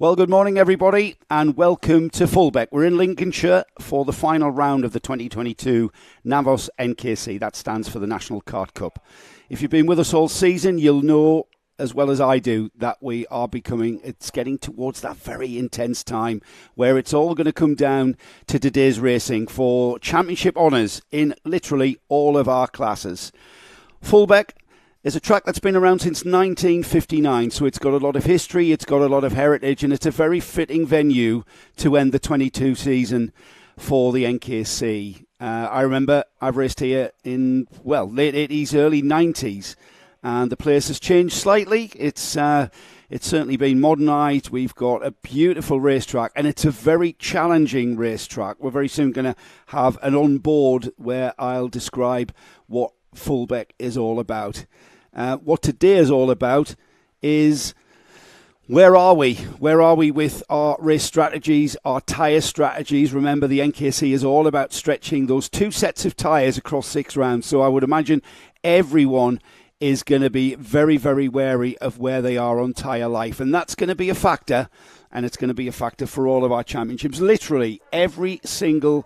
Well, good morning, everybody, and welcome to Fulbeck. We're in Lincolnshire for the final round of the 2022 NAVOS NKC. That stands for the National Kart Cup. If you've been with us all season, you'll know, as well as I do, that it's getting towards that very intense time where it's all going to come down to today's racing for championship honours in literally all of our classes. Fulbeck is a track that's been around since 1959, so it's got a lot of history, it's got a lot of heritage, and it's a very fitting venue to end the 22 season for the NKC. I remember I've raced here in, late 80s, early 90s, and the place has changed slightly. It's certainly been modernised. We've got a beautiful racetrack, and it's a very challenging racetrack. We're very soon going to have an on-board where I'll describe what Fulbeck is all about. What today is all about is where are we? Where are we with our race strategies, our tyre strategies? Remember, the NKC is all about stretching those two sets of tyres across 6 rounds. So I would imagine everyone is going to be very, very wary of where they are on tyre life. And that's going to be a factor, and it's going to be a factor for all of our championships. Literally, every single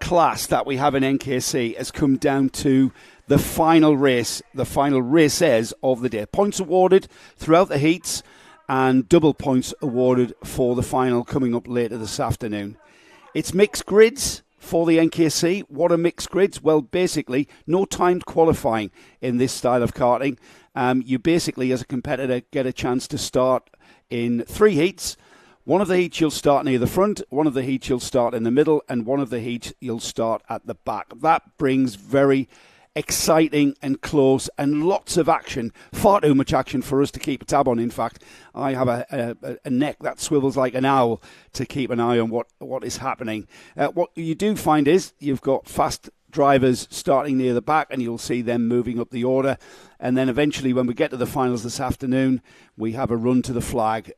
class that we have in NKC has come down to the final race, the final races of the day. Points awarded throughout the heats and double points awarded for the final coming up later this afternoon. It's mixed grids for the NKC. What are mixed grids? Well, basically, no timed qualifying in this style of karting. You basically, as a competitor, get a chance to start in 3 heats. One of the heats you'll start near the front, one of the heats you'll start in the middle, and one of the heats you'll start at the back. That brings very exciting and close and lots of action, far too much action for us to keep a tab on. In fact, I have a neck that swivels like an owl to keep an eye on what is happening. What you do find is you've got fast drivers starting near the back, and you'll see them moving up the order. And then eventually, when we get to the finals this afternoon, we have a run to the flag.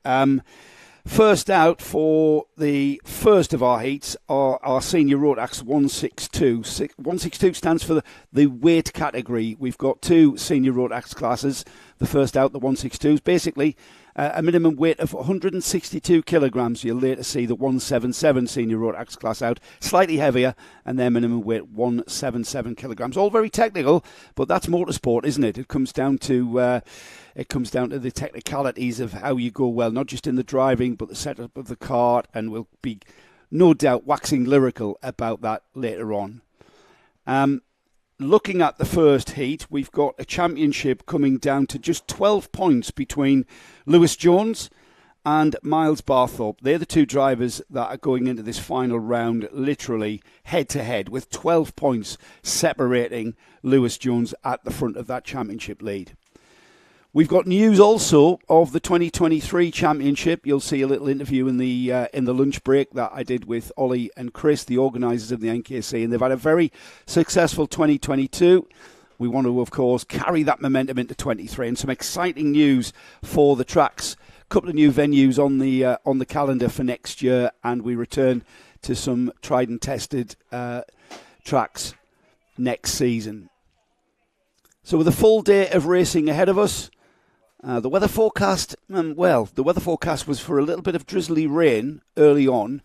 First out for the first of our heats are our senior Rotax 162. 162 stands for the weight category. We've got 2 senior Rotax classes. The first out, the 162, is basically a minimum weight of 162 kilograms. You'll later see the 177 senior Rotax class out, slightly heavier, and their minimum weight 177 kilograms. All very technical, but that's motorsport, isn't it? It comes down to the technicalities of how you go well, not just in the driving, but the setup of the kart, and we'll be no doubt waxing lyrical about that later on. Looking at the first heat, we've got a championship coming down to just 12 points between Lewis Jones and Miles Barthorpe. They're the 2 drivers that are going into this final round literally head-to-head, with 12 points separating Lewis Jones at the front of that championship lead. We've got news also of the 2023 championship. You'll see a little interview in the lunch break that I did with Ollie and Chris, the organisers of the NKC, and they've had a very successful 2022. We want to, of course, carry that momentum into 23, and some exciting news for the tracks. A couple of new venues on the calendar for next year, and we return to some tried and tested tracks next season. So with a full day of racing ahead of us, the weather forecast, the weather forecast was for a little bit of drizzly rain early on.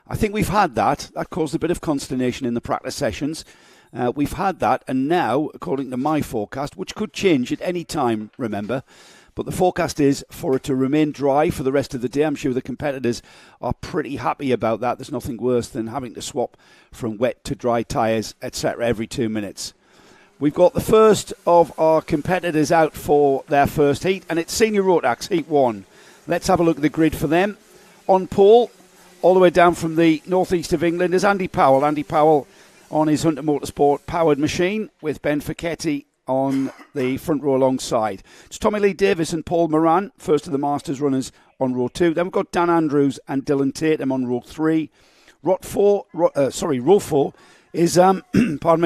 I think we've had that. That caused a bit of consternation in the practice sessions. We've had that, and now, according to my forecast, which could change at any time, remember, but the forecast is for it to remain dry for the rest of the day. I'm sure the competitors are pretty happy about that. There's nothing worse than having to swap from wet to dry tyres, etc. every 2 minutes. We've got the first of our competitors out for their first heat, and it's Senior Rotax, Heat 1. Let's have a look at the grid for them. On pole, all the way down from the northeast of England, is Andy Powell. Andy Powell on his Hunter Motorsport powered machine, with Ben Ficchetti on the front row alongside. It's Tommy Lee Davis and Paul Moran, first of the Masters runners, on row 2. Then we've got Dan Andrews and Dylan Tatum on row 3. Row 4 is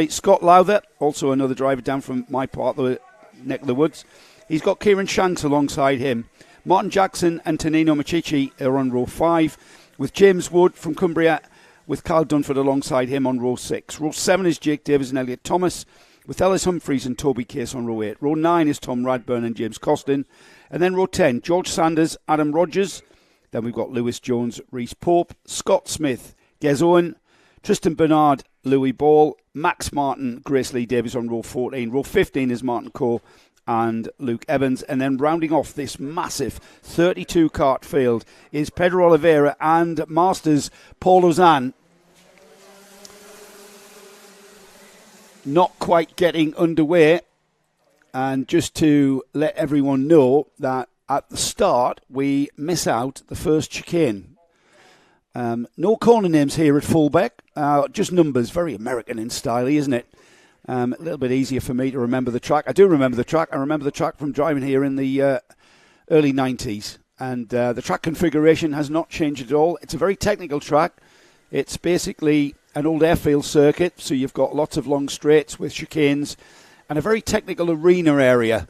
Scott Lowther, also another driver down from my part of the neck of the woods. He's got Kieran Shanks alongside him. Martin Jackson and Tonino Machichi are on row 5, with James Wood from Cumbria, with Carl Dunford alongside him on row 6. Row 7 is Jake Davis and Elliot Thomas, with Ellis Humphreys and Toby Case on row 8. Row 9 is Tom Radburn and James Costin. And then row 10, George Sanders, Adam Rogers, Then we've got Lewis Jones, Reece Pope, Scott Smith, Gez Owen, Tristan Bernard, Louis Ball, Max Martin, Grace Lee Davies on row 14. Row 15 is Martin Coe and Luke Evans. And then rounding off this massive 32 kart field is Pedro Oliveira and Masters Paul Ozan. Not quite getting underway. And just to let everyone know that at the start we miss out the first chicane. No corner names here at Fulbeck, just numbers, very American in style, isn't it? A little bit easier for me to remember the track. I do remember the track. I remember the track from driving here in the early 90s. And the track configuration has not changed at all. It's a very technical track. It's basically an old airfield circuit, so you've got lots of long straights with chicanes and a very technical arena area.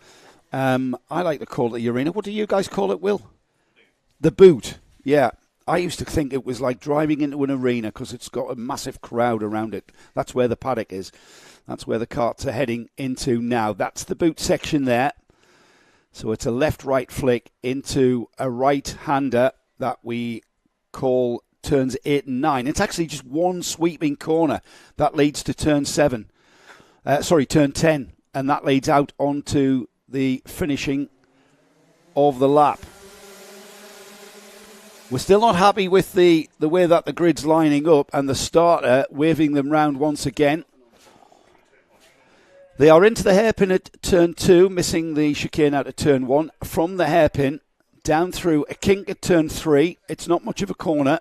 I like to call it the arena. What do you guys call it, Will? The boot, yeah. I used to think it was like driving into an arena because it's got a massive crowd around it. That's where the paddock is. That's where the karts are heading into now. That's the boot section there. So it's a left-right flick into a right-hander that we call turns 8 and 9. It's actually just one sweeping corner that leads to turn 10. And that leads out onto the finishing of the lap. We're still not happy with the way that the grid's lining up and the starter waving them round once again. They are into the hairpin at turn 2, missing the chicane out at turn 1. From the hairpin, down through a kink at turn 3. It's not much of a corner.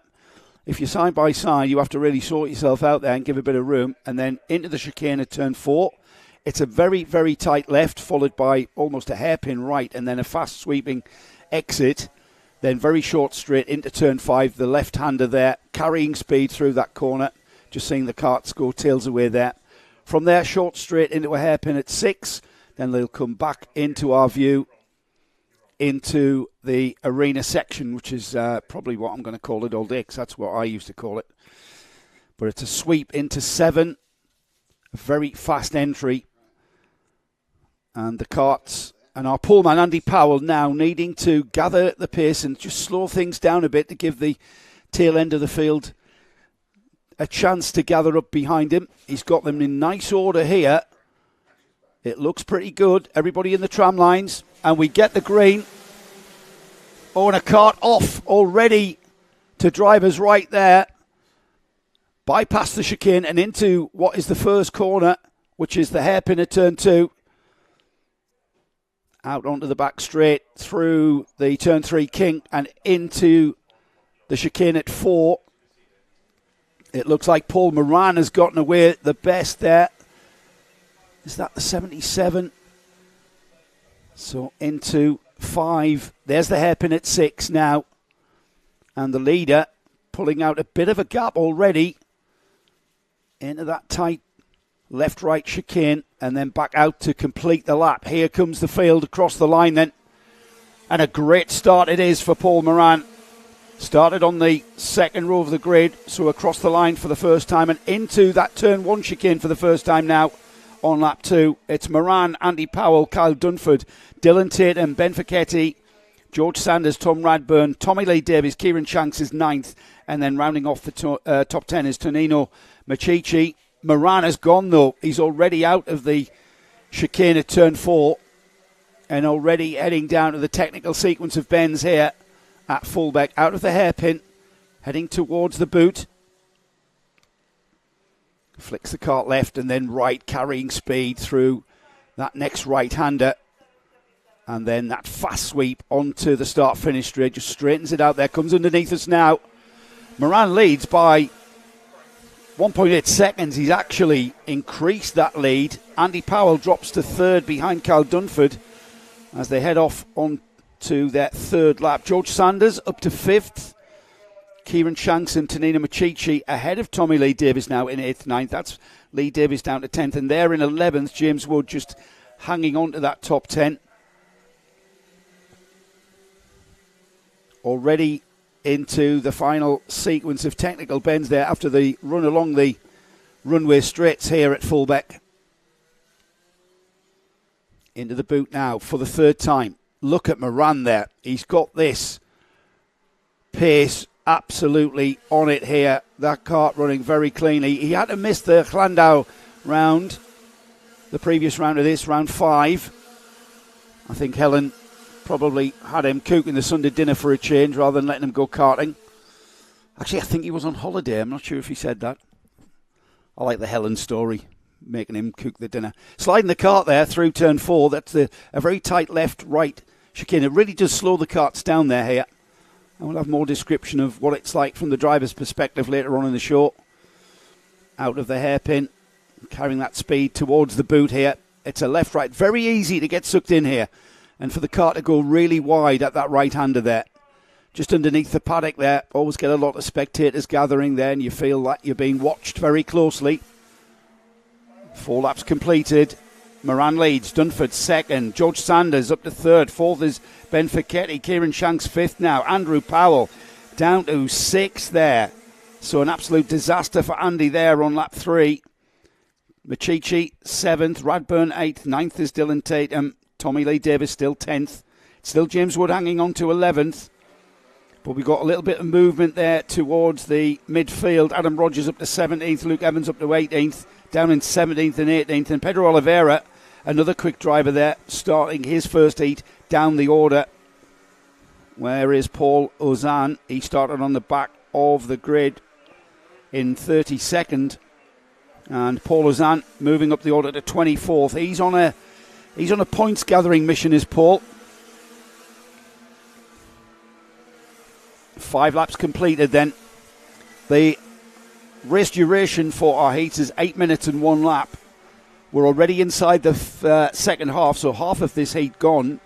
If you're side by side, you have to really sort yourself out there and give a bit of room. And then into the chicane at turn 4. It's a very, very tight left, followed by almost a hairpin right, and then a fast sweeping exit. Then very short straight into turn 5, the left-hander there, carrying speed through that corner. Just seeing the karts go tails away there. From there, short straight into a hairpin at 6. Then they'll come back into our view, into the arena section, which is probably what I'm going to call it all day, because that's what I used to call it. But it's a sweep into 7. A very fast entry. And the karts... And our poleman, Andy Powell, now needing to gather the pace and just slow things down a bit to give the tail end of the field a chance to gather up behind him. He's got them in nice order here. It looks pretty good. Everybody in the tram lines. And we get the green. Oh, and a kart off already to drivers right there. Bypass the chicane and into what is the first corner, which is the hairpin at turn 2. Out onto the back straight, through the turn 3 kink and into the chicane at 4. It looks like Paul Moran has gotten away the best there. Is that the 77? So into 5. There's the hairpin at 6 now. And the leader pulling out a bit of a gap already into that tight left-right chicane, and then back out to complete the lap. Here comes the field across the line then. And a great start it is for Paul Moran. Started on the second row of the grid, so across the line for the first time and into that turn 1 chicane for the first time now on lap 2. It's Moran, Andy Powell, Kyle Dunford, Dylan Tatum, Ben Ficchetti, George Sanders, Tom Radburn, Tommy Lee Davies, Kieran Shanks is 9th, and then rounding off the top 10 is Tonino Machichi. Moran has gone, though. He's already out of the chicane at turn 4 and already heading down to the technical sequence of bends here at Fulbeck. Out of the hairpin, heading towards the boot. Flicks the kart left and then right, carrying speed through that next right-hander. And then that fast sweep onto the start-finish straight. Just straightens it out there. Comes underneath us now. Moran leads by 1.8 seconds. He's actually increased that lead. Andy Powell drops to 3rd behind Cal Dunford as they head off on to their 3rd lap. George Sanders up to 5th. Kieran Shanks and Tonino Machichi ahead of Tommy Lee Davis now in 8th, 9th. That's Lee Davis down to 10th. And there in 11th, James Wood just hanging on to that top 10. Already into the final sequence of technical bends there after the run along the runway straights here at Fulbeck. Into the boot now for the 3rd time. Look at Moran there. He's got this pace, absolutely on it here. That kart running very cleanly. He had to miss the Landau round, the previous round of this, round 5. I think Helen probably had him cooking the Sunday dinner for a change rather than letting him go karting. Actually, I think he was on holiday. I'm not sure if he said that. I like the Helen story, making him cook the dinner. Sliding the kart there through turn 4. That's a very tight left-right chicane. It really does slow the karts down there here. And we'll have more description of what it's like from the driver's perspective later on in the show. Out of the hairpin, carrying that speed towards the boot here. It's a left-right. Very easy to get sucked in here. And for the kart to go really wide at that right-hander there. Just underneath the paddock there. Always get a lot of spectators gathering there, and you feel that you're being watched very closely. 4 laps completed. Moran leads. Dunford second. George Sanders up to third. Fourth is Ben Ficchetti. Kieran Shanks fifth now. Andrew Powell down to 6th there. So an absolute disaster for Andy there on lap 3. Machichi 7th. Radburn 8th. 9th is Dylan Tatum. Tommy Lee Davis still 10th. Still James Wood hanging on to 11th. But we got a little bit of movement there towards the midfield. Adam Rogers up to 17th. Luke Evans up to 18th. Down in 17th and 18th. And Pedro Oliveira, another quick driver there, starting his first heat down the order. Where is Paul Ozan? He started on the back of the grid in 32nd. And Paul Ozan moving up the order to 24th. He's on a points gathering mission, is Paul. 5 laps completed then. The race duration for our heats is 8 minutes and 1 lap. We're already inside the second half, so half of this heat gone.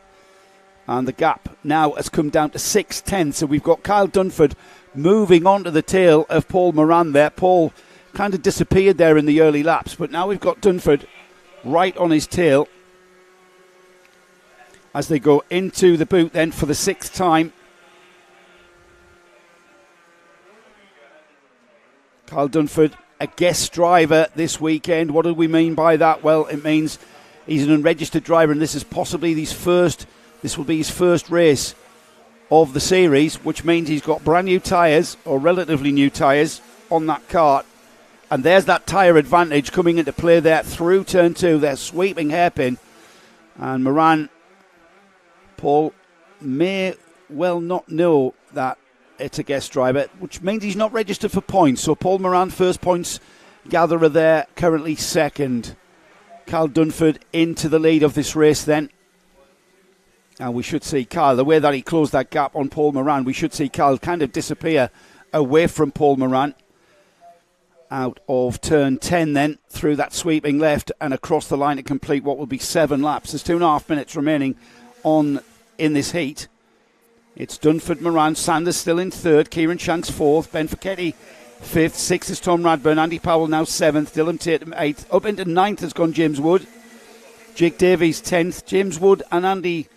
And the gap now has come down to 6:10. So we've got Kyle Dunford moving on to the tail of Paul Moran there. Paul kind of disappeared there in the early laps, but now we've got Dunford right on his tail as they go into the boot then for the 6th time. Kyle Dunford, a guest driver this weekend. What do we mean by that? Well, it means he's an unregistered driver, and this is possibly this will be his first race of the series, which means he's got brand new tyres, or relatively new tyres, on that kart. And there's that tyre advantage coming into play there through turn 2. They're sweeping hairpin. And Moran, Paul, may well not know that it's a guest driver, which means he's not registered for points. So Paul Moran, first points gatherer there, currently second. Kyle Dunford into the lead of this race then. And we should see Kyle, the way that he closed that gap on Paul Moran, we should see Kyle kind of disappear away from Paul Moran. Out of turn 10 then, through that sweeping left and across the line to complete what will be 7 laps. There's 2.5 minutes remaining in this heat. It's Dunford, Moran, Sanders still in 3rd, Kieran Shanks 4th, Ben Ficchetti 5th, 6th is Tom Radburn, Andy Powell now 7th, Dylan Tatum 8th, up into 9th has gone James Wood, Jake Davies 10th, James Wood and Andy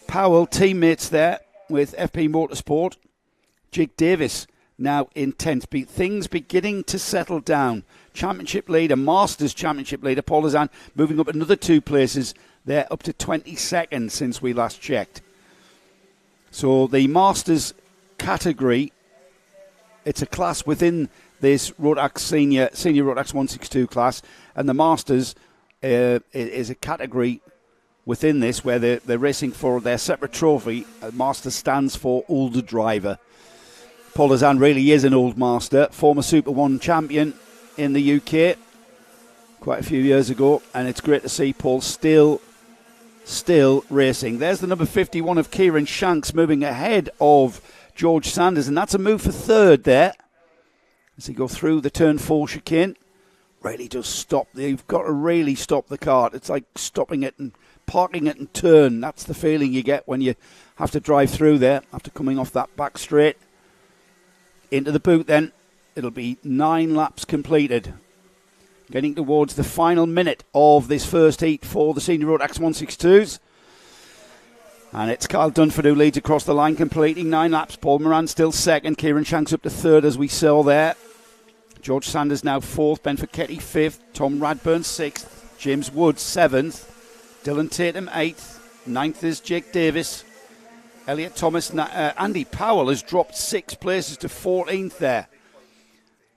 Powell teammates there with FP Motorsport. Jake Davis now in 10th. Things beginning to settle down. Championship leader, Masters Championship leader, Paul Ozan moving up another 2 places. They're up to 22nd since we last checked. So the Masters category, it's a class within this Rotax senior Rotax 162 class, and the Masters is a category within this where they're racing for their separate trophy. Masters stands for older driver. Paul Ozan really is an old master, former Super 1 champion in the UK quite a few years ago, and it's great to see Paul still racing. There's the number 51 of Kieran Shanks moving ahead of George Sanders, and that's a move for 3rd there as he go through the turn 4 chicane. Really does stop. You've got to really stop the kart. It's like stopping it and parking it and turn. That's the feeling you get when you have to drive through there after coming off that back straight. Into the boot then. It'll be 9 laps completed. Getting towards the final minute of this first heat for the Senior Rotax 162s. And it's Kyle Dunford who leads across the line, completing 9 laps. Paul Moran still second. Kieran Shanks up to 3rd as we saw there. George Sanders now 4th. Ben Ficchetti 5th. Tom Radburn 6th. James Wood 7th. Dylan Tatum 8th. 9th is Jake Davis. Elliot Thomas, Andy Powell has dropped 6 places to 14th there.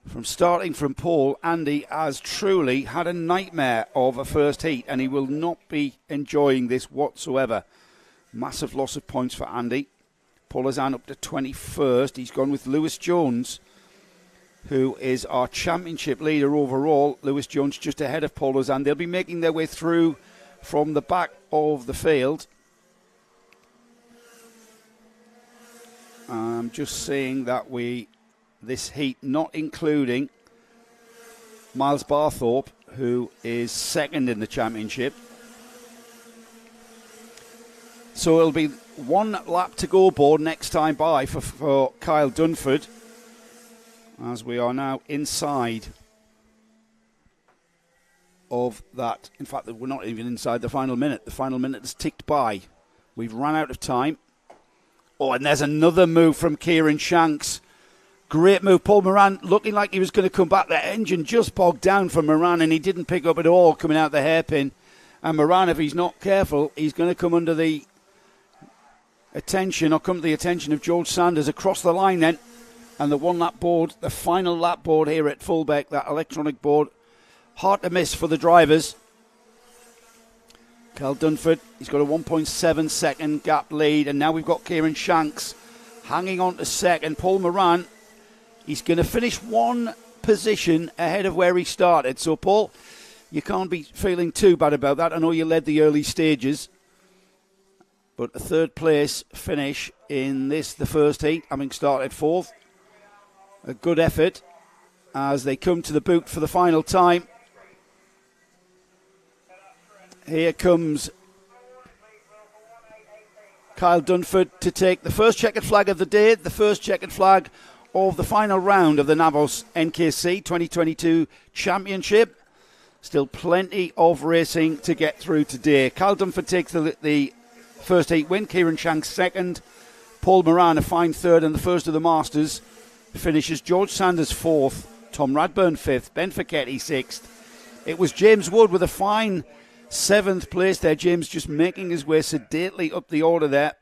From starting from pole, Andy has truly had a nightmare of a first heat, and he will not be enjoying this whatsoever. Massive loss of points for Andy. Paul Hazan up to 21st. He's gone with Lewis Jones, who is our championship leader overall. Lewis Jones just ahead of Paul Hazan. They'll be making their way through from the back of the field. I'm just saying that this heat not including Miles Barthorpe, who is second in the championship. So it'll be 1 lap to go board next time by for Kyle Dunford, as we are now inside of that. In fact, we're not even inside the final minute. The final minute has ticked by. We've run out of time. Oh, and there's another move from Kieran Shanks. Great move. Paul Moran looking like he was going to come back. The engine just bogged down for Moran, and he didn't pick up at all coming out the hairpin. And Moran, if he's not careful, he's going to come under the attention, or come to the attention of George Sanders across the line then. And the 1 lap board, the final lap board here at Fulbeck, that electronic board, hard to miss for the drivers. Kyle Dunford, he's got a 1.7 second gap lead, and now we've got Kieran Shanks hanging on to second. Paul Moran, he's going to finish 1 position ahead of where he started. So, Paul, you can't be feeling too bad about that. I know you led the early stages, but a 3rd place finish in the first heat, having started 4th. A good effort as they come to the boot for the final time. Here comes Kyle Dunford to take the first checkered flag of the day, the first checkered flag of the final round of the NAVOS NKC 2022 Championship. Still plenty of racing to get through today. Kyle Dunford takes the first heat win, Kieran Shanks second, Paul Moran a fine third, and the first of the Masters finishes George Sanders 4th, Tom Radburn 5th, Ben Focchetti 6th. It was James Wood with a fine 7th place there. James just making his way sedately up the order there,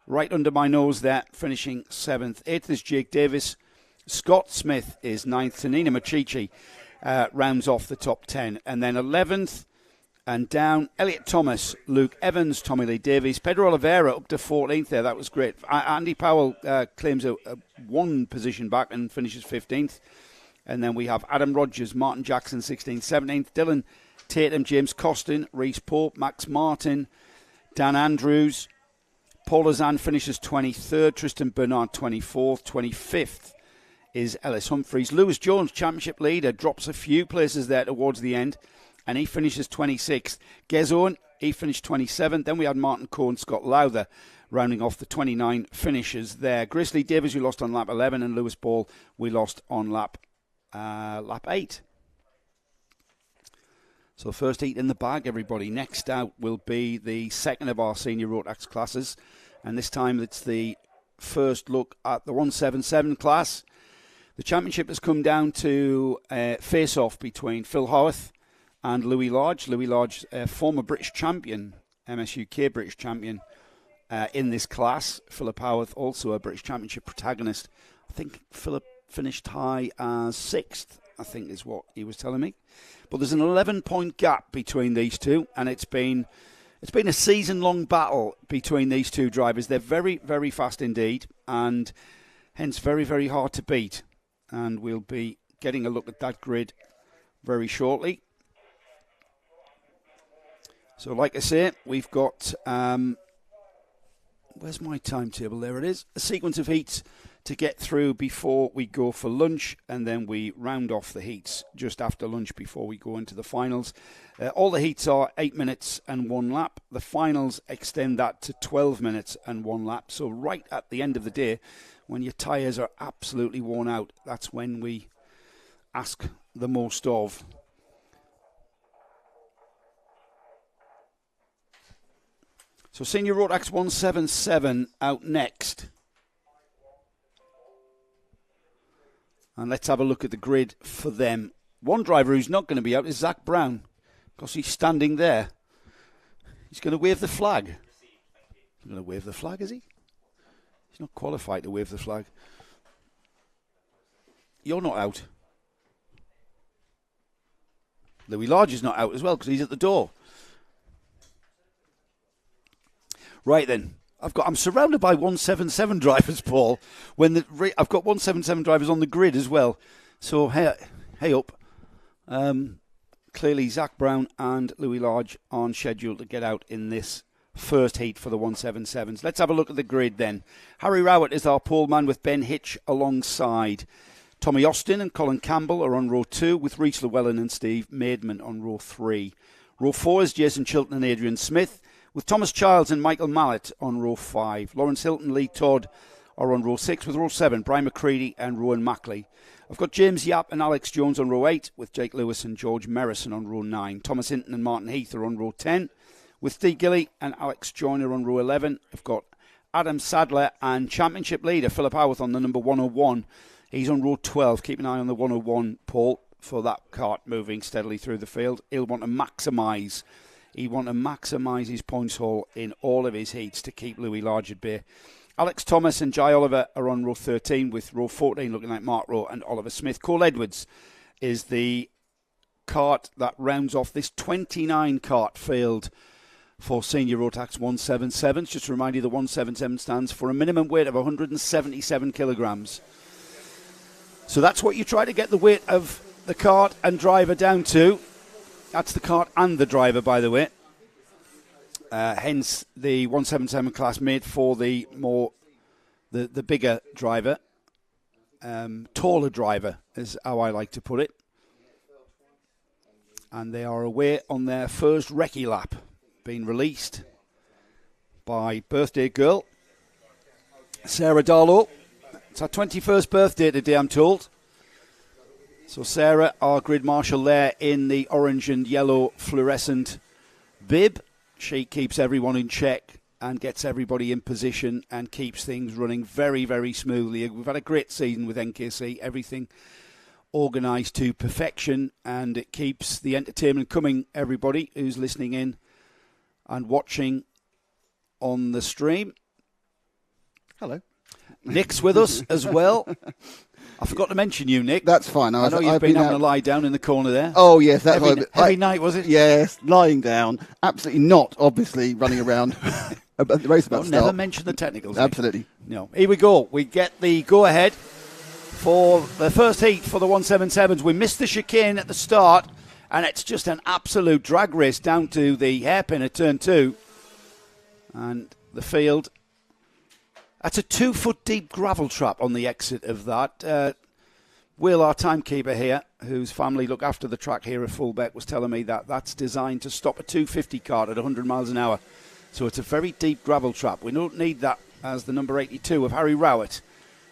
right under my nose there, finishing 7th. 8th is Jake Davis. Scott Smith is 9th. Tanina Machichi rounds off the top 10. And then 11th and down, Elliot Thomas, Luke Evans, Tommy Lee Davies, Pedro Oliveira up to 14th there. That was great. Andy Powell claims a 1 position back and finishes 15th. And then we have Adam Rogers, Martin Jackson 16th, 17th, Dylan Tatum, James Costin, Reese Pope, Max Martin, Dan Andrews. Paul Hazan finishes 23rd, Tristan Bernard 24th, 25th is Ellis Humphreys. Lewis Jones, championship leader, drops a few places there towards the end, and he finishes 26th. Gez Owen, he finished 27th. Then we had Martin Coe, Scott Lowther rounding off the 29 finishes there. Grizzly Davis, we lost on lap 11, and Lewis Ball, we lost on lap 8. So first heat in the bag, everybody. Next out will be the second of our senior Rotax classes. And this time it's the first look at the 177 class. The championship has come down to a face-off between Phil Howarth and Louis Large. Louis Large, former British champion, MSUK British champion in this class. Philip Howarth, also a British championship protagonist. I think Philip finished high as 6th, I think is what he was telling me. But there's an 11-point gap between these two, and it's been a season-long battle between these two drivers. They're very, very fast indeed, and hence very, very hard to beat. And we'll be getting a look at that grid very shortly. So, like I say, we've got where's my timetable? There it is. A sequence of heats to get through before we go for lunch, and then we round off the heats just after lunch before we go into the finals. All the heats are 8 minutes and 1 lap. The finals extend that to 12 minutes and 1 lap. So right at the end of the day, when your tyres are absolutely worn out, that's when we ask the most of. So Senior Rotax 177 out next. And let's have a look at the grid for them. One driver who's not going to be out is Zach Brown, because he's standing there. He's going to wave the flag. He's going to wave the flag, is he? He's not qualified to wave the flag. You're not out. Louis Large is not out as well because he's at the door. Right then, I'm surrounded by 177 drivers, Paul. I've got 177 drivers on the grid as well. So hey up. Clearly, Zach Brown and Louis Large on schedule to get out in this first heat for the 177s. Let's have a look at the grid then. Harry Rowett is our pole man with Ben Hitch alongside. Tommy Austin and Colin Campbell are on row 2 with Rhys Llewellyn and Steve Maidman on row 3. Row 4 is Jason Chilton and Adrian Smith with Thomas Childs and Michael Mallett on row 5. Lawrence Hilton, Lee Todd are on row 6 with row 7, Brian McCready and Rowan Mackley. I've got James Yap and Alex Jones on row 8 with Jake Lewis and George Merrison on row 9. Thomas Hinton and Martin Heath are on row 10 with Steve Gilly and Alex Joyner on row 11. I've got Adam Sadler and championship leader Philip Howarth on the number 101. He's on row 12. Keep an eye on the 101, Paul, for that kart moving steadily through the field. He'll want to maximise. His points haul in all of his heats to keep Louis Large at bay. Alex Thomas and Jai Oliver are on row 13 with row 14 looking like Mark Rowe and Oliver Smith. Cole Edwards is the kart that rounds off this 29 kart field for senior Rotax 177s. Just to remind you, the 177 stands for a minimum weight of 177 kilograms. So that's what you try to get the weight of the kart and driver down to. That's the kart and the driver, by the way. Hence the 177 class made for the bigger driver. Taller driver is how I like to put it. And they are away on their first recce lap, being released by birthday girl Sarah Darlow. It's her 21st birthday today, I'm told. So Sarah, our grid marshal there in the orange and yellow fluorescent bib. She keeps everyone in check and gets everybody in position and keeps things running very, very smoothly. We've had a great season with NKC. Everything organised to perfection, and it keeps the entertainment coming, everybody who's listening in and watching on the stream. Hello. Nick's with us as well. I forgot to mention you, Nick. That's fine. I know you've been having a lie down in the corner there. Oh, yes. That's heavy night, was it? Yes, lying down. Absolutely not, obviously, running around. The race about to start. Never mention the technicals. Absolutely. Nick. No. Here we go. We get the go-ahead for the first heat for the 177s. We missed the chicane at the start, and it's just an absolute drag race down to the hairpin at turn 2. And the field... That's a 2-foot deep gravel trap on the exit of that. Will, our timekeeper here, whose family look after the track here at Fulbeck, was telling me that that's designed to stop a 250 kart at 100 miles an hour. So it's a very deep gravel trap. We don't need that, as the number 82 of Harry Rowett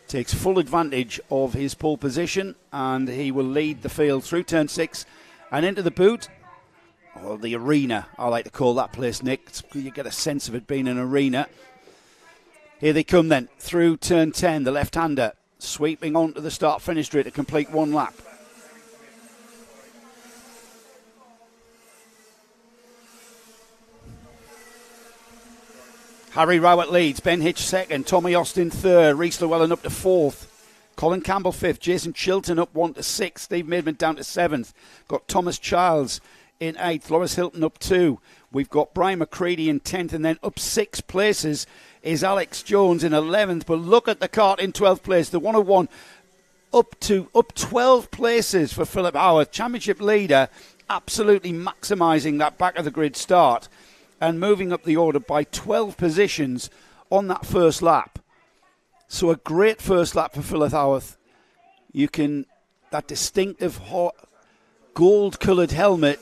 takes full advantage of his pole position, and he will lead the field through turn 6 and into the boot. Or the arena, I like to call that place, Nick. You get a sense of it being an arena. Here they come then, through turn 10, the left-hander, sweeping onto the start-finish straight to complete one lap. Harry Rowett leads, Ben Hitch second, Tommy Austin third, Rhys Llewellyn up to fourth, Colin Campbell fifth, Jason Chilton up 1 to 6, Steve Maidman down to 7th, got Thomas Childs in 8th, Lawrence Hilton up 2, we've got Brian McCready in 10th, and then up 6 places is Alex Jones in 11th, but look at the kart in 12th place, the 101 up 12 places for Philip Howarth, championship leader, absolutely maximising that back of the grid start and moving up the order by 12 positions on that first lap. So a great first lap for Philip Howarth. That distinctive gold-coloured helmet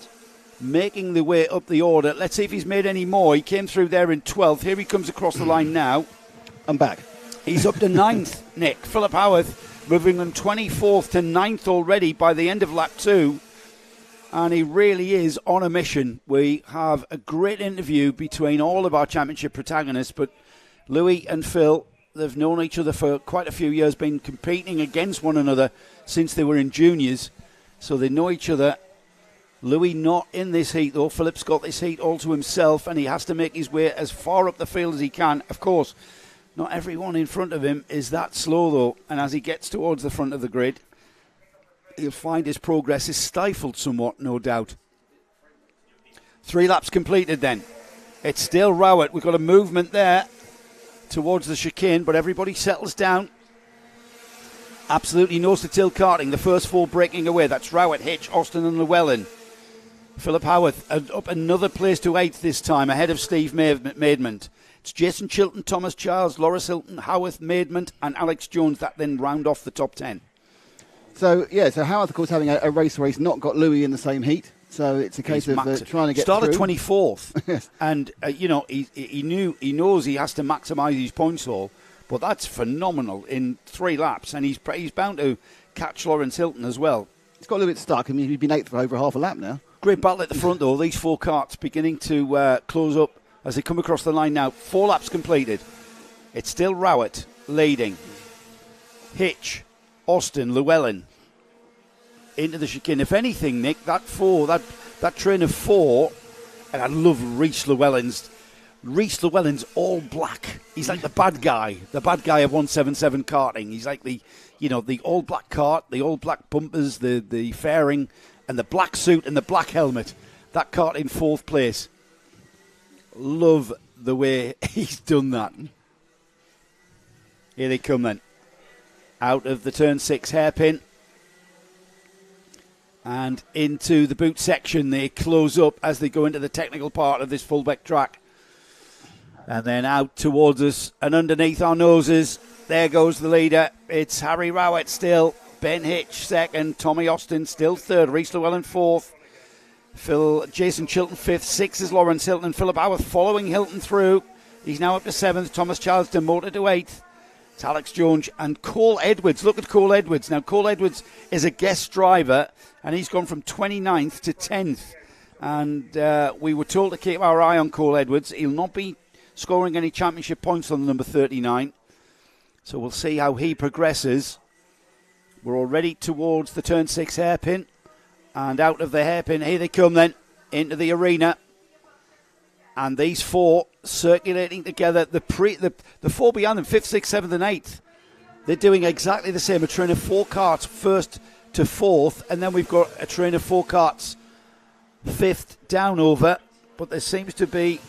making the way up the order. Let's see if he's made any more. He came through there in 12th. Here he comes across the line now. I'm back. He's up to 9th, Nick. Philip Howarth moving from 24th to 9th already by the end of lap 2. And he really is on a mission. We have a great interview between all of our championship protagonists, but Louis and Phil, they've known each other for quite a few years, been competing against one another since they were in juniors. So they know each other Louis not in this heat, though. Philip's got this heat all to himself, and he has to make his way as far up the field as he can. Of course, not everyone in front of him is that slow, though, and as he gets towards the front of the grid, he'll find his progress is stifled somewhat, no doubt. 3 laps completed then. It's still Rowett. We've got a movement there towards the chicane, but everybody settles down. Absolutely nose-to-tail karting. The first 4 breaking away. That's Rowett, Hitch, Austin and Llewellyn. Philip Howarth up another place to 8th this time, ahead of Steve Maidment. It's Jason Chilton, Thomas Charles, Loris Hilton, Howarth, Maidment and Alex Jones that then round off the top 10. So Howarth, of course, having a race where he's not got Louis in the same heat. So it's a case of trying to get started through. 24th, and he knows he has to maximise his points haul, but that's phenomenal in 3 laps, and he's bound to catch Lawrence Hilton as well. He's got a little bit stuck. I mean, he's been 8th for over half a lap now. Great battle at the front, though. These 4 karts beginning to close up as they come across the line now. 4 laps completed. It's still Rowett leading. Hitch, Austin, Llewellyn into the chicane. If anything, Nick, that train of 4, and I love Rhys Llewellyn's all black. He's like the bad guy of 177 karting. He's like the all black kart, the all black bumpers, the fairing, and the black suit and the black helmet. That kart in 4th place. Love the way he's done that. Here they come then. Out of the turn 6 hairpin. And into the boot section. They close up as they go into the technical part of this Fulbeck track. And then out towards us and underneath our noses. There goes the leader. It's Harry Rowett still. Ben Hitch 2nd. Tommy Austin still 3rd. Rhys Llewellyn 4th. Jason Chilton 5th. 6th is Lawrence Hilton. And Philip Howarth following Hilton through. He's now up to 7th. Thomas Charles demoted to 8th. It's Alex Jones and Cole Edwards. Look at Cole Edwards. Now, Cole Edwards is a guest driver, and he's gone from 29th to 10th. And we were told to keep our eye on Cole Edwards. He'll not be scoring any championship points on the number 39. So we'll see how he progresses. We're already towards the turn 6 hairpin. And out of the hairpin, here they come then, into the arena. And these 4 circulating together. The 4 behind them, 5th, 6th, 7th and 8th. They're doing exactly the same. A train of 4 karts, 1st to 4th. And then we've got a train of 4 karts, 5th down over. But there seems to be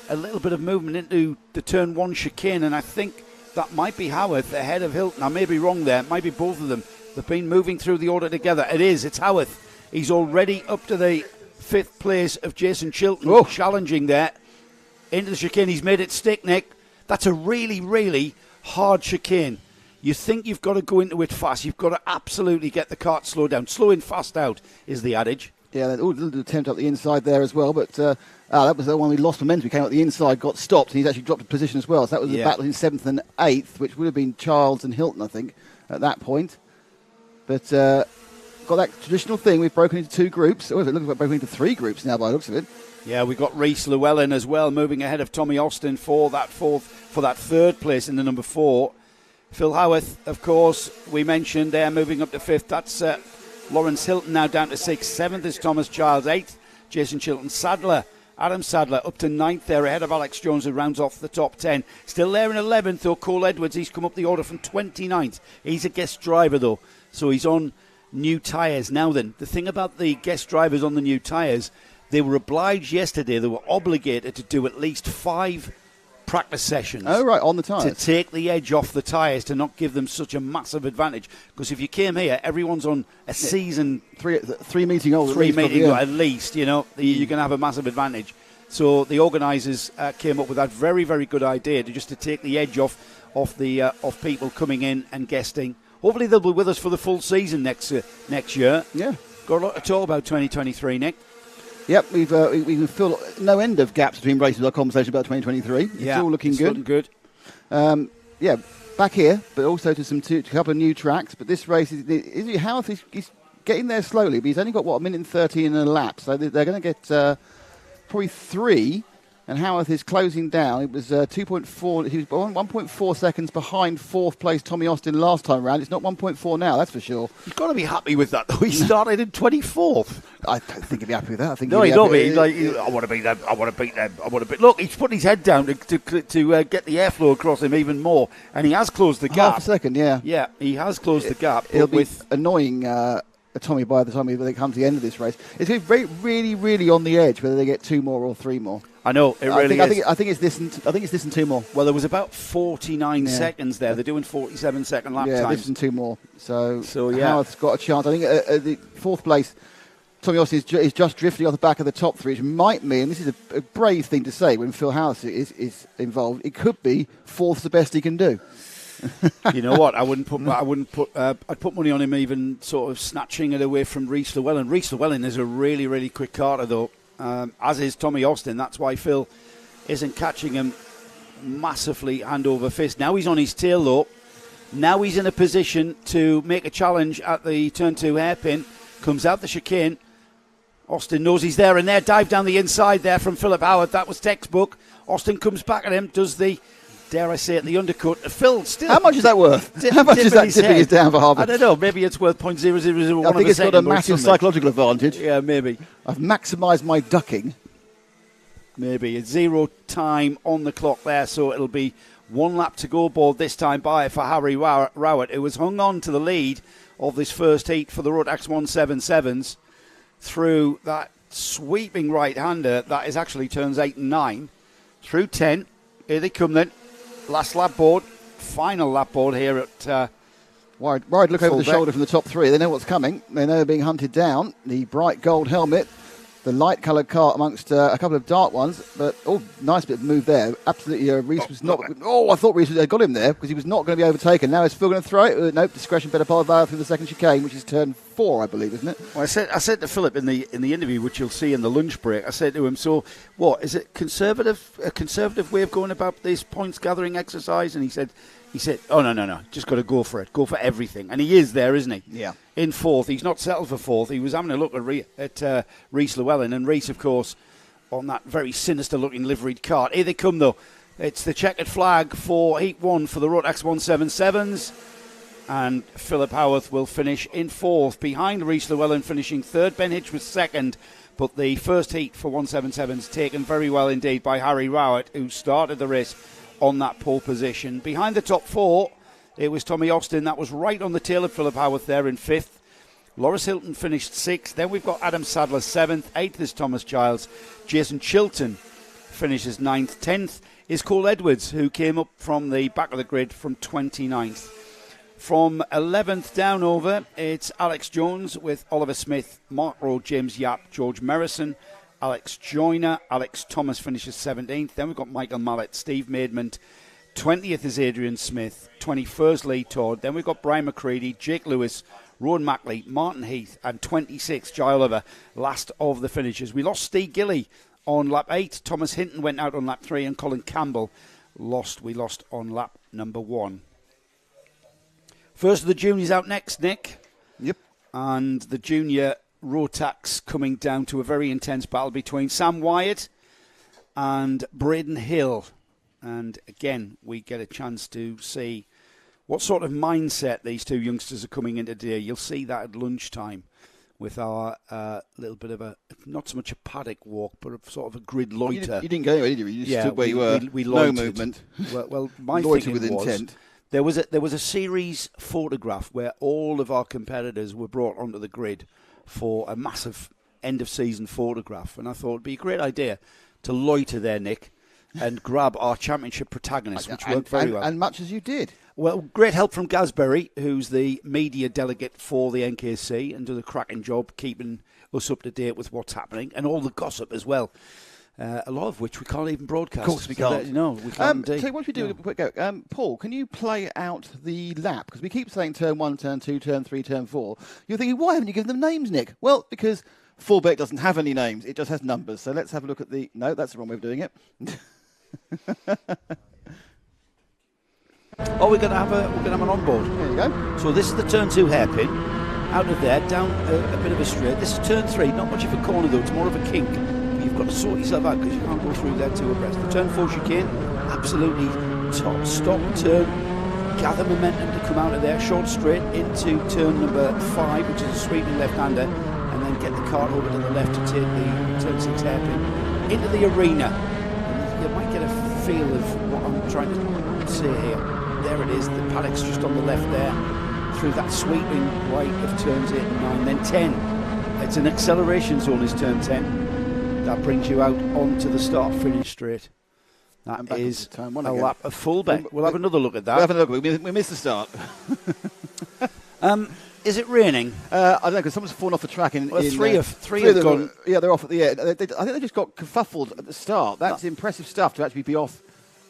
a little bit of movement into the turn 1 chicane. And I think that might be Howarth ahead of Hilton. I may be wrong there. It might be both of them. They've been moving through the order together. It's Howarth. He's already up to the 5th place of Jason Chilton, challenging there into the chicane. He's made it stick, Nick. That's a really, really hard chicane. You think you've got to go into it fast. You've got to absolutely get the kart slowed down. Slow in, fast out is the adage. Yeah, a little attempt up the inside there as well, but that was the one we lost momentum. We came up the inside, got stopped, and he's actually dropped a position as well. So that was the battle in 7th and 8th, which would have been Charles and Hilton, I think, at that point. But got that traditional thing. We've broken into 2 groups. It looks like we're broken into 3 groups now by the looks of it. Yeah, we've got Rhys Llewellyn as well, moving ahead of Tommy Austin for that 3rd place in the number 4. Phil Howarth, of course, we mentioned there, moving up to 5th. That's Lawrence Hilton now down to 6th. 7th is Thomas Charles. 8th, Jason Chilton. Adam Sadler up to 9th there, ahead of Alex Jones, who rounds off the top 10. Still there in 11th, though, Cole Edwards. He's come up the order from 29th. He's a guest driver, though, so he's on new tyres. Now then, the thing about the guest drivers on the new tyres, they were obliged yesterday, they were obligated to do at least 5 practice sessions. Oh, right, on the tyres. To take the edge off the tyres, to not give them such a massive advantage. Because if you came here, everyone's on a season... Three meeting old. 3 meeting old, at least, you're going to have a massive advantage. So the organisers came up with that very, very good idea, to take the edge off people coming in and guesting. Hopefully they'll be with us for the full season next year. Yeah. Got a lot to talk about 2023, Nick. Yep, we've filled no end of gaps between races with our conversation about 2023. It's all looking good. Looking good. Back here, but also to a couple of new tracks. But this race is Howarth is getting there slowly, but he's only got, a minute and 30 in a lap. So they're going to get probably 3 And Howarth is closing down. It was 2.4. He was 1.4 seconds behind fourth place Tommy Austin last time round. It's not 1.4 now, that's for sure. You've got to be happy with that, though. He started in 24th. I don't think he'd be happy with that. I think no, he'd not be. Like, I want to beat them. I want to beat them. I want to beat. Look, he's put his head down to get the airflow across him even more, and he has closed the gap. Half a second, yeah. Yeah, he has closed the gap. It'll be annoying. Tommy by the time they come to the end of this race. It's really, really on the edge whether they get 2 more or 3 more. I know, it really is. I think it's this and 2 more. Well, there was about 49 seconds there. They're doing 47-second lap times. Yeah, this and 2 more. So yeah. Howard's got a chance. I think the fourth place, Tommy Austin is just drifting off the back of the top 3, which might mean, this is a brave thing to say when Phil Howard is involved, it could be fourth's the best he can do. You know what? I'd put money on him even sort of snatching it away from Rhys Llewellyn. Rhys Llewellyn is a really, really quick karter, though, as is Tommy Austin. That's why Phil isn't catching him massively hand over fist. Now he's on his tail, though. Now he's in a position to make a challenge at the turn 2 hairpin. Comes out the chicane. Austin knows he's there and there. Dive down the inside there from Philip Howard. That was textbook. Austin comes back at him, does the, dare I say it, the undercut. Phil still... How much is that worth? How much is that tipping his down for Harbour? I don't know. Maybe it's worth 0.0001. I think it's got a massive psychological advantage. Yeah, maybe. I've maximised my ducking. Maybe. It's 0 time on the clock there, so it'll be 1 lap to go aboard this time by for Harry Rowett, who was hung on to the lead of this first heat for the Rotax 177s through that sweeping right-hander. That is actually turns 8 and 9. Through 10. Here they come then. Last lap board. Final lap board here at... Wide look over the shoulder from the top 3. They know what's coming. They know they're being hunted down. The bright gold helmet. The light-coloured car amongst a couple of dark ones. But, nice bit of move there. Absolutely, Reese was not... I thought Reese had got him there because he was not going to be overtaken. Now is Phil going to throw it? Nope, discretion better power through the second chicane, which is turn 4, I believe, isn't it? Well, I said to Philip in the interview, which you'll see in the lunch break, I said to him, so what, is it a conservative way of going about this points gathering exercise? And he said, oh, no, just got to go for it. Go for everything. And he is there, isn't he? Yeah. In 4th. He's not settled for 4th. He was having a look at Rhys Llewellyn. And Rhys, of course, on that very sinister-looking liveried cart. Here they come, though. It's the checkered flag for Heat 1 for the Rotax 177s. And Philip Howarth will finish in 4th. Behind Rhys Llewellyn finishing 3rd. Ben Hitch was 2nd. But the first heat for 177s taken very well indeed by Harry Rowett, who started the race on that pole position. Behind the top 4, it was Tommy Austin. That was right on the tail of Philip Howarth there in 5th. Loris Hilton finished 6th. Then we've got Adam Sadler 7th. 8th is Thomas Giles. Jason Chilton finishes 9th. 10th is Cole Edwards, who came up from the back of the grid from 29th. From 11th down over, it's Alex Jones with Oliver Smith, Mark Rowe, James Yapp, George Merrison, Alex Joyner. Alex Thomas finishes 17th. Then we've got Michael Mallet, Steve Maidment. 20th is Adrian Smith. 21st, Lee Todd. Then we've got Brian McCready, Jake Lewis, Rowan Mackley, Martin Heath, and 26th, Jai Oliver, last of the finishers. We lost Steve Gilly on lap 8. Thomas Hinton went out on lap 3, and Colin Campbell we lost on lap number 1. First of the juniors out next, Nick. Yep. And the junior Rotax coming down to a very intense battle between Sam Wyatt and Braden Hill. And again, we get a chance to see what sort of mindset these two youngsters are coming into today. You'll see that at lunchtime with our little bit of a, not so much a paddock walk, but a sort of a grid loiter. You didn't go anywhere, did you? You just stood where you were. We no movement. Well, my loiter thinking with was intent. There was a series photograph where all of our competitors were brought onto the grid for a massive end-of-season photograph. And I thought it would be a great idea to loiter there, Nick, and grab our championship protagonists, which worked very well. And much as you did. Well, great help from Gasberry, who's the media delegate for the NKC, and does a cracking job keeping us up to date with what's happening, and all the gossip as well. A lot of which we can't even broadcast. Of course we can't. No, we can't indeed. So what should we do? A quick go. Paul, can you play out the lap? Because we keep saying turn 1, turn 2, turn 3, turn 4. You're thinking, why haven't you given them names, Nick? Well, because Fulbeck doesn't have any names. It just has numbers. So let's have a look at the... No, that's the wrong way of doing it. Oh, we're gonna have an onboard. There you go. So this is the turn 2 hairpin. Out of there, down a bit of a straight. This is turn 3. Not much of a corner though. It's more of a kink. you've got to sort yourself out because you can't go through there two abreast. The turn 4 chicane, absolutely top, stop, turn, gather momentum to come out of there, short straight into turn number 5, which is a sweeping left-hander, and then get the car over to the left to take the turn 6 hairpin into the arena. And you might get a feel of what I'm trying to say here. There it is, the paddock's just on the left there, through that sweeping right of turns 8 and 9, then 10. It's an acceleration zone, is turn 10. That brings you out onto the start-finish straight. That is a lap of Fulbeck. We'll have another look at that. We'll have another look. We missed the start. Is it raining? I don't know, because someone's fallen off the track. Three have gone. Yeah, they're off at the end. I think they just got kerfuffled at the start. That's impressive stuff to actually be off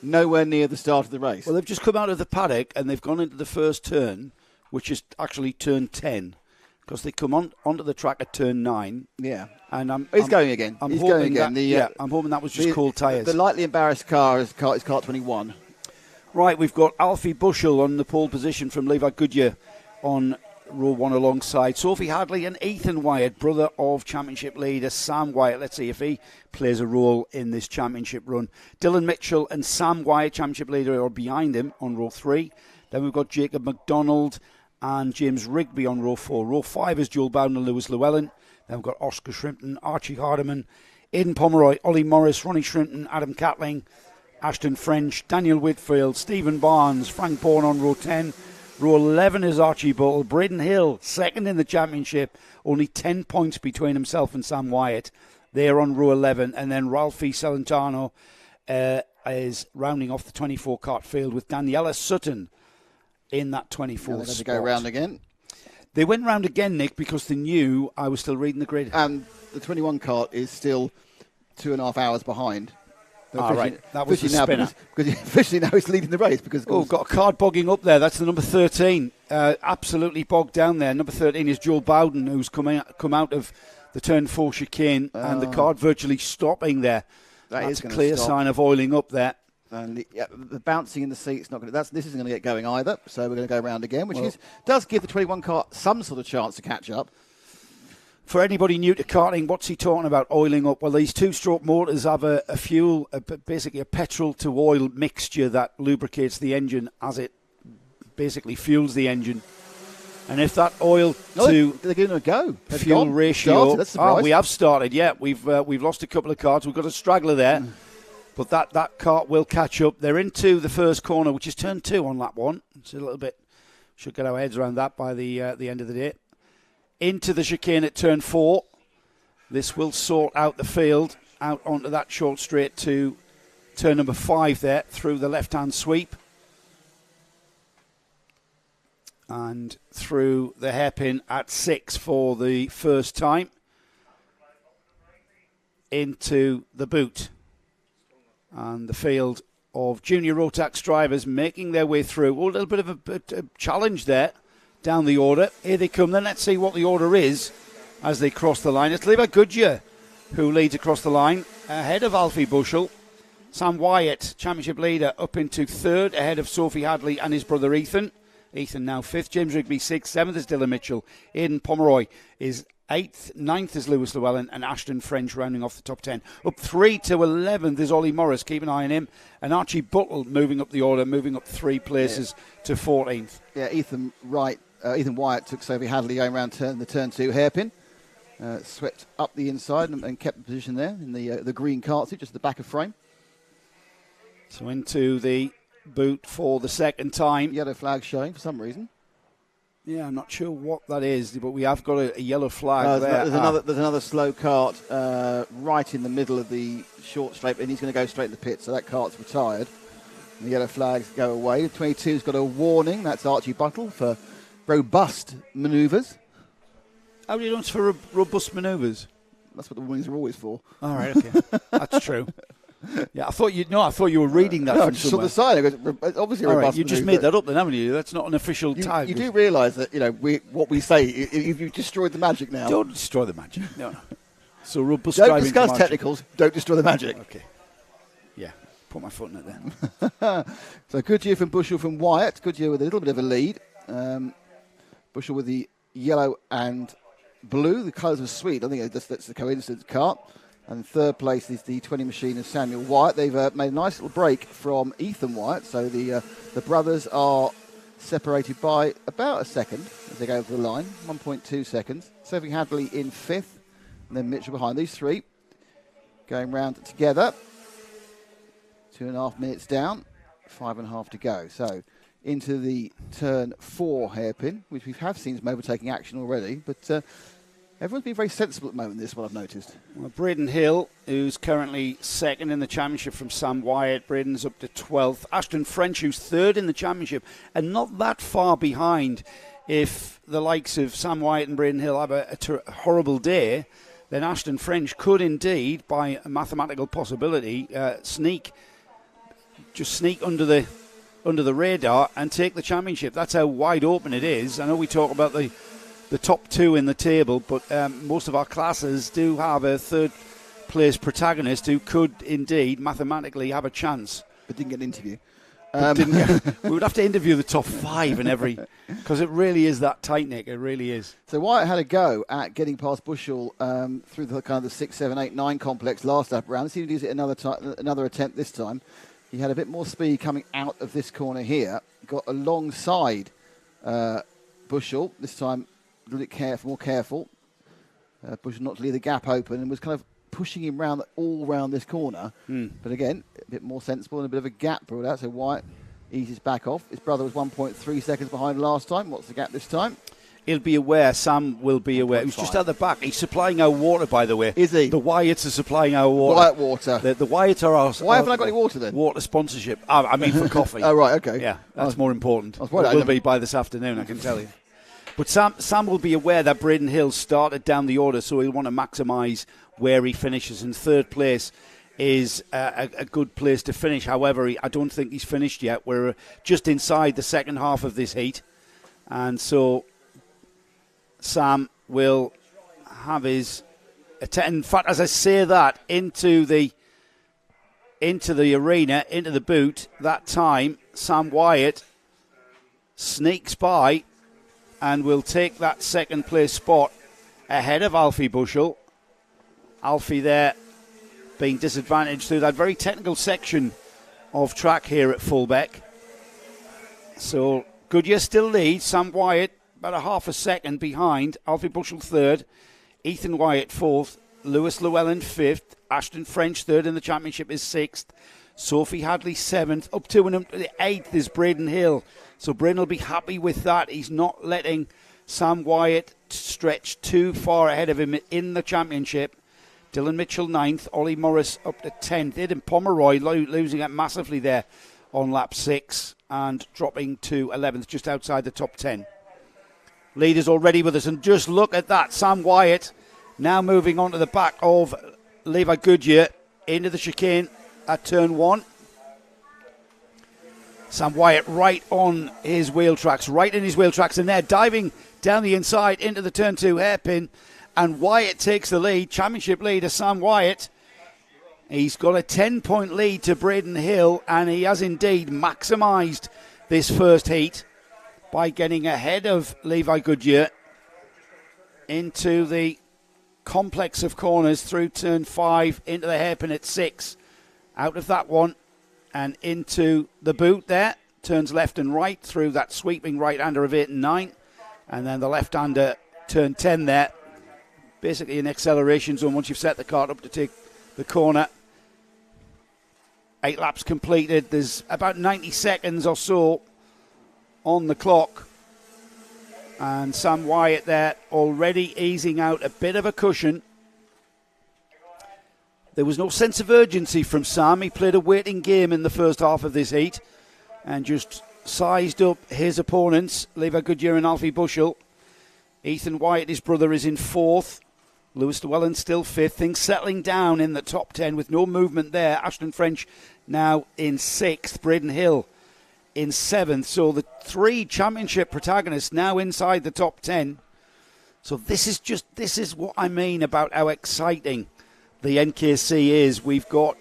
nowhere near the start of the race. Well, they've just come out of the paddock and they've gone into the first turn, which is actually turn 10, because they come onto the track at turn 9. Yeah. And he's going again. I'm hoping that was just cold tyres. The lightly embarrassed car is car 21. Right, we've got Alfie Bushell on the pole position from Levi Goodyear on row 1 alongside Sophie Hadley and Ethan Wyatt, brother of championship leader Sam Wyatt. Let's see if he plays a role in this championship run. Dylan Mitchell and Sam Wyatt, championship leader, are behind him on row 3. Then we've got Jacob McDonald and James Rigby on row 4. Row 5 is Joel Bowden and Lewis Llewellyn. Then we've got Oscar Shrimpton, Archie Hardiman, Aidan Pomeroy, Ollie Morris, Ronnie Shrimpton, Adam Catling, Ashton French, Daniel Whitfield, Stephen Barnes, Frank Bourne on row 10. Row 11 is Archie Buttle. Braden Hill, second in the championship, only 10 points between himself and Sam Wyatt. They're on row 11. And then Ralphie Celentano is rounding off the 24 kart field with Daniela Sutton in that 24 spot. They go round again. They went round again, Nick, because they knew I was still reading the grid. And the 21 kart is still 2.5 hours behind. Right. That was the spinner. Because officially now he's leading the race. Because we've got a card bogging up there. That's the number 13. Absolutely bogged down there. Number 13 is Joel Bowden, who's come out of the turn 4 chicane, and the card virtually stopping there. That's a clear sign of oiling up there. And the bouncing in the seat's not going to. This isn't going to get going either. So we're going to go round again, which does give the 21 kart some sort of chance to catch up. For anybody new to karting, what's he talking about, oiling up? Well, these two-stroke motors have a fuel, basically a petrol-to-oil mixture that lubricates the engine as it basically fuels the engine. And if that oil to they're giving it a go. Fuel ratio, we have started. Yeah, we've lost a couple of cars. We've got a straggler there, but that kart will catch up. They're into the first corner, which is turn 2 on lap 1. It's a little bit. Should get our heads around that by the end of the day. Into the chicane at turn 4. This will sort out the field out onto that short straight to turn number 5 there through the left-hand sweep and through the hairpin at 6 for the first time into the boot, and the field of junior Rotax drivers making their way through. A little bit of a challenge there down the order. Here they come then. Let's see what the order is as they cross the line. It's Levi Goodyear who leads across the line ahead of Alfie Bushell. Sam Wyatt, championship leader, up into 3rd ahead of Sophie Hadley and his brother Ethan. Ethan now 5th. James Rigby 6th. 7th is Dylan Mitchell. Aidan Pomeroy is 8th. 9th is Lewis Llewellyn, and Ashton French rounding off the top 10. Up 3 to 11th is Ollie Morris. Keep an eye on him. And Archie Buttle moving up the order, moving up 3 places to 14th. Yeah, Ethan Wyatt took Sophie Hadley going around the turn 2 hairpin. Swept up the inside and kept the position there in the green kart seat, just at the back of frame. So into the boot for the second time. Yellow flag showing for some reason. Yeah, I'm not sure what that is, but we have got a yellow flag there. There's another slow kart right in the middle of the short straight, and he's going to go straight in the pit, so that kart's retired. And the yellow flags go away. 22's got a warning. That's Archie Buttle for robust manoeuvres. How do you know it's for robust manoeuvres? That's what the warnings are always for. All right, okay. That's true. Yeah, I thought you were reading that from just somewhere. On the side, it's obviously all robust. Right, you just made that up then, haven't you? That's not an official tag. You do realise that, what we say, if you've destroyed the magic now. Don't destroy the magic. No. So robust don't driving. Don't discuss technicals, don't destroy the magic. Okay. Yeah, put my foot in it then. So Goodyear from Bushell from Wyatt. Goodyear with a little bit of a lead. Bushell with the yellow and blue. The colours are sweet. I think that's the coincidence kart. And third place is the 20 machine of Samuel Wyatt. They've made a nice little break from Ethan Wyatt. So the brothers are separated by about a second as they go over the line, 1.2 seconds. Sophie Hadley in fifth, and then Mitchell behind. These three going round together. 2.5 minutes down, 5.5 to go. So into the turn 4 hairpin, which we have seen some overtaking action already, but everyone's been very sensible at the moment, this is what I've noticed. Well, Braden Hill, who's currently second in the championship from Sam Wyatt. Braden's up to 12th. Ashton French, who's third in the championship, and not that far behind. If the likes of Sam Wyatt and Braden Hill have a horrible day, then Ashton French could indeed, by a mathematical possibility, sneak under the radar and take the championship. That's how wide open it is. I know we talk about the top two in the table, but most of our classes do have a third place protagonist who could indeed mathematically have a chance. But didn't get an interview. We would have to interview the top 5 in every, because it really is that tight, Nick. It really is. So Wyatt had a go at getting past Bushell through the kind of the 6, 7, 8, 9 complex last lap round. Let's see if he does it another attempt this time. He had a bit more speed coming out of this corner here. Got alongside Bushell this time. A little bit more careful. Bushell not to leave the gap open, and was kind of pushing him all round this corner. But again, a bit more sensible and a bit of a gap brought out. So Wyatt eases back off. His brother was 1.3 seconds behind last time. What's the gap this time? He'll be aware. Sam will be aware. He's just at the back. He's supplying our water, by the way. Is he? The Wyatts are supplying our water. Wyatt water. The Wyatts are our... Why haven't I got any water then? Water sponsorship. I mean for coffee. Oh, right, okay. Yeah, that's more important. It will be by this afternoon, I can tell you. But Sam will be aware that Braden Hill started down the order, so he'll want to maximise where he finishes. And third place is a good place to finish. However, I don't think he's finished yet. We're just inside the second half of this heat. And so Sam will have his attempt. In fact, as I say that, into the arena, into the boot, that time, Sam Wyatt sneaks by and will take that second place spot ahead of Alfie Bushell. Alfie there being disadvantaged through that very technical section of track here at Fulbeck. So Goodyear still leads. Sam Wyatt about a half a second behind. Alfie Bushell third. Ethan Wyatt fourth. Lewis Llewellyn fifth. Ashton French third in the championship is sixth. Sophie Hadley seventh. Up to and the eighth is Braden Hill. So Braden will be happy with that. He's not letting Sam Wyatt stretch too far ahead of him in the championship. Dylan Mitchell ninth. Ollie Morris up to 10th. Aidan Pomeroy losing it massively there on lap 6 and dropping to 11th, just outside the top 10. Leaders already with us, and just look at that. Sam Wyatt now moving on to the back of Levi Goodyear into the chicane at turn 1. Sam Wyatt right on his wheel tracks, and they're diving down the inside into the turn 2 hairpin, and Wyatt takes the lead. Championship leader Sam Wyatt. He's got a 10-point lead to Braden Hill, and he has indeed maximised this first heat by getting ahead of Levi Goodyear into the complex of corners through turn 5 into the hairpin at 6. Out of that one and into the boot there. Turns left and right through that sweeping right-hander of 8 and 9. And then the left-hander turn 10 there. Basically an acceleration zone once you've set the cart up to take the corner. 8 laps completed. There's about 90 seconds or so on the clock. And Sam Wyatt there already easing out a bit of a cushion. There was no sense of urgency from Sam. He played a waiting game in the first half of this heat and just sized up his opponents, Levi Goodyear and Alfie Bushell. Ethan Wyatt, his brother, is in 4th. Lewis Llewellyn still 5th. Things settling down in the top 10 with no movement there. Ashton French now in 6th. Braden Hill in 7th. So the 3 championship protagonists now inside the top 10. So this is what I mean about how exciting the NKC is. We've got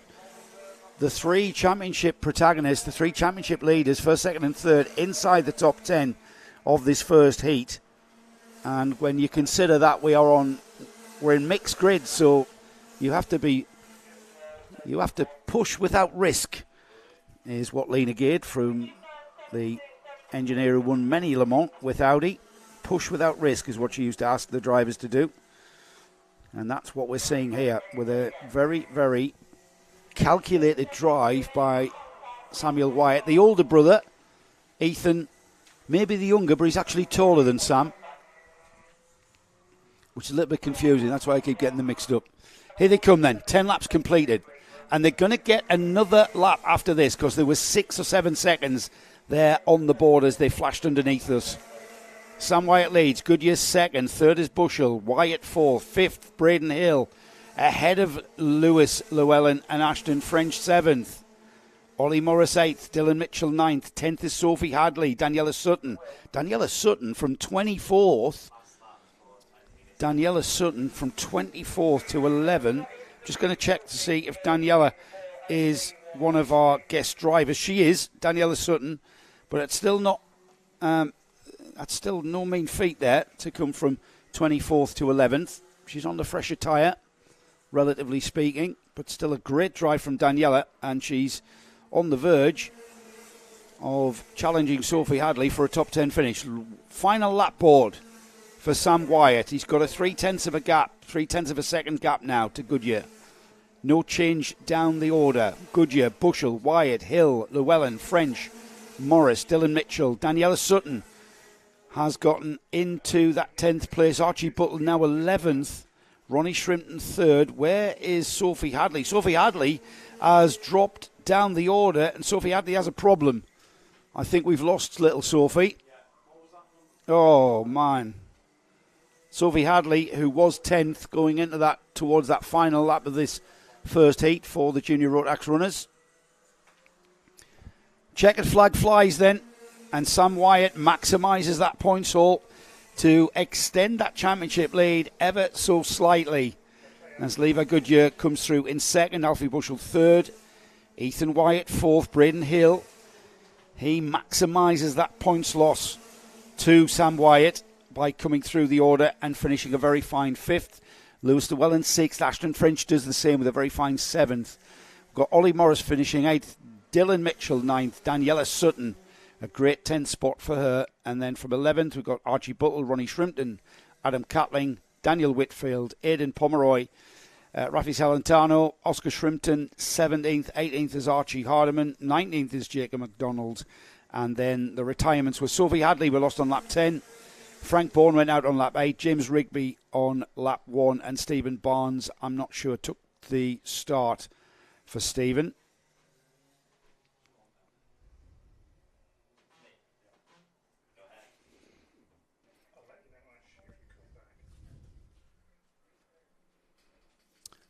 the 3 championship protagonists, the 3 championship leaders, first, second and third, inside the top 10 of this first heat. And when you consider that we're in mixed grids, so You have to push without risk, is what Lena Gade, from the engineer who won many Le Mans with Audi. Push without risk is what she used to ask the drivers to do. And that's what we're seeing here, with a very, very calculated drive by Samuel Wyatt. The older brother, Ethan, maybe the younger, but he's actually taller than Sam, which is a little bit confusing. That's why I keep getting them mixed up. Here they come then, 10 laps completed. And they're going to get another lap after this, because there was 6 or 7 seconds there on the board as they flashed underneath us. Sam Wyatt leads, Goodyear second, third is Bushell, Wyatt fourth, fifth Braden Hill, ahead of Lewis, Llewellyn and Ashton French seventh. Ollie Morris eighth, Dylan Mitchell ninth, 10th is Sophie Hadley, Daniela Sutton. Daniela Sutton from 24th. Daniela Sutton from 24th to 11. Just going to check to see if Daniela is one of our guest drivers. She is, Daniela Sutton, but it's still not... that's still no mean feat there to come from 24th to 11th. She's on the fresher tyre, relatively speaking, but still a great drive from Daniela, and she's on the verge of challenging Sophie Hadley for a top 10 finish. Final lap board for Sam Wyatt. He's got a 3/10 of a gap, 3/10 of a second gap now to Goodyear. No change down the order. Goodyear, Bushell, Wyatt, Hill, Llewellyn, French, Morris, Dylan Mitchell, Daniela Sutton has gotten into that 10th place. Archie Butler now 11th. Ronnie Shrimpton 3rd. Where is Sophie Hadley? Sophie Hadley has dropped down the order, and Sophie Hadley has a problem. I think we've lost little Sophie. Oh, man. Sophie Hadley, who was 10th going into that, towards that final lap of this first heat for the junior Rotax runners. Checkered flag flies then, and Sam Wyatt maximises that points haul to extend that championship lead ever so slightly. As Lever Goodyear comes through in second, Alfie Bushell third, Ethan Wyatt fourth, Braden Hill. He maximises that points loss to Sam Wyatt by coming through the order and finishing a very fine fifth. Lewis Llewellyn sixth, Ashton French does the same with a very fine seventh. We've got Ollie Morris finishing eighth, Dylan Mitchell ninth, Daniela Sutton, a great 10th spot for her. And then from 11th, we've got Archie Buttle, Ronnie Shrimpton, Adam Catling, Daniel Whitfield, Aidan Pomeroy, Rafi Salentano, Oscar Shrimpton, 17th, 18th is Archie Hardiman, 19th is Jacob McDonald. And then the retirements were Sophie Hadley were lost on lap 10. Frank Bourne went out on lap 8. James Rigby on lap 1. And Stephen Barnes, I'm not sure, took the start for Stephen.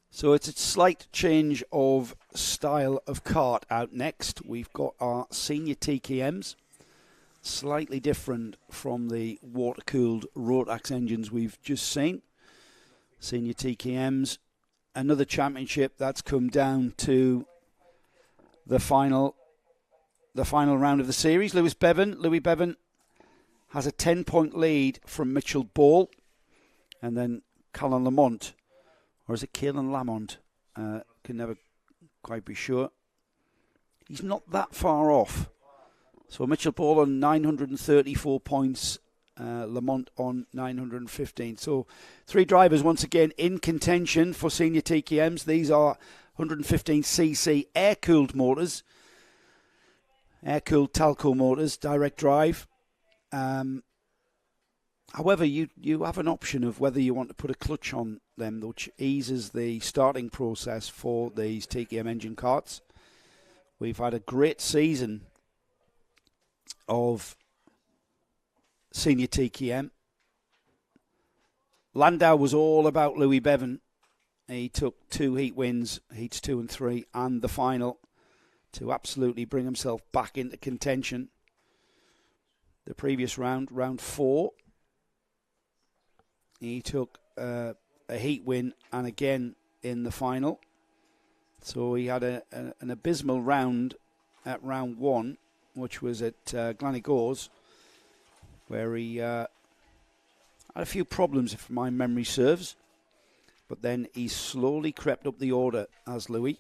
So it's a slight change of style of kart out next. We've got our senior TKMs, slightly different from the water-cooled Rotax engines we've just seen. Senior TKMs, another championship that's come down to the final round of the series. Louis Bevan has a 10-point lead from Mitchell Ball, and then Callan Lamont. Or is it Caelan Lamont? Can never quite be sure. He's not that far off. So Mitchell Ball on 934 points, Lamont on 915. So 3 drivers once again in contention for senior TKMs. These are 115cc air-cooled motors, air-cooled Talco motors, direct drive. However, you have an option of whether you want to put a clutch on them, which eases the starting process for these TKM engine karts. We've had a great season of senior TKM. Landau was all about Louis Bevan. He took 2 heat wins, heats 2 and 3, and the final to absolutely bring himself back into contention. The previous round, round 4, he took a heat win and again in the final. So he had an abysmal round at round 1, which was at Glanigors, where he had a few problems, if my memory serves. But then he's slowly crept up the order as Louis.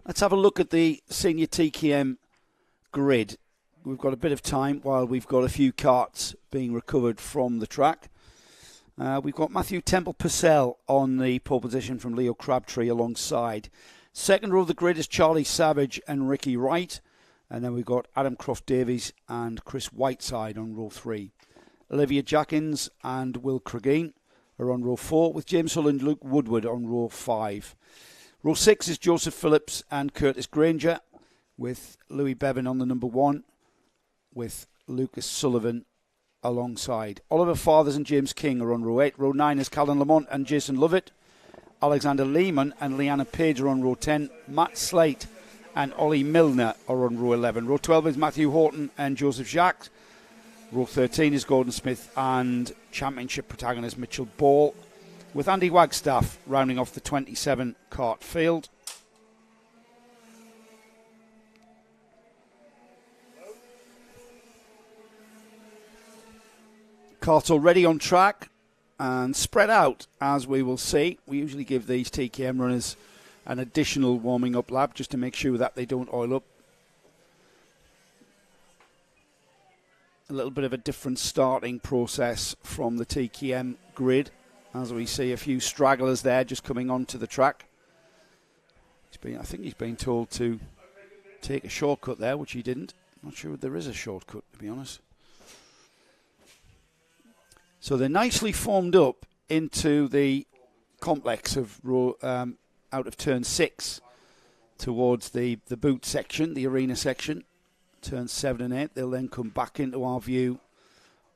Let's have a look at the senior TKM grid. We've got a bit of time while we've got a few carts being recovered from the track. We've got Matthew Temple-Purcell on the pole position from Leo Crabtree alongside. Second row of the grid is Charlie Savage and Ricky Wright. And then we've got Adam Croft-Davies and Chris Whiteside on row 3. Olivia Jackins and Will Cregeen are on row 4, with James Hull and Luke Woodward on row 5. Row 6 is Joseph Phillips and Curtis Granger, with Louis Bevan on the number 1, with Lucas Sullivan alongside. Oliver Fathers and James King are on row 8. Row 9 is Callan Lamont and Jason Lovett. Alexander Lehman and Leanna Page are on row 10. Matt Slate and Ollie Milner are on row 11. Row 12 is Matthew Horton and Joseph Jacques. Row 13 is Gordon Smith and championship protagonist Mitchell Ball, with Andy Wagstaff rounding off the 27 kart field. Karts already on track and spread out, as we will see. We usually give these TKM runners an additional warming up lap just to make sure that they don't oil up. A little bit of a different starting process from the TKM grid, as we see a few stragglers there just coming onto the track. I think he's been told to take a shortcut there, which he didn't. Not sure there is a shortcut, to be honest. So they're nicely formed up into the complex of out of turn 6 towards the boot section, the arena section. Turns 7 and 8. They'll then come back into our view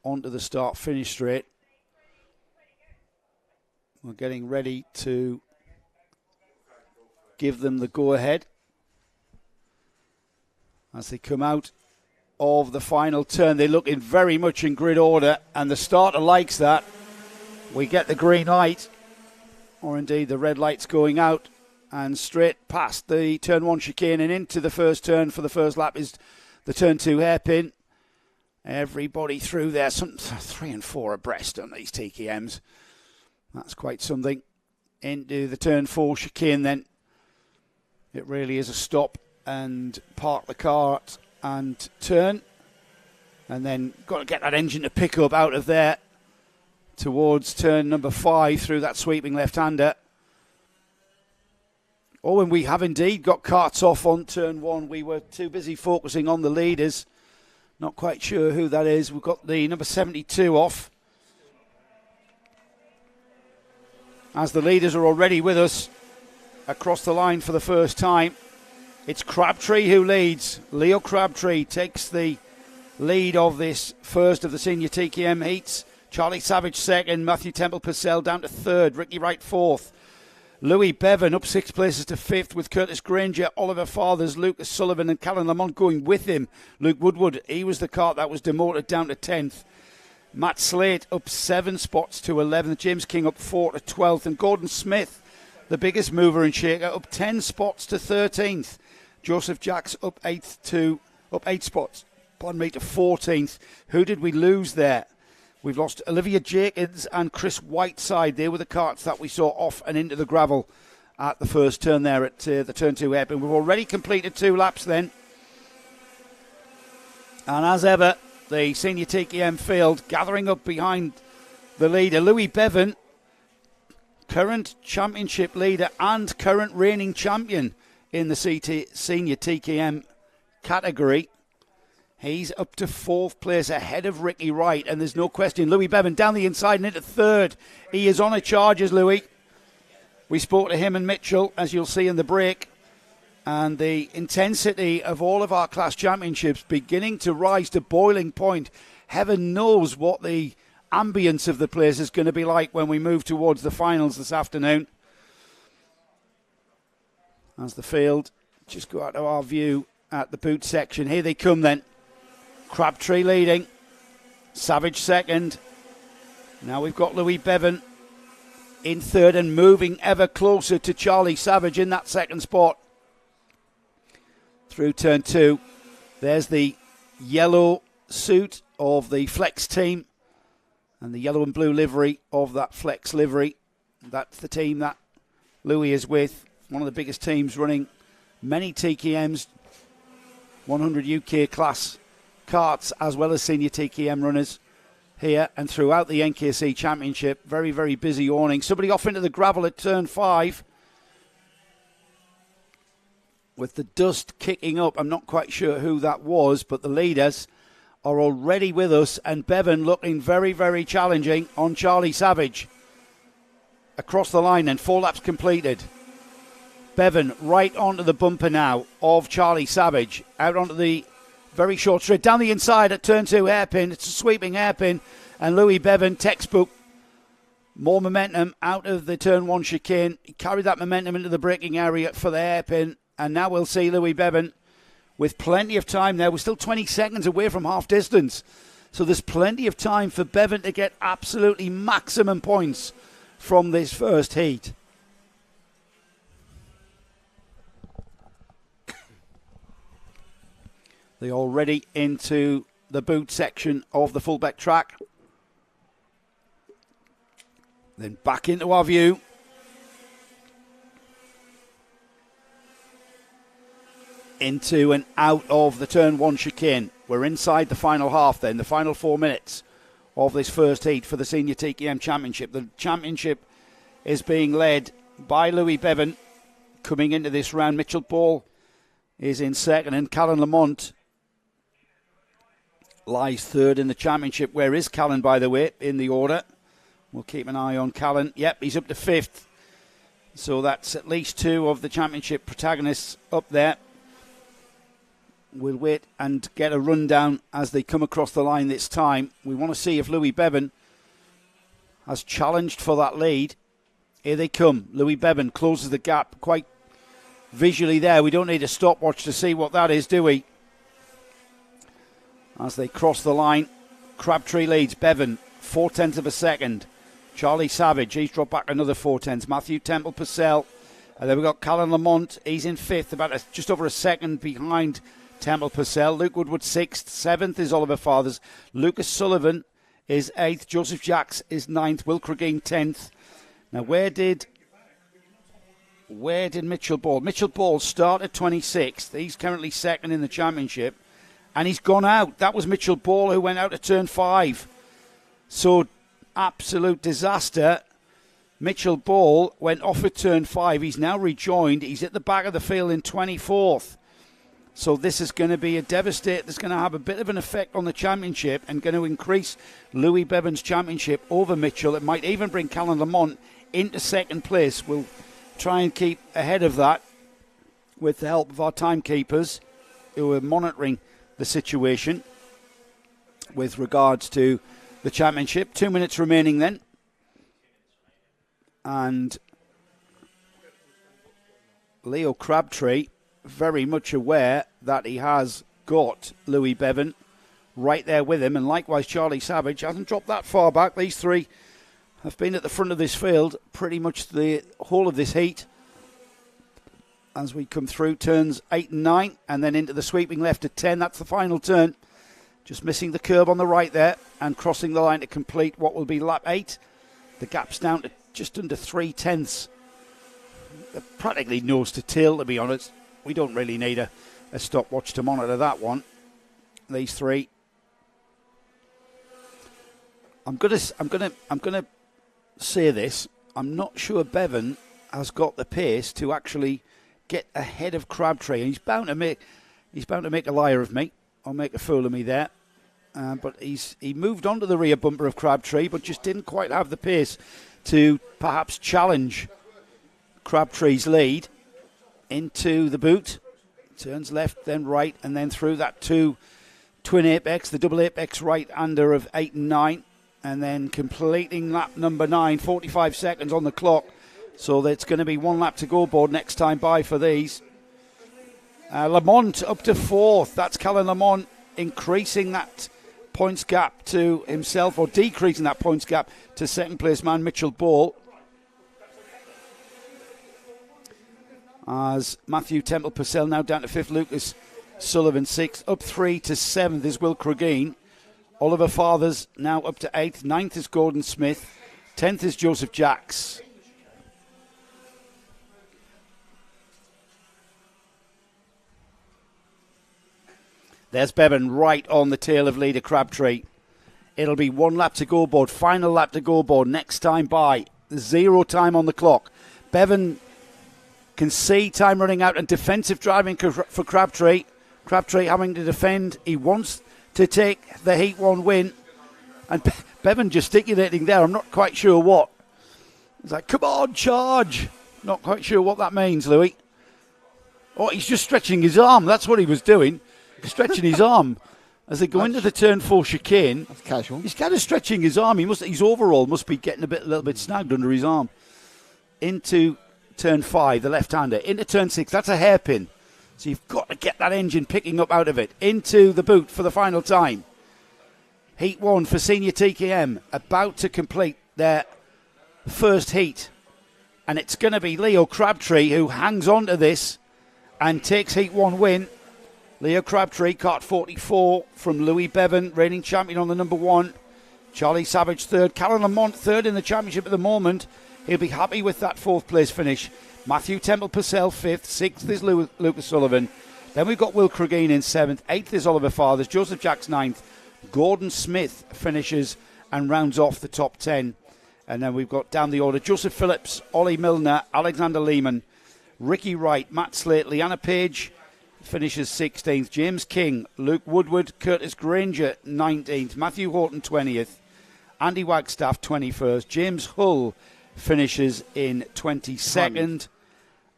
onto the start-finish straight. We're getting ready to give them the go-ahead as they come out of the final turn. They look in very much in grid order, and the starter likes that. We get the green light, or indeed the red light's going out, and straight past the turn 1 chicane and into the first turn for the first lap is the turn 2 hairpin. Everybody through there, some 3 and 4 abreast on these TKMs. That's quite something. Into the turn 4 chicane then. It really is a stop and park the cart and turn. And then got to get that engine to pick up out of there towards turn number 5 through that sweeping left-hander. Oh, and we have indeed got carts off on turn 1. We were too busy focusing on the leaders. Not quite sure who that is. We've got the number 72 off, as the leaders are already with us across the line for the first time. It's Crabtree who leads. Leo Crabtree takes the lead of this first of the senior TKM heats. Charlie Savage second, Matthew Temple-Purcell down to third, Ricky Wright fourth. Louis Bevan up 6 places to 5th, with Curtis Granger, Oliver Fathers, Lucas Sullivan and Callan Lamont going with him. Luke Woodward, he was the cart that was demoted down to 10th. Matt Slate up 7 spots to 11th. James King up 4 to 12th. And Gordon Smith, the biggest mover and shaker, up 10 spots to 13th. Joseph Jacks up 8 spots to 14th. Who did we lose there? We've lost Olivia Jenkins and Chris Whiteside. They were the carts that we saw off and into the gravel at the first turn there at the turn 2 hairpin. We've already completed 2 laps then. And as ever, the senior TKM field gathering up behind the leader, Louis Bevan, current championship leader and current reigning champion in the senior TKM category. He's up to 4th place ahead of Ricky Wright, and there's no question. Louis Bevan down the inside and into 3rd. He is on a charge, Louis. We spoke to him and Mitchell, as you'll see in the break, and the intensity of all of our class championships beginning to rise to boiling point. Heaven knows what the ambience of the place is going to be like when we move towards the finals this afternoon. As the field just go out of our view at the boot section. Here they come then. Crabtree leading, Savage second. Now we've got Louis Bevan in 3rd and moving ever closer to Charlie Savage in that 2nd spot. Through turn 2, there's the yellow suit of the Flex team and the yellow and blue livery of that Flex livery. That's the team that Louis is with. One of the biggest teams running many TKMs, 100 UK class karts, as well as senior TKM runners here and throughout the NKC Championship. Very, very busy awning. Somebody off into the gravel at turn 5 with the dust kicking up. I'm not quite sure who that was, but the leaders are already with us, and Bevan looking very, very challenging on Charlie Savage. Across the line then, 4 laps completed. Bevan right onto the bumper now of Charlie Savage, out onto the very short straight, down the inside at turn 2 hairpin. It's a sweeping hairpin, and Louis Bevan, textbook, more momentum out of the turn 1 chicane. He carried that momentum into the braking area for the hairpin, and now we'll see Louis Bevan with plenty of time there. We're still 20 seconds away from half distance, so there's plenty of time for Bevan to get absolutely maximum points from this first heat. They're already into the boot section of the Fulbeck track. Then back into our view. Into and out of the turn 1 chicane. We're inside the final half then, the final 4 minutes of this first heat for the Senior TKM Championship. The championship is being led by Louis Bevan. Coming into this round, Mitchell Ball is in second, and Callan Lamont lies third in the championship. Where is Callan, by the way, in the order? We'll keep an eye on Callan. Yep, he's up to 5th. So that's at least 2 of the championship protagonists up there. We'll wait and get a rundown as they come across the line this time. We want to see if Louis Bevan has challenged for that lead. Here they come. Louis Bevan closes the gap quite visually there. We don't need a stopwatch to see what that is, do we? As they cross the line, Crabtree leads. Bevan, 4/10 of a second. Charlie Savage, he's dropped back another 4/10. Matthew Temple Purcell. And then we've got Callan Lamont. He's in 5th, just over a second behind Temple Purcell. Luke Woodward 6th. 7th is Oliver Fathers. Lucas Sullivan is 8th. Joseph Jacks is 9th. Will Cregeen 10th. Now where did Mitchell Ball? Mitchell Ball started 26th. He's currently second in the championship. And he's gone out. That was Mitchell Ball who went out at turn 5. So, absolute disaster. Mitchell Ball went off at turn 5. He's now rejoined. He's at the back of the field in 24th. So this is going to be a devastator. That's going to have a bit of an effect on the championship and going to increase Louis Bevan's championship over Mitchell. It might even bring Callan Lamont into second place. We'll try and keep ahead of that with the help of our timekeepers who are monitoring the situation with regards to the championship. 2 minutes remaining then. And Leo Crabtree very much aware that he has got Louis Bevan right there with him, and likewise Charlie Savage hasn't dropped that far back. These three have been at the front of this field pretty much the whole of this heat as we come through turns 8 and 9 and then into the sweeping left at 10. That's the final turn. Just missing the curb on the right there and crossing the line to complete what will be lap 8. The gap's down to just under 3/10. They're practically nose to tail, to be honest. We don't really need a stopwatch to monitor that one. These three. I'm gonna say this. I'm not sure Bevan has got the pace to actually get ahead of Crabtree, and he's bound to make a liar of me or make a fool of me there. But he moved on to the rear bumper of Crabtree, but just didn't quite have the pace to perhaps challenge Crabtree's lead into the boot. Turns left, then right, and then through that twin apex, the double apex right-hander of 8 and 9, and then completing lap number 9, 45 seconds on the clock. So it's going to be 1 lap to go board next time by for these. Lamont up to 4th. That's Callan Lamont increasing that points gap to himself, or decreasing that points gap to second place man Mitchell Ball. As Matthew Temple Purcell now down to 5th, Lucas Sullivan 6th, up 3 to 7th is Will Cregeen. Oliver Fathers now up to 8th. 9th is Gordon Smith. 10th is Joseph Jacks. There's Bevan right on the tail of leader Crabtree. It'll be 1 lap to go board. Final lap to go board. Next time by. 0 time on the clock. Bevan can see time running out and defensive driving for Crabtree. Crabtree having to defend. He wants to take the Heat 1 win. And Bevan gesticulating there. I'm not quite sure what. He's like, come on, charge. Not quite sure what that means, Louis. Oh, he's just stretching his arm. That's what he was doing. Stretching his arm. As they go into the turn 4 chicane. That's casual. He's kind of stretching his arm. His overall must be getting a little bit snagged under his arm. Into turn 5, the left-hander. Into turn 6, that's a hairpin. So you've got to get that engine picking up out of it. Into the boot for the final time. Heat 1 for Senior TKM. About to complete their first heat. And it's going to be Leo Crabtree who hangs on to this and takes Heat 1 win. Leo Crabtree, kart 44 from Louis Bevan, reigning champion on the number 1. Charlie Savage third. Callan Lamont third in the championship at the moment. He'll be happy with that 4th place finish. Matthew Temple Purcell 5th. 6th is Lucas Sullivan. Then we've got Will Cregeen in 7th. 8th is Oliver Fathers. Joseph Jacks 9th. Gordon Smith finishes and rounds off the top 10. And then we've got down the order Joseph Phillips, Ollie Milner, Alexander Lehman, Ricky Wright, Matt Slate, Leanna Page finishes 16th. James King, Luke Woodward, Curtis Granger 19th. Matthew Horton 20th. Andy Wagstaff 21st. James Hull finishes in 22nd.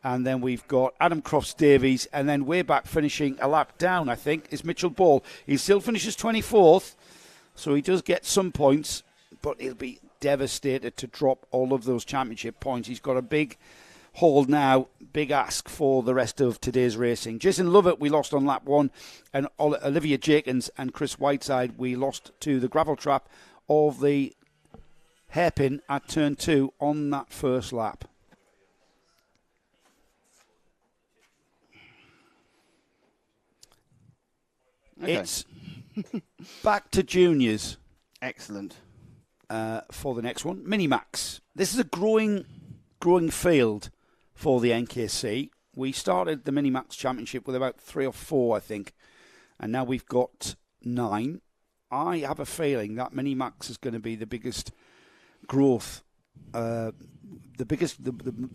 And then we've got Adam Crofts Davies. And then way back finishing a lap down, I think, is Mitchell Ball. He still finishes 24th. So he does get some points. But he'll be devastated to drop all of those championship points. He's got a big haul now, big ask for the rest of today's racing. Jason Lovett we lost on lap 1, and Olivia Jenkins and Chris Whiteside we lost to the gravel trap of the hairpin at turn 2 on that first lap. Okay. It's back to juniors. Excellent. For the next one, Minimax. This is a growing field for the NKC. We started the Minimax Championship with about 3 or 4, I think, and now we've got 9. I have a feeling that Minimax is going to be the biggest growth, the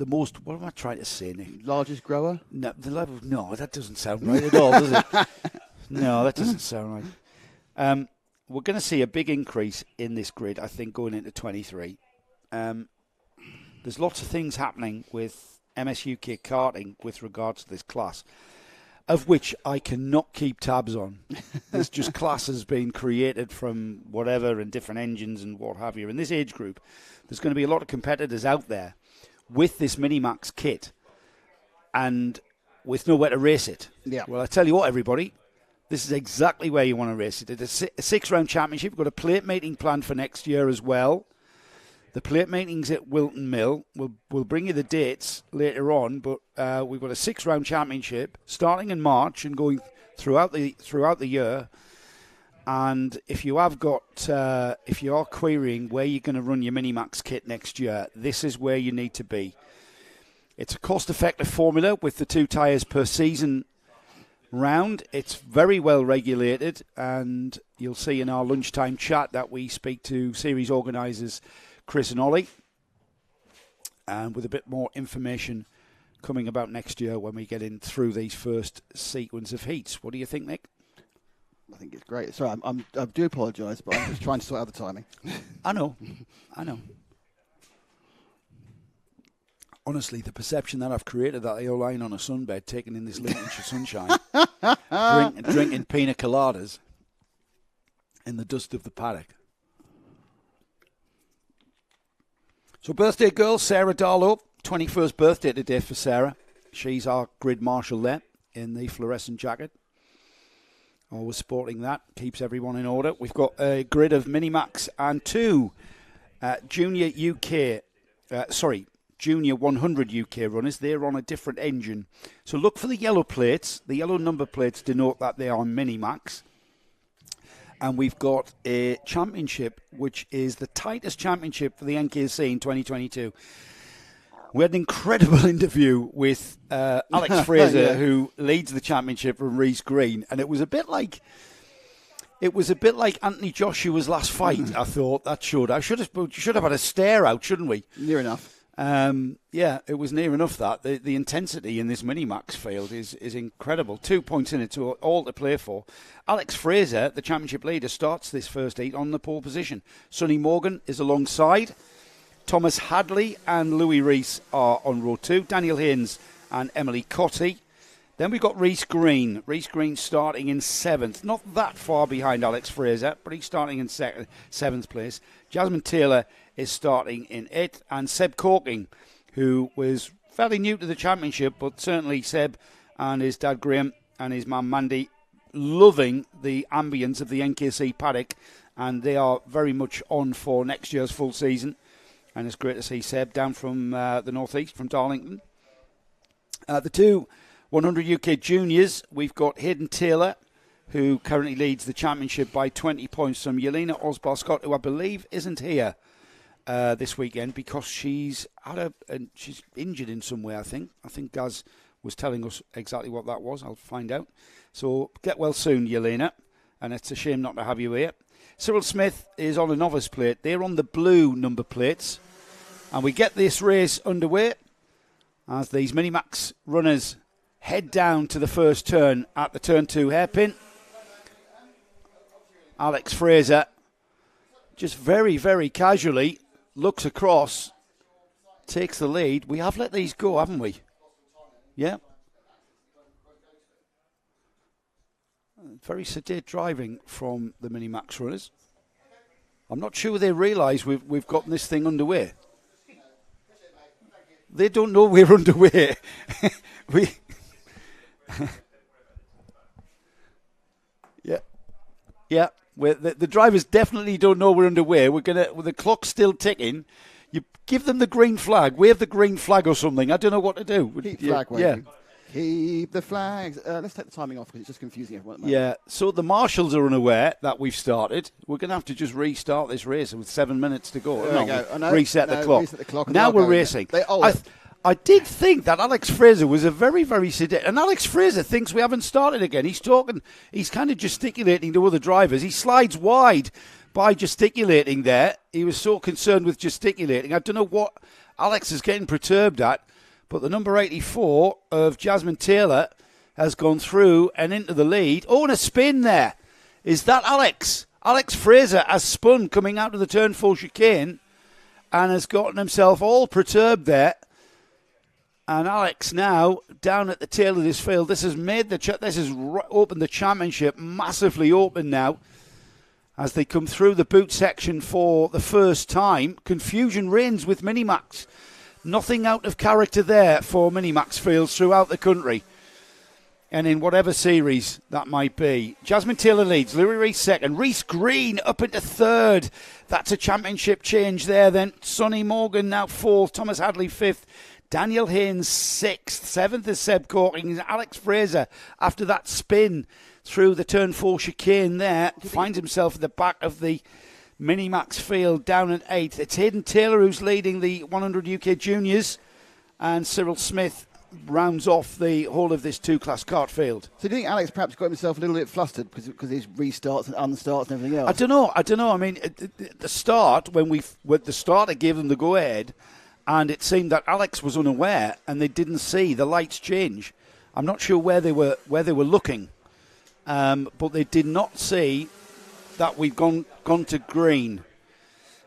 most. What am I trying to say, Nick? Largest grower? No, No, that doesn't sound right at all, does it? No, that doesn't sound right. We're going to see a big increase in this grid, I think, going into 23. There's lots of things happening with MSUK karting with regards to this class, of which I cannot keep tabs on. There's just classes being created from whatever and different engines and what have you. In this age group, there's going to be a lot of competitors out there with this Minimax kit and with nowhere to race it. Yeah. Well, I tell you what, everybody. This is exactly where you want to race it. It's a 6-round championship. We've got a plate meeting planned for next year as well. The plate meetings at Wilton Mill. We'll bring you the dates later on, but we've got a 6-round championship starting in March and going throughout the year. And if you have got, if you are querying where you're going to run your Minimax kit next year, this is where you need to be. It's a cost-effective formula with the 2 tyres per season round. It's very well regulated, and you'll see in our lunchtime chat that we speak to series organisers Chris and Ollie, and with a bit more information coming about next year when we get in through these first sequence of heats. What do you think, Nick? I think it's great. Sorry, I do apologise, but I'm just trying to sort out the timing. I know. Honestly, the perception that I've created that you're lying on a sunbed, taking in this Lincolnshire sunshine, drinking pina coladas in the dust of the paddock. So birthday girl, Sarah Darlow, 21st birthday today for Sarah. She's our grid marshal there in the fluorescent jacket. Always sporting that, keeps everyone in order. We've got a grid of Minimax and 2 Junior 100 UK runners. They're on a different engine. So look for the yellow plates. The yellow number plates denote that they are Minimax. And we've got a championship, which is the tightest championship for the NKC in 2022. We had an incredible interview with Alex Fraser, who leads the championship from Reese Green, and it was a bit like Anthony Joshua's last fight. I thought that should have had a stare out, shouldn't we? Near enough. It was near enough that the intensity in this mini-max field is incredible. 2 points in it, to all to play for. Alex Fraser, the championship leader, starts this first heat on the pole position. Sonny Morgan is alongside. Thomas Hadley and Louis Rees are on row 2. Daniel Haynes and Emily Cotty. Then we've got Reese Green. Reese Green starting in 7th. Not that far behind Alex Fraser, but he's starting in 7th place. Jasmine Taylor is starting in 8th. And Seb Corking, who was fairly new to the championship, but certainly Seb and his dad Graham and his mum Mandy loving the ambience of the NKC paddock. And they are very much on for next year's full season. And it's great to see Seb down from the northeast, from Darlington. The two 100 UK juniors, we've got Hayden Taylor, who currently leads the championship by 20 points from Yelena Osbar-Scott, who I believe isn't here this weekend because she's injured in some way, I think. I think Gaz was telling us exactly what that was. I'll find out. So get well soon, Yelena, and it's a shame not to have you here. Cyril Smith is on a novice plate. They're on the blue number plates. And we get this race underway as these Minimax runners head down to the first turn at the turn 2 hairpin. Alex Fraser just very, very casually looks across, takes the lead. We have let these go, haven't we? Yeah. Very sedate driving from the Minimax runners. I'm not sure they realise we've gotten this thing underway. They don't know we're underway. Yeah. The drivers definitely don't know we're underway. With the clock's still ticking. You give them the green flag, wave the green flag or something. I don't know what to do. Keep flag waving. Yeah. Keep the flags. Let's take the timing off because it's just confusing everyone. Yeah, so the marshals are unaware that we've started. We're going to have to just restart this race with 7 minutes to go. Reset the clock. Now we're racing. I did think that Alex Fraser was a very, very sedate. And Alex Fraser thinks we haven't started again. He's talking, he's kind of gesticulating to other drivers. He slides wide by gesticulating there. He was so concerned with gesticulating. I don't know what Alex is getting perturbed at. But the number 84 of Jasmine Taylor has gone through and into the lead. Oh, and a spin there. Is that Alex? Alex Fraser has spun coming out of the turn 4 chicane and has gotten himself all perturbed there. And Alex now down at the tail of this field. This has opened the championship massively open now as they come through the boot section for the first time. Confusion reigns with Minimax. Nothing out of character there for Minimax fields throughout the country. And in whatever series that might be. Jasmine Taylor leads, Louis Rees second, Reese Green up into third. That's a championship change there then. Sonny Morgan now fourth, Thomas Hadley fifth, Daniel Haynes sixth, seventh is Seb Corking. Alex Fraser, after that spin through the turn 4 chicane there, finds himself at the back of the Minimax field down at 8th. It's Hayden Taylor who's leading the 100 UK juniors, and Cyril Smith rounds off the whole of this 2-class kart field. So do you think Alex perhaps got himself a little bit flustered because his restarts and unstarts and everything else? I don't know. I mean, at the start, when the starter gave them the go-ahead, and it seemed that Alex was unaware and they didn't see the lights change. I'm not sure where they were looking, but they did not see that we've gone to green.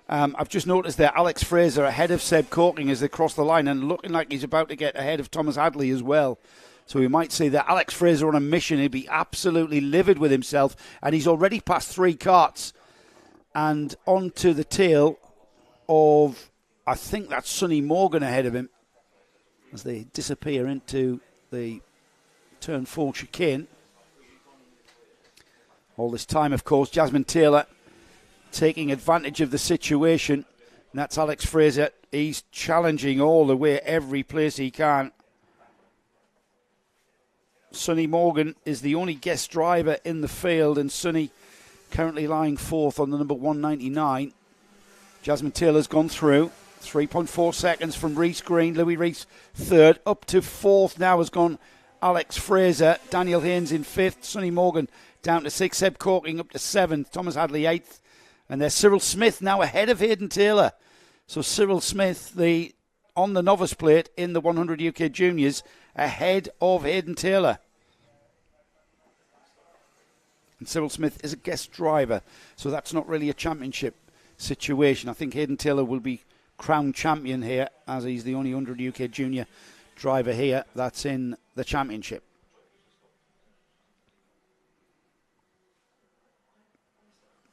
I've just noticed there Alex Fraser ahead of Seb Corking as they cross the line and looking like he's about to get ahead of Thomas Hadley as well. So we might see that Alex Fraser on a mission. He'd be absolutely livid with himself, and he's already passed 3 karts and onto the tail of, I think that's Sonny Morgan ahead of him as they disappear into the turn 4 chicane. All this time, of course, Jasmine Taylor taking advantage of the situation. And that's Alex Fraser. He's challenging all the way, every place he can. Sonny Morgan is the only guest driver in the field, and Sonny currently lying fourth on the number 199. Jasmine Taylor's gone through. 3.4 seconds from Reese Green. Louis Reese third. Up to fourth now has gone Alex Fraser. Daniel Haynes in fifth. Sonny Morgan down to sixth. Seb Corking up to seventh. Thomas Hadley eighth. And there's Cyril Smith now ahead of Hayden Taylor. So Cyril Smith, on the novice plate in the 100 UK Juniors, ahead of Hayden Taylor. And Cyril Smith is a guest driver, so that's not really a championship situation. I think Hayden Taylor will be crowned champion here, as he's the only 100 UK Junior driver here that's in the championship.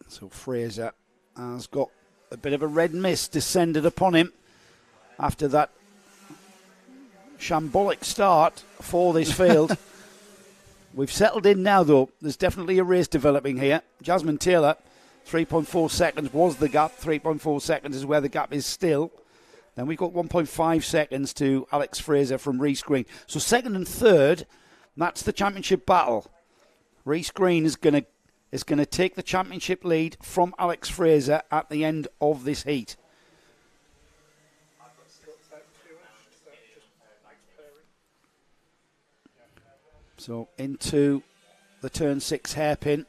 So Fraser has got a bit of a red mist descended upon him after that shambolic start for this field. We've settled in now, though. There's definitely a race developing here. Jasmine Taylor, 3.4 seconds was the gap. 3.4 seconds is where the gap is still. Then we've got 1.5 seconds to Alex Fraser from Reese Green. So second and third, that's the championship battle. Reese Green is going to take the championship lead from Alex Fraser at the end of this heat. So into the turn 6 hairpin.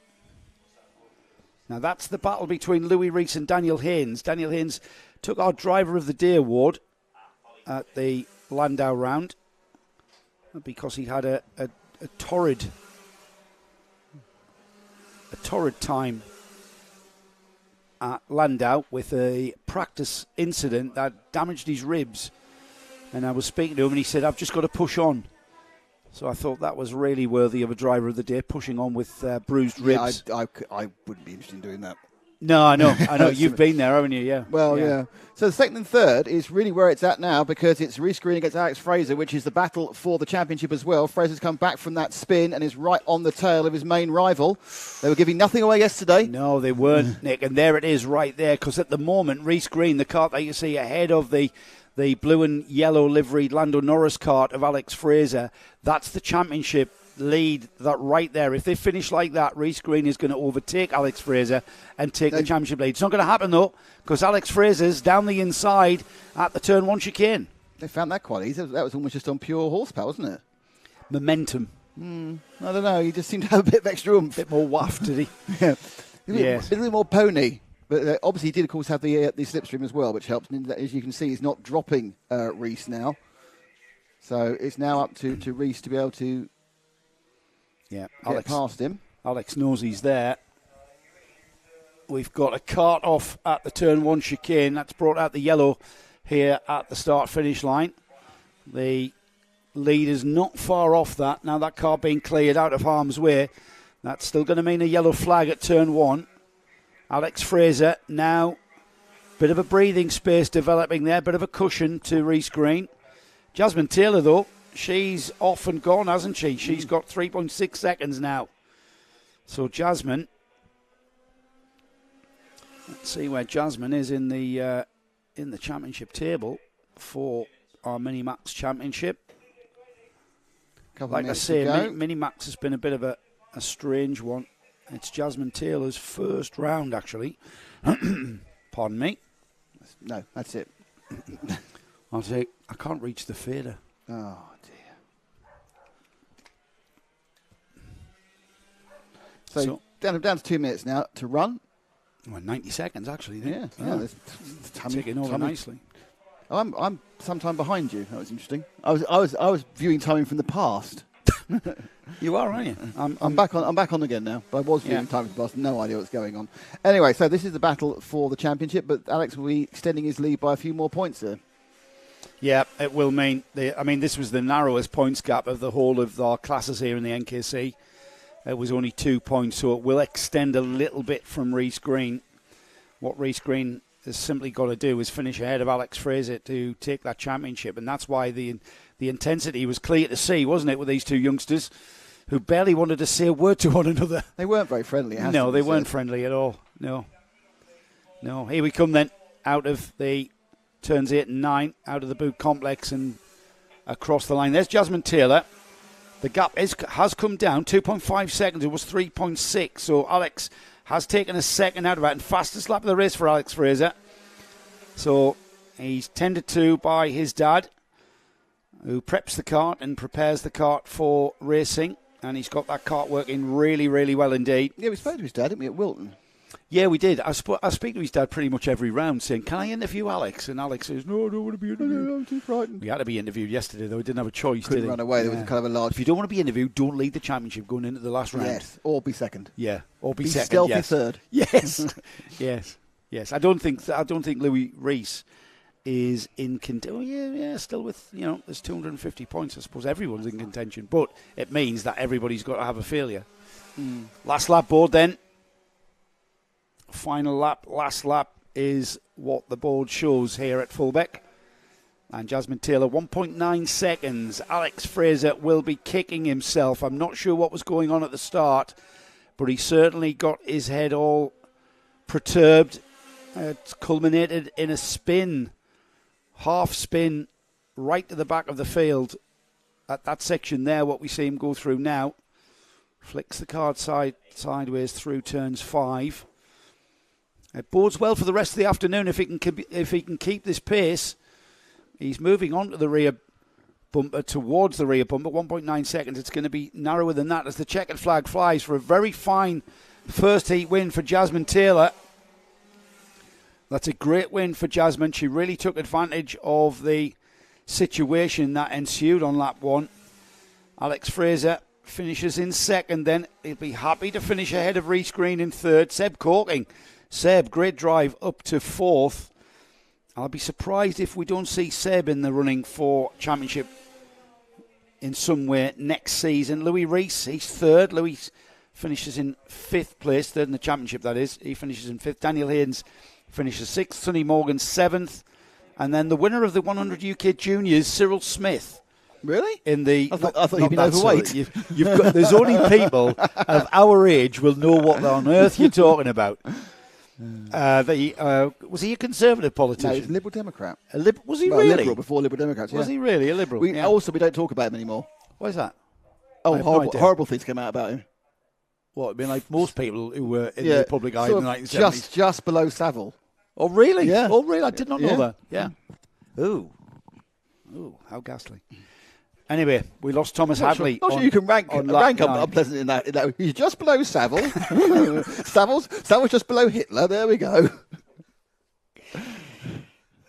Now that's the battle between Louis Reese and Daniel Haynes. Daniel Haynes took our Driver of the Day award at the Landau round because he had a torrid time at Landau with a practice incident that damaged his ribs. And I was speaking to him and he said, I've just got to push on. So I thought that was really worthy of a Driver of the Day, pushing on with bruised ribs. Yeah, I wouldn't be interested in doing that. No, I know. You've been there, haven't you? Yeah. Well, yeah. So the second and third is really where it's at now, because it's Reese Green against Alex Fraser, which is the battle for the championship as well. Fraser's come back from that spin and is right on the tail of his main rival. They were giving nothing away yesterday. No, they weren't, Nick. And there it is right there, because at the moment, Reese Green, the cart that you see ahead of the blue and yellow liveried Lando Norris cart of Alex Fraser, that's the championship lead, that right there. If they finish like that, Reese Green is going to overtake Alex Fraser and take the championship lead. It's not going to happen, though, because Alex Fraser's down the inside at the turn 1 chicane. They found that quite easy. That was almost just on pure horsepower, wasn't it? Momentum. I don't know. He just seemed to have a bit of extra oomph. A bit more waft, did he? Yeah. Yes. A little more pony. But obviously he did, of course, have the slipstream as well, which helps. And as you can see, he's not dropping Reese now. So it's now up to Reese to be able to get past him. Alex knows he's there. We've got a cart off at the turn 1 chicane. That's brought out the yellow here at the start-finish line. The lead is not far off that. Now that car being cleared out of harm's way. That's still going to mean a yellow flag at turn 1. Alex Fraser now, bit of a breathing space developing there, bit of a cushion to Reese Green. Jasmine Taylor, though, she's off and gone, hasn't she? She's got 3.6 seconds now. So Jasmine, let's see where Jasmine is in the championship table for our Mini Max Championship. Like I say, Mini Max has been a bit of a strange one. It's Jasmine Taylor's first round, actually. Pardon me. No, that's it. I'll say, I can't reach the fader. Oh, dear. So down to 2 minutes now to run. Well, 90 seconds, actually. Yeah. Taking over nicely. I'm sometime behind you. That was interesting. I was viewing timing from the past. You are, aren't you? I'm back on again now. But I was viewing time from the past. No idea what's going on. Anyway, so this is the battle for the championship, but Alex will be extending his lead by a few more points there. Yeah, it will mean. This was the narrowest points gap of the whole of our classes here in the NKC. It was only 2 points, so it will extend a little bit from Reese Green. What Reese Green has simply got to do is finish ahead of Alex Fraser to take that championship, and that's why the intensity was clear to see, wasn't it, with these two youngsters who barely wanted to say a word to one another. They weren't very friendly. No, they weren't friendly at all. No. Here we come then, out of the turns 8 and 9, out of the boot complex and across the line. There's Jasmine Taylor. The gap has come down 2.5 seconds. It was 3.6. So Alex has taken a second out of that, and fastest lap of the race for Alex Fraser. So he's tended to by his dad, who preps the kart and prepares the kart for racing, and he's got that kart working really, really well indeed. Yeah, we spoke to his dad, didn't we, at Wilton? Yeah, we did. I speak to his dad pretty much every round saying, can I interview Alex? And Alex says, no, I don't want to be interviewed. I'm too frightened. We had to be interviewed yesterday, though. We didn't have a choice, Couldn't did he? run away. There was kind of a large... If you don't want to be interviewed, don't lead the championship going into the last round. Yes, or be second. Yeah, or be second, stealthy yes. third. Yes, yes. I don't think Louis Rees is in contention. Yeah, still with, there's 250 points. I suppose everyone's in contention, but it means that everybody's got to have a failure. Last lap board then. Final lap, last lap is what the board shows here at Fulbeck. And Jasmine Taylor, 1.9 seconds. Alex Fraser will be kicking himself. I'm not sure what was going on at the start, but he certainly got his head all perturbed. It culminated in a spin, half spin, right to the back of the field. At that section there, what we see him go through now. Flicks the card sideways through turns 5. It bodes well for the rest of the afternoon if he can keep this pace. He's moving on to the rear bumper, towards the rear bumper, 1.9 seconds. It's going to be narrower than that as the checkered flag flies for a very fine first heat win for Jasmine Taylor. That's a great win for Jasmine. She really took advantage of the situation that ensued on lap 1. Alex Fraser finishes in second then. He'll be happy to finish ahead of Reece Green in third. Seb Corking. Seb, great drive up to 4th. I'll be surprised if we don't see Seb in the running for championship in some way next season. Louis Rees, he's 3rd. Louis finishes in 5th place, 3rd in the championship, that is. He finishes in 5th. Daniel Haynes finishes 6th. Sonny Morgan 7th. And then the winner of the 100 UK Juniors, Cyril Smith. Really? In the I thought you'd been overweight. You've got, there's only people of our age will know what on earth you're talking about. Was he a Conservative politician? No, he's a Liberal Democrat. Was he really? Liberal before Liberal Democrats. Was he really a Liberal? Also, we don't talk about him anymore. Why is that? Oh, horrible things came out about him. What, I mean, like most people who were in the public eye in the 1970s? Just below Savile. Oh, really? Yeah. Oh, really? I did not know that. Yeah. Ooh, how ghastly. Anyway, we lost Thomas Hadley. Not sure you can rank unpleasant in that. He's just below Savile. Savile's just below Hitler. There we go.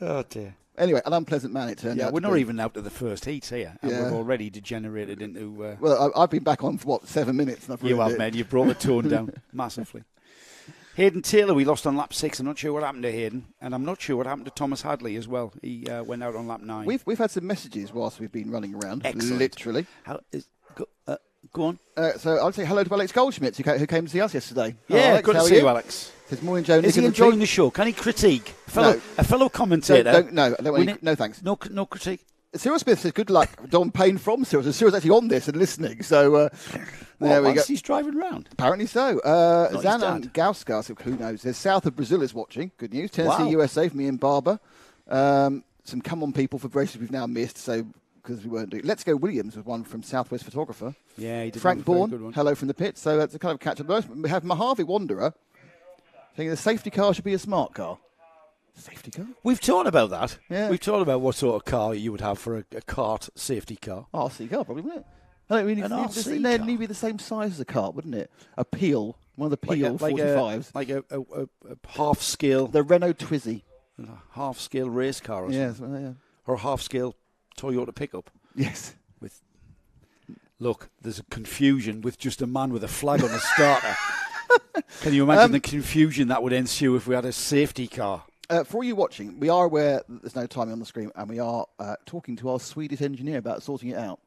Oh, dear. Anyway, an unpleasant man it turned out. Yeah, we're not even out to the first heats here. And we've already degenerated into... Well, I've been back on for, 7 minutes? And you have, man. You've brought the tone down massively. Hayden Taylor, we lost on lap 6. I'm not sure what happened to Hayden. And I'm not sure what happened to Thomas Hadley as well. He went out on lap 9. We've had some messages whilst we've been running around. Excellent. Literally. Go on. So I'll say hello to Alex Goldschmidt, who came to see us yesterday. Yeah, Alex, good to see you, Alex. Says, morning, Joe. Is he enjoying the show? Can he critique? A fellow commentator. No, thanks. No critique. Cyril Smith says, good luck. Don Payne from Cyril. So Cyril's actually on this and listening. So there we go. He's driving around. Apparently so. Zanan Gauskas, who knows, says south of Brazil is watching. Good news. Tennessee, USA for me and Barber. Some come on people for races we've now missed. So because we weren't doing. Let's Go Williams was one from Southwest Photographer. Yeah, he did. Frank Bourne, hello from the pit. So that's a kind of catch up. We have Mojave Wanderer saying the safety car should be a smart car. Safety car? We've talked about that. Yeah. We've talked about what sort of car you would have for a kart safety car. RC car, probably, wouldn't it? I mean, an RC car? It'd need to be the same size as a car, wouldn't it? A Peel, one of the Peel 45s. Like a half-scale... The Renault Twizy. A half-scale race car or something. Yeah. Or a half-scale Toyota pickup. Yes. Look, there's a confusion with just a man with a flag on the starter. Can you imagine the confusion that would ensue if we had a safety car? For all you watching, we are aware that there's no timing on the screen, and we are talking to our Swedish engineer about sorting it out.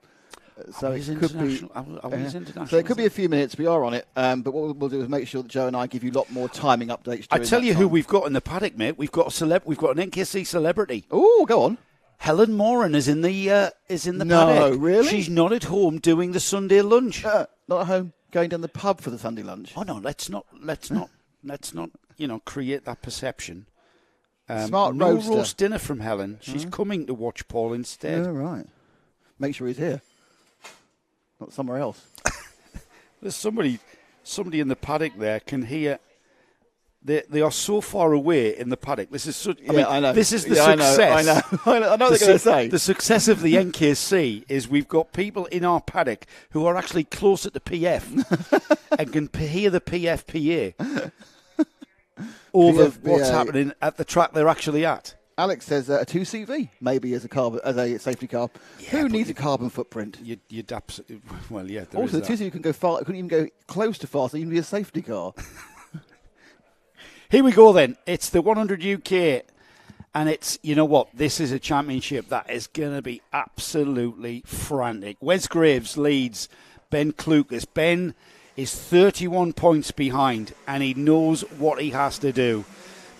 So it could be international. So it could be a few minutes. We are on it, but what we'll do is make sure that Joe and I give you a lot more timing updates. I tell you who we've got in the paddock, mate. We've got an NKC celebrity. Oh, go on. Helen Moran is in the paddock. No, really? She's not at home doing the Sunday lunch. Not at home, going down the pub for the Sunday lunch. Oh no, let's not. Create that perception. Smart no roaster. roast dinner from Helen. She's coming to watch Paul instead. Yeah, right. Make sure he's here, not somewhere else. There's somebody in the paddock there can hear They are so far away in the paddock. This is such. I know. This is the success. I know what they're going to say. The success of the NKC is we've got people in our paddock who are actually closer to PF and can hear the PFPA over what's happening at the track they're actually at. Alex says a 2CV maybe as a safety car. Yeah, Who needs a carbon footprint? You'd absolutely. Well, yeah. Also, the 2CV can go far. Couldn't even go close to fast. So even be a safety car. Here we go then. It's the 100 UK, and it's, you know what, this is a championship that is going to be absolutely frantic. Wes Graves leads Ben Klukas. Ben is 31 points behind, and he knows what he has to do.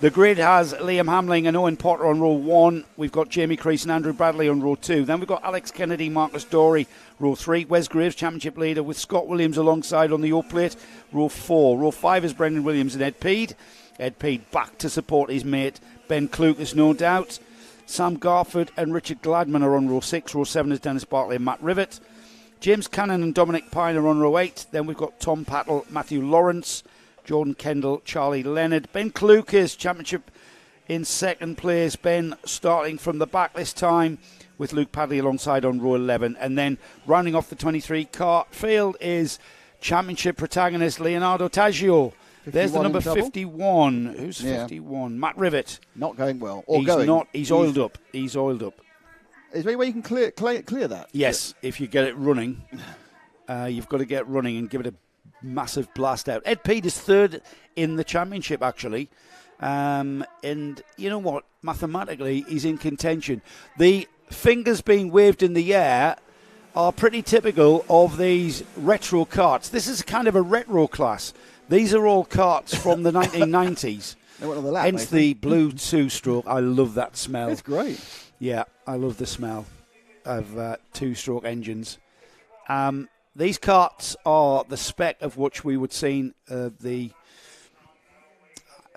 The grid has Liam Hamling and Owen Potter on row 1. We've got Jamie Crease and Andrew Bradley on row 2. Then we've got Alex Kennedy, Marcus Dorey, row 3. Wes Graves, championship leader, with Scott Williams alongside on the O plate, row 4. Row 5 is Brendan Williams and Ed Peed. Ed Peed back to support his mate Ben Klukas, no doubt. Sam Garford and Richard Gladman are on row 6. Row 7 is Dennis Bartley and Matt Rivet. James Cannon and Dominic Pine are on row 8. Then we've got Tom Pattle, Matthew Lawrence, Jordan Kendall, Charlie Leonard. Ben Klukas, championship in second place. Ben starting from the back this time with Luke Padley alongside on row 11. And then rounding off the 23 car field is championship protagonist Leonardo Taggio. There's the number 51. Who's 51? Matt Rivet. Not going well. He's oiled up. He's oiled up. Is there any way you can clear that? Yes, if you get it running. You've got to get running and give it a massive blast out. Ed Peed is third in the championship, actually. And you know what? Mathematically, he's in contention. The fingers being waved in the air are pretty typical of these retro karts. This is kind of a retro class. These are all karts from the 1990s. Hence the blue two-stroke. I love that smell. It's great. Yeah, I love the smell of two-stroke engines. These karts are the spec of which we would seen I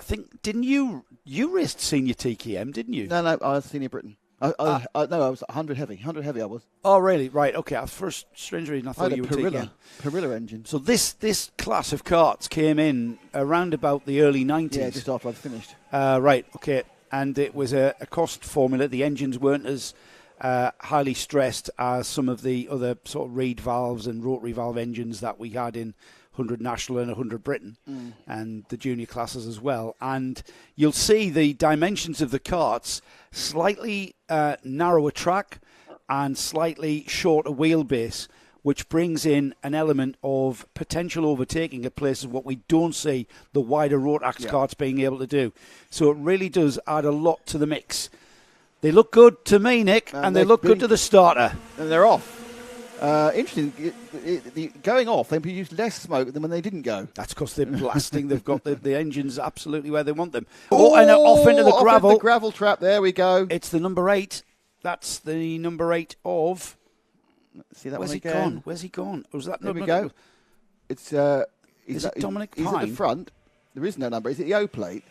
think, didn't you raced senior TKM, didn't you? No, I was senior Britain. No, I was 100 heavy. 100 heavy I was. Oh, really? Right, okay. At first, strange reason, I thought you were TKM. Perilla engine. So this class of karts came in around about the early 90s. Yeah, just after I'd finished. Right, okay. And it was a cost formula. The engines weren't as highly stressed as some of the other sort of reed valves and rotary valve engines that we had in 100 National and 100 Britain, and the junior classes as well. And you'll see the dimensions of the karts, slightly narrower track and slightly shorter wheelbase, which brings in an element of potential overtaking at places what we don't see the wider Rotax karts being able to do. So it really does add a lot to the mix. They look good to me, Nick, and they look good to the starter. And they're off. Interesting. Going off, they produce less smoke than when they didn't go. That's because they're blasting. They've got the engines absolutely where they want them. And off into the gravel. Off into the gravel trap. There we go. It's the number 8. That's the number 8 of. Let's see that Where's one he again. gone? Where's he gone? Or was that there we go. It's. Is it Dominic Pine? He's at the front. There is no number. Is it the O plate?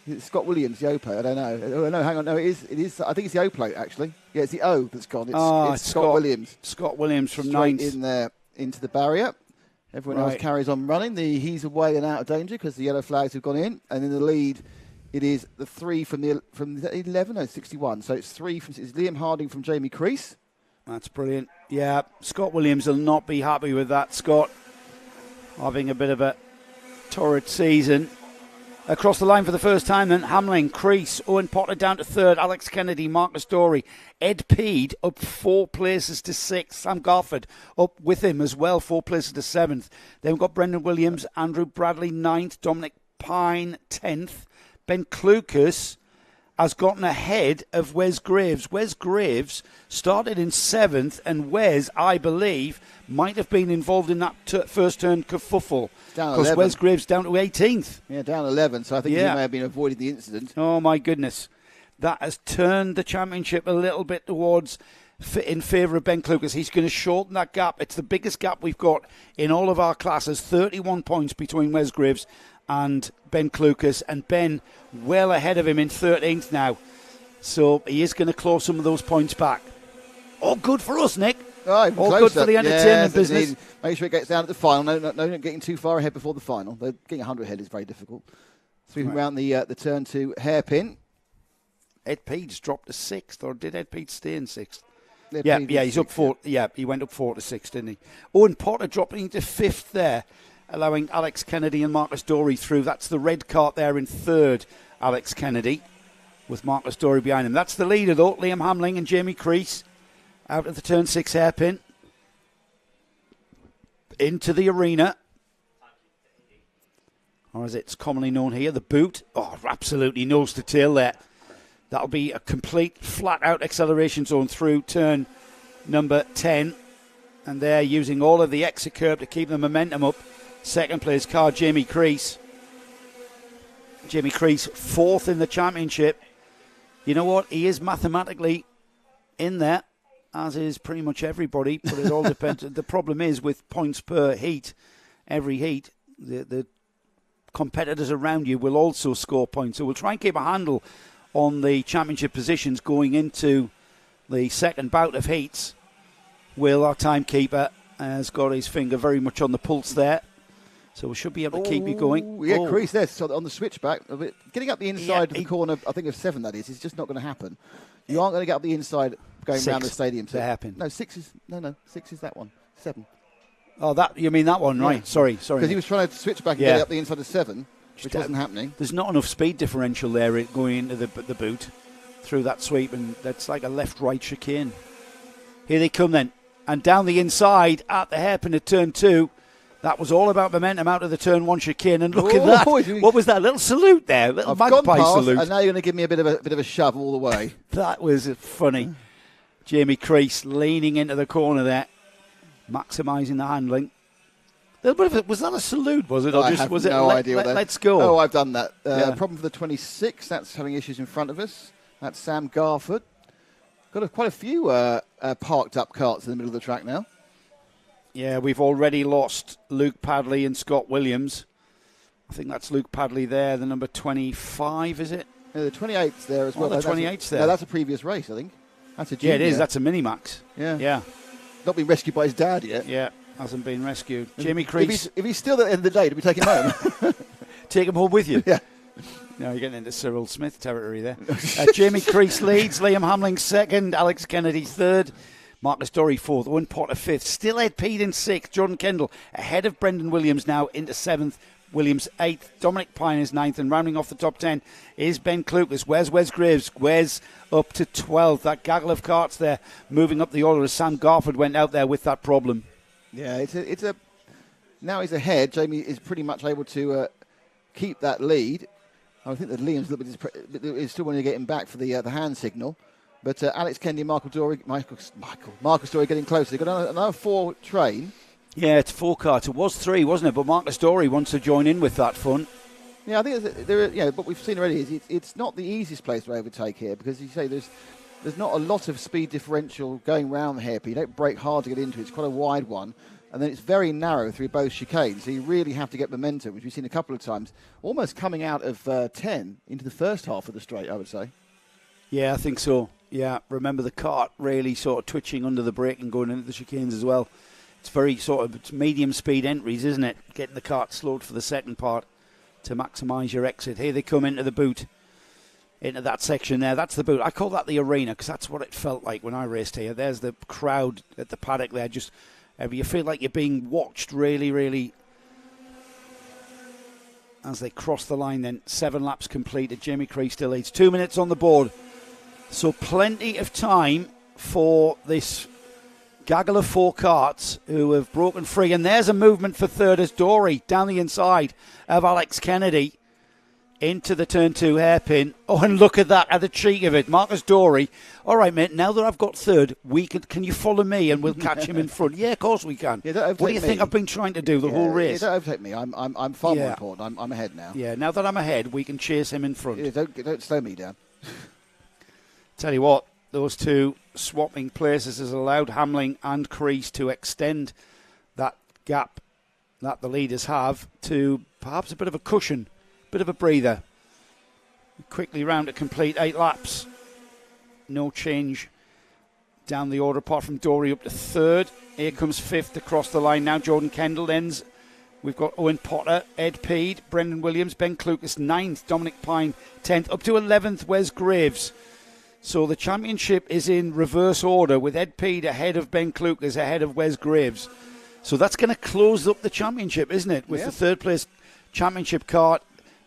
Is it Scott Williams, the O plate? I don't know. Oh, no, hang on. No, it is. I think it's the O plate, actually. Yeah, it's the O that's gone. It's Scott Williams. Scott Williams from straight 9th. in there into the barrier. Everyone else carries on running. He's away and out of danger because the yellow flags have gone in. And in the lead, it is the 3 from the 11, no, 61. So it's 3 from it's Liam Harding from Jamie Crease. That's brilliant. Yeah, Scott Williams will not be happy with that. Scott having a bit of a torrid season. Across the line for the first time then, Hamling, Crease, Owen Potter down to 3rd, Alex Kennedy, Marcus Dorey, Ed Peed up 4 places to 6th, Sam Garford up with him as well, 4 places to 7th. Then we've got Brendan Williams, Andrew Bradley 9th, Dominic Pine 10th, Ben Klukas has gotten ahead of Wes Graves. Wes Graves started in 7th, and Wes, I believe, might have been involved in that first turn kerfuffle. Because Wes Graves down to 18th. Yeah, down 11, so I think he may have been avoiding the incident. Oh, my goodness. That has turned the championship a little bit towards in favour of Ben Klukas. He's going to shorten that gap. It's the biggest gap we've got in all of our classes. 31 points between Wes Graves and Ben Klukas, and Ben well ahead of him in 13th now. So he is going to claw some of those points back. All good for us, Nick. All good for the entertainment business. Make sure it gets down at the final. No, not getting too far ahead before the final. Getting 100 ahead is very difficult. Sweeping around the turn 2 hairpin. Ed Pete's dropped to 6th, or did Ed Pete stay in 6th? Yeah, He's up 4. Yeah, he went up 4 to 6, didn't he? Owen Potter dropping to 5th there, allowing Alex Kennedy and Marcus Dorey through. That's the red cart there in 3rd, Alex Kennedy, with Marcus Dorey behind him. That's the leader, though, Liam Hamling and Jamie Crease out of the turn 6 hairpin. Into the arena. Or as it's commonly known here, the boot. Oh, absolutely nose to tail there. That'll be a complete flat-out acceleration zone through turn number 10. And they're using all of the exit curb to keep the momentum up. Second place car, Jamie Crease. Jamie Crease, 4th in the championship. You know what? He is mathematically in there, as is pretty much everybody, but it all depends. The problem is with points per heat, every heat, the competitors around you will also score points. So we'll try and keep a handle on the championship positions going into the second bout of heats. Will, our timekeeper, has got his finger very much on the pulse there. So we should be able to keep you going. Yeah, Crease there, so on the switchback. Getting up the inside of the corner, I think of 7 that is just not going to happen. You aren't going to get up the inside going around the stadium. To happen. No, 6 is that one. 7. Oh, you mean that one, right? Yeah. Sorry. Because he was trying to switch back and get up the inside of 7, which wasn't happening. There's not enough speed differential there going into the boot through that sweep, and that's like a left-right chicane. Here they come then. And down the inside at the hairpin at turn 2. That was all about momentum out of the turn 1 chicane. And look at that. What was that? Little salute there. Little magpie salute. And now you're going to give me a bit of a shove all the way. That was funny. Jamie Crease leaning into the corner there, maximising the handling. Was that a salute, was it? Or was it no idea. Let's go. Oh, I've done that. Problem for the 26. That's having issues in front of us. That's Sam Garford. Got quite a few parked up carts in the middle of the track now. Yeah, we've already lost Luke Padley and Scott Williams. I think that's Luke Padley there, the number 25, is it? Yeah, the 28's there as well. The 28's there. No, that's a previous race, I think. That's a junior. Yeah, it is. That's a Minimax. Yeah. Not been rescued by his dad yet. Yeah, hasn't been rescued. Jamie Crease. If he's still at the end of the day, do we take him home? Take him home with you? Yeah. No, you're getting into Cyril Smith territory there. Jamie Crease leads, Liam Hamling 2nd, Alex Kennedy 3rd. Marcus Dorey 4th, Owen Potter 5th, still Ed Pete in 6th, Jordan Kendall ahead of Brendan Williams now into 7th, Williams 8th, Dominic Pine is 9th, and rounding off the top 10 is Ben Clucas. Where's Wes Graves? Wes up to 12th. That gaggle of carts there moving up the order as Sam Garford went out there with that problem. Yeah, it's a now he's ahead. Jamie is pretty much able to keep that lead. I think that Liam's a little bit is still wanting to get him back for the hand signal. But Alex Kennedy and Marcus Dorey getting closer. They've got another 4 train. Yeah, it's 4 carts. It was 3, wasn't it? But Marcus Dorey wants to join in with that fun. Yeah, I think what we've seen already is it's not the easiest place to overtake here because you say there's not a lot of speed differential going round the hairpin. You don't brake hard to get into it. It's quite a wide one. And then it's very narrow through both chicanes. So you really have to get momentum, which we've seen a couple of times, almost coming out of 10 into the first half of the straight, I would say. Yeah, I think so. Yeah, remember the cart really sort of twitching under the brake and going into the chicanes as well. It's very it's medium speed entries, isn't it? Getting the cart slowed for the second part to maximise your exit. Here they come into the boot, into that section there. That's the boot. I call that the arena because that's what it felt like when I raced here. There's the crowd at the paddock there. Just you feel like you're being watched really, really. As they cross the line then, 7 laps completed. Jamie Crease still leads. 2 minutes on the board. So plenty of time for this gaggle of 4 carts who have broken free. And there's a movement for 3rd as Dorey down the inside of Alex Kennedy into the turn 2 hairpin. Oh, and look at that, at the cheek of it. Marcus Dorey. All right, mate, now that I've got 3rd, can you follow me and we'll catch him in front? Yeah, of course we can. Yeah, what do you think I've been trying to do the whole race? Don't overtake me. I'm far more important. I'm ahead now. Yeah, now that I'm ahead, we can chase him in front. Yeah, don't slow me down. Tell you what, those 2 swapping places has allowed Hamling and Crease to extend that gap that the leaders have to perhaps a bit of a cushion, bit of a breather. Quickly round to complete 8 laps. No change down the order apart from Dorey up to 3rd. Here comes 5th across the line now. Jordan Kendall ends We've got Owen Potter, Ed Peed, Brendan Williams, Ben Clucas 9th, Dominic Pine 10th, up to 11th, Wes Graves. So the championship is in reverse order with Ed Peed ahead of Ben Clucas, ahead of Wes Graves. So that's going to close up the championship, isn't it? With the third place championship cart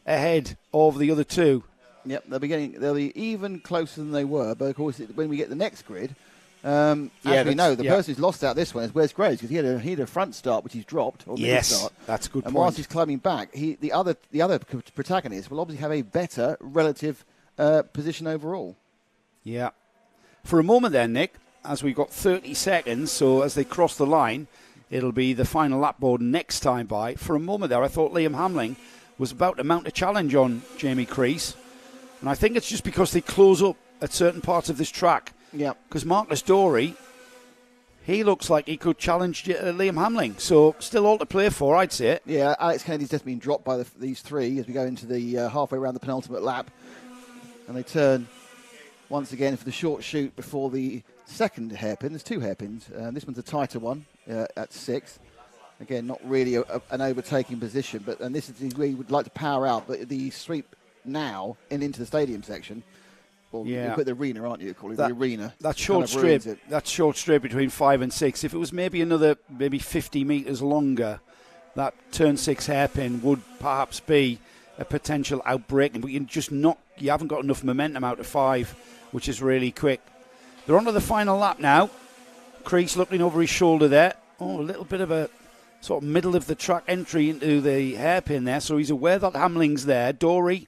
ahead of the other two. Yep, they'll be even closer than they were, but of course when we get the next grid, as we know, the person who's lost out this one is Wes Graves, because he had a front start which he's dropped, or middle start. That's a good point. And whilst he's climbing back, the other protagonist will obviously have a better relative position overall. Yeah. For a moment there, Nick, as we've got 30 seconds, so as they cross the line, it'll be the final lap board next time by. For a moment there, I thought Liam Hamling was about to mount a challenge on Jamie Crease. And I think it's just because they close up at certain parts of this track. Yeah. Because Marcus Dorey, he looks like he could challenge Liam Hamling. So still all to play for, I'd say. Yeah, Alex Kennedy's just been dropped by these three as we go into the halfway around the penultimate lap. And they turn once again for the short shoot before the second hairpin. There's two hairpins. This one's a tighter one at 6th. Again, not really an overtaking position, and this is where you would like to power out, but the sweep now and into the stadium section. Well, you're at the arena, aren't you? Call it the arena. That short straight between 5 and 6. If it was maybe 50 metres longer, that turn 6 hairpin would perhaps be a potential outbreaking. But you haven't got enough momentum out of 5, which is really quick. They're on to the final lap now. Crease looking over his shoulder there. Oh, a little bit of a sort of middle of the track entry into the hairpin there. So he's aware that Hamling's there. Dorey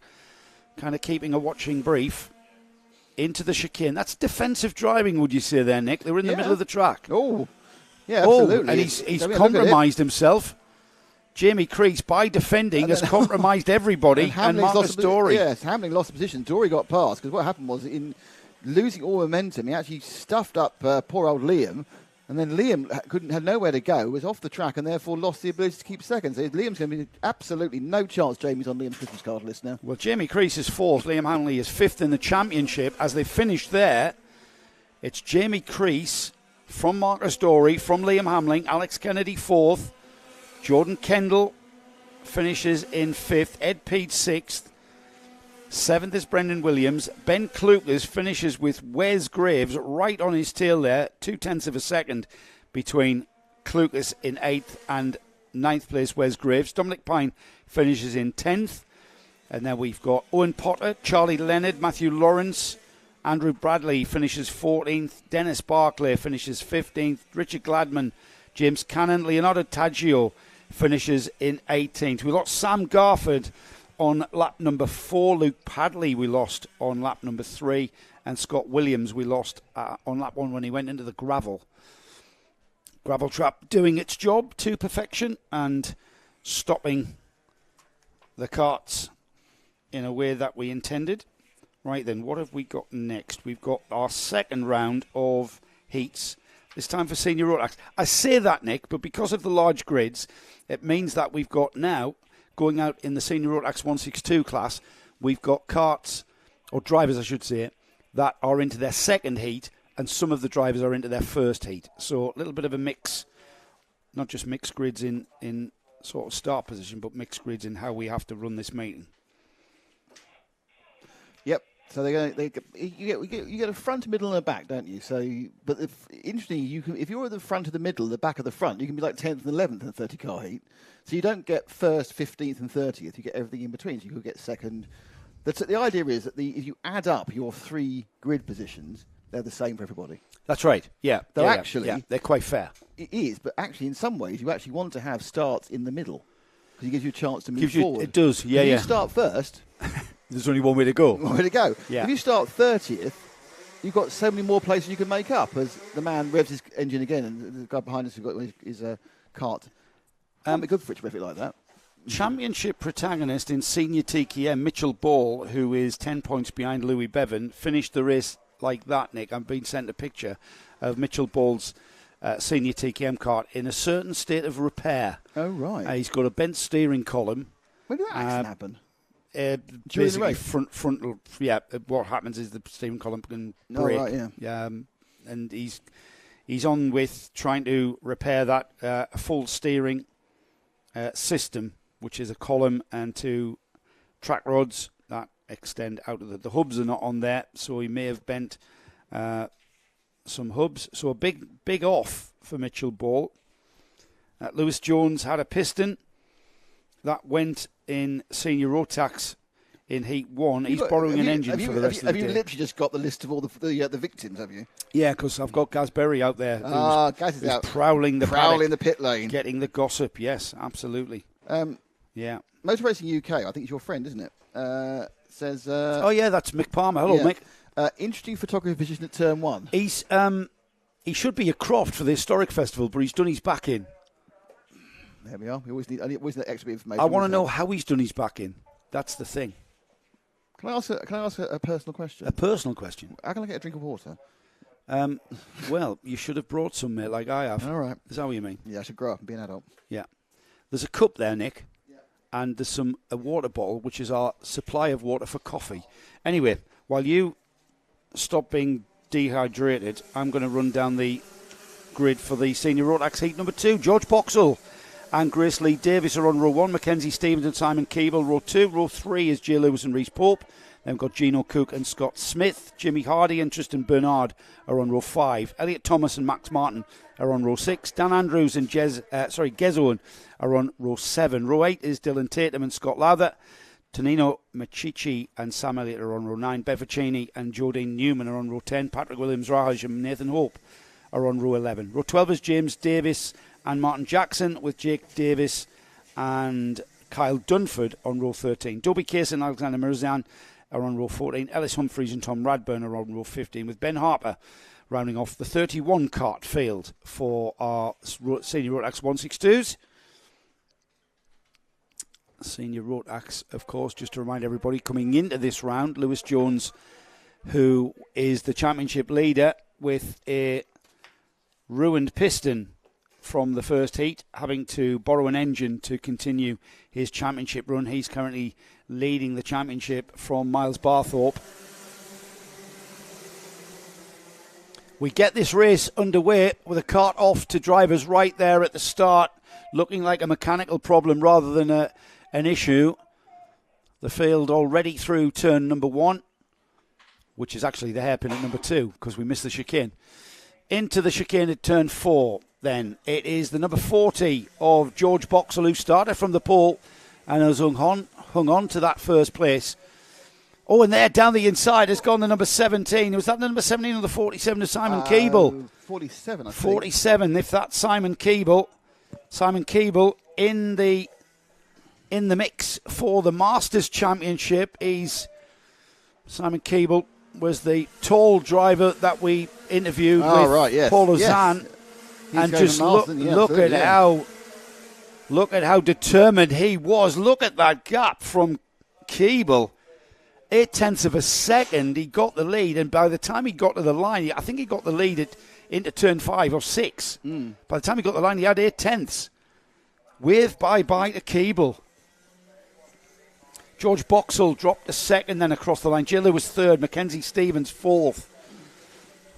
kind of keeping a watching brief. Into the chicane. That's defensive driving, would you say there, Nick? They were in the middle of the track. Oh, yeah, absolutely. And he's compromised himself. Jamie Crease, by defending, has compromised everybody and Marcus Dorey. Yes, Hamling lost the position. Dorey got past, because what happened was, in losing all momentum, he actually stuffed up poor old Liam, and then Liam had nowhere to go, was off the track, and therefore lost the ability to keep second. So Liam's going to be absolutely no chance. Jamie's on Liam's Christmas card list now. Well, Jamie Crease is 4th. Liam Hanley is 5th in the championship. As they finish there, it's Jamie Crease from Marcus Dorey, from Liam Hamling, Alex Kennedy 4th. Jordan Kendall finishes in 5th. Ed Peed 6th. 7th is Brendan Williams. Ben Clucas finishes with Wes Graves right on his tail there. 0.2 of a second between Clucas in 8th and 9th place Wes Graves. Dominic Pine finishes in 10th. And then we've got Owen Potter, Charlie Leonard, Matthew Lawrence. Andrew Bradley finishes 14th. Dennis Barclay finishes 15th. Richard Gladman, James Cannon, Leonardo Taggio finishes in 18th. We've got Sam Garford on lap number 4. Luke Padley we lost on lap number 3. And Scott Williams we lost on lap 1 when he went into the gravel. Gravel trap doing its job to perfection and stopping the carts in a way that we intended. Right then, what have we got next? We've got our second round of heats. It's time for senior Rotax. I say that, Nick, but because of the large grids, it means that we've got now, going out in the senior Rotax 162 class, we've got carts, or drivers I should say, that are into their second heat, and some of the drivers are into their first heat. So a little bit of a mix, not just mixed grids in sort of start position, but mixed grids in how we have to run this meeting. Yep. So you get a front, middle, and a back, don't you? So, but interestingly, if you're at the front of the middle, the back of the front, you can be like 10th and 11th in a 30-car heat. So you don't get first, 15th, and 30th. You get everything in between. So you could get second. The idea is that if you add up your 3 grid positions, they're the same for everybody. That's right. Yeah. Though actually, they're quite fair. It is, but actually, in some ways, you actually want to have starts in the middle because it gives you a chance to move forward. It does. Yeah. If you start first. There's only one way to go. One way to go. Yeah. If you start 30th, you've got so many more places you can make up as the man revs his engine again, and the guy behind us who's got his cart. Can't be good for it to rev it like that. Championship protagonist in senior TKM, Mitchell Ball, who is 10 points behind Louis Bevan, finished the race like that, Nick. I've been sent a picture of Mitchell Ball's senior TKM cart in a certain state of repair. Oh, right. He's got a bent steering column. When did that accident happen? Basically frontal. Yeah, what happens is the steering column can break. Oh, right, yeah. And he's on with trying to repair that full steering system, which is a column and 2 track rods that extend out of the hubs are not on there, so he may have bent some hubs. So a big off for Mitchell Ball. Lewis Jones had a piston that went in senior Rotax in Heat 1. He's borrowing an engine for the rest of the day. Have you literally just got the list of all the victims, have you? Yeah, because I've got Gaz Berry out there Gaz is out prowling the pit lane. Getting the gossip, yes, absolutely. Yeah. Motor Racing UK, I think it's your friend, isn't it? Says... oh, yeah, that's Mick Palmer. Hello, yeah. Mick. Interesting photography position at Turn 1. He should be a Croft for the Historic Festival, but he's done his back in. There we are. We always need extra bit information. I want to know how he's done his back in. That's the thing. Can I ask a personal question? A personal question? How can I get a drink of water? Well, you should have brought some, mate, like I have. All right. Is that what you mean? Yeah, I should grow up and be an adult. Yeah. There's a cup there, Nick. Yeah. And there's a water bottle, which is our supply of water for coffee. Anyway, while you stop being dehydrated, I'm going to run down the grid for the senior Rotax Heat number 2. George Boxall and Grace Lee Davis are on row 1. Mackenzie Stevens and Simon Keeble, row 2. Row 3 is Jay Lewis and Reece Pope. Then we've got Gino Cook and Scott Smith. Jimmy Hardy and Tristan Bernard are on row 5. Elliot Thomas and Max Martin are on row 6. Dan Andrews and Gez Owen are on row 7. Row 8 is Dylan Tatum and Scott Lowther. Tonino Machichi and Sam Elliott are on row 9. Bev Cheney and Jodine Newman are on row 10. Patrick Williams-Raj and Nathan Hope are on row 11. Row 12 is James Davis and Martin Jackson, with Jake Davis and Kyle Dunford on row 13. Dobie Case and Alexander Mirzan are on row 14. Ellis Humphreys and Tom Radburn are on row 15, with Ben Harper rounding off the 31 kart field for our senior Rotax 162s. Senior Rotax, of course, just to remind everybody, coming into this round, Lewis Jones, who is the championship leader with a ruined piston from the first heat, having to borrow an engine to continue his championship run. He's currently leading the championship from Miles Barthorpe. We get this race underway with a kart off to drivers right there at the start, looking like a mechanical problem rather than an issue. The field already through turn number 1, which is actually the hairpin at number 2 because we missed the chicane. Into the chicane at turn 4. Then it is the number 40 of George Boxall, who started from the pole and has hung on to that first place. Oh, and there down the inside has gone the number 17. Was that the number 17 or the 47 of Simon Keeble? 47, I think. 47, if that's Simon Keeble. Simon Keeble in the mix for the Masters Championship. Simon Keeble was the tall driver that we interviewed with Paul Ozan. And just look at how determined he was. Look at that gap from Keeble. 0.8 of a second, he got the lead, and by the time he got to the line, I think he got the lead into turn 5 or 6. By the time he got the line, he had 0.8. Wave bye-bye to Keeble. George Boxall dropped a second then across the line. Jay Lewis third, Mackenzie Stevens fourth.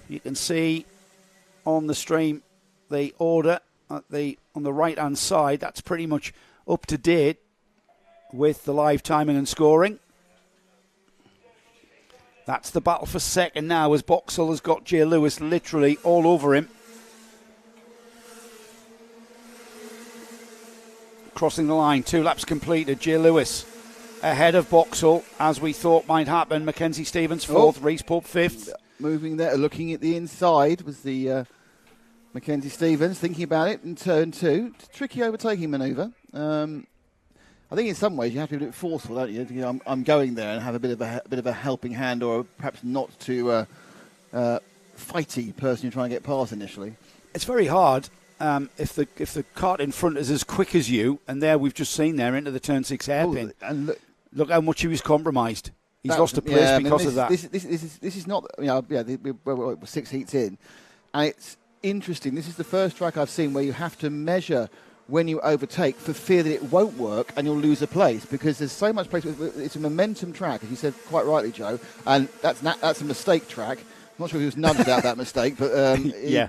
You can see on the stream the order on the right-hand side. That's pretty much up to date with the live timing and scoring. That's the battle for second now, as Boxall has got Jay Lewis literally all over him. Crossing the line, 2 laps completed. Jay Lewis ahead of Boxall, as we thought might happen. Mackenzie Stevens fourth, Reece Pope fifth. Moving there, looking at the inside was the Mackenzie Stevens, thinking about it in turn 2. Tricky overtaking manoeuvre. I think in some ways you have to be a bit forceful, don't you? I'm going there and have a bit of a helping hand, or perhaps not too fighty person you're trying to get past initially. It's very hard if the cart in front is as quick as you, and there we've just seen there into the turn 6 hairpin. And look how much he was compromised. He's lost a place because of that. This is not, we're 6 heats in, and it's interesting. This is the first track I've seen where you have to measure when you overtake for fear that it won't work and you'll lose a place, because there's so much place. It's a momentum track, as you said quite rightly, Joe, and that's a mistake track. I'm not sure if he was nudged out that mistake, but yeah.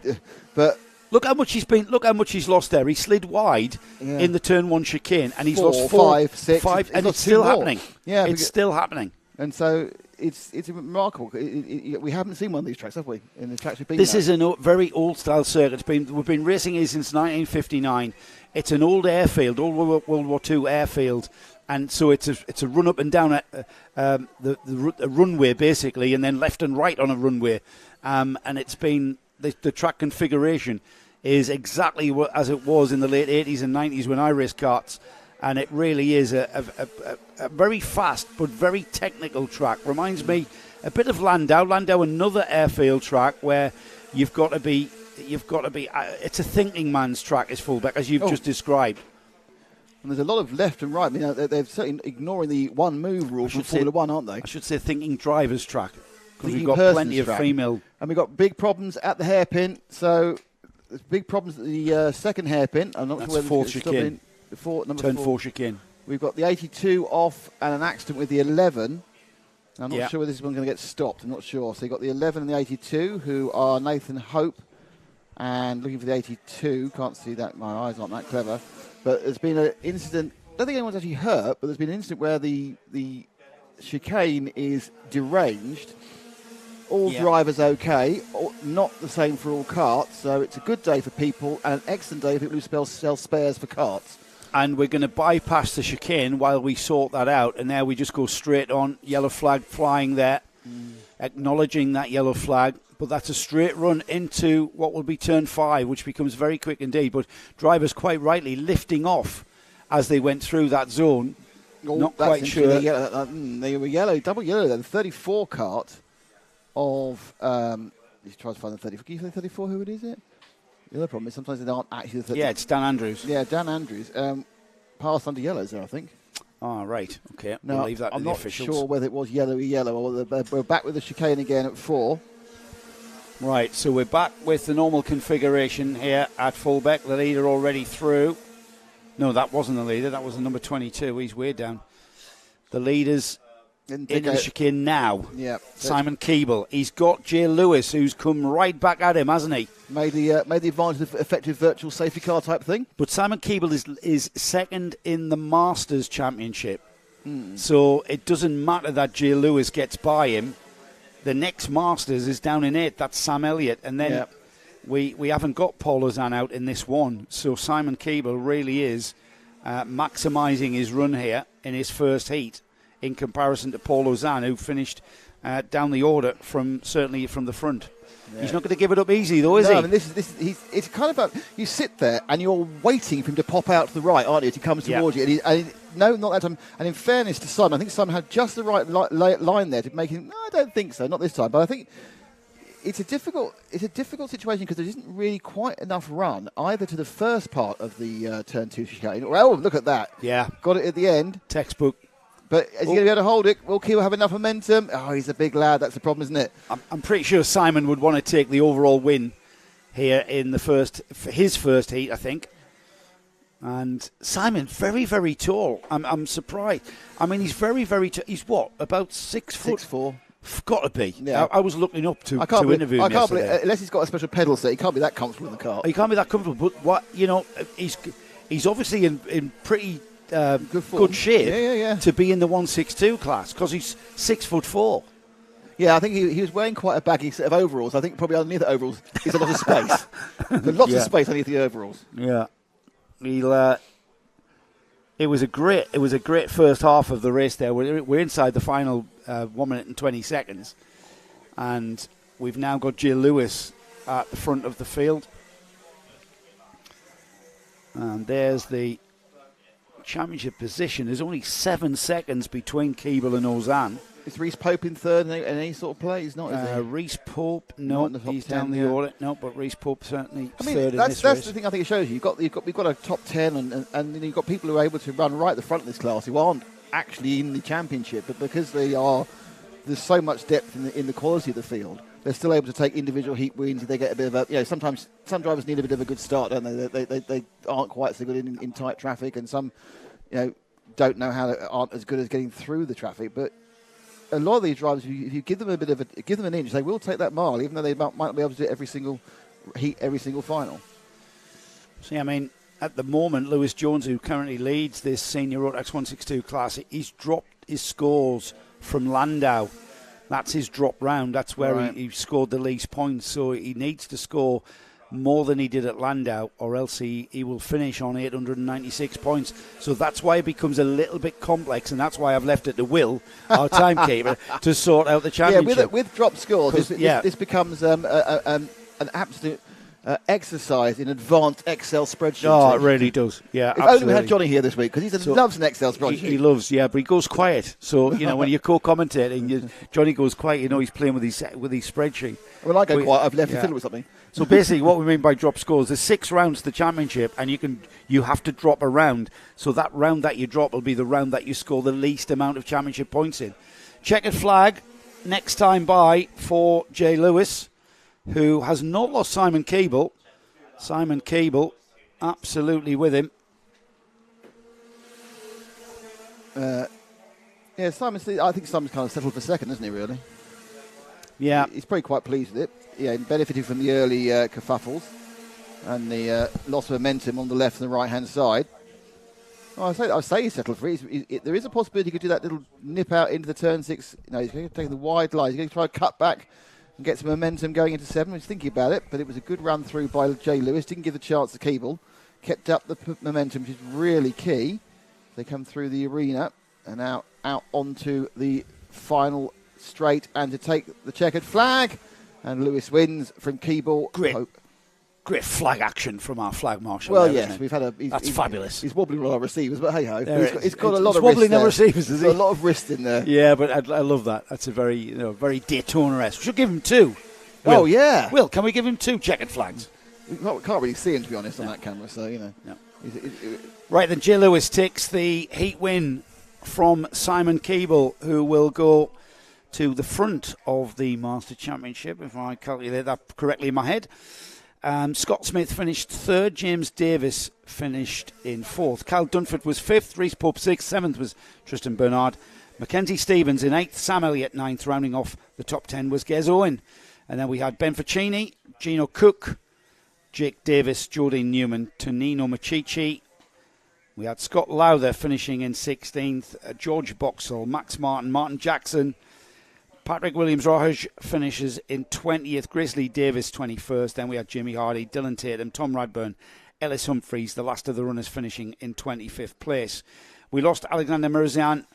But Look how much he's been. Look how much he's lost there. He slid wide in the turn 1 chicane, and he's lost 4, 5, 6, 5, and it's still happening. Yeah, it's still happening. And so it's remarkable. We haven't seen one of these tracks, have we? In the tracks we've been. This is a very old style circuit. We've been racing here since 1959. It's an old airfield, old World War II airfield, and so it's a run up and down a runway basically, and then left and right on a runway, and it's been the track configuration is exactly as it was in the late 80s and 90s when I raced karts. And it really is a very fast but very technical track. Reminds me a bit of Landau. Landau, another airfield track where you've got to be. It's a thinking man's track, is Fulbeck, as you've just described. And there's a lot of left and right. I mean, they're certainly ignoring the one move rule from Formula One, aren't they? I should say thinking driver's track, because we've got plenty of female. And we've got big problems at the hairpin. So there's big problems at the second hairpin. I'm not sure whether fourth chicane. Turn 4 chicane. We've got the 82 off and an accident with the 11. I'm not sure whether this one's going to get stopped. I'm not sure. So you've got the 11 and the 82, who are Nathan Hope, and looking for the 82. Can't see that. My eyes aren't that clever. But there's been an incident. I don't think anyone's actually hurt, but there's been an incident where the chicane is deranged. All drivers okay. Not the same for all karts. So it's a good day for people and an excellent day for people who sell spares for karts. And we're going to bypass the chicane while we sort that out. And now we just go straight on. Yellow flag flying there, acknowledging that yellow flag. But that's a straight run into what will be turn 5, which becomes very quick indeed. But drivers quite rightly lifting off as they went through that zone. Not quite sure. They were yellow, double yellow then. 34 kart of... let's try to find the 34. Can you say 34? Who is it? The other problem is sometimes they aren't actually the 34. Yeah, it's Dan Andrews. Yeah, Dan Andrews. Passed under yellows there, I think. Oh, right. Okay, now, we'll leave that to the officials. I'm not sure whether it was yellow or we're back with the chicane again at 4. Right, so we're back with the normal configuration here at Fulbeck. The leader already through. No, that wasn't the leader. That was the number 22. He's way down. The leader's in the chicane now. Yeah. Simon Keeble. He's got Jay Lewis, who's come right back at him, hasn't he? Made the advantage of effective virtual safety car type thing. But Simon Keeble is second in the Masters Championship. So it doesn't matter that Jay Lewis gets by him. The next Masters is down in 8th. That's Sam Elliott. And then we haven't got Paul Ozan out in this one. So Simon Keeble really is maximising his run here in his first heat in comparison to Paul Ozan, who finished down the order certainly from the front. Yeah. He's not going to give it up easy, though, is he? I mean, it's kind of you sit there and you're waiting for him to pop out to the right, aren't you, as he comes towards you. No, not that time. And in fairness to Simon, I think Simon had just the right line there to make him. No, I don't think so, not this time. But I think it's a difficult situation because there isn't really quite enough run either to the first part of the turn 2 chicane. Oh, look at that! Yeah, got it at the end. Textbook. But is he going to be able to hold it? Will Keeble have enough momentum? Oh, he's a big lad. That's the problem, isn't it? I'm pretty sure Simon would want to take the overall win here in his first heat, I think. And Simon, very, very tall. I'm surprised. I mean, he's very, very tall. He's what, about 6 foot? 6'4". Got to be. Yeah. I was looking up to interview him I can't believe, yesterday. unless he's got a special pedal set, he can't be that comfortable in the car. He can't be that comfortable. But he's obviously in pretty good shape to be in the 162 class because he's 6'4". Yeah, I think he was wearing quite a baggy set of overalls. I think probably underneath the overalls is a lot of space. There's lots of space underneath the overalls. Yeah, it was a great first half of the race. There, we're inside the final 1 minute and 20 seconds, and we've now got Jay Lewis at the front of the field, and there's the championship position. There's only 7 seconds between Keeble and Ozan. Is Reese Pope in third in any sort of play? He's not, is he? Reese Pope, no, he's down the order. No, but Reese Pope certainly third in this race. That's the thing I think it shows you. We've got a top 10 and you've got people who are able to run right at the front of this class who aren't actually in the championship, but because there's so much depth in the quality of the field, they're still able to take individual heat wins. They get a bit of a, sometimes some drivers need a bit of a good start, don't they? They aren't quite so good in tight traffic, and some, don't know how, aren't as good as getting through the traffic. But a lot of these drivers, if you give them an inch, they will take that mile, even though they might not be able to do it every single heat, every single final. See, I mean, at the moment, Lewis Jones, who currently leads this senior Rotax 162 class, he's dropped his scores from Landau. That's his drop round. That's where he scored the least points. So he needs to score more than he did at Landau, or else he will finish on 896 points. So that's why it becomes a little bit complex, and that's why I've left it to Will, our timekeeper, to sort out the championship. Yeah, with drop scores, this becomes an absolute exercise in advanced Excel spreadsheets. Oh, it really does. Yeah, if only we had Johnny here this week, because he loves an Excel spreadsheet. He loves, yeah, but he goes quiet. So, when you're co-commentating, Johnny goes quiet, he's playing with his spreadsheet. When I go quiet, I've left to fiddle with something. So basically what we mean by drop scores, there's 6 rounds to the championship, and you have to drop a round. So that round that you drop will be the round that you score the least amount of championship points in. Checkered flag next time by for Jay Lewis, who has not lost Simon Keeble. Simon Keeble absolutely with him. I think Simon's kind of settled for second, isn't he, really? Yeah. He's probably quite pleased with it. Yeah, he benefited from the early kerfuffles and the loss of momentum on the left and the right-hand side. I say he's settled for it. There is a possibility he could do that little nip out into the turn 6. He's going to take the wide line. He's going to try to cut back and get some momentum going into 7. He's thinking about it, but it was a good run through by Jay Lewis. Didn't give the chance to Keeble. Kept up the momentum, which is really key. They come through the arena and out onto the final straight, and to take the checkered flag. And Lewis wins from Keeble. Great flag action from our flag marshal. Well, yes, we've had that's fabulous. He's wobbling on our receivers, but hey ho, he's got a lot of wobbling on receivers. There's a lot of wrist in there. Yeah, but I love that. That's a very very Daytona-esque. We should give him 2. Will. Oh yeah. Will, can we give him 2 checkered flags? We can't really see him, to be honest, on that camera. So No. Right then, Jay Lewis takes the heat win from Simon Keeble, who will go to the front of the Master Championship, if I calculate that correctly in my head. Scott Smith finished 3rd. James Davis finished in 4th. Cal Dunford was 5th. Reese Pope 6th. 7th was Tristan Bernard. Mackenzie Stevens in 8th. Sam Elliott 9th. Rounding off the top 10 was Gez Owen. And then we had Ben Ficini, Gino Cook, Jake Davis, Jordan Newman, Tonino Machichi. We had Scott Lowther finishing in 16th. George Boxall, Max Martin, Martin Jackson, Patrick Williams-Rohage finishes in 20th. Grizzly Davis 21st. Then we had Jimmy Hardy, Dylan Tatum, Tom Radburn, Ellis Humphreys, the last of the runners finishing in 25th place. We lost Alexander Mirzian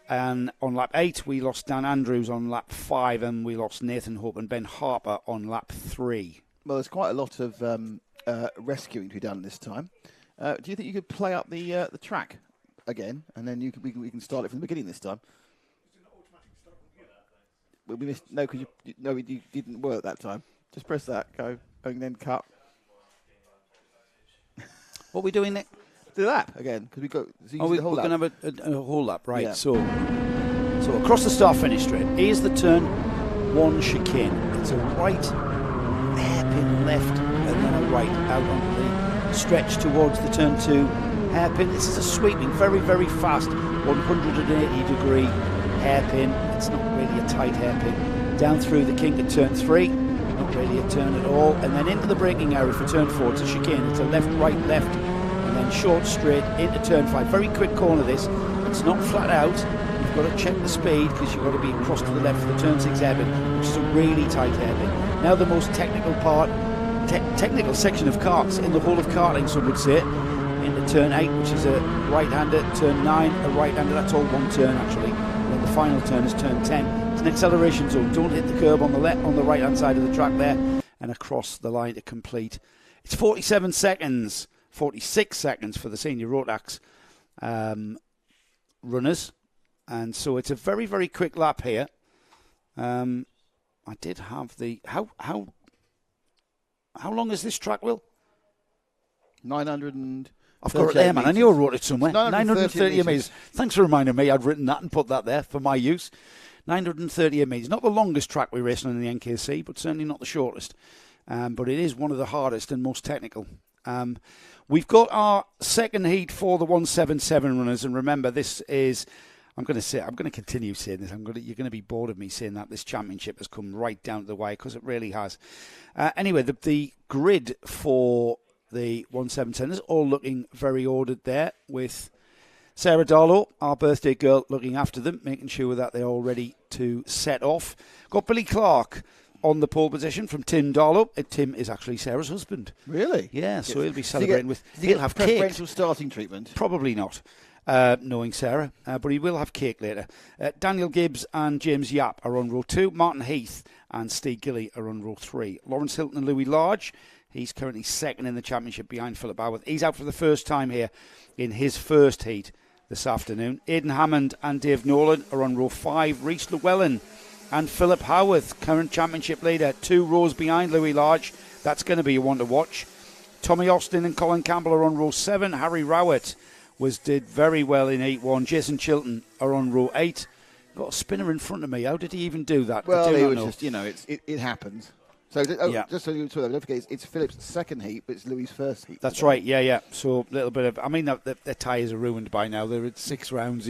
on lap 8. We lost Dan Andrews on lap 5. And we lost Nathan Hope and Ben Harper on lap 3. Well, there's quite a lot of rescuing to be done this time. Do you think you could play up the track again, and then we can start it from the beginning this time? We missed, no, because you didn't work that time. Just press that, go, and then cut. What are we doing next? Do that again, because we're going to have a whole lap, right? Yeah. So across the start-finish straight, here's the turn 1 chicane. It's a right, hairpin left, and then a right out on the stretch towards the turn 2 hairpin. This is a sweeping, very, very fast 180-degree hairpin. It's not really a tight hairpin. Down through the kink at turn 3, not really a turn at all. And then into the braking area for turn 4. It's a chicane. It's a left, right, left, and then short straight into turn 5. Very quick corner this. It's not flat out. You've got to check the speed because you've got to be across to the left for the turn 6 hairpin, which is a really tight hairpin. Now the most technical part, technical section of karts in the whole of karting, some would say, into turn 8, which is a right-hander, turn 9, a right-hander. That's all one turn actually. And then the final turn is turn 10. It's an acceleration zone. Don't hit the curb on the right-hand side of the track there, and across the line to complete. It's 47 seconds, 46 seconds for the senior Rotax runners, and so it's a very, very quick lap here. I did have the how long is this track, Will? 900 and I've got it there, man. I knew I wrote it somewhere. 930 metres. Thanks for reminding me. I'd written that and put that there for my use. 930 metres. Not the longest track we race on in the NKC, but certainly not the shortest. But it is one of the hardest and most technical. We've got our second heat for the 177 runners, and remember, this is. I'm going to continue saying this. You're going to be bored of me saying that this championship has come right down to the wire, because it really has. Anyway, the grid for the 177s, all looking very ordered there, with Sarah Darlow, our birthday girl, looking after them, making sure that they're all ready to set off. Got Billy Clark on the pole position from Tim Darlow. Tim is actually Sarah's husband. Really? Yeah, so he'll be celebrating with... He'll have cake. Preferential starting treatment? Probably not, knowing Sarah, but he will have cake later. Daniel Gibbs and James Yap are on row 2. Martin Heath and Steve Gilly are on row 3. Lawrence Hilton and Louis Large, he's currently second in the championship behind Philip Howarth. He's out for the first time here in his first heat this afternoon. Aidan Hammond and Dave Nolan are on row 5. Rhys Llewellyn and Philip Howarth, current championship leader, 2 rows behind Louis Large. That's going to be a one to watch. Tommy Austin and Colin Campbell are on row 7. Harry Rowett did very well in 8-1. Jason Chilton are on row 8. Got a spinner in front of me. How did he even do that? Well, he was just, it happens. So, just so you know, don't forget, it's Philip's second heat, but it's Louis' first heat. That's right, yeah. So, a little bit of, their tyres are ruined by now. They're at 6 rounds,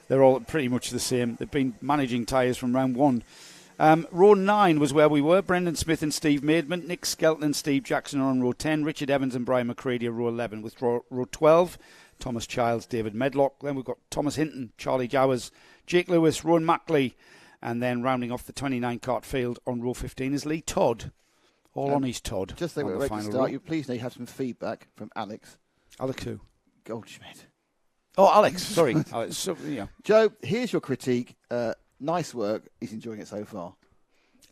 They're all pretty much the same. They've been managing tyres from round 1. Row 9 was where we were. Brendan Smith and Steve Maidment. Nick Skelton and Steve Jackson are on row 10. Richard Evans and Brian McCready are row 11. With row 12, Thomas Childs, David Medlock. Then we've got Thomas Hinton, Charlie Jowers, Jake Lewis, Rowan Mackley. And then rounding off the 29 kart field on row 15 is Lee Todd. All on his Todd. Just so we're ready to start, you please know you have some feedback from Alex. Alex who? Goldschmidt. Oh, Alex. Sorry. Alex. So, Joe, here's your critique. Nice work. He's enjoying it so far.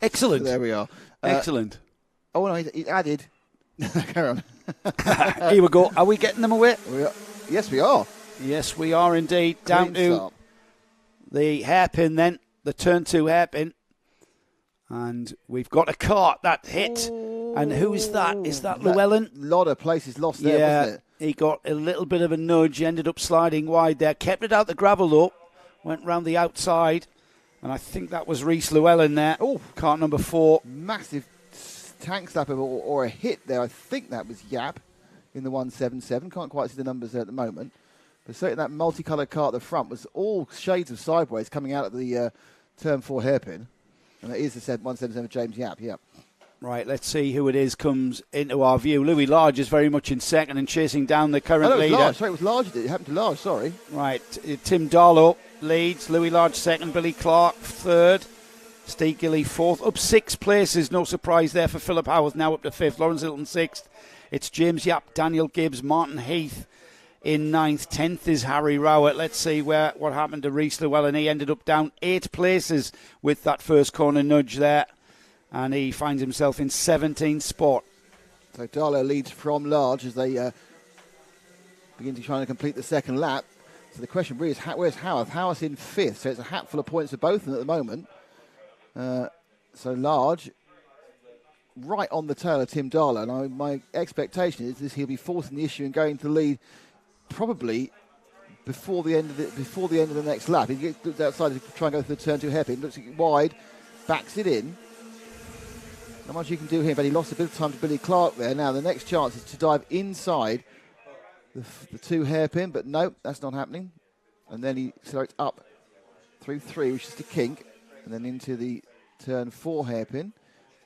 Excellent. So there we are. Excellent. Oh, no, he added. Carry on. Here we go. Are we getting them away? Yes, we are. Yes, we are indeed. Down to the hairpin then. The turn 2 hairpin. And we've got a cart that hit. Ooh. And who is that? Is that Llewellyn? A lot of places lost there, wasn't it? He got a little bit of a nudge, ended up sliding wide there. Kept it out the gravel though. Went round the outside. And I think that was Rhys Llewellyn there. Oh, cart number 4. Massive tank slap or a hit there. I think that was Yap in the 177. Can't quite see the numbers there at the moment. But certainly that multicoloured car at the front was all shades of sideways coming out of the turn 4 hairpin. And that is the 177 James Yap, yeah. Right, let's see who it is comes into our view. Louis Large is very much in second and chasing down the current leader. Large. Sorry, it was Large. It happened to Large, sorry. Right, Tim Darlow leads. Louis Large second. Billy Clark third. Steve Gilly fourth. Up 6 places. No surprise there for Philip Howarth. Now up to 5th. Lawrence Hilton 6th. It's James Yap, Daniel Gibbs, Martin Heath in 9th. 10th is Harry Rowett. Let's see what happened to Rhys Llewellyn. He ended up down 8 places with that first corner nudge there. And he finds himself in 17th spot. So Darlow leads from Large as they begin to try and complete the second lap. So the question really is, where's Howarth? Howarth in 5th, so it's a hatful of points for both of them at the moment. So Large right on the tail of Tim Darlow. And my expectation is he'll be forcing the issue and going to lead probably before the end of the next lap. He gets outside to try and go through the turn 2 hairpin, looks wide, backs it in. Not much you can do here, but he lost a bit of time to Billy Clark there. Now the next chance is to dive inside the 2 hairpin, but no, that's not happening. And then he accelerates up through 3, which is the kink, and then into the turn 4 hairpin.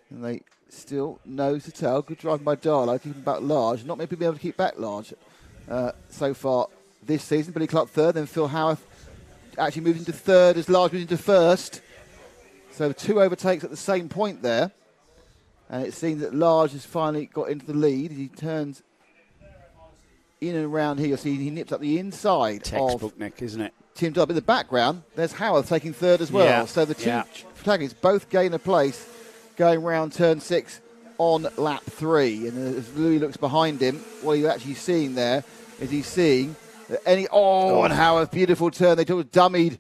And they still nose to tail. Good driving by Darlow, keeping back Large. Not many people able to keep back Large so far this season. Billy Clark third, then Phil Howarth actually moved into third as Large moved into first. So 2 overtakes at the same point there. And it seems that Large has finally got into the lead. He turns in and around here. You'll see he nips up the inside. Textbook, Nick, isn't it? Tim Darlow. In the background, there's Howarth taking third as well. Yeah. So the 2 protagonists both gain a place going round turn 6 on lap 3. And as Louis looks behind him, what you're actually seeing there is he's seeing that and Howarth, beautiful turn. They took dummied.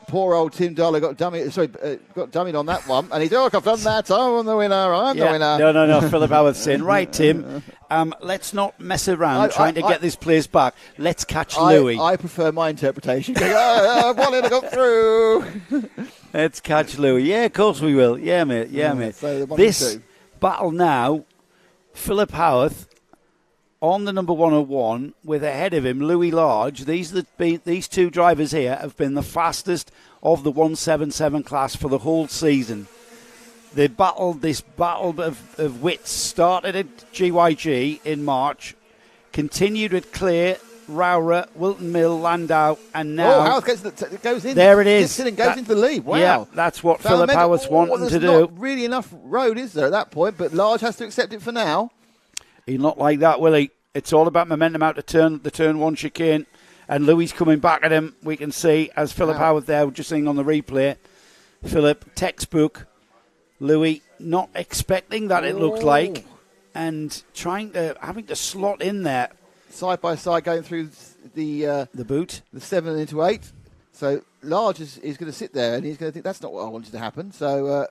Poor old Tim Darlow got dummied on that one. And he's, I've done that. I'm the winner. I'm the winner. No. Philip Howarth saying, right, Tim, let's not mess around trying to get this place back. Let's catch Louis. I prefer my interpretation. I wanted to go through. Let's catch Louis. Yeah, of course we will. Yeah, mate. So this battle now, Philip Howarth on the number 101 with ahead of him Louis Large. These 2 drivers here have been the fastest of the 177 class for the whole season. this battle of wits started at GYG in March, continued with Clare, Rowra, Wilton Mill, Landau, and now... Howarth goes in. There it is. Gets in and goes into the lead. Wow. Yeah, that's what Philip Howarth's wanting to do. There's not really enough road, is there, at that point? But Large has to accept it for now. He'll not like that, will he? It's all about momentum out to the turn one chicane. And Louis coming back at him, we can see, as Philip Howarth there, just seeing on the replay. Philip, textbook. Louis not expecting that, it looked like. And having to slot in there. Side by side going through the boot. The 7 into 8. So Large is going to sit there and he's going to think that's not what I wanted to happen. So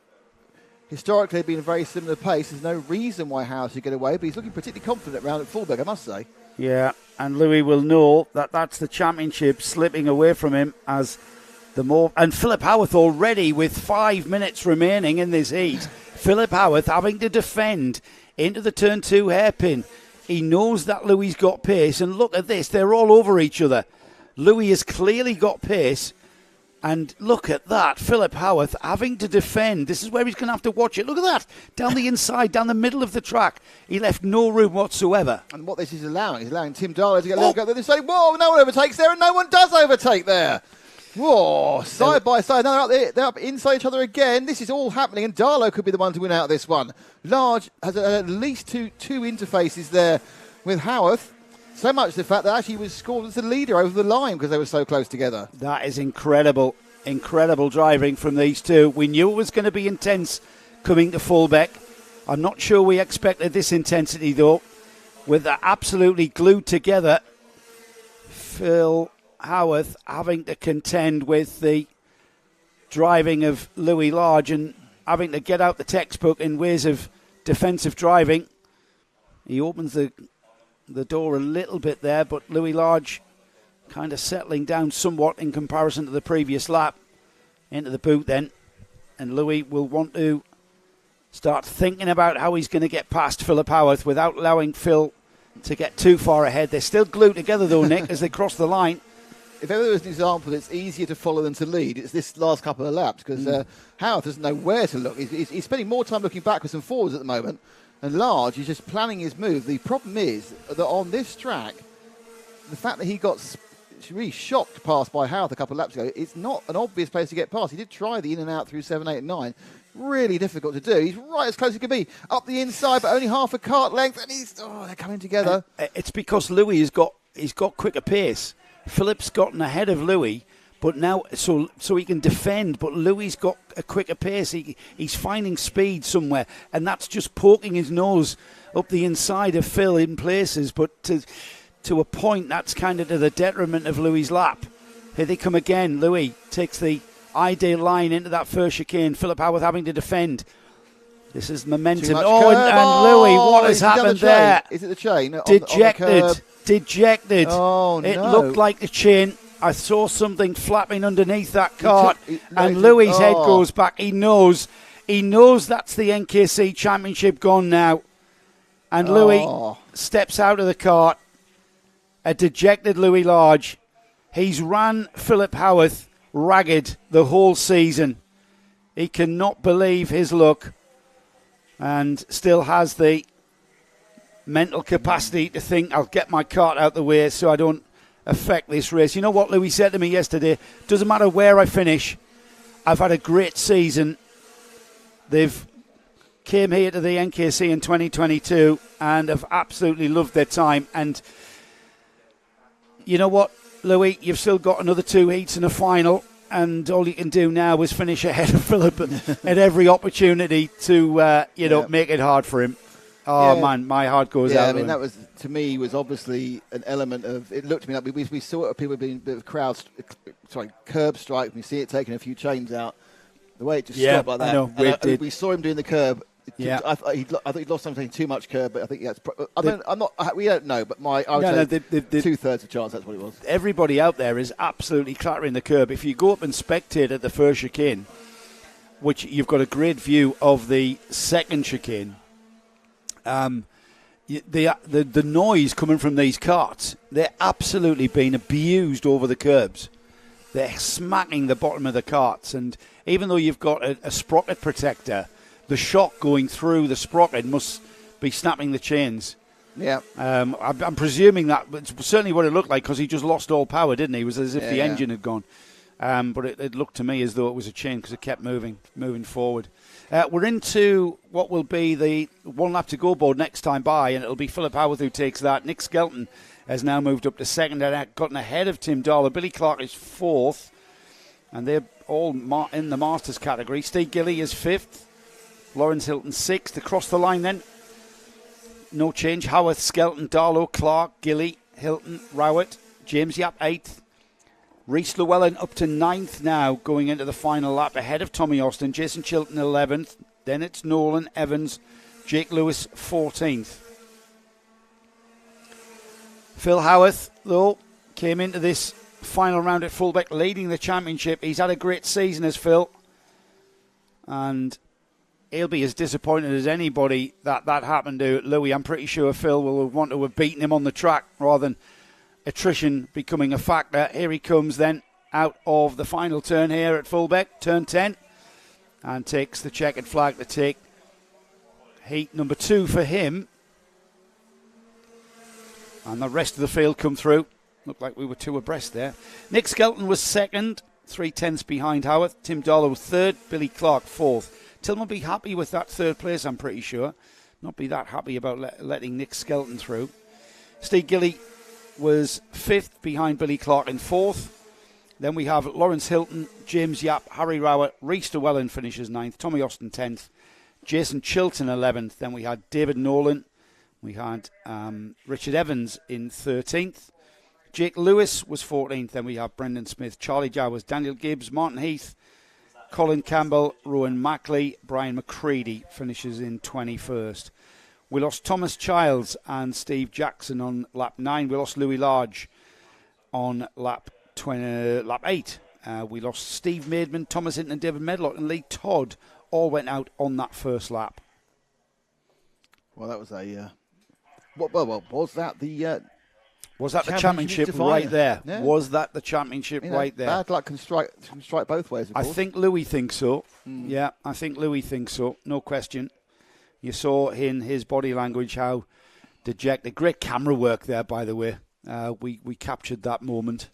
historically, been a very similar pace. There's no reason why Howarth should get away, but he's looking particularly confident around at Fulbeck, I must say. Yeah, and Louis will know that that's the championship slipping away from him as the more... And Philip Howarth already with 5 minutes remaining in this heat. Philip Howarth having to defend into the turn 2 hairpin. He knows that Louis got pace, and look at this, they're all over each other. Louis has clearly got pace, and look at that, Philip Howarth having to defend. This is where he's going to have to watch it. Look at that, down the inside, down the middle of the track. He left no room whatsoever. And what this is allowing, he's allowing Tim Darlow to get a little go. Then they say, whoa, no one overtakes there, and no one does overtake there. Whoa, side by side. Now they're up inside each other again. This is all happening, and Darlow could be the one to win out of this one. Large has at least two interfaces there with Howarth. So much the fact that actually he was scored as the leader over the line because they were so close together. That is incredible. Incredible driving from these two. We knew it was going to be intense coming to Fulbeck. I'm not sure we expected this intensity, though. With that absolutely glued together, Phil Howarth having to contend with the driving of Louis Large and having to get out the textbook in ways of defensive driving. He opens the door a little bit there, but Louis Large kind of settling down somewhat in comparison to the previous lap. Into the boot then, and Louis will want to start thinking about how he's going to get past Philip Howarth without allowing Phil to get too far ahead. They're still glued together though, Nick, as they cross the line. If ever there was an example, it's easier to follow than to lead. It's this last couple of laps because Howarth doesn't know where to look. He's spending more time looking backwards and forwards at the moment. And Large, he's just planning his move. The problem is that on this track, the fact that he got really shocked past by Howarth a couple of laps ago, it's not an obvious place to get past. He did try the in and out through 7, 8 and 9. Really difficult to do. He's right as close as he could be. Up the inside, but only half a kart length. And they're coming together. It's because Louis he's got quicker pace. Philip's gotten ahead of Louis, but now so he can defend. But Louis got a quicker pace. He's finding speed somewhere, and that's just poking his nose up the inside of Phil in places. But to a point, that's kind of to the detriment of Louis' lap. Here they come again. Louis takes the ideal line into that first chicane. Philip Howarth having to defend. This is momentum. And Louis, what has happened there? Is it the chain? Dejected. Oh, no. It looked like the chain. I saw something flapping underneath that cart, and Louis' head goes back. He knows that's the NKC Championship gone now. And Louis steps out of the cart. A dejected Louis Large. He's ran Philip Howarth ragged the whole season. He cannot believe his luck and still has the mental capacity to think, I'll get my cart out the way so I don't affect this race. You know what Louis said to me yesterday? Doesn't matter where I finish. I've had a great season. They've came here to the NKC in 2022 and have absolutely loved their time. And you know what, Louis, you've still got another 2 heats and a final, and all you can do now is finish ahead of Philip at every opportunity to make it hard for him. Man, my heart goes out. I mean, that was, to me, was obviously an element of, it looked to me like we saw people being a bit of curb strike. We see it taking a few chains out. The way it just stopped like that. I know, we saw him doing the curb. Yeah, I thought he'd lost something too much curb, but I think that's. We don't know, but I would say 2/3 of chance that's what it was. Everybody out there is absolutely clattering the curb. If you go up and spectate at the first chicane, which you've got a great view of the second chicane, the noise coming from these carts, they're absolutely being abused over the curbs. They're smacking the bottom of the carts, and even though you've got a sprocket protector the shock going through the sprocket must be snapping the chains. Yeah. I'm presuming that, but it's certainly what it looked like, because he just lost all power, didn't he? It was as if the engine had gone. But it looked to me as though it was a chain, because it kept moving forward. We're into what will be the 1 lap to go board next time by, and it'll be Philip Howarth who takes that. Nick Skelton has now moved up to second and gotten ahead of Tim Darlow. Billy Clark is fourth, and they're all in the Masters category. Steve Gilly is fifth. Lawrence Hilton sixth. Across the line then, no change. Howarth, Skelton, Darlow, Clark, Gilly, Hilton, Rowett, James Yap eighth. Rhys Llewellyn up to ninth now, going into the final lap, ahead of Tommy Austin. Jason Chilton 11th. Then it's Nolan, Evans, Jake Lewis 14th. Phil Howarth, though, came into this final round at Fulbeck leading the championship. He's had a great season as Phil, and he'll be as disappointed as anybody that happened to Louis. I'm pretty sure Phil will want to have beaten him on the track rather than attrition becoming a factor. Here he comes then out of the final turn here at Fulbeck, turn 10, and takes the checkered flag to take heat number 2 for him. And the rest of the field come through. Looked like we were 2 abreast there. Nick Skelton was second, 3/10 behind Howarth. Tim Darlow third, Billy Clark fourth. Tillman will be happy with that third place, I'm pretty sure. Not be that happy about letting Nick Skelton through. Steve Gilly was fifth behind Billy Clark in fourth. Then we have Lawrence Hilton, James Yap, Harry Rowett, Rhys Llewellyn finishes ninth, Tommy Austin 10th, Jason Chilton 11th. Then we had David Nolan, we had Richard Evans in 13th, Jake Lewis was 14th. Then we have Brendan Smith, Charlie Jowers, Daniel Gibbs, Martin Heath, Colin Campbell, Rowan Mackley, Brian McCready finishes in 21st. We lost Thomas Childs and Steve Jackson on lap 9. We lost Louis Large on lap 8. We lost Steve Maidman, Thomas Hinton and David Medlock and Lee Todd all went out on that first lap. Well, that was a... Well, was that the... Was that the championship right there? Yeah. Was that the championship right there? Bad luck can strike both ways, of course. I think Louis thinks so. Yeah, I think Louis thinks so. No question. You saw in his body language how dejected. Great camera work there, by the way. We captured that moment.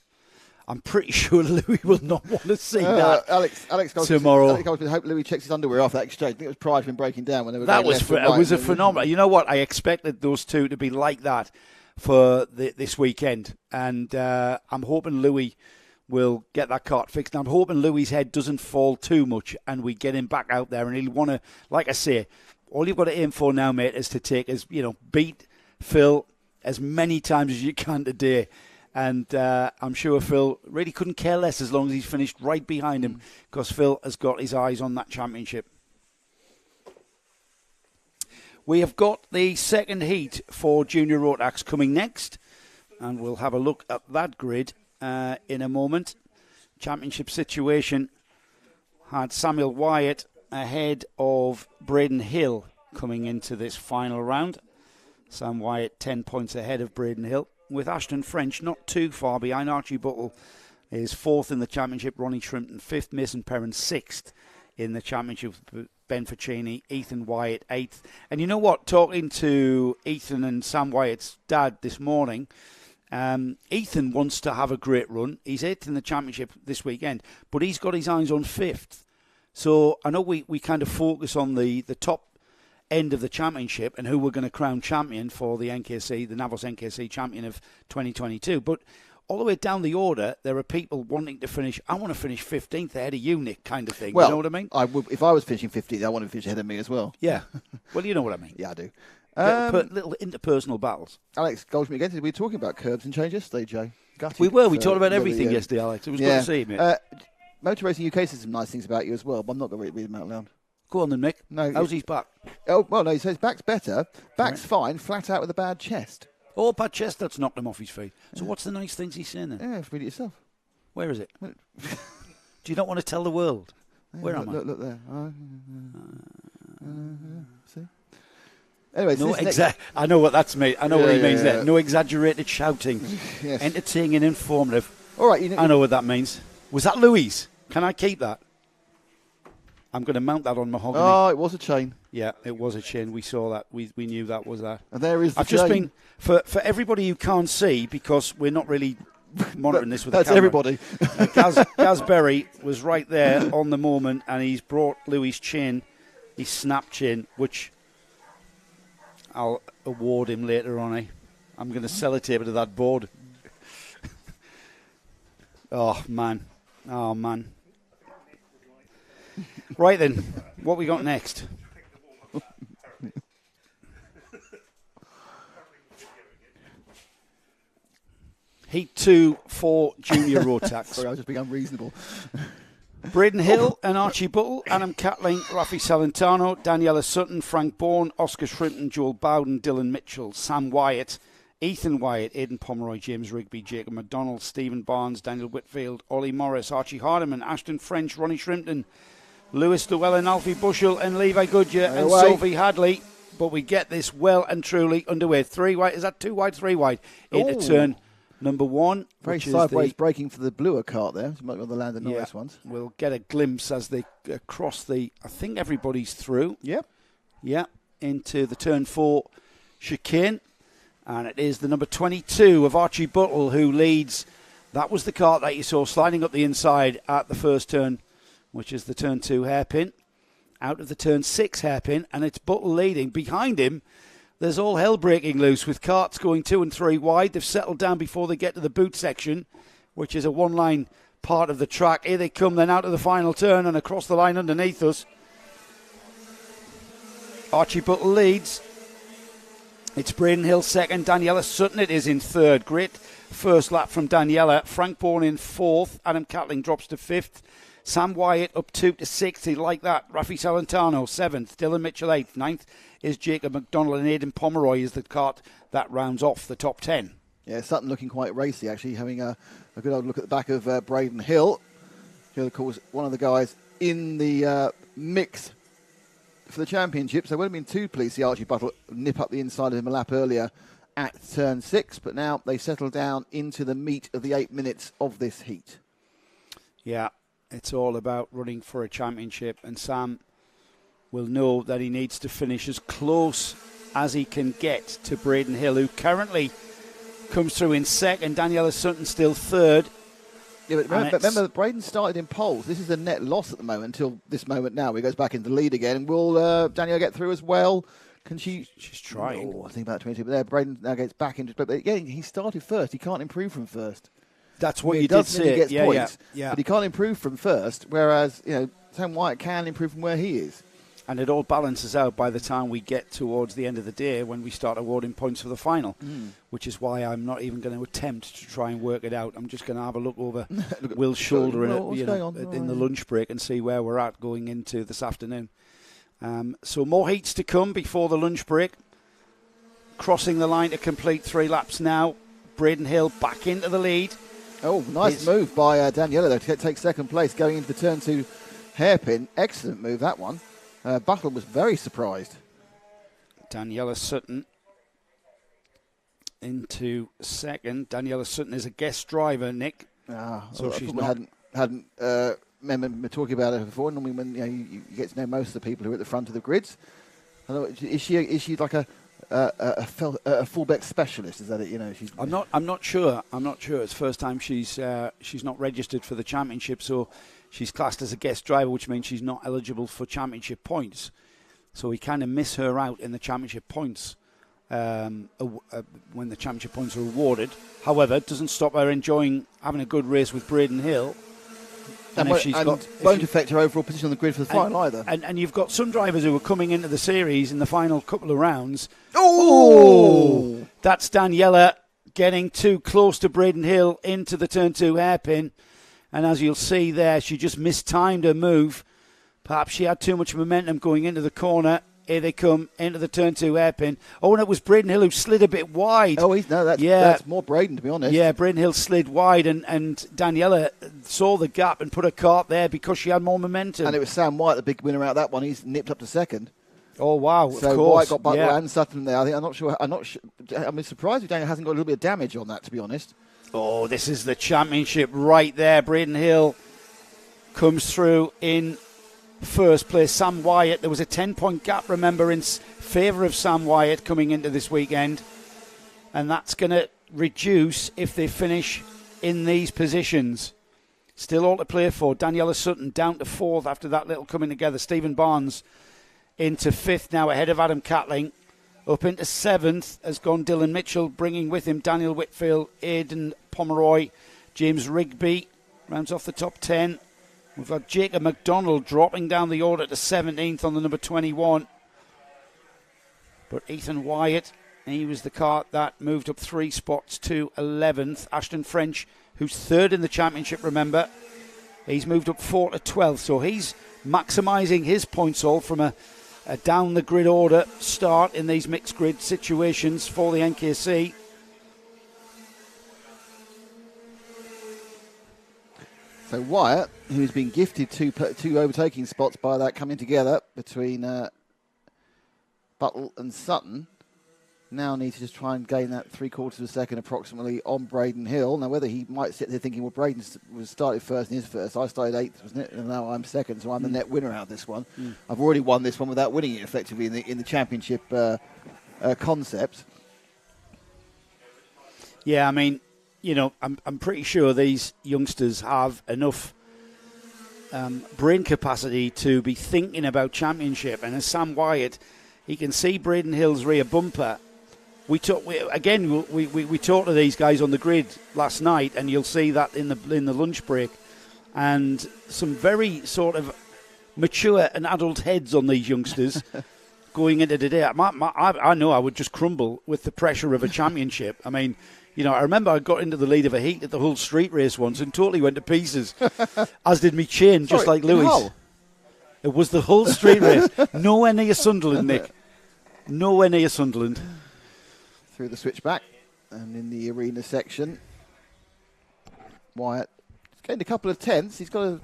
I'm pretty sure Louis will not want to see that Alex tomorrow. Alex I hope Louis checks his underwear after that exchange. I think it was pride for him breaking down when they were That was right. It was a phenomenon. You know what? I expected those two to be like that for this weekend. And I'm hoping Louis will get that cart fixed. And I'm hoping Louis' head doesn't fall too much and we get him back out there. And he'll want to, like I say, all you've got to aim for now, mate, is to beat Phil as many times as you can today. And I'm sure Phil really couldn't care less as long as he's finished right behind him, because Phil has got his eyes on that championship. We have got the second heat for Junior Rotax coming next, and we'll have a look at that grid in a moment. Championship situation had Samuel Wyatt ahead of Braden Hill coming into this final round. Sam Wyatt 10 points ahead of Braden Hill, with Ashton French not too far behind. Archie Buttle is fourth in the championship, Ronnie Shrimpton fifth, Mason Perrin sixth in the championship, Ben Ficini, Ethan Wyatt eighth. And you know what, talking to Ethan and Sam Wyatt's dad this morning, Ethan wants to have a great run. He's eighth in the championship this weekend, but he's got his eyes on fifth. So I know we kind of focus on the top end of the championship and who we're going to crown champion for the NKC, the NAVOS NKC champion of 2022. But all the way down the order, there are people wanting to finish. I want to finish 15th ahead of you, Nick, kind of thing. Well, you know what I mean? I would, if I was finishing 15th, I want to finish ahead of me as well. Yeah. Well, you know what I mean. Yeah, I do. Little interpersonal battles. Alex Goldschmidt again. We were talking about curbs and change yesterday, Joe. Gutted We were. We talked about everything yesterday, Alex. It was good to see you, mate. Motor Racing UK says some nice things about you as well, but I'm not going to read them out loud. Go on then, Nick. No, how's his back? Oh, well, no, he says back's better. Back's fine, flat out with a bad chest. Oh, bad chest, that's knocked him off his feet. So what's the nice things he's saying then? Yeah, read it yourself. Where is it? Do you not want to tell the world? Where am I? Look there. See? Anyway, no I know what that's mean. I know what he means there. No exaggerated shouting. Yes. Entertaining and informative. All right. I know what that means. Was that Louise? Can I keep that? I'm going to mount that on mahogany. Oh, it was a chain. Yeah, it was a chain. We saw that. We knew that was that. And there is the I've chain. just been, for everybody who can't see, because we're not really monitoring this with the That's camera. everybody. Gaz Berry was right there on the moment, and he's brought Louis' chin, his snap chin, which I'll award him later on. I'm going to sellotape it to that board. Oh, man. Right then, what we got next? Heat 2 for Junior Rotax. Sorry, I was just being unreasonable. Braden Hill and Archie Buttle, Adam Catling, Rafi Salentano, Daniela Sutton, Frank Bourne, Oscar Shrimpton, Joel Bowden, Dylan Mitchell, Sam Wyatt, Ethan Wyatt, Aidan Pomeroy, James Rigby, Jacob McDonald, Stephen Barnes, Daniel Whitfield, Ollie Morris, Archie Hardiman, Ashton French, Ronnie Shrimpton, Lewis Llewellyn, Alfie Bushell and Levi Goodyear and Sophie Hadley. But we get this well and truly underway. 3 wide, is that 2 wide, 3 wide? Into turn number 1. Very sideways braking for the bluer cart there. Might be on the land of Norris ones. We'll get a glimpse as they cross the, I think everybody's through. Yep. Yeah, into the turn 4 chicane. And it is the number 22 of Archie Buttle who leads. That was the cart that you saw sliding up the inside at the first turn, which is the turn 2 hairpin. Out of the turn 6 hairpin, and it's Buttle leading. Behind him, there's all hell breaking loose with carts going 2 and 3 wide. They've settled down before they get to the boot section, which is a one-line part of the track. Here they come then out of the final turn and across the line underneath us. Archie Buttle leads. It's Braden Hill second. Daniela Sutton it is in third. Great first lap from Daniela. Frank Bourne in fourth. Adam Catling drops to fifth. Sam Wyatt up 2 to 6th. He like that. Rafi Salentano 7th. Dylan Mitchell 8th. 9th is Jacob McDonald, and Aidan Pomeroy is the cart that rounds off the top 10. Yeah, Sutton looking quite racy, actually, having a good old look at the back of Braden Hill. Here, of course, one of the guys in the mix for the championship. So it would have been too pleased to see Archie Buttle nip up the inside of him a lap earlier at turn 6. But now they settle down into the meat of the 8 minutes of this heat. Yeah, it's all about running for a championship, and Sam will know that he needs to finish as close as he can get to Braden Hill, who currently comes through in second. Daniela Sutton still third. Yeah, but remember that Braden started in poles. This is a net loss at the moment until this moment now. He goes back into the lead again. Will Daniela get through as well? Can she? She's trying. I think about 22. But there, Braden now gets back into. But again, he started first. He can't improve from first. That's what you did say. He gets points, yeah. But he can't improve from first. Whereas Sam Wyatt can improve from where he is. And it all balances out by the time we get towards the end of the day when we start awarding points for the final, which is why I'm not even going to attempt to try and work it out. I'm just going to have a look over Will's shoulder in the lunch break and see where we're at going into this afternoon. So more heats to come before the lunch break. Crossing the line to complete 3 laps now. Braden Hill back into the lead. Oh, nice move by Daniela though, to take second place going into the turn 2 hairpin. Excellent move, that one. Buttle was very surprised. Daniela Sutton into second. Daniela Sutton is a guest driver, Nick. So she's not. Hadn't remember talking about her before. Normally, when you get to know most of the people who are at the front of the grids, is she like a Fulbeck specialist? Is that it? She's I'm not sure. It's the first time she's not registered for the championship, so she's classed as a guest driver, which means she's not eligible for championship points. So we kind of miss her out in the championship points when the championship points are awarded. However, it doesn't stop her having a good race with Braden Hill. And won't affect her overall position on the grid for the final either. And you've got some drivers who are coming into the series in the final couple of rounds. Oh! That's Daniela getting too close to Braden Hill into the turn 2 hairpin. And as you'll see there, she just mistimed her move. Perhaps she had too much momentum going into the corner. Here they come into the turn 2 hairpin. Oh, and it was Braden Hill who slid a bit wide. Oh, that's more Braden, to be honest. Yeah, Braden Hill slid wide, and Daniela saw the gap and put her cart there because she had more momentum. And it was Sam Wyatt, the big winner out of that one. He's nipped up to second. Oh, wow, so of course. Wyatt got Butler and Sutton there. I'm not sure. I'm surprised if Daniel hasn't got a little bit of damage on that, to be honest. Oh, this is the championship right there. Braden Hill comes through in first place, Sam Wyatt. There was a 10-point gap, remember, in favour of Sam Wyatt coming into this weekend. And that's going to reduce if they finish in these positions. Still all to play for. Daniela Sutton down to 4th after that little coming together. Stephen Barnes into 5th now, ahead of Adam Catling. Up into 7th has gone Dylan Mitchell, bringing with him Daniel Whitfield, Aidan Pomeroy, James Rigby. Rounds off the top 10. We've got Jacob McDonald dropping down the order to 17th on the number 21. But Ethan Wyatt, he was the car that moved up 3 spots to 11th. Ashton French, who's 3rd in the championship, remember, he's moved up 4 to 12th. So he's maximising his points all from a down the grid order start in these mixed grid situations for the NKC. So Wyatt, who's been gifted two overtaking spots by that coming together between Buttle and Sutton, now needs to just try and gain that 3/4 of a second approximately on Braden Hill. Now, whether he might sit there thinking, well, Braden was started first and is first. I started 8th, wasn't it? And now I'm 2nd, so I'm the net winner out of this one. I've already won this one without winning it effectively in the championship concept. Yeah, I mean, you know, I'm pretty sure these youngsters have enough brain capacity to be thinking about championship. And as Sam Wyatt, he can see Braden Hill's rear bumper. We talked to these guys on the grid last night, and you'll see that in the lunch break, and some very sort of mature and adult heads on these youngsters going into today. I know I would just crumble with the pressure of a championship. I mean, you know, I remember I got into the lead of a heat at the Hull Street race once and totally went to pieces, as did me chain, just like Louis. Hull? It was the Hull Street race. Nowhere near Sunderland, Nick. Nowhere near Sunderland. Through the switchback and in the arena section, Wyatt gained a couple of tenths. He's got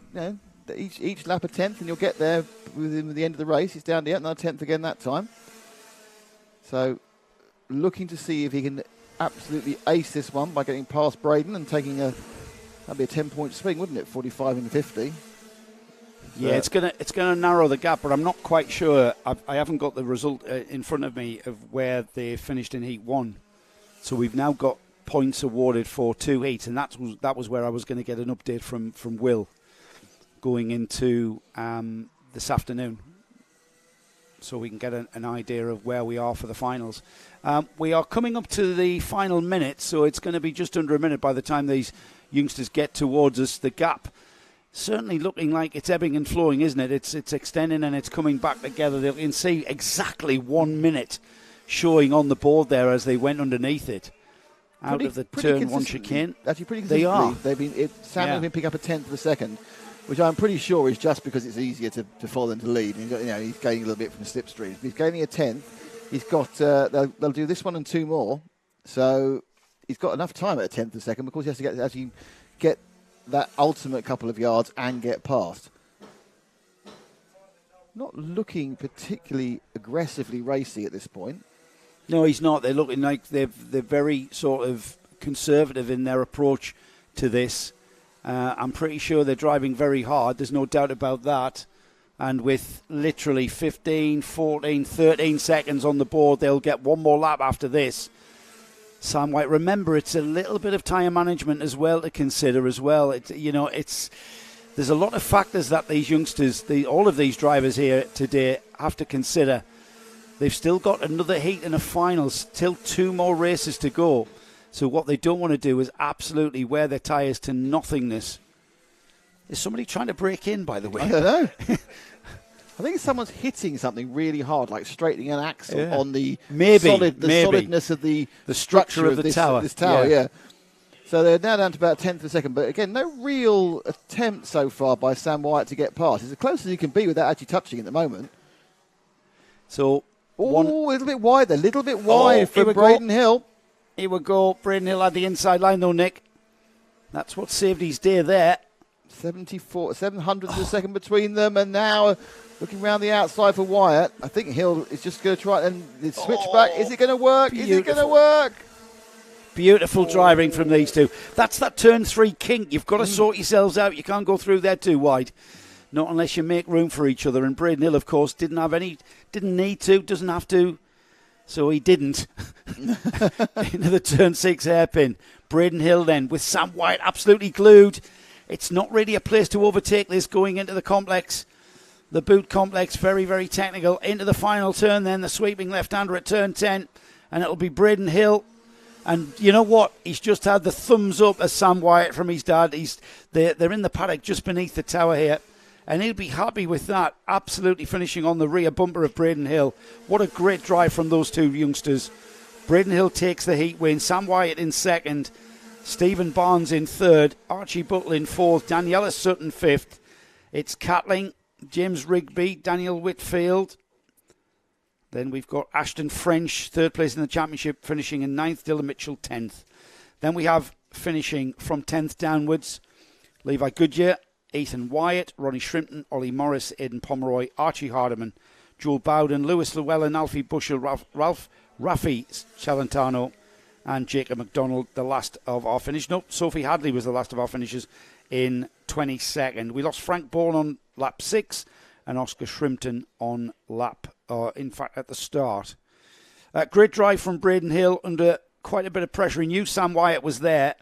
each lap a tenth, and you'll get there within the end of the race. He's down to another 10th again that time. So, looking to see if he can absolutely ace this one by getting past Braden and taking that'd be a 10-point swing, wouldn't it? 45 and 50. Yeah, it's gonna narrow the gap, but I'm not quite sure. I haven't got the result in front of me of where they finished in Heat 1. So we've now got points awarded for 2 heats, and that was where I was going to get an update from Will going into this afternoon, so we can get an idea of where we are for the finals. We are coming up to the final minute, so it's going to be just under a minute by the time these youngsters get towards us. The gap certainly looking like it's ebbing and flowing, isn't it? It's extending and it's coming back together. You can see exactly 1 minute showing on the board there as they went underneath it. Out of the turn 1 chicane. Actually, pretty they are. Sam has been picking up a tenth of a second, which I'm pretty sure is just because it's easier to follow than to lead. And, he's gaining a little bit from the slipstream. He's gaining a tenth. He's got. They'll do this one and 2 more. So he's got enough time at a tenth of a second because he has to actually get that ultimate couple of yards and get past. Not looking particularly aggressively racy at this point. No, he's not. They're looking like they're very sort of conservative in their approach to this. I'm pretty sure they're driving very hard. There's no doubt about that. And with literally 15, 14, 13 seconds on the board, they'll get 1 more lap after this. Sam White, remember, it's a little bit of tyre management as well to consider as well. There's a lot of factors that these youngsters, all of these drivers here today have to consider. They've still got another heat and a final, still 2 more races to go. So what they don't want to do is absolutely wear their tyres to nothingness. Is somebody trying to break in, by the way? I don't know. I think someone's hitting something really hard, like straightening an axle on the solidness of the structure of the tower. This tower, yeah. So they're now down to about a tenth of a second. But again, no real attempt so far by Sam Wyatt to get past. It's as close as he can be without actually touching at the moment. So, a little bit wide there, a little bit wide for Braden Hill. Here we go. Braden Hill had the inside line though, Nick. That's what saved his day there. 700 of a second between them, and now looking around the outside for Wyatt. I think Hill is just going to try and switch back. Is it going to work? Beautiful. Is it going to work? Beautiful driving from these two. That's that turn 3 kink. You've got to sort yourselves out. You can't go through there too wide. Not unless you make room for each other. And Braden Hill, of course, didn't need to, doesn't have to. So he didn't. Into the turn 6 hairpin. Braden Hill then with Sam Wyatt absolutely glued. It's not really a place to overtake this going into the complex. The boot complex, very, very technical. Into the final turn then, the sweeping left-hander at turn 10. And it'll be Braden Hill. And you know what? He's just had the thumbs up as Sam Wyatt from his dad. They're in the paddock just beneath the tower here. And he'll be happy with that. Absolutely finishing on the rear bumper of Braden Hill. What a great drive from those two youngsters. Braden Hill takes the heat win. Sam Wyatt in second. Stephen Barnes in third. Archie Buttle in fourth. Daniela Sutton fifth. It's Catling, James Rigby, Daniel Whitfield. Then we've got Ashton French, third place in the championship, finishing in ninth. Dylan Mitchell, 10th. Then we have finishing from 10th downwards, Levi Goodyear, Ethan Wyatt, Ronnie Shrimpton, Ollie Morris, Aidan Pomeroy, Archie Hardiman, Joel Bowden, Lewis Llewellyn, Alfie Bushell, Rafi Celentano, and Jacob McDonald, the last of our finish. No, Sophie Hadley was the last of our finishers in 22nd. We lost Frank Bourne on lap 6 and Oscar Shrimpton on lap, in fact, at the start. Great drive from Braden Hill under quite a bit of pressure. He knew Sam Wyatt was there,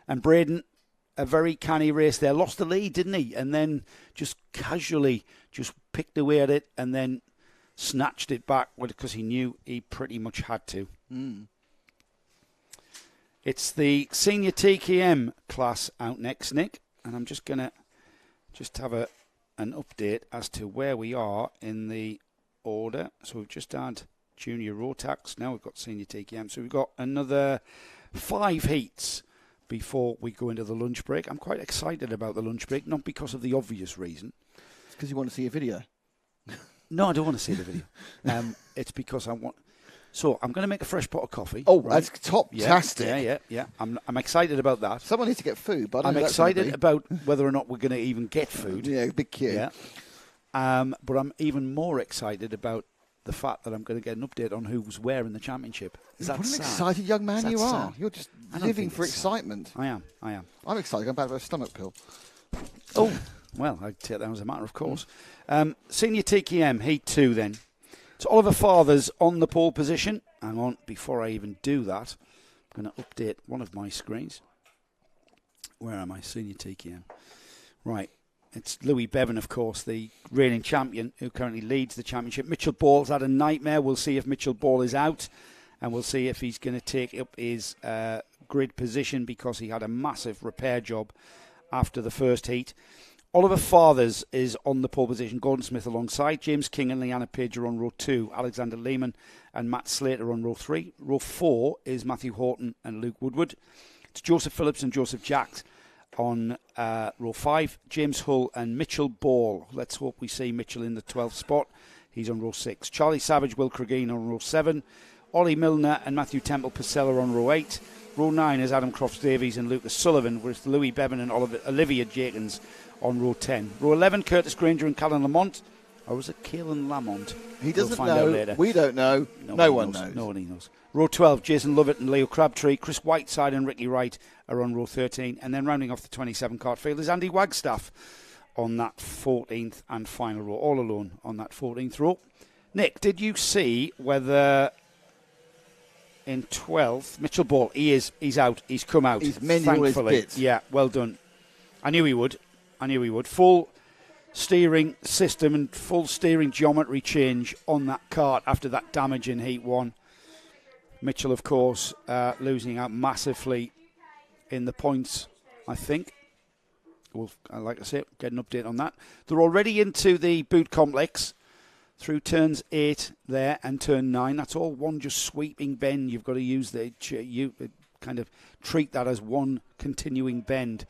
and Braden, a very canny race there. Lost the lead, didn't he? And then just casually just picked away at it and then snatched it back because he knew he pretty much had to. It's the senior TKM class out next, Nick, and I'm just going to have an update as to where we are in the order. So we've just had junior Rotax, now we've got senior TKM, so we've got another 5 heats before we go into the lunch break. I'm quite excited about the lunch break, not because of the obvious reason. It's because you want to see a video. No, I don't want to see the video. It's because I want... So I'm going to make a fresh pot of coffee. Oh, right? That's top-tastic. Yeah. I'm excited about that. Someone needs to get food, but I'm excited about whether or not we're going to even get food. Yeah, big queue. Yeah. But I'm even more excited about the fact that I'm going to get an update on who's where in the championship. Is that what an sad? excited young man you are. Sad? You're just living for excitement. I am. I'm excited. I'm about to have a stomach pill. Oh, well, I'd take that as a matter of course. Senior TKM, Heat 2 then. It's Oliver Fathers on the pole position. Hang on, before I even do that, I'm going to update one of my screens. Where am I? Senior TKM. Right. It's Louis Bevan, of course, the reigning champion who currently leads the championship. Mitchell Ball's had a nightmare. We'll see if Mitchell Ball is out, and we'll see if he's going to take up his grid position because he had a massive repair job after the first heat. Oliver Fathers is on the pole position. Gordon Smith alongside. James King and Leanna Page are on row 2. Alexander Lehman and Matt Slater on row 3. Row 4 is Matthew Horton and Luke Woodward. It's Joseph Phillips and Joseph Jacks on row 5. James Hull and Mitchell Ball. Let's hope we see Mitchell in the 12th spot. He's on row 6. Charlie Savage, Will Cregeen on row 7. Ollie Milner and Matthew Temple Purcell on row 8. Row 9 is Adam Crofts-Davies and Lucas Sullivan, with Louis Bevan and Olivia Jenkins on row 10. Row 11, Curtis Granger and Callan Lamont. Or was it Caelan Lamont? He doesn't know. We don't know. No one knows. Nobody knows. Row 12, Jason Lovett and Leo Crabtree. Chris Whiteside and Ricky Wright are on row 13. And then rounding off the 27 cart field is Andy Wagstaff on that 14th and final row. All alone on that 14th row. Nick, did you see whether... in 12th, Mitchell Ball, he's out. He's come out. He's mending all his bits. Yeah, well done. I knew he would. Full steering system and full steering geometry change on that kart after that damage in Heat 1. Mitchell, of course, losing out massively in the points, I think. We'll, like I say, get an update on that. They're already into the boot complex. Through turns 8 there and turn 9. That's all one just sweeping bend. You've got to use you kind of treat that as one continuing bend.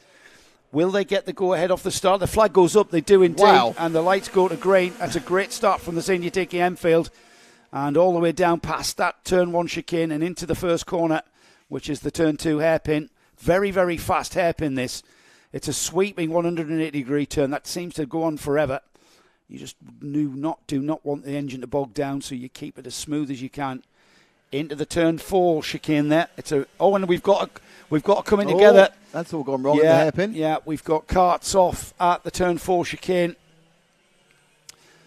Will they get the go-ahead off the start? The flag goes up. They do indeed. Wow. And the lights go to green. That's a great start from the senior TKM field. And all the way down past that turn 1 chicane and into the first corner, which is the turn 2 hairpin. Very, very fast hairpin this. It's a sweeping 180-degree turn. That seems to go on forever. You just do not want the engine to bog down, so you keep it as smooth as you can. Into the turn 4 chicane there. And we've got to come in together. That's all gone wrong in the hairpin. Yeah, we've got carts off at the turn 4 chicane.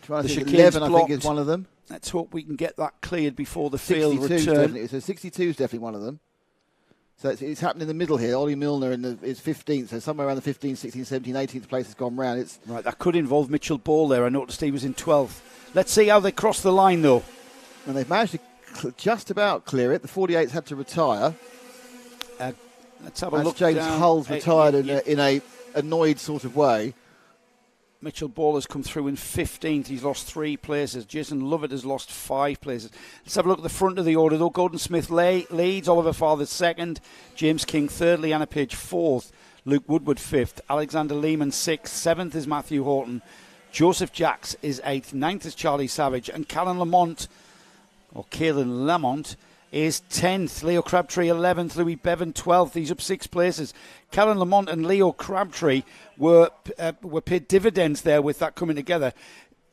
Trying to The see chicane's 11, I blocked. think, is one of them. Let's hope we can get that cleared before the field 62 is return. definitely, so 62 is definitely one of them. So it's happened in the middle here. Ollie Milner is 15th, so somewhere around the 15th, 16th, 17th, 18th place has gone round. Right, that could involve Mitchell Ball there. I noticed he was in 12th. Let's see how they cross the line, though. And they've managed to just about clear it. The 48's had to retire. Let's have a look. James down. Hull's retired in a annoyed sort of way. Mitchell Ball has come through in 15th. He's lost 3 places. Jason Lovett has lost 5 places. Let's have a look at the front of the order, though. Gordon Smith leads. Oliver Fathers 2nd. James King 3rd. Leanna Page 4th. Luke Woodward 5th. Alexander Lehman 6th. 7th is Matthew Horton. Joseph Jacks is 8th. 9th is Charlie Savage. And Caelan Lamont is 10th. Leo Crabtree 11th. Louis Bevan 12th. He's up 6 places. Caelan Lamont and Leo Crabtree were paid dividends there with that coming together.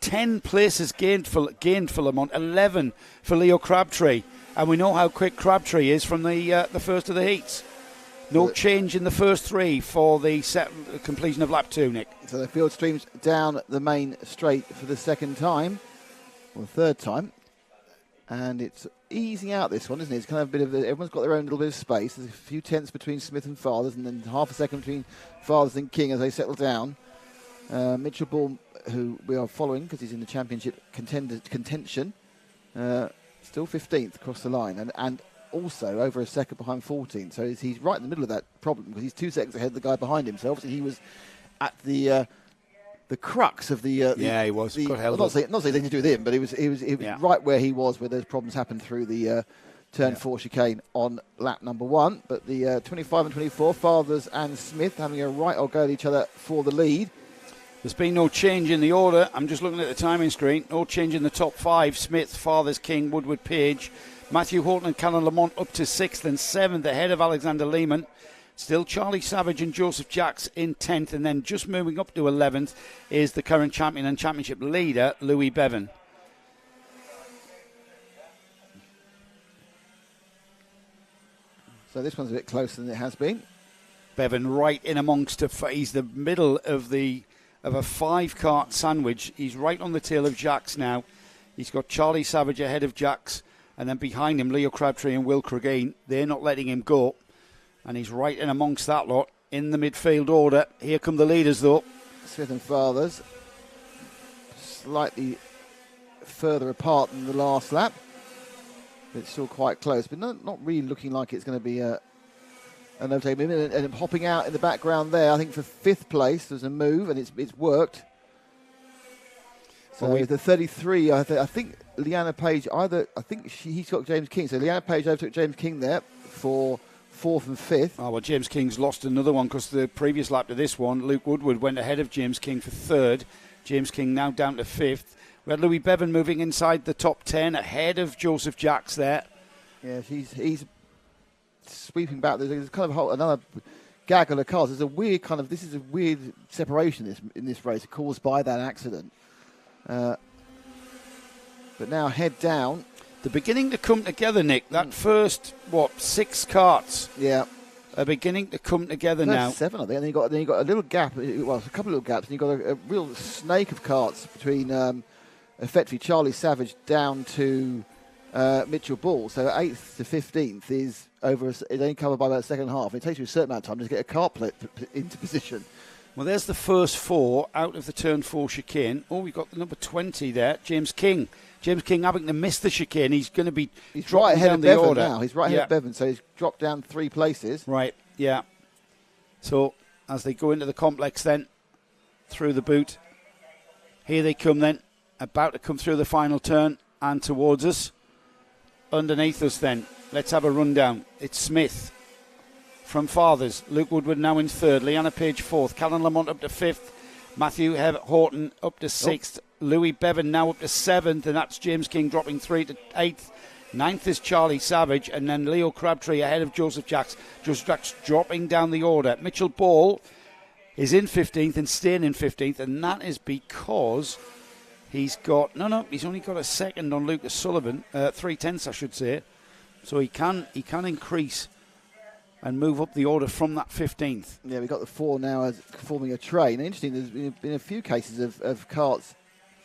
10 places gained for Lamont, 11 for Leo Crabtree. And we know how quick Crabtree is from the first of the heats. No change in the first 3 for the completion of lap 2, Nick. So the field streams down the main straight for the second time, or the third time. And it's easing out, this one, isn't it? It's kind of a bit of everyone's got their own little bit of space. There's a few tenths between Smith and Fathers, and then half a second between Fathers and King as they settle down. Mitchell Ball, who we are following because he's in the championship contention, still 15th across the line, and also over a second behind 14th. So he's right in the middle of that problem because he's 2 seconds ahead of the guy behind him. So obviously he was at the crux of the he was. Got held not saying anything to do with him, but he was right where he was, where those problems happened through the turn 4 chicane on lap number 1. But the 25 and 24, Fathers and Smith having a right old go at each other for the lead. There's been no change in the order. I'm just looking at the timing screen. No change in the top 5. Smith, Fathers, King, Woodward, Page. Matthew Horton and Caelan Lamont up to 6th and 7th ahead of Alexander Lehman. Still Charlie Savage and Joseph Jacks in 10th, and then just moving up to 11th is the current champion and championship leader, Louis Bevan. So this one's a bit closer than it has been. Bevan right in amongst he's the middle of a 5-cart sandwich. He's right on the tail of Jacks now. He's got Charlie Savage ahead of Jacks, and then behind him Leo Crabtree and Will Cregeen. They're not letting him go. And he's right in amongst that lot in the midfield order. Here come the leaders, though. Smith and Fathers slightly further apart than the last lap. But it's still quite close, but not really looking like it's going to be an overtake. And hopping out in the background there, I think for 5th place, there's a move, and it's worked. So the 33, I think Leanna Page, he's got James King. So Leanna Page overtook James King there for 4th and 5th. Oh, well, James King's lost another one because the previous lap to this one, Luke Woodward went ahead of James King for 3rd. James King now down to 5th. We had Louis Bevan moving inside the top 10 ahead of Joseph Jacks there. Yeah, he's sweeping back. There's kind of another gaggle of cars. This is a weird separation in this race caused by that accident. But now head down. They're beginning to come together, Nick. That first, 6 carts? Yeah. Are beginning to come together now. 7, I think. And then you got a little gap. Well, a couple of little gaps. And you've got a real snake of carts between effectively Charlie Savage down to Mitchell Ball. So 8th to 15th is only covered by about the second half. It takes you a certain amount of time to get a cart into position. Well, there's the first 4 out of the turn 4 chicane. Oh, we've got the number 20 there, James King. James King having to miss the chicane. He's going to be right ahead down of the Bevan order now. He's right ahead of Bevan, so he's dropped down 3 places. Right, yeah. So as they go into the complex then, through the boot, here they come then, about to come through the final turn and towards us. Underneath us then, let's have a rundown. It's Smith from Fathers. Luke Woodward now in 3rd. Leanna Page 4th. Caelan Lamont up to 5th. Matthew Horton up to 6th. Louis Bevan now up to 7th, and that's James King dropping 3 to 8th. 9th is Charlie Savage, and then Leo Crabtree ahead of Joseph Jacks. Joseph Jacks dropping down the order. Mitchell Ball is in 15th and staying in 15th, and that is because he's got... he's only got a second on Lucas Sullivan. 3/10, I should say. So he can increase and move up the order from that 15th. Yeah, we've got the 4 now as forming a train. Interesting, there's been a few cases of carts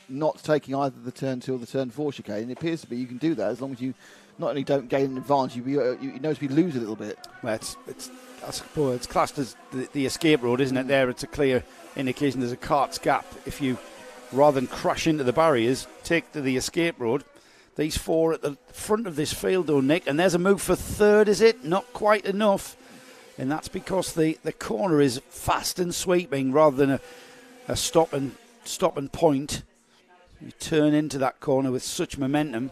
not taking either the turn 2 or the turn 4 chicane. And it appears to be you can do that as long as you not only don't gain an advantage, you notice we lose a little bit. Well, I suppose it's classed as the escape road, isn't it? There, it's a clear indication there's a cart's gap. If you, rather than crash into the barriers, take to the escape road. These 4 at the front of this field, though, Nick, and there's a move for third, is it? Not quite enough. And that's because the corner is fast and sweeping rather than a stop and point. You turn into that corner with such momentum.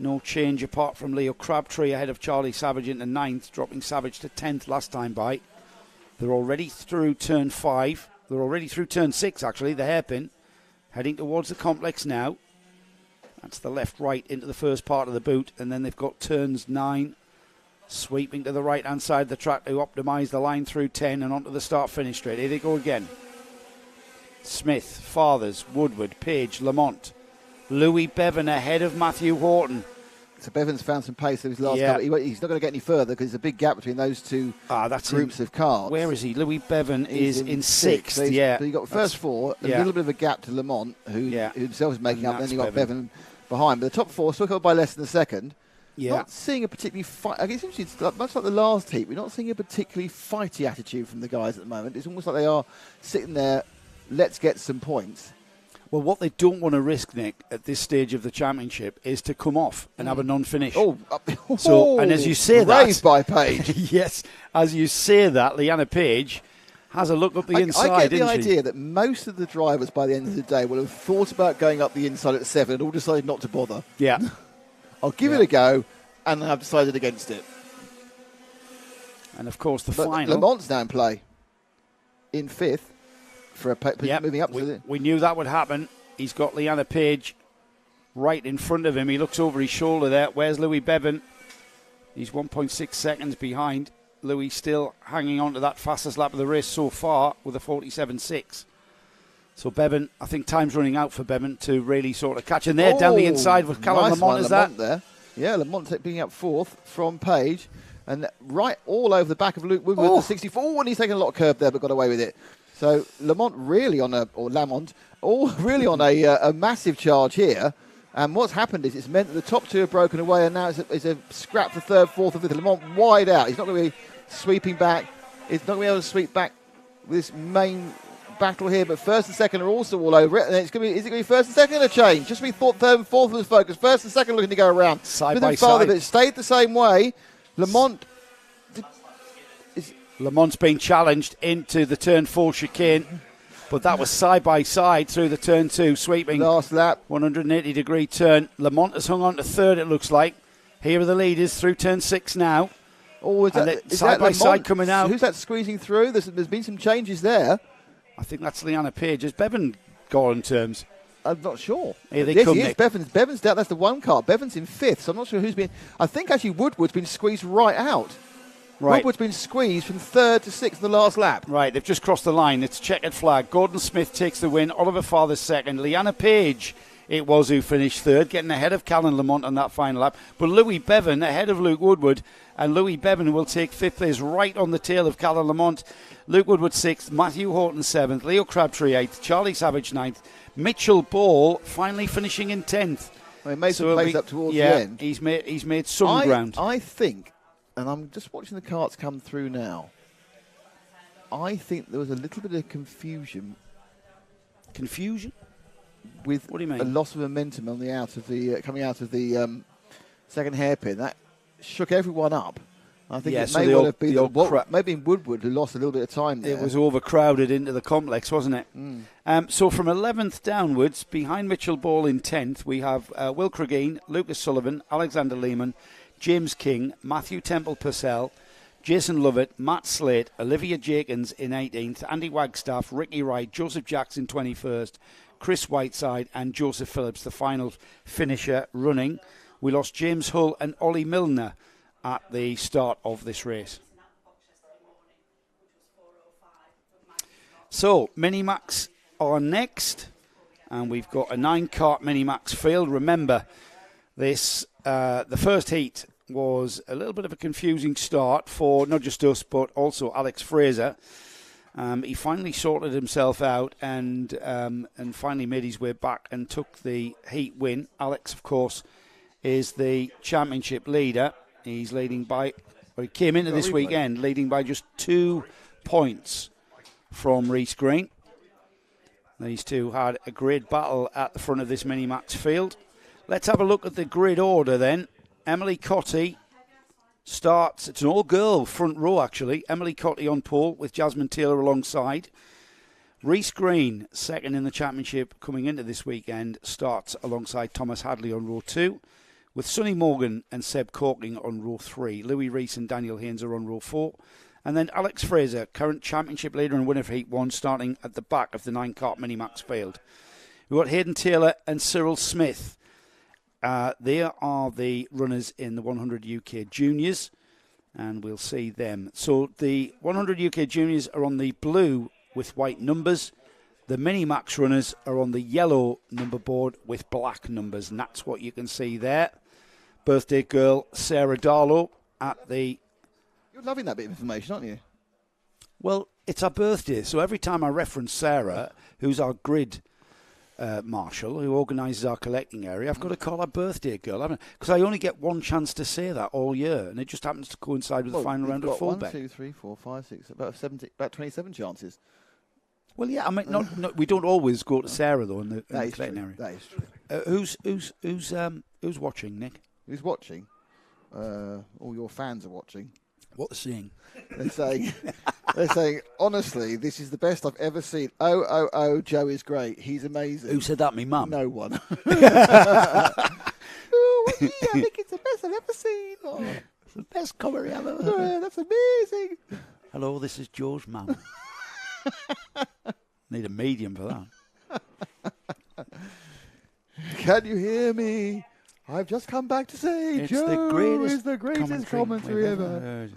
No change apart from Leo Crabtree ahead of Charlie Savage into 9th, dropping Savage to 10th last time by. They're already through turn 5. They're already through turn 6, actually, the hairpin. Heading towards the complex now. That's the left-right into the first part of the boot. And then they've got turns 9, sweeping to the right-hand side of the track to optimise the line through 10 and onto the start-finish straight. Here they go again. Smith, Fathers, Woodward, Page, Lamont. Louis Bevan ahead of Matthew Horton. So Bevan's found some pace in his last couple. He's not going to get any further because there's a big gap between those two groups of cars. Where is he? Louis Bevan is in 6th. So you've got the first 4, a little bit of a gap to Lamont, who himself is making up, and then you've got Bevan behind. But the top 4 still covered by less than a second. Yeah. Not seeing a particularly fight. I guess it's much like the last heat. We're not seeing a particularly fighty attitude from the guys at the moment. It's almost like they are sitting there, let's get some points. Well, what they don't want to risk, Nick, at this stage of the championship is to come off and have a non-finish. And as you say that... Raised by Page. Yes, as you say that, Leanna Page has a look up the inside, I get the idea that most of the drivers by the end of the day will have thought about going up the inside at 7 and all decided not to bother. Yeah. I'll give it a go, and have decided against it. And, of course, the final... Lamont's now in play in 5th. For moving up. We knew that would happen. He's got Leanna Page right in front of him. He looks over his shoulder there. Where's Louis Bevan? He's 1.6 seconds behind. Louis still hanging on to that fastest lap of the race so far with a 47.6. So Bevan, I think time's running out for Bevan to really sort of catch. And there down the inside with Callum Lamont, is that? There. Yeah, Lamont being up 4th from Page. And right all over the back of Luke Woodward, the 64. And he's taken a lot of curb there, but got away with it. So Lamont really on a massive charge here. And what's happened is it's meant that the top 2 have broken away, and now it's a scrap for 3rd, 4th, and 5th. Lamont wide out. He's not going to be sweeping back. He's not going to be able to sweep back this main battle here. But 1st and 2nd are also all over it. And is it going to be 1st and 2nd a change? Just be thought 3rd and 4th was focused. 1st and 2nd looking to go around. Side by side. But it stayed the same way. Lamont's been challenged into the turn 4 chicane, but that was side by side through the turn 2 sweeping. Last lap. 180-degree turn. Lamont has hung on to 3rd, it looks like. Here are the leaders through turn 6 now. Is side by side coming out. Who's that squeezing through? There's been some changes there. I think that's Leanna Page. Has Bevan gone on terms? I'm not sure. Here they come, Nick. Bevan's down. That's the 1 car. Bevan's in 5th, so I'm not sure who's been... I think actually Woodward's been squeezed right out. Right. Woodward's been squeezed from 3rd to 6th in the last lap. Right, they've just crossed the line. It's checkered flag. Gordon Smith takes the win. Oliver Fathers 2nd. Leanna Page, it was who finished 3rd, getting ahead of Callan Lamont on that final lap. But Louis Bevan ahead of Luke Woodward, and Louis Bevan will take 5th place right on the tail of Callan Lamont. Luke Woodward 6th, Matthew Horton 7th, Leo Crabtree 8th, Charlie Savage 9th, Mitchell Ball finally finishing in 10th. Well, he made some place up towards the end. He's made some ground. I think... And I'm just watching the carts come through now. I think there was a little bit of confusion. Confusion? With what do you mean? A loss of momentum on the coming out of the second hairpin. That shook everyone up. I think it may well have been maybe Woodward who lost a little bit of time there. It was overcrowded into the complex, wasn't it? So from 11th downwards, behind Mitchell Ball in 10th, we have Will Cregeen, Lucas Sullivan, Alexander Lehman, James King, Matthew Temple Purcell, Jason Lovett, Matt Slate, Olivia Jenkins in 18th, Andy Wagstaff, Ricky Wright, Joseph Jackson 21st, Chris Whiteside and Joseph Phillips, the final finisher running. We lost James Hull and Ollie Milner at the start of this race. So, Minimax are next, and we've got a 9-kart Minimax field. Remember, this the first heat was a little bit of a confusing start for not just us, but also Alex Fraser. He finally sorted himself out and finally made his way back and took the Heat win. Alex, of course, is the championship leader. He's leading by, or he came into this weekend leading by just 2 points from Reece Green. These two had a great battle at the front of this mini-max field. Let's have a look at the grid order then. Emily Cotty starts, it's an all-girl front row actually. Emily Cotty on pole with Jasmine Taylor alongside. Reece Green, second in the championship coming into this weekend, starts alongside Thomas Hadley on row 2, with Sonny Morgan and Seb Corking on row 3. Louis Rees and Daniel Haynes are on row 4. And then Alex Fraser, current championship leader and winner for Heat 1, starting at the back of the 9-cart mini-max field. We've got Hayden Taylor and Cyril Smith. They are the runners in the 100 UK Juniors, and we'll see them. So the 100 UK Juniors are on the blue with white numbers. The mini-max runners are on the yellow number board with black numbers, and that's what you can see there. Birthday girl Sarah Darlow at the... You're loving that bit of information, aren't you? Well, it's her birthday, so every time I reference Sarah, who's our grid marshal, who organises our collecting area, I've got to call her birthday girl, haven't I? Because I only get one chance to say that all year, and it just happens to coincide with the final round of Fulbeck. 1, 2, 3, 4, 5, 6, about 27 chances. Well, yeah, I mean, not, we don't always go to Sarah though in the collecting area. That is true. Who's watching, Nick? Who's watching? All your fans are watching. What they're seeing? They're saying, honestly, this is the best I've ever seen. Oh, Joe is great. He's amazing. Who said that? Me mum? No one. I think it's the best I've ever seen. Oh, it's the best comedy I've ever heard. Yeah, that's amazing. Hello, this is Joe's mum. Need a medium for that. Can you hear me? I've just come back to say it's Joe is the greatest commentary ever.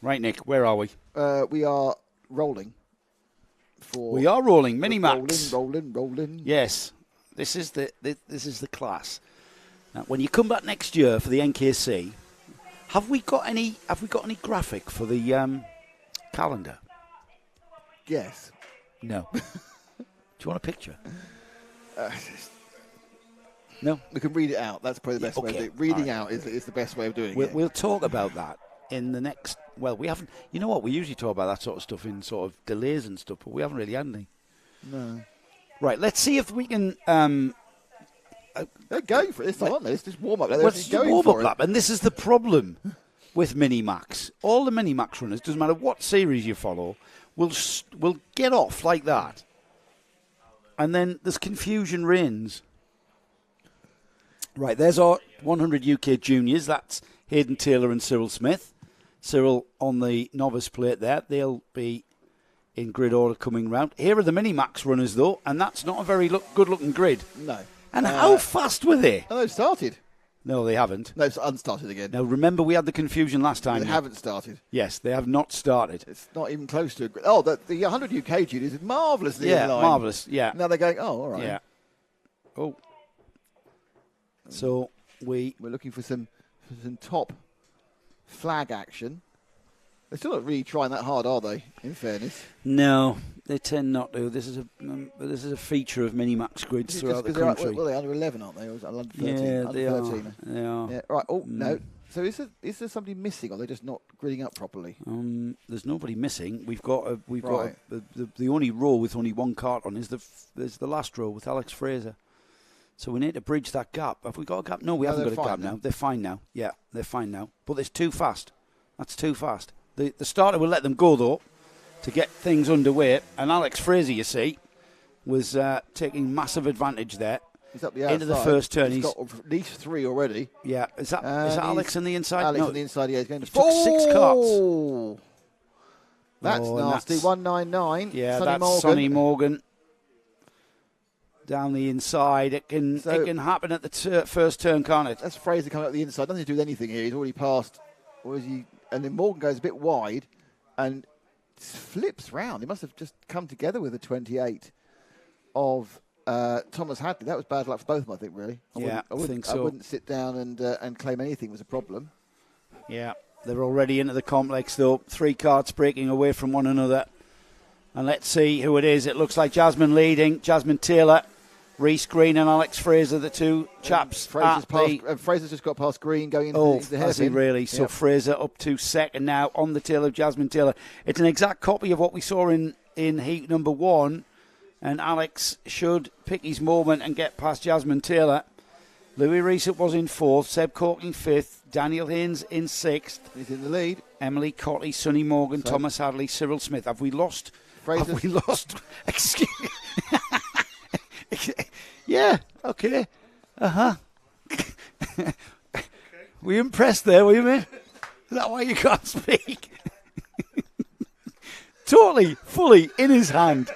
Right, Nick, where are we? We are rolling. We are rolling. Mini-max. Rolling. Yes, this is the class. Now, when you come back next year for the NKC, have we got any graphic for the calendar? Yes. No. Do you want a picture? No, we can read it out. That's probably the best way of doing it. Reading out is the best way of doing it. We'll talk about that in the next. Well, we haven't. You know what? We usually talk about that sort of stuff in sort of delays and stuff, but we haven't really had any. No. Right. Let's see if we can. They're going for it this time, aren't they? It's just warm up. Let's warm up lap, and this is the problem with Mini-Max. All the Mini-Max runners, doesn't matter what series you follow, will get off like that, and then there's confusion reigns. Right, there's our 100 UK Juniors. That's Hayden Taylor and Cyril Smith. Cyril on the novice plate there. They'll be in grid order coming round. Here are the Mini-Max runners, though, and that's not a very good-looking grid. No. And how fast were they? Oh, they've started. No, they haven't. No, it's unstarted again. Now, remember we had the confusion last time. They haven't started. Yes, they have not started. It's not even close to a grid. Oh, the 100 UK Juniors is marvellously in line. Marvellous, yeah. Now they're going, all right. Yeah. Oh. So we're looking for some top flag action. They're still not really trying that hard, are they? In fairness, no, they tend not to. This is a feature of Mini-Max grids throughout the country. They're under 11, aren't they? Or under 13? Yeah, under they 13. are. They are. Yeah. Right. Oh no. So is there somebody missing, or they're just not gridding up properly? There's nobody missing. We've got the only row with only one cart on is the last row with Alex Fraser. So we need to bridge that gap. Have we got a gap? No, we haven't got a gap now. They're fine now. Yeah, they're fine now. But it's too fast. That's too fast. The starter will let them go, though, to get things underway. And Alex Fraser, you see, was taking massive advantage there. He's up the outside. Into the first turn. He's got at least 3 already. Yeah. Is that Alex on the inside? Alex on the inside, yeah. He's going to took 6 carts. That's nasty. 199. Yeah, that's Sonny Morgan. Down the inside, it can happen at the first turn, can't it? That's Fraser coming up the inside. Nothing to do with anything here. He's already passed. Or is he? And then Morgan goes a bit wide and flips round. He must have just come together with a 28 of Thomas Hadley. That was bad luck for both of them, I think. Really. I think so. I wouldn't sit down and claim anything was a problem. Yeah. They're already into the complex, though. 3 carts breaking away from one another. And let's see who it is. It looks like Jasmine leading. Jasmine Taylor, Reese Green and Alex Fraser, the two chaps. Fraser's just got past Green going into the hairpin. Has he really? So Fraser up to second now on the tail of Jasmine Taylor. It's an exact copy of what we saw in heat number 1. And Alex should pick his moment and get past Jasmine Taylor. Louis Reese was in 4th. Seb Corking 5th. Daniel Haynes in 6th. He's in the lead. Emily Cotty, Sonny Morgan, Thomas Hadley, Cyril Smith. Have we lost? Fraser. Have we lost? Excuse me. Yeah, okay. Were you impressed there, were you, mate? Is that why you can't speak? Totally, fully, in his hand.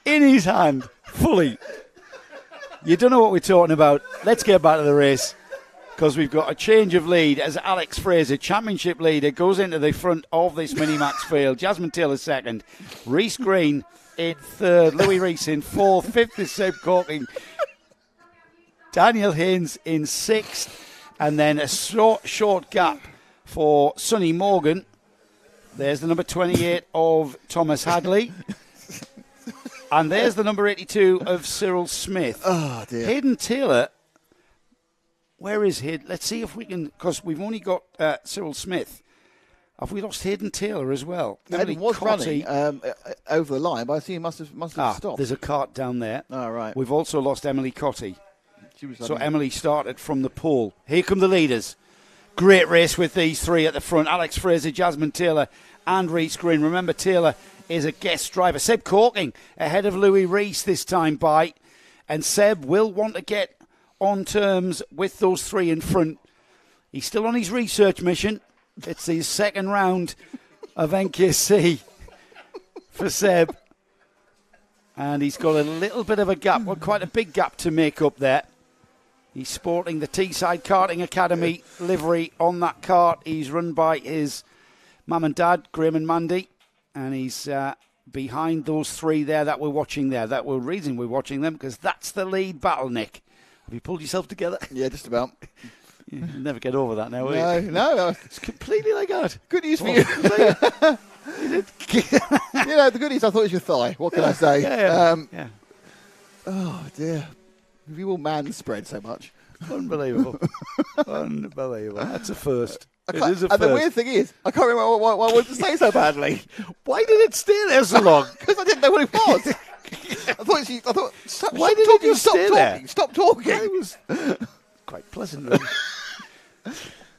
In his hand, fully. You don't know what we're talking about. Let's get back to the race, because we've got a change of lead as Alex Fraser, championship leader, goes into the front of this Minimax field. Jasmine Taylor second. Reese Green in 3rd. Louis Reese in 4th. 5th is Seb Corking. Daniel Haynes in 6th. And then a short gap for Sonny Morgan. There's the number 28 of Thomas Hadley. And there's the number 82 of Cyril Smith. Oh, dear. Hayden Taylor. Where is Hayden? Let's see if we can, because we've only got Cyril Smith. Have we lost Hayden Taylor as well? Hayden was running over the line, but I see he must have stopped. There's a cart down there. Oh, right. We've also lost Emily Cotty. So Emily started from the pole. Here come the leaders. Great race with these 3 at the front. Alex Fraser, Jasmine Taylor and Reese Green. Remember, Taylor is a guest driver. Seb Corking ahead of Louis Reese this time by. And Seb will want to get on terms with those 3 in front. He's still on his research mission. It's his second round of NKC for Seb. And he's got a little bit of a gap, quite a big gap to make up there. He's sporting the Teesside Karting Academy livery on that cart. He's run by his mum and dad, Graham and Mandy. And he's behind those 3 there that we're watching there. That we're reason we're watching them, because that's the lead battle, Nick. Have you pulled yourself together? Yeah, just about. You'll never get over that now, will you? No. It's completely like that. Good news for you. The good news, I thought it was your thigh. What can I say? Yeah. Oh, dear. You all man spread so much. Unbelievable. Unbelievable. That's a first. It is a first. And the weird thing is, I can't remember why I wanted to say so badly. Why did it stay there so long? Because I didn't know what it was. I thought why did you stay there? Stop talking. It was quite pleasant, really.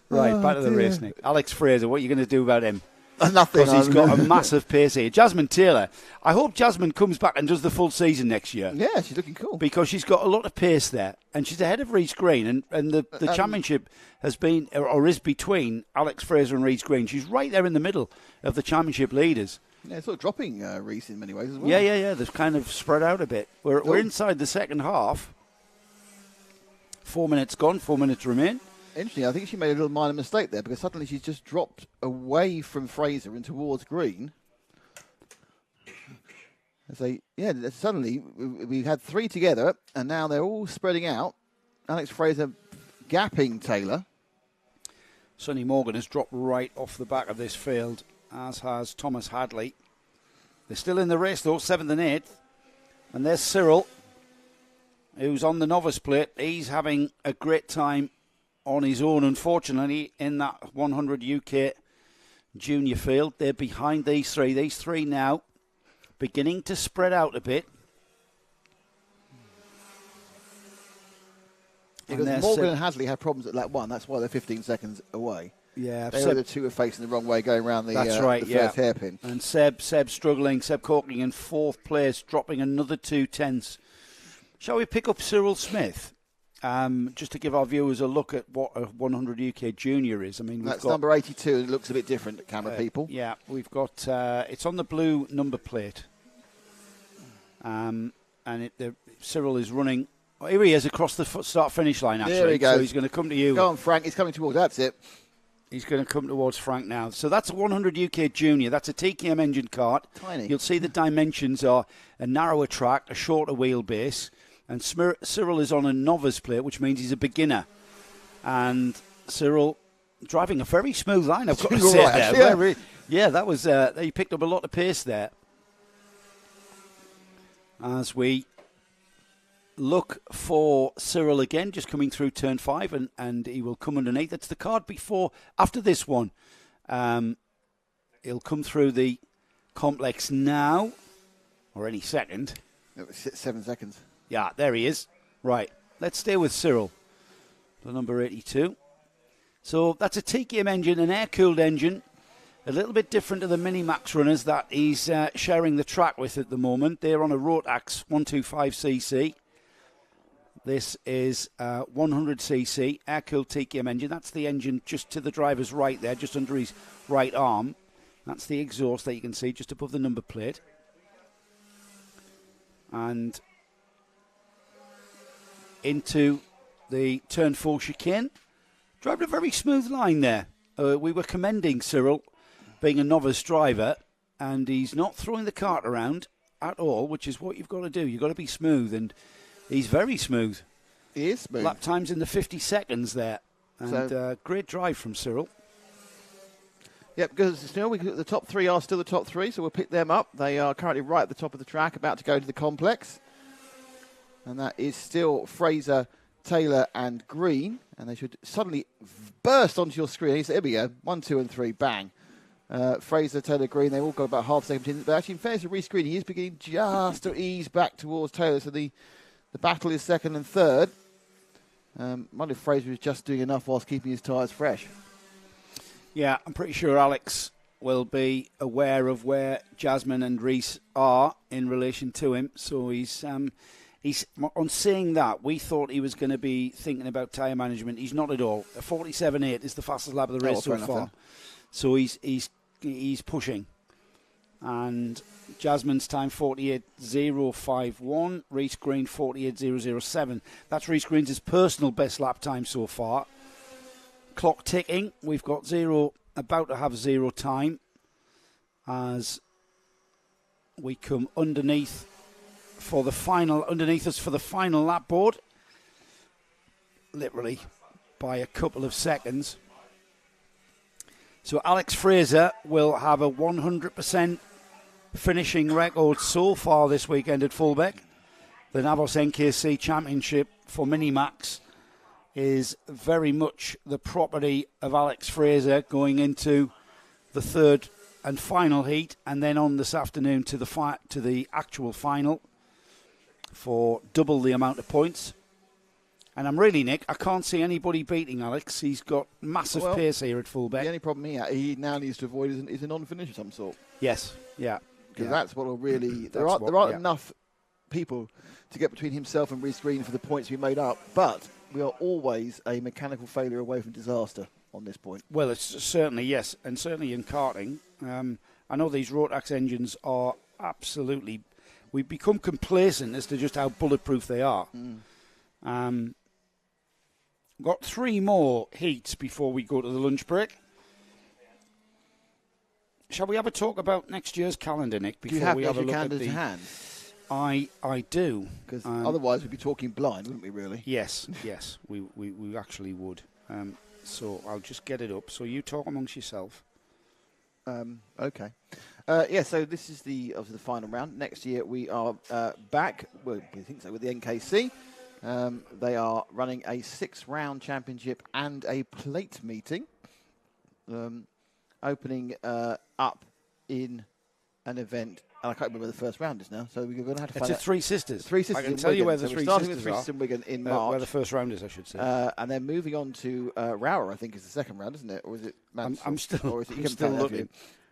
Right, back to the race, Nick. Alex Fraser, what are you going to do about him? Nothing. Because he's got a massive pace here. Jasmine Taylor, I hope Jasmine comes back and does the full season next year. Yeah, she's looking cool. Because she's got a lot of pace there. And she's ahead of Reese Green. And the championship has been, or is between Alex Fraser and Reese Green. She's right there in the middle of the championship leaders. Yeah, sort of dropping Reese in many ways as well. Yeah. They've kind of spread out a bit. We're inside the second half. 4 minutes gone, 4 minutes remain. Interesting. I think she made a little minor mistake there, because suddenly she's just dropped away from Fraser and towards Green. Suddenly we had 3 together, and now they're all spreading out. Alex Fraser gapping Taylor. Sonny Morgan has dropped right off the back of this field, as has Thomas Hadley. They're still in the race, though, 7th and 8th. And there's Cyril, who's on the novice plate. He's having a great time on his own, unfortunately, in that 100 UK junior field. They're behind these 3. These 3 now beginning to spread out a bit. Because Morgan and Hadley had problems at lap 1. That's why they're 15 seconds away. Yeah, they were the 2 were facing the wrong way going around the, the first hairpin. And Seb struggling. Seb Corking in 4th place, dropping another 2 tenths. Shall we pick up Cyril Smith? Just to give our viewers a look at what a 100 UK Junior is. I mean, that's number 82. It looks a bit different at camera people. Yeah, we've got it's on the blue number plate, and Cyril is running. Oh, here he is across the start-finish line. Actually, there he goes. So he's going to come to you. Go on, Frank. He's coming towards. That's it. He's going to come towards Frank now. So that's a 100 UK Junior. That's a TKM engine kart. Tiny. You'll see the dimensions are a narrower track, a shorter wheelbase. And Cyril is on a novice plate, which means he's a beginner. And Cyril driving a very smooth line, I've got to You're say right, there. actually, yeah. Yeah, that was, he picked up a lot of pace there. As we look for Cyril again, just coming through turn 5, and he will come underneath. That's the card after this one. He'll come through the complex now, or any second. It was 7 seconds. Yeah, there he is. Right, let's stay with Cyril, the number 82. So that's a TKM engine, an air-cooled engine, a little bit different to the Mini-Max runners that he's sharing the track with at the moment. They're on a Rotax 125cc. This is 100cc air-cooled TKM engine. That's the engine just to the driver's right there, just under his right arm. That's the exhaust that you can see just above the number plate. And into the turn 4 chicane. Driving a very smooth line there. We were commending Cyril being a novice driver, and he's not throwing the cart around at all, which is what you've got to do. You've got to be smooth, and he's very smooth. He is smooth. Lap times in the 50 seconds there. And great drive from Cyril. Yeah, because still the top 3 are still the top 3, so we'll pick them up. They are currently right at the top of the track, about to go to the complex. And that is still Fraser, Taylor and Green. And they should suddenly burst onto your screen. Here we go. 1, 2 and 3, bang. Fraser, Taylor, Green, they all got about half a second in. But actually, in fairness to Reece Green, he is beginning just to ease back towards Taylor. So the battle is second and third. I wonder if Fraser is just doing enough whilst keeping his tyres fresh. Yeah, I'm pretty sure Alex will be aware of where Jasmine and Reece are in relation to him. So he's on saying that, we thought he was going to be thinking about tyre management. He's not at all. A 47.8 is the fastest lap of the race so far. Then. So he's pushing. And Jasmine's time 48.051. Reece Green 48.007. That's Reece Green's personal best lap time so far. Clock ticking. We've got about to have 0 time as we come underneath us for the final lap board. Literally by a couple of seconds. So Alex Fraser will have a 100% finishing record so far this weekend at Fulbeck. The NAVOS NKC Championship for Mini-Max is very much the property of Alex Fraser going into the third and final heat, and then on this afternoon to the actual final for double the amount of points. And I'm really, Nick, I can't see anybody beating Alex. He's got massive pace here at Fulbeck. The only problem he now needs to avoid is a non-finish of some sort. Yes, yeah. Because that's what will really... There aren't enough people to get between himself and Reece Green for the points to be made up, but we are always a mechanical failure away from disaster on this point. Well, it's certainly, yes, and certainly in karting. I know these Rotax engines are absolutely... We've become complacent as to just how bulletproof they are. Got 3 more heats before we go to the lunch break. Shall we have a talk about next year's calendar, Nick? Before we have a look at the hand? I do. Because otherwise we'd be talking blind, wouldn't we, really? Yes, we actually would. So I'll just get it up. So you talk amongst yourself. Okay. So this is obviously the final round. Next year we are back, well, I think so, with the NKC. They are running a 6-round championship and a plate meeting, opening up in an event. And I can't remember where the first round is now, so we're going to have to find out. It's Three Sisters. Three Sisters. I can tell you where the Three Sisters are. Starting with Three Sisters in Wigan in March. Where the first round is, I should say. And then moving on to Rower, I think, is the second round, isn't it? Or is it Mansfield? I'm still looking.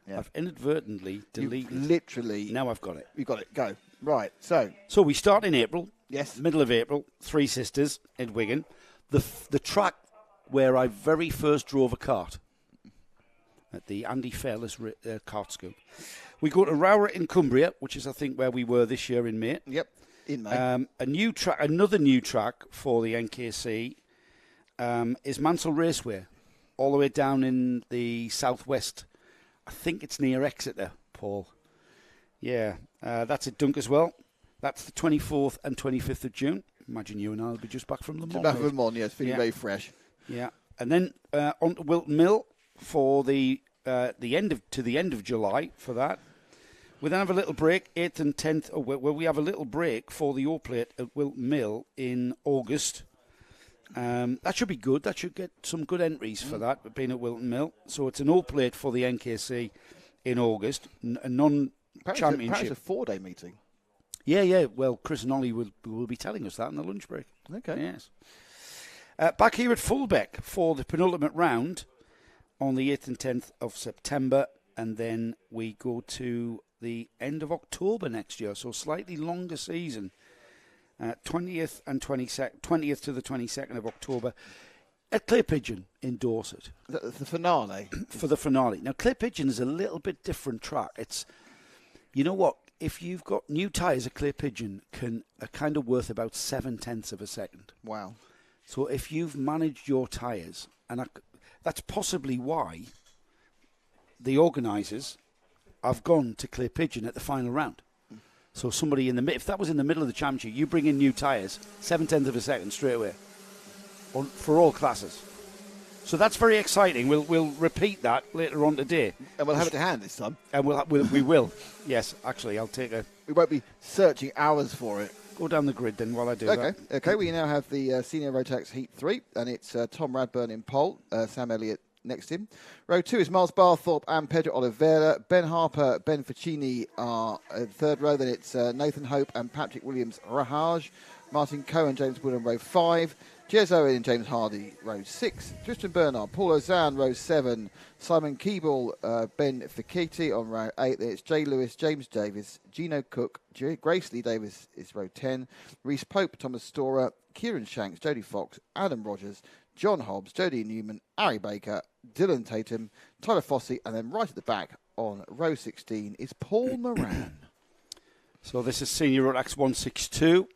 Yeah. I've inadvertently deleted. Literally. Now I've got it. You've got it. Go. Right. So we start in April. Yes. Middle of April. Three Sisters in Wigan. The track where I very first drove a kart at the Andy Fairless kart school. We go to Rower in Cumbria, which is I think where we were this year in May. Yep. In May. Another new track for the NKC is Mansell Raceway, all the way down in the southwest. I think it's near Exeter, Paul. Yeah, that's at Dunk as well. That's the 24th and 25th of June. Imagine you and I will be just back from Le Mans. Back from Le Mans, yes, feeling very fresh. Yeah. And then on to Wilton Mill for the end of July for that. We then have a little break, 8th and 10th, where we have a little break for the O Plate at Wilton Mill in August. That should be good. That should get some good entries for that, being at Wilton Mill. So it's an O Plate for the NKC in August, a non-championship. Perhaps a 4-day meeting. Yeah. Well, Chris and Ollie will be telling us that in the lunch break. Okay. Yes. Back here at Fulbeck for the penultimate round on the 8th and 10th of September, and then we go to the end of October next year, so slightly longer season. 20th to the 22nd of October at Clay Pigeon in Dorset. The finale? For the finale. Now, Clay Pigeon is a little bit different track. It's, you know what, if you've got new tyres at Clay Pigeon, are kind of worth about 0.7 of a second. Wow. So if you've managed your tyres, and that's possibly why the organisers have gone to Clay Pigeon at the final round. So somebody if that was in the middle of the championship, you bring in new tyres, 0.7 of a second straight away, for all classes. So that's very exciting. We'll repeat that later on today, and we'll have it to hand this time. And we will. Yes, actually, I'll take a. We won't be searching hours for it. Go down the grid then while I do that. Okay. We now have the senior Rotax Heat 3, and it's Tom Radburn in pole, Sam Elliott next to him. Row 2 is Miles Barthorpe and Pedro Oliveira. Ben Harper, Ben Ficini are third row. Then it's Nathan Hope and Patrick Williams Rahaj. Martin Cohen, James Wood on row 5. Jez Owen and James Hardy, row 6. Tristan Bernard, Paul Ozan, row 7. Simon Keeble, Ben Fikiti on row 8. Then it's Jay Lewis, James Davis, Gino Cook, Grace Lee Davis is row 10. Reese Pope, Thomas Storer, Kieran Shanks, Jodie Fox, Adam Rogers, John Hobbs, Jodie Newman, Ari Baker, Dylan Tatum, Tyler Fossey, and then right at the back on row 16 is Paul Moran. So this is senior Rotax 162.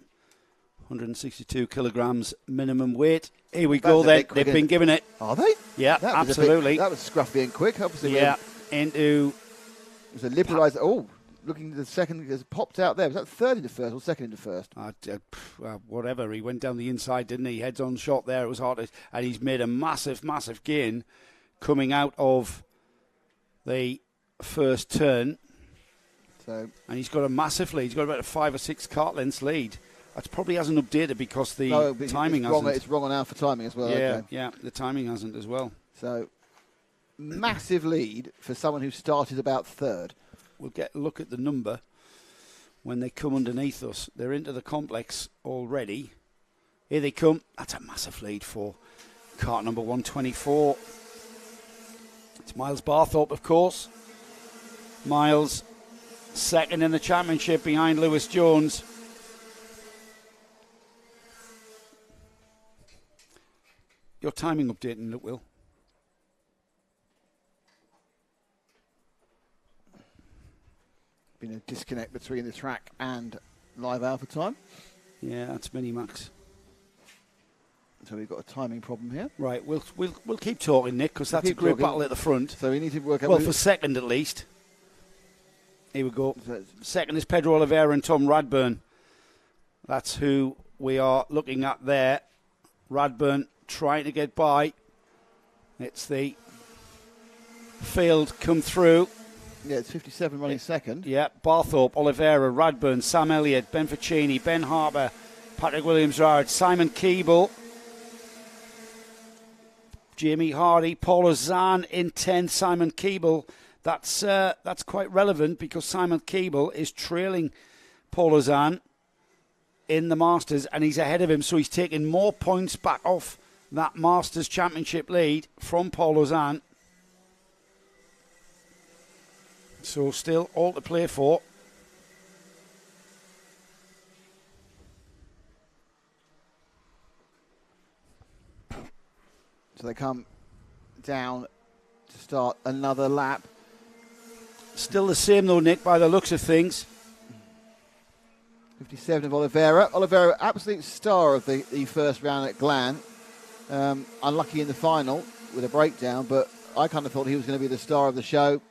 162 kilograms minimum weight. Here we go then. They've been given it. Are they? Yeah, absolutely. That was scruffy and quick. Obviously, yeah, into... It was a liberalised... Oh, looking at the second, has popped out there. Was that third into first or second into first? Whatever. He went down the inside, didn't he? Heads on shot there. It was hard. And he's made a massive, massive gain coming out of the first turn. And he's got a massive lead. He's got about a 5 or 6 cart lengths lead. That probably hasn't updated because the timing hasn't. It's wrong on Alpha timing as well. Yeah, the timing hasn't as well. So, massive lead for someone who started about third. We'll get a look at the number when they come underneath us. They're into the complex already. Here they come. That's a massive lead for cart number 124. It's Miles Barthorpe, of course. Miles, second in the championship behind Lewis Jones. Your timing updating, look, Will. Been a disconnect between the track and live Alpha time. Yeah, that's Minimax. So we've got a timing problem here. Right, we'll keep talking, Nick, because that's a great battle at the front. So we need to work out... Well, for second at least. Here we go. Second is Pedro Oliveira and Tom Radburn. That's who we are looking at there. Radburn trying to get by. It's the field come through. Yeah, it's 57 running second. Yeah, Barthorpe, Oliveira, Radburn, Sam Elliott, Ben Ficini, Ben Harper, Patrick Williams-Rard, Simon Keeble, Jamie Hardy, Paul Ozan in 10th, Simon Keeble. That's quite relevant because Simon Keeble is trailing Paul Ozan in the Masters and he's ahead of him, so he's taking more points back off that Masters Championship lead from Paul Ozan. So still all to play for. So they come down to start another lap. Still the same though, Nick, by the looks of things. 57 of Oliveira. Oliveira, absolute star of the first round at Glan. Unlucky in the final with a breakdown, but I kind of thought he was going to be the star of the show.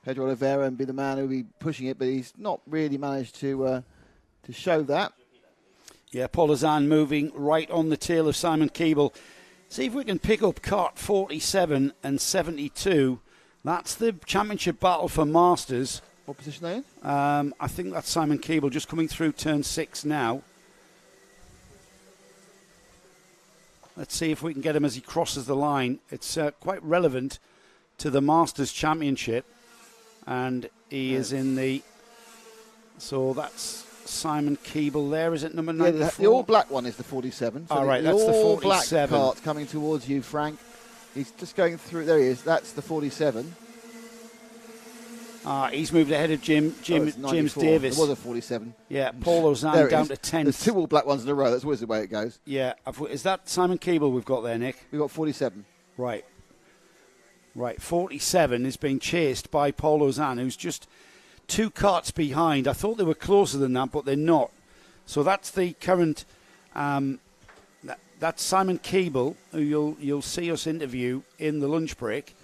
Pedro Oliveira and be the man who would be pushing it, but he's not really managed to show that. Yeah, Paul Ozan moving right on the tail of Simon Keeble. See if we can pick up kart 47 and 72. That's the championship battle for Masters. What position are they in? I think that's Simon Keeble just coming through turn 6 now. Let's see if we can get him as he crosses the line. It's quite relevant to the Masters Championship. And he is in the... So that's Simon Keeble there. Is it number 94? Yeah, the all-black one is the 47. So right, that's the 47. all-black cart coming towards you, Frank. He's just going through. There he is. That's the 47. He's moved ahead of James Davis. There was a 47. Yeah, Paul Ozan down to 10th. There's 2 all-black ones in a row. That's always the way it goes. Yeah. Is that Simon Keeble we've got there, Nick? We've got 47. Right. 47 is being chased by Paul Ozan, who's just 2 karts behind. I thought they were closer than that, but they're not. So that's the current... that's Simon Keeble, who you'll see us interview in the lunch break.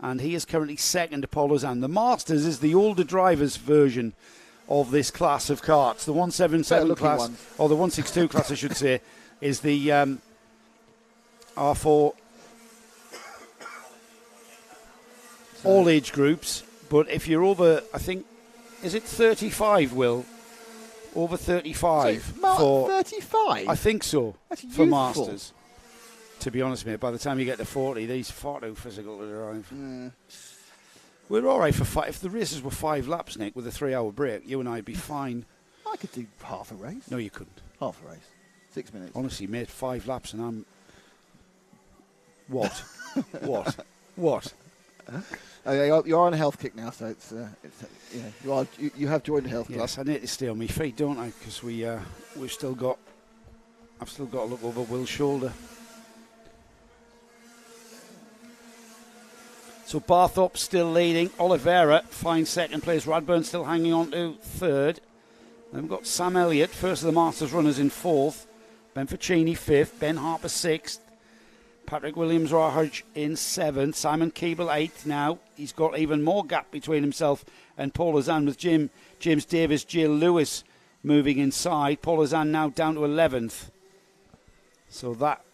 And he is currently second to Paul Ozan. The Masters is the older drivers' version of this class of karts. The 177 class, ones. Or the 162 class, I should say, is the R4 all age groups. But if you're over, I think, is it 35, Will? Over 35 for 35. I think so. That's for youthful. Masters. To be honest, mate, by the time you get to 40, these far too physical to drive. We're all right for 5. If the races were 5 laps, Nick, with a 3-hour break, you and I'd be fine. I could do half a race. No, you couldn't. Half a race. 6 minutes. Honestly, mate, 5 laps and I'm... What? What? You're on a health kick now, so it's you have joined the health club. Yes, I need to stay on my feet, don't I? Because I've still got to look over Will's shoulder. So Barthorpe still leading. Oliveira finds second place. Radburn still hanging on to third. Then we've got Sam Elliott, first of the Masters runners, in fourth. Ben Ficini fifth. Ben Harper sixth. Patrick Williams-Rahudge in seventh. Simon Keeble eighth now. He's got even more gap between himself and Paul Ozan, with James Davis, Jill Lewis moving inside. Paul Ozan now down to 11th. So that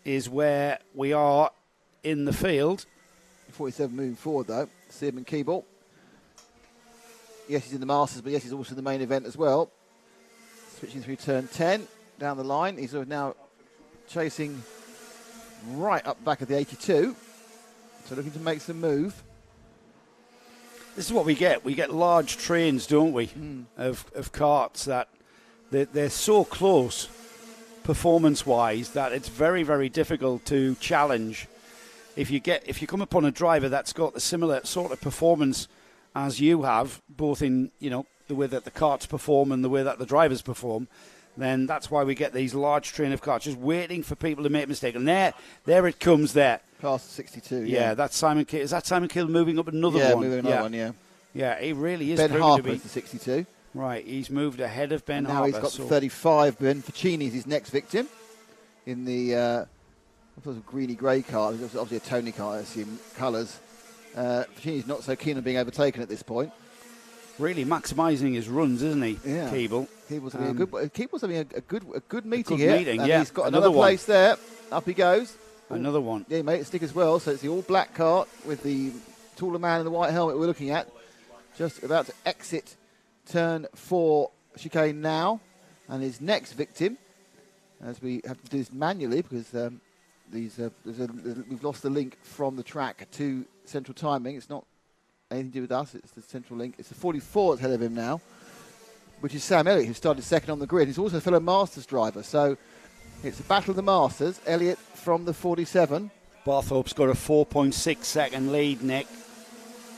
is where we are in the field. 47 moving forward though. Simon Keeble. Yes, he's in the Masters, but yes, he's also in the main event as well. Switching through turn 10 down the line. He's now chasing right up back of the 82. So looking to make some move. This is what we get. We get large trains, don't we, of carts that they're so close performance-wise that it's very, very difficult to challenge. If you come upon a driver that's got the similar sort of performance as you have, both in the way that the karts perform and the way that the drivers perform, then that's why we get these large train of karts just waiting for people to make a mistake. And there it comes there. Past 62. Yeah, that's Simon Keeble. Is that Simon Keeble moving up another one? Yeah, moving another one. Yeah. Yeah, he really is. Ben Harper to be is the 62. Right, he's moved ahead of Ben now Harper. He's got 35. Ben Ficini is his next victim in the greeny grey car. It's obviously a Tony car, I assume, colours. Ficini's not so keen on being overtaken at this point. Really maximising his runs, isn't he, yeah. Keeble? Keeble's having a good meeting here. And yeah. He's got another place there. Up he goes. Another one. Yeah, he made it stick as well. So it's the all-black cart with the taller man in the white helmet we're looking at. Just about to exit turn 4 chicane now. And his next victim, as we have to do this manually because we've lost the link from the track to central timing. It's not anything to do with us. It's the central link. It's the 44 that's ahead of him now, which is Sam Elliott, who started second on the grid. He's also a fellow Masters driver. So it's a battle of the Masters. Elliott from the 47. Barthorpe's got a 4.6 second lead, Nick.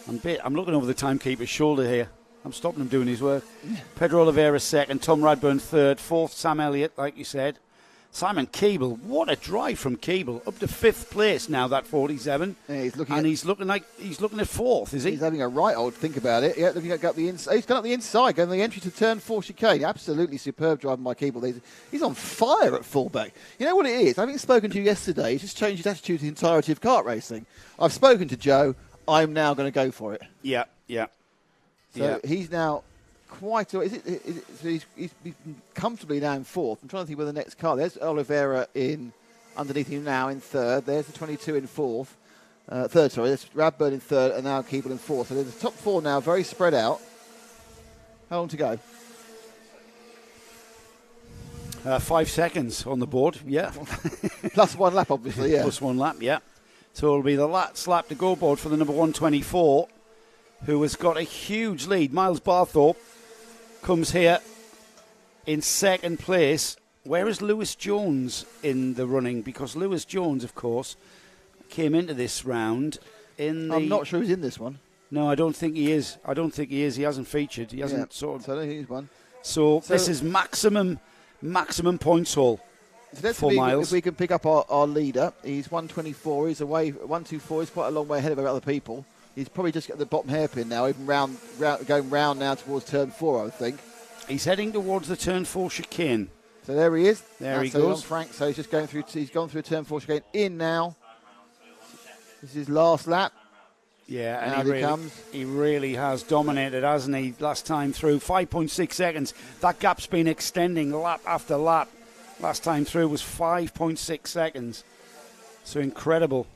I'm looking over the timekeeper's shoulder here. I'm stopping him doing his work. Yeah. Pedro Oliveira second, Tom Radburn third, fourth Sam Elliott, like you said. Simon Keeble, what a drive from Keeble, up to 5th place now, that 47. Yeah, he's looking at 4th, is he? He's having a right old think about it. Yeah, looking up the inside. He's gone up the inside, going the entry to turn 4 chicane. Absolutely superb driving by Keeble. He's on fire at Fulbeck. You know what it is? I haven't spoken to you yesterday. He's just changed his attitude to the entirety of kart racing. I've spoken to Joe. I'm now going to go for it. Yeah. So he's now quite. So he's comfortably now in 4th. I'm trying to think where the next car. There's Oliveira in underneath him now in third. There's the 22 in fourth. Third, sorry. There's Radburn in third and now Keeble in fourth. So there's the top 4 now, very spread out. How long to go? 5 seconds on the board, yeah. Plus 1 lap, obviously, yeah. Plus 1 lap, yeah. So it'll be the last lap to go board for the number 124, who has got a huge lead. Miles Barthorpe comes here in second place. Where is Lewis Jones in the running? Because Lewis Jones, of course, came into this round in the... I'm not sure he's in this one. No, I don't think he is. He hasn't featured. He hasn't So I don't think he's won. So this is maximum points haul for Miles. If we can pick up our leader, he's 124. He's away 124. He's quite a long way ahead of other people. He's probably just at the bottom hairpin now, even going round now towards turn 4, I think. He's heading towards the turn 4 chicane. So there he is. There he goes. Frank. So he's just going through. He's gone through turn 4 chicane. In now. This is his last lap. Yeah, and he really has dominated, hasn't he, last time through. 5.6 seconds. That gap's been extending lap after lap. Last time through was 5.6 seconds. So incredible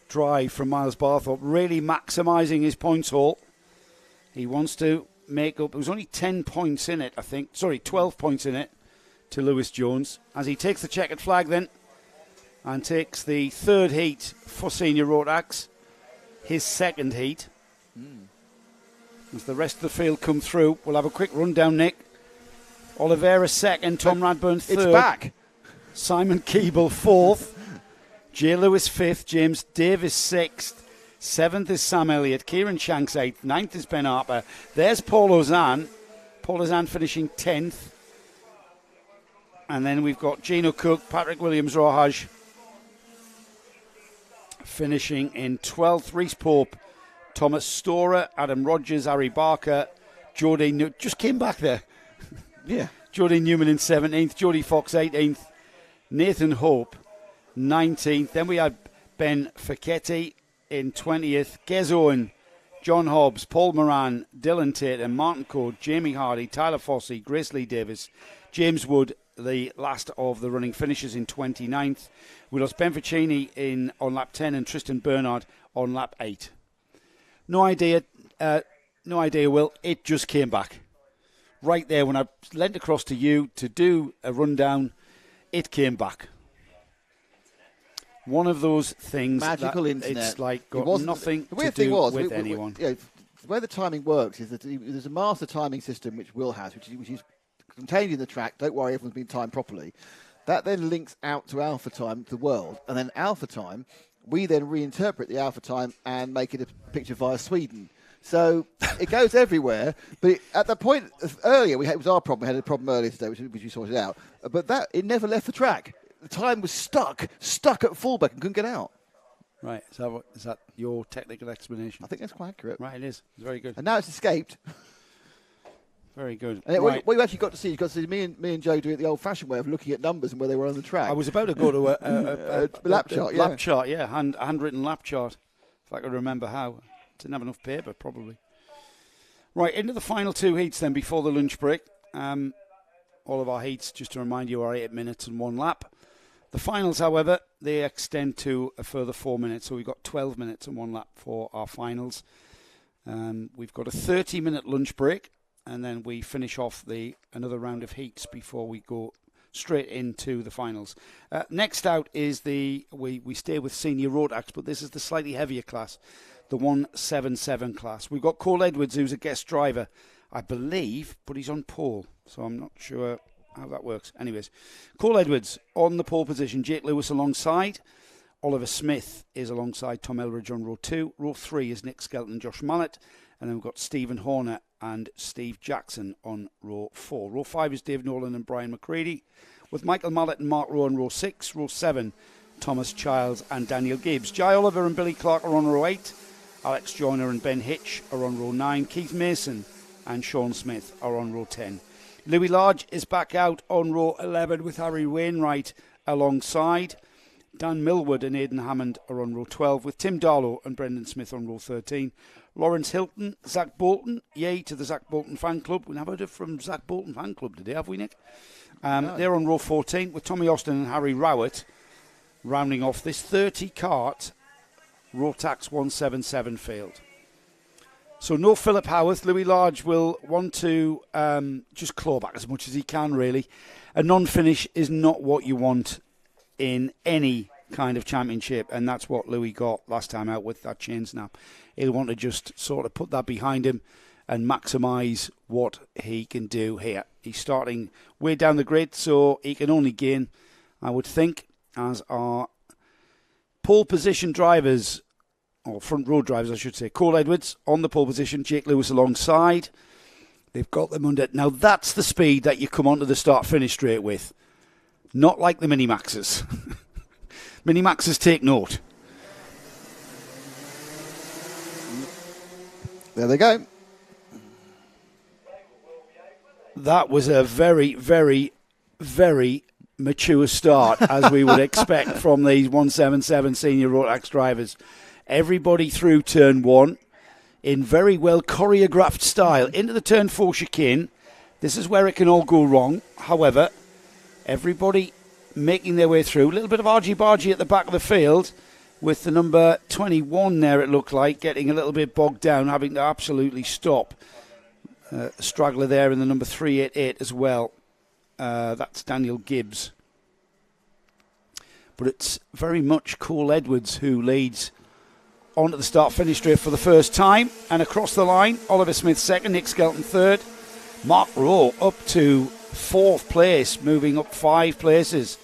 drive from Miles Barthorpe, really maximising his points haul. He wants to make up. There was only 10 points in it, I think. Sorry, 12 points in it to Lewis Jones. As he takes the checkered flag then and takes the third heat for Senior Rotax. His second heat. As the rest of the field come through, we'll have a quick rundown, Nick. Oliveira second, Tom Radburn third. It's back. Simon Keeble fourth. Jay Lewis fifth. James Davis sixth. Seventh is Sam Elliott. Kieran Shanks eighth. Ninth is Ben Harper. There's Paul Ozan. Paul Ozan finishing 10th. And then we've got Gino Cook, Patrick Williams-Rohaj finishing in 12th. Reece Pope, Thomas Storer, Adam Rogers, Harry Barker, just came back there. Yeah. Jody Newman in 17th, Jody Fox 18th, Nathan Hope 19th. Then we had Ben Fecchetti in 20th, Gez Owen, John Hobbs, Paul Moran, Dylan Tate, Martin Code, Jamie Hardy, Tyler Fossey, Grace Lee Davis, James Wood, the last of the running finishers in 29th. We lost Ben Ficini on lap 10 and Tristan Bernard on lap 8. No idea, Will. It just came back. Right there when I leant across to you to do a rundown, it came back. One of those things magical internet. It's like got nothing to do with anyone. The way the timing works is that there's a master timing system which Will has, which is contained in the track. Don't worry, everyone's been timed properly. That then links out to Alpha Time, the world, and then Alpha Time, we then reinterpret the Alpha Time and make it a picture via Sweden. So it goes everywhere. But at the point earlier, it was our problem. We had a problem earlier today, which we sorted out. But it never left the track. The time was stuck at Fulbeck and couldn't get out. Right. Is that your technical explanation? I think that's quite accurate. Right, it is. It's very good. And now it's escaped. Very good. And what you actually got to see, you got to see me and Joe do it the old-fashioned way of looking at numbers and where they were on the track. I was about to go to a lap chart, lap chart, handwritten lap chart, if I could remember how. Didn't have enough paper, probably. Right, into the final 2 heats then before the lunch break. All of our heats, just to remind you, are 8 minutes and 1 lap. The finals, however, they extend to a further 4 minutes, so we've got 12 minutes and 1 lap for our finals. We've got a 30-minute lunch break. And then we finish off another round of heats before we go straight into the finals. Next out is we stay with Senior Rotax, but this is the slightly heavier class, the 177 class. We've got Cole Edwards, who's a guest driver, I believe, but he's on pole, so I'm not sure how that works. Anyways, Cole Edwards on the pole position, Jake Lewis alongside. Oliver Smith is alongside Tom Elridge on row 2. Row 3 is Nick Skelton and Josh Mallett. And then we've got Stephen Horner and Steve Jackson on row 4. Row 5 is Dave Nolan and Brian McCready, with Michael Mallett and Mark Rowe on row 6. Row 7, Thomas Childs and Daniel Gibbs. Jai Oliver and Billy Clark are on row 8. Alex Joyner and Ben Hitch are on row 9. Keith Mason and Sean Smith are on row 10. Louis Large is back out on row 11 with Harry Wainwright alongside. Dan Millwood and Aidan Hammond are on row 12, with Tim Darlow and Brendan Smith on row 13. Lawrence Hilton, Zach Bolton, yay to the Zach Bolton fan club. We never heard from Zach Bolton fan club today, have we, Nick? No. They're on row 14, with Tommy Austin and Harry Rowett rounding off this 30-cart Rotax 177 field. So no Philip Howarth. Louis Large will want to just claw back as much as he can, really. A non-finish is not what you want in any kind of championship, and that's what Louis got last time out with that chain snap. He'll want to just sort of put that behind him and maximise what he can do here. He's starting way down the grid, so he can only gain, I would think, as our pole position drivers, or front row drivers, I should say. Cole Edwards on the pole position, Jake Lewis alongside. They've got them under. Now, that's the speed that you come onto the start-finish straight with. Not like the Mini-Maxes. Mini-Maxes take note. There they go. That was a very, very, very mature start, as we would expect from these 177 senior Rotax drivers. Everybody through turn 1 in very well choreographed style. Into the turn 4 chicane. This is where it can all go wrong. However, everybody making their way through. A little bit of argy-bargy at the back of the field with the number 21 there, it looked like, getting a little bit bogged down, having to absolutely stop. Straggler there in the number 388 as well. That's Daniel Gibbs. But it's very much Cole Edwards who leads onto the start-finish straight for the first time. And across the line, Oliver Smith second, Nick Skelton third. Mark Rowe up to 4th place, moving up 5 places.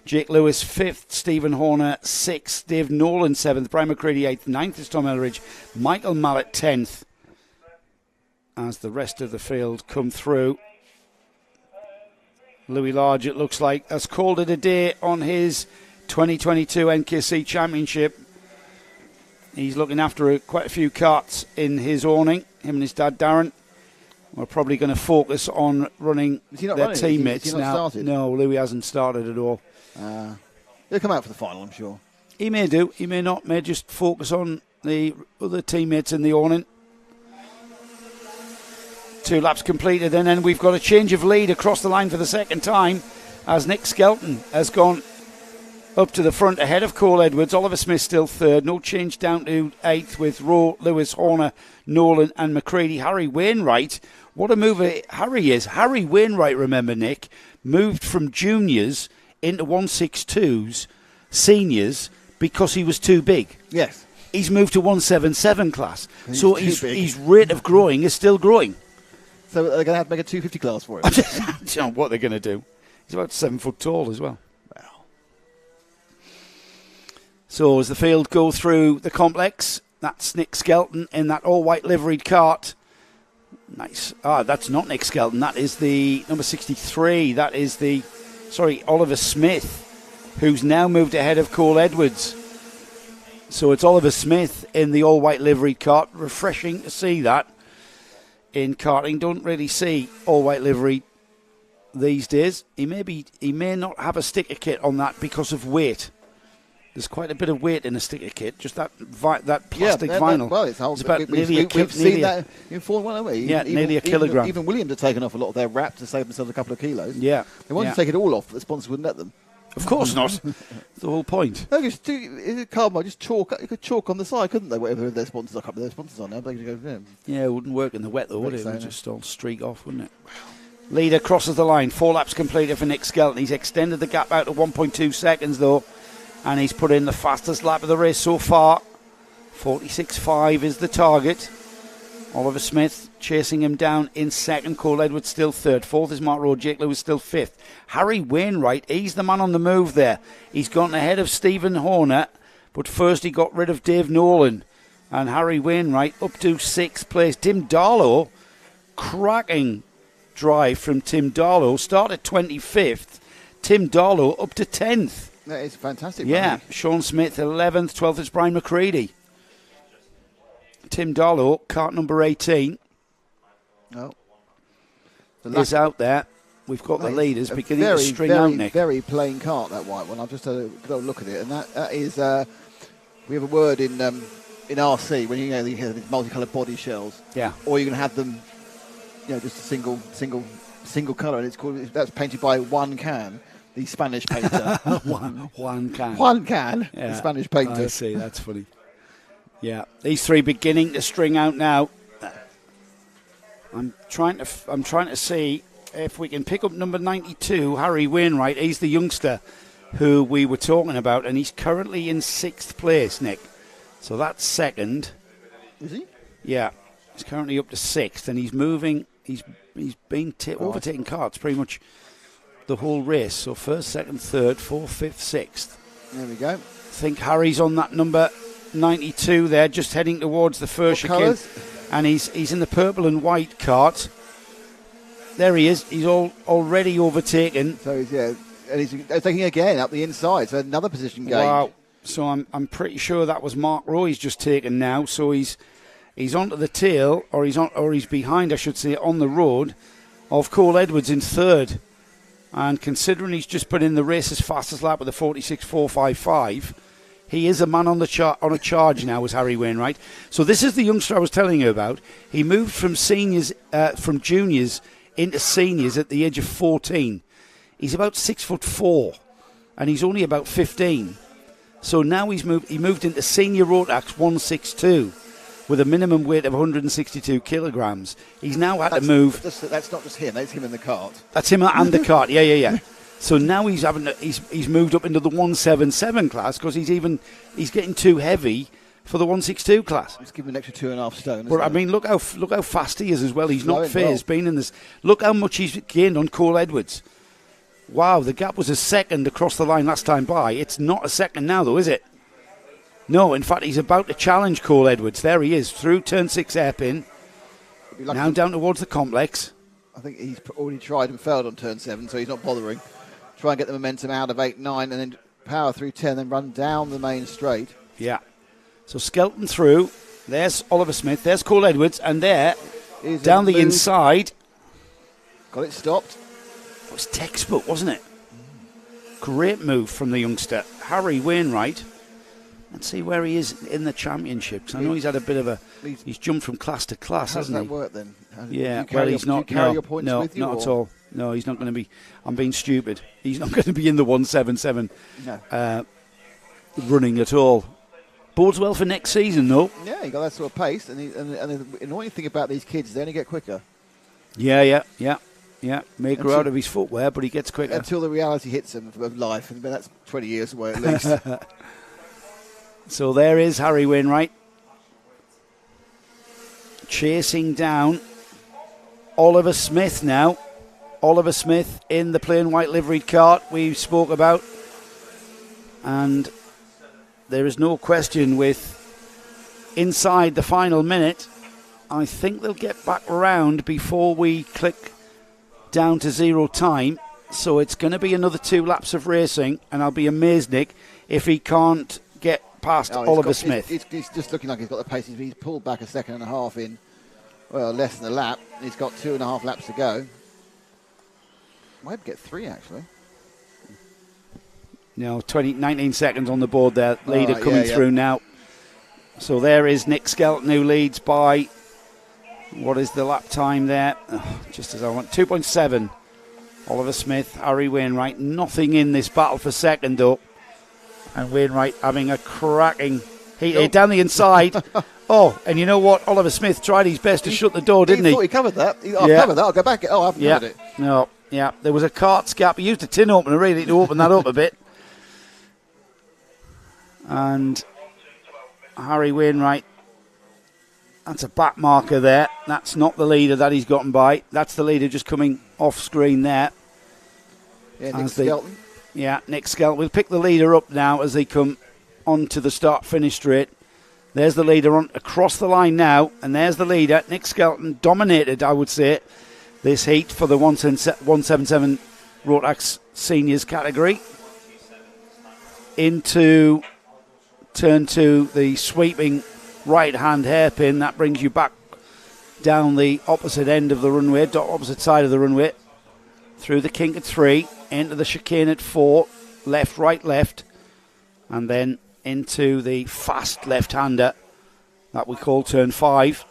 Jake Lewis 5th, Stephen Horner 6th, Dave Nolan 7th, Brian McCready 8th, 9th is Tom Elridge, Michael Mallet 10th. As the rest of the field come through. Louis Large, it looks like, has called it a day on his 2022 NKC Championship. He's looking after quite a few carts in his awning. Him and his dad, Darren. We're probably going to focus on running their teammates now. No, Louis hasn't started at all. He'll come out for the final, I'm sure. He may do. He may not. May just focus on the other teammates in the awning. 2 laps completed, and then we've got a change of lead across the line for the second time as Nick Skelton has gone up to the front ahead of Cole Edwards. Oliver Smith still third. No change down to 8th with Rowe, Lewis, Horner, Nolan and McCready. Harry Wainwright, what a mover Harry is. Harry Wainwright, remember, Nick, moved from juniors into 162s, seniors, because he was too big. Yes. He's moved to 177 class. So his rate of growing is still growing. So they're going to have to make a 250 class for him. I don't know what they're going to do. He's about 7 foot tall as well. Wow. So as the field go through the complex, that's Nick Skelton in that all-white liveried cart. Nice. That's not Nick Skelton. That is the number 63. That is Oliver Smith, who's now moved ahead of Cole Edwards. So it's Oliver Smith in the all-white liveried cart. Refreshing to see that in karting. Don't really see all-white livery these days. He may not have a sticker kit on that because of weight. There's quite a bit of weight in a sticker kit. Just that plastic vinyl. It's about we've seen that in Formula 1, haven't we? Yeah, nearly a kilogram. Even Williams have taken off a lot of their wrap to save themselves a couple of kilos. Yeah. They wanted to take it all off, but the sponsor wouldn't let them. Of course not. That's the whole point. No, just chalk. You could chalk on the side, couldn't they? Whatever their sponsors, I can't remember their sponsors on now. But they could go, yeah, it wouldn't work in the wet though, would it? It would just all streak off, wouldn't it? Leader crosses the line. 4 laps completed for Nick Skelton. He's extended the gap out to 1.2 seconds though, and he's put in the fastest lap of the race so far. 46.5 is the target. Oliver Smith chasing him down in second. Cole Edwards still third. 4th is Mark Rowe. Jake Lewis still 5th. Harry Wainwright, he's the man on the move there. He's gone ahead of Stephen Horner, but first he got rid of Dave Nolan. And Harry Wainwright up to 6th place. Tim Darlow, cracking drive from Tim Darlow. Started 25th. Tim Darlow up to 10th. That is fantastic. Yeah, man. Sean Smith 11th. 12th is Brian McCready. Tim Darlow, cart number 18, is out there. We've got the leaders beginning to string out, Nick. Very plain cart, that white one. I've just had a good look at it, and that is. We have a word in RC when you have these multicoloured body shells. Yeah. Or you can have them, just a single colour, and it's called. That's painted by one can. the Spanish painter. Juan Can. Juan Can, Yeah. the Spanish painter. I see, that's funny. Yeah, these three beginning to string out now. I'm trying to see if we can pick up number 92, Harry Wainwright. He's the youngster who we were talking about, and he's currently in 6th place, Nick. So that's second. Is he? Yeah, he's currently up to 6th, and he's moving. He's been overtaking carts pretty much the whole race. So first, second, third, fourth, fifth, sixth. There we go. I think Harry's on that number 92 there, just heading towards the first chicane. And he's in the purple and white cart. There he is. He's already overtaken. So and he's taking again up the inside. So another position gain. Wow. So I'm pretty sure that was Mark Rowe he's just taken now. So he's onto the tail, or he's behind, I should say, on the road of Cole Edwards in 3rd. And considering he's just put in the race's fastest lap with a 46.455, he is a man on a charge now, as Harry Wainwright. So this is the youngster I was telling you about. He moved from from juniors into seniors at the age of 14. He's about 6'4", and he's only about 15. So now he moved into senior Rotax 162 with a minimum weight of 162 kilograms. He's now had to move. That's not just him. That's him in the cart. That's him and the cart. Yeah. So now he's moved up into the 177 class because he's getting too heavy for the 162 class. He's given an extra 2.5 stone. But I mean, look how fast he is as well. He's not phased. Been in this. Look how much he's gained on Cole Edwards. Wow, the gap was a second across the line last time by. It's not a second now, though, is it? No, in fact, he's about to challenge Cole Edwards. There he is, through turn 6 hairpin. Now down towards the complex. I think he's already tried and failed on turn 7, so he's not bothering. Try and get the momentum out of 8, 9, and then power through 10, then run down the main straight. Yeah. So Skelton through. There's Oliver Smith. There's Cole Edwards. And there, down the inside. Got it stopped. It was textbook, wasn't it? Great move from the youngster, Harry Wainwright. Let's see where he is in the championships. I know he's had a bit of he's jumped from class to class, hasn't he? How does that work then? Yeah, well, he's not. Do you carry your points with you? Not at all. No, he's not going to be. I'm being stupid. He's not going to be in the 177 running at all. Bodes well for next season, though. Yeah, he got that sort of pace. And the annoying thing about these kids is they only get quicker. Yeah. May grow out of his footwear, but he gets quicker. Until the reality hits him of life. And that's 20 years away at least. So there is Harry Wainwright chasing down Oliver Smith now. Oliver Smith in the plain white liveried cart we spoke about. And there is no question with inside the final minute, I think they'll get back round before we click down to 0 time. So it's going to be another 2 laps of racing, and I'll be amazed, Nick, if he can't get past Oliver Smith. He's just looking like he's got the pace. He's pulled back a second and a half in, well, less than a lap. He's got 2.5 laps to go. Might get 3, actually. 19 seconds on the board there. Leader coming through now. So there is Nick Skelton, who leads by, what is the lap time there? Just as I want, 2.7. Oliver Smith, Harry Wainwright, nothing in this battle for second, though. And Wainwright having a cracking heat down the inside. And you know what? Oliver Smith tried his best to shut the door, didn't he? Thought he covered that. Covered that. I'll go back. I haven't covered it. No, there was a cart's gap. He used a tin opener really to open that up a bit. And Harry Wainwright, that's a back marker there. That's not the leader that he's gotten by. That's the leader just coming off screen there. Yeah, Nick Skelton. Nick Skelton. We'll pick the leader up now as they come onto the start-finish straight. There's the leader on across the line now, and there's the leader. Nick Skelton dominated, I would say, this heat for the 177 Rotax Seniors category. Into turn 2, the sweeping right-hand hairpin. That brings you back down the opposite end of the runway, opposite side of the runway, through the kink at 3, into the chicane at 4, left, right, left, and then into the fast left-hander that we call turn 5.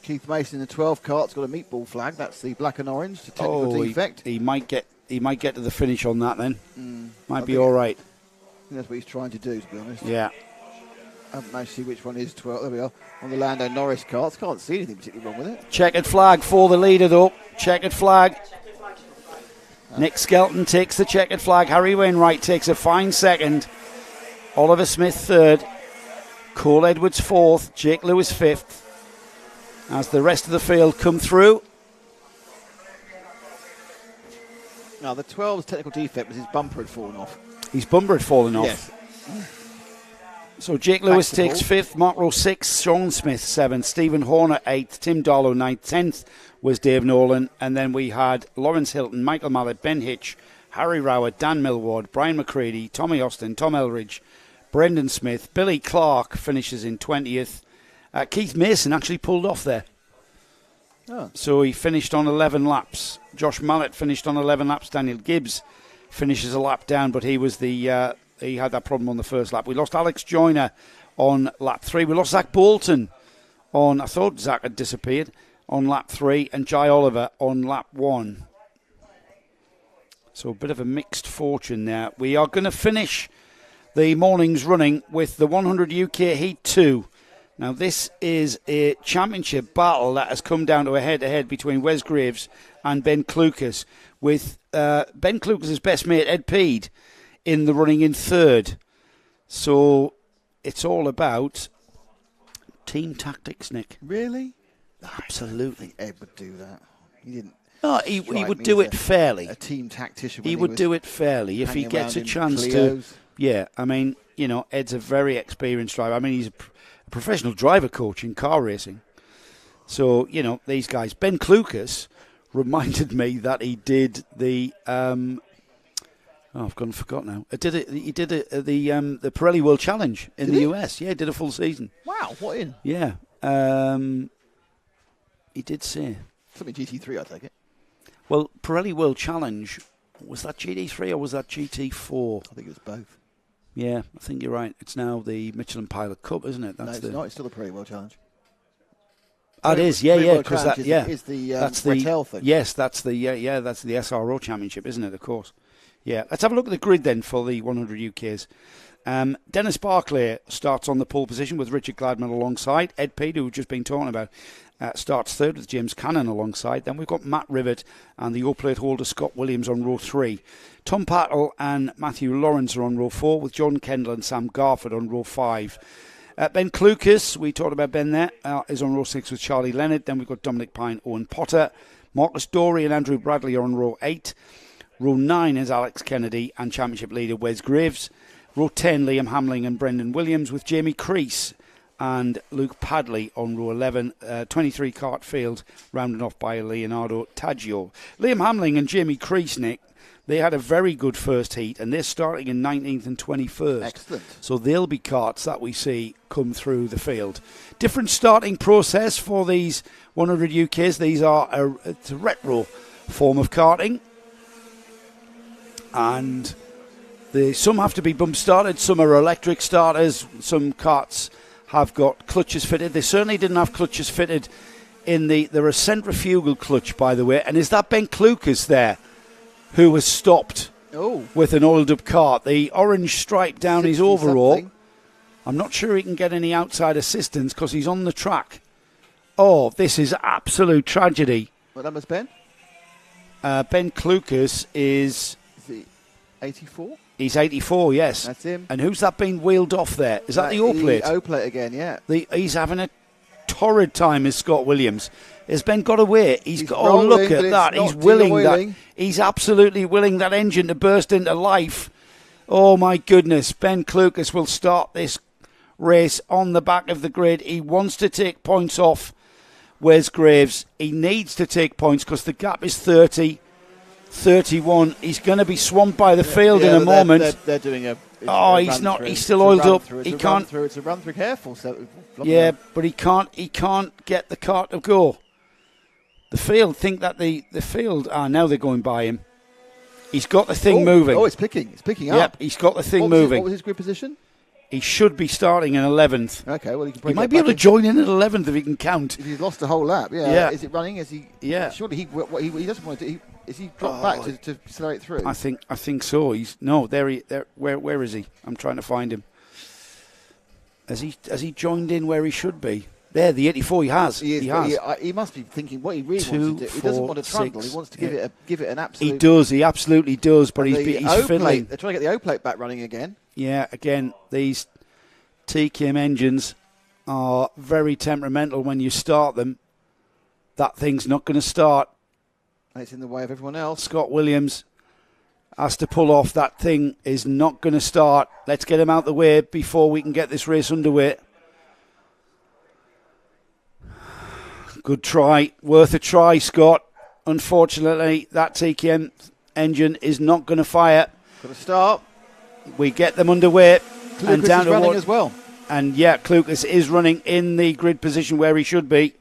Keith Mason in the 12 cart's got a meatball flag. That's the black and orange, the technical defect. He might get to the finish on that then. Might be all right. I think that's what he's trying to do, to be honest. Yeah. I haven't managed to see which one is 12. There we are. On the Lando Norris carts. Can't see anything particularly wrong with it. Checkered flag for the leader, though. Checkered flag. Nick Skelton takes the checkered flag. Harry Wainwright takes a fine second. Oliver Smith third. Cole Edwards fourth. Jake Lewis fifth. As the rest of the field come through. Now, the 12's technical defect was his bumper had fallen off. His bumper had fallen off. Yes. So Jake Lewis takes fifth, Mark Rowe sixth, Sean Smith seventh, Stephen Horner eighth, Tim Darlow ninth, 10th was Dave Nolan, and then we had Lawrence Hilton, Michael Mallet, Ben Hitch, Harry Rowett, Dan Millward, Brian McCready, Tommy Austin, Tom Elridge, Brendan Smith, Billy Clark finishes in 20th. Keith Mason actually pulled off there. Oh. So he finished on 11 laps. Josh Mallet finished on 11 laps. Daniel Gibbs finishes a lap down, but he was the... he had that problem on the first lap. We lost Alex Joyner on lap 3. We lost Zach Bolton on, I thought Zach had disappeared, on lap 3, and Jai Oliver on lap 1. So a bit of a mixed fortune there. We are going to finish the morning's running with the 100 UK Heat 2. Now this is a championship battle that has come down to a head-to-head between Wes Graves and Ben Clucas, with Ben Clucas' best mate Ed Peed in the running in third. So it's all about team tactics, Nick. Really? Absolutely. I don't think Ed would do that. He didn't. No, he would do it fairly. A team tactician. He would do it fairly if he gets a chance to. Yeah, I mean, Ed's a very experienced driver. I mean, he's a professional driver coach in car racing. So, these guys. Ben Clucas reminded me that he did the... I've gone and forgot now. He did the Pirelli World Challenge in the US. Yeah, he did a full season. Wow, what in? Yeah. He did say. Something GT3, I take it. Well, Pirelli World Challenge, was that GT3 or was that GT4? I think it was both. Yeah, I think you're right. It's now the Michelin Pilot Cup, isn't it? No, it's not. It's still the Pirelli World Challenge. It is, yeah, because that, yeah, is the Rettel thing. Yes, that's the that's the SRO Championship, isn't it? Of course. Yeah, let's have a look at the grid then for the 100 UKs. Dennis Barclay starts on the pole position with Richard Gladman alongside. Ed Peed, who we've just been talking about, starts third with James Cannon alongside. Then we've got Matt Rivet and the O-plate holder Scott Williams on row 3. Tom Pattle and Matthew Lawrence are on row 4 with John Kendall and Sam Garford on row 5. Ben Clucas, we talked about Ben there, is on row 6 with Charlie Leonard. Then we've got Dominic Pine, Owen Potter. Marcus Dorey and Andrew Bradley are on row 8. Row 9 is Alex Kennedy and championship leader Wes Graves. Row 10, Liam Hamling and Brendan Williams with Jamie Crease and Luke Padley on row 11. 23 cart field rounded off by Leonardo Taggio. Liam Hamling and Jamie Crease, Nick, they had a very good first heat and they're starting in 19th and 21st. Excellent. So they'll be carts that we see come through the field. Different starting process for these 100 UKs. These are it's a retro form of karting. And some have to be bump started, some are electric starters, some carts have got clutches fitted. They certainly didn't have clutches fitted they're a centrifugal clutch, by the way. And is that Ben Clucas there who was stopped with an oiled up cart? The orange stripe down his overall. Something. I'm not sure he can get any outside assistance because he's on the track. Oh, this is absolute tragedy. What number's Ben? Ben Clucas is... 84? He's 84, yes. That's him. And who's that been wheeled off there? Is that the O-plate? The O-plate again, yeah. He's having a torrid time, is Scott Williams. Has Ben got away? He's got. Rolling, look at that. He's willing that. He's absolutely willing that engine to burst into life. Oh, my goodness. Ben Clucas will start this race on the back of the grid. He wants to take points off Wes Graves. He needs to take points because the gap is 30. 31. He's going to be swamped by the field in a moment. They're doing he's not. He's still oiled up. He can't. It's a run through. Careful. Yeah, but he can't. He can't get the cart to go. The field think that the field. Now they're going by him. He's got the thing moving. Oh, it's picking. It's picking up. Yep, he's got the thing moving. What was his grid position? He should be starting in 11th. Okay, well, he might be able to join in at 11th if he can count. If he's lost a whole lap, yeah. Is it running? Is he? Yeah. Surely he doesn't want to. Is he dropped back to accelerate through? I think so. Where is he? I'm trying to find him. Has he joined in where he should be? There, the 84. He has. He has. He must be thinking what he really wants to do. He doesn't want to trundle. He wants to give it an absolute. He does. He absolutely does. But he's fiddling. They're trying to get the O plate back running again. Yeah. Again, these TKM engines are very temperamental when you start them. That thing's not going to start. And it's in the way of everyone else. Scott Williams has to pull off. That thing is not going to start. Let's get him out the way before we can get this race underway. Good try. Worth a try, Scott. Unfortunately, that TKM engine is not going to fire. Got to start. We get them underway. Klukas and down is running as well. And yeah, Klukas is running in the grid position where he should be.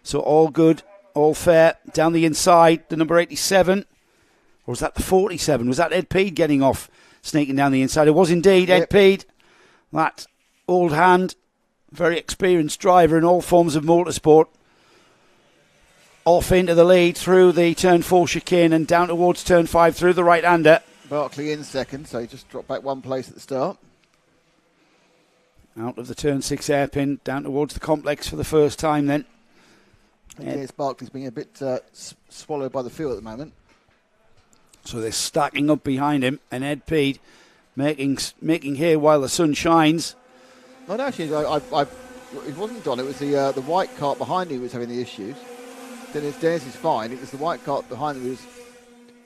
So all good, all fair. Down the inside, the number 87. Or was that the 47? Was that Ed Peed getting off, sneaking down the inside? It was indeed Ed Peed. That old hand, very experienced driver in all forms of motorsport. Off into the lead through the turn 4 chicane and down towards turn 5 through the right-hander. Barkley in second, so he just dropped back one place at the start. Out of the turn 6 hairpin, down towards the complex for the first time then. Yes, Barkley's being a bit swallowed by the field at the moment. So they're stacking up behind him, and Ed Peed making hay while the sun shines. No, actually, it wasn't Don. It was the white cart behind him who was having the issues. Dennis is fine. It was the white cart behind him who was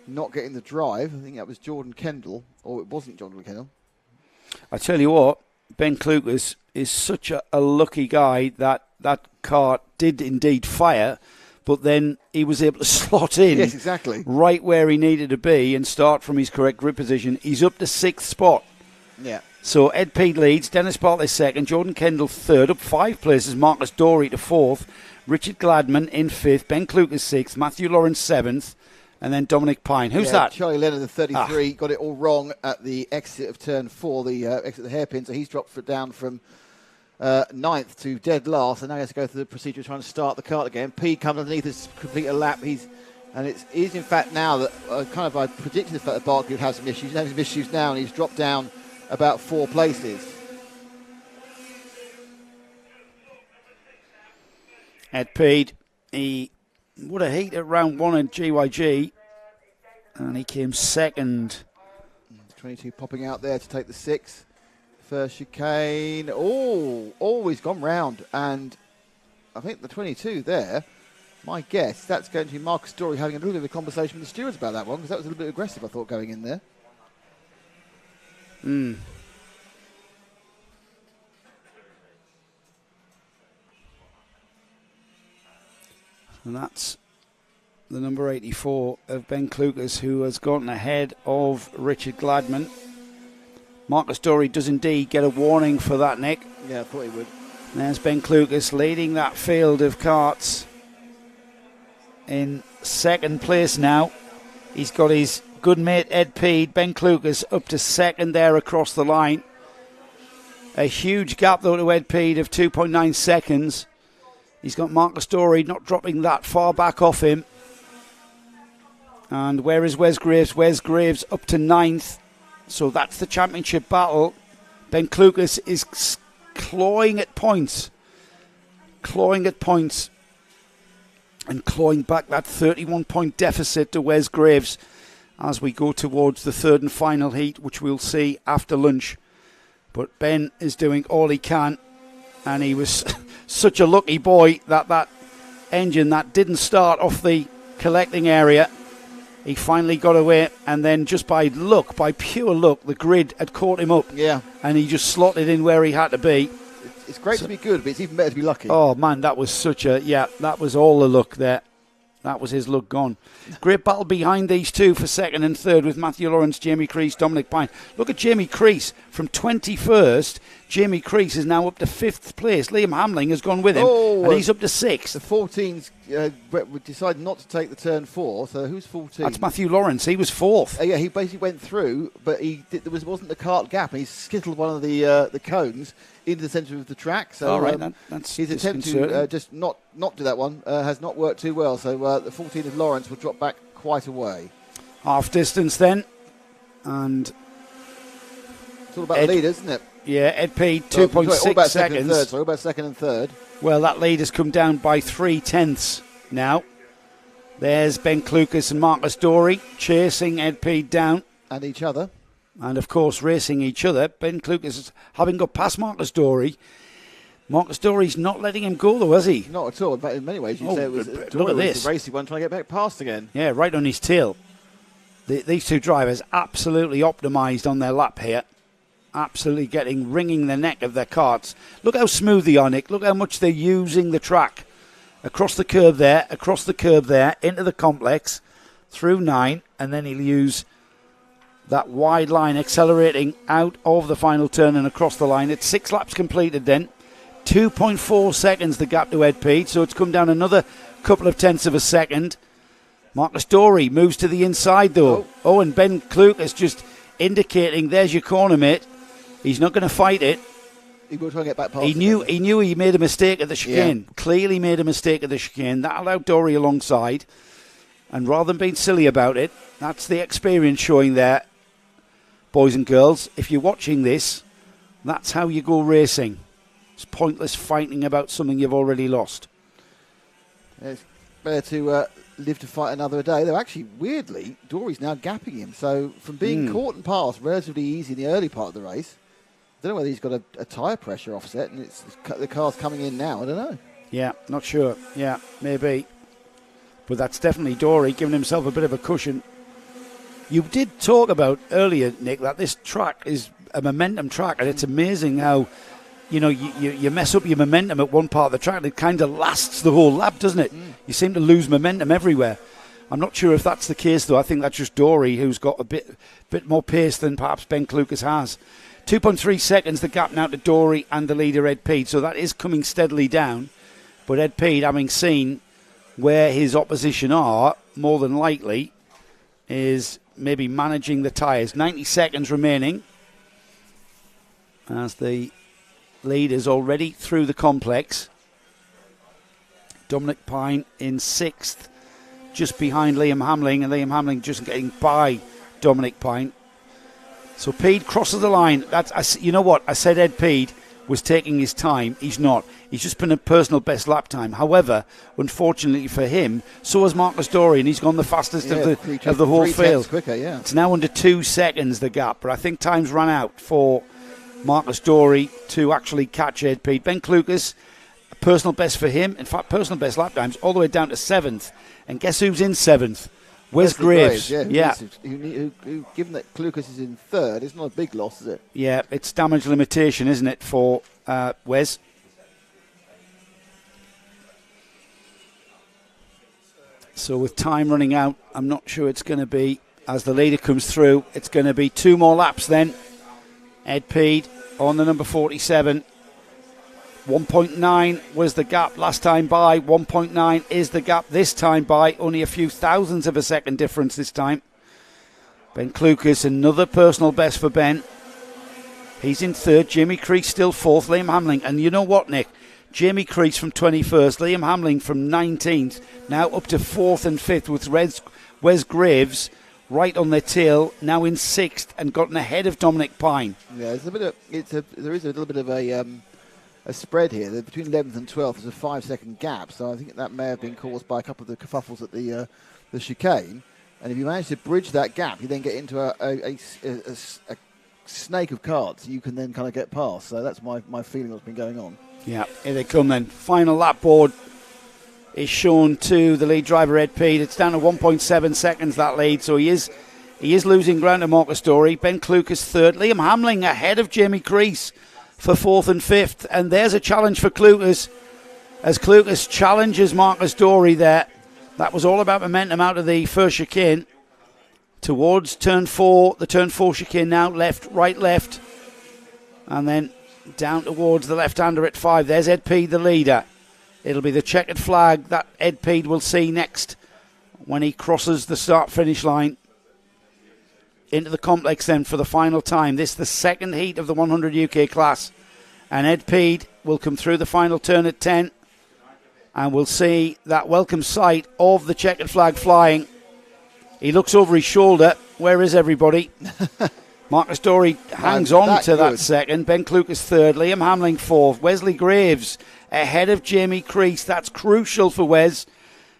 not getting the drive. I think that was Jordan Kendall, or it wasn't Jordan Kendall. I tell you what, Ben Klukas is such a lucky guy that cart did indeed fire, but then he was able to slot in yes, exactly. right where he needed to be and start from his correct grip position. He's up to 6th spot. Yeah. So Ed Peed leads, Dennis Bartley second, Jordan Kendall third, up 5 places, Marcus Dorey to 4th, Richard Gladman in 5th, Ben Klukas 6th, Matthew Lawrence 7th, and then Dominic Pine. Who's that? Charlie Leonard, the 33, got it all wrong at the exit of turn 4, the exit of the hairpin, so he's dropped it down from 9th to dead last, and now he has to go through the procedure of trying to start the kart again. Pete comes underneath us to complete a lap. It is in fact now that I predicted the fact that Barkley would have some issues. He's having some issues now, and he's dropped down about 4 places. Ed Peed, he would have heat at round 1 at GYG, and he came second. 22 popping out there to take the 6th. First chicane. He's gone round. And I think the 22 there, my guess, that's going to be Marcus Dorey having a little bit of a conversation with the stewards about that one, because that was a little bit aggressive, I thought, going in there. And that's the number 84 of Ben Klukas, who has gotten ahead of Richard Gladman. Marcus Dorey does indeed get a warning for that, Nick. Yeah, I thought he would. There's Ben Klukas leading that field of karts in 2nd place now. He's got his good mate Ed Peed, Ben Klukas, up to 2nd there across the line. A huge gap, though, to Ed Peed of 2.9 seconds. He's got Marcus Dorey not dropping that far back off him. And where is Wes Graves? Wes Graves up to 9th. So that's the championship battle. Ben Klukas is clawing at points. And clawing back that 31-point deficit to Wes Graves as we go towards the 3rd and final heat, which we'll see after lunch. But Ben is doing all he can, and he was such a lucky boy that engine that didn't start off the collecting area, he finally got away, and then just by pure luck, the grid had caught him up. Yeah. And he just slotted in where he had to be. It's great to be good, but it's even better to be lucky. Oh, man, that was that was all the luck there. That was his luck gone. Great battle behind these two for 2nd and 3rd with Matthew Lawrence, Jamie Crease, Dominic Pine. Look at Jamie Crease from 21st Jamie Crease is now up to 5th place. Liam Hamling has gone with him, and he's up to 6th. The 14s decided not to take the turn 4, so who's 14? That's Matthew Lawrence. He was 4th. Yeah, he basically went through, but there wasn't a cart gap, and he skittled one of the cones into the centre of the track. So all right, that's his attempt to just not do that one has not worked too well. So the 14 of Lawrence will drop back quite a way. Half distance then, and it's all about the leaders, isn't it? Yeah, Ed P 2.6 seconds. Sorry, about second and third. Well, that lead has come down by 0.3 now. There's Ben Clucas and Marcus Dorey chasing Ed P down. And each other. And, of course, racing each other. Ben Clucas, having got past Marcus Dorey, Marcus Dorey's not letting him go, though, has he? Not at all. But in many ways, you'd say it was look at this. The racy one trying to get back past again. Yeah, right on his tail. These two drivers absolutely optimised on their lap here. Absolutely wringing the neck of their carts. Look how smooth they are, Nick. Look how much they're using the track. Across the curb there, into the complex, through 9, and then he'll use that wide line accelerating out of the final turn and across the line. It's 6 laps completed then. 2.4 seconds the gap to Ed Pete, so it's come down another couple of tenths of a second. Marcus Dorey moves to the inside though. Oh, and Ben Clucas just indicating there's your corner, mate. He's not going to fight it. He will try and get back past. He knew he made a mistake at the chicane. Yeah. Clearly made a mistake at the chicane. That allowed Dorey alongside. And rather than being silly about it, that's the experience showing there, boys and girls. If you're watching this, that's how you go racing. It's pointless fighting about something you've already lost. It's better to live to fight another day. Though actually, weirdly, Dorey's now gapping him. So from being caught and passed relatively easy in the early part of the race, I don't know whether he's got a tyre pressure offset and the car's coming in now. I don't know. Yeah, not sure. Yeah, maybe. But that's definitely Dorey giving himself a bit of a cushion. You did talk about earlier, Nick, that this track is a momentum track, and it's amazing how, you mess up your momentum at one part of the track and it kind of lasts the whole lap, doesn't it? You seem to lose momentum everywhere. I'm not sure if that's the case, though. I think that's just Dorey who's got a bit more pace than perhaps Ben Clucas has. 2.3 seconds the gap now to Dorey and the leader Ed Pete, so that is coming steadily down. But Ed Pete, having seen where his opposition are, more than likely, is maybe managing the tyres. 90 seconds remaining as the lead is already through the complex. Dominic Pine in 6th, just behind Liam Hamling, and Liam Hamling just getting by Dominic Pine. So Pede crosses the line. You know what? I said Ed Pede was taking his time. He's not. He's just been a personal best lap time. However, unfortunately for him, so has Marcus Dorey, and he's gone the fastest of the whole field. Quicker, yeah. It's now under 2 seconds, the gap. But I think time's run out for Marcus Dorey to actually catch Ed Pete. Ben Clucas, a personal best for him. In fact, personal best lap times all the way down to 7th. And guess who's in 7th? Wes Graves. Yeah. Who, given that Clucas is in 3rd, it's not a big loss, is it? Yeah, it's damage limitation, isn't it, for Wes? So with time running out, I'm not sure it's going to be, as the leader comes through, it's going to be 2 more laps then. Ed Pede on the number 47. 1.9 was the gap last time by. 1.9 is the gap this time by. Only a few thousandths of a second difference this time. Ben Clucas, another personal best for Ben. He's in 3rd. Jamie Crease still 4th. Liam Hamling. And you know what, Nick? Jamie Crease from 21st. Liam Hamling from 19th. Now up to 4th and 5th with Wes Graves right on their tail. Now in 6th and gotten ahead of Dominic Pine. Yeah, there is a little bit of a spread here. Between 11th and 12th there's a 5-second gap, so I think that may have been caused by a couple of the kerfuffles at the chicane. And if you manage to bridge that gap, you then get into a snake of carts you can then kind of get past. So that's my feeling what's been going on. Yeah, here they come then. Final lap board is shown to the lead driver Ed Pede. It's down to 1.7 seconds, that lead, so he is losing ground to Marcus Dorey. Ben Clucas 3rd. Liam Hamling ahead of Jamie Crease for 4th and 5th. And there's a challenge for Clucas as Clucas challenges Marcus Dorey there. That was all about momentum out of the first chicane towards turn 4. The turn 4 chicane now, left, right, left. And then down towards the left-hander at 5. There's Ed Peed, the leader. It'll be the checkered flag that Ed Peed will see next when he crosses the start-finish line into the complex then for the final time. This is the second heat of the 100 UK class. And Ed Peed will come through the final turn at 10. And we'll see that welcome sight of the checkered flag flying. He looks over his shoulder. Where is everybody? Marcus Dorey hangs on to that second. Ben Clucas third. Liam Hamling fourth. Wesley Graves ahead of Jamie Crease. That's crucial for Wes.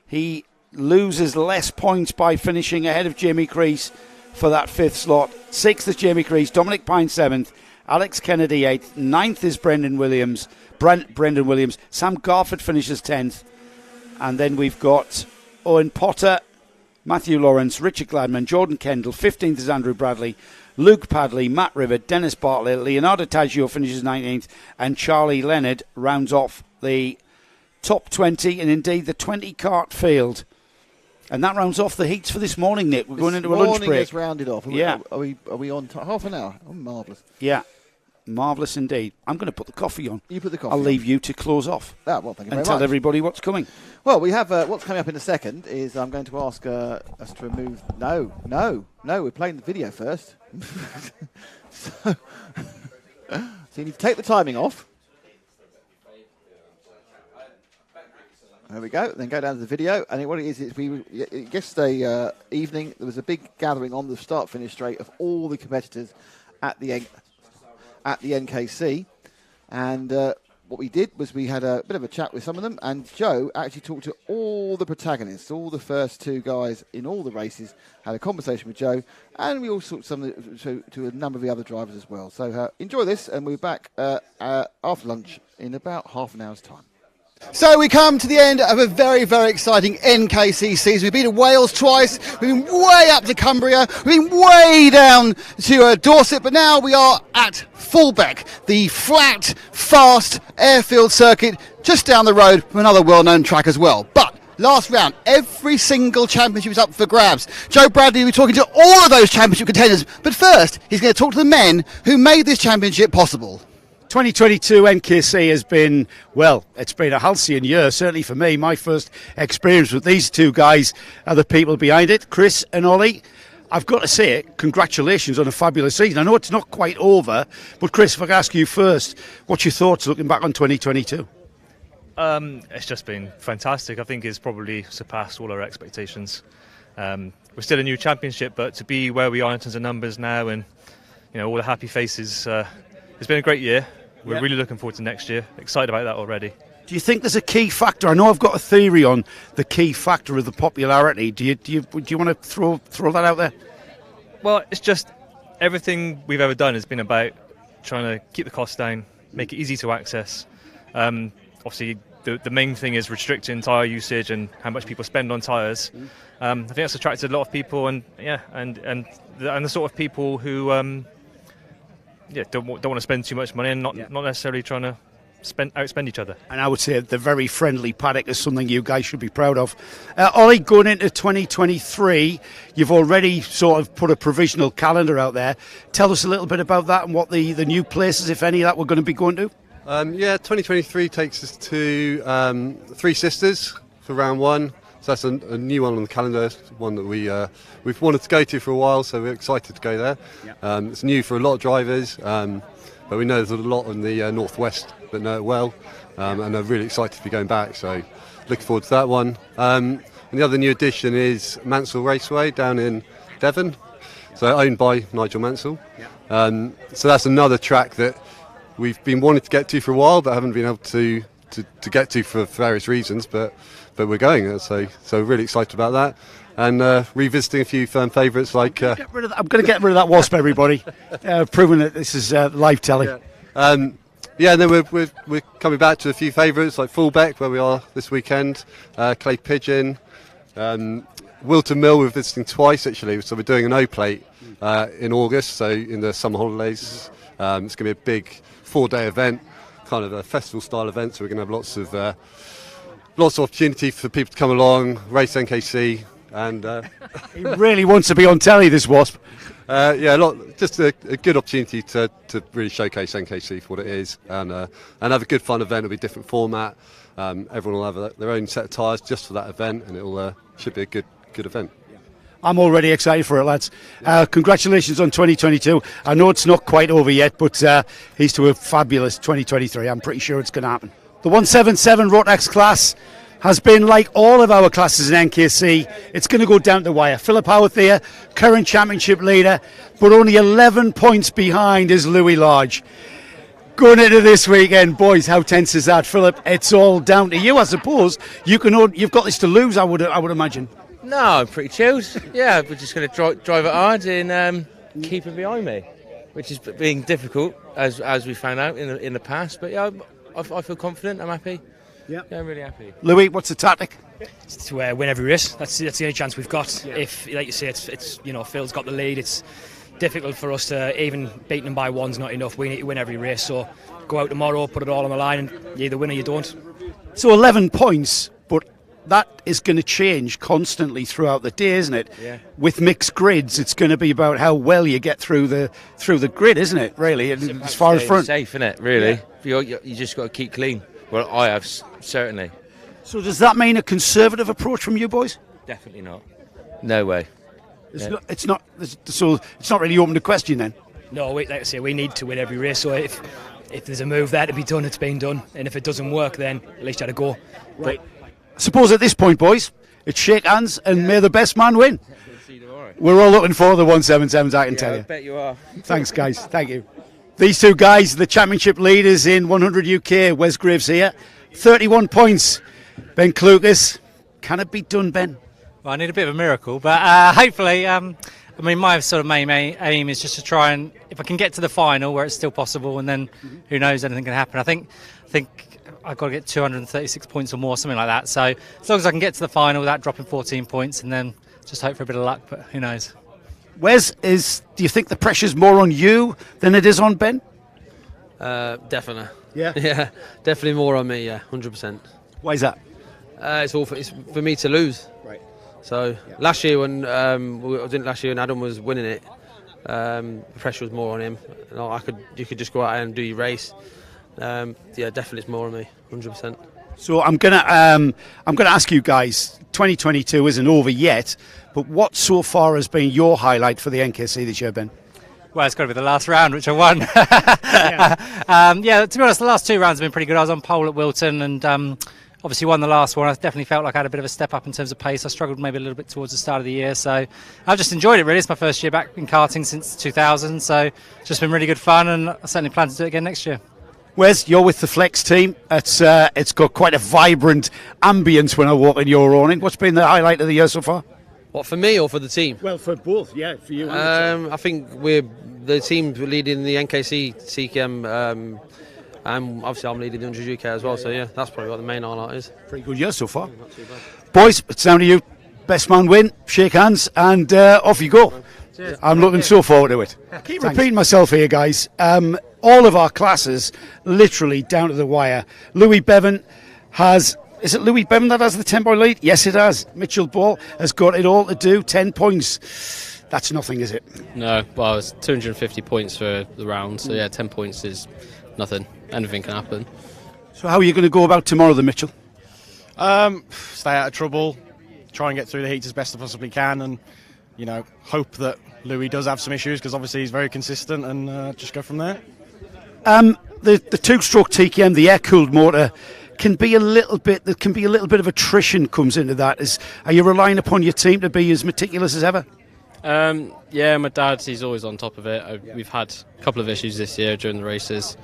He loses less points by finishing ahead of Jamie Crease for that fifth slot. Sixth is Jamie Crease. Dominic Pine seventh. Alex Kennedy eighth. Ninth is Brendan Williams. Sam Garford finishes 10th. And then we've got Owen Potter, Matthew Lawrence, Richard Gladman, Jordan Kendall. 15th is Andrew Bradley. Luke Padley, Matt Rivet, Dennis Bartlett, Leonardo Taggio finishes 19th, and Charlie Leonard rounds off the top 20 and indeed the 20 cart field. And that rounds off the heats for this morning, Nick. We're going into a lunch break. This morning is rounded off. Are we on half an hour? Oh, marvellous. Yeah, marvellous indeed. I'm going to put the coffee on. You put the coffee I'll on. leave you to close off. Well, thank you very much. And tell everybody what's coming. Well, we have what's coming up in a second is I'm going to ask us to remove... No, we're playing the video first. So you need to take the timing off. There we go. Then go down to the video. And what it is yesterday evening, there was a big gathering on the start-finish straight of all the competitors at the NKC. And what we did was we had a bit of a chat with some of them. And Joe actually talked to all the protagonists, all the first two guys in all the races, had a conversation with Joe. And we also talked to a number of the other drivers as well. So enjoy this. And we'll be back after lunch in about half an hour's time. So we come to the end of a very, very exciting NKC season. We've been to Wales twice, we've been way up to Cumbria, we've been way down to Dorset, but now we are at Fulbeck, the flat, fast airfield circuit just down the road from another well-known track as well. But last round, every single championship is up for grabs. Joe Bradley will be talking to all of those championship contenders, but first he's going to talk to the men who made this championship possible. 2022 NKC has been, well, it's been a halcyon year, certainly for me. My first experience with these two guys are the people behind it, Chris and Ollie. I've got to say, congratulations on a fabulous season. I know it's not quite over, but Chris, if I could ask you first, what's your thoughts looking back on 2022? It's just been fantastic. I think it's probably surpassed all our expectations. We're still a new championship, but to be where we are in terms of numbers now and all the happy faces, it's been a great year. We're really looking forward to next year. Excited about that already. Do you think there's a key factor? I know I've got a theory on the key factor of the popularity. Do you want to throw that out there? Well, it's just everything we've ever done has been about trying to keep the costs down, make it easy to access. Obviously, the main thing is restricting tyre usage and how much people spend on tyres. I think that's attracted a lot of people, and the sort of people who don't want to spend too much money and not necessarily trying to outspend each other. And I would say the very friendly paddock is something you guys should be proud of. Ollie, going into 2023, you've already sort of put a provisional calendar out there. Tell us a little bit about that and what the new places, if any, that we're going to be going to. 2023 takes us to Three Sisters for round one. So that's a new one on the calendar, one that we've wanted to go to for a while, so we're excited to go there. Yeah. It's new for a lot of drivers, but we know there's a lot in the northwest that know it well, and are really excited to be going back. So looking forward to that one. And the other new addition is Mansell Raceway down in Devon, so owned by Nigel Mansell. Yeah. So that's another track that we've been wanting to get to for a while, but haven't been able to get to for various reasons, but we're going, so really excited about that, and revisiting a few firm favourites like. I'm going to get rid of that wasp, everybody, proving that this is live telly. Yeah, and then we're coming back to a few favourites like Fulbeck, where we are this weekend, Clay Pigeon, Wilton Mill. We're visiting twice actually, so we're doing an O plate in August, so in the summer holidays. It's going to be a big 4-day event, kind of a festival style event, so we're going to have lots of opportunity for people to come along, race NKC, and he really wants to be on telly, this wasp. just a good opportunity to really showcase NKC for what it is, and have a good fun event. It'll be a different format. Everyone will have their own set of tyres just for that event, and it'll should be a good event. I'm already excited for it, lads. Congratulations on 2022. I know it's not quite over yet, but here's to a fabulous 2023. I'm pretty sure it's going to happen. The 177 Rotax class has been like all of our classes in NKC. It's going to go down to the wire. Philip Howarth there, current championship leader, but only 11 points behind is Louis Large. Going into this weekend, boys, how tense is that, Philip? It's all down to you, I suppose. You've got this to lose, I would imagine. No, I'm pretty chilled. Yeah, we're just going to drive it hard and keep it behind me, which is being difficult as we found out in the past. But yeah, I feel confident. I'm happy. Yeah, I'm really happy. Louis, what's the tactic? It's to win every race. That's the only chance we've got. Yeah. If, like you say, it's Phil's got the lead. It's difficult for us to even beat them by one's not enough. We need to win every race. So go out tomorrow, put it all on the line, and you either win or you don't. So 11 points, but that is going to change constantly throughout the day, isn't it? Yeah. With mixed grids, it's going to be about how well you get through the grid, isn't it? Really, as far as front. Safe, isn't it? Really, you just got to keep clean. Well, I have certainly. So does that mean a conservative approach from you boys? Definitely not. No way. It's not. So it's not really open to question then. No, like I say, we need to win every race. So if there's a move there to be done, it's been done. And if it doesn't work, then at least you had to go. Right. I suppose at this point, boys, it's shake hands and may the best man win. We're all looking for the 177s, I can tell you. I bet you are. Thanks, guys. Thank you. These two guys, the championship leaders in 100 UK. Wes Graves here, 31 points. Ben Klukas. Can it be done, Ben? Well, I need a bit of a miracle, but hopefully, my sort of main aim is just to try and, if I can get to the final where it's still possible, and then who knows, anything can happen. I think I've got to get 236 points or more, something like that. So as long as I can get to the final without dropping 14 points, and then just hope for a bit of luck, but who knows. Wes, do you think the pressure's more on you than it is on Ben? Definitely. Yeah? Yeah, definitely more on me, yeah, 100%. Why is that? It's for me to lose. Right. So last year when Adam was winning it, the pressure was more on him. You could just go out and do your race. Definitely it's more on me, 100%. So I'm gonna ask you guys. 2022 isn't over yet, but what so far has been your highlight for the NKC this year, Ben? Well, it's got to be the last round, which I won. To be honest, the last two rounds have been pretty good. I was on pole at Wilton and obviously won the last one. I definitely felt like I had a bit of a step up in terms of pace. I struggled maybe a little bit towards the start of the year, so I've just enjoyed it really. It's my first year back in karting since 2000, so it's just been really good fun, and I certainly plan to do it again next year. Wes, you're with the Flex team. It's got quite a vibrant ambience when I walk in your awning. What's been the highlight of the year so far? What, for me or for the team? Well, for both, yeah, for you. I think we're the team leading the NKC TKM, and obviously I'm leading the 100 UK as well. So yeah, that's probably what the main highlight is. Pretty good year so far. Boys, it's down to you. Best man win. Shake hands and off you go. Cheers. I'm looking so forward to it. I keep repeating myself here, guys. All of our classes, literally down to the wire. Louis Bevan has... Is it Louis Bevan that has the 10-point lead? Yes, it has. Mitchell Ball has got it all to do. 10 points. That's nothing, is it? No, well, it's 250 points for the round. So, yeah, 10 points is nothing. Anything can happen. So how are you going to go about tomorrow, then, Mitchell? Stay out of trouble. Try and get through the heats as best I possibly can. And, hope that Louis does have some issues because obviously he's very consistent and just go from there. The two-stroke TKM, the air-cooled motor, can be a little bit of attrition comes into that. Are you relying upon your team to be as meticulous as ever? Yeah, my dad, he's always on top of it. We've had a couple of issues this year during the races.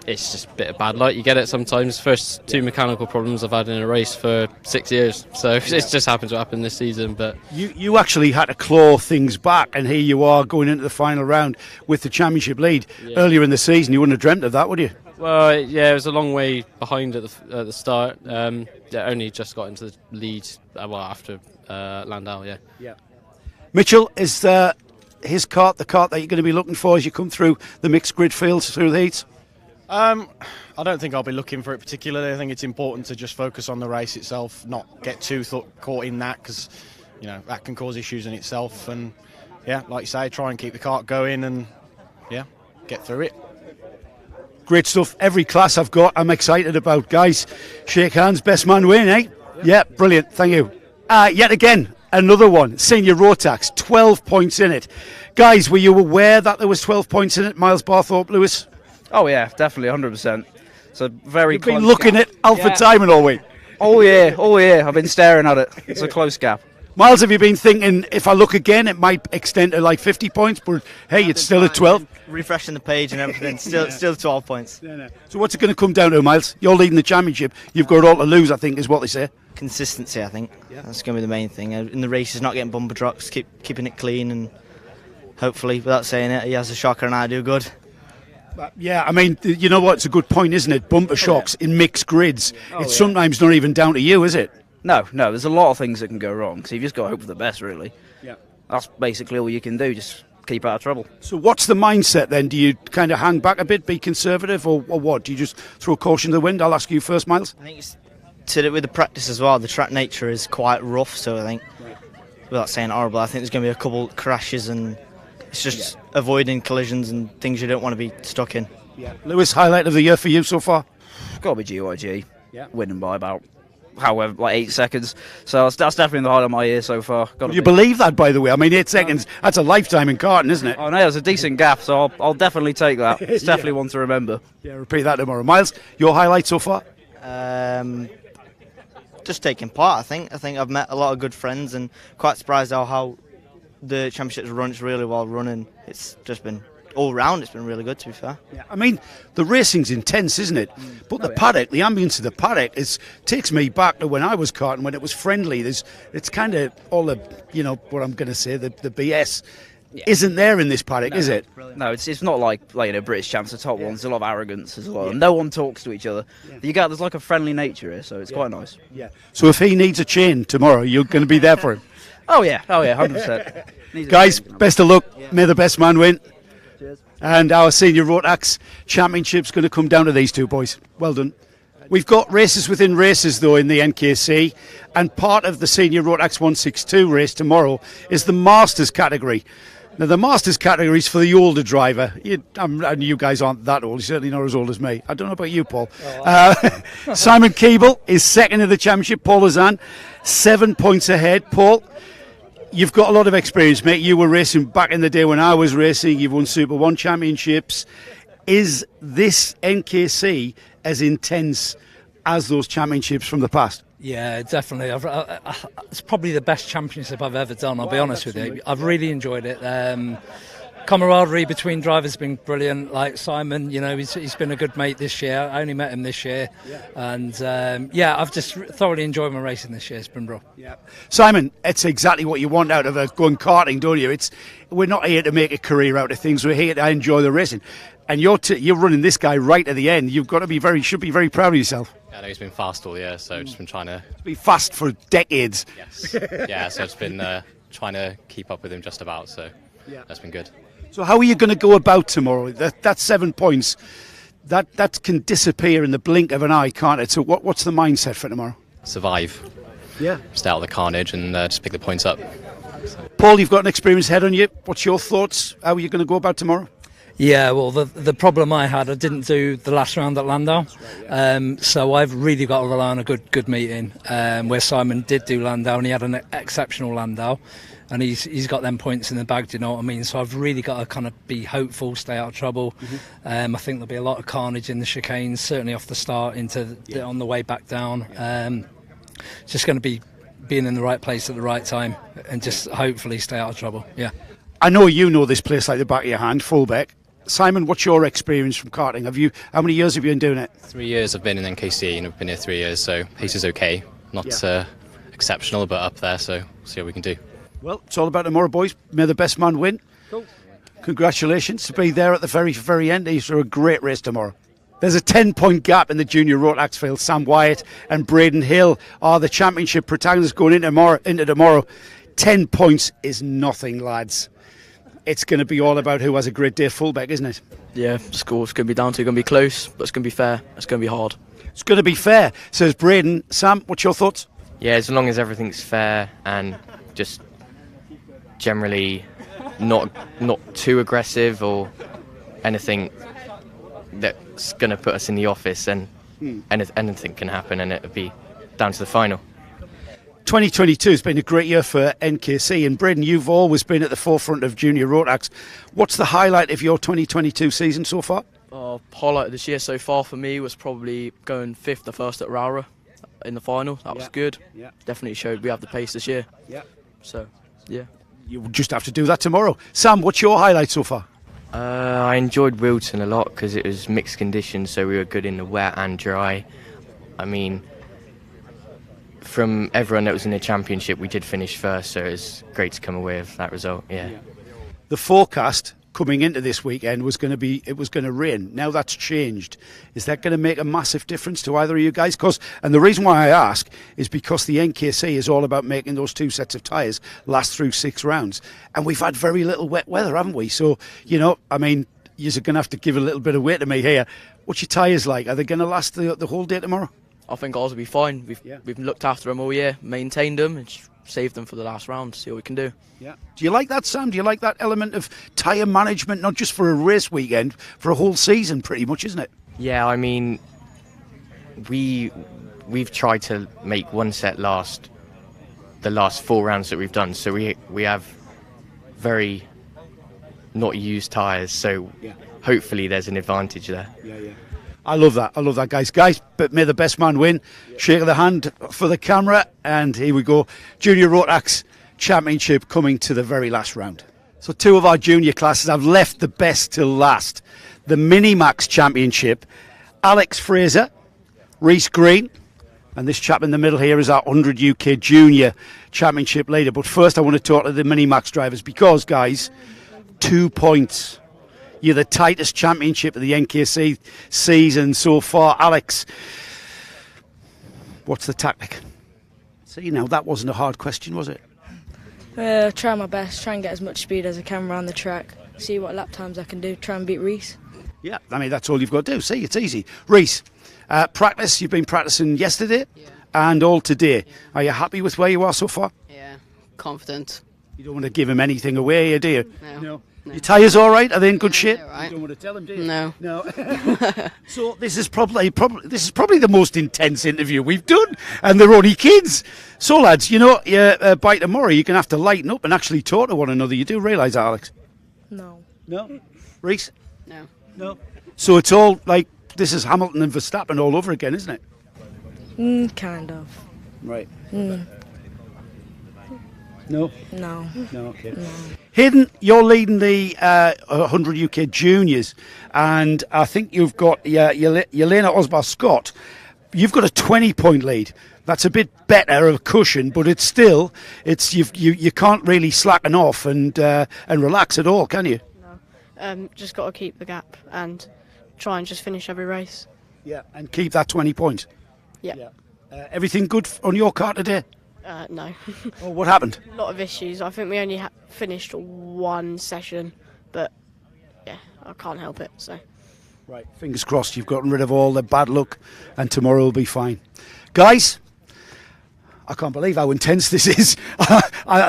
It's just a bit of bad luck. You get it sometimes. First two mechanical problems I've had in a race for 6 years. So it's just happened to happen this season. But you actually had to claw things back, and here you are going into the final round with the championship lead. Yeah. Earlier in the season, you wouldn't have dreamt of that, would you? Well, yeah, it was a long way behind at the start. Only just got into the lead after Landau. Yeah. Mitchell, is his kart the kart that you're going to be looking for as you come through the mixed grid fields through the heats? I don't think I'll be looking for it particularly. I think it's important to just focus on the race itself, not get too caught in that because, you know, that can cause issues in itself. And yeah, like you say, try and keep the kart going and yeah, get through it. Great stuff. Every class I've got, I'm excited about. Guys, shake hands. Best man win, eh? Yeah, brilliant. Thank you. Yet again, another one. Senior Rotax, 12 points in it. Guys, were you aware that there was 12 points in it? Miles Barthorpe, Lewis? Oh yeah, definitely, 100%. So very You've close been looking gap. at Alfred Simon all week. Oh yeah. I've been staring at it. It's a close gap. Miles, have you been thinking, if I look again, it might extend to like 50 points, but hey, it's still at 12? Refreshing the page and everything, still 12 points. So what's it going to come down to, Miles? You're leading the championship. You've got it all to lose, I think, is what they say. Consistency, I think. That's going to be the main thing. In the races, not getting bumper drops, keeping it clean, and hopefully, without saying it, he has a shocker and I do good. Yeah, I mean, you know what? It's a good point, isn't it? Bumper shocks in mixed grids. It's sometimes not even down to you, is it? No, there's a lot of things that can go wrong, so you've just got to hope for the best, really. Yeah. That's basically all you can do, just keep out of trouble. So what's the mindset then? Do you kind of hang back a bit, be conservative, or what? Do you just throw caution to the wind? I'll ask you first, Miles. I think it's with the practice as well. The track nature is quite rough, so I think, without saying horrible, I think there's going to be a couple crashes, and it's just avoiding collisions and things you don't want to be stuck in. Yeah. Lewis, highlight of the year for you so far? Got to be GYG, winning by about 8 seconds. So that's definitely the highlight of my year so far. You believe that, by the way? I mean, 8 seconds, that's a lifetime in karting, isn't it? Oh no, it's a decent gap, so I'll definitely take that. It's definitely one to remember. Yeah, repeat that tomorrow. Miles, your highlight so far? Just taking part, I think. I think I've met a lot of good friends and quite surprised how the championship's run. It's really well running. It's just been all round, it's been really good, to be fair. Yeah, I mean, the racing's intense, isn't it? But the paddock, the ambience of the paddock, takes me back to when I was karting, when it was friendly. It's kind of all the, what I'm going to say, the BS isn't there in this paddock, is it? No, it's not like British champs, the top ones. There's a lot of arrogance as well. No one talks to each other. There's like a friendly nature here, so it's quite nice. Yeah. So if he needs a chain tomorrow, you're going to be there for him? Oh yeah, 100%. Guys, best of luck. May the best man win. And our senior Rotax championship's going to come down to these two boys. Well done. We've got races within races, though, in the NKC. And part of the senior Rotax 162 race tomorrow is the Masters category. Now, the Masters category is for the older driver. And you guys aren't that old. You're certainly not as old as me. I don't know about you, Paul. Simon Keeble is second in the championship. Paul Azan, 7 points ahead. Paul, you've got a lot of experience, mate. You were racing back in the day when I was racing. You've won Super 1 championships. Is this NKC as intense as those championships from the past? Yeah, definitely. It's probably the best championship I've ever done, I'll be honest with you. I've really enjoyed it. Camaraderie between drivers has been brilliant. Like Simon, he's been a good mate this year. I only met him this year. And I've just thoroughly enjoyed my racing this year. It's been brilliant. Yeah. Simon, it's exactly what you want out of going karting, don't you? We're not here to make a career out of things. We're here to enjoy the racing. And you're running this guy right at the end. You've got to should be very proud of yourself. Yeah, I know he's been fast all year, so just been trying to be fast for decades. Yes. Yeah, so it's been trying to keep up with him just about. So that's been good. So how are you going to go about tomorrow? That's 7 points. That can disappear in the blink of an eye, can't it? So what's the mindset for tomorrow? Survive. Yeah. Stay out of the carnage and just pick the points up. So. Paul, you've got an experienced head on you. What's your thoughts? How are you going to go about tomorrow? Yeah, well, the problem I had, I didn't do the last round at Landau, so I've really got to rely on a good meeting, where Simon did do Landau, and he had an exceptional Landau, and he's got them points in the bag, do you know what I mean? So I've really got to kind of be hopeful, stay out of trouble. I think there'll be a lot of carnage in the chicanes, certainly off the start, on the way back down. It's just going to be being in the right place at the right time, and just hopefully stay out of trouble, yeah. I know you know this place like the back of your hand, Fulbeck. Simon, what's your experience from karting? How many years have you been doing it? 3 years I've been in NKC, and I've been here 3 years, so pace is okay. Not exceptional, but up there, so we'll see what we can do. Well, it's all about tomorrow, boys. May the best man win. Cool. Congratulations to be there at the very, very end. These are a great race tomorrow. There's a 10-point gap in the junior Rotax field. Sam Wyatt and Braden Hill are the championship protagonists going into tomorrow. 10 points is nothing, lads. It's going to be all about who has a great day at Fulbeck, isn't it? Yeah, score's going to be down to, going to be close, but it's going to be fair. It's going to be hard. It's going to be fair, says Braden. Sam, what's your thoughts? Yeah, as long as everything's fair and just generally not too aggressive or anything that's going to put us in the office, and anything can happen, and it'll be down to the final. 2022 has been a great year for NKC, and Braden, you've always been at the forefront of junior Rotax. What's the highlight of your 2022 season so far? Highlight of this year so far for me was probably going 5th or 1st at Rowra in the final. That was good. Yeah. Definitely showed we have the pace this year. Yeah. So, yeah. You just have to do that tomorrow. Sam, what's your highlight so far? I enjoyed Wilton a lot because it was mixed conditions, so we were good in the wet and dry. I mean, from everyone that was in the championship, we did finish first, so it was great to come away with that result. Yeah. The forecast coming into this weekend was going to rain. Now that's changed. Is that going to make a massive difference to either of you guys? And the reason why I ask is because the NKC is all about making those 2 sets of tyres last through 6 rounds, and we've had very little wet weather, haven't we? So you're going to have to give a little bit of weight to me here. What's your tyres like? Are they going to last the whole day tomorrow? I think ours will be fine. We've looked after them all year, maintained them, and saved them for the last round. See what we can do. Yeah. Do you like that, Sam? Do you like that element of tyre management, not just for a race weekend, for a whole season, pretty much, isn't it? Yeah, I mean, we've tried to make one set last the last 4 rounds that we've done, so we have very not used tyres, so hopefully there's an advantage there. Yeah. I love that, guys. But may the best man win. Shake of the hand for the camera, and here we go. Junior Rotax Championship coming to the very last round. So 2 of our junior classes have left the best till last. The Minimax Championship, Alex Fraser, Reese Green, and this chap in the middle here is our 100 UK Junior Championship leader. But first I want to talk to the Minimax drivers because, guys, 2 points. You're the tightest championship of the NKC season so far. Alex, what's the tactic? See, now that wasn't a hard question, was it? Try my best, try and get as much speed as I can around the track, see what lap times I can do, try and beat Reese. Yeah, I mean, that's all you've got to do. See, it's easy. Reese, practice, you've been practicing yesterday and all today. Are you happy with where you are so far? Yeah, confident. You don't want to give him anything away, do you? No. Your tyres all right? Are they in good shape? Right. You don't want to tell him, do you? No. So this is probably the most intense interview we've done, and they're only kids. So lads, by tomorrow you're going to have to lighten up and actually talk to one another. You do realise that, Alex? No. Reese? No. So it's all like this is Hamilton and Verstappen all over again, isn't it? Kind of. Right. No. Okay. No. Hayden, you're leading the 100 UK Juniors, and I think you've got Yelena Osbar-Scott. You've got a 20-point lead. That's a bit better of a cushion, but it's still you can't really slacken off and relax at all, can you? No. Just got to keep the gap and try and just finish every race. Yeah, and keep that 20 points. Yeah. Everything good on your car today? No. Oh, what happened? A lot of issues. I think we only finished 1 session, but yeah, I can't help it. So. Right, fingers crossed you've gotten rid of all the bad luck and tomorrow will be fine. Guys, I can't believe how intense this is.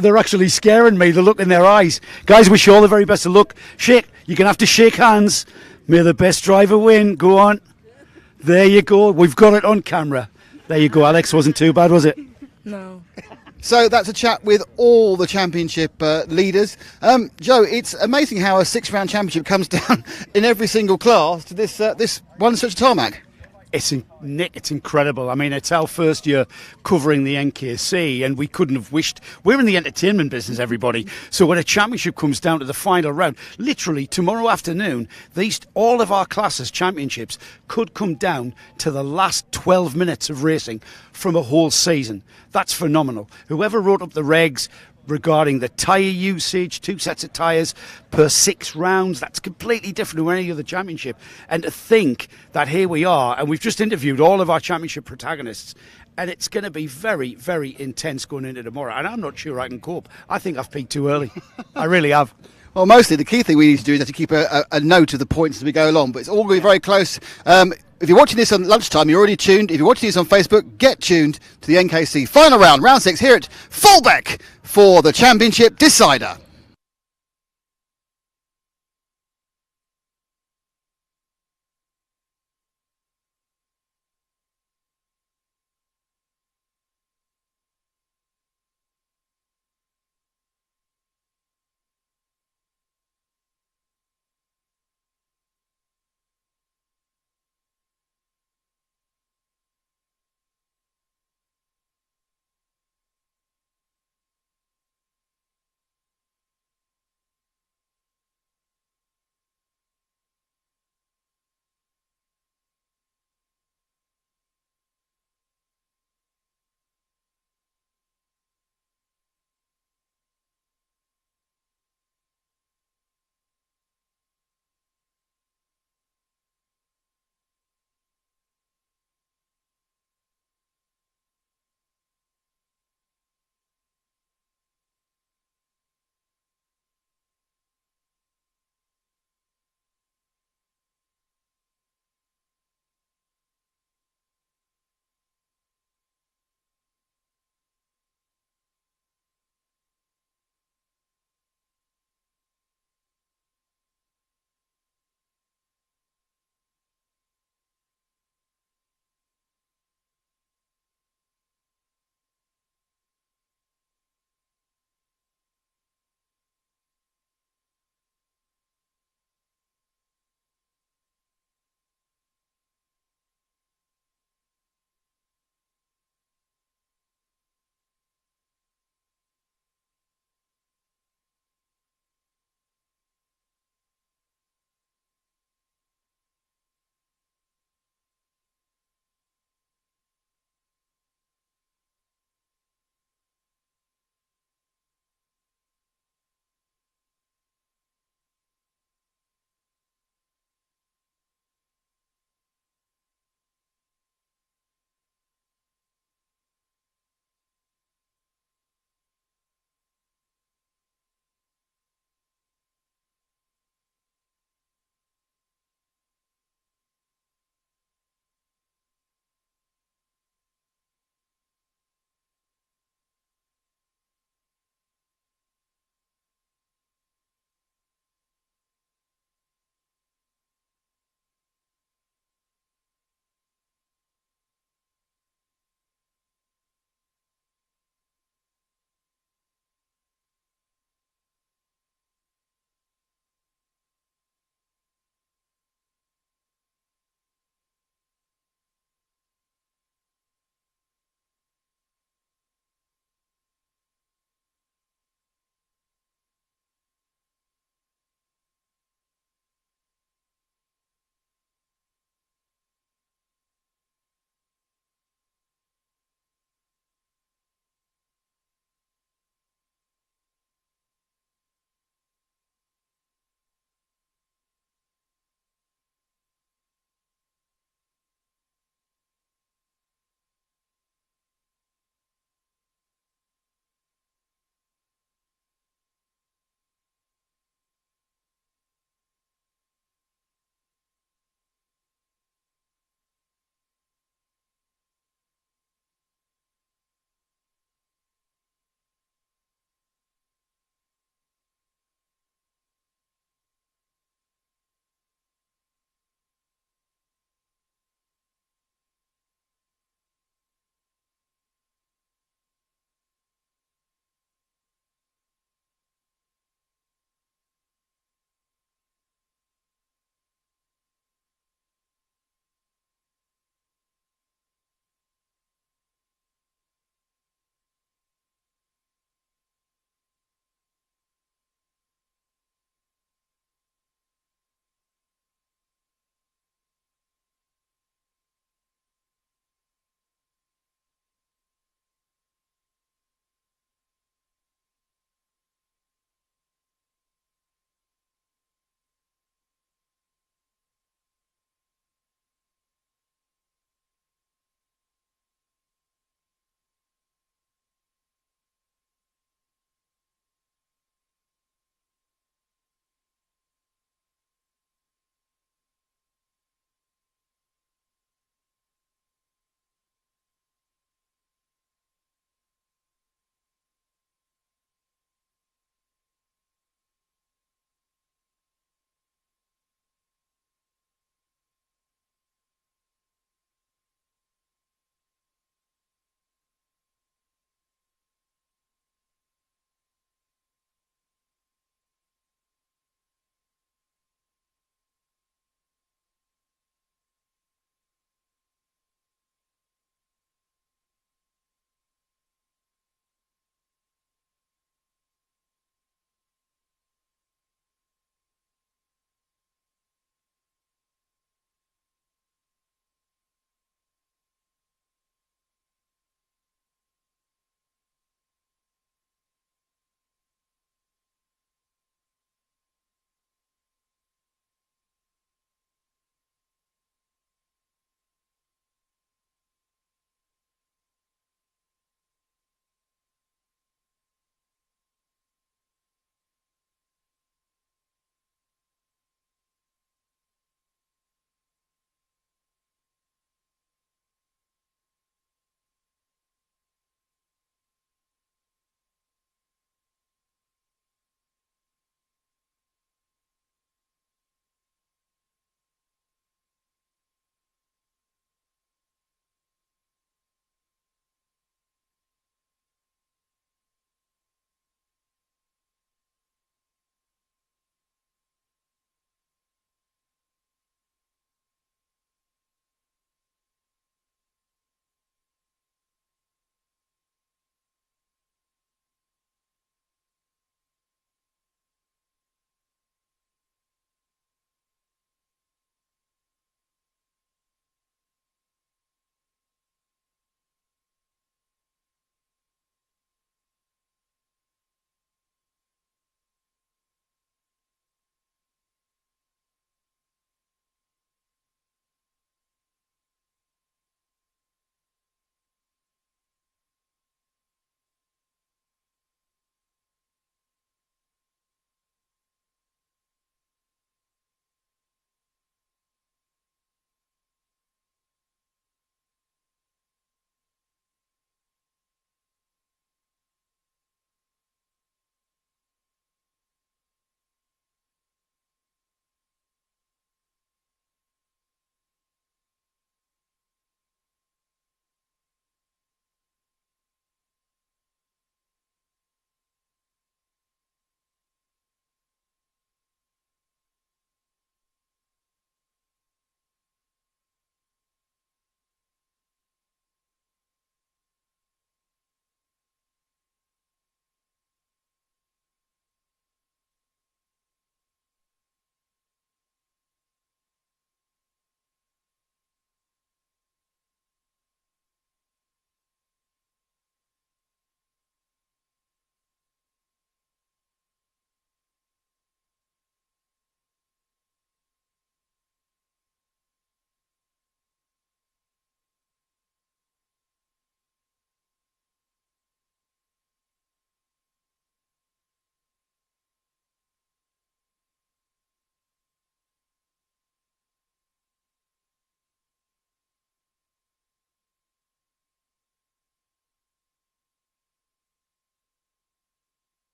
They're actually scaring me, the look in their eyes. Guys, wish you all the very best of luck. You're going to have to shake hands. May the best driver win. Go on. There you go. We've got it on camera. There you go, Alex. Wasn't too bad, was it? No. So that's a chat with all the championship leaders. Joe, it's amazing how a 6-round championship comes down in every single class to this one stretch of tarmac. It's incredible. I mean, it's our first year covering the NKC, and we couldn't have wished. We're in the entertainment business, everybody. So when a championship comes down to the final round, literally tomorrow afternoon, all of our classes' championships could come down to the last 12 minutes of racing from a whole season. That's phenomenal. Whoever wrote up the regs regarding the tyre usage, 2 sets of tyres per 6 rounds, that's completely different to any other championship. And to think that here we are, and we've just interviewed all of our championship protagonists, and it's going to be very, very intense going into tomorrow. And I'm not sure I can cope. I think I've peaked too early. I really have. Well, mostly the key thing we need to do is actually keep a note of the points as we go along, but it's all going to be very close. if you're watching this on lunchtime, you're already tuned. If you're watching this on Facebook, get tuned to the NKC final round, round 6 here at Fulbeck for the championship decider.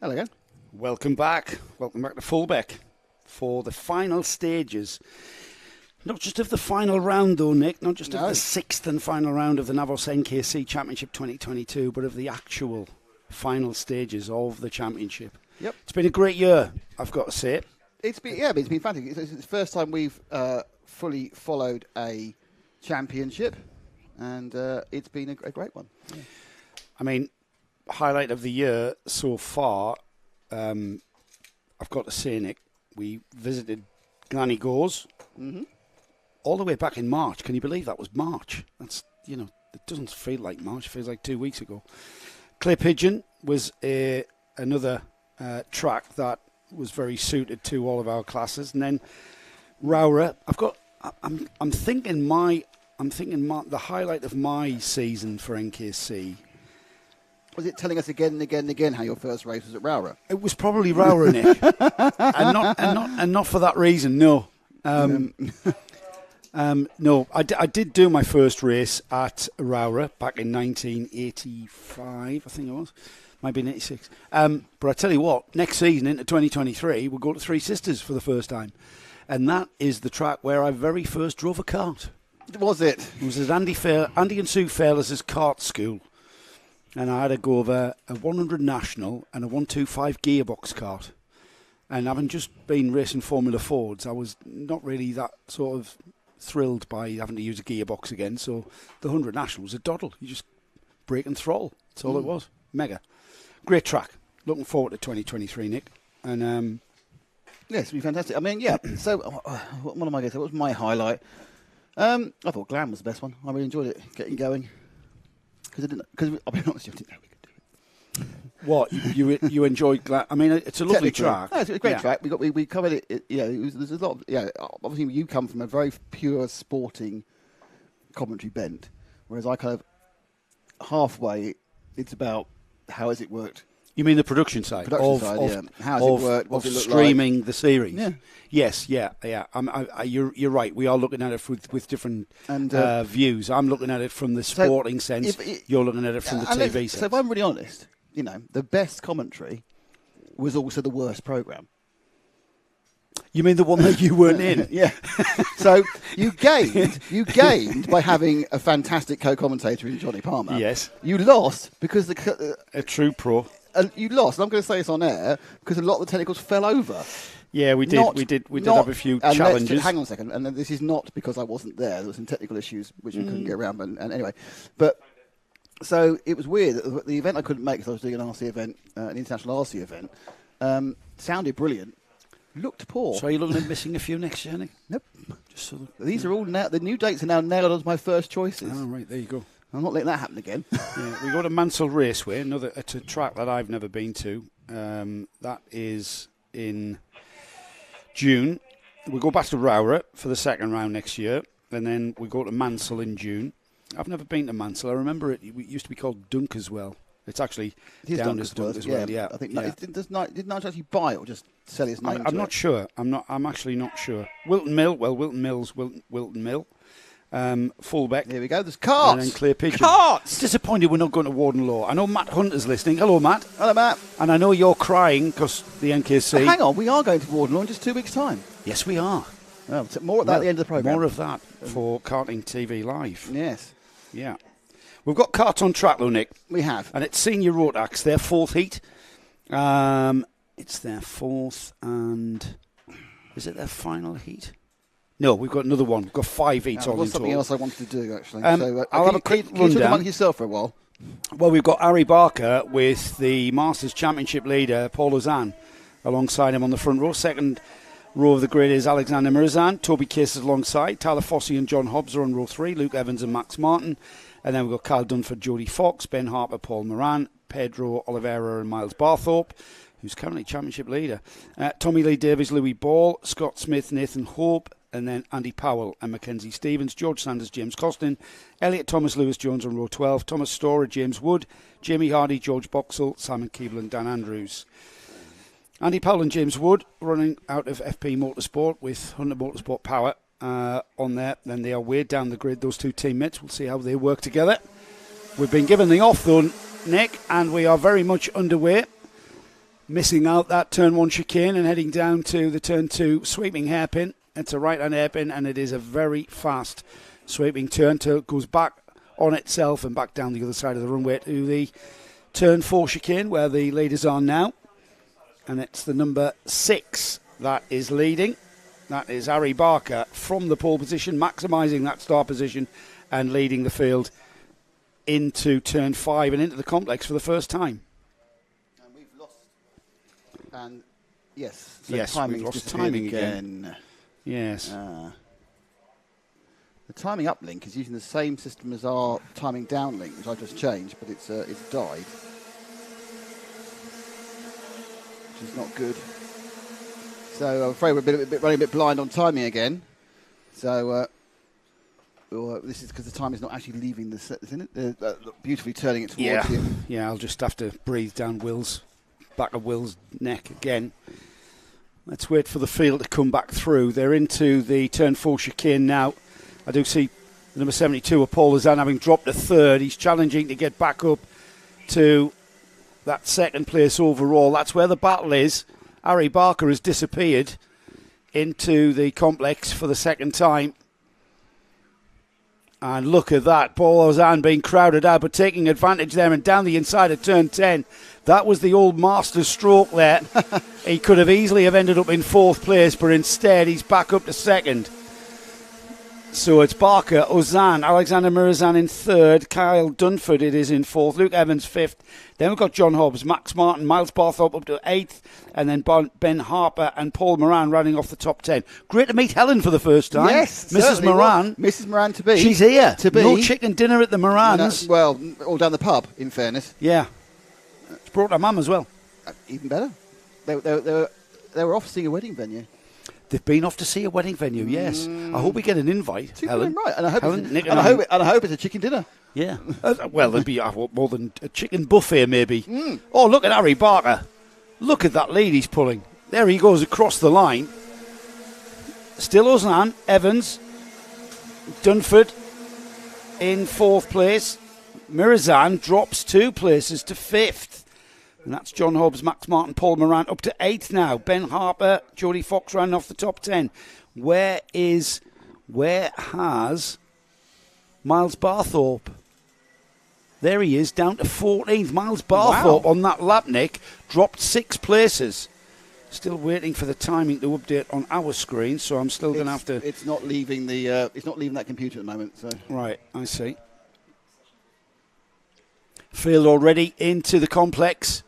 Hello again. Welcome back. Welcome back to Fulbeck for the final stages. Not just of the final round, though, Nick. Not just of the 6th and final round of the NAVOS NKC Championship 2022, but of the actual final stages of the championship. Yep. It's been a great year, I've got to say. It's been fantastic. It's the first time we've fully followed a championship, and it's been a great one. Yeah. I mean, highlight of the year so far, I've got to say, Nick, we visited Glanny Gores all the way back in March. Can you believe that was March? That's, it doesn't feel like March. It feels like 2 weeks ago. Clay Pigeon was another track that was very suited to all of our classes, and then Rowra. I'm thinking the highlight of my season for NKC. Was it telling us again and again and again how your first race was at Rowra? It was probably Rowra, Nick, and not for that reason. No, no. I did do my first race at Rowra back in 1985. I think it was. Might be in 86. But I tell you what, next season into 2023, we'll go to Three Sisters for the first time. And that is the track where I very first drove a kart. Was it? It was at Andy and Sue Fairless's kart school. And I had to go over a 100 National and a 125 gearbox kart. And having just been racing Formula Fords, I was not really that sort of thrilled by having to use a gearbox again. So the 100 National was a doddle. You just brake and throttle. That's all it was. Mega. Great track. Looking forward to 2023, Nick. And yes, it'll be fantastic. I mean, yeah. So, what am I going to say? What was my highlight? I thought Glam was the best one. I really enjoyed it, getting going. Because I'll be honest, I didn't know we could do it. What you enjoyed Glam? I mean, it's a lovely track. No, it's a great track. We covered it. There's a lot. Obviously, you come from a very pure sporting commentary bent, whereas I kind of halfway. It's about. How has it worked? You mean the production side? How has it worked? What does it look streaming like? The series? Yeah. Yes, yeah. You're right. We are looking at it with different views. I'm looking at it from the sporting sense. You're looking at it from the TV sense. So if I'm really honest, the best commentary was also the worst programme. You mean the one that you weren't in? Yeah. So you gained by having a fantastic co-commentator in Johnny Palmer. Yes. You lost because a true pro. You lost. And I'm going to say this on air because a lot of the technicals fell over. Yeah, we did. We did have a few challenges. Hang on a second. And this is not because I wasn't there. There were some technical issues which we couldn't get around. And anyway, but so it was weird. The event I couldn't make because I was doing an RC event, an international RC event. Sounded brilliant. Looked poor. So are you looking at missing a few next year, Nick? Nope. Just sort of, these are all now. The new dates are now nailed as my first choices. Oh, right. There you go. I'm not letting that happen again. Yeah, we go to Mansell Raceway. It's a track that I've never been to. That is in June. We go back to Rowra for the second round next year, and then we go to Mansell in June. I've never been to Mansell. I remember it used to be called Dunkerswell. It's actually down as Dunkerswell. Yeah, I think. Did Nigel actually buy it or just sell his name? I'm not sure. I'm actually not sure. Wilton Mill. Well, Wilton Mill's Wilton Mill. Fulbeck. Here we go. There's carts. And then Clay Pigeon. Carts. Disappointed we're not going to Warden Law. I know Matt Hunter's listening. Hello, Matt. Hello, Matt. And I know you're crying because the NKC. Hang on, we are going to Warden Law in just 2 weeks' time. Yes, we are. Well, more at that at the end of the programme. More of that for Karting TV Live. Yes. Yeah. We've got karts on track, though, Nick. We have. And it's Senior Rotax, their fourth heat. It's their fourth, and is it their final heat? No, we've got another one. We've got 5 heats on in total. Something else I wanted to do, actually. I'll have a quick rundown. Can you talk about yourself for a while? Well, we've got Harry Barker with the Masters Championship leader, Paul Lozanne, alongside him on the front row. Second row of the grid is Alexander Mirzan. Toby Case is alongside. Tyler Fossey and John Hobbs are on row 3. Luke Evans and Max Martin. And then we've got Carl Dunford, Jodie Fox, Ben Harper, Paul Moran, Pedro Oliveira and Miles Barthorpe, who's currently championship leader. Tommy Lee Davies, Louis Ball, Scott Smith, Nathan Hope, and then Andy Powell and Mackenzie Stevens, George Sanders, James Costin, Elliot Thomas, Lewis Jones on row 12, Thomas Storer, James Wood, Jamie Hardy, George Boxall, Simon Keeble and Dan Andrews. Andy Powell and James Wood running out of FP Motorsport with Hunter Motorsport Power on there. Then they are way down the grid, those two teammates. We'll see how they work together. We've been given the off though, Nick, and we are very much underway. missing out that turn 1 chicane and heading down to the turn 2 sweeping hairpin. It's a right-hand hairpin, and it is a very fast sweeping turn till it goes back on itself and back down the other side of the runway to the turn 4 chicane where the leaders are now. And it's the number 6 that is leading. That is Harry Barker from the pole position, maximising that start position and leading the field into turn 5 and into the complex for the first time. And we've lost. And yes, so yes, we've lost timing again. Yes. The timing uplink is using the same system as our timing downlink, which I just changed, but it's died, which is not good. So I'm afraid we're running a bit blind on timing again. So this is because the time is not actually leaving the set, isn't it? Beautifully turning it towards you. Yeah, I'll just have to breathe down back of Will's neck again. Let's wait for the field to come back through. They're into the turn 4 chicane now. I do see number 72, Paul Lazan, having dropped to third. He's challenging to get back up to that second place overall. That's where the battle is. Harry Barker has disappeared into the complex for the second time. And look at that, Paul Ozan being crowded out, but taking advantage there and down the inside of turn 10. That was the old master stroke there. He could have easily have ended up in 4th place, but instead he's back up to 2nd. So it's Barker, Ozan, Alexander Mirazan in 3rd, Kyle Dunford it is in 4th, Luke Evans 5th. Then we've got John Hobbs, Max Martin, Miles Barthorpe up to 8th, and then Ben Harper and Paul Moran running off the top 10. Great to meet Helen for the first time. Yes, Mrs. Moran. Mrs. Moran to be. She's here. To be. No chicken dinner at the Morans. Well, all down the pub, in fairness. Yeah. She brought her mum as well. Even better. They were off seeing a wedding venue. They've been off to see a wedding venue, yes. I hope we get an invite, Helen. Right, and I hope, Helen, I hope it's a chicken dinner. Yeah. Well, there'll be more than a chicken buffet, maybe. Oh, look at Harry Barker. Look at that lead he's pulling. There he goes across the line. Still Ozan, Evans, Dunford in 4th place. Mirazan drops 2 places to 5th. And that's John Hobbs, Max Martin, Paul Moran up to 8th now. Ben Harper, Jodie Fox running off the top 10. Where has Miles Barthorpe? There he is, down to 14th. Miles Barthorpe on that lapnick dropped 6 places. Still waiting for the timing to update on our screen, so I'm still going to have to. It's not leaving it's not leaving that computer at the moment. So right, I see. Field already into the complex.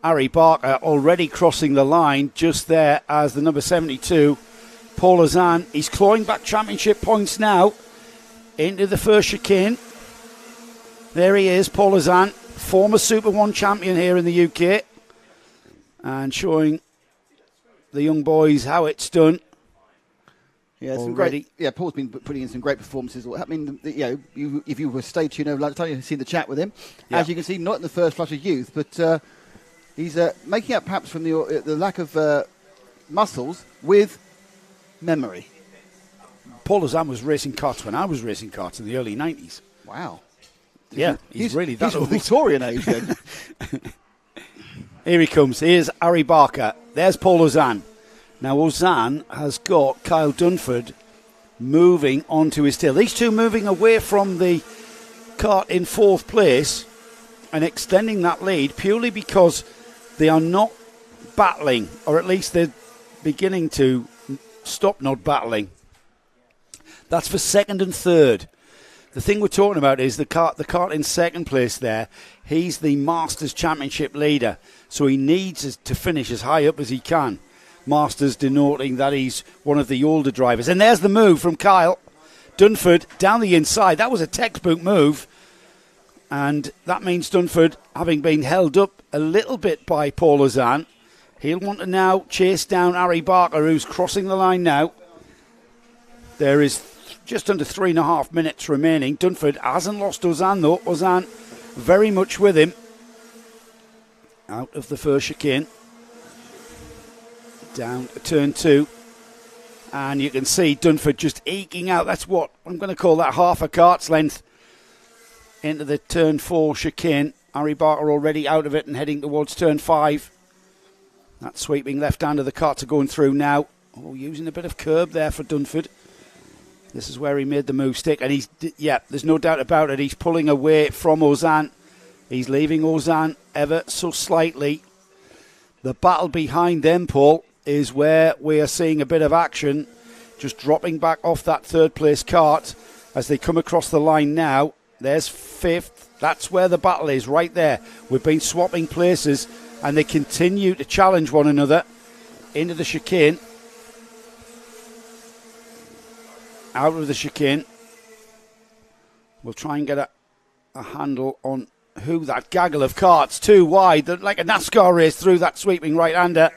Harry Barker already crossing the line just there as the number 72, Paul Ozan. He's clawing back championship points now into the first chicane. There he is, Paul Ozan, former Super 1 champion here in the UK, and showing the young boys how it's done. Yeah, some great. Yeah, Paul's been putting in some great performances. I mean, if you were stay tuned over lunchtime, you've seen the chat with him. Yeah. As you can see, not in the first flush of youth, but he's making up perhaps from the lack of muscles with memory. Paul Ozan was racing karts when I was racing karts in the early 90s. Wow. Yeah, he's really that old. He's Victorian age then. Here he comes. Here's Harry Barker. There's Paul Ozan. Now Ozan has got Kyle Dunford moving onto his tail. These two moving away from the kart in 4th place and extending that lead purely because they are not battling, or at least they're beginning to stop not battling. That's for 2nd and 3rd. The thing we're talking about is the kart in 2nd place there. He's the Masters Championship leader, so he needs to finish as high up as he can. Masters denoting that he's one of the older drivers. And there's the move from Kyle Dunford down the inside. That was a textbook move. And that means Dunford, having been held up a little bit by Paul Ozan, he'll want to now chase down Harry Barker, who's crossing the line now. There is just under 3.5 minutes remaining. Dunford hasn't lost Ozan, though. Ozan very much with him. Out of the first chicane. Down to turn 2. And you can see Dunford just eking out. That's what I'm going to call that half a kart's length into the turn 4 chicane. Harry Barker already out of it and heading towards turn 5. That sweeping left hand of the cart are going through now. Oh, using a bit of curb there for Dunford. This is where he made the move stick. And there's no doubt about it. He's pulling away from Ozan. He's leaving Ozan ever so slightly. The battle behind them, Paul, is where we are seeing a bit of action. Just dropping back off that third place cart as they come across the line now. There's fifth. That's where the battle is, right there. We've been swapping places and they continue to challenge one another into the chicane. Out of the chicane. We'll try and get a handle on who that gaggle of carts. Too wide, like a NASCAR race through that sweeping right-hander.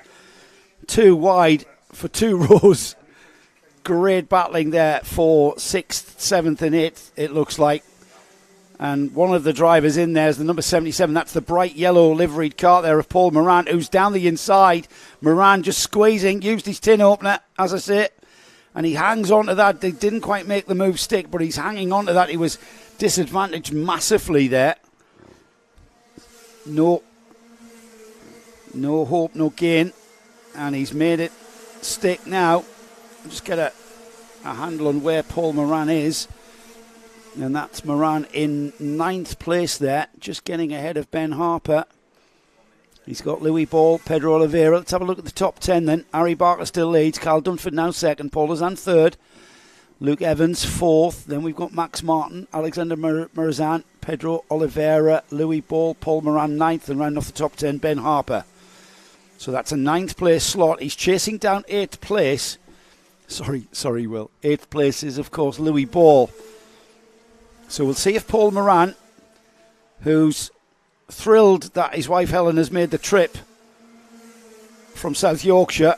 Too wide for 2 rows. Great battling there for 6th, 7th and 8th, it looks like. And one of the drivers in there is the number 77. That's the bright yellow liveried cart there of Paul Moran, who's down the inside. Moran just squeezing, used his tin opener, as I say. And he hangs on to that. They didn't quite make the move stick, but he's hanging on to that. He was disadvantaged massively there. No hope, no gain. And he's made it stick now. Just get a handle on where Paul Moran is. And that's Moran in 9th place there, just getting ahead of Ben Harper. He's got Louis Ball, Pedro Oliveira. Let's have a look at the top 10 then. Harry Barker still leads. Carl Dunford now 2nd. Paul Ozan 3rd. Luke Evans 4th. Then we've got Max Martin, Alexander Murazan, Pedro Oliveira, Louis Ball, Paul Moran 9th. And round off the top 10, Ben Harper. So that's a 9th place slot. He's chasing down 8th place. Sorry, Will. 8th place is, of course, Louis Ball. So we'll see if Paul Moran, who's thrilled that his wife Helen has made the trip from South Yorkshire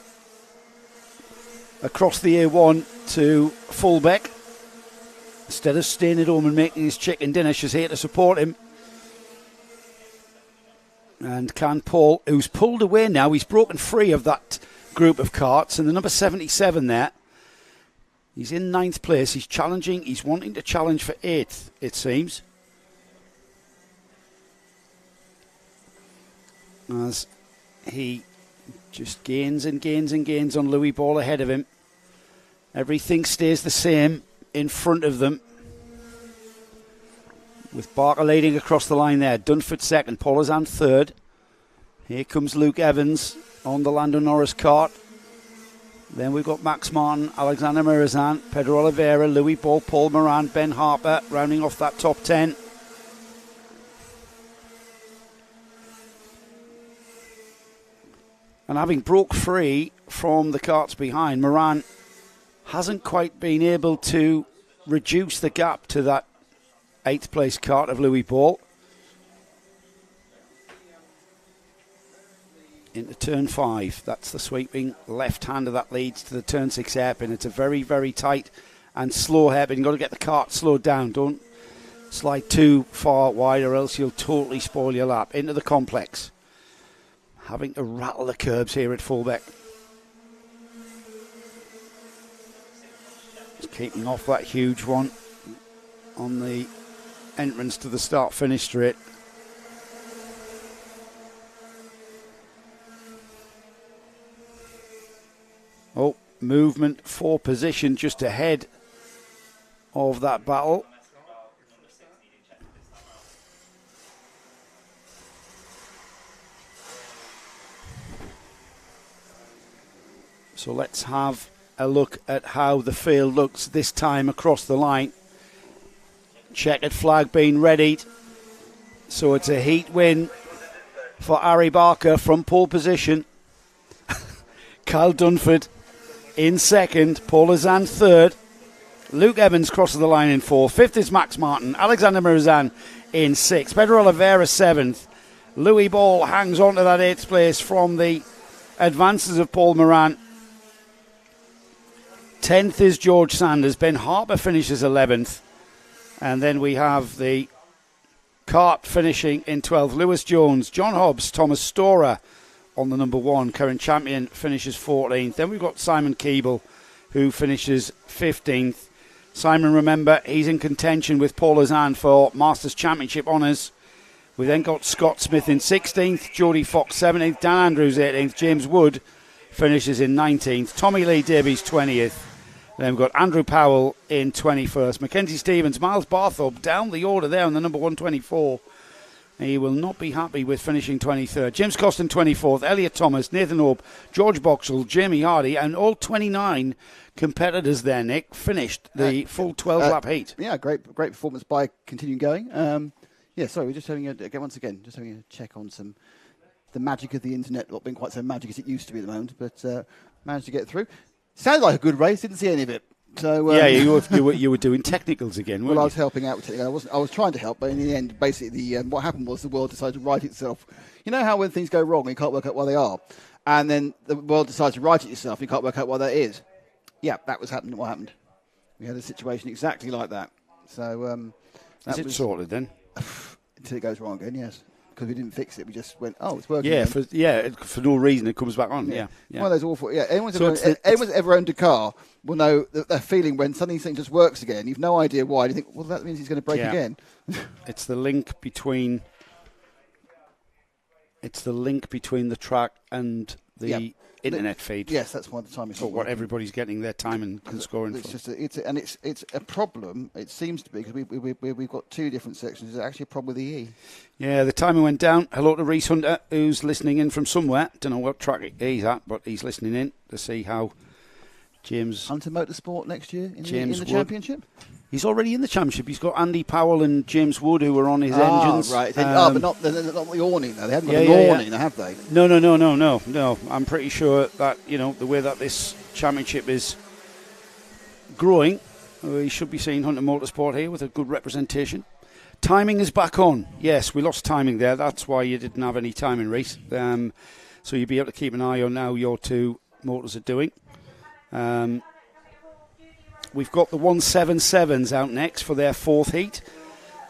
across the A1 to Fulbeck, instead of staying at home and making his chicken dinner, she's here to support him. And can Paul, who's pulled away now, he's broken free of that group of carts, and the number 77 there, he's in 9th place. He's challenging. He's wanting to challenge for 8th, it seems. As he just gains and gains and gains on Louis Ball ahead of him. Everything stays the same in front of them. With Barker leading across the line there. Dunford 2nd. Paul Ozan 3rd. Here comes Luke Evans on the Lando Norris cart. Then we've got Max Martin, Alexander Murazan, Pedro Oliveira, Louis Ball, Paul Moran, Ben Harper, rounding off that top 10. And having broke free from the carts behind, Moran hasn't quite been able to reduce the gap to that 8th place cart of Louis Ball. Into turn 5. That's the sweeping left hander that leads to the turn 6 hairpin. It's a very, very tight and slow hairpin. You've got to get the cart slowed down. Don't slide too far wide or else you'll totally spoil your lap. Into the complex. Having to rattle the curbs here at Fulbeck. Just keeping off that huge one on the entrance to the start-finish straight. Oh, movement for position just ahead of that battle. So let's have a look at how the field looks this time across the line. Checkered flag being readied. So it's a heat win for Harry Barker from pole position. Kyle Dunford in 2nd, Paul Ozan 3rd, Luke Evans crosses the line in 4th, 5th is Max Martin, Alexander Murazan in 6th, Pedro Oliveira 7th, Louis Ball hangs on to that 8th place from the advances of Paul Moran. 10th is George Sanders, Ben Harper finishes 11th, and then we have the cart finishing in 12th, Lewis Jones, John Hobbs, Thomas Storer on the number 1, current champion, finishes 14th. Then we've got Simon Keeble, who finishes 15th. Simon, remember, he's in contention with Paul Ozan for Masters Championship honours We then got Scott Smith in 16th, Jody Fox 17th, Dan Andrews 18th, James Wood finishes in 19th, Tommy Lee Davies 20th. Then we've got Andrew Powell in 21st, Mackenzie Stevens, Miles Barthorpe down the order there on the number 124. He will not be happy with finishing 23rd. James Costin 24th, Elliot Thomas, Nathan Hope, George Boxall, Jamie Hardy, and all 29 competitors there, Nick, finished the full 12-lap heat. Yeah, great performance by continuing going. Sorry, we're just having a check on the magic of the internet. Not been quite so magic as it used to be at the moment, but managed to get through. Sounded like a good race. Didn't see any of it. So you were doing technicals again, weren't I you? was helping out with technicals. I was trying to help, but in the end, basically, what happened was the world decided to right itself. You know how when things go wrong, you can't work out why they are, and then the world decides to right it itself, and you can't work out why that is. Yeah, that was happening. What happened? We had a situation exactly like that. So is it sorted then? Until it goes wrong again, yes. Because we didn't fix it, we just went, it's working. Yeah, for no reason it comes back on. Yeah. One of those awful. Yeah, anyone's ever owned a car will know that feeling when suddenly something just works again. You've no idea why. You think, well, that means he's going to break again. It's the link between. It's the link between the track and the internet feed. Yes, that's why the time is. What everybody's getting their time and scoring it's from. It's a problem. It seems to be because we've got two different sections. It's actually a problem with the E. Yeah, the timing went down. Hello to Reese Hunter, who's listening in from somewhere. Don't know what track he's at, but he's listening in to see how James Hunter Motorsport next year in the championship. He's already in the championship. He's got Andy Powell and James Wood who are on his engines. Right. But not the awning though. They haven't got an awning, have they? No. I'm pretty sure that the way that this championship is growing, we should be seeing Hunter Motorsport here with a good representation. Timing is back on. Yes, we lost timing there. That's why you didn't have any timing race. So you'll be able to keep an eye on how your two motors are doing. We've got the 177s out next for their fourth heat.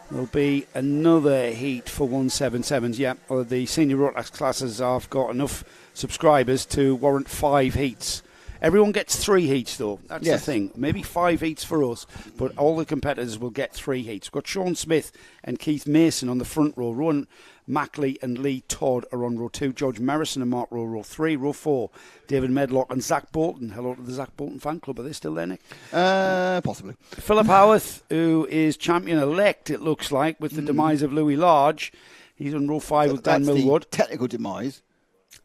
There'll be another heat for 177s. Yeah, the senior Rotax classes have got enough subscribers to warrant 5 heats. Everyone gets 3 heats, though. That's the thing. Maybe 5 heats for us, but all the competitors will get 3 heats. We've got Sean Smith and Keith Mason on the front row. Rowan Mackley and Lee Todd are on row 2. George Merrison and Mark Rowe, row 3. Row 4, David Medlock and Zach Bolton. Hello to the Zach Bolton fan club. Are they still there, Nick? Possibly. Philip Howarth, who is champion-elect, it looks like, with the demise of Louis Large. He's on row 5 with Dan Millwood. Technical demise.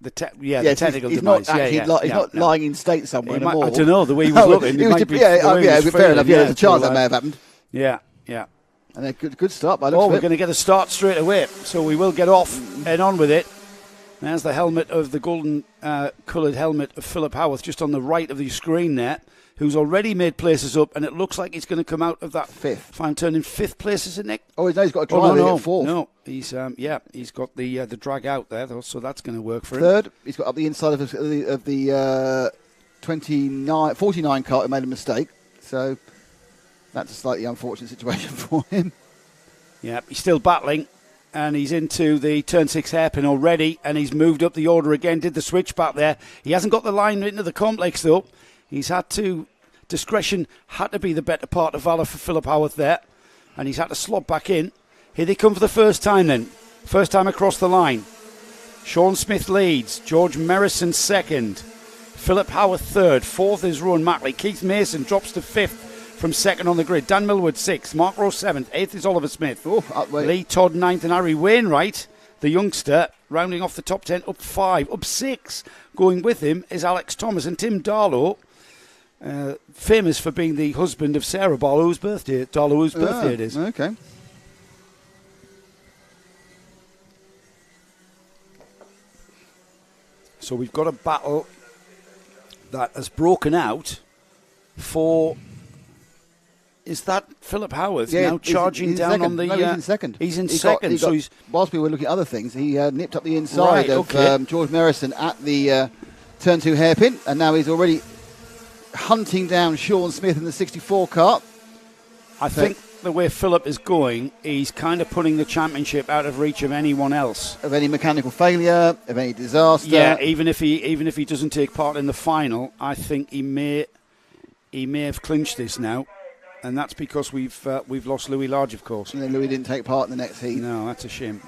The technical demise. He's not lying in state somewhere anymore. I don't know, the way he was looking. Fair enough. There's a chance that may have happened. Yeah. And a good start by we're going to get a start straight away, so we will get off and on with it. There's the helmet of the golden coloured helmet of Philip Howarth just on the right of the screen there, who's already made places up, and it looks like he's going to come out of that final turn in 5th place, is it, Nick? Oh, no, he's got a drive at 4th. No, he's got the drag out there, though, so that's going to work for him. 3rd, he's got up the inside of the 49 car who made a mistake, so that's a slightly unfortunate situation for him. Yeah, he's still battling, and he's into the turn 6 hairpin already, and he's moved up the order again, did the switch back there. He hasn't got the line into the complex, though. He's had to, discretion had to be the better part of valour for Philip Howarth there, and he's had to slot back in. Here they come for the first time then. First time across the line. Sean Smith leads, George Merrison 2nd, Philip Howarth 3rd, 4th is Rowan Mackley. Keith Mason drops to 5th. From 2nd on the grid, Dan Millwood 6th, Mark Rowe 7th, 8th is Oliver Smith, Lee Todd 9th, and Harry Wainwright, the youngster, rounding off the top 10, up 5, up 6. Going with him is Alex Thomas and Tim Darlow, famous for being the husband of Sarah Darlow's birthday it is. Okay. So we've got a battle that has broken out for... Is that Philip Howarth now charging down second. on the... No, he's in second. He's in second. Whilst we were looking at other things, he nipped up the inside of George Merrison at the turn 2 hairpin, and now he's already hunting down Sean Smith in the 64 car. I think the way Philip is going, he's kind of putting the championship out of reach of anyone else. Of any mechanical failure, of any disaster. Yeah, even if he doesn't take part in the final, I think he may have clinched this now. And that's because we've lost Louis Large, of course. And then Louis didn't take part in the next heat. No, that's a shame.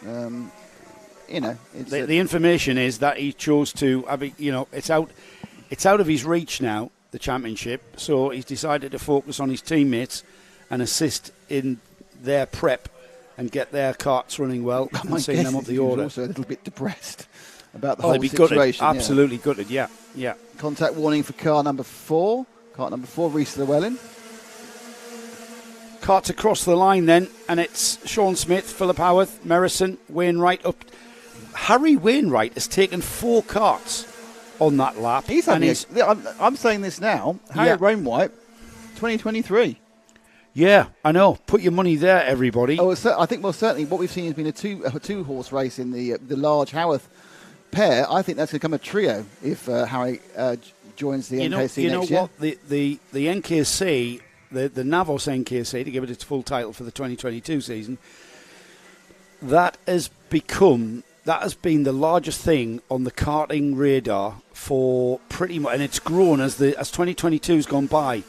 It's the information is that he chose to. It's out of his reach now, the championship. So he's decided to focus on his teammates and assist in their prep and get their carts running well and seeing them up the order. Also a little bit depressed about the whole be situation. Gutted. Absolutely gutted. Yeah. Contact warning for car number 4. Cart number 4, Reese Llewellyn. Carts across the line then, and it's Sean Smith, Philip Howarth, Merrison, Wainwright up. Harry Wainwright has taken 4 carts on that lap. I'm saying this now. Harry Wainwright, 2023. Yeah, I know. Put your money there, everybody. I think certainly what we've seen has been a two-horse race in the Large Howarth pair. I think that's going to become a trio if Harry joins the NKC next year. You know what? The NKC, the NAVOS NKC, to give it its full title for the 2022 season, that has been the largest thing on the karting radar for pretty much, and it's grown as 2022's gone by.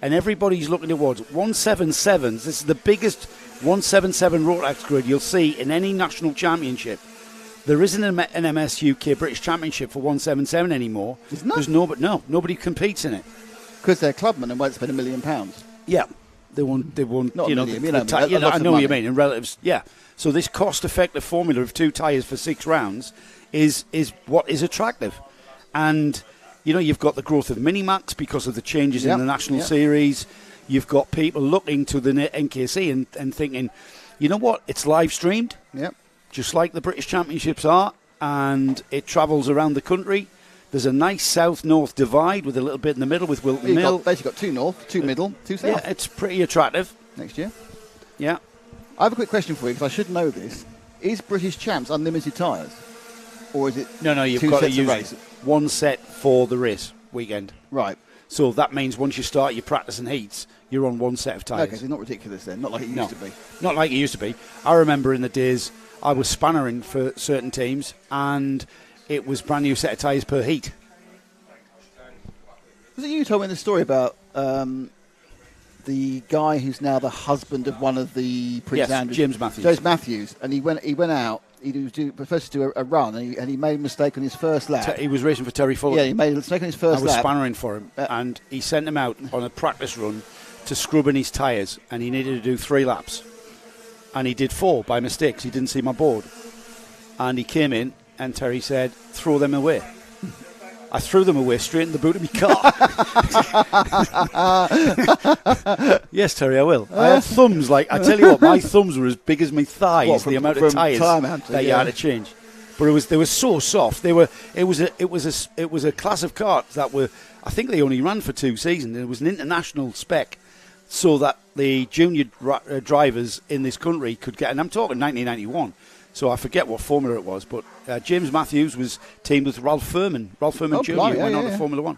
And everybody's looking towards 177s. This is the biggest 177 Rotax grid you'll see in any national championship. There isn't an MS UK British Championship for 177 anymore. Isn't there? There's nobody competes in it. Because they're clubmen and won't spend £1 million. Yeah, they won't. Not you know, million, I know what you mean in relatives. Yeah. So this cost-effective formula of 2 tyres for 6 rounds is what is attractive, and. You've got the growth of Minimax because of the changes in the National Series. You've got people looking to the NKC and thinking, you know what, it's live streamed, just like the British Championships are, and it travels around the country. There's a nice south-north divide with a little bit in the middle with Wilton Mill. Basically got 2 north, 2 middle, 2 south. Yeah, it's pretty attractive. Next year. Yeah. I have a quick question for you, because I should know this. Is British Champs unlimited tyres? Or is it No, you've 2 got to sets use of race? 1 set for the race weekend. Right. So that means once you start your practice and heats, you're on 1 set of tyres. Okay, so it's not ridiculous then. Not like it used to be. Not like it used to be. I remember in the days I was spannering for certain teams and it was brand new set of tyres per heat. Was it you who told me the story about the guy who's now the husband of one of the Prince Andrews? James Matthews. James Matthews. And he went out. He was supposed to do a run, and he made a mistake on his first lap. He was racing for Terry Fuller. Yeah, he made a mistake on his first lap. I was spannering for him, and he sent him out on a practice run to scrub in his tyres, and he needed to do 3 laps. And he did 4 by mistake. He didn't see my board. And he came in, and Terry said, throw them away. I threw them away straight in the boot of my car. Yes, Terry, I will. I had thumbs I tell you what, my thumbs were as big as my thighs. The amount of tyres that you had to change. But they were so soft. It was a class of karts that were. I think they only ran for 2 seasons. It was an international spec, so that the junior drivers in this country could get. And I'm talking 1991. So I forget what formula it was, but James Matthews was teamed with Ralph Furman. Ralph Furman Jr. went on to Formula 1.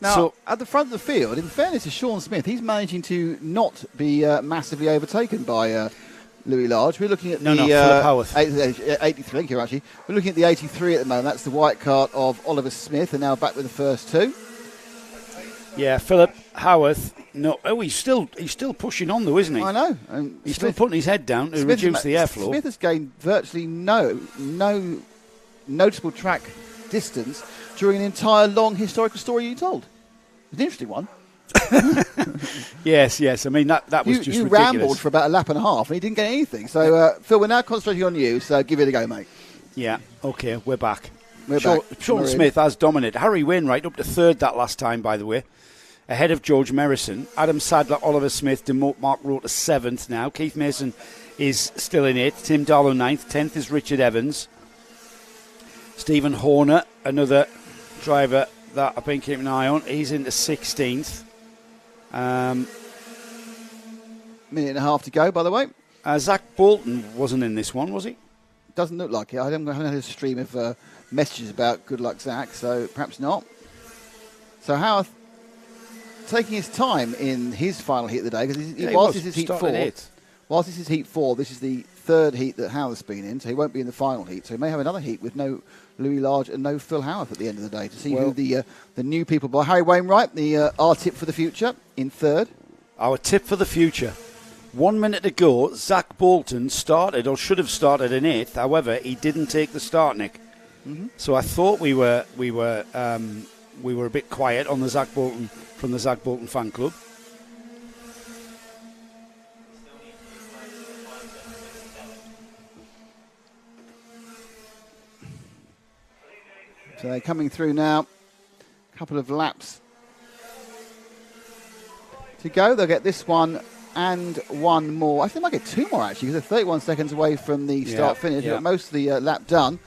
Now, at the front of the field, in fairness to Sean Smith, he's managing to not be massively overtaken by Louis Large. We're looking at Philip Howarth. 83, thank you, actually. We're looking at the 83 at the moment. That's the white cart of Oliver Smith, and now back with the first 2. Yeah, Philip Howarth. No, he's still pushing on though, isn't he? I know. He's still putting his head down to reduce the airflow. Smith has gained virtually no noticeable track distance during an entire long historical story you told. It's an interesting one. Yes. I mean, that was just you ridiculous. rambled for about a lap and a half and he didn't get anything. So, Phil, we're now concentrating on you, so give it a go, mate. Yeah, okay, we're back. Sean Smith has dominated. Harry Wainwright up to 3rd that last time, by the way. Ahead of George Merrison. Adam Sadler, Oliver Smith, Mark Rote 7th now. Keith Mason is still in 8th. Tim Darlow 9th. 10th is Richard Evans. Stephen Horner, another driver that I've been keeping an eye on. He's into 16th. Minute and a half to go, by the way. Zach Bolton wasn't in this one, was he? Doesn't look like it. I haven't had a stream of messages about good luck, Zach, so perhaps not. So Howarth taking his time in his final heat of the day, because whilst this is heat 4, this is the third heat that Howarth's been in, so he won't be in the final heat. So he may have another heat with no Louis Large and no Phil Howarth at the end of the day to see who the new people by Harry Wainwright, our tip for the future, in third. Our tip for the future. 1 minute to go. Zach Bolton started, or should have started, in 8th. However, he didn't take the start, Nick. Mm-hmm. So I thought we were a bit quiet on the Zach Bolton from the Zach Bolton fan club. So they're coming through now. A couple of laps to go. They'll get this one and one more. I think they might get two more, actually, because they're 31 seconds away from the start-finish. They've got most of the lap done.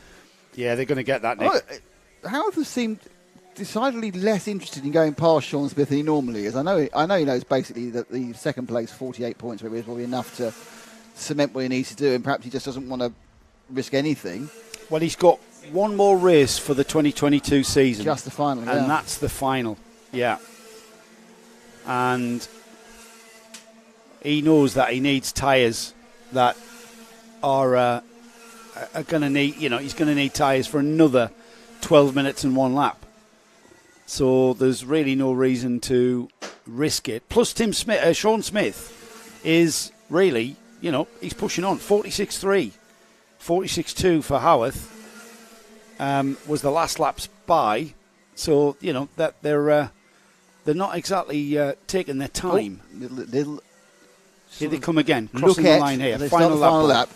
Yeah, they're going to get that, Nick. Howard has seemed decidedly less interested in going past Sean Smith than he normally is. I know he knows basically that the second place, 48 points, is probably enough to cement what he needs to do, and perhaps he just doesn't want to risk anything. Well, he's got one more race for the 2022 season. Just the final, and that's the final, And he knows that he needs tyres that are going to need, he's going to need tyres for another 12 minutes and one lap. So there's really no reason to risk it. Plus, Sean Smith is really, he's pushing on. 46.3, 46.2 for Howarth. Was the last lap's by, so that they're not exactly taking their time. Here they come again, crossing the line here. Final lap.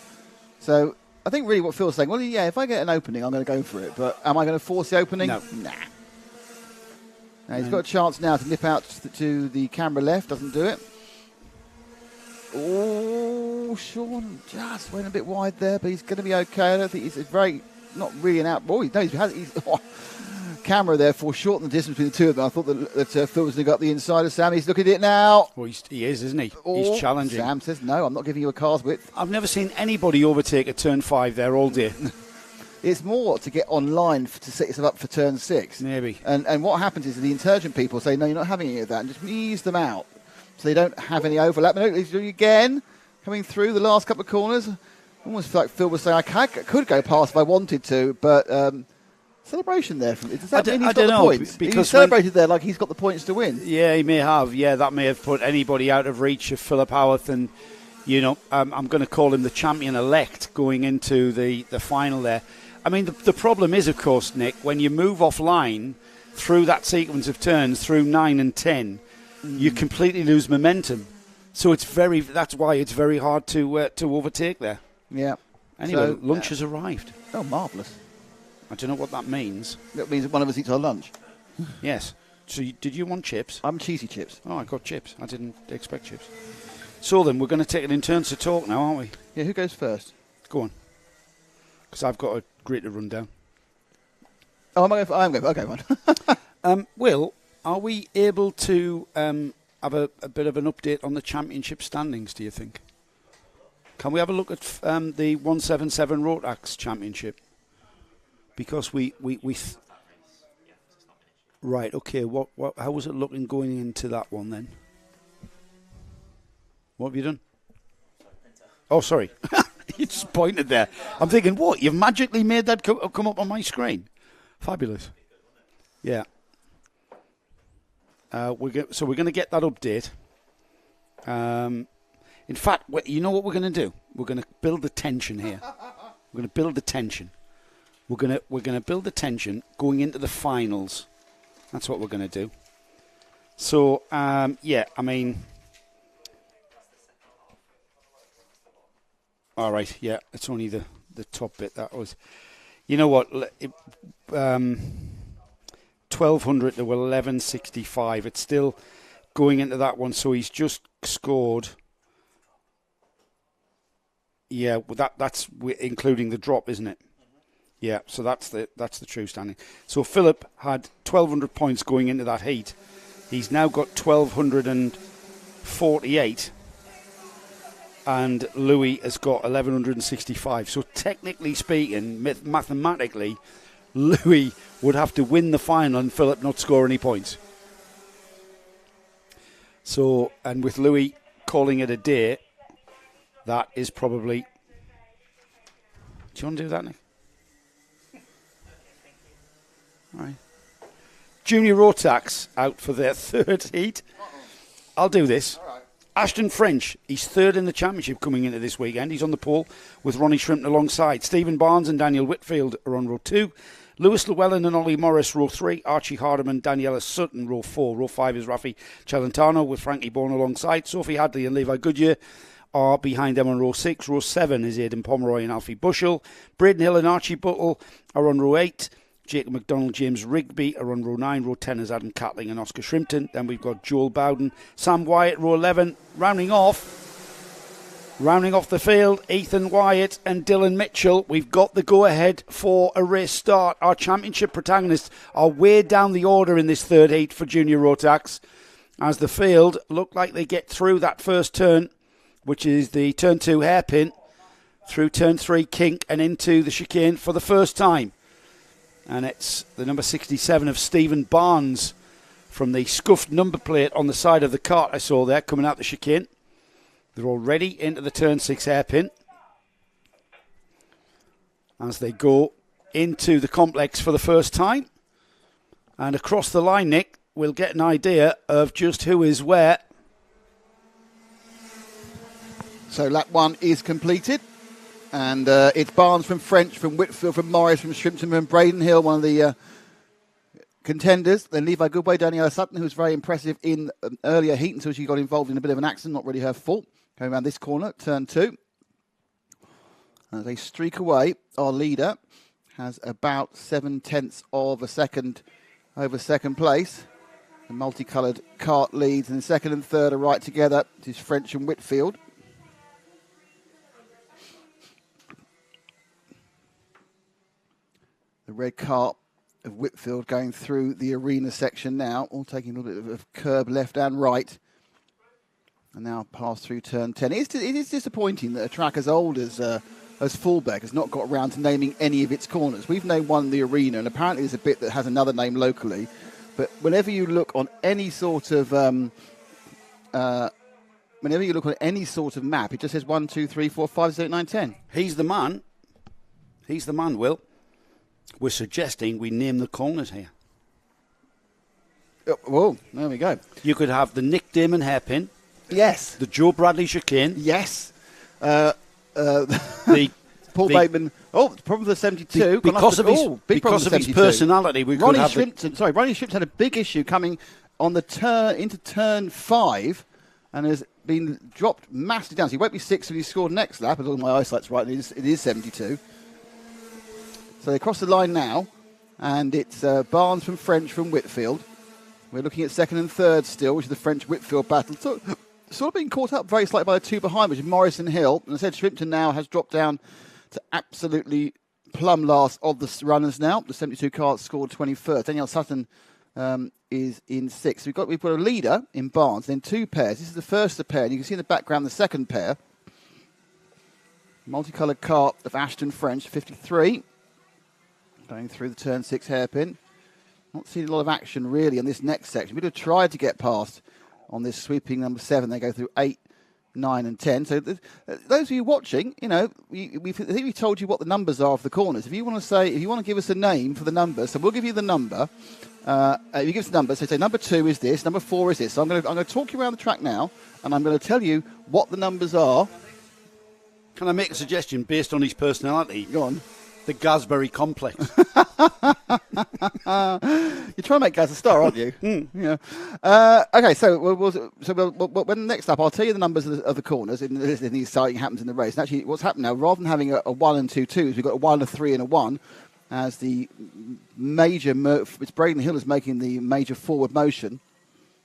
So I think really what Phil's saying, well, if I get an opening, I'm going to go for it. But am I going to force the opening? No. Nah. Now, he's got a chance now to nip out to the camera left. Doesn't do it. Oh, Sean just went a bit wide there, but he's going to be okay. I don't think he's not really an out. Oh, he's camera there foreshortened the distance between the two of them. I thought that Phil was going to go up the inside of Sam. He's looking at it now. Well, he is, isn't he? He's challenging. Sam says, no, I'm not giving you a car's width. I've never seen anybody overtake a turn 5 there all day. It's more to get online to set yourself up for turn 6. Maybe. And what happens is the intelligent people say, no, you're not having any of that, and just ease them out so they don't have any overlap. No, he's doing again, coming through the last couple of corners. Almost like Phil was saying, I could go past if I wanted to, but celebration there. Does that mean he's got the points? Because he celebrated there like he's got the points to win. Yeah, he may have. Yeah, that may have put anybody out of reach of Philip Howarth, and I'm going to call him the champion-elect going into the final there. I mean, the problem is, of course, Nick, when you move offline through that sequence of turns, through 9 and 10, you completely lose momentum. So that's why it's very hard to overtake there. Yeah. Anyway, so, lunch has arrived. Oh, marvellous. I don't know what that means. That means one of us eats our lunch. Yes. So did you want chips? I'm cheesy chips. Oh, I got chips. I didn't expect chips. So then, we're going to take it in turns to talk now, aren't we? Yeah, who goes first? Go on. Because I've got a grid to run down. Oh, I'm going. Okay, one. Will, are we able to have a bit of an update on the championship standings, do you think? Can we have a look at the 177 Rotax Championship? Because right, okay. What? How was it looking going into that one then? What have you done? Oh, sorry. You just pointed there. I'm thinking, what? You've magically made that come up on my screen? Fabulous. Yeah. So we're going to get that update. In fact, you know what we're going to do? We're going to build the tension here. We're going to build the tension. We're going to build the tension going into the finals. That's what we're going to do. So yeah, I mean, all right, yeah, it's only the top bit that was. You know what? 1200 to 1165. It's still going into that one. So he's just scored. Yeah, well, that's including the drop, isn't it? Yeah, so that's the true standing. So Philip had 1,200 points going into that heat. He's now got 1,248, and Louis has got 1,165. So technically speaking, mathematically, Louis would have to win the final and Philip not score any points. So, and with Louis calling it a day, that is probably Do you want to do that, Nick? All right. Junior Rotax out for their third heat. I'll do this. Ashton French, he's third in the championship coming into this weekend. He's on the pole with Ronnie Shrimpton alongside. Stephen Barnes and Daniel Whitfield are on row 2. Lewis Llewellyn and Ollie Morris, row 3. Archie Hardiman, Daniela Sutton, row 4. Row 5 is Rafi Celentano with Frankie Bourne alongside. Sophie Hadley and Levi Goodyear are behind them on row 6. Row 7 is Aidan Pomeroy and Alfie Bushell. Braden Hill and Archie Buttle are on row 8. Jacob McDonald, James Rigby are on row 9. Row 10 is Adam Catling and Oscar Shrimpton. Then we've got Joel Bowden, Sam Wyatt, row 11. Rounding off the field, Ethan Wyatt and Dylan Mitchell. We've got the go-ahead for a race start. Our championship protagonists are way down the order in this third heat for Junior Rotax, as the field look like they get through that first turn, which is the turn 2 hairpin, through turn 3 kink and into the chicane for the first time. And it's the number 67 of Stephen Barnes from the scuffed number plate on the side of the cart I saw there coming out the chicane. They're already into the turn 6 hairpin as they go into the complex for the first time. And across the line, Nick, we'll get an idea of just who is where. So lap 1 is completed. And it's Barnes from French, from Whitfield, from Morris, from Shrimpton, from Braden Hill, one of the contenders. Then Levi Goodway, Daniela Sutton, who was very impressive in an earlier heat until she got involved in a bit of an accident, not really her fault. Going around this corner, turn 2. As they streak away, our leader has about 7/10 of a second over second place. The multicoloured cart leads, and second and third are right together. It is French and Whitfield. The red cart of Whitfield going through the arena section now, all taking a little bit of curb left and right. And now pass through turn 10. It is disappointing that a track as old as Fulbeck has not got around to naming any of its corners. We've named one in the arena, and apparently there's a bit that has another name locally. But whenever you look on any sort of map, it just says 1, 2, 3, 4, 5, 6, 8, 9, 10. He's the man. He's the man, Will. We're suggesting we name the corners here. Whoa, there we go. You could have the Nick Damon hairpin. Yes. The Joe Bradley chicane. Yes. The Paul Bateman. Oh, the problem with the 72. Because of his personality, we could have Ronnie Shrimpton had a big issue coming on the turn into turn 5, and has been dropped massively down. So he won't be 6th when he scored next lap, as all my eyesight's right, and it is 72. So they cross the line now, and it's Barnes from French from Whitfield. We're looking at second and third still, which is the French-Whitfield battle. So, sort of being caught up very slightly by the two behind, which is Morris and Hill. And I said Shrimpton now has dropped down to absolutely plumb last of the runners now. The 72 cars scored 21st. Danielle Sutton is in 6th. We've got a leader in Barnes, then 2 pairs. This is the first pair, and you can see in the background the second pair. Multicoloured cart of Ashton French, 53. Going through the turn 6 hairpin. Not seeing a lot of action really on this next section. We'd have tried to get past on this sweeping number 7. They go through 8, 9 and 10. So those of you watching, I think we told you what the numbers are of the corners. If you want to give us a name for the numbers, so we'll give you the number. If you give us the number, so say number 2 is this, number 4 is this. So I'm going to talk you around the track now, and I'm going to tell you what the numbers are. Can I make a suggestion based on his personality? Go on. The Gasbury complex. You're trying to make Gaz a star, aren't you? Yeah. Okay, so when next up, I'll tell you the numbers of the corners in the exciting happens in the race. And actually, what's happened now, rather than having a 1 and 2 twos, we've got a 1, a 3 and a 1, as the major, which Braden Hill is making the major forward motion.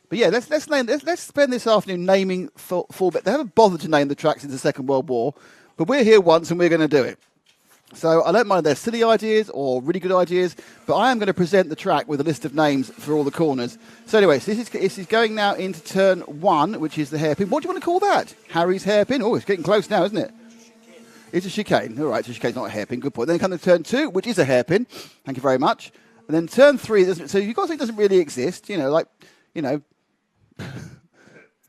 But yeah, let's spend this afternoon naming Fulbeck. They haven't bothered to name the track since the Second World War, but we're here once and we're going to do it. So I don't mind their silly ideas or really good ideas, but I am going to present the track with a list of names for all the corners. So anyway, so this is going now into turn 1, which is the hairpin. What do you want to call that? Harry's hairpin? Oh, it's getting close now, isn't it? It's a chicane. All right, so chicane's not a hairpin. Good point. Then come to turn 2, which is a hairpin. Thank you very much. And then turn 3, so you've got to say it doesn't really exist.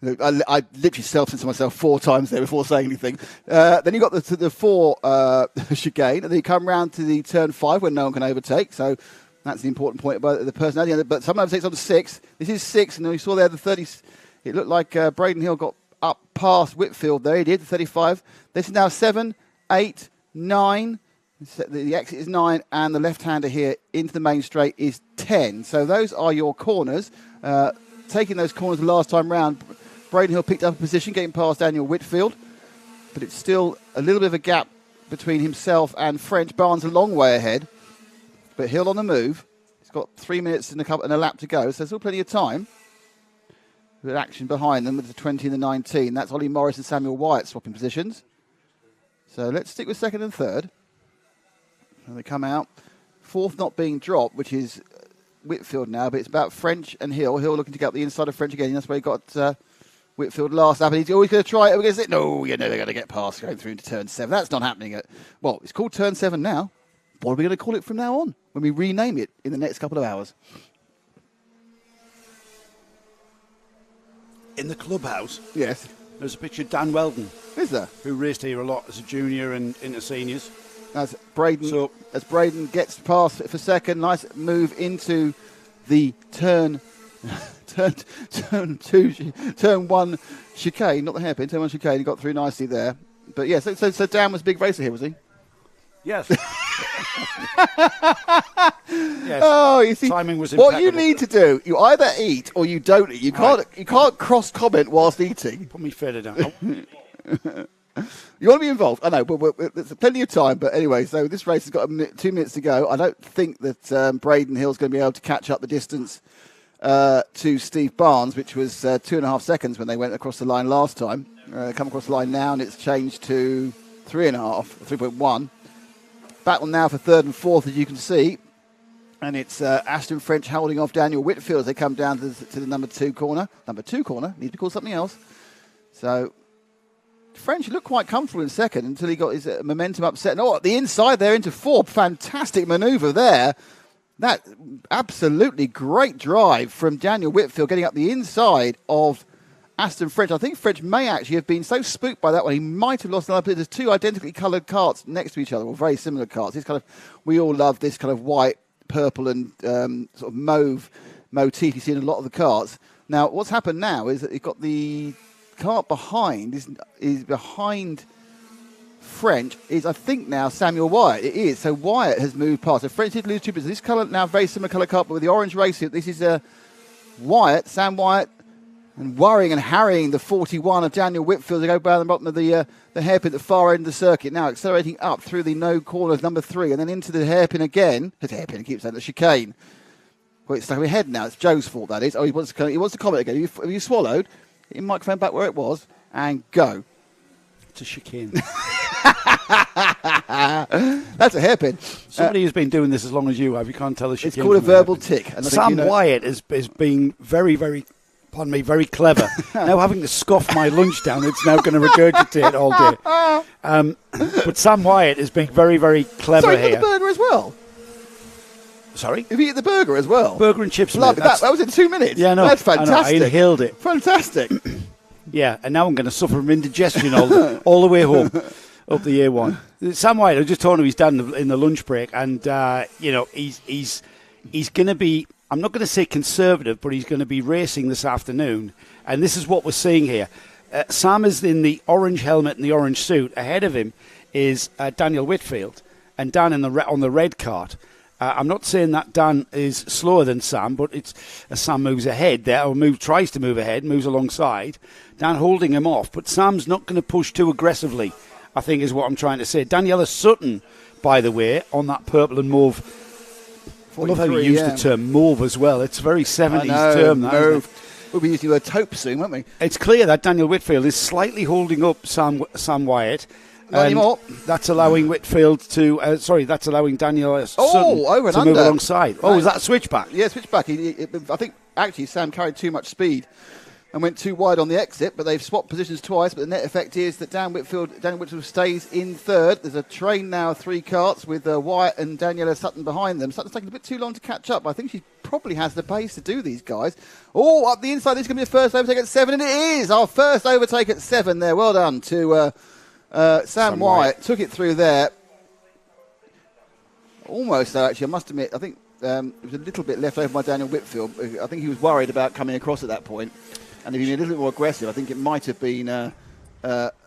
Look, I literally self-censored myself 4 times there before saying anything. Then you got the 4 chicane, and then you come round to the turn 5 where no one can overtake. So that's the important point about the personality. But someone overtakes on the 6. This is 6, and you saw there the 30. It looked like Braden Hill got up past Whitfield there. He did, the 35. This is now 7, 8, 9. The exit is 9, and the left-hander here into the main straight is 10. So those are your corners. Taking those corners the last time round, Braden Hill picked up a position, getting past Daniel Whitfield, but it's still a little bit of a gap between himself and French. Barnes a long way ahead, but Hill on the move. He's got 3 minutes and a lap to go, so there's still plenty of time. With action behind them with the 20 and the 19. That's Ollie Morris and Samuel Wyatt swapping positions. So let's stick with second and third. And they come out. Fourth not being dropped, which is Whitfield now, but it's about French and Hill. Hill looking to get up the inside of French again. That's where he got Whitfield last lap. And he's always going to try it against it. No, you're never going to get past going through into turn 7. That's not happening. Well, it's called turn 7 now. What are we going to call it from now on when we rename it in the next couple of hours? In the clubhouse, yes, there's a picture of Dan Weldon. Is there? Who raced here a lot as a junior and into seniors. As Braden gets past for second, nice move into the turn 1 chicane, not the hairpin, turn 1 chicane. He got through nicely there. But yeah, so Dan was a big racer here, was he? Yes. Yes. Oh, you see, timing was impeccable. What you need to do, you either eat or you don't eat. You can't cross comment whilst eating. Put me further down. You want to be involved? I know, but there's plenty of time. But anyway, so this race has got 2 minutes to go. I don't think that Braden Hill's going to be able to catch up the distance to Steve Barnes, which was 2.5 seconds when they went across the line last time. Come across the line now, and it's changed to 3.5, 3.1. Battle now for third and fourth, as you can see. And it's Aston French holding off Daniel Whitfield as they come down to the number 2 corner. Number 2 corner, need to call something else. So French looked quite comfortable in second until he got his momentum upset. Oh, at the inside there into 4. Fantastic manoeuvre there. That absolutely great drive from Daniel Whitfield getting up the inside of Aston French. I think French may actually have been so spooked by that one, he might have lost another bit. There's 2 identically coloured carts next to each other, or very similar carts. This kind of, we all love this kind of white, purple and sort of mauve motif you see in a lot of the carts. Now, what's happened now is that you've got the cart behind, is behind French, is I think now Samuel Wyatt. It is. So Wyatt has moved past. So French did lose 2 positions. This colour now very similar colour cart, but with the orange race suit. This is Wyatt, Sam Wyatt, and worrying and harrying the 41 of Daniel Whitfield to go down the bottom of the hairpin at the far end of the circuit. Now accelerating up through the no corners, number 3, and then into the hairpin again. The hairpin, I keep saying the chicane. Well, it's stuck ahead now. It's Joe's fault, that is. Oh, he wants to comment again. Have you swallowed? Get your microphone back where it was and go. It's a chicane. That's a hairpin. Somebody who's been doing this as long as you have, you can't tell the chicane. It's called a verbal tick. And Sam Wyatt is being very, very, pardon me, very clever. Now having to scoff my lunch down, it's now going to regurgitate all day. But Sam Wyatt is being very, very clever here. Sorry, you got the burger as well? Sorry? Have you eaten the burger as well? Burger and chips. Lovely. That was in 2 minutes. Yeah, no. That's fantastic. I inhaled it. Fantastic. Yeah, and now I'm going to suffer from indigestion all the way home up the A1. Sam Wyatt, I was just talking to his dad in the lunch break, and he's going to be, I'm not going to say conservative, but he's going to be racing this afternoon, and this is what we're seeing here. Sam is in the orange helmet and the orange suit. Ahead of him is Daniel Whitfield, and Dan on the red cart. I'm not saying that Dan is slower than Sam, but it's as Sam moves ahead there, or tries to move ahead, moves alongside. Dan holding him off, but Sam's not going to push too aggressively, I think is what I'm trying to say. Daniela Sutton, by the way, on that purple and mauve. I love how you use the term mauve as well. It's a very 70s term, that, isn't it? We'll be using the word taupe soon, won't we? It's clear that Daniel Whitfield is slightly holding up Sam Wyatt. Anymore. That's allowing Whitfield to. That's allowing Daniel Sutton to move alongside. Oh, was that a switchback? Yeah, switchback. I think actually Sam carried too much speed and went too wide on the exit, but they've swapped positions twice. But the net effect is that Daniel Whitfield stays in third. There's a train now, 3 carts with Wyatt and Daniela Sutton behind them. Sutton's taking a bit too long to catch up. I think she's probably has the pace to do these guys. Oh, up the inside, this is going to be the first overtake at 7, and it is our first overtake at 7 there. Well done to Sam Wyatt. Took it through there. Almost, though, actually, I must admit, I think it was a little bit left over by Daniel Whitfield. I think he was worried about coming across at that point. And if he'd been a little bit more aggressive, I think it might have been a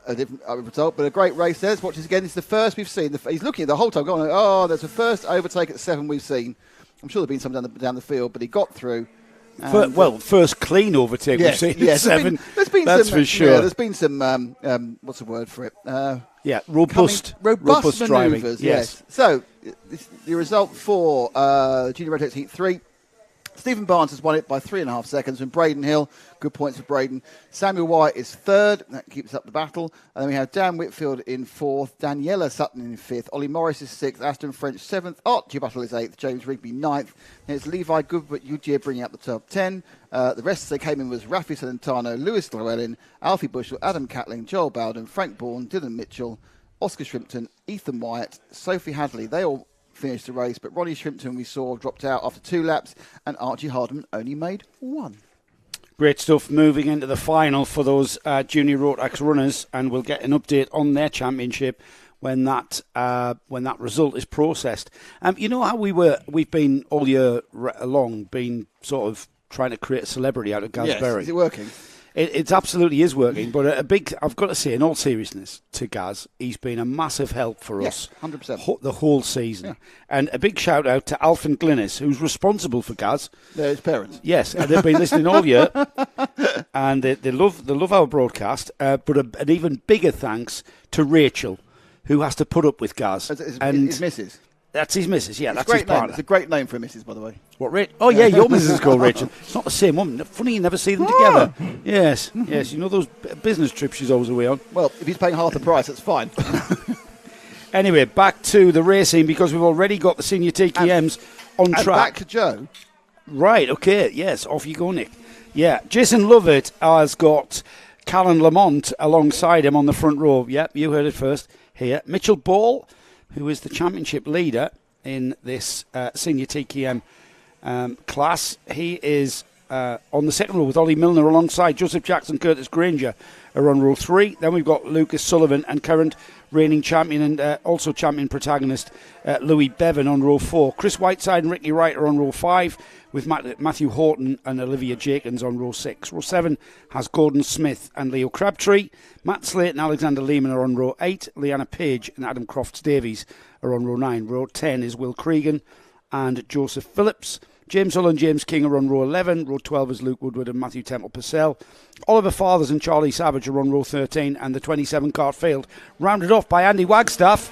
different result. But a great race there. Let's watch this again. It's the first we've seen. He's looking at the whole time going, oh, there's the first overtake at 7 we've seen. I'm sure there's been some down the field, but he got through. First clean overtake we've seen at 7. There's been that's some, for sure. Yeah, there's been some, what's the word for it? Robust driving. driving. Yes. So, the result for Junior Rotax Heat 3. Stephen Barnes has won it by 3.5 seconds from Braden Hill. Good points for Braden. Samuel White is third. That keeps up the battle. And then we have Dan Whitfield in fourth. Daniela Sutton in fifth. Ollie Morris is sixth. Aston French seventh. Archie Buttle is eighth. James Rigby ninth. Then it's Levi Goodbert Ujier bringing up the top 10. The rest that came in was Rafi Celentano, Lewis Llewellyn, Alfie Bushell, Adam Catling, Joel Bowden, Frank Bourne, Dylan Mitchell, Oscar Shrimpton, Ethan Wyatt, Sophie Hadley. They all finished the race, but Ronnie Shrimpton we saw dropped out after 2 laps, and Archie Hardman only made 1. Great stuff moving into the final for those junior Rotax runners, and we'll get an update on their championship when that result is processed. You know how we've been all year long been sort of trying to create a celebrity out of Gaz Berry. Is it working? It absolutely is working, but I've got to say, in all seriousness, to Gaz, he's been a massive help for us 100%. The whole season. Yeah. And a big shout out to Alf and Glynis, who's responsible for Gaz. They're his parents. Yes, and they've been listening all year, and they love our broadcast. But an even bigger thanks to Rachel, who has to put up with Gaz. His missus. That's his missus, yeah. It's That's his partner. It's a great name for a missus, by the way. What, Rachel? Oh, yeah, your missus is called Rachel. It's not the same woman. Funny you never see them together. Yes. You know those business trips she's always away on? Well, if he's paying half the price, that's fine. Anyway, back to the racing, because we've already got the senior TKMs on track. Back to Joe. Right, okay, yes, off you go, Nick. Yeah, Jason Lovett has got Callan Lamont alongside him on the front row. Yep, you heard it first here. Mitchell Ball, who is the championship leader in this senior TKM class. He is on the second row with Ollie Milner alongside Joseph Jackson, Curtis Granger are on row 3. Then we've got Lucas Sullivan and current reigning champion and also champion protagonist Louis Bevan on row 4. Chris Whiteside and Ricky Wright are on row 5 with Matthew Horton and Olivia Jenkins on row 6. Row 7 has Gordon Smith and Leo Crabtree. Matt Slate and Alexander Lehman are on row 8. Leanna Page and Adam Crofts-Davies are on row 9. Row 10 is Will Cregan and Joseph Phillips. James Hull and James King are on row 11. Row 12 is Luke Woodward and Matthew Temple Purcell. Oliver Fathers and Charlie Savage are on row 13, and the 27-cart field rounded off by Andy Wagstaff.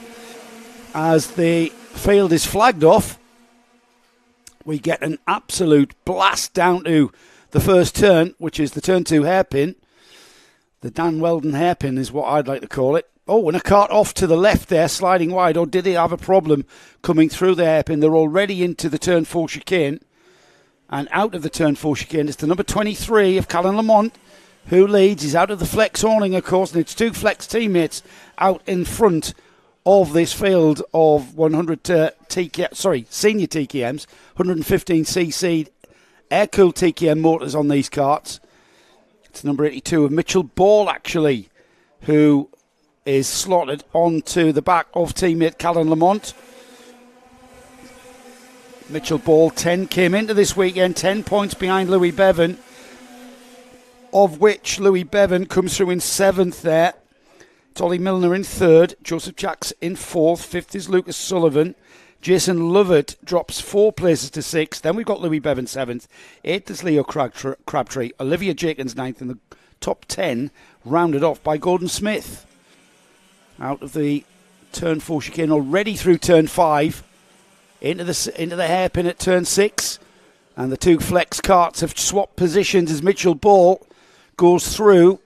As the field is flagged off, we get an absolute blast down to the first turn, which is the turn 2 hairpin. The Dan Weldon hairpin is what I'd like to call it. Oh, and a cart off to the left there, sliding wide. Or did he have a problem coming through the hairpin? They're already into the turn 4 chicane. And out of the turn 4 chicane, it's the number 23 of Callan Lamont, who leads. He's out of the flex awning, of course, and it's 2 flex teammates out in front of this field of 100 senior TKMs, 115cc air-cooled TKM motors on these carts. It's number 82 of Mitchell Ball, actually, who is slotted onto the back of teammate Callan Lamont. Mitchell Ball, 10, came into this weekend 10 points behind Louis Bevan, of which Louis Bevan comes through in 7th there. It's Ollie Milner in 3rd, Joseph Jacks in 4th, 5th is Lucas Sullivan. Jason Lovett drops 4 places to 6th. Then we've got Louis Bevan 7th, 8th is Leo Crabtree, Olivia Jenkins 9th, in the top 10 rounded off by Gordon Smith. Out of the turn 4 chicane, already through turn 5. Into the hairpin at turn 6, and the 2 flex carts have swapped positions as Mitchell Ball goes through.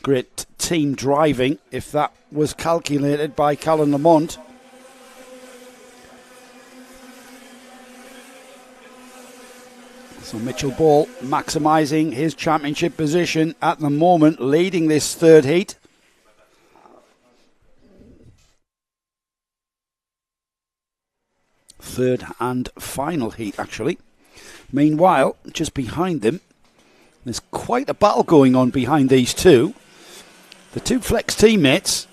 Great team driving, if that was calculated by Callan Lamont. So Mitchell Ball maximising his championship position at the moment, leading this 3rd heat. third and final heat, actually. Meanwhile, just behind them, there's quite a battle going on behind these two. The two Flex teammates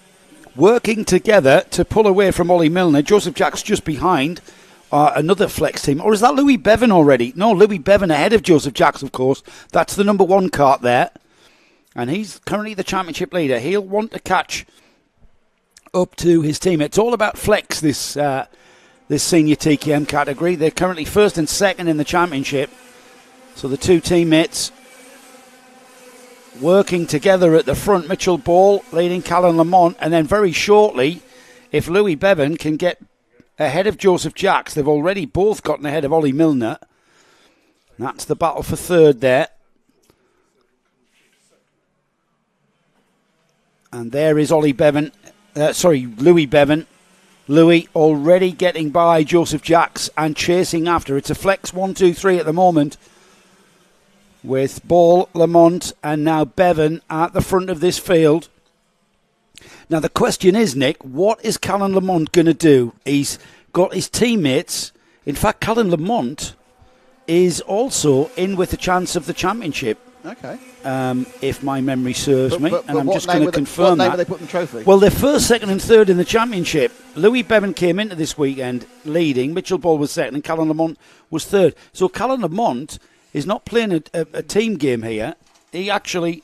working together to pull away from Ollie Milner. Joseph Jacks just behind another Flex team. Or is that Louis Bevan already? No, Louis Bevan ahead of Joseph Jacks, of course. That's the number 1 cart there. And he's currently the championship leader. He'll want to catch up to his team. It's all about Flex, this senior TKM category. They're currently first and second in the championship. So the two teammates working together at the front. Mitchell Ball leading Callan Lamont, and then very shortly, if Louis Bevan can get ahead of Joseph Jacks, they've already both gotten ahead of Ollie Milner. That's the battle for third there. And there is Louis Bevan. Louis already getting by Joseph Jacks and chasing after. It's a Flex 1, 2, 3 at the moment, with Ball, Lamont, and now Bevan at the front of this field. Now the question is, Nick, what is Callan Lamont going to do? He's got his teammates. In fact, Callan Lamont is also in with a chance of the championship. Okay. If my memory serves me, but I'm just going to confirm what name that. have they put in the trophy? Well, they're first, second and third in the championship. Louis Bevan came into this weekend leading. Mitchell Ball was second and Callan Lamont was third. So Callan Lamont is not playing a team game here. He actually,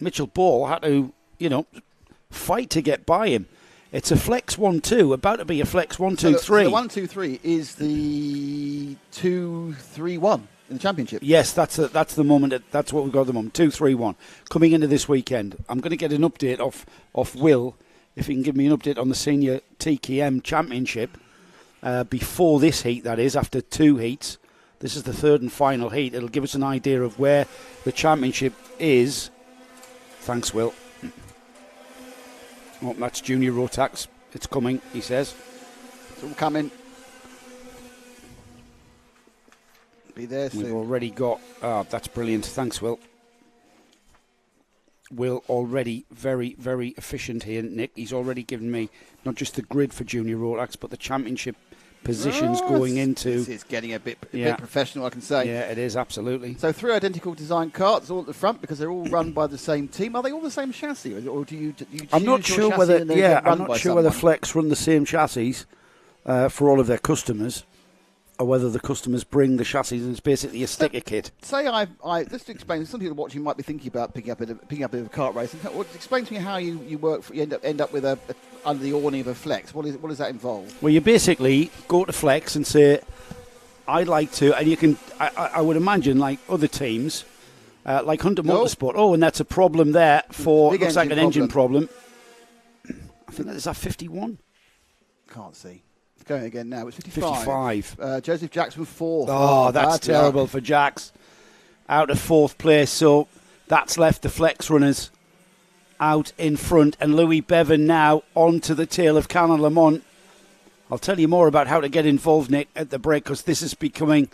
Mitchell Ball had to, fight to get by him. It's a Flex 1-2, about to be a Flex 1-2-3. So the 1-2-3 is the 2-3-1 in the championship. Yes, that's the moment. That's what we've got at the moment. 2-3-1 coming into this weekend. I'm going to get an update off Will, if he can give me an update on the senior TKM championship before this heat. That is, after 2 heats. This is the third and final heat. It'll give us an idea of where the championship is. Thanks, Will. Oh, that's Junior Rotax. It's coming, he says. It's all coming. Be there soon. We've already got... that's brilliant. Thanks, Will. Will already very, very efficient here, Nick. He's already given me not just the grid for Junior Rotax, but the championship positions going into... It's getting a bit professional, I can say. Yeah, it is, absolutely. So 3 identical design carts all at the front because they're all run by the same team. Are they all the same chassis, or do you choose I'm not your sure chassis whether... and then get run I'm by not sure whether someone? Flex run the same chassis for all of their customers, or whether the customers bring the chassis and it's basically a sticker kit. Say I just to explain. Some people watching might be thinking about picking up a bit of a kart race. Explain to me how you work. You end up with a under the awning of a Flex. What does that involve? Well, you basically go to Flex and say, "I'd like to," and you can. I would imagine, like other teams, like Hunter Motorsport. Oh, and that's a problem there for Big looks like an engine engine problem. I think that is that 51. Can't see. Going again now. It's 55. 55. Joseph Jackson 4th. Oh, that's terrible for Jacks. Out of 4th place, so that's left the Flex runners out in front, and Louis Bevan now onto the tail of Callan Lamont. I'll tell you more about how to get involved, Nick, at the break, because this is becoming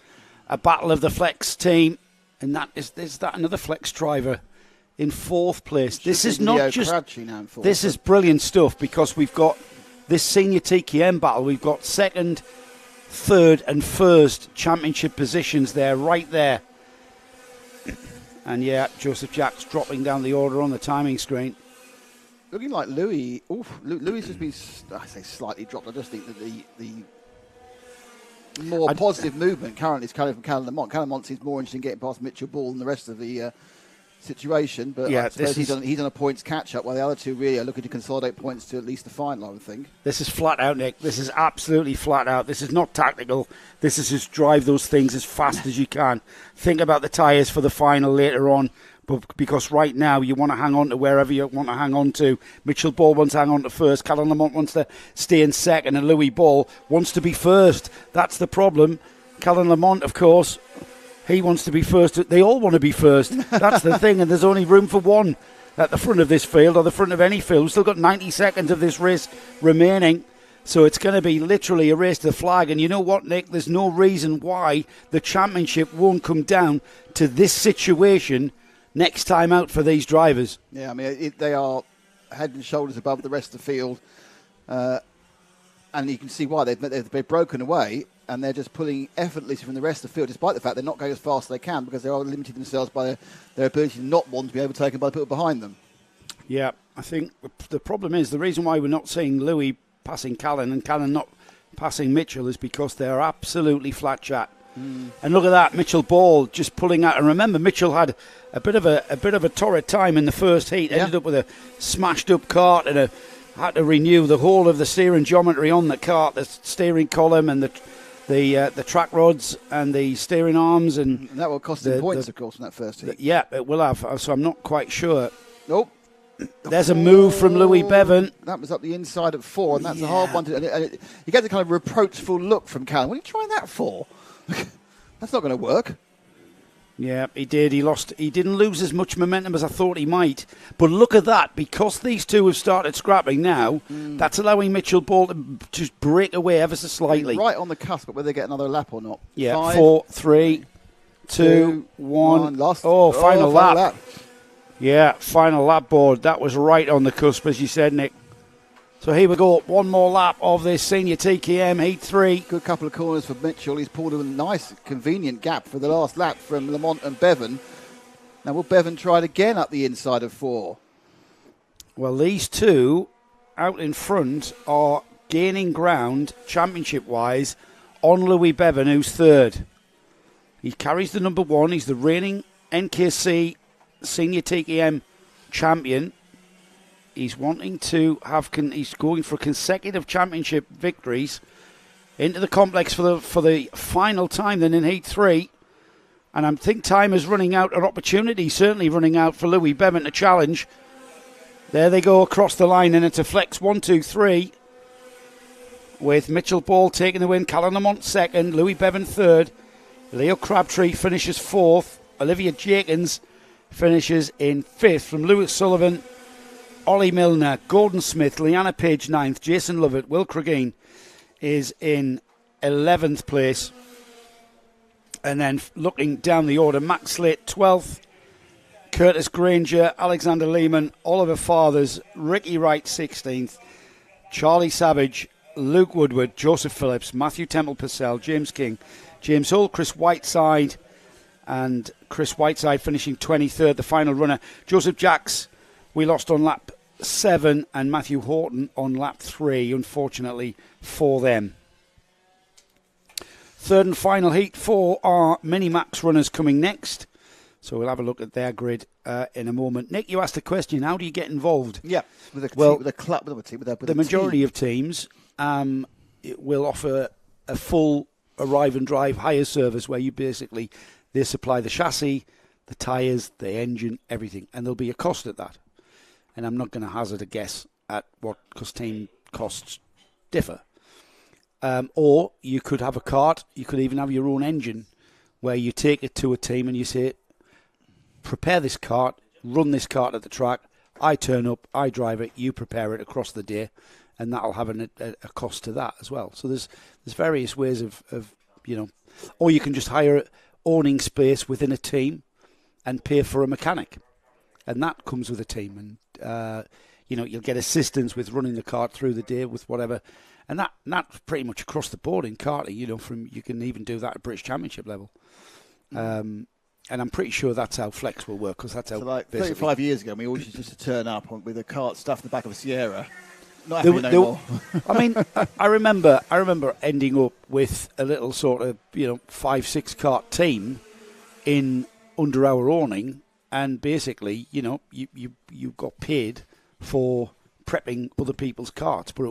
a battle of the Flex team, and is that another Flex driver in 4th place. This is not just... This is brilliant stuff, because we've got this senior TKM battle. We've got 2nd, 3rd and 1st championship positions there, right there. And yeah, Joseph Jacks dropping down the order on the timing screen. Looking like Louis. Louis has been, I say, slightly dropped. I just think that the more positive movement currently is coming from Callan Lamont. Callan Lamont seems more interested in getting past Mitchell Ball than the rest of the situation, but yeah, I suppose he's on a points catch-up, while the other two really are looking to consolidate points to at least the final, I would think. This is flat out, Nick. This is absolutely flat out. This is not tactical. This is just drive those things as fast as you can. Think about the tyres for the final later on, but because right now you want to hang on to wherever you want to hang on to. Mitchell Ball wants to hang on to first. Callan Lamont wants to stay in second, and Louis Ball wants to be first. That's the problem. Callan Lamont, of course, he wants to be first. They all want to be first. That's the thing, and there's only room for one at the front of this field, or the front of any field. We've still got 90 seconds of this race remaining, so it's going to be literally a race to the flag. And you know what, Nick? There's no reason why the championship won't come down to this situation next time out for these drivers. Yeah, I mean, they are head and shoulders above the rest of the field. and you can see why they've broken away, and they're just pulling effortlessly from the rest of the field, despite the fact they're not going as fast as they can because they are limiting themselves by their ability to not want to be overtaken by the people behind them. Yeah, I think the problem is the reason why we're not seeing Louis passing Callan and Callan not passing Mitchell is because they're absolutely flat chat. And look at that, Mitchell Ball just pulling out. And remember, Mitchell had a bit of a torrid time in the first heat. Ended up with a smashed up cart and had to renew the whole of the steering geometry on the cart, the steering column and the track rods and the steering arms, and that will cost them points, of course, in that first heat. Yeah, it will have. So I'm not quite sure. Nope. There's a move from Louis Bevan. That was up the inside at 4, and that's a hard one. You get the kind of reproachful look from Callan. What are you trying that for? That's not going to work. Yeah, he did. He didn't lose as much momentum as I thought he might. But look at that. Because these two have started scrapping now, that's allowing Mitchell Ball to just break away ever so slightly. Right on the cusp, but whether they get another lap or not. Yeah, 5, 4, 3, 2, 1. Final lap. Yeah, final lap board. That was right on the cusp, as you said, Nick. So here we go. One more lap of this senior TKM Heat 3. Good couple of corners for Mitchell. He's pulled a nice, convenient gap for the last lap from Lamont and Bevan. Now, will Bevan try it again up the inside of 4? Well, these two out in front are gaining ground, championship-wise, on Louis Bevan, who's third. He carries the number 1. He's the reigning NKC senior TKM champion. He's wanting to have. He's going for consecutive championship victories into the complex for the final time. Then in Heat 3, and I think time is running out. An opportunity certainly running out for Louis Bevan to challenge. There they go across the line, and it's a flex 1, 2, 3 with Mitchell Ball taking the win. Callan Lamont second, Louis Bevan third, Leo Crabtree finishes fourth, Olivia Jenkins finishes in fifth. From Lewis Sullivan, Ollie Milner, Gordon Smith, Leanna Page 9th, Jason Lovett, Will Cregeen is in 11th place. And then looking down the order, Max Slate 12th, Curtis Granger, Alexander Lehman, Oliver Fathers, Ricky Wright 16th, Charlie Savage, Luke Woodward, Joseph Phillips, Matthew Temple Purcell, James King, James Hull, Chris Whiteside, and Chris Whiteside finishing 23rd, the final runner. Joseph Jacks, we lost on lap 7, and Matthew Horton on lap 3, unfortunately for them. Third and final heat for our Minimax runners coming next. So we'll have a look at their grid in a moment. Nick, you asked a question. How do you get involved? Yeah, with the majority of teams will offer a full arrive and drive hire service where they supply the chassis, the tyres, the engine, everything, and there'll be a cost at that. And I'm not going to hazard a guess at what, because team costs differ. Or you could have a cart, you could even have your own engine, where you take it to a team and you say, prepare this cart, run this cart at the track, I turn up, I drive it, you prepare it across the day, and that'll have a cost to that as well. So there's various ways of or you can just hire owning space within a team and pay for a mechanic. And that comes with a team, and you'll get assistance with running the cart through the day with whatever, and that's pretty much across the board in karting. You can even do that at British Championship level, and I'm pretty sure that's how Flex will work, because that's how. So like 35 years ago, we always used to turn up with a cart stuffed in the back of a Sierra. Not happening no more. I mean, I remember ending up with a little sort of 5-6 cart team in under our awning. And basically, you got paid for prepping other people's carts, but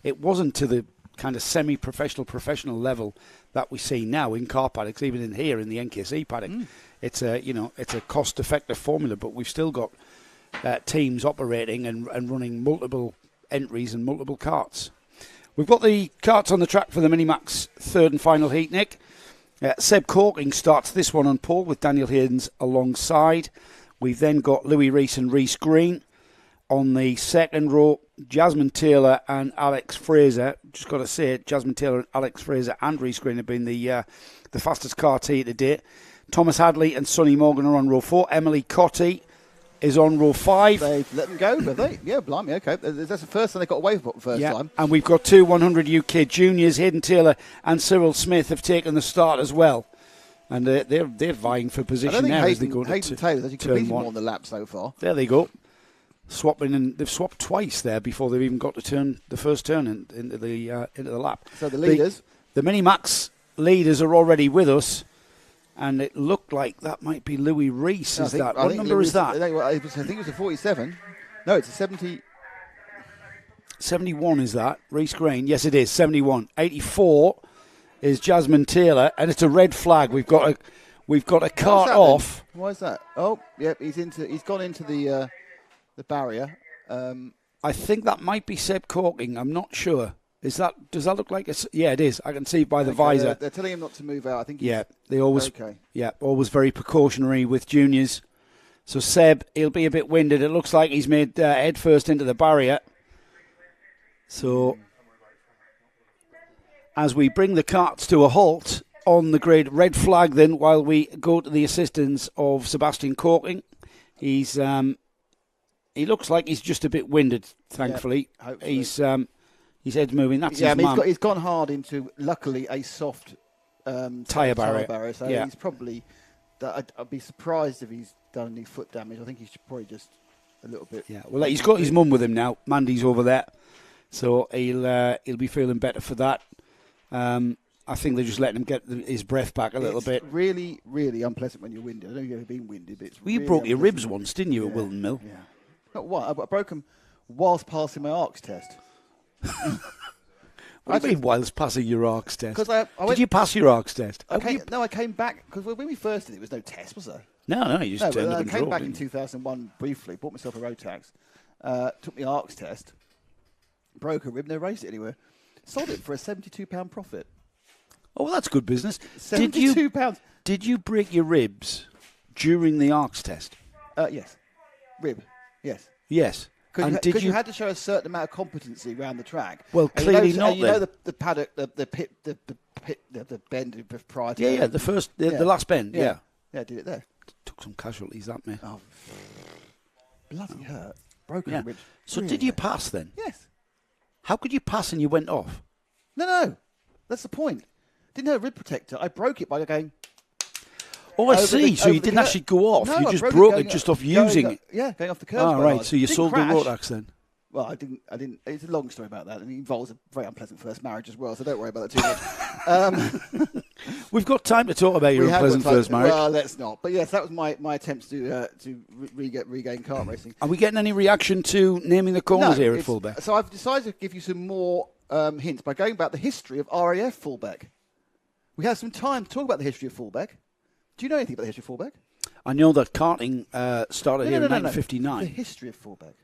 it wasn't to the kind of professional level that we see now in car paddocks, even in here in the NKC paddock. It's a cost-effective formula, but we've still got teams operating and running multiple entries and multiple carts. We've got the carts on the track for the Minimax third and final heat, Nick. Seb Corking starts this one on pole with Daniel Haynes alongside. We've then got Louis Rees and Reese Green on the second row. Jasmine Taylor and Alex Fraser. Just got to say, Jasmine Taylor and Alex Fraser and Reese Green have been the fastest kart here today. Thomas Hadley and Sonny Morgan are on row 4. Emily Cotty, is on row 5. They've let them go, have they? Yeah, blimey, okay. That's the first time they got away from it first time. And we've got 2 100 UK juniors. Hayden Taylor and Cyril Smith have taken the start as well. And they're vying for position now as they go to Hayden Taylor's actually competed more on the lap so far. There they go. Swapping, and they've swapped twice there before they've even got to the first turn into the lap. So the leaders, the Minimax leaders are already with us, and it looked like that might be Louis Reese. What number is that? I think it was a 47. No, it's a 70. 71 is that Reese Green? Yes, it is 71. 84 is Jasmine Taylor, and it's a red flag. We've got a cart off. Then? Why is that? Oh, yep, he's gone into the barrier. I think that might be Seb Corking. I'm not sure. Does that look like it's? Yeah, it is. I can see by the visor. They're telling him not to move out. I think. They always. Okay. Yeah, always very precautionary with juniors. So Seb, he'll be a bit winded. It looks like he's made head first into the barrier. So as we bring the carts to a halt on the grade red flag, then while we go to the assistance of Sebastian Corking, he looks like he's just a bit winded. Thankfully, his head's moving. That's his man. He's gone hard into luckily a soft tyre barrier. So he's probably. I'd be surprised if he's done any foot damage. I think he's probably just a little bit. Yeah. Well, he's got his mum with him now. Mandy's over there, so he'll be feeling better for that. I think they're just letting him get his breath back a little bit. It's really, really unpleasant when you're winded. I don't know if you've ever been winded, but it's you broke your ribs once, didn't you, at Wilton Mill? Yeah. Not what? I broke them whilst passing my ARCS test. What do you mean whilst passing your ARCS test? Did you pass your ARCS test? I came back, because when we first did it, there was no test, was there? No, you just turned up and I came drove, back in 2001 briefly, bought myself a Rotax, took my ARCS test, broke a rib, no raced it anywhere. Sold it for a £72 profit. Oh, well, that's good business. £72. Did you break your ribs during the ARCS test? Yes. Rib. Yes. Yes. Because you had to show a certain amount of competency around the track. Well, clearly not. You know the paddock, the pit, the bend prior to. Yeah, the last bend. Yeah. Yeah, I did it there. Took some casualties, that mate. Oh, bloody hurt. Broken ribs. So did you pass then? Yes. How could you pass and you went off? No. That's the point. Didn't have a rib protector. I broke it by going. Oh, I see. So you didn't actually go off. No, you just broke it just off using it. Yeah, going off the curb. Oh, right. So you sold the Rotax then? Well, I didn't. It's a long story about that. And it involves a very unpleasant first marriage as well, so don't worry about that too much. We've got time to talk about your unpleasant first marriage. Well, let's not. But yes, that was my attempts to regain kart racing. Are we getting any reaction to naming the corners here at Fulbeck? So I've decided to give you some more hints by going about the history of RAF Fulbeck. We have some time to talk about the history of Fulbeck. Do you know anything about the history of Fulbeck? I know that karting started here in 1959. The history of Fulbeck.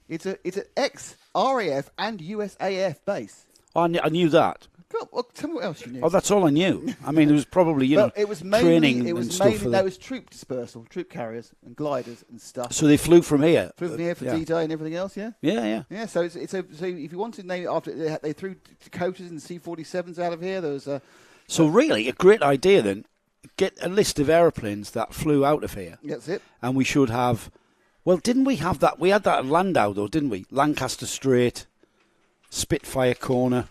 It's an ex-RAF and USAF base. Oh, I knew that. Well, tell me what else you knew. Oh, that's all I knew. I mean, there was probably, it was training and stuff. There was troop dispersal, troop carriers and gliders and stuff. So they flew from here? Flew from here for D-Day and everything else, yeah? Yeah. Yeah, so so if you wanted to name it after, they threw Dakotas and C-47s out of here. There was So really, a great idea then. Get a list of aeroplanes that flew out of here. That's it. And we should have... Well, didn't we have that? We had that at Landau, though, didn't we? Lancaster Strait, Spitfire Corner.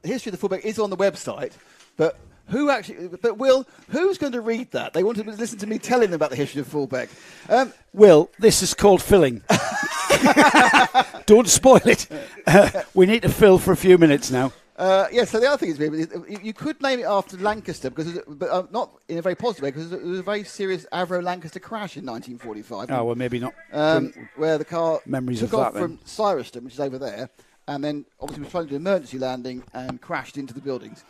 The history of the Fulbeck is on the website, but Will, who's going to read that? They want to listen to me telling them about the history of Fulbeck. Will, this is called filling. Don't spoil it. We need to fill for a few minutes now. So the other thing is, you could name it after Lancaster, but not in a very positive way, because it was a very serious Avro-Lancaster crash in 1945. Oh, well, maybe not. Where the car took off from Cyruston, which is over there, and then obviously was trying to do an emergency landing and crashed into the buildings.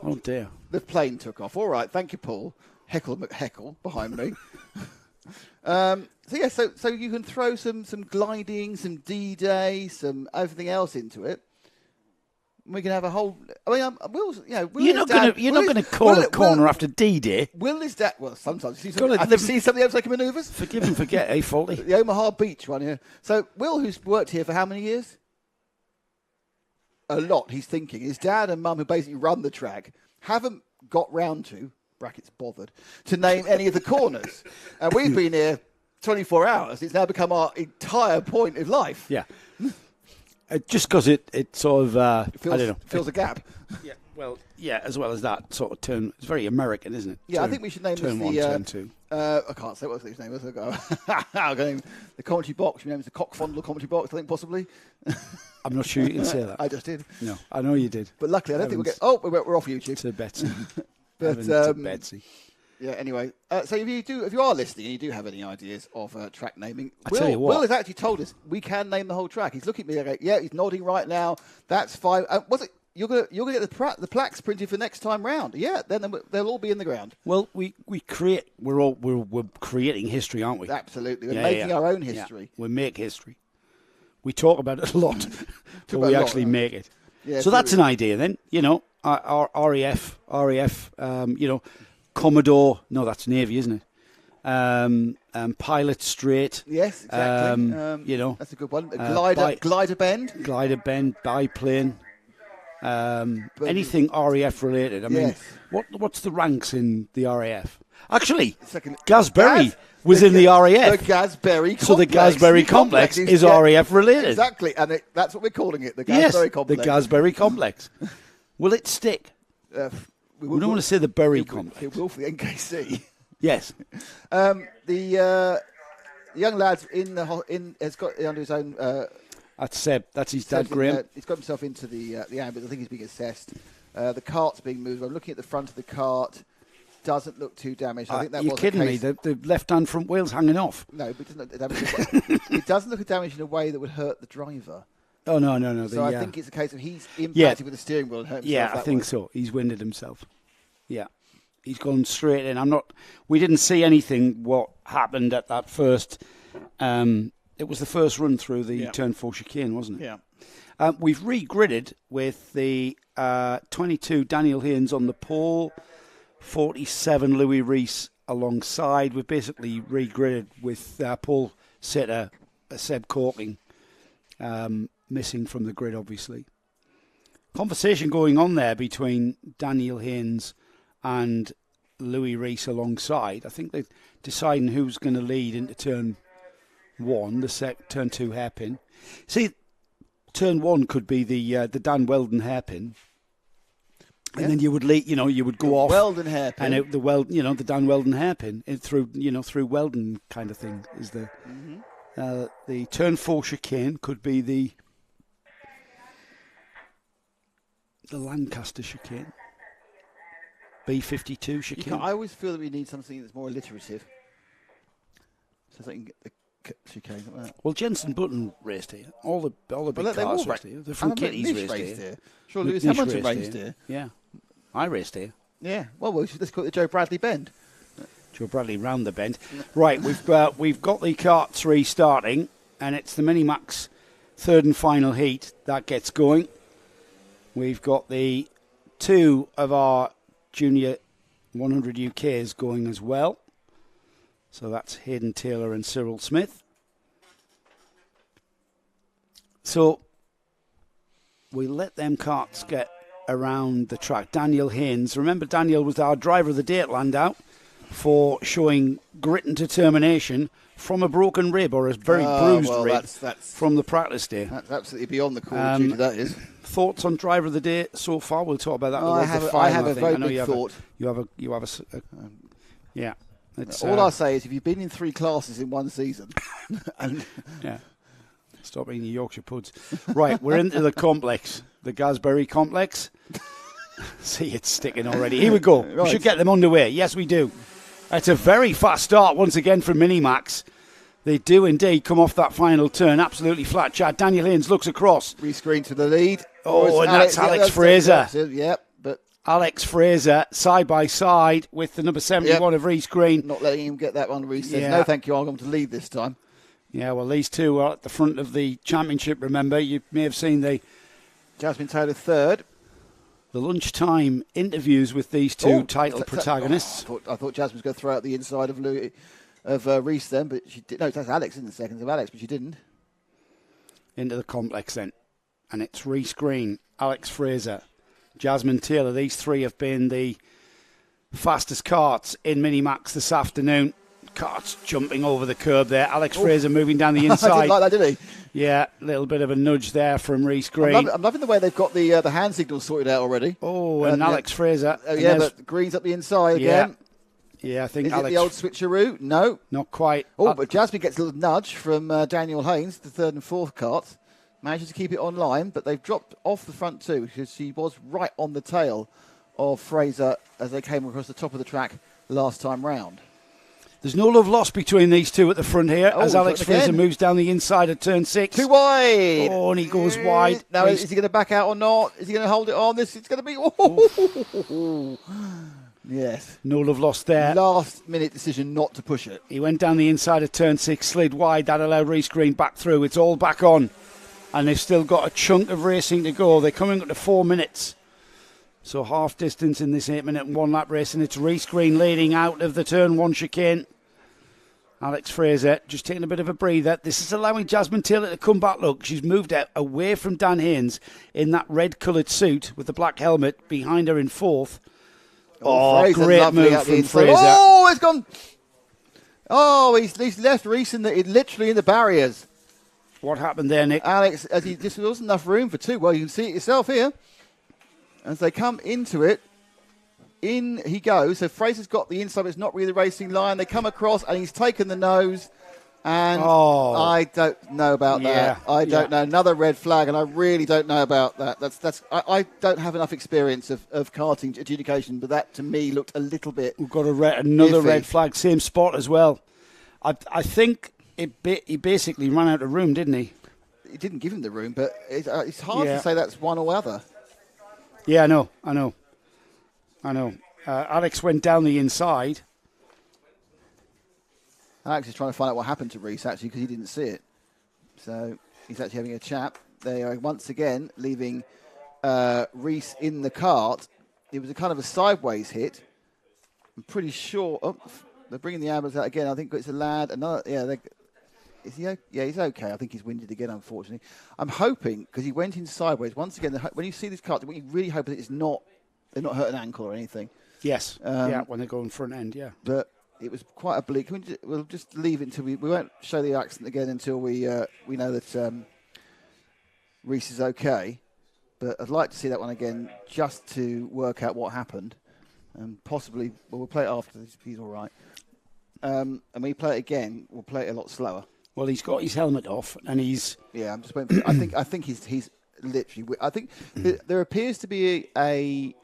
Oh, dear. The plane took off. All right, thank you, Paul. Heckle McHeckle behind me. So you can throw some gliding, some D-Day, some everything else into it. We can have a whole. I mean, Will's. You're not going to call a corner after D-Day. Will is that? Well, sometimes you see something else like manoeuvres. Forgive and forget, Faulty. The Omaha Beach one here. So Will, who's worked here for how many years? A lot. He's thinking. His dad and mum, who basically run the track, haven't got round to (brackets bothered) to name any of the corners. And we've been here 24 hours. It's now become our entire point of life. Yeah. Just because it sort of, I don't know. Fills a gap. Yeah, well, yeah, as well as that sort of turn. It's very American, isn't it? Yeah, I think we should name turn this one, the... turn two. I can't say what his name is. I'll go the commentary box. We name it the cock-fondler commentary box, I think, possibly. I'm not sure you can say that. I just did. No, I know you did. But luckily, I don't think we'll get... Oh, we're off YouTube. To Betsy. But to Betsy. Yeah, anyway. So if you are listening and you do have any ideas of track naming, tell you what. Will has actually told us we can name the whole track. He's looking at me like, yeah, he's nodding right now. That's fine. Was it... You're gonna get the plaques printed for next time round. Yeah, then they'll all be in the ground. Well, we're creating history, aren't we? Absolutely, we're making our own history. Yeah. We make history. We talk about it a lot, but we actually make it. Yeah, so that's an idea then. You know, our RAF. You know, Commodore. No, that's Navy, isn't it? Pilot Straight. Yes, exactly. You know, that's a good one. Glider bend. Biplane. Anything RAF related. I mean, what's the ranks in the RAF? Actually, Gasberry was in the RAF. The Gasberry complex. So the Gasberry complex is RAF related. Exactly, and that's what we're calling it, the Gasberry complex. The Gasberry complex. Will it stick? We don't want to say the Bury complex. It will for the NKC. Yes. The young lad's has got under his own... That's Seb. That's his dad, Graham. He's got himself into the ambulance. I think he's being assessed. The cart's being moved. I'm looking at the front of the cart. Doesn't look too damaged. I think that you're kidding me. The left-hand front wheel's hanging off. No, but it doesn't look damaged. It doesn't look damaged in a way that would hurt the driver. Oh, no. So I think it's a case of he's impacted with the steering wheel and hurt himself. Yeah, I think so. He's winded himself. Yeah. He's gone straight in. We didn't see anything what happened at that first... it was the first run through the turn 4 chicane, wasn't it? Yeah. We've re-gridded with the 22 Daniel Haynes on the pole, 47 Louis Rees alongside. We've basically re-gridded with pole setter Seb Corking missing from the grid, obviously. Conversation going on there between Daniel Haynes and Louis Rees alongside. I think they're deciding who's going to lead into turn 1, turn 2 hairpin. See, turn 1 could be the Dan Weldon hairpin, and then you would go off Weldon hairpin, and the Dan Weldon hairpin through Weldon kind of thing is the turn 4 chicane could be the Lancaster chicane, B52 chicane. I always feel that we need something that's more alliterative, so that I can get the chicane like that. Well, Jensen Button raced here. All the big cars raced here. The from Kitty's raced here. Sure, Lewis Hamilton raced here. Yeah, I raced here. Yeah. Well, we should just call it the Joe Bradley Bend. Joe Bradley round the bend. Right, we've got the karts restarting, and it's the Minimax third and final heat that gets going. We've got the 2 of our junior 100 UKs going as well. So that's Hayden Taylor and Cyril Smith. So we let them carts get around the track. Daniel Haynes. Remember, Daniel was our driver of the day at Landau for showing grit and determination from a broken rib or a very bruised rib from the practice day. That's absolutely beyond the call of duty, that is. Thoughts on driver of the day so far? We'll talk about that. I have a very big thought. You have a yeah. All I'll say is if you've been in 3 classes in one season... yeah. Stop eating your Yorkshire puds. Right, we're into the complex, the Gasberry complex. See, it's sticking already. Here we go. Right. We should get them underway. Yes, we do. It's a very fast start once again from Minimax. They do indeed come off that final turn. Absolutely flat chat. Daniel Haynes looks across. Rescreen to the lead. Oh, and that's Alex Fraser. Yep, but... Alex Fraser, side by side with the number 71 of Reese Green. Not letting him get that one. Reese says, no, thank you, I'm going to lead this time. Yeah, well, these two are at the front of the championship, remember. You may have seen the... Jasmine Taylor third. The lunchtime interviews with these two title protagonists. I thought Jasmine was going to throw out the inside of Reese then, but she did. No, that's Alex in the seconds of Alex, but she didn't. Into the complex then. And it's Reese Green, Alex Fraser, Jasmine Taylor. These three have been the fastest carts in Minimax this afternoon. Cart's jumping over the curb there. Alex Fraser moving down the inside. I didn't like that, did he? Yeah, a little bit of a nudge there from Reece Green. I'm loving the way they've got the hand signals sorted out already. Oh, and Alex Fraser. Yeah, but Green's up the inside again. Yeah, I think Is Alex... it the old switcheroo? No. Not quite. Oh, but Jasmine gets a little nudge from Daniel Haynes, the third and fourth cart. Manages to keep it online, but they've dropped off the front two because she was right on the tail of Fraser as they came across the top of the track last time round. There's no love lost between these two at the front here as Alex Fraser moves down the inside of turn 6. Too wide. Oh, and he goes wide. Now, is he going to back out or not? Is he going to hold it on? It's going to be... Oh. Yes. No love lost there. Last minute decision not to push it. He went down the inside of turn 6, slid wide. That allowed Reece Green back through. It's all back on. And they've still got a chunk of racing to go. They're coming up to 4 minutes. So half distance in this 8-minute and 1 lap race. And it's Reece Green leading out of the turn 1 chicane. Alex Fraser just taking a bit of a breather. This is allowing Jasmine Taylor to come back. Look, she's moved out away from Dan Haynes in that red-coloured suit with the black helmet behind her in 4th. Oh, great move from Fraser. Oh, it's gone. Oh, he's left Reece literally in the barriers. What happened there, Nick? Alex, as he just wasn't enough room for two. Well, you can see it yourself here. As they come into it, in he goes. So Fraser's got the inside, but it's not really the racing line. They come across, and he's taken the nose. And I don't know about that. I don't know. Another red flag, and I really don't know about that. I don't have enough experience of karting adjudication, but that to me looked a little bit. We've got another iffy. red flag, same spot as well. I think he basically ran out of room, didn't he? He didn't give him the room, but it's hard to say that's one or other. Yeah, I know. Alex went down the inside. Alex is trying to find out what happened to Reece, actually, because he didn't see it. So he's actually having a chat. They are once again leaving Reece in the cart. It was a kind of a sideways hit. I'm pretty sure... Oh, they're bringing the ambulance out again. I think it's a lad. Is he okay? Yeah, he's okay. I think he's winded again, unfortunately. I'm hoping, because he went in sideways, once again, when you see this cart, what you really hope is they're not hurt an ankle or anything. Yes, when they go in front end, yeah. But it was quite oblique. We'll just leave it until we won't show the accident again until we know that Reece is okay. But I'd like to see that one again just to work out what happened. And possibly, we'll play it after he's all right. And when we play it again, we'll play it a lot slower. Well, he's got his helmet off, and he's... Yeah, I'm just waiting. I think he's literally... I think there appears to be a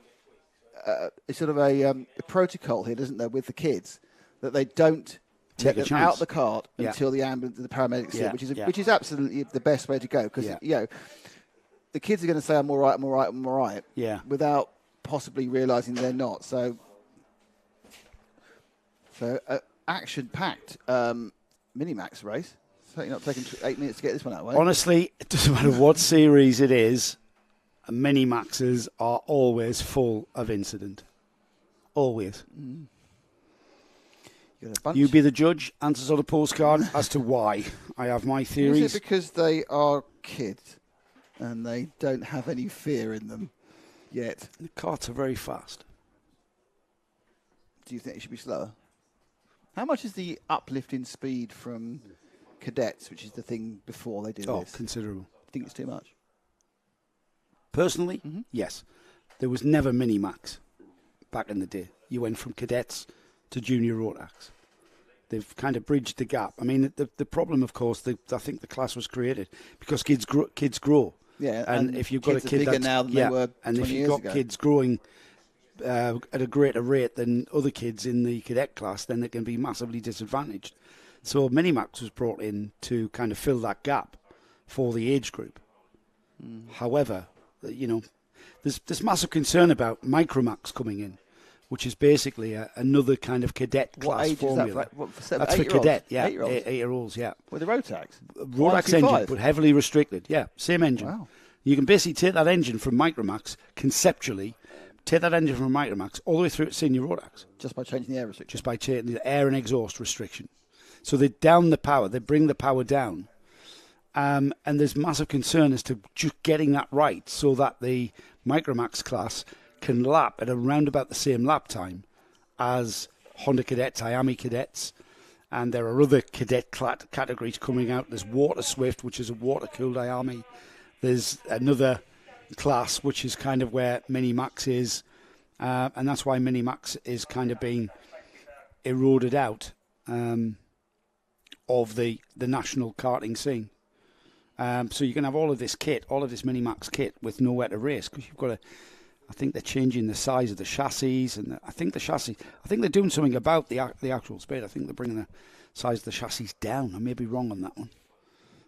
sort of a protocol here, doesn't there, with the kids, that they don't take them out the cart until the ambulance, the paramedics see it, which is absolutely the best way to go, because the kids are going to say, I'm all right, without possibly realising they're not. So action-packed Minimax race. Certainly not taking 8 minutes to get this one out of the way. Honestly, it doesn't matter what series it is, Minimaxes are always full of incident. Always. Mm. You be the judge, answers on a postcard as to why. I have my theories. Is it because they are kids and they don't have any fear in them yet? The carts are very fast. Do you think it should be slower? How much is the uplift in speed from cadets, which is the thing before they do this? Oh, considerable. Do you think it's too much? Personally, yes. There was never Minimax back in the day. You went from cadets to junior Rotax. They've kind of bridged the gap. I mean, the problem, of course, I think the class was created because kids grow. Yeah, and if you've got a kid that's now than they were 20 and if you've years got ago. kids growing at a greater rate than other kids in the cadet class, then they can be massively disadvantaged. So Minimax was brought in to kind of fill that gap for the age group. However, there's massive concern about Micromax coming in, which is basically another kind of cadet class age formula. Is that? That's for cadet, yeah. 8-year-olds? 8-year-olds, yeah. With the Rotax? Rotax engine, but heavily restricted, yeah. Same engine. Wow. You can basically take that engine from Micromax, conceptually, take that engine from Micromax all the way through to senior Rotax. Just by changing the air restriction? Just by changing the air and exhaust restriction. So they down the power, they bring the power down. And there's massive concern as to just getting that right so that the Micromax class can lap at around about the same lap time as Honda cadets, Miami cadets, And there are other cadet categories coming out. There's Water Swift, which is a water-cooled army. There's another class, which is kind of where Mini-Max is. And that's why Mini-Max is kind of being eroded out of the national karting scene. So you can have all of this kit, all of this Mini-Max kit with nowhere to race, because you've got to... I think they're changing the size of the chassis, and I think they're doing something about the actual speed. I think they're bringing the size of the chassis down. I may be wrong on that one.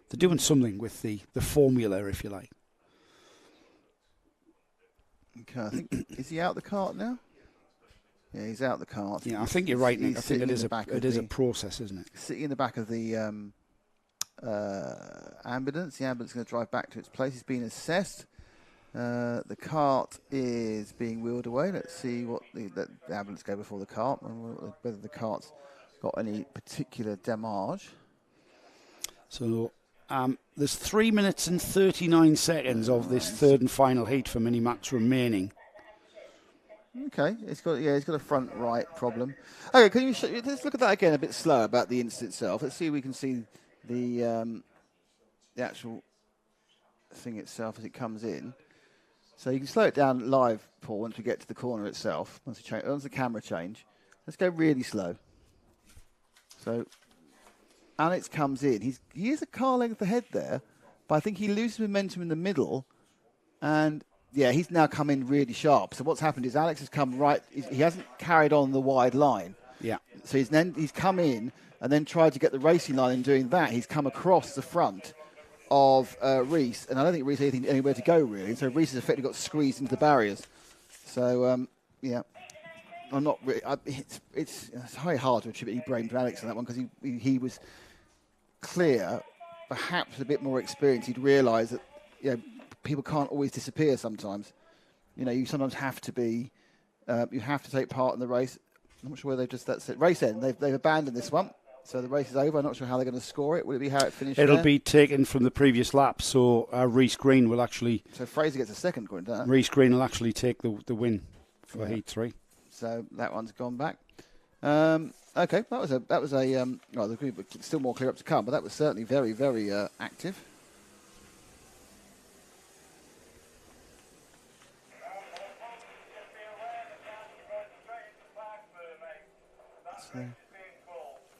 They're doing something with the formula, if you like. Okay, I think, is he out the cart now? Yeah, he's out the cart. Yeah, I think you're right, Nick. I think it is a process, isn't it? Sitting in the back of the ambulance. The ambulance is going to drive back to its place. It's been assessed. The cart is being wheeled away. Let's see what the ambulance go before the cart, and whether the cart's got any particular damage. So there's 3 minutes and 39 seconds of this third and final heat for Mini-Max remaining. Okay, it's got a front right problem. Okay, can you let's look at that again a bit slower about the incident itself. Let's see if we can see the actual thing itself as it comes in. So you can slow it down live, Paul, once we get to the corner itself. Once the camera change, let's go really slow. So Alex comes in. He is a car length ahead there, but I think he loses momentum in the middle, and yeah, he's now come in really sharp. So what's happened is Alex has come right. He hasn't carried on the wide line. Yeah. So he's come in and then tried to get the racing line. And doing that, he's come across the front of Reese, and I don't think Reese had anywhere to go really. So Reese has effectively got squeezed into the barriers. So yeah, I'm not really. It's very hard to attribute blame to Alex on that one, because he was clear, perhaps a bit more experienced. He'd realise that people can't always disappear. Sometimes, you sometimes have to be. You have to take part in the race. I'm not sure whether that's it. Race end. They've abandoned this one. So the race is over. I'm not sure how they're going to score it. Will it be how it finished? It'll be taken from the previous lap. So Reese Green will actually. So Fraser gets a second, according to that. Reese Green will actually take the win for Heat 3. So that one's gone back. Okay, that was a. Well, there's still more clear up to come, but that was certainly very, very active.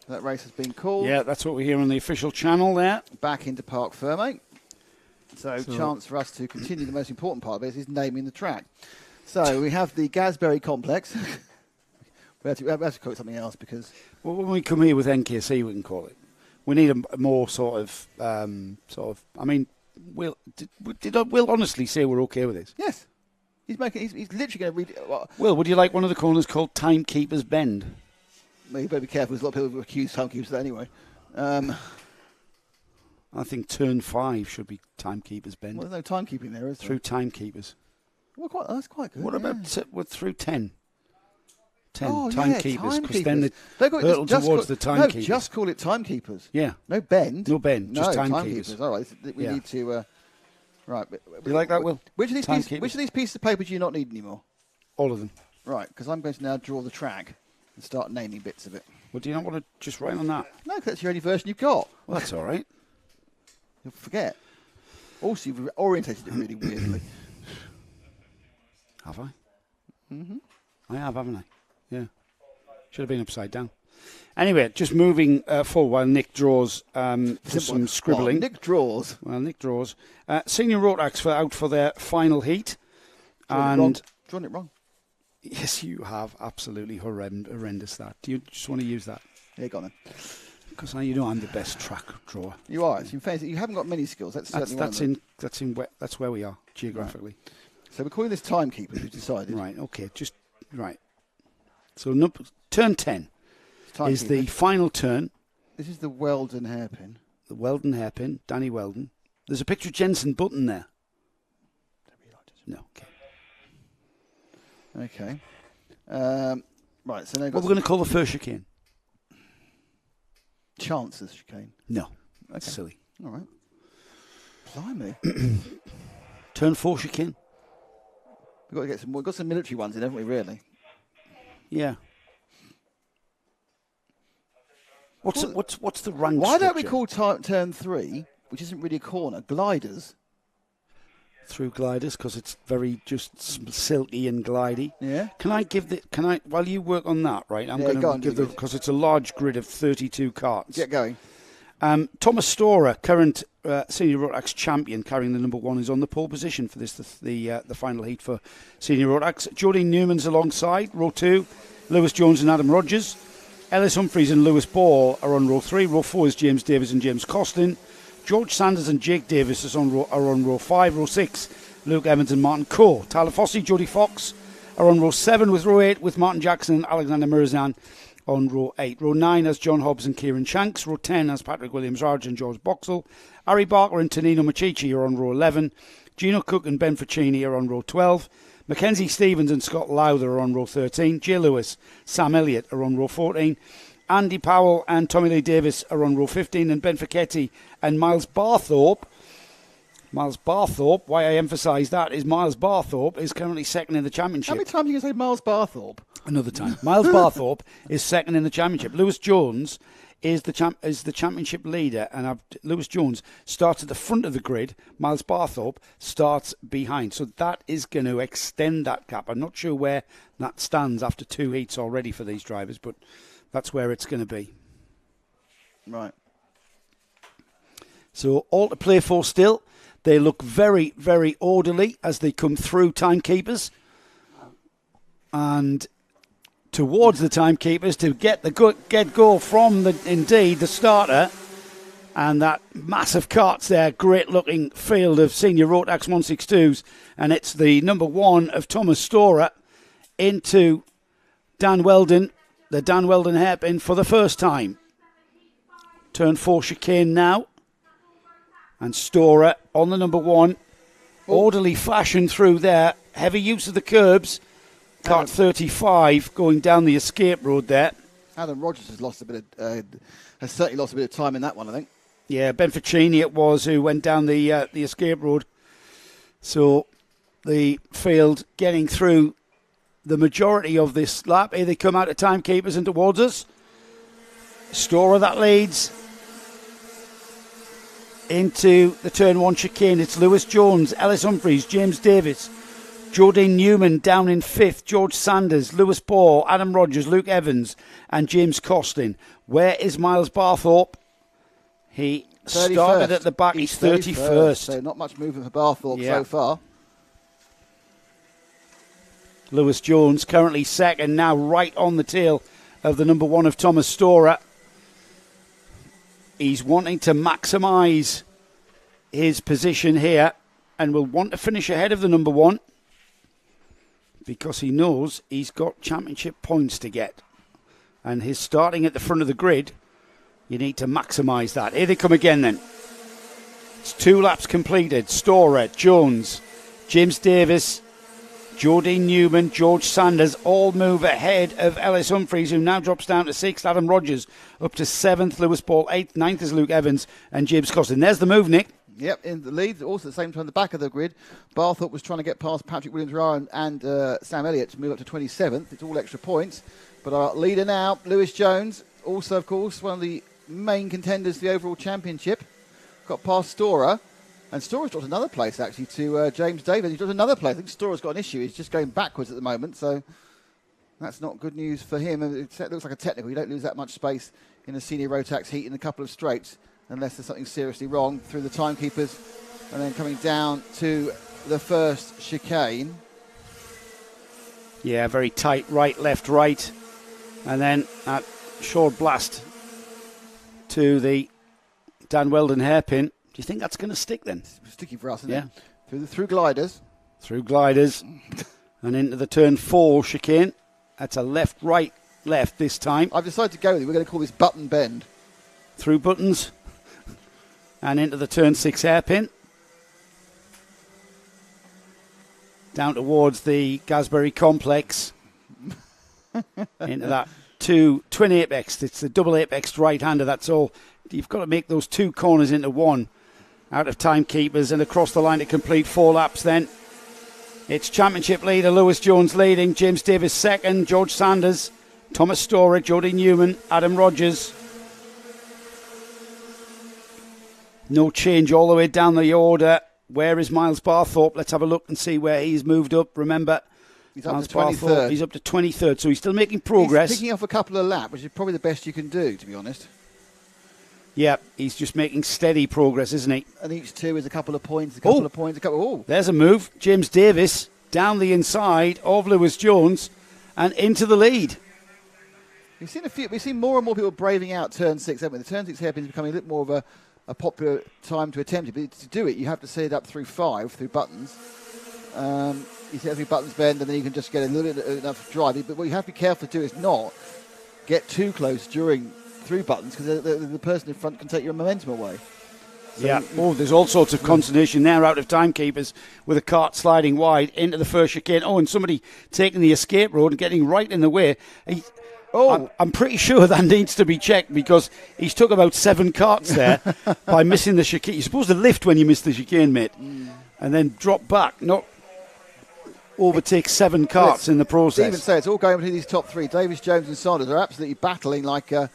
So that race has been called. Yeah, that's what we hear on the official channel there. Back into Parc Ferme. So chance for us to continue the most important part of it is naming the track. So we have the Gasberry Complex. we have to call it something else because... Well, when we come here with NKC, we can call it. We need a more sort of... I mean, Will honestly say we're okay with this? Yes. He's literally going to read... Will, would you like one of the corners called Timekeeper's Bend? Well, you better be careful. There's a lot of people who accuse timekeepers of that anyway. I think turn 5 should be Timekeeper's Bend. Well, there's no timekeeping there, is there? Through Timekeepers. Well, that's quite good. What about through 10? 10 oh, timekeepers, because then they hurtle towards the timekeepers. No, just call it timekeepers. Yeah. No bend. No bend, just timekeepers. All right, we need to... right. You like that, Will? Which of these pieces of paper do you not need anymore? All of them. Right, because I'm going to now draw the track and start naming bits of it. Well, do you not want to just write on that? No, because that's the only version you've got. Well, that's all right. You'll forget. Also, you've orientated it really weirdly. Have I? Mm-hmm. I have, haven't I? Yeah. Should have been upside down. Anyway, just moving forward while Nick draws for some scribbling. Nick draws. Well, Nick draws. Senior Rotax out for their final heat. Drawn it wrong. Yes, you have. Absolutely horrendous that. Do you just want to use that? Yeah, go on then. Because I'm the best track drawer. You are. In fact, you haven't got many skills. That's where we are geographically. Right. So we're calling this timekeeper. We've decided. Right. Okay. Right. So turn 10 is the final turn. This is the Weldon hairpin. The Weldon hairpin. Danny Weldon. There's a picture of Jensen Button there. No. Okay. Okay. Right. So now what we're going to call the first chicane. Chances chicane. No. Okay. Silly. All right. Blimey. Turn 4 chicane. We've got to get some more. We've got some military ones in, haven't we, really? Yeah. What's the rank Why don't we structure? call turn 3, which isn't really a corner, gliders? Through gliders, because it's very just silky and glidey. Yeah. While you work on that, right? I'm going to give because it's a large grid of 32 carts. Get going. Thomas Storer, current senior Rotax champion, carrying the number 1, is on the pole position for this, the final heat for senior Rotax. Jodine Newman's alongside, row 2. Lewis Jones and Adam Rogers. Ellis Humphreys and Lewis Ball are on row 3. Row 4 is James Davis and James Costin. George Sanders and Jake Davis are on row 5. Row 6, Luke Evans and Martin Coe. Tyler Fossey, Jody Fox are on row 7 with row 8 with Martin Jackson and Alexander Mirzan on row 8. Row 9 has John Hobbs and Kieran Shanks. Row 10 has Patrick Williams-Raj and George Boxall. Ari Barker and Tonino Machichi are on row 11. Gino Cook and Ben Ficini are on row 12. Mackenzie Stevens and Scott Lowther are on row 13. Jay Lewis, Sam Elliott are on row 14. Andy Powell and Tommy Lee Davis are on row 15, and Ben Ficchetti and Miles Barthorpe, why I emphasise that is Miles Barthorpe is currently second in the championship. How many times are you going to say Miles Barthorpe? Another time. Miles Barthorpe is second in the championship. Lewis Jones is the championship leader, and Lewis Jones starts at the front of the grid. Miles Barthorpe starts behind. So that is going to extend that gap. I'm not sure where that stands after 2 heats already for these drivers, but that's where it's going to be. Right. So all to play for still. They look very, very orderly as they come through timekeepers. And towards the timekeepers to get go from the starter. And that massive carts there, great looking field of senior Rotax 162s. And it's the number 1 of Thomas Storer into Dan Weldon. The Dan Weldon hairpin for the first time. Turn 4 chicane now. And Storer on the number 1. Orderly fashion through there. Heavy use of the curbs. Kart 35 going down the escape road there. Adam Rogers has certainly lost a bit of time in that one, I think. Yeah, Ben Ficini it was who went down the escape road. So the field getting through the majority of this lap. Here they come out of timekeepers and towards us. Storer that leads into the turn 1 chicane. It's Lewis Jones, Ellis Humphreys, James Davis, Jodine Newman down in 5th, George Sanders, Lewis Ball, Adam Rogers, Luke Evans and James Costin. Where is Miles Barthorpe? He 31st. Started at the back. He's 31st. So not much movement for Barthorpe so far. Lewis Jones currently second, now right on the tail of the number 1 of Thomas Storer. He's wanting to maximise his position here and will want to finish ahead of the number 1 because he knows he's got championship points to get. And his starting at the front of the grid, you need to maximise that. Here they come again then. It's 2 laps completed. Storer, Jones, James Davis, Jodine Newman, George Sanders all move ahead of Ellis Humphreys, who now drops down to 6th. Adam Rogers up to 7th. Lewis Ball 8th. 9th is Luke Evans and James Costin. There's the move, Nick. Yep, in the lead. Also at the same time, the back of the grid, Barthorpe was trying to get past Patrick Williams-Ryan and Sam Elliott to move up to 27th. It's all extra points. But our leader now, Lewis Jones, also, of course, one of the main contenders for the overall championship. Got past Storer. And Storer's dropped another place, actually, to James Davis. He's dropped another place. I think Storer's got an issue. He's just going backwards at the moment, so that's not good news for him. It looks like a technical. You don't lose that much space in a senior Rotax heat in a couple of straights unless there's something seriously wrong through the timekeepers. And then coming down to the first chicane. Yeah, very tight, right, left, right. And then that short blast to the Dan Weldon hairpin. Do you think that's going to stick then? Sticky for us, isn't it? Through gliders. Through gliders. And into the turn 4 chicane. That's a left, right, left this time. I've decided to go with it. We're going to call this button bend. Through buttons. And into the turn 6 hairpin. Down towards the Gasbury complex. Into that twin apex. It's the double apex right-hander. That's all. You've got to make those 2 corners into 1. Out of timekeepers and across the line to complete 4 laps then. It's championship leader Lewis Jones leading, James Davis second, George Sanders, Thomas Storer, Jodine Newman, Adam Rogers, No change all the way down the order. Where is Miles Barthorpe? Let's have a look and see where he's moved up. Remember, he's up Miles to 23rd. Barthorpe, he's up to 23rd, so he's still making progress. He's picking off a couple of laps, which is probably the best you can do, to be honest. Yeah, he's just making steady progress, isn't he? And each two is a couple of points, a couple of points, a couple. Oh, there's a move. James Davis down the inside of Lewis Jones and into the lead. We've seen more and more people braving out turn 6, haven't we? The turn 6 hairpin is becoming a little more of a popular time to attempt it. But to do it, you have to set it up through 5, through buttons. You set it through buttons bend, and then you can just get a little bit enough drive. But what you have to be careful to do is not get too close through buttons, because the person in front can take your momentum away. So yeah. There's all sorts of consternation there out of timekeepers with a cart sliding wide into the first chicane. And somebody taking the escape road and getting right in the way. I'm pretty sure that needs to be checked, because he's took about 7 carts there by missing the chicane. You're supposed to lift when you miss the chicane, mate, and then drop back, not overtake 7 carts in the process. Even so, it's all going between these top 3. Davis, Jones and Saunders are absolutely battling like a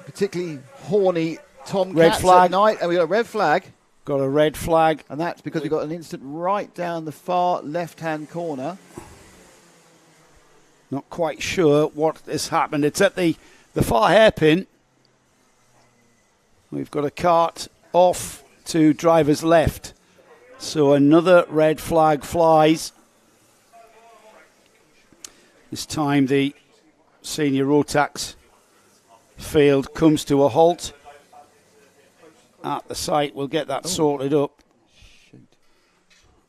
particularly horny tomcats at night. And we got a red flag. Got a red flag. And that's because we've got an instant right down the far left-hand corner. Not quite sure what has happened. It's at the far hairpin. We've got a cart off to driver's left. So another red flag flies. This time the senior Rotax field comes to a halt at the site. We'll get that sorted up.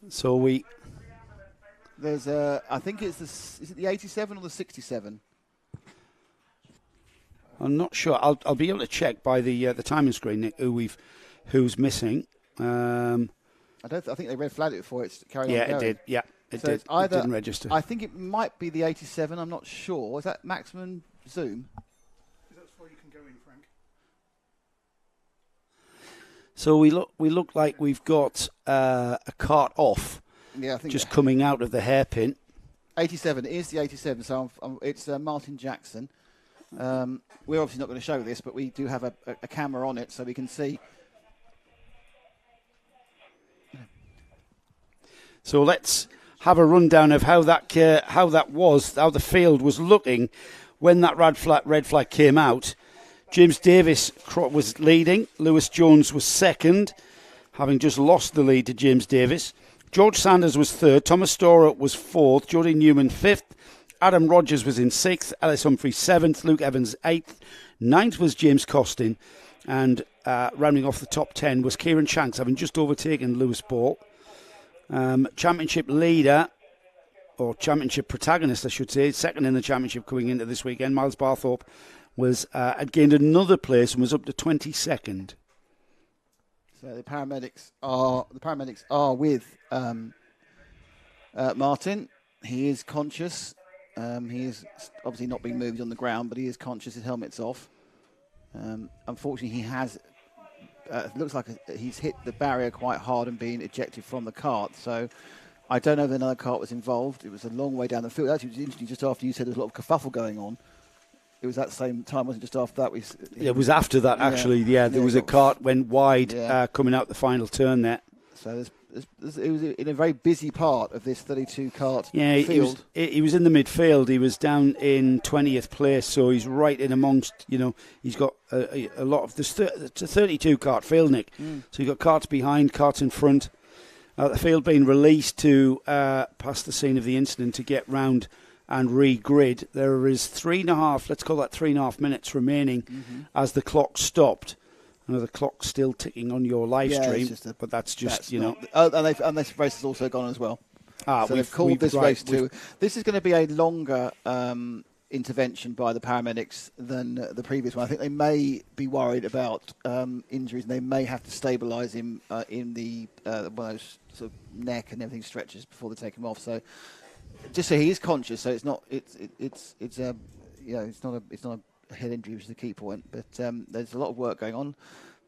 So there's I think is it the 87 or the 67? I'm not sure. I'll be able to check by the timing screen, Nick, who's missing. I think they red flagged it before it's carried on. Yeah, it did. Yeah, it did. It didn't register. I think it might be the 87. I'm not sure. Is that maximum zoom? Is that before you can go in, Frank? So we look like we've got a cart off. Yeah, I think just coming out of the hairpin. 87 is the 87. So it's Martin Jackson. We're obviously not going to show this, but we do have a camera on it, so we can see. So let's have a rundown of how the field was looking when that red flag came out. James Davis was leading. Lewis Jones was second, having just lost the lead to James Davis. George Sanders was third. Thomas Storer was fourth. Jody Newman fifth. Adam Rogers was in sixth. Alice Humphrey seventh. Luke Evans eighth. Ninth was James Costin. And rounding off the top 10 was Kieran Shanks, having just overtaken Lewis Ball. Championship leader, or championship protagonist, I should say, second in the championship coming into this weekend, Miles Barthorpe, had gained another place and was up to 22nd. So the paramedics are with Martin. He is conscious. He is obviously not being moved on the ground, but he is conscious. His helmet's off. Unfortunately, he has. It looks like he's hit the barrier quite hard and been ejected from the cart. So I don't know if another cart was involved. It was a long way down the field. Actually, it was interesting. Just after you said there was a lot of kerfuffle going on. It was that same time, wasn't it? Just after that, it was after that, actually. Yeah, there was a cart went wide coming out the final turn there. So it was in a very busy part of this 32-cart field. He was in the midfield. He was down in 20th place, so he's right in amongst, he's got a lot of this. It's a 32-cart field, Nick. So you've got carts behind, carts in front. The field being released to past the scene of the incident to get round and re-grid. There is 3.5 minutes remaining as the clock stopped. I know the clock's still ticking on your live stream, but that's just, and this race has also gone as well. So they've called this race too. This is going to be a longer intervention by the paramedics than the previous one. I think they may be worried about injuries, and they may have to stabilise him in the one of those sort of neck and everything stretches before they take him off. So just so he is conscious, so it's not a head injury, which is the key point, but there's a lot of work going on.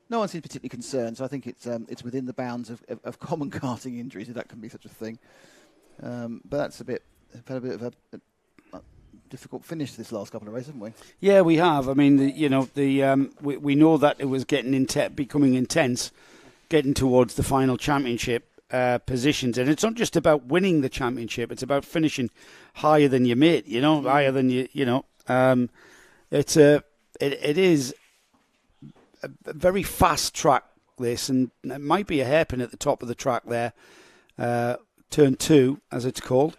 No one seems particularly concerned, so I think it's within the bounds of common karting injuries, if that can be such a thing. But that's a bit of difficult finish to this last couple of races, haven't we? Yeah, we have. I mean, we know that it was getting becoming intense, getting towards the final championship positions, and it's not just about winning the championship; it's about finishing higher than your mate. Higher than you. It is a very fast track, this, and it might be a hairpin at the top of the track there, turn 2 as it's called,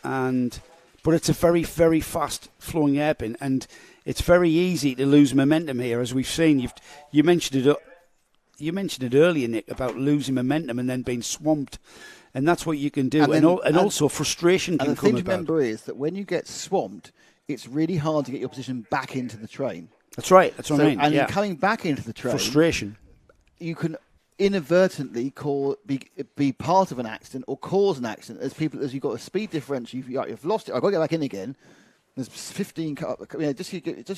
but it's a very, very fast flowing hairpin, and it's very easy to lose momentum here, as we've seen. You mentioned it earlier, Nick, about losing momentum and then being swamped, and that's what you can do, and also frustration can come about. And the thing to remember is that when you get swamped, it's really hard to get your position back into the train. That's right. That's what I mean. And in coming back into the train, frustration, you can inadvertently be part of an accident or cause an accident. As you've got a speed differential, you've lost it. I've got to get back in again. There's 15 cars. Just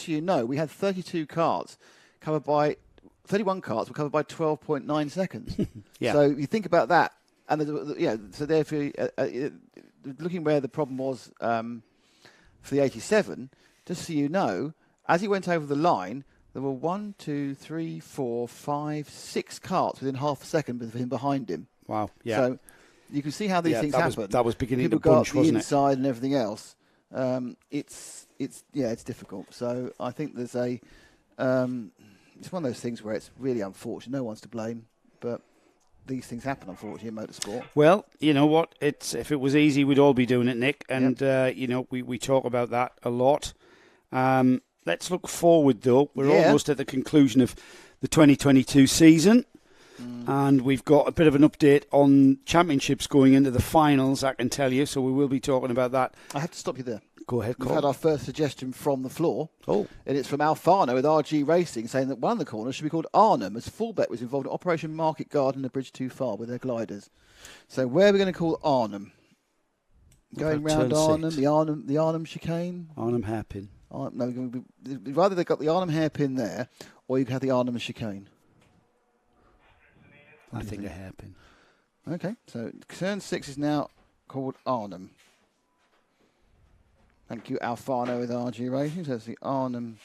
so you know, we had 32 cars covered by 31 cars were covered by 12.9 seconds. Yeah. So you think about that, and so therefore, looking where the problem was for the 87, just so you know, as he went over the line, there were 1, 2, 3, 4, 5, 6 carts within half a second with him behind him. Wow. Yeah. So you can see how these things happen. That was beginning People to bunch, go up wasn't the it? inside and everything else. It's difficult. So I think there's it's one of those things where it's really unfortunate. No one's to blame, but these things happen, unfortunately, in motorsport. Well, you know what? If it was easy, we'd all be doing it, Nick. And we talk about that a lot. Let's look forward, though. We're almost at the conclusion of the 2022 season. And we've got a bit of an update on championships going into the finals, I can tell you. So we will be talking about that. I have to stop you there. Go ahead, We've Cole. had our first suggestion from the floor. Oh. And it's from Alfano with RG Racing, saying that one of the corners should be called Arnhem, as Fulbeck was involved in Operation Market Garden and a bridge too far with their gliders. So where are we going to call Arnhem? Going round Arnhem, the Arnhem chicane? Arnhem hairpin. Either they've got the Arnhem hairpin there, or you can have the Arnhem chicane. I think a hairpin. Okay, so turn 6 is now called Arnhem. Thank you, Alfano with RG Racing. So that's the Arnhem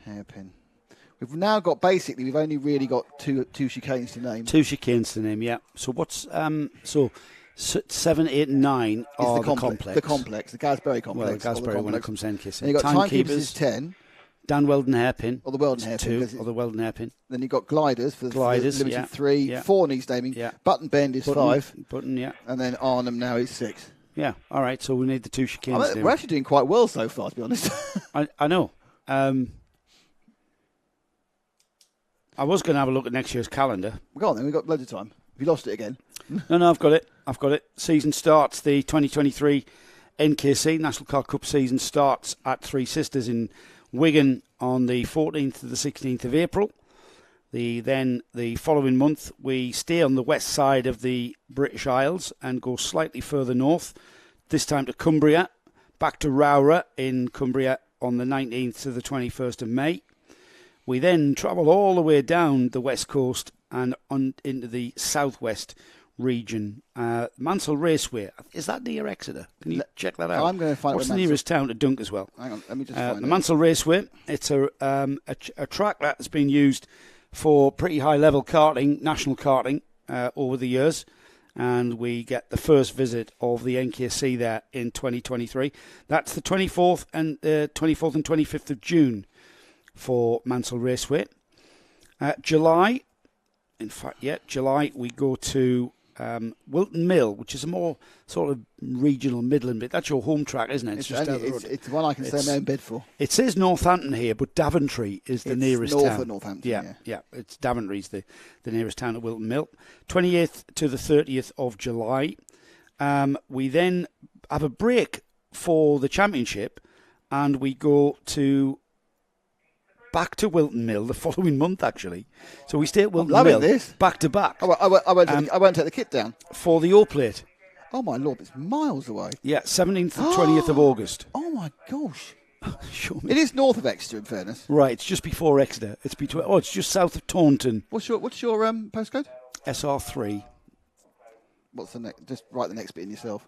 hairpin. We've now got, we've only really got two chicanes to name. 2 chicanes to name, yeah. So what's 7, 8, and 9 are the complex. The complex, the Gasberry complex. Well, the Gasberry when it comes to NKC. And you've got Timekeepers is 10. Dan Weldon hairpin. Or the Weldon hairpin. 2, or the Weldon hairpin. Then you've got Gliders for the limited 3. Yeah. 4 needs naming. Yeah. Button Bend is 5. Button, yeah. And then Arnhem now is 6. Yeah, all right, so we need the 2 chicanes. We're actually doing quite well so far, to be honest. I know. I was going to have a look at next year's calendar. Go on then, we've got loads of time. Have you lost it again? No, I've got it. Season starts, the 2023 NKC, National Car Cup season starts at Three Sisters in Wigan on the 14th to the 16th of April. Then the following month, we stay on the west side of the British Isles and go slightly further north, this time to Cumbria, back to Rowra in Cumbria on the 19th to the 21st of May. We then travel all the way down the west coast and on into the southwest region. Mansell Raceway, is that near Exeter? Can you check that out? I'm going to find What's the nearest town to Dunk as well? Hang on, let me just find the Mansell Raceway. It's a track that has been used for pretty high-level karting, national karting, over the years. And we get the first visit of the NKC there in 2023. That's the 24th and 25th of June for Mansell Raceway. July, we go to Wilton Mill, which is a more sort of regional Midland bit. That's your home track, isn't it? It's just down the road. It's the one I can say my own bid for. It says Northampton here, but Daventry is the nearest north town. Of Northampton, yeah. It's Daventry's the nearest town to Wilton Mill. 28th to the 30th of July. We then have a break for the championship, and we go back to Wilton Mill the following month, actually. So we stay at Wilton Mill back to back. I won't take the kit down. For the O-Plate. Oh, my Lord, it's miles away. Yeah, 17th and 20th of August. Oh, my gosh. Show me. It is north of Exeter, in fairness. Right, it's just before Exeter. It's just south of Taunton. What's your postcode? SR3. What's the next? Just write the next bit in yourself,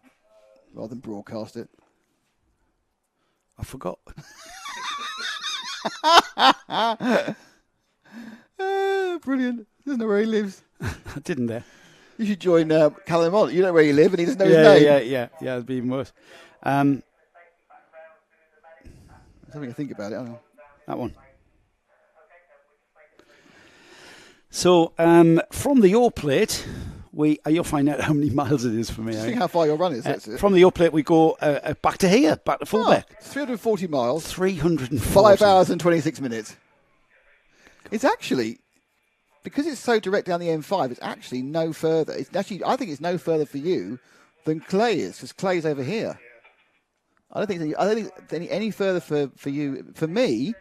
rather than broadcast it. I forgot. Brilliant. Doesn't know where he lives. I didn't there. You should join Callum on. You know where you live, and he doesn't know his name. Yeah. It'd be even worse. I'm having to think about it. I don't know. That one. So from the O plate, you'll find out how many miles it is for me. Just think how far your run is. That's it. From the O plate, we go back to here, back to Fulbeck. 340 miles. 340. 5 hours and 26 minutes. It's actually, because it's so direct down the M5, it's actually no further. It's actually, I think it's no further for you than Clay is, because Clay's over here. I don't think it's any further for you. For me,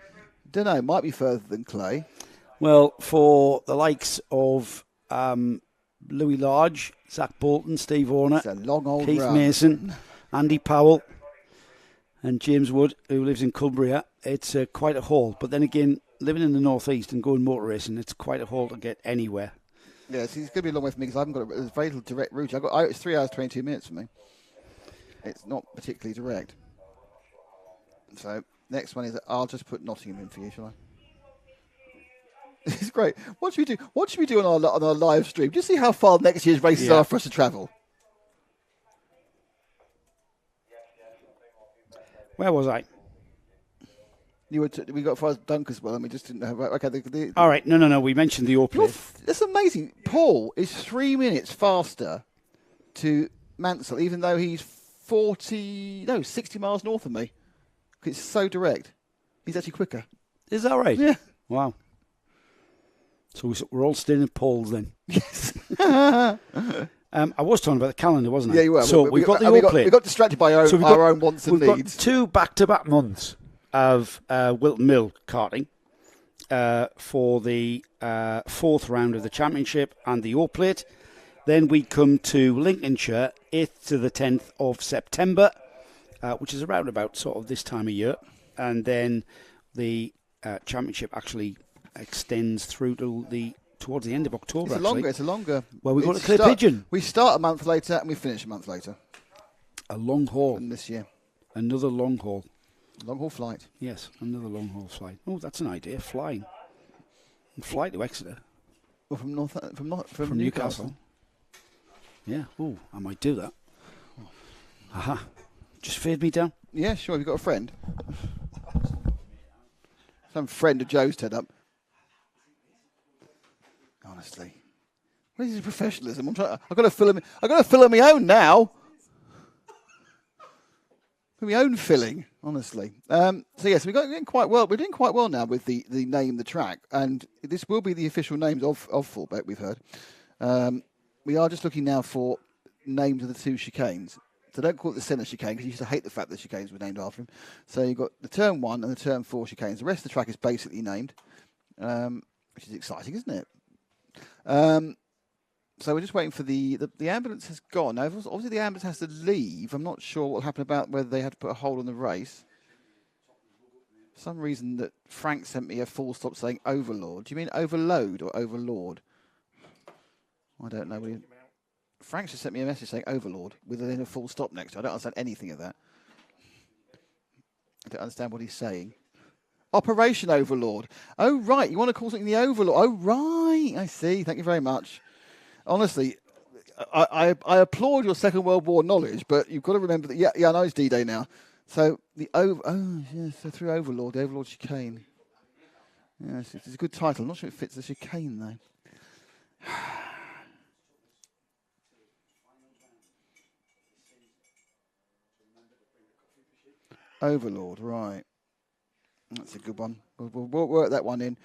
don't know, might be further than Clay. Well, for the likes of Louis Large, Zach Bolton, Steve Horner, it's a long old Keith run. Mason, Andy Powell, and James Wood, who lives in Cumbria, it's quite a haul. But then again, living in the northeast and going motor racing, it's quite a haul to get anywhere. Yeah, it's going to be a long way for me because I haven't got a very little direct route. It's 3 hours 22 minutes for me. It's not particularly direct. So next one is I'll just put Nottingham in for you, shall I? It's great. What should we do? What should we do on our live stream? Just see how far next year's races are for us to travel. Where was I? We got as far as Dunk as well, and we just didn't have. Okay, all right. No. We mentioned the O plate. That's amazing. Paul is 3 minutes faster to Mansell, even though he's 60 miles north of me. It's so direct. He's actually quicker. Is that right? Yeah. Wow. So we're all staying in polls then. Yes. I was talking about the calendar, wasn't I? Yeah, you were. So we've got the O plate. We got distracted by our own wants and needs. We've got 2 back-to-back months of Wilton Mill karting for the 4th round of the championship and the O plate. Then we come to Lincolnshire, 8th to the 10th of September, which is around about sort of this time of year. And then the championship actually extends through to towards the end of October. It's a longer. Well, we go to Clay Pigeon. We start a month later and we finish a month later. A long haul. And this year. Another long haul. Long haul flight. Yes, another long haul flight. Oh, that's an idea. Flying. And fly to Exeter. Well, from Newcastle. Yeah. Oh, I might do that. Aha. Just fade me down. Yeah, sure. Have you got a friend? Some friend of Joe's turned up. Honestly, where's his professionalism? I've got to fill him. I've got to fill in my own now. For my own filling, honestly. So yes, we're doing quite well. We're doing quite well now with the name, the track, and this will be the official names of Fulbeck. We've heard. We are just looking now for names of the 2 chicanes. So don't call it the centre chicane because you used to hate the fact that chicanes were named after him. So you've got the turn 1 and the turn 4 chicanes. The rest of the track is basically named, which is exciting, isn't it? So we're just waiting for the ambulance has gone. Now, obviously the ambulance has to leave. I'm not sure what will happen about whether they had to put a hold on the race. For some reason that Frank sent me a full stop saying overlord. Do you mean overload or overlord? I don't know. Frank just sent me a message saying overlord with then a full stop next to it. I don't understand anything of that. I don't understand what he's saying. Operation Overlord. Oh, right. You want to call something the Overlord. Oh, right. I see. Thank you very much. Honestly, I applaud your Second World War knowledge, but you've got to remember that, I know it's D-Day now. So, so through Overlord, the Overlord chicane. Yes, it's a good title. I'm not sure it fits the chicane, though. Overlord, right. That's a good one. We'll work that one in.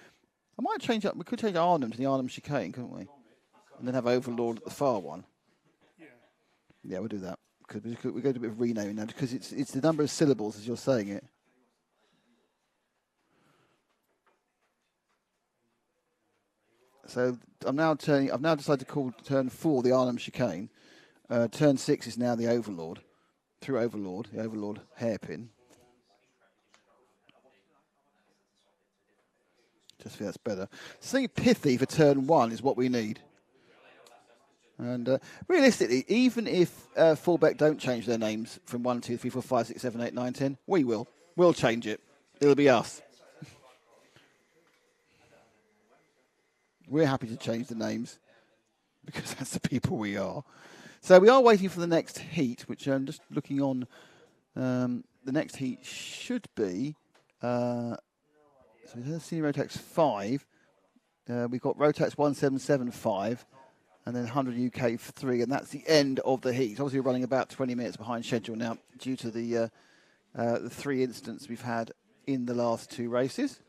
I might change up. We could change Arnhem to the Arnhem chicane, couldn't we? And then have Overlord at the far one. Yeah, we'll do that. We're going to do a bit of renaming now because it's the number of syllables as you're saying it. So I've now decided to call turn 4 the Arnhem chicane. Turn 6 is now the Overlord. Through Overlord, the Overlord hairpin. Just feel that's better. Something pithy for turn 1 is what we need. And realistically, even if Fulbeck don't change their names from 1, 2, 3, 4, 5, 6, 7, 8, 9, 10, we will. We'll change it. It'll be us. We're happy to change the names because that's the people we are. So we are waiting for the next heat, which I'm just looking on. The next heat should be... so there's Senior Rotax 5. We've got Rotax 1775 and then 100 UK for 3, and that's the end of the heat. Obviously, we're running about 20 minutes behind schedule now due to the 3 incidents we've had in the last 2 races.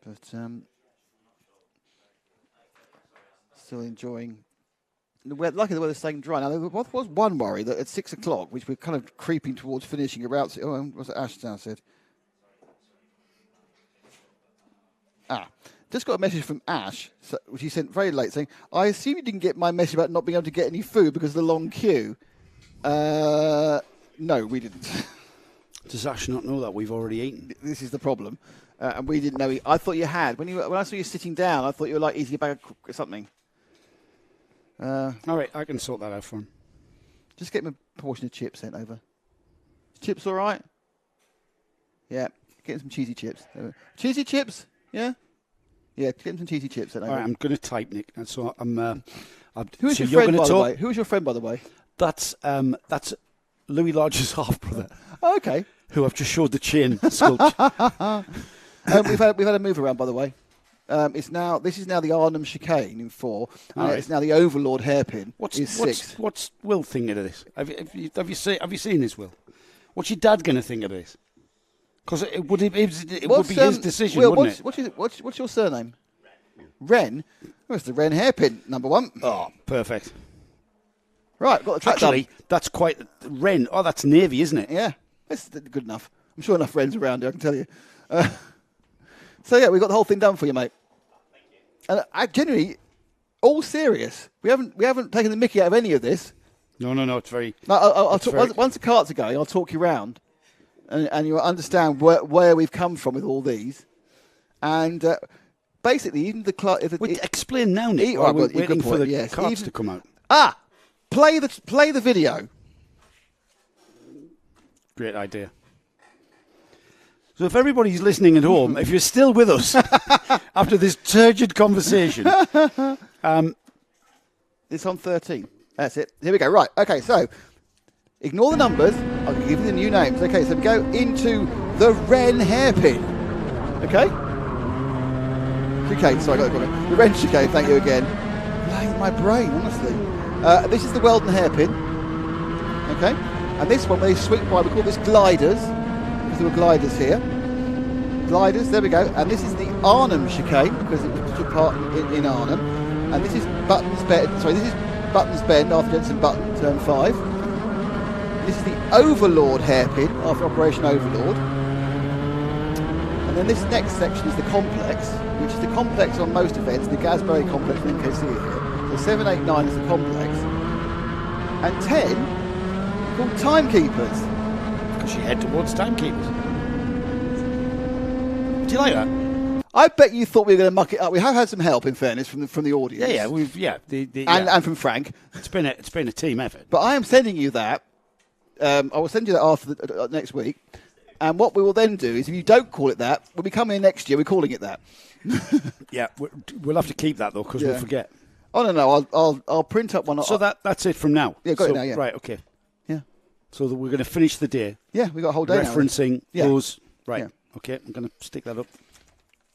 But still enjoying. Luckily, the weather's staying dry. Now, there was one worry that at 6 o'clock, which we're kind of creeping towards finishing about. Oh, what's it Ash now said? Just got a message from Ash, which he sent very late, saying, I assume you didn't get my message about not being able to get any food because of the long queue. No, we didn't. Does Ash not know that we've already eaten? This is the problem. And we didn't know. I thought you had. When I saw you sitting down, I thought you were like eating a bag of something. All right, I can sort that out for him. Just get him a portion of chips sent over. Chips all right? Yeah, get him some cheesy chips. Cheesy chips? Yeah? Yeah, get him some cheesy chips sent over. All right, I'm going to type, Nick. And so Who is so your you're friend, gonna by the talk? way? Who is your friend, by the way? That's Louis Lodge's half-brother. Oh, okay. Who I've just showed the chain sculpture. We've had a move around, by the way. This is now the Arnhem chicane in 4. Right. It's now the Overlord hairpin. Is 6. What's Will thinking of this? Have you seen this, Will? What's your dad going to think of this? Because it would be his decision, Will, wouldn't it? What's your surname? Ren. Oh, it's the Ren hairpin, number 1. Oh, perfect. Right, got the track Actually, done. that's quite Ren. Oh, that's navy, isn't it? Yeah, that's good enough. I'm sure enough Rens around here, I can tell you. So yeah, we got the whole thing done for you, mate. And I genuinely, all serious. We haven't taken the mickey out of any of this. No, it's very. Once the carts are going, I'll talk you round, and you'll understand where we've come from with all these. And basically, even the explain now, Nick. While we're waiting for the carts to come out. Play the video. Great idea. So if everybody's listening at home, if you're still with us after this turgid conversation... it's on 13. That's it. Here we go. Right. Okay, so ignore the numbers. I'll give you the new names. Okay, so we go into the Wren hairpin. Okay? Chicane, sorry, I got it. The Wren chicane, thank you again. Playing my brain, honestly. This is the Weldon hairpin. Okay? And this one, when they sweep by, we call this gliders. There were gliders here. Gliders, there we go. And this is the Arnhem chicane, because it took part in Arnhem. And this is Buttons Bend. Sorry, this is Buttons Bend after Jensen Button, turn 5. This is the Overlord hairpin after Operation Overlord. And then this next section is the complex, which is the complex on most events, the Gasbury complex from NKC here. So 7, 8, 9 is the complex. And 10 called timekeepers. She head towards timekeepers. Do you like that? I bet you thought we were going to muck it up. We have had some help, in fairness, from the audience. And from Frank. It's been a team effort. But I am sending you that. I will send you that after next week. And what we will then do is, if you don't call it that, when we come in next year, we're calling it that. Yeah, we'll have to keep that though, because we'll forget. Oh no, I'll print up one. So that's it from now. Yeah, got it now. Yeah. Right. Okay. Yeah. So we're going to finish the day. Yeah, we got a whole day referencing now. those. Right. Yeah. Okay, I'm going to stick that up.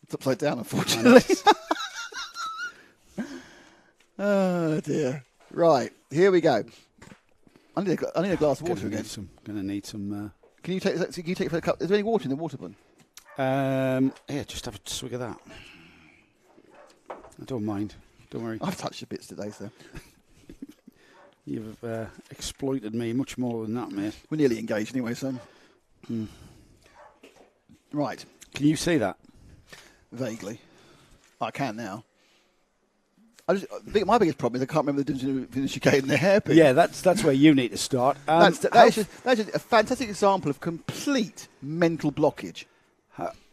It's upside down, unfortunately. Oh dear. Right, here we go. I need a glass of water again. Going to need some. Can you take it for a cup? Is there any water in the water bun? Yeah, just have a swig of that. I don't mind. Don't worry. I've touched your bits today, so. You've exploited me much more than that, mate. We're nearly engaged anyway, son. Right. Can you see that? Vaguely. I can now. My biggest problem is I can't remember the difference between the chicane and the hairpin. Yeah, that's where you need to start. That's just a fantastic example of complete mental blockage.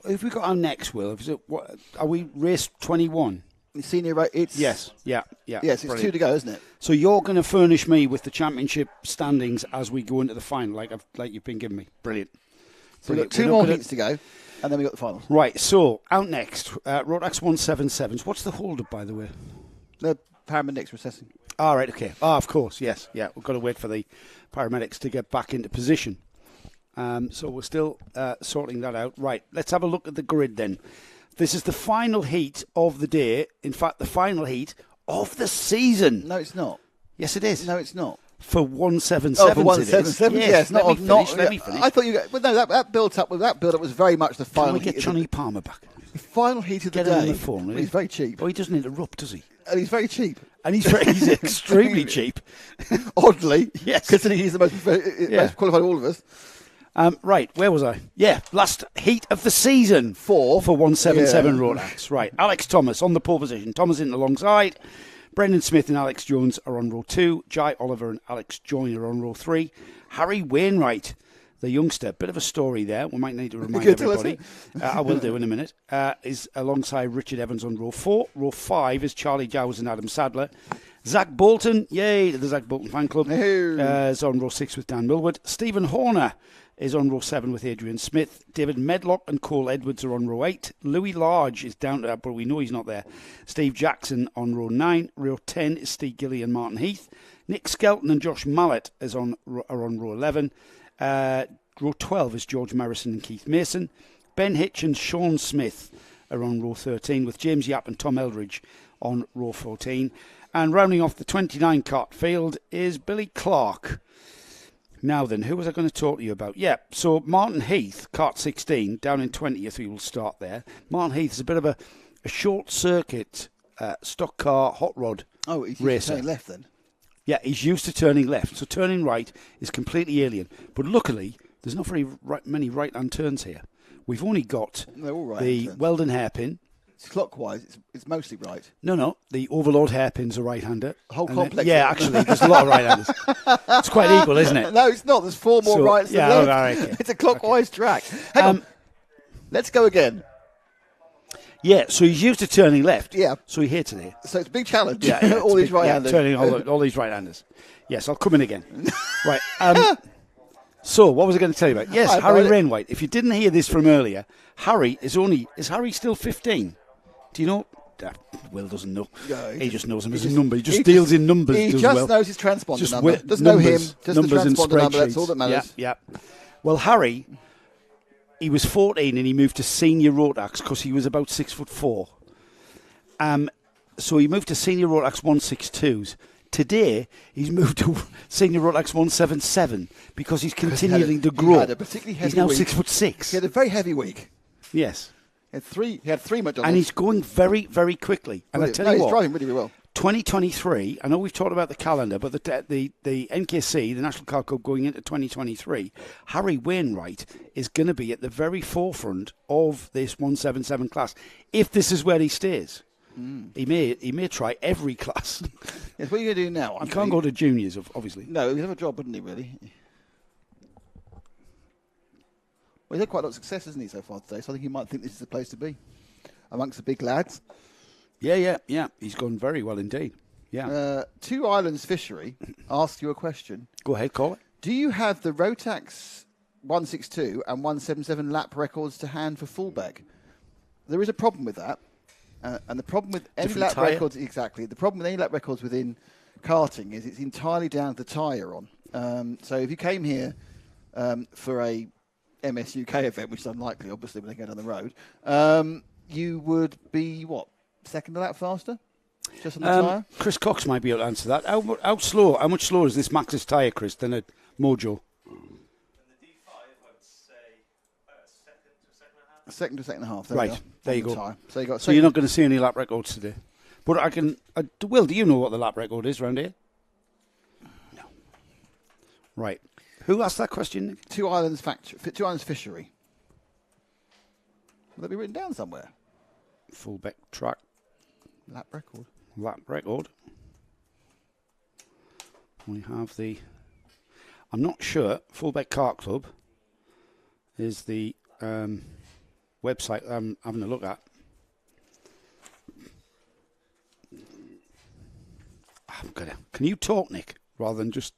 If we got our next, Will, are we race 21? Senior race, it's... Yes, yeah. Yes, it's brilliant. 2 to go, isn't it? So you're going to furnish me with the championship standings as we go into the final, like you've been giving me. Brilliant. So we've got two more heats to go, and then we've got the finals. Right, so out next, Rotax 177s. What's the hold-up, by the way? The paramedics were assessing. All right, okay. Of course, yes. Yeah, we've got to wait for the paramedics to get back into position. So we're still sorting that out. Right, let's have a look at the grid then. This is the final heat of the day. In fact, the final heat of the season. No, it's not. Yes, it is. No, it's not. For 177s, oh, for 177s, yes. Let me finish. I thought you. Well, no, that build-up was very much the final. Can we get Johnny Palmer back? The final heat of the day. Get him on the phone. Really? He's very cheap. Oh, he doesn't interrupt, does he? And he's very cheap. And he's extremely cheep. Oddly, yes, considering he's the most qualified of all of us. Right, where was I? Yeah, last heat of the season for 177 Rotax. Right, Alex Thomas on the pole position. Thomas in alongside. Brendan Smith and Alex Jones are on row 2. Jai Oliver and Alex Joyner are on row 3. Harry Wainwright, the youngster, bit of a story there. We might need to remind everybody. I will do in a minute. Is alongside Richard Evans on row 4. Row 5 is Charlie Jowers and Adam Sadler. Zach Bolton, yay to the Zach Bolton fan club, is on row 6 with Dan Millward. Stephen Horner is on row 7 with Adrian Smith. David Medlock and Cole Edwards are on row 8. Louis Large is down to that, but we know he's not there. Steve Jackson on row 9. Row 10 is Steve Gilly and Martin Heath. Nick Skelton and Josh Mallet are on row 11. Row 12 is George Marison and Keith Mason. Ben Hitch and Sean Smith are on row 13 with James Yapp and Tom Eldridge on row 14. And rounding off the 29 cart field is Billy Clark. Now then, who was I going to talk to you about? Yeah, so Martin Heath, cart 16, down in 20th, we will start there. Martin Heath is a bit of a short circuit stock car hot rod he's racer. Turning left then? Yeah, he's used to turning left, so turning right is completely alien. But luckily, there's not very many right-hand turns here. We've only got the Weldon hairpin. It's clockwise, it's mostly right. No, the Overlord hairpin's a right-hander. Whole complex. Actually, there's a lot of right-handers. It's quite equal, isn't it? No, it's not. There's 4 more rights than left. Right, okay. It's a clockwise track. Hang on. Let's go again. Yeah, so he's used to turning left. Yeah. So he hits it here. So it's a big challenge. Yeah, all these right-handers. Turning all these right-handers. Yes, I'll come in again. Right. So, what was I going to tell you about? Yes, Harry Wainwright. If you didn't hear this from earlier, is Harry still 15? Do you know? Will doesn't know. No, he just knows him as a number. He just deals in numbers. He just knows his transponder number. Doesn't know him. Just the transponder number. That's all that matters. Yeah. Well, Harry, he was 14 and he moved to senior Rotax because he was about 6'4". So he moved to senior Rotax 162s. Today, he's moved to senior Rotax 177 because he's continuing to grow. He had a particularly heavy he's now week. 6'6". He had a very heavy week. Yes. He had three McDonald's. And he's going very, very quickly. And I tell you he's what, driving really, really well. 2023, I know we've talked about the calendar, but the NKC, the National Car Cup, going into 2023, Harry Wainwright is going to be at the very forefront of this 177 class, if this is where he stays. He may try every class. Yes, what are you going to do now? He can't go to juniors, obviously. No, he'd have a job, wouldn't he, really? Well, he's had quite a lot of success, hasn't he, so far today? So I think he might think this is the place to be amongst the big lads. Yeah. He's gone very well indeed. Yeah. Two Islands Fishery asked you a question. Go ahead, call it. Do you have the Rotax 162 and 177 lap records to hand for Fulbeck? There is a problem with that. And the problem with any lap records, exactly. The problem with any lap records within karting is it's entirely down to the tyre you're on. So if you came here for a MS UK event, which is unlikely, obviously, when they go down the road, you would be, second a lap faster? Just on the tyre? Chris Cox might be able to answer that. How much slower is this Max's tyre, Chris, than a Mojo? A second to second and a half. There you go. So you're not going to see any lap records today. But I can. Will, do you know what the lap record is around here? No. Right. Who asked that question, Nick? Two Islands Fishery. Will that be written down somewhere? Fulbeck track. Lap record. We have the. I'm not sure. Fulbeck Kart Club is the website I'm having a look at. Can you talk, Nick, rather than just?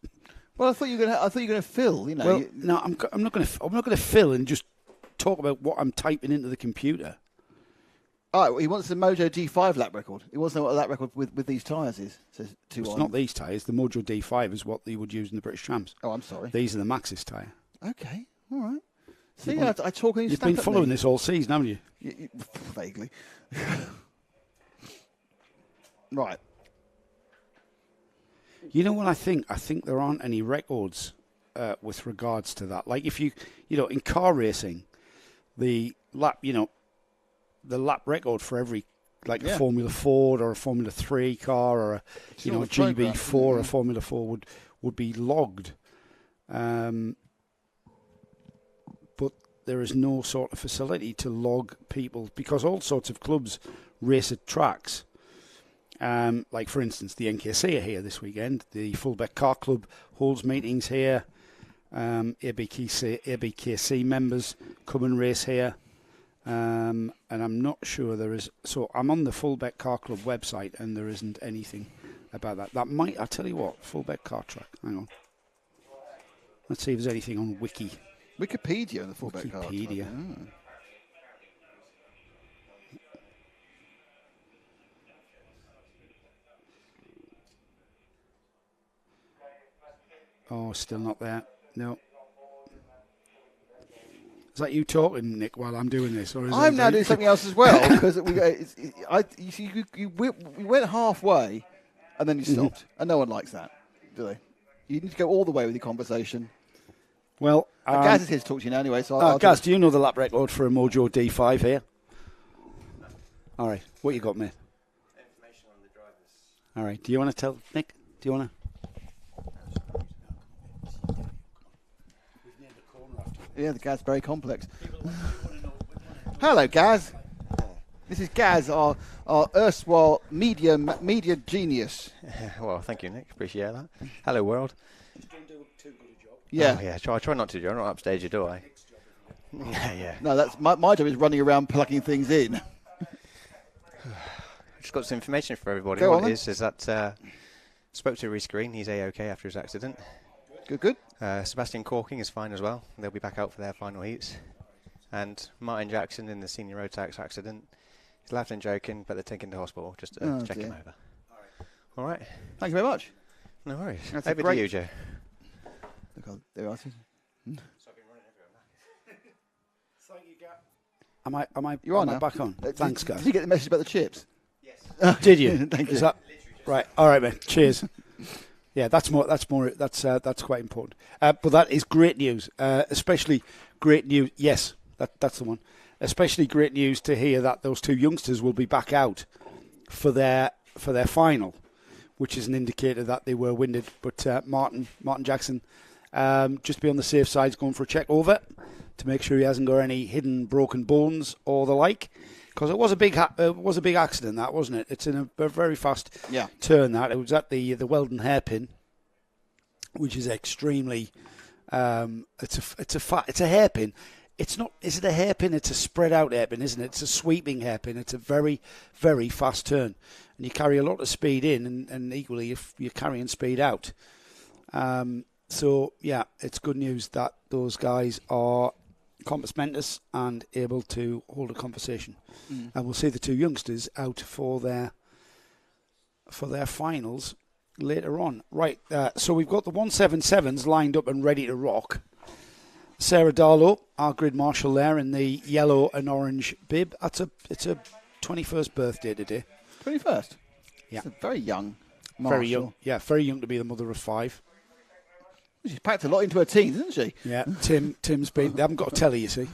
Well, I thought you were going to fill. You know. Well, no, I'm not going to fill and just talk about what I'm typing into the computer. Oh, he wants the Mojo D5 lap record. He wants to know what the lap record with these tyres is. Says It's not these tyres. The Mojo D5 is what they would use in the British Champs. Oh, I'm sorry. These are the Maxxis tyre. Okay, all right. See, I talk and you You've snap been at following me. this all season, haven't you? Vaguely. Right. You know what I think? I think there aren't any records with regards to that. Like if you in car racing, the lap record for every a Formula Ford or a Formula 3 car or a GB4 or a Formula 4 would be logged. But there is no sort of facility to log people because all sorts of clubs race at tracks. Like, for instance, the NKC are here this weekend. The Fulbeck Car Club holds meetings here. ABKC members come and race here. And I'm not sure there is... So I'm on the Fulbeck Car Club website and there isn't anything about that. That might... I'll tell you what, Fulbeck Car Track. Hang on. Let's see if there's anything on Wikipedia on the Fulbeck Car Track. Wikipedia. Oh, still not there. No. Is that you talking, Nick, while I'm doing this? Or is I'm now doing something else as well because you went halfway and then you stopped, and no one likes that, do they? You need to go all the way with your conversation. Well, Gaz is here to talk to you now anyway. So Gaz, do you know the lap record for a Mojo D5 here? All right, what you got, mate? Information on the drivers. All right, do you want to tell Nick? Do you want to? Yeah, the Gaz very complex. Hello, Gaz. This is Gaz, our erstwhile media genius. Well, thank you, Nick. Appreciate that. Hello, world. Yeah. Oh, yeah. Try not to do. I'm not upstage, do I? Yeah. No, that's my job is running around plugging things in. Just got some information for everybody. Go what on, it is that spoke to Reece Green. He's A-OK after his accident. Good. Sebastian Corking is fine as well. They'll be back out for their final heats. And Martin Jackson in the senior Rotax accident. He's laughing and joking, but they're taken to hospital just to check him over. All right. Thank you very much. No worries. That's Over to you, Joe. There are. Am I You are now. back on? Thanks, guys. Did you get the message about the chips? Yes. Did you? Thank you. Is that right? All right, mate. Cheers. Yeah, that's quite important. But that is great news, especially great news. Yes, that's the one. Especially great news to hear that those two youngsters will be back out for their final, which is an indicator that they were winded. But Martin Jackson, just be on the safe side, is going for a check over to make sure he hasn't got any hidden broken bones or the like. Because it was a big accident, that, wasn't it? It's in a very fast turn. That it was at the Weldon hairpin, which is extremely. It's a hairpin. It's not. Is it a hairpin? It's a spread out hairpin, isn't it? It's a sweeping hairpin. It's a very fast turn, and you carry a lot of speed in, and equally if you're carrying speed out. So yeah, it's good news that those guys are compass mentis and able to hold a conversation. And we'll see the two youngsters out for their finals later on. Right, so we've got the 177s lined up and ready to rock. Sarah Darlow, our grid marshal there in the yellow and orange bib. It's a 21st birthday today. 21st? Yeah. It's very young marshal. Very young. Yeah, very young to be the mother of 5. She's packed a lot into her teens, isn't she? Yeah, Tim's been... They haven't got a telly, you see.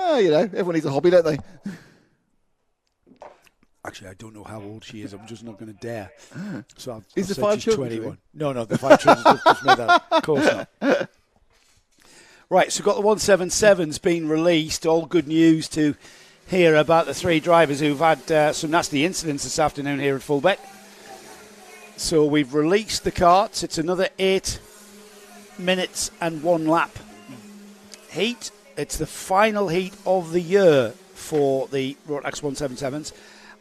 Oh, everyone needs a hobby, don't they? Actually, I don't know how old she is. I'm just not going to dare. So Is the said 5 she's children? 21. No, the 5 children just made that. Of course not. Right, so we've got the 177s being released. All good news to hear about the 3 drivers who've had some nasty incidents this afternoon here at Fulbeck. So we've released the carts. It's another 8 minutes and 1 lap heat. It's the final heat of the year for the Rotax 177s.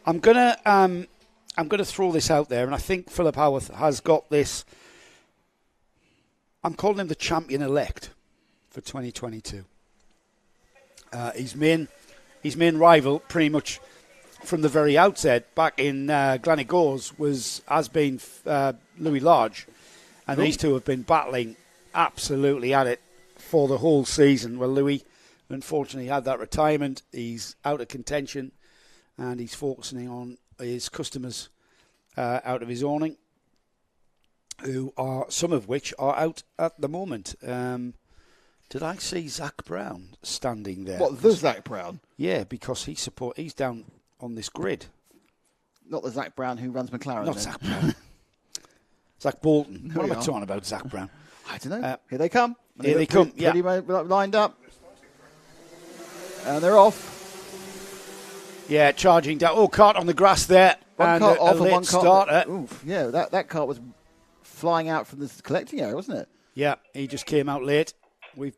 I'm gonna throw this out there, and I think Philip Howarth has got this. I'm calling him the champion elect. for 2022. His main rival, pretty much from the very outset, back in Glenagores, has been Louis Large, and these two have been battling absolutely at it for the whole season. Well, Louis, unfortunately, had that retirement. He's out of contention, and he's focusing on his customers out of his awning, who are some of which are out at the moment. Did I see Zach Brown standing there? What, the Zach Brown? Yeah, because he's down on this grid. Not the Zach Brown who runs McLaren. Not then. Zach Brown. Zach Bolton. There What we am I are. talking about, Zach Brown? I don't know. Here they come. Here they come, yeah. Pretty lined up. And they're off. Yeah, charging down. Oh, cart on the grass there. One and cart a off and late one cart. starter. Oof, yeah, that cart was flying out from the collecting area, wasn't it? Yeah, he just came out late. We're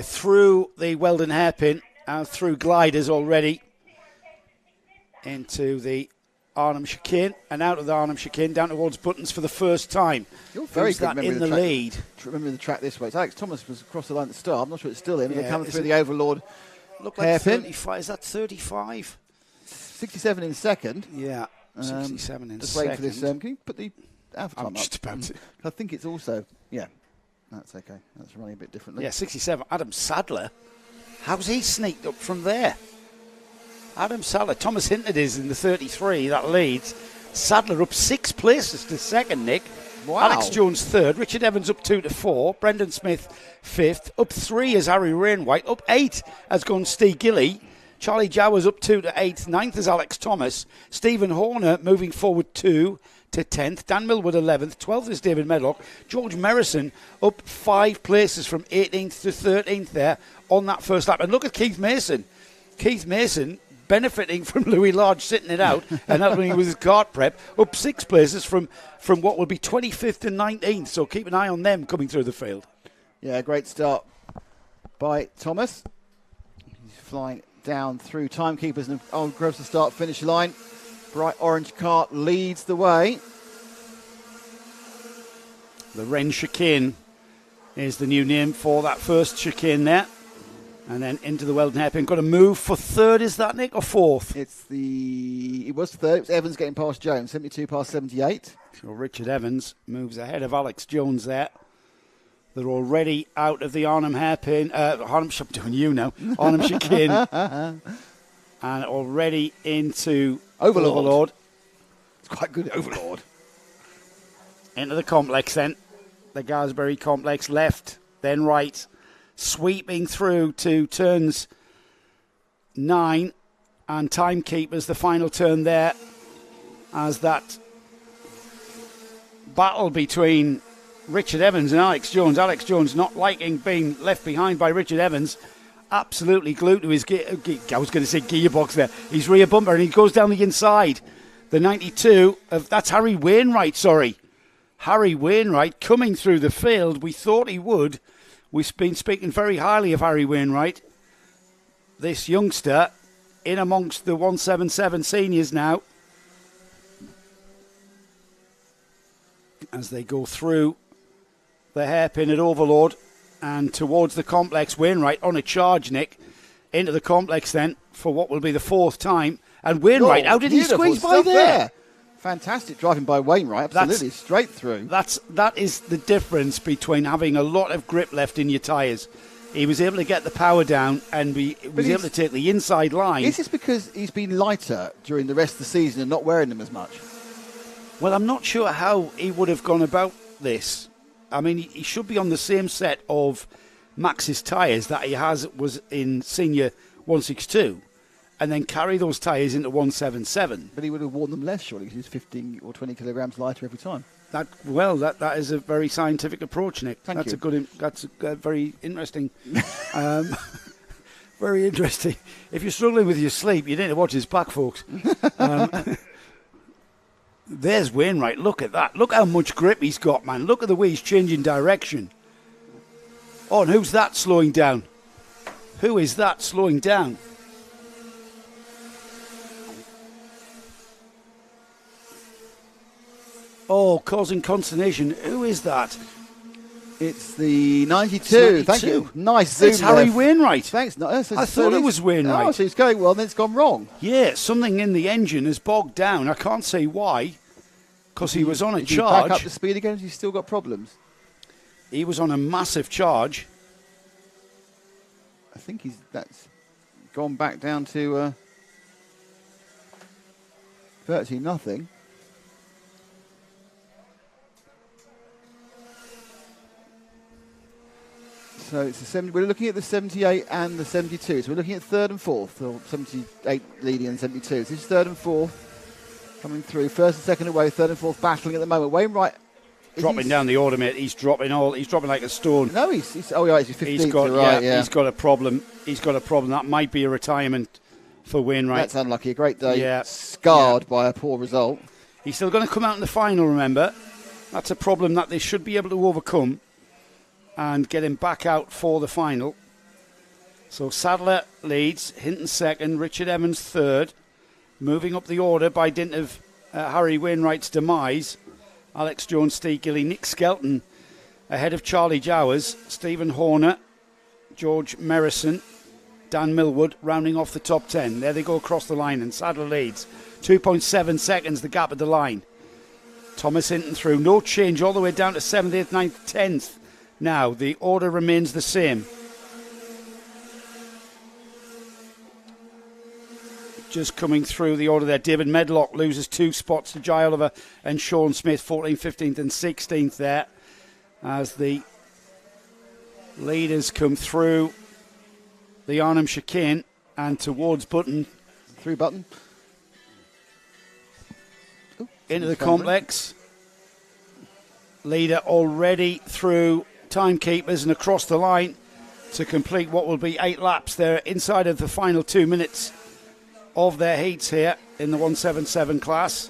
through the Weldon hairpin and through gliders already into the Arnhem chicane and out of the Arnhem chicane down towards Buttons for the first time. You're very Who's good that remembering in the track, lead. Remembering the track this way. So Alex Thomas was across the line at the start. I'm not sure it's still him. Yeah, They're coming is through it- the Overlord Look like hairpin. 35. Is that 35? 67 in second. Yeah, 67 in just second. waiting for this. Can you put the alpha time I'm just up? about to. I think it's also, yeah, that's okay. That's running a bit differently. Yeah, 67. Adam Sadler. How's he sneaked up from there? Adam Sadler. Thomas Hinton is in the 33. That leads. Sadler up 6 places to second, Nick. Wow. Alex Jones third. Richard Evans up 2 to 4. Brendan Smith fifth. Up 3 is Harry Rainwhite. Up 8 has gone Steve Gilly. Charlie Jowers up 2 to 8th. 9th is Alex Thomas. Stephen Horner moving forward 2 to 10th. Dan Millwood 11th. 12th is David Medlock. George Merrison up 5 places from 18th to 13th there on that first lap. And look at Keith Mason. Keith Mason benefiting from Louis Large sitting it out and helping with his kart prep, up 6 places from what will be 25th and 19th. So keep an eye on them coming through the field. Yeah, great start by Thomas. He's flying down through timekeepers and across the start-finish line. Bright orange cart leads the way. The Wren chicane is the new name for that first chicane there. And then into the Weldon hairpin. Got to move for third, is that, Nick, or fourth? It was third. It was Evans getting past Jones, 72 past 78. So Richard Evans moves ahead of Alex Jones there. They're already out of the Arnhem hairpin. I'm doing you now. Arnhem chicane. And already into Overlord. It's quite good, Overlord. Into the complex then. The Garsbury complex, left, then right. Sweeping through to turns 9 and timekeepers, the final turn there, as that battle between Richard Evans and Alex Jones. Alex Jones not liking being left behind by Richard Evans, absolutely glued to his gearbox there. His rear bumper, and he goes down the inside. The 92 of, that's Harry Wainwright, Harry Wainwright coming through the field. We thought he would. We've been speaking very highly of Harry Wainwright. This youngster in amongst the 177 seniors now. As they go through the hairpin at Overlord and towards the complex. Wainwright on a charge, Nick, into the complex then for what will be the 4th time. And Wainwright, how did he squeeze by there? Fantastic driving by Wainwright, absolutely, straight through. That is the difference between having a lot of grip left in your tyres. He was able to get the power down and was able to take the inside line. Is this because he's been lighter during the rest of the season and not wearing them as much? Well, I'm not sure how he would have gone about this. I mean, he should be on the same set of Max's tyres that he was in Senior 162. And then carry those tyres into 177. But he would have worn them less, surely, because he's 15 or 20 kilograms lighter every time. That is a very scientific approach, Nick. That's a very interesting. Very interesting. If you're struggling with your sleep, you need to watch his back, folks. There's Wainwright. Look at that. Look how much grip he's got, man. Look at the way he's changing direction. Oh, and who's that slowing down? Who is that slowing down? Oh, causing consternation. Who is that? It's the 92. Thank you. Nice zoom. It's Harry there. Wainwright. Thanks. No, I thought it was Wainwright. Oh, so it's going well, then it's gone wrong. Yeah, something in the engine has bogged down. I can't say why, because he was on a Did he back up charge. the speed again? Has he still got problems? He was on a massive charge. I think that's gone back down to virtually nothing. So it's the 70, we're looking at the 78 and the 72. So we're looking at third and fourth, or 78 leading and 72. So this is third and fourth coming through. First and second away, third and fourth battling at the moment. Wainwright Dropping down the order, mate. He's dropping like a stone. No, he's 15th. He's got, right, he's got a problem. He's got a problem. That might be a retirement for Wainwright. That's unlucky. A great day. Scarred by a poor result. He's still going to come out in the final, remember. That's a problem that they should be able to overcome and get him back out for the final. So Sadler leads, Hinton second, Richard Evans third. Moving up the order by dint of Harry Wainwright's demise. Alex Jones, Steve Gilly, Nick Skelton ahead of Charlie Jowers, Stephen Horner, George Merrison, Dan Millwood rounding off the top 10. There they go across the line, and Sadler leads. 2.7 seconds the gap at the line. Thomas Hinton through. No change all the way down to 7th, 8th, 9th, 10th. Now the order remains the same. Just coming through the order there. David Medlock loses 2 spots to Jai Oliver and Sean Smith, 14th, 15th and 16th there, as the leaders come through the Arnhem chicane and towards Button. Through Button. Into the complex. Leader already through timekeepers and across the line to complete what will be 8 laps. They're inside of the final 2 minutes of their heats here in the 177 class,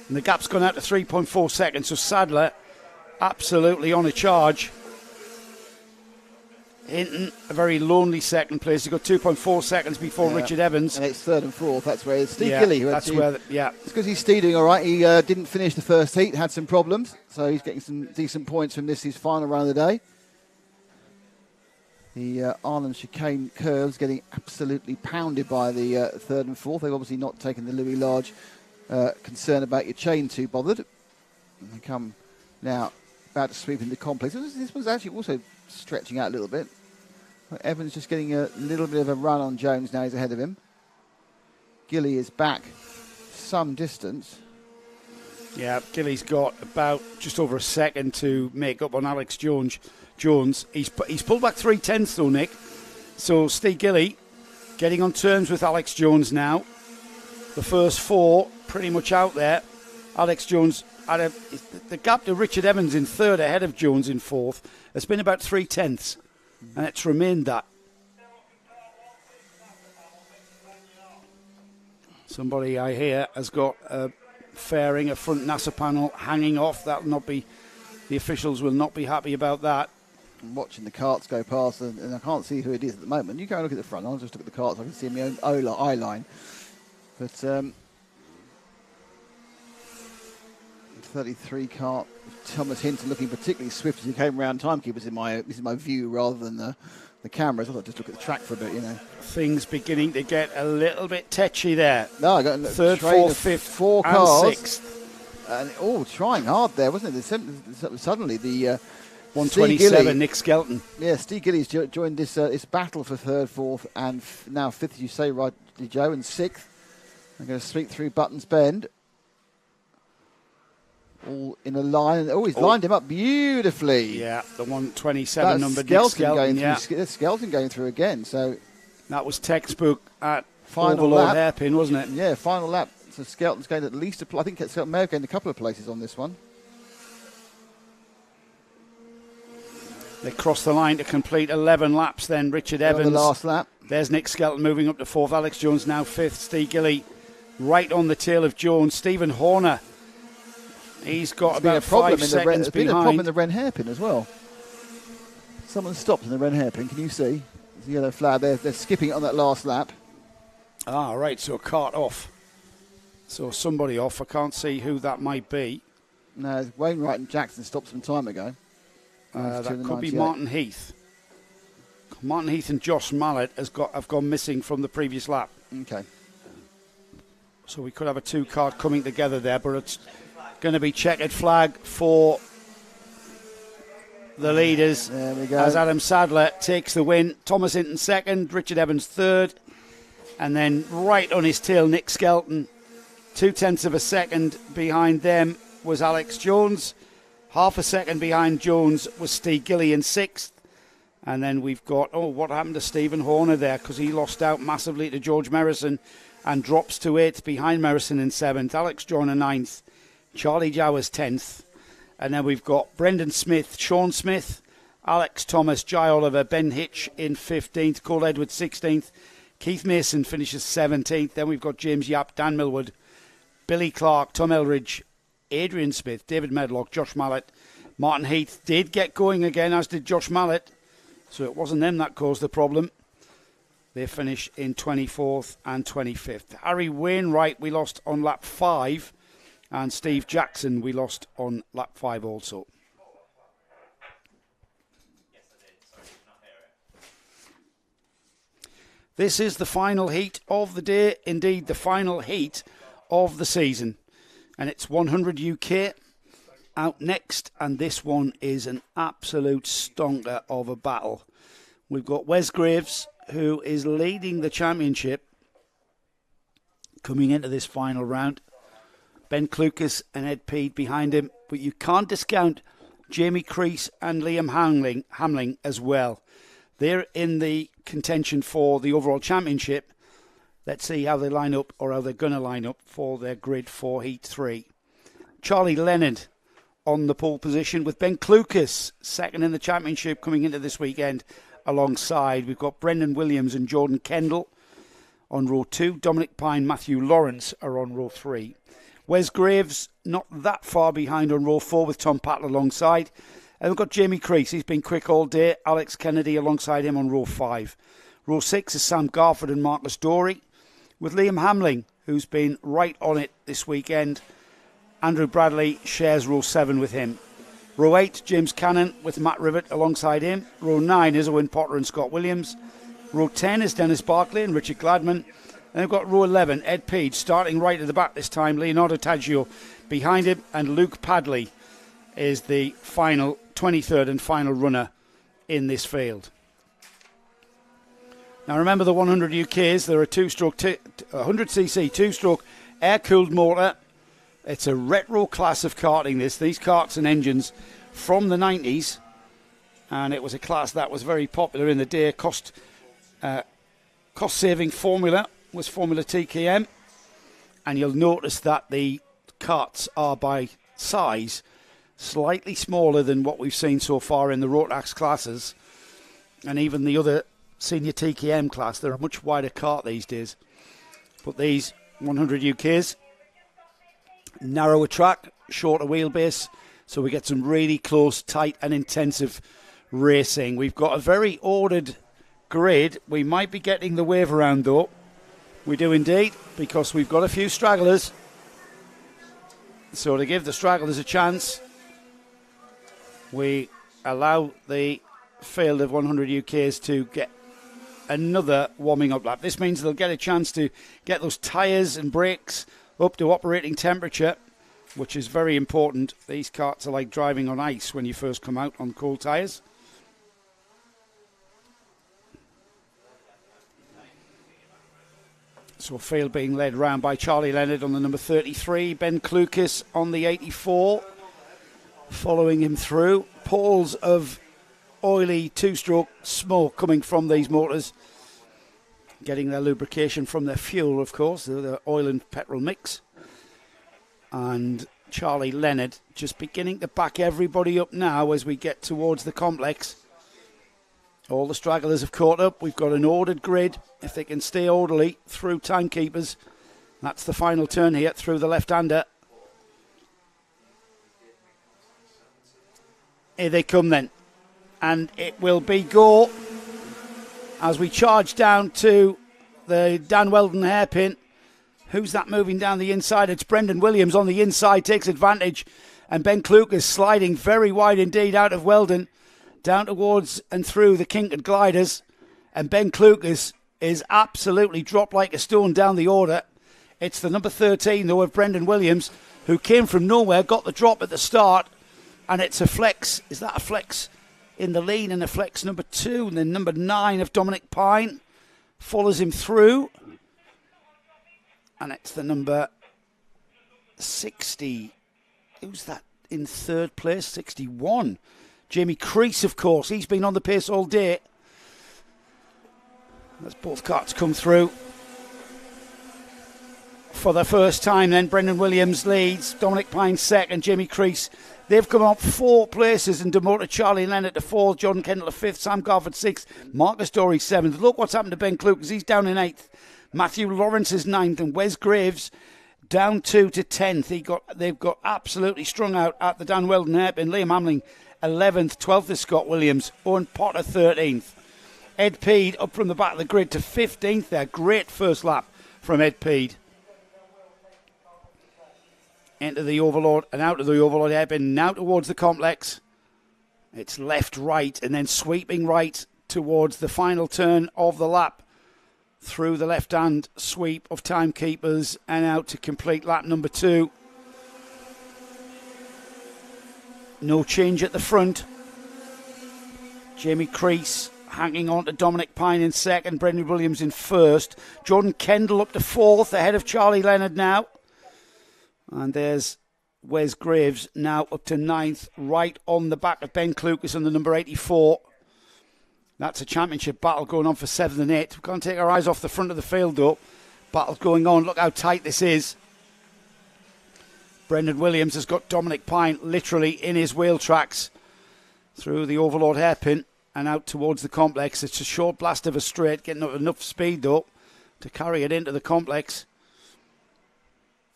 and the gap's gone out to 3.4 seconds. So Sadler absolutely on a charge. Hinton a very lonely second place. He's got 2.4 seconds before Richard Evans, and it's third and fourth. That's where it's Steve Gilly. That's where. It's because he's Steve doing all right. He didn't finish the first heat, had some problems, so he's getting some decent points from this. His final run of the day. The Arnhem chicane curves getting absolutely pounded by the third and fourth. They've obviously not taken the Louis Large concern about your chain too bothered. And they come now about to sweep into complex. This one's actually also stretching out a little bit. Evans just getting a little bit of a run on Jones now. He's ahead of him. Gilly is back some distance. Yeah, Gilly's got about just over a second to make up on Alex Jones. He's pulled back 3/10 though, Nick. So Steve Gilly getting on terms with Alex Jones now. The first 4 pretty much out there. Alex Jones had the gap to Richard Evans in third ahead of Jones in fourth has been about 3/10, and it's remained that. Somebody I hear has got a fairing, a front NASA panel hanging off. That'll not be. The officials will not be happy about that. I'm watching the carts go past, and I can't see who it is at the moment. You go and look at the front. I'll just look at the carts. I can see my own eye line. But 33 cart. Thomas Hinton looking particularly swift as he came around timekeepers. This is my view rather than the cameras. I thought I'd just look at the track for a bit, Things beginning to get a little bit tetchy there. No, I got third, fourth, fifth, 4 and cars. 6th. And trying hard there, wasn't it? Suddenly the 127, Nick Skelton. Yeah, Steve Gilly's joined this battle for third, fourth, and now fifth, as you say, right, Joe, and 6th. I'm going to sweep through Buttons Bend. All in a line. He's lined him up beautifully. Yeah, the 127 number, Skelton Nick Skelton. Skelton going through again. So that was textbook at final Overlord lap. Hairpin, wasn't it? Yeah, final lap. So Skelton's gained at least I think Skelton may have gained a couple of places on this one. They cross the line to complete 11 laps then. Richard Evans. On the last lap. There's Nick Skelton moving up to 4th. Alex Jones now 5th. Steve Gilly right on the tail of Jones. Stephen Horner. He's got about 5 seconds behind. There's been a problem in the Wren hairpin as well. Someone stopped in the Wren hairpin. Can you see? There's a yellow flag. They're skipping it on that last lap. Ah, right. So a cart off. So somebody off. I can't see who that might be. No, Wainwright and Jackson stopped some time ago. That could be Martin Heath. Martin Heath and Josh Mallet have gone missing from the previous lap. Okay. So we could have a two-car coming together there, but it's going to be checkered flag for the leaders. There we go. As Adam Sadler takes the win. Thomas Hinton second, Richard Evans third, and then right on his tail, Nick Skelton. 0.2 of a second behind them was Alex Jones. Half a second behind Jones was Steve Gillian sixth. And then we've got, what happened to Stephen Horner there? Because he lost out massively to George Merrison and drops to 8th behind Merrison in 7th. Alex Joyner 9th. Charlie Jowers 10th. And then we've got Brendan Smith, Sean Smith, Alex Thomas, Jai Oliver, Ben Hitch in 15th. Cole Edwards 16th. Keith Mason finishes 17th. Then we've got James Yapp, Dan Millwood, Billy Clark, Tom Elridge, Adrian Smith, David Medlock, Josh Mallet. Martin Heath did get going again, as did Josh Mallet. So it wasn't them that caused the problem. They finished in 24th and 25th. Harry Wainwright we lost on lap 5. And Steve Jackson we lost on lap 5 also. This is the final heat of the day. Indeed, the final heat of the season. And it's 100 UK out next, and this one is an absolute stonker of a battle. We've got Wes Graves, who is leading the championship coming into this final round. Ben Clucas and Ed Peed behind him, but you can't discount Jamie Crease and Liam Hamling as well. They're in the contention for the overall championship. Let's see how they line up, or how they're going to line up for their grid for Heat 3. Charlie Leonard on the pole position with Ben Clucas second in the championship coming into this weekend alongside. We've got Brendan Williams and Jordan Kendall on row 2. Dominic Pine, Matthew Lawrence are on row 3. Wes Graves not that far behind on row 4 with Tom Pattle alongside. And we've got Jamie Crease, he's been quick all day. Alex Kennedy alongside him on row 5. Row 6 is Sam Garford and Marcus Dorey with Liam Hamling, who's been right on it this weekend. Andrew Bradley shares row 7 with him. Row 8, James Cannon with Matt Rivet alongside him. Row 9 is Owen Potter and Scott Williams. Row 10 is Dennis Barclay and Richard Gladman. And we've got row 11, Ed Page, starting right at the back this time. Leonardo Taggio behind him. And Luke Padley is the final, 23rd and final runner in this field. Now remember the 100 UKs, they're a 100cc two-stroke air-cooled motor. It's a retro class of karting, these karts and engines from the 90s. And it was a class that was very popular in the day. Cost-saving formula was Formula TKM. And you'll notice that the karts are by size slightly smaller than what we've seen so far in the Rotax classes. And even the other senior TKM class, they're a much wider kart these days. But these 100 UKs, narrower track, shorter wheelbase, so we get some really close, tight and intensive racing. We've got a very ordered grid. We might be getting the wave around though. We do indeed, because we've got a few stragglers. So to give the stragglers a chance, we allow the field of 100 UKs to get another warming up lap. This means they'll get a chance to get those tyres and brakes up to operating temperature, which is very important. These karts are like driving on ice when you first come out on cold tyres. So field being led round by Charlie Leonard on the number 33, Ben Clucas on the 84, following him through. Poles of oily two-stroke smoke coming from these motors, getting their lubrication from their fuel, of course, the oil and petrol mix. And Charlie Leonard just beginning to back everybody up now as we get towards the complex. All the stragglers have caught up. We've got an ordered grid. If they can stay orderly through timekeepers, that's the final turn here through the left-hander. Here they come then. And it will be go as we charge down to the Dan Weldon hairpin. Who's that moving down the inside? It's Brendan Williams on the inside, takes advantage. And Ben Clucas sliding very wide indeed out of Weldon. down towards and through the kinked gliders. And Ben Klukas is absolutely dropped like a stone down the order. It's the number 13, though, of Brendan Williams, who came from nowhere, got the drop at the start. And it's a flex. Is that a flex in the lead? And a flex number 2. And then number 9 of Dominic Pine follows him through. And it's the number 60. Who's that in third place? 61. Jamie Crease, of course. He's been on the pace all day. As both carts come through. For the first time then, Brendan Williams leads. Dominic Pine second. Jamie Crease. They've come up 4 places and demoted Charlie Leonard to 4th. Jordan Kendall to 5th. Sam Garford 6th. Marcus Dorey 7th. Look what's happened to Ben Klukas. He's down in 8th. Matthew Lawrence is 9th. And Wes Graves down 2 to 10th. They've got absolutely strung out at the Dan Weldon hairpin. Liam Hamling 11th. 12th is Scott Williams. Owen Potter 13th. Ed Peed up from the back of the grid to 15th there. Great first lap from Ed Peed. Into the Overlord and out of the Overlord hairpin. Now towards the complex. It's left, right, and then sweeping right towards the final turn of the lap. Through the left-hand sweep of timekeepers and out to complete lap number 2. No change at the front. Jamie Crease hanging on to Dominic Pine in second, Brendan Williams in first. Jordan Kendall up to 4th, ahead of Charlie Leonard now. And there's Wes Graves now up to 9th, right on the back of Ben Klukas and the number 84. That's a championship battle going on for 7th and 8th. We can't take our eyes off the front of the field, though. Battle's going on. Look how tight this is. Brendan Williams has got Dominic Pine literally in his wheel tracks through the Overlord hairpin and out towards the complex. It's a short blast of a straight, getting up enough speed, though, to carry it into the complex.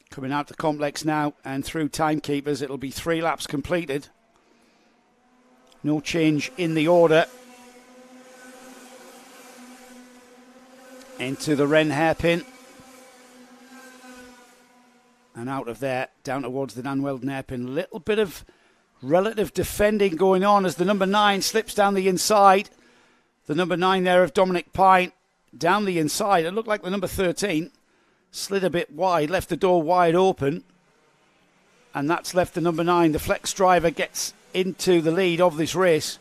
Coming out the complex now and through timekeepers. It'll be 3 laps completed. No change in the order. Into the Wren hairpin. And out of there, down towards the Dan Weldon hairpin. A little bit of relative defending going on as the number 9 slips down the inside. The number 9 there of Dominic Pine down the inside. It looked like the number 13 slid a bit wide, left the door wide open. And that's left the number 9. The flex driver gets into the lead of this race.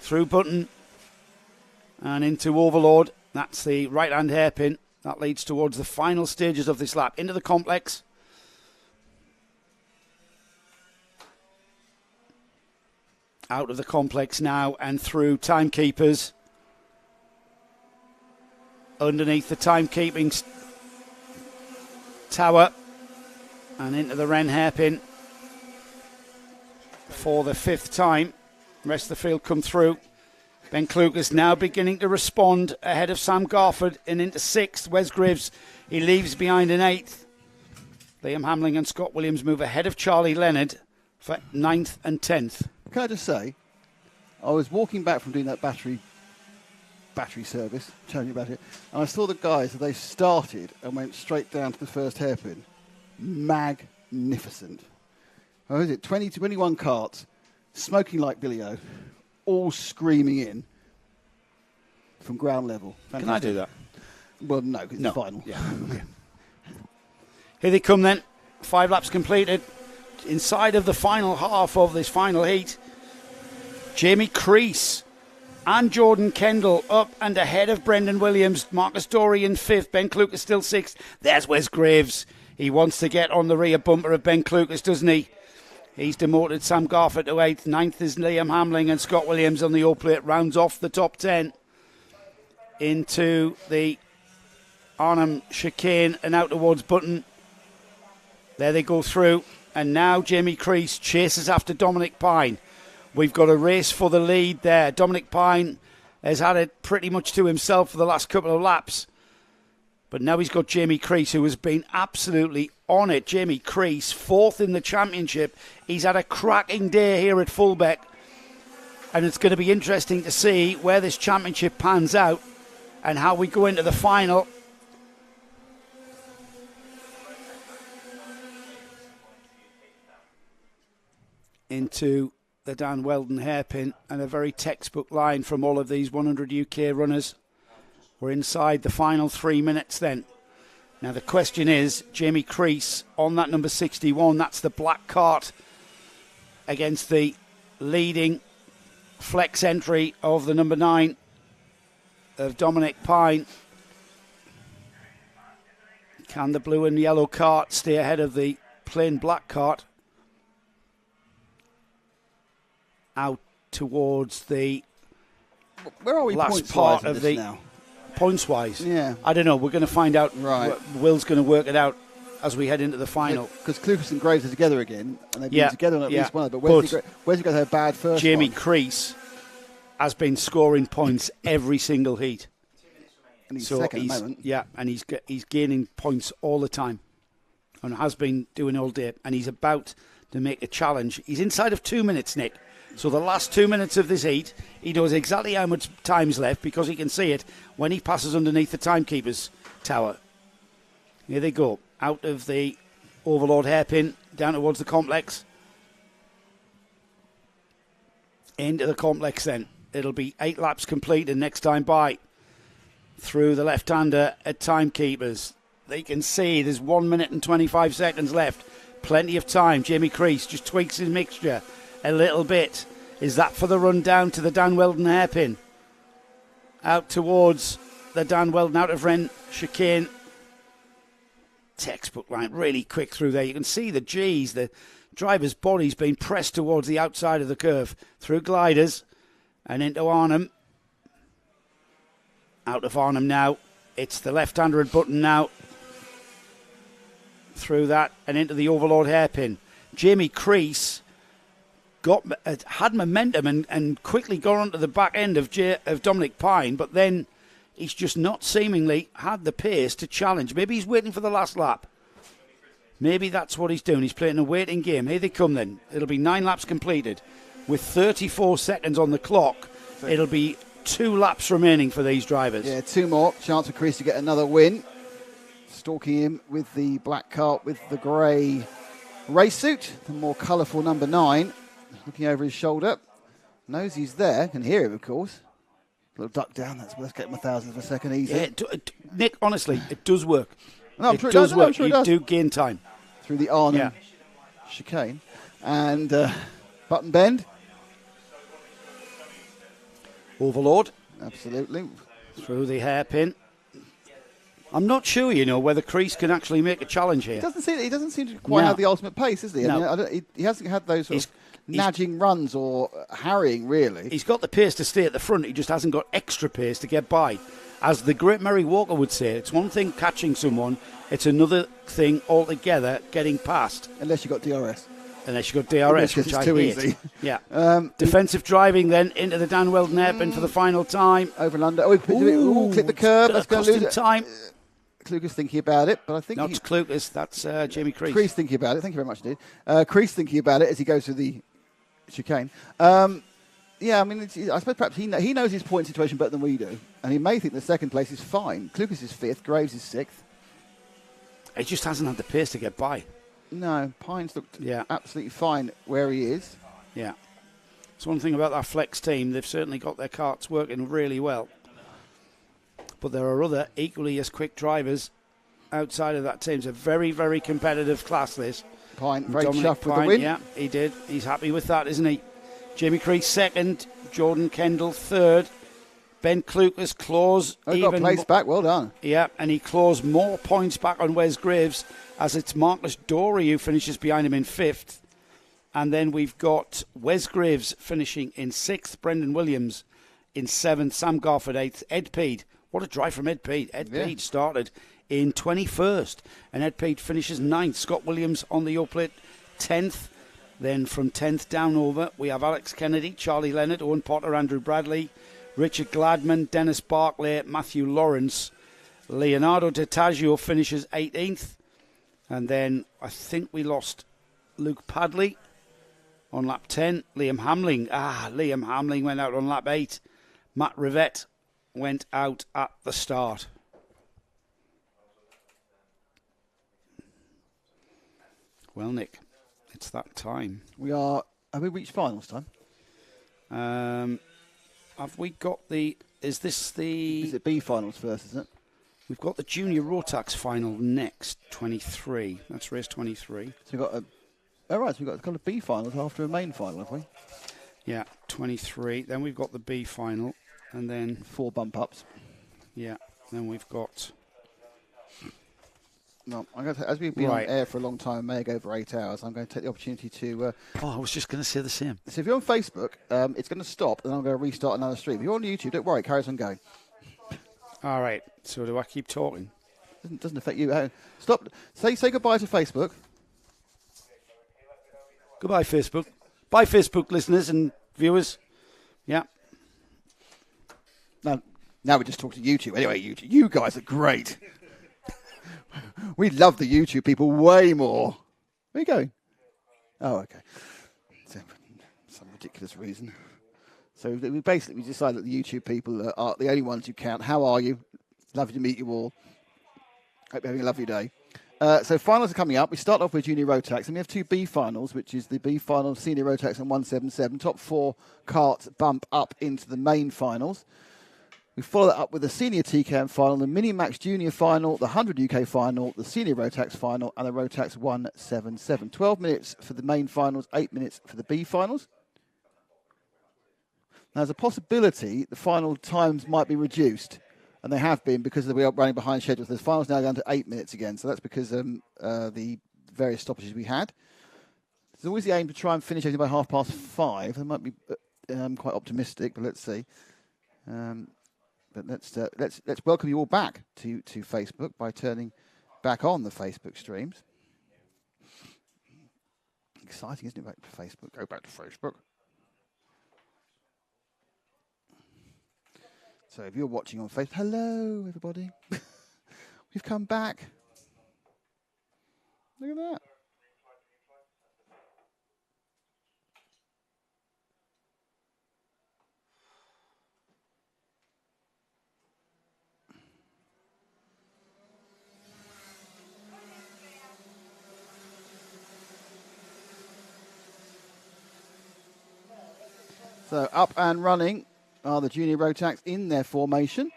Through Button and into Overlord. That's the right-hand hairpin. That leads towards the final stages of this lap. Into the complex. Out of the complex now and through timekeepers. Underneath the timekeeping tower. And into the Wren hairpin. For the 5th time. The rest of the field come through. Ben Klukas now beginning to respond ahead of Sam Garford and into 6th. Wes Graves, he leaves behind in 8th. Liam Hamling and Scott Williams move ahead of Charlie Leonard for 9th and 10th. Can I just say, I was walking back from doing that battery service, changing battery, and I saw the guys as they started and went straight down to the first hairpin. Magnificent. What was it? 20 to 21 carts, smoking like Billy O. All screaming in from ground level. Fantastic. Can I do that? Well, no, because it's the final. Yeah. Here they come then. 5 laps completed. Inside of the final half of this final heat, Jamie Crease and Jordan Kendall up and ahead of Brendan Williams. Marcus Dorey in 5th. Ben Klukas still 6th. There's Wes Graves. He wants to get on the rear bumper of Ben Klukas, doesn't he? He's demoted Sam Garford to 8th. 9th is Liam Hamling and Scott Williams on the O-plate. Rounds off the top 10 into the Arnhem chicane and out towards Button. There they go through. And now Jamie Crease chases after Dominic Pine. We've got a race for the lead there. Dominic Pine has had it pretty much to himself for the last couple of laps. But now he's got Jamie Crease, who has been absolutely on it. Jamie Crease, 4th in the championship. He's had a cracking day here at Fulbeck. And it's going to be interesting to see where this championship pans out and how we go into the final. Into the Dan Weldon hairpin, and a very textbook line from all of these 100 UK runners. We're inside the final 3 minutes then. Now the question is, Jamie Crease on that number 61, that's the black cart against the leading flex entry of the number 9 of Dominic Pine. Can the blue and yellow cart stay ahead of the plain black cart? Out towards the Where are we last part of the now? Points wise. Yeah. I don't know. We're going to find out. Right. Will's going to work it out as we head into the final. Because Clucas and Graves are together again, and they've been together on at least one. But But where's he got her bad first Jamie one? Crease has been scoring points every single heat. And he's second at the moment. Yeah, and he's gaining points all the time, and has been doing all day. And he's about to make a challenge. He's inside of 2 minutes, Nick. So the last 2 minutes of this heat, he knows exactly how much time's left because he can see it when he passes underneath the timekeeper's tower. Here they go, out of the Overlord hairpin, down towards the complex. Into the complex then. It'll be 8 laps complete and next time by. Through the left-hander at timekeepers. They can see there's 1 minute and 25 seconds left. Plenty of time. Jamie Crease just tweaks his mixture a little bit. Is that for the run down to the Dan Weldon hairpin? Out towards the Dan Weldon out of Ren chicane. Textbook line, really quick through there. You can see the G's, the driver's body's been pressed towards the outside of the curve. Through gliders and into Arnhem. Out of Arnhem now. It's the left-hander at Button now. Through that and into the Overlord hairpin. Jamie Crease had momentum and quickly got onto the back end of Dominic Pine, but then he's just not seemingly had the pace to challenge. Maybe he's waiting for the last lap. Maybe that's what he's doing. He's playing a waiting game. Here they come then. It'll be 9 laps completed. With 34 seconds on the clock, it'll be 2 laps remaining for these drivers. Yeah, 2 more. Chance for Crease to get another win. Stalking him with the black cart with the grey race suit. The more colourful number 9. Looking over his shoulder. Knows he's there. Can hear him, of course. Little duck down. Let's get him 1,000 of a second easy. Yeah, Nick, honestly, it does work. No, I'm it sure does work. I'm sure it You does. do gain time. Through the Arnhem chicane. And Button Bend. Overlord. Absolutely. Through the hairpin. I'm not sure, whether Crease can actually make a challenge here. He doesn't seem to quite have the ultimate pace, is he? No. I mean, he hasn't had those sort of nagging runs or harrying, really. He's got the pace to stay at the front. He just hasn't got extra pace to get by. As the great Murray Walker would say, it's one thing catching someone, it's another thing altogether getting past. Unless you've got DRS. Unless you've got DRS, which it's I too hate. easy. Yeah. Defensive driving then into the Dan Weldon hairpin for the final time. Over and under. Clip the curb. That's going to lose it. Time. Kluger's thinking about it, but I think... Not Kluger's, that's Jamie Crease. Crease thinking about it. Thank you very much, indeed. Crease thinking about it as he goes through the chicane. Yeah, I mean, I suppose perhaps he knows his point situation better than we do, and he may think the second place is fine. Kluger's is 5th, Graves is 6th. He just hasn't had the pace to get by. No, Pine's looked absolutely fine where he is. Yeah. It's one thing about that flex team. They've certainly got their carts working really well. But there are other equally as quick drivers outside of that team. It's a very, very competitive class, this. Pine, very Dominic chuffed with Pine, the win. Yeah, he did. He's happy with that, isn't he? Jamie Crease 2nd, Jordan Kendall 3rd, Ben Klukas claws got a place back, well done. Yeah, and he claws more points back on Wes Graves as it's Marcus Dory who finishes behind him in 5th. And then we've got Wes Graves finishing in 6th, Brendan Williams in 7th, Sam Garford 8th, Ed Peed. What a drive from Ed Peed. Ed Peed started in 21st, and Ed Peed finishes 9th. Scott Williams on the uplet 10th. Then from 10th down over, we have Alex Kennedy, Charlie Leonard, Owen Potter, Andrew Bradley, Richard Gladman, Dennis Barclay, Matthew Lawrence. Leonardo DiTaggio finishes 18th. And then I think we lost Luke Padley on lap 10. Liam Hamling went out on lap 8. Matt Rivette went out at the start. Well, Nick, it's that time. We are Have we reached finals time? Have we got the... Is this the... Is it B finals first, isn't it? We've got the Junior Rotax final next, 23. That's race 23. So we've got a... Oh, right, so we've got a couple of B finals after a main final, have we? Yeah, 23. Then we've got the B final, and then... 4 bump-ups. Yeah, then we've got... No, I'm going to, as we've been on air for a long time, may go over 8 hours, I'm going to take the opportunity to... I was just going to say the same. So if you're on Facebook, it's going to stop, and I'm going to restart another stream. If you're on YouTube, don't worry, it carries on going. All right, so do I keep talking? Doesn't affect you. Stop. Say goodbye to Facebook. Goodbye, Facebook. Bye, Facebook listeners and viewers. Yeah. Now we just talk to YouTube. Anyway, YouTube, you guys are great. We love the YouTube people way more. Where are you going? Oh, okay. Some ridiculous reason. So we decided that the YouTube people are the only ones who count. How are you? Lovely to meet you all. Hope you're having a lovely day. So finals are coming up. We start off with Junior Rotax, and we have 2 B finals, which is the B final Senior Rotax and 177. Top 4 carts bump up into the main finals. We follow that up with the Senior TKM Final, the Mini Max Junior Final, the 100 UK Final, the Senior Rotax Final, and the Rotax 177. 12 minutes for the main finals, 8 minutes for the B finals. Now, there's a possibility the final times might be reduced, and they have been because we are running behind schedule. So the finals now down to 8 minutes again, so that's because the various stoppages we had. There's always the aim to try and finish everything by 5:30. That might be quite optimistic, but let's see. But let's welcome you all back to Facebook by turning back on the Facebook streams. Exciting, isn't it? Back to Facebook. Go back to Facebook. So if you're watching on Facebook, hello everybody. We've come back. Look at that. So up and running are the Junior Rotax in their formation.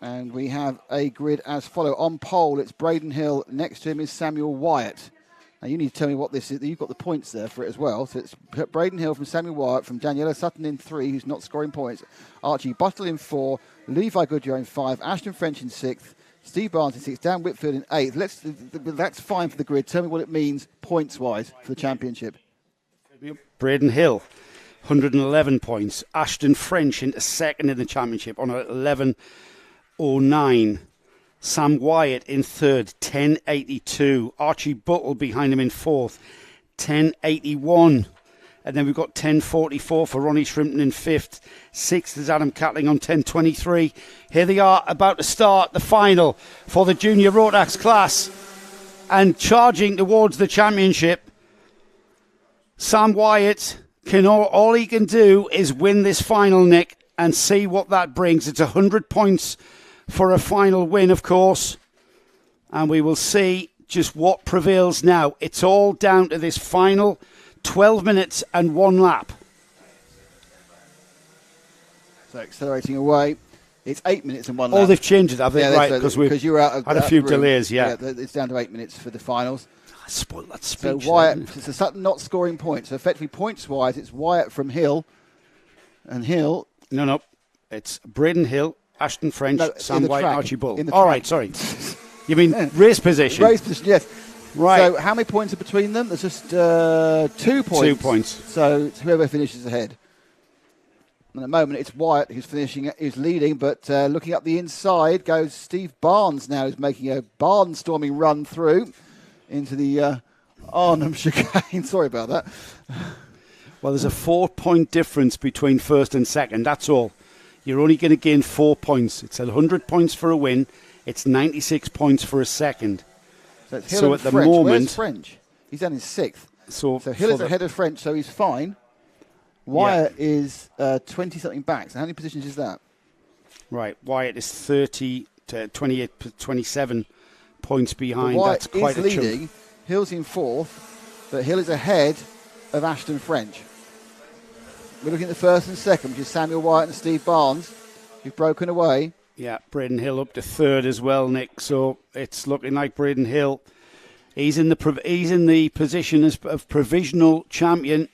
And we have a grid as follow. On pole, it's Braden Hill. Next to him is Samuel Wyatt. Now, you need to tell me what this is. You've got the points there for it as well. So it's Braden Hill from Samuel Wyatt, from Daniela Sutton in 3, who's not scoring points. Archie Buttle in 4, Levi Goodyear in 5, Ashton French in 6th, Steve Barnes in 6th, Dan Whitfield in 8th. That's fine for the grid. Tell me what it means points-wise for the championship. Braden Hill, 111 points. Ashton French into 2nd in the championship on 11.09. Sam Wyatt in 3rd, 10.82. Archie Buttle behind him in 4th, 10.81. And then we've got 10.44 for Ronnie Shrimpton in 5th. 6th is Adam Catling on 10.23. Here they are about to start the final for the Junior Rotax class. And charging towards the championship, Sam Wyatt, all he can do is win this final, Nick, and see what that brings. It's 100 points for a final win, of course. And we will see just what prevails now. It's all down to this final 12 minutes and 1 lap. So accelerating away. It's 8 minutes and 1 lap. Oh, they've changed it, have they? Right, because you were out of had a few delays, yeah. It's down to 8 minutes for the finals. I spoiled that speech. So Wyatt, so Sutton not scoring points. So effectively, points-wise, it's Wyatt from Hill. And Hill... No. It's Braden Hill, Ashton French, Sam White, track, Archie Bull. All right, sorry. You mean race position? Race position, yes. Right. So how many points are between them? There's just 2 points. 2 points. So it's whoever finishes ahead. And at the moment, it's Wyatt who's leading, but looking up the inside goes Steve Barnes now, who's making a barnstorming run through into the Arnhem chicane. Sorry about that. Well, there's a 4-point difference between first and second, that's all. You're only going to gain 4 points. It's 100 points for a win. It's 96 points for a second. So it's Hill and at French. the moment... Where's French? He's down in 6th. So Hill is ahead of French, so he's fine. Wyatt is 20-something back. So how many positions is that? Right, Wyatt is 30 to 28, 27 points behind. Wyatt That's quite is a chunk. leading. Hill's in 4th. But Hill is ahead of Ashton French. We're looking at the first and second, which is Samuel Wyatt and Steve Barnes, who've broken away. Yeah, Braden Hill up to third as well, Nick. So it's looking like Braden Hill. He's in the position of provisional champion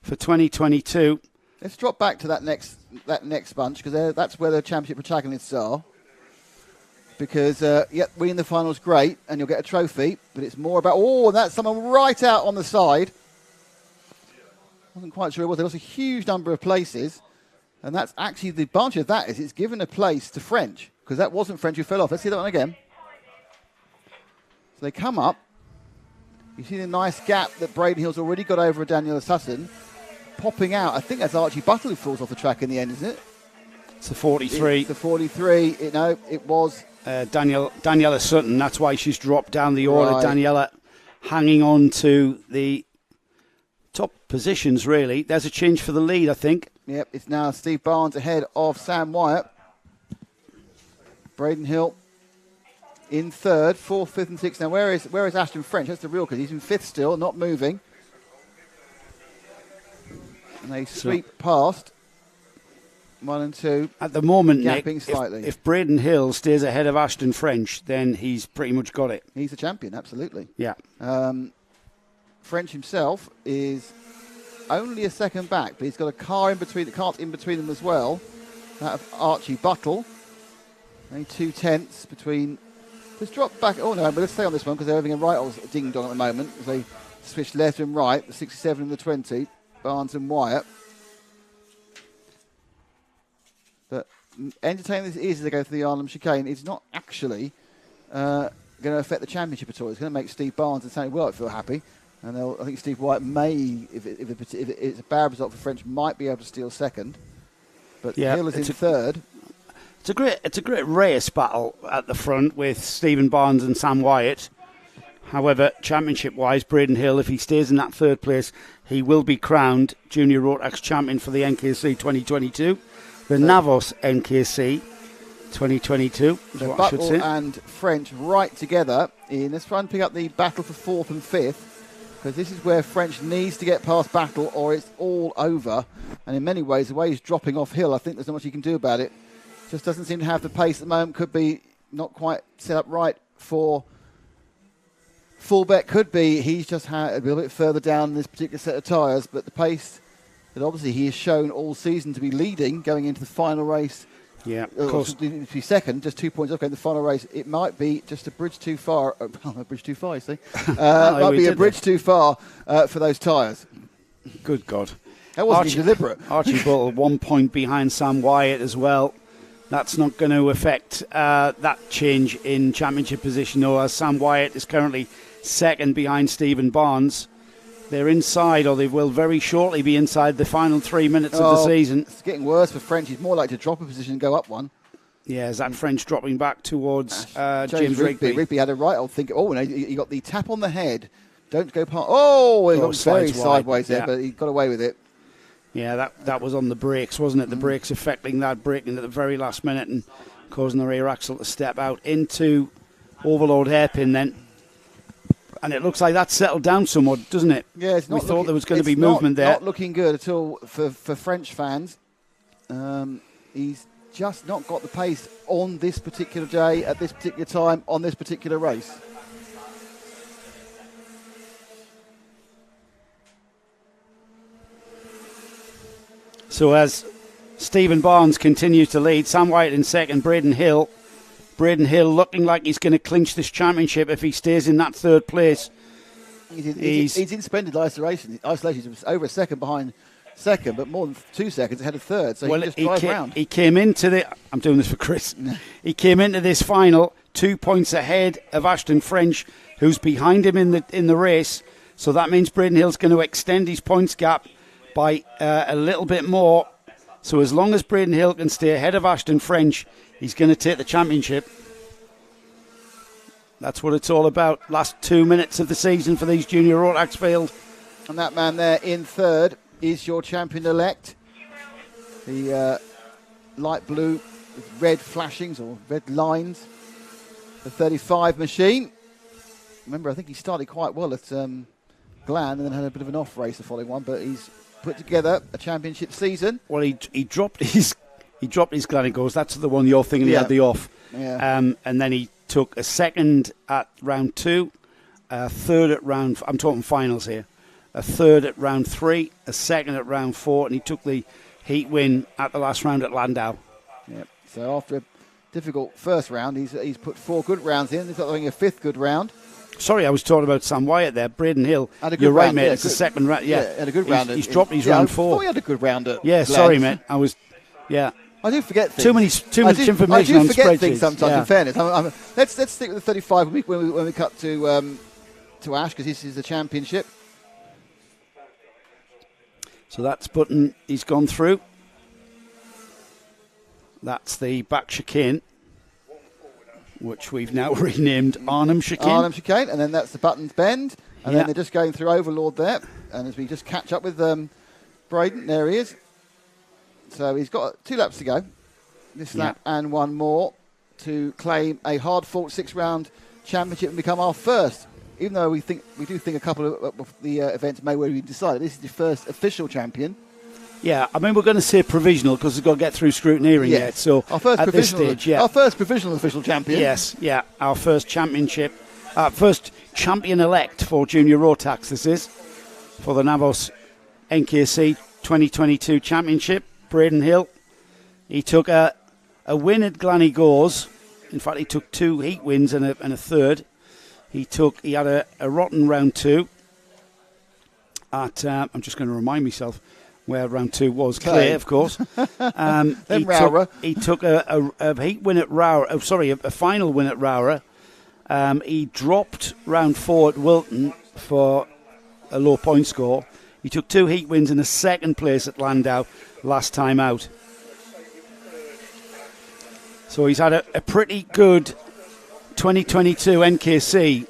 for 2022. Let's drop back to that next bunch, because that's where the championship protagonists are. Because winning the final is great, and you'll get a trophy, but it's more about and that's someone right out on the side. Wasn't quite sure it was. There was a huge number of places, and that's actually the advantage of that is it's given a place to French, because that wasn't French who fell off. Let's see that one again. So they come up. You see the nice gap that Braden Hill's already got over Daniela Sutton. Popping out, I think that's Archie Buttle who falls off the track in the end, isn't it? It's the 43. It's the 43. It was Daniela Sutton. That's why she's dropped down the order. Right. Daniela hanging on to the top positions, really. There's a change for the lead, I think. Yep, it's now Steve Barnes ahead of Sam Wyatt. Braden Hill in third, fourth, fifth and sixth. Now, where is Ashton French? That's the real, because he's in fifth still, not moving. And they sweep past 1 and 2. At the moment, Nick, gapping slightly. if Braden Hill stays ahead of Ashton French, then he's pretty much got it. He's the champion, absolutely. Yeah. French himself is only a second back, but he's got a cart in between them as well. That of Archie Buttle. Only 2/10 between. Let's drop back. Oh no, but let's stay on this one because they're having a right old ding dong at the moment. As they switch left and right, the 67 and the 20, Barnes and Wyatt. But entertaining as it is as they go through the Arnhem chicane, it's not actually going to affect the championship at all. It's going to make Steve Barnes and Tony Wyatt feel happy. And I think Steve Wyatt may, if it's a bad result for French, might be able to steal second. But Hill is in third. It's a great race battle at the front with Stephen Barnes and Sam Wyatt. However, championship-wise, Braden Hill, if he stays in that third place, he will be crowned Junior Rotax champion for the NKC 2022, the NAVOS NKC 2022. Is what I should say. Buttle and French right together. Let's try and pick up the battle for fourth and fifth, because this is where French needs to get past Battle or it's all over. And in many ways, the way he's dropping off Hill, I think there's not much he can do about it. Just doesn't seem to have the pace at the moment. Could be not quite set up right for Fulbeck. Could be he's just had a little bit further down this particular set of tyres. But the pace that obviously he has shown all season to be leading going into the final race. Yeah, of course. To be second, just 2 points off going to the final race. It might be just a bridge too far. A bridge too far, you see. Might be a bridge too far for those tyres. Good God. That wasn't deliberate. Archie Buttle 1 point behind Sam Wyatt as well. That's not going to affect that change in championship position, though, as Sam Wyatt is currently second behind Stephen Barnes. They're inside, or they will very shortly be inside the final 3 minutes of the season. It's getting worse for French. He's more likely to drop a position and go up one. Yeah, is that French dropping back towards James Rigby? Rigby had a right old think. Oh, no, he got the tap on the head. Don't go past. Oh, he got very sideways there, but he got away with it. Yeah, that was on the brakes, wasn't it? The brakes affecting that, braking at the very last minute and causing the rear axle to step out into overload hairpin then. And it looks like that's settled down somewhat, doesn't it? Yeah, it's not. We thought there was going to be movement there. Not looking good at all for French fans. He's just not got the pace on this particular day, at this particular time, on this particular race. So as Stephen Barnes continues to lead, Sam Wyatt in second, Braden Hill. Braden Hill looking like he's going to clinch this championship if he stays in that third place. He's in splendid isolation. He was over a second behind second, but more than 2 seconds ahead of third. So he just drives round. He came into I'm doing this for Chris. He came into this final 2 points ahead of Ashton French, who's behind him in the race. So that means Braden Hill's going to extend his points gap by a little bit more. So as long as Braden Hill can stay ahead of Ashton French, he's going to take the championship. That's what it's all about. Last 2 minutes of the season for these Junior Rotax field. And that man there in third is your champion-elect. The light blue with red flashings or red lines. The 35 machine. Remember, I think he started quite well at Glan and then had a bit of an off race the following one, but he's put together a championship season. Well, he dropped his Glan goes. That's the one you're thinking. He had the off. Yeah. And then he took a second at round 2, a third at round. I'm talking finals here. A third at round 3, a second at round 4, and he took the heat win at the last round at Landau. Yep. So after a difficult first round, he's put 4 good rounds in. He's got a 5th good round. Sorry, I was talking about Sam Wyatt there. Braden Hill. Had a good You're right, round, mate. yeah, It's the second round. Yeah, had a good round. He's dropped his round 4. I thought he had a good round at Yeah, Glen. sorry, mate. I was. Yeah. I do forget things. Too much information on I do forget spreadsheets. things sometimes. Yeah. In fairness, let's stick with the 35 when we cut to Ash, because this is the championship. So that's Button. He's gone through. That's the back chicane, which we've now renamed Arnhem chicane. Arnhem chicane, and then that's the Buttons Bend, and then they're just going through Overlord there. And as we just catch up with Braden, there he is. So he's got 2 laps to go, this lap and one more, to claim a hard-fought 6-round championship and become our first. Even though we do think a couple of the events may well be decided, this is the first official champion. Yeah, I mean, we're going to say provisional because we've got to get through scrutineering yet. So our first at this stage, our first provisional official champion. Yes, yeah, our first championship, first champion-elect for Junior Rotax. This is for the NAVOS NKC 2022 Championship. Braden Hill, he took a win at Glannygores. In fact, he took 2 heat wins and a third. He had a rotten round 2 at, I'm just going to remind myself where round 2 was. Clay, of course. He took a heat win at Rowra, a final win at Rowra. He dropped round 4 at Wilton for a low point score. He took 2 heat wins and a second place at Landau last time out. So he's had a pretty good 2022 NKC,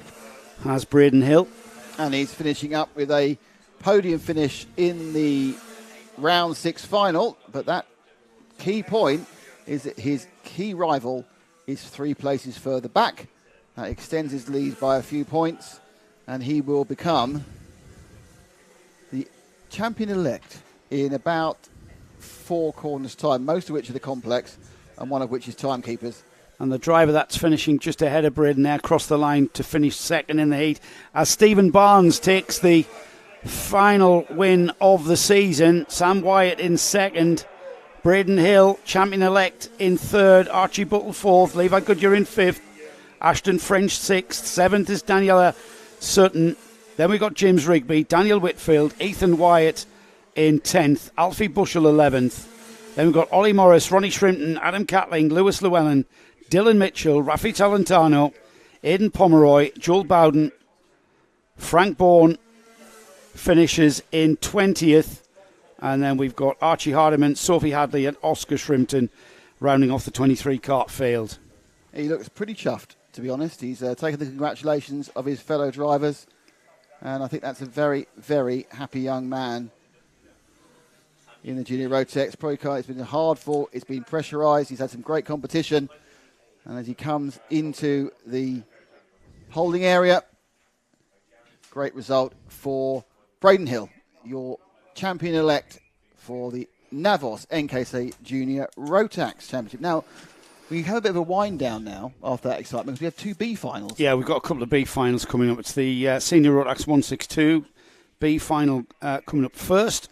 has Braden Hill. And he's finishing up with a podium finish in the round 6 final. But that key point is that his key rival is 3 places further back. That extends his lead by a few points, and he will become the champion-elect in about 4 corners' time, most of which are the complex, and one of which is timekeepers. And the driver that's finishing just ahead of Braden there crossed the line to finish second in the heat as Stephen Barnes takes the final win of the season. Sam Wyatt in second, Braden Hill champion-elect in third, Archie Buttle fourth, Levi Goodyear in fifth, Ashton French sixth, seventh is Daniela Sutton. Then we got James Rigby, Daniel Whitfield, Ethan Wyatt in 10th, Alfie Bushell 11th. Then we've got Ollie Morris, Ronnie Shrimpton, Adam Catling, Lewis Llewellyn, Dylan Mitchell, Rafi Talentano, Aidan Pomeroy, Joel Bowden, Frank Bourne finishes in 20th. And then we've got Archie Hardiman, Sophie Hadley and Oscar Shrimpton rounding off the 23 kart field. He looks pretty chuffed, to be honest. He's taken the congratulations of his fellow drivers. And I think that's a very, very happy young man in the Junior Rotax Pro Car. It's been hard fought, it's been pressurised, he's had some great competition. And as he comes into the holding area, great result for Braden Hill, your champion-elect for the NAVOS NKC Junior Rotax Championship. Now, we have a bit of a wind down now after that excitement because we have 2 B finals. Yeah, we've got a couple of B finals coming up. It's the Senior Rotax 162 B final coming up first,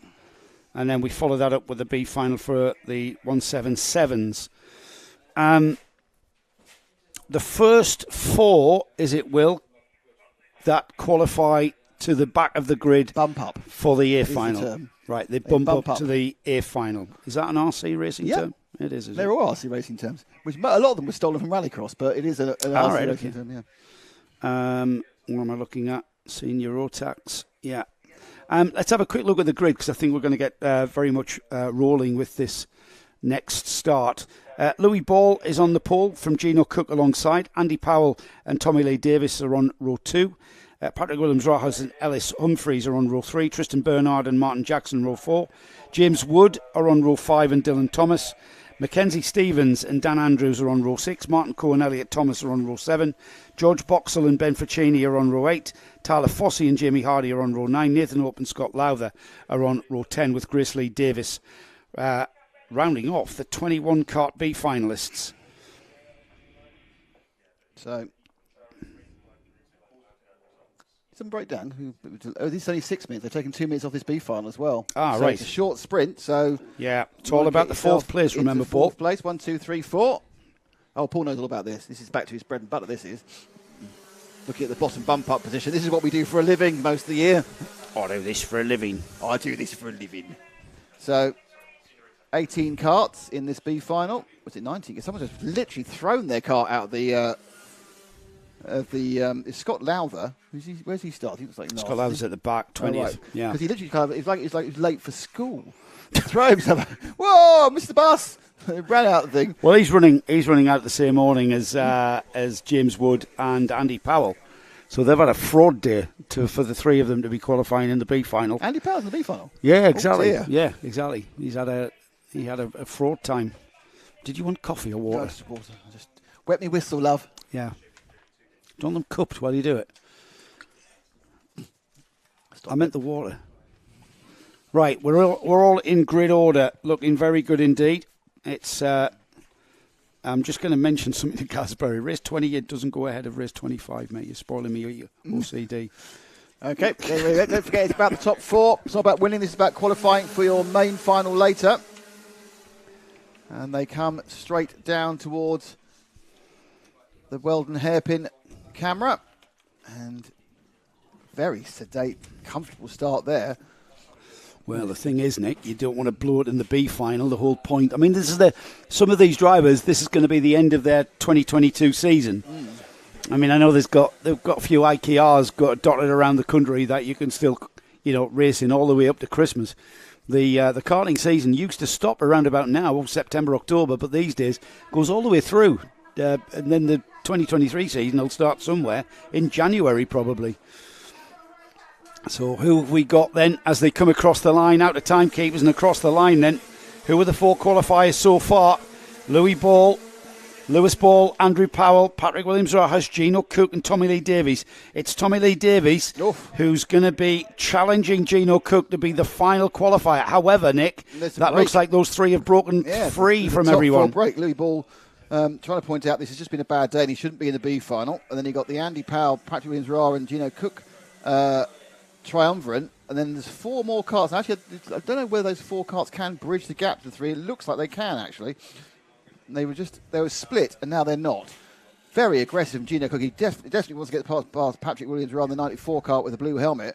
and then we follow that up with the B final for the 177s. The first 4, as it will, that qualify to the back of the grid bump up for the A is final. the term. Right, they bump up to the A final. Is that an RC racing term? It is, They're all RC racing terms, which a lot of them were stolen from Rallycross, but it is an RC racing term, What am I looking at? Senior Rotax, yeah. Let's have a quick look at the grid because I think we're going to get very much rolling with this next start. Louis Ball is on the pole from Gino Cook alongside. Andy Powell and Tommy Lee Davis are on row 2. Patrick Williams-Rojas and Ellis Humphreys are on row 3. Tristan Bernard and Martin Jackson row 4. James Wood are on row 5 and Dylan Thomas. Mackenzie Stevens and Dan Andrews are on row 6. Martin Coe and Elliot Thomas are on row 7. George Boxall and Ben Ficini are on row 8. Tyler Fossey and Jamie Hardy are on row 9. Nathan Hope and Scott Lowther are on row 10, with Grace Lee Davis rounding off the 21 Kart B finalists. So, some breakdown. This is only 6 minutes. They've taken 2 minutes off this B final as well. Ah, so right. It's a short sprint. So yeah, it's all about the fourth place. Remember, Paul. Fourth place. 1, 2, 3, 4. Oh, Paul knows all about this. This is back to his bread and butter. This is looking at the bottom bump up position. This is what we do for a living most of the year. I do this for a living. I do this for a living. So, 18 karts in this B final. Was it 19? Someone just literally thrown their cart out of the. It's Scott Lowther. Where's he start? He looks like Scott Lowther's at the back, 20th. Oh, right. Yeah, because he literally kind of it's like he was late for school. Throw himself. Whoa, Mr. Bus! He ran out of the thing. Well, he's running out the same morning as James Wood and Andy Powell. So they've had a fraud day for the three of them to be qualifying in the B final. Andy Powell's in the B final. Yeah, exactly. Oh, yeah, exactly. He had a fraud time. Did you want coffee or water? No, just water. Just wet me whistle, love. Yeah. Don't them cupped while you do it. I meant the water. Right, we're all in grid order, looking very good indeed. It's. I'm just going to mention something to Gasbury. Race 28 doesn't go ahead of race 25, mate. You're spoiling me, your OCD. Okay, don't forget it's about the top 4. It's not about winning. This is about qualifying for your main final later. And they come straight down towards the Weldon hairpin camera, and very sedate, comfortable start there. Well, the thing is, Nick, you don't want to blow it in the B final. The whole point. I mean, some of these drivers. This is going to be the end of their 2022 season. I mean, I know they've got a few IKRs dotted around the country that you can still, race in all the way up to Christmas. The karting season used to stop around about now, September, October, but these days goes all the way through, and then the 2023 season will start somewhere in January probably. So who have we got then as they come across the line, out of timekeepers and across the line then? Who are the 4 qualifiers so far? Lewis Ball, Andrew Powell, Patrick Williams-Rajas, Gino Cook and Tommy Lee Davies. It's Tommy Lee Davies who's going to be challenging Gino Cook to be the final qualifier. However, Nick, that looks like those 3 have broken free from everyone. Break. Louis Ball trying to point out this has just been a bad day and he shouldn't be in the B final. And then you got the Andy Powell, Patrick Williams-Rajas and Gino Cook triumvirate, and then there's 4 more carts. Actually, I don't know whether those 4 carts can bridge the gap to 3. It looks like they can, actually. They were split, and now they're not. Very aggressive, Gino Cook. He definitely wants to get past Patrick Williams around the 94 cart with a blue helmet.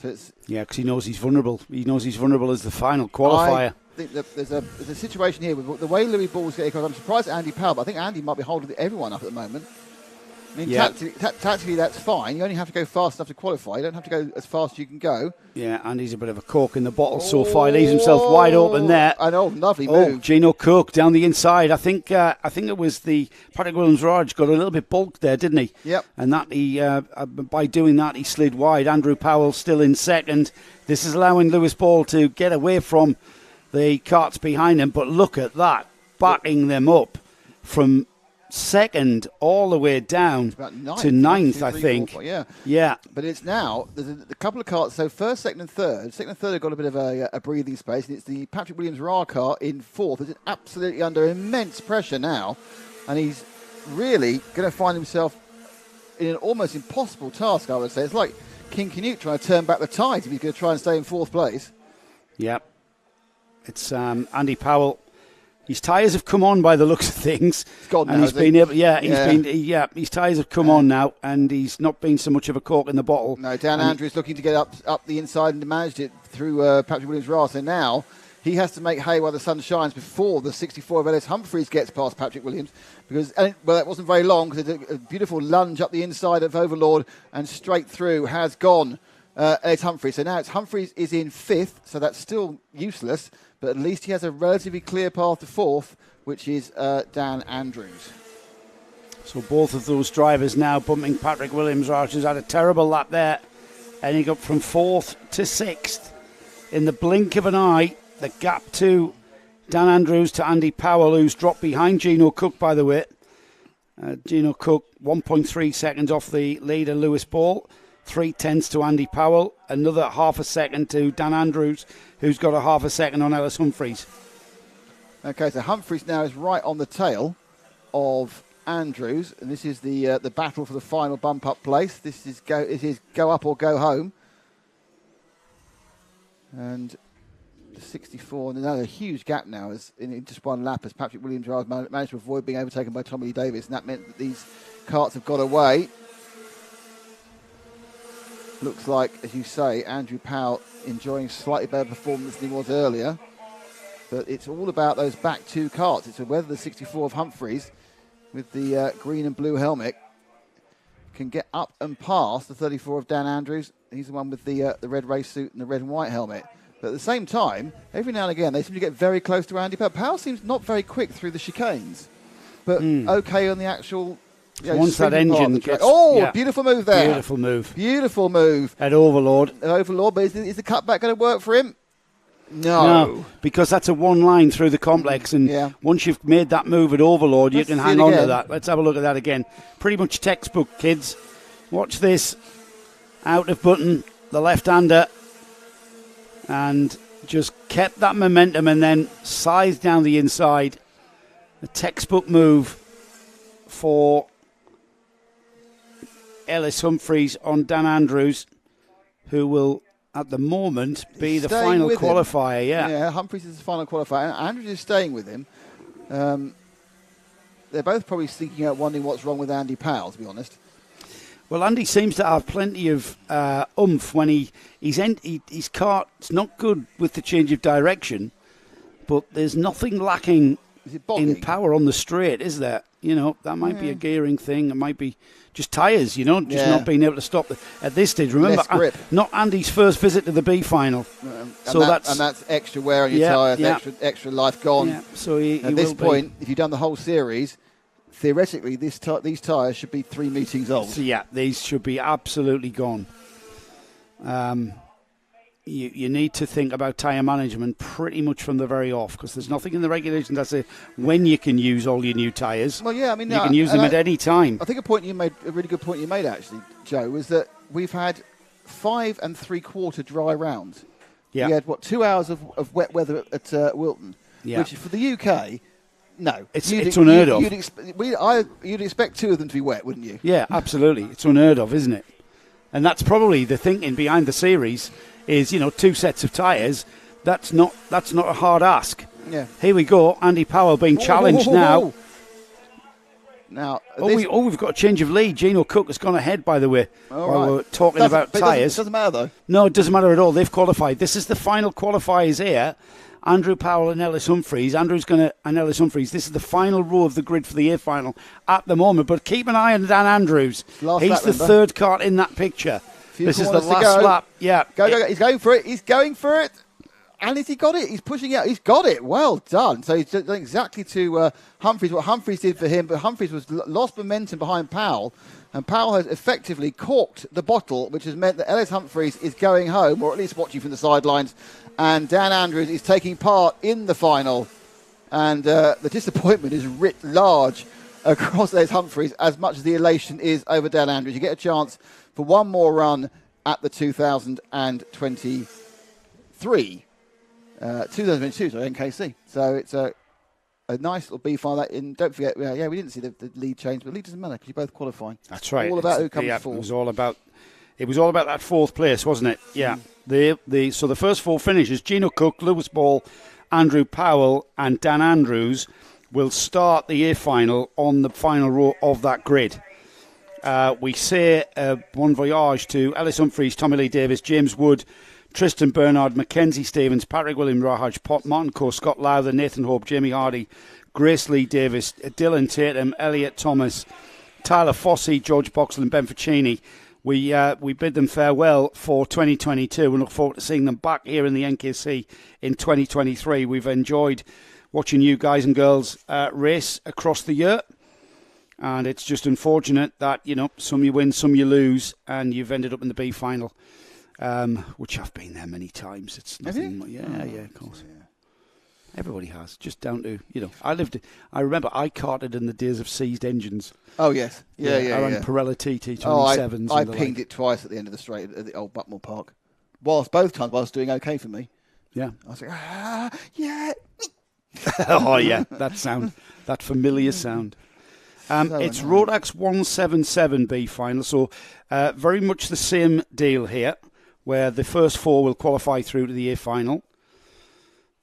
So because he knows he's vulnerable. He knows he's vulnerable as the final qualifier. I think that there's a situation here with the way Louis Ball's getting across. I'm surprised at Andy Powell, but I think Andy might be holding everyone up at the moment. I mean, tactically, that's fine. You only have to go fast enough to qualify. You don't have to go as fast as you can go. Yeah, and he's a bit of a cork in the bottle so far. He leaves himself wide open there. I know, lovely move. Gino Cook down the inside. I think it was the Patrick Williams-Rajas got a little bit bulked there, didn't he? Yep. And that he by doing that he slid wide. Andrew Powell still in second. This is allowing Lewis Ball to get away from the carts behind him. But look at that, backing them up from second all the way down to ninth, I think. 4, yeah. Yeah. But it's now, there's a couple of carts, so first, second and third. Second and third have got a bit of a breathing space, and it's the Patrick Williams-Rajas car in 4th. It's absolutely under immense pressure now, and he's really going to find himself in an almost impossible task, I would say. It's like King Canute trying to turn back the tides if he's going to try and stay in 4th place. Yeah. It's Andy Powell. His tyres have come on by the looks of things, and he's been able. His tyres have come on now, and he's not been so much of a cork in the bottle. No, Dan Andrews looking to get up the inside and managed it through Patrick Williams-Rajas. So now he has to make hay while the sun shines before the 64 of Ellis Humphreys gets past Patrick Williams, because it wasn't very long because a beautiful lunge up the inside of Overlord and straight through has gone Ellis Humphreys. So now it's Humphreys is in 5th, so that's still useless. But at least he has a relatively clear path to 4th, which is Dan Andrews. So both of those drivers now bumping Patrick Williams-Rajas, who's had a terrible lap there, ending up from 4th to 6th. In the blink of an eye, the gap to Dan Andrews to Andy Powell, who's dropped behind Gino Cook, by the way. Gino Cook, 1.3 seconds off the leader, Lewis Ball. 0.3 to Andy Powell. Another half a second to Dan Andrews, who's got a half a second on Ellis Humphreys. Okay, so Humphreys now is right on the tail of Andrews, and this is the battle for the final bump-up place. This is go up or go home. And the 64, and another huge gap now as in just one lap as Patrick Williams managed to avoid being overtaken by Tommy Lee Davis, and that meant that these carts have got away. Looks like, as you say, Andrew Powell enjoying slightly better performance than he was earlier. But it's all about those back two carts. It's whether the 64 of Humphreys with the green and blue helmet can get up and past the 34 of Dan Andrews. He's the one with the red race suit and the red and white helmet. But at the same time, every now and again, they seem to get very close to Andy Powell. Powell seems not very quick through the chicanes, but okay on the actual... Once that engine gets... Beautiful move there. Beautiful move. Beautiful move. At Overlord. But is the cutback going to work for him? No, because that's a one line through the complex, and once you've made that move at Overlord, you can hang on to that. Let's have a look at that again. Pretty much textbook, kids. Watch this. Out of button, the left-hander, and just kept that momentum and then sized down the inside. A textbook move for Ellis Humphreys on Dan Andrews, who will at the moment be the final qualifier. Yeah, Humphreys is the final qualifier. Andrews is staying with him. They're both probably thinking out, wondering what's wrong with Andy Powell, to be honest. Well, Andy seems to have plenty of oomph when his cart's not good with the change of direction, but there's nothing lacking in power on the straight, is there? You know, that might be a gearing thing. It might be just tyres, you know, just not being able to stop at this stage. Remember, not Andy's first visit to the B final. So that's extra wear on your tyres, extra life gone. Yeah. So at this point, if you've done the whole series, theoretically, these tyres should be 3 meetings old. So these should be absolutely gone. You need to think about tyre management pretty much from the very off, because there's nothing in the regulations that say when you can use all your new tyres. Well, yeah, I mean, you can use them at any time. I think a really good point you made, actually, Joe, was that we've had 5 3/4 dry rounds. Yeah. We had 2 hours of wet weather at Wilton, which for the UK. No, it's unheard of. You'd expect 2 of them to be wet, wouldn't you? Yeah, absolutely. It's unheard of, isn't it? And that's probably the thinking behind the series. Is 2 sets of tyres. That's not a hard ask. Yeah. Here we go. Andy Powell being challenged now. Now we've got a change of lead. Gino Cook has gone ahead, by the way. We're talking about tyres. Doesn't matter though. No, it doesn't matter at all. They've qualified. This is the final qualifiers here. Andrew Powell and Ellis Humphreys. And Ellis Humphreys. This is the final row of the grid for the A final at the moment. But keep an eye on Dan Andrews. He's the third cart in that picture. This is the last lap. Yeah. Go. He's going for it. He's going for it. And has he got it? He's pushing out. He's got it. Well done. So he's done exactly to Humphreys what Humphreys did for him. But Humphreys was lost momentum behind Powell. And Powell has effectively corked the bottle, which has meant that Ellis Humphreys is going home, or at least watching from the sidelines. And Dan Andrews is taking part in the final. And the disappointment is writ large across Ellis Humphreys, as much as the elation is over Dan Andrews. You get a chance for one more run at the 2022, NKC. So it's a nice little B-file. Don't forget, we didn't see the lead change, but lead doesn't matter because you're both qualifying. That's right. All about who comes fourth. It was all about that fourth place, wasn't it? Yeah. So the first 4 finishes: Gino Cook, Lewis Ball, Andrew Powell, and Dan Andrews will start the A final on the final row of that grid. We say bon voyage to Ellis Humphreys, Tommy Lee Davis, James Wood, Tristan Bernard, Mackenzie Stevens, Patrick William Rahaj, Martin Coe, Scott Lowther, Nathan Hope, Jamie Hardy, Grace Lee Davis, Dylan Tatum, Elliot Thomas, Tyler Fossey, George Boxall and Ben Ficini. We bid them farewell for 2022 and look forward to seeing them back here in the NKC in 2023. We've enjoyed watching you guys and girls race across the year. And it's just unfortunate that, some you win, some you lose, and you've ended up in the B final, which I've been there many times. It's nothing. Have you? Yeah, of course. Everybody has. Just down to, I remember I karted in the days of seized engines. Oh, yes. Yeah. I ran Pirelli TT27s. I pinged it twice at the end of the straight at the old Buckmore Park. Both times I was doing okay for me. Yeah. I was like, yeah. Oh, yeah. That sound. That familiar sound. It's Rotax 177B final, so very much the same deal here, where the first 4 will qualify through to the A final.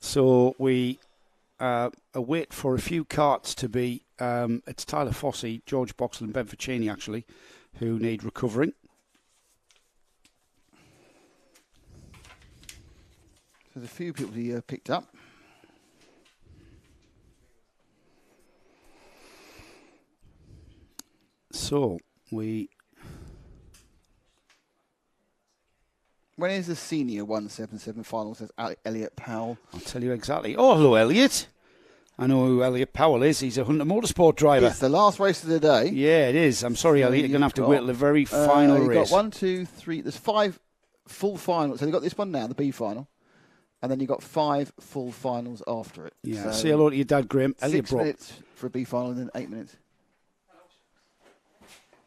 So we await for a few carts to be, it's Tyler Fossey, George Boxall and Ben Ficini actually, who need recovering. There's a few people he picked up. So we... When is the senior 177 final, says Elliot Powell? I'll tell you exactly. Oh, hello, Elliot. I know who Elliot Powell is. He's a Hunter Motorsport driver. It's the last race of the day. Yeah, it is. I'm sorry, Elliot. You're going to have to wait till the very final race. You've got 1, 2, 3. There's 5 full finals. So you've got this one now, the B final. And then you've got 5 full finals after it. Yeah, so say hello to your dad, Graham. 6 minutes for a B final and then 8 minutes.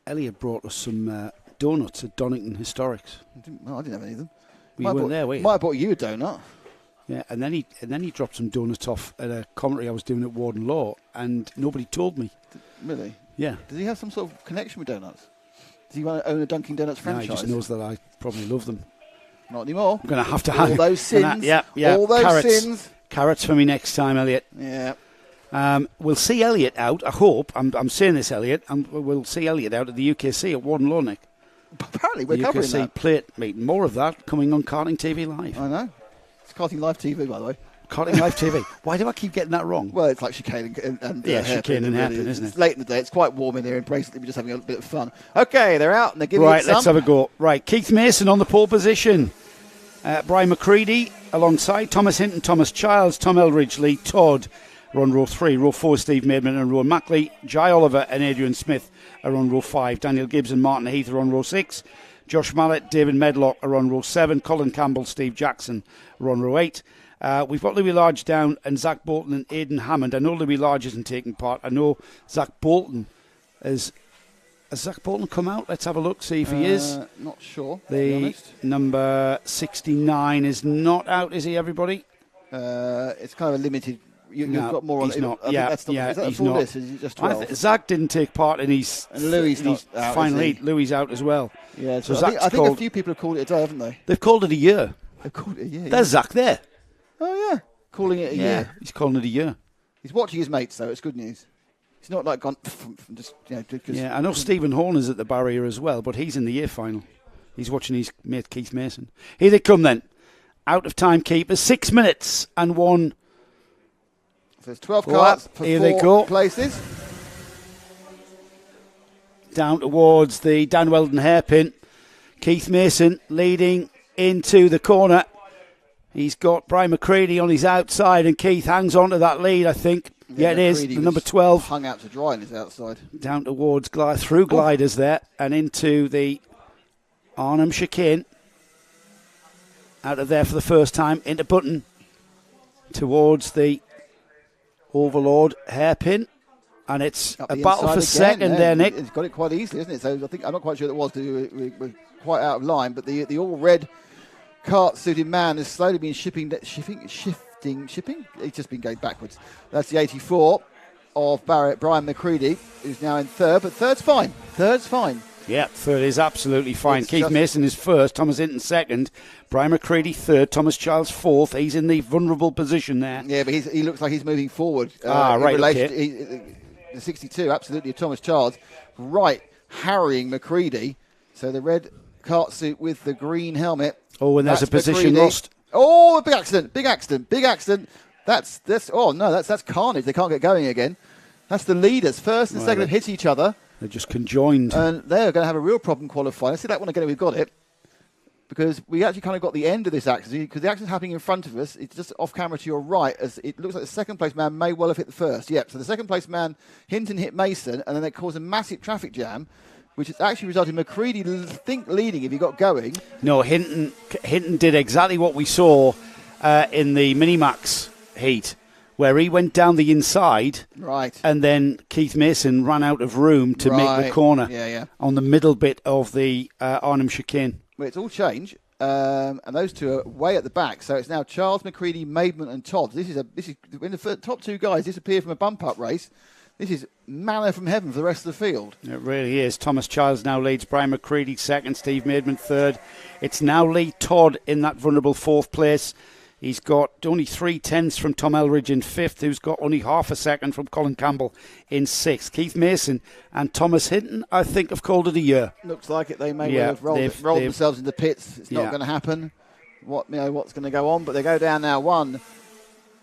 Elliot brought us some donuts at Donington Historics. I didn't have any of them. We weren't there, were you? Might have bought you a donut. Yeah, and then he dropped some donuts off at a commentary I was doing at Warden Law, and nobody told me. Really? Yeah. Does he have some sort of connection with donuts? Does he want to own a Dunkin' Donuts franchise? No, he just knows that I probably love them. Not anymore. I'm going to have to all those sins. Yeah. All those sins. Carrots for me next time, Elliot. Yeah. We'll see Elliot out. I hope. I'm saying this, Elliot. We'll see Elliot out at the UKC at Warden Law, Nick. Apparently, we're covering UKC that. plate meeting. More of that coming on Karting TV Live. I know. It's Karting Live TV, by the way. Karting Live TV. Why do I keep getting that wrong? Well, it's like chicane and chicane and hairpin, isn't it? It's late in the day. It's quite warm in here, and basically we're just having a bit of fun. Okay, they're out and they're giving it some. Right, let's have a go. Right, Keith Mason on the pole position. Brian McCready alongside Thomas Hinton, Thomas Childs, Tom Eldridge, Lee Todd are on row 3. Row 4, Steve Maidman and Rowan Mackley. Jai Oliver and Adrian Smith are on row 5. Daniel Gibbs and Martin Heath are on row 6. Josh Mallett, David Medlock are on row 7. Colin Campbell, Steve Jackson are on row 8. We've got Louis Large down and Zach Bolton and Aidan Hammond. I know Louis Large isn't taking part. I know Zach Bolton is... Has Zach Bolton come out? Let's have a look, see if he is. Not sure, to be The honest. number 69 is not out, is he, everybody? It's kind of a limited... You've got more on he's it. not. Is that a he's full not. list? Is it just 12? Zach didn't take part in his And Louis not out, final is he? heat. Louis out as well. Yeah, so I think a few people have called it a day, haven't they? They've called it a year. They've called it a year. There's Zach there. Oh, yeah. Calling it a year. He's calling it a year. He's watching his mates, though. It's good news. He's not like gone just, Yeah, I know Stephen Horner's at the barrier as well, but he's in the year final. He's watching his mate Keith Mason. Here they come then. Out of time keepers. 6 minutes and 1. So there's 12 carts for here 4 they go. places. Down towards the Dan Weldon hairpin. Keith Mason leading into the corner. He's got Brian McCready on his outside, and Keith hangs on to that lead, I think. Yeah, it is. The number 12. Hung out to dry on his outside. Down towards through gliders there, and into the Arnhem chicane. Out of there for the first time, into Button. Towards the Overlord hairpin. And it's a battle for second there, Nick. He's got it quite easily, isn't it? So I think I'm not quite sure that was because we're quite out of line, but the all red cart-suited man has slowly been shifting. He's just been going backwards. That's the 84 of Brian McCready, who's now in third, but third's fine. Yeah, third is absolutely fine. Keith Mason is first, Thomas Hinton second, Brian McCready third, Thomas Childs fourth. He's in the vulnerable position there. Yeah, but he looks like he's moving forward. Right, okay. The 62, absolutely, Thomas Childs, right, harrying McCready. So the red cart suit with the green helmet. Oh, and there's a position McCready. lost. Oh, big accident. That's carnage. They can't get going again. That's the leaders. First and second have hit each other. They're just conjoined. And they're going to have a real problem qualifying. Let's see that one again. We've got it. Because we actually kind of got the end of this accident. Because the accident's happening in front of us. It's just off camera to your right. As it looks like the second place man may well have hit the first. Yep. So the second place man, Hinton, hit Mason. And then they caused a massive traffic jam, which has actually resulted in McCready, leading if he got going. No, Hinton did exactly what we saw in the Minimax heat. where he went down the inside, right, and then Keith Mason ran out of room to make the corner on the middle bit of the Arnhem chicane. Well, it's all change, and those two are way at the back. So it's now Charles, McCready, Maidment, and Todd. This is when the top two guys disappear from a bump-up race. This is manna from heaven for the rest of the field. It really is. Thomas Childs now leads. Brian McCready second. Steve Maidment third. It's now Lee Todd in that vulnerable fourth place. He's got only 3/10 from Tom Elridge in fifth, who's got only half a second from Colin Campbell in sixth. Keith Mason and Thomas Hinton, I think, have called it a year. Looks like it. They may well have rolled themselves into the pits. It's not going to happen. What's going to go on? But they go down now. 1,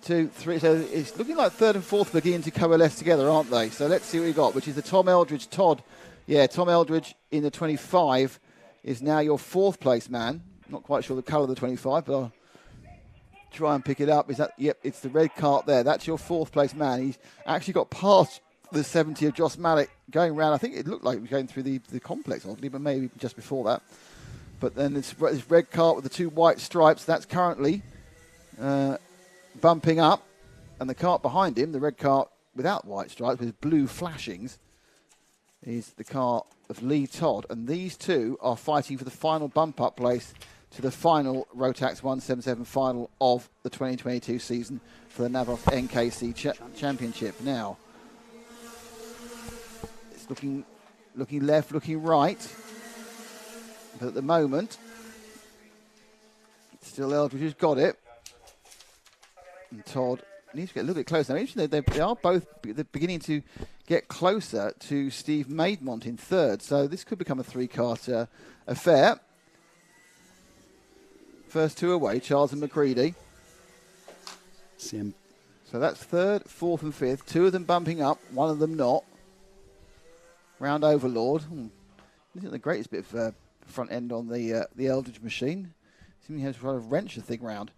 2, 3. So it's looking like third and fourth beginning to coalesce together, aren't they? So let's see what we got, which is the Tom Eldridge Todd. Yeah, Tom Eldridge in the 25 is now your fourth place man. Not quite sure the colour of the 25, but I'll try and pick it up. Is that? Yep, it's the red cart there. That's your fourth place man. He's actually got past the 70 of Joss Malik going round. I think it looked like he was going through the complex, oddly, but maybe just before that. But then this red cart with the two white stripes, that's currently bumping up. And the cart behind him, the red cart without white stripes, with blue flashings, is the cart of Lee Todd. And these two are fighting for the final bump-up place to the final Rotax 177 final of the 2022 season for the NAVOS NKC Championship. Now, it's looking left, looking right. But at the moment, it's still Eldridge who's got it. And Todd needs to get a little bit closer. Now, they are both beginning to get closer to Steve Maidmont in third. So this could become a three-cart affair. First two away, Charles and McCready. Sim. So that's third, fourth and fifth. Two of them bumping up, one of them not. Round Overlord. This isn't the greatest bit of front end on the Eldridge machine. Seems he has to try to wrench the thing round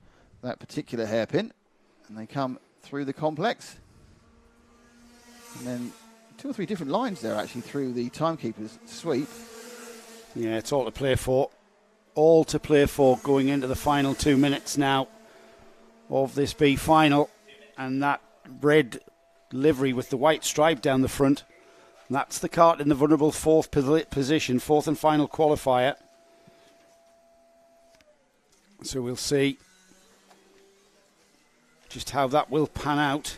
that particular hairpin. And they come through the complex. And then 2 or 3 different lines there actually through the timekeeper's sweep. Yeah, it's all to play for. All to play for going into the final 2 minutes now of this B final. And that red livery with the white stripe down the front. That's the cart in the vulnerable fourth position, fourth and final qualifier. So we'll see just how that will pan out.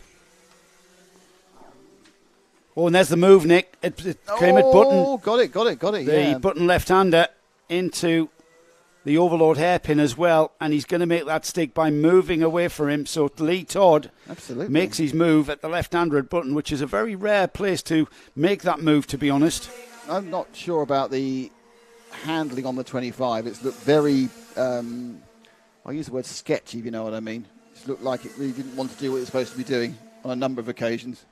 Oh, and there's the move, Nick. It came at Button. Oh, got it. The Button left-hander into the Overlord hairpin as well, and he's going to make that stick by moving away from him. So Lee Todd makes his move at the left-hander at Button, which is a very rare place to make that move, to be honest. I'm not sure about the handling on the 25. It's looked very, I'll use the word sketchy, if you know what I mean. It looked like it really didn't want to do what it was supposed to be doing on a number of occasions.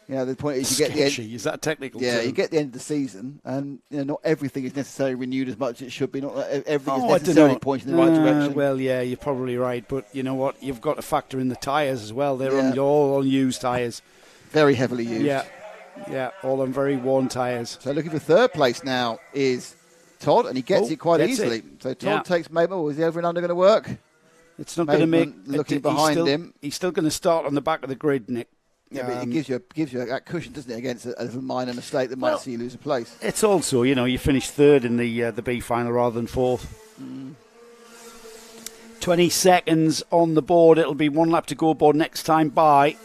Yeah, the point is you get the end. Is that technical? Yeah, term? you get the end of the season, and not everything is necessarily renewed as much as it should be. Not everything is necessarily pointing in the right direction. Well, yeah, you're probably right, but you know what? You've got to factor in the tyres as well. They're all unused tyres. Very heavily used. Yeah, all on very worn tyres. So looking for third place now is Todd, and he gets it quite easily. So Todd takes Mabel. Is the over and under going to work? It's not going to make. Looking behind him, he's still going to start on the back of the grid, Nick. Yeah, but it gives you that cushion, doesn't it, against a little minor mistake that might see you lose a place. It's also, you finish third in the B final rather than fourth. 20 seconds on the board. It'll be 1 lap to go aboard next time by.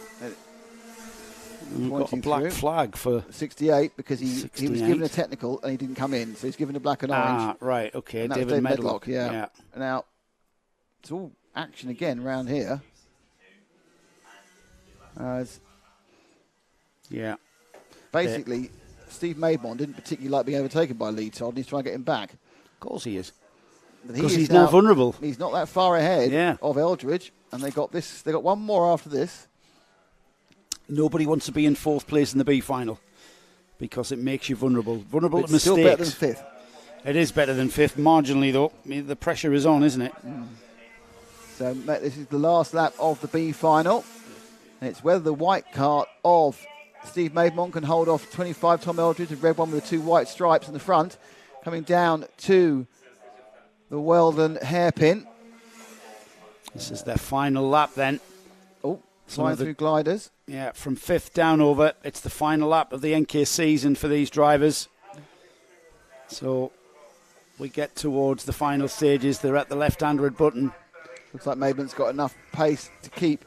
We've got a black flag for 68 because he was given a technical and he didn't come in, so he's given a black and orange. Right, okay. And David Medlock. Yeah. Now, it's all action again round here. Basically, Steve Maidmont didn't particularly like being overtaken by Lee Todd, and he's trying to get him back. Of course he is. Because he's now vulnerable. He's not that far ahead of Eldridge, and they got one more after this. Nobody wants to be in fourth place in the B final because it makes you vulnerable. Vulnerable to mistakes. Still better than fifth. It is better than fifth, marginally though. I mean, the pressure is on, isn't it? So this is the last lap of the B final. And it's whether the white cart of Steve Maidmont can hold off 25 Tom Eldridge, the red one with the 2 white stripes in the front, coming down to the Weldon hairpin. This is their final lap then. Oh, flying through gliders. Yeah, from 5th down over. It's the final lap of the NK season for these drivers. So we get towards the final stages. They're at the left-handed button. Looks like Maidment's got enough pace to keep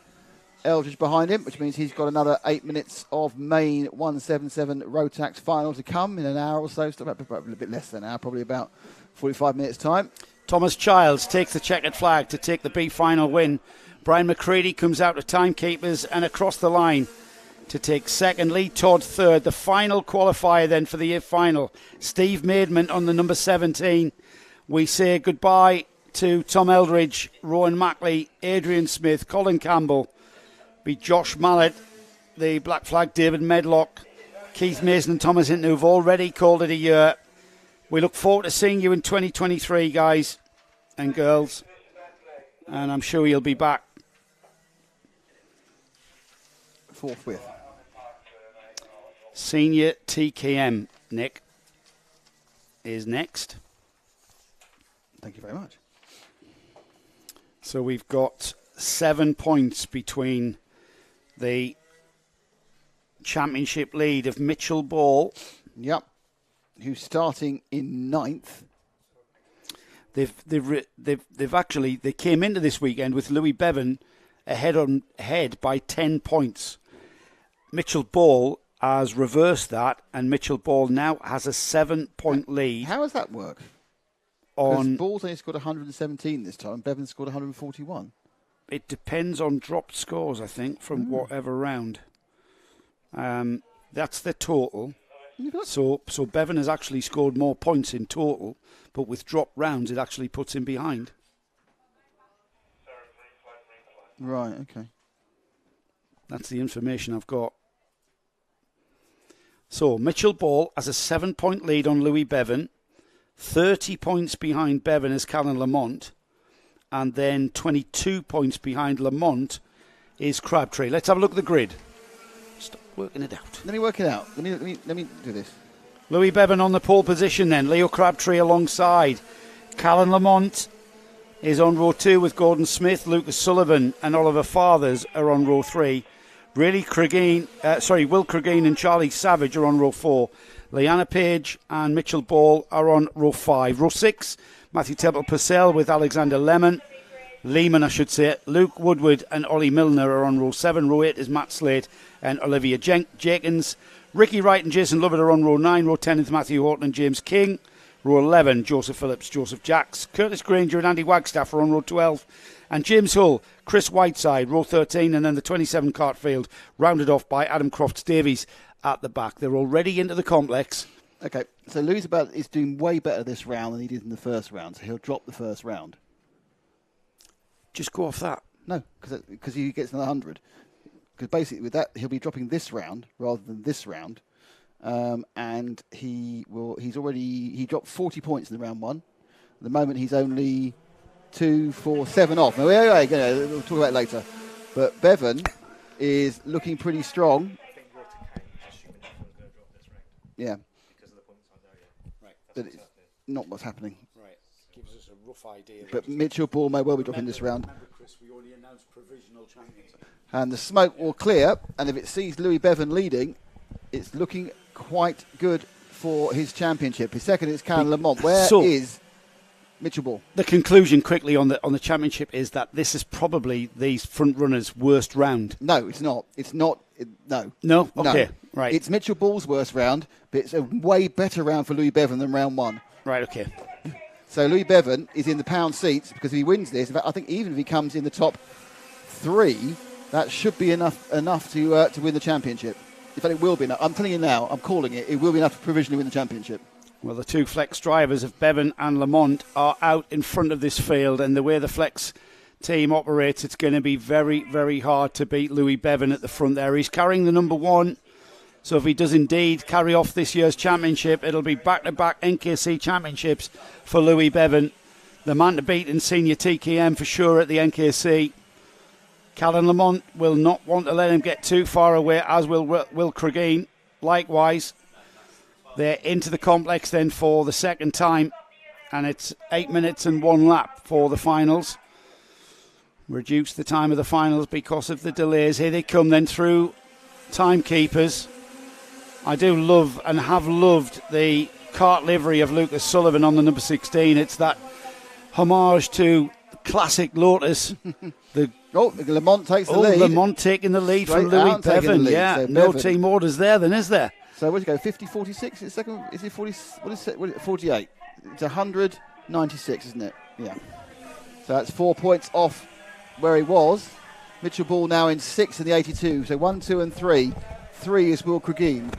Eldridge behind him, which means he's got another 8 minutes of main 177 Rotax final to come in an hour or so. Probably a bit less than an hour, probably about 45 minutes' time. Thomas Childs takes the checkered flag to take the B final win. Brian McCready comes out of timekeepers and across the line to take second. Lee Todd third. The final qualifier then for the A final. Steve Maidment on the number 17. We say goodbye to Tom Eldridge, Rowan Mackley, Adrian Smith, Colin Campbell, be Josh Mallett, the black flag, David Medlock, Keith Mason and Thomas Hinton, who've already called it a year. We look forward to seeing you in 2023, guys and girls. And I'm sure you'll be back. Forthwith. Senior TKM, Nick, is next. Thank you very much. So we've got 7 points between the championship lead of Mitchell Ball. Yep. Who's starting in 9th. They came into this weekend with Louis Bevan ahead by 10 points. Mitchell Ball has reversed that, and Mitchell Ball now has a 7-point lead. How does that work? Because Ball's only scored 117 this time, Bevan scored 141. It depends on dropped scores, I think, from whatever round. That's the total. So Bevan has actually scored more points in total, but with dropped rounds, it actually puts him behind. Right, okay. That's the information I've got. So Mitchell Ball has a 7-point lead on Louis Bevan, 30 points behind Bevan is Callan Lamont, and then 22 points behind Lamont is Crabtree. Let's have a look at the grid. Stop working it out. Let me work it out. Let me do this. Louis Bevan on the pole position then. Leo Crabtree alongside. Callan Lamont is on row 2 with Gordon Smith. Lucas Sullivan and Oliver Fathers are on row 3. Will Cregeen and Charlie Savage are on row 4. Leanna Page and Mitchell Ball are on row 5. Row 6, Matthew Temple Purcell with Alexander Lehman, Luke Woodward and Ollie Milner are on row 7. Row 8 is Matt Slate and Olivia Jenkins. Ricky Wright and Jason Lovett are on row 9. Row 10 is Matthew Horton and James King. Row 11, Joseph Phillips, Joseph Jacks. Curtis Granger and Andy Wagstaff are on row 12. And James Hull, Chris Whiteside, row 13. And then the 27 cart field, rounded off by Adam Crofts Davies at the back. They're already into the complex. Okay, so Louis is doing way better this round than he did in the first round, so he'll drop the first round. Just go off that. No, because he gets another 100. Because basically with that, he'll be dropping this round rather than this round. And he dropped 40 points in the round 1. At the moment, he's only 2, 4, 7 off. Now, we'll talk about it later. But Bevan is looking pretty strong. Yeah. But it's not what's happening. Right. Gives us a rough idea. But Mitchell Ball may well be dropping this round. Chris, we already announced provisional champions. And the smoke will clear. And if it sees Louis Bevan leading, it's looking quite good for his championship. His second is Callan Lamont. Where is Mitchell Ball? The conclusion quickly on the championship is that this is probably these front runners' worst round. No, it's not. It's not. No. No? Okay. No. Right. It's Mitchell Ball's worst round, but it's a way better round for Louis Bevan than round 1. Right, okay. So Louis Bevan is in the pound seats because if he wins this, in fact, I think even if he comes in the top 3, that should be enough to win the championship. In fact, it will be enough. I'm telling you now, I'm calling it. It will be enough to provisionally win the championship. Well, the two flex drivers of Bevan and Lamont are out in front of this field, and the way the flex team operates, it's going to be very, very hard to beat Louis Bevan at the front there. He's carrying the number 1, so if he does indeed carry off this year's championship, it'll be back-to-back NKC championships for Louis Bevan. The man to beat in senior TKM for sure at the NKC. Callan Lamont will not want to let him get too far away, as will Cregeen. Likewise, they're into the complex then for the second time, and it's 8 minutes and 1 lap for the finals. reduced the time of the finals because of the delays. Here they come then through timekeepers. I do love and have loved the kart livery of Lucas Sullivan on the number 16. It's that homage to classic Lotus. Lamont takes the lead. Lamont taking the lead from Louis Bevan. Yeah, so no Bevan. team orders there then, is there? So where'd you go? 50, 46? Is second? Is it 40? What is it? 48. It's 196, isn't it? Yeah. So that's 4 points off where he was. Mitchell Ball now in 6 in the 82. So 1, 2, and 3. 3 is Will Cregeen.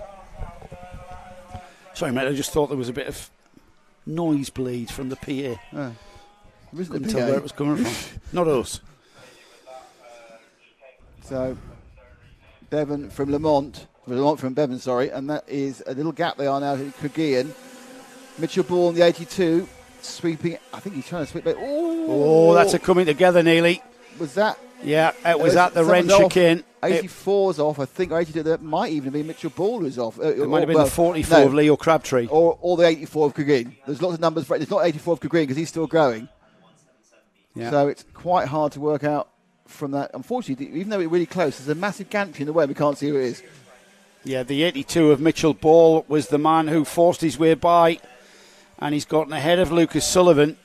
Sorry, mate. I just thought there was a bit of nosebleed from the PA. Couldn't tell where it was coming from. Not us. So Bevan from Lamont from Bevan, sorry, and that is a little gap they are now to Cregeen. Mitchell Ball in the 82, sweeping. I think he's trying to sweep back. Oh, that's a coming together, Neely. Was that? Yeah, it was at the Wren chicane. 84's off, I think, or 82. That might even be Mitchell Ball who's off. It might have been the 44 of Leo Crabtree. Or the 84 of Cregeen. There's lots of numbers. There's not 84 of Cregeen because he's still going. Yeah. So it's quite hard to work out from that. Unfortunately, even though it's really close, there's a massive gantry in the way. We can't see who it is. Yeah, the 82 of Mitchell Ball was the man who forced his way by, and he's gotten ahead of Lucas Sullivan.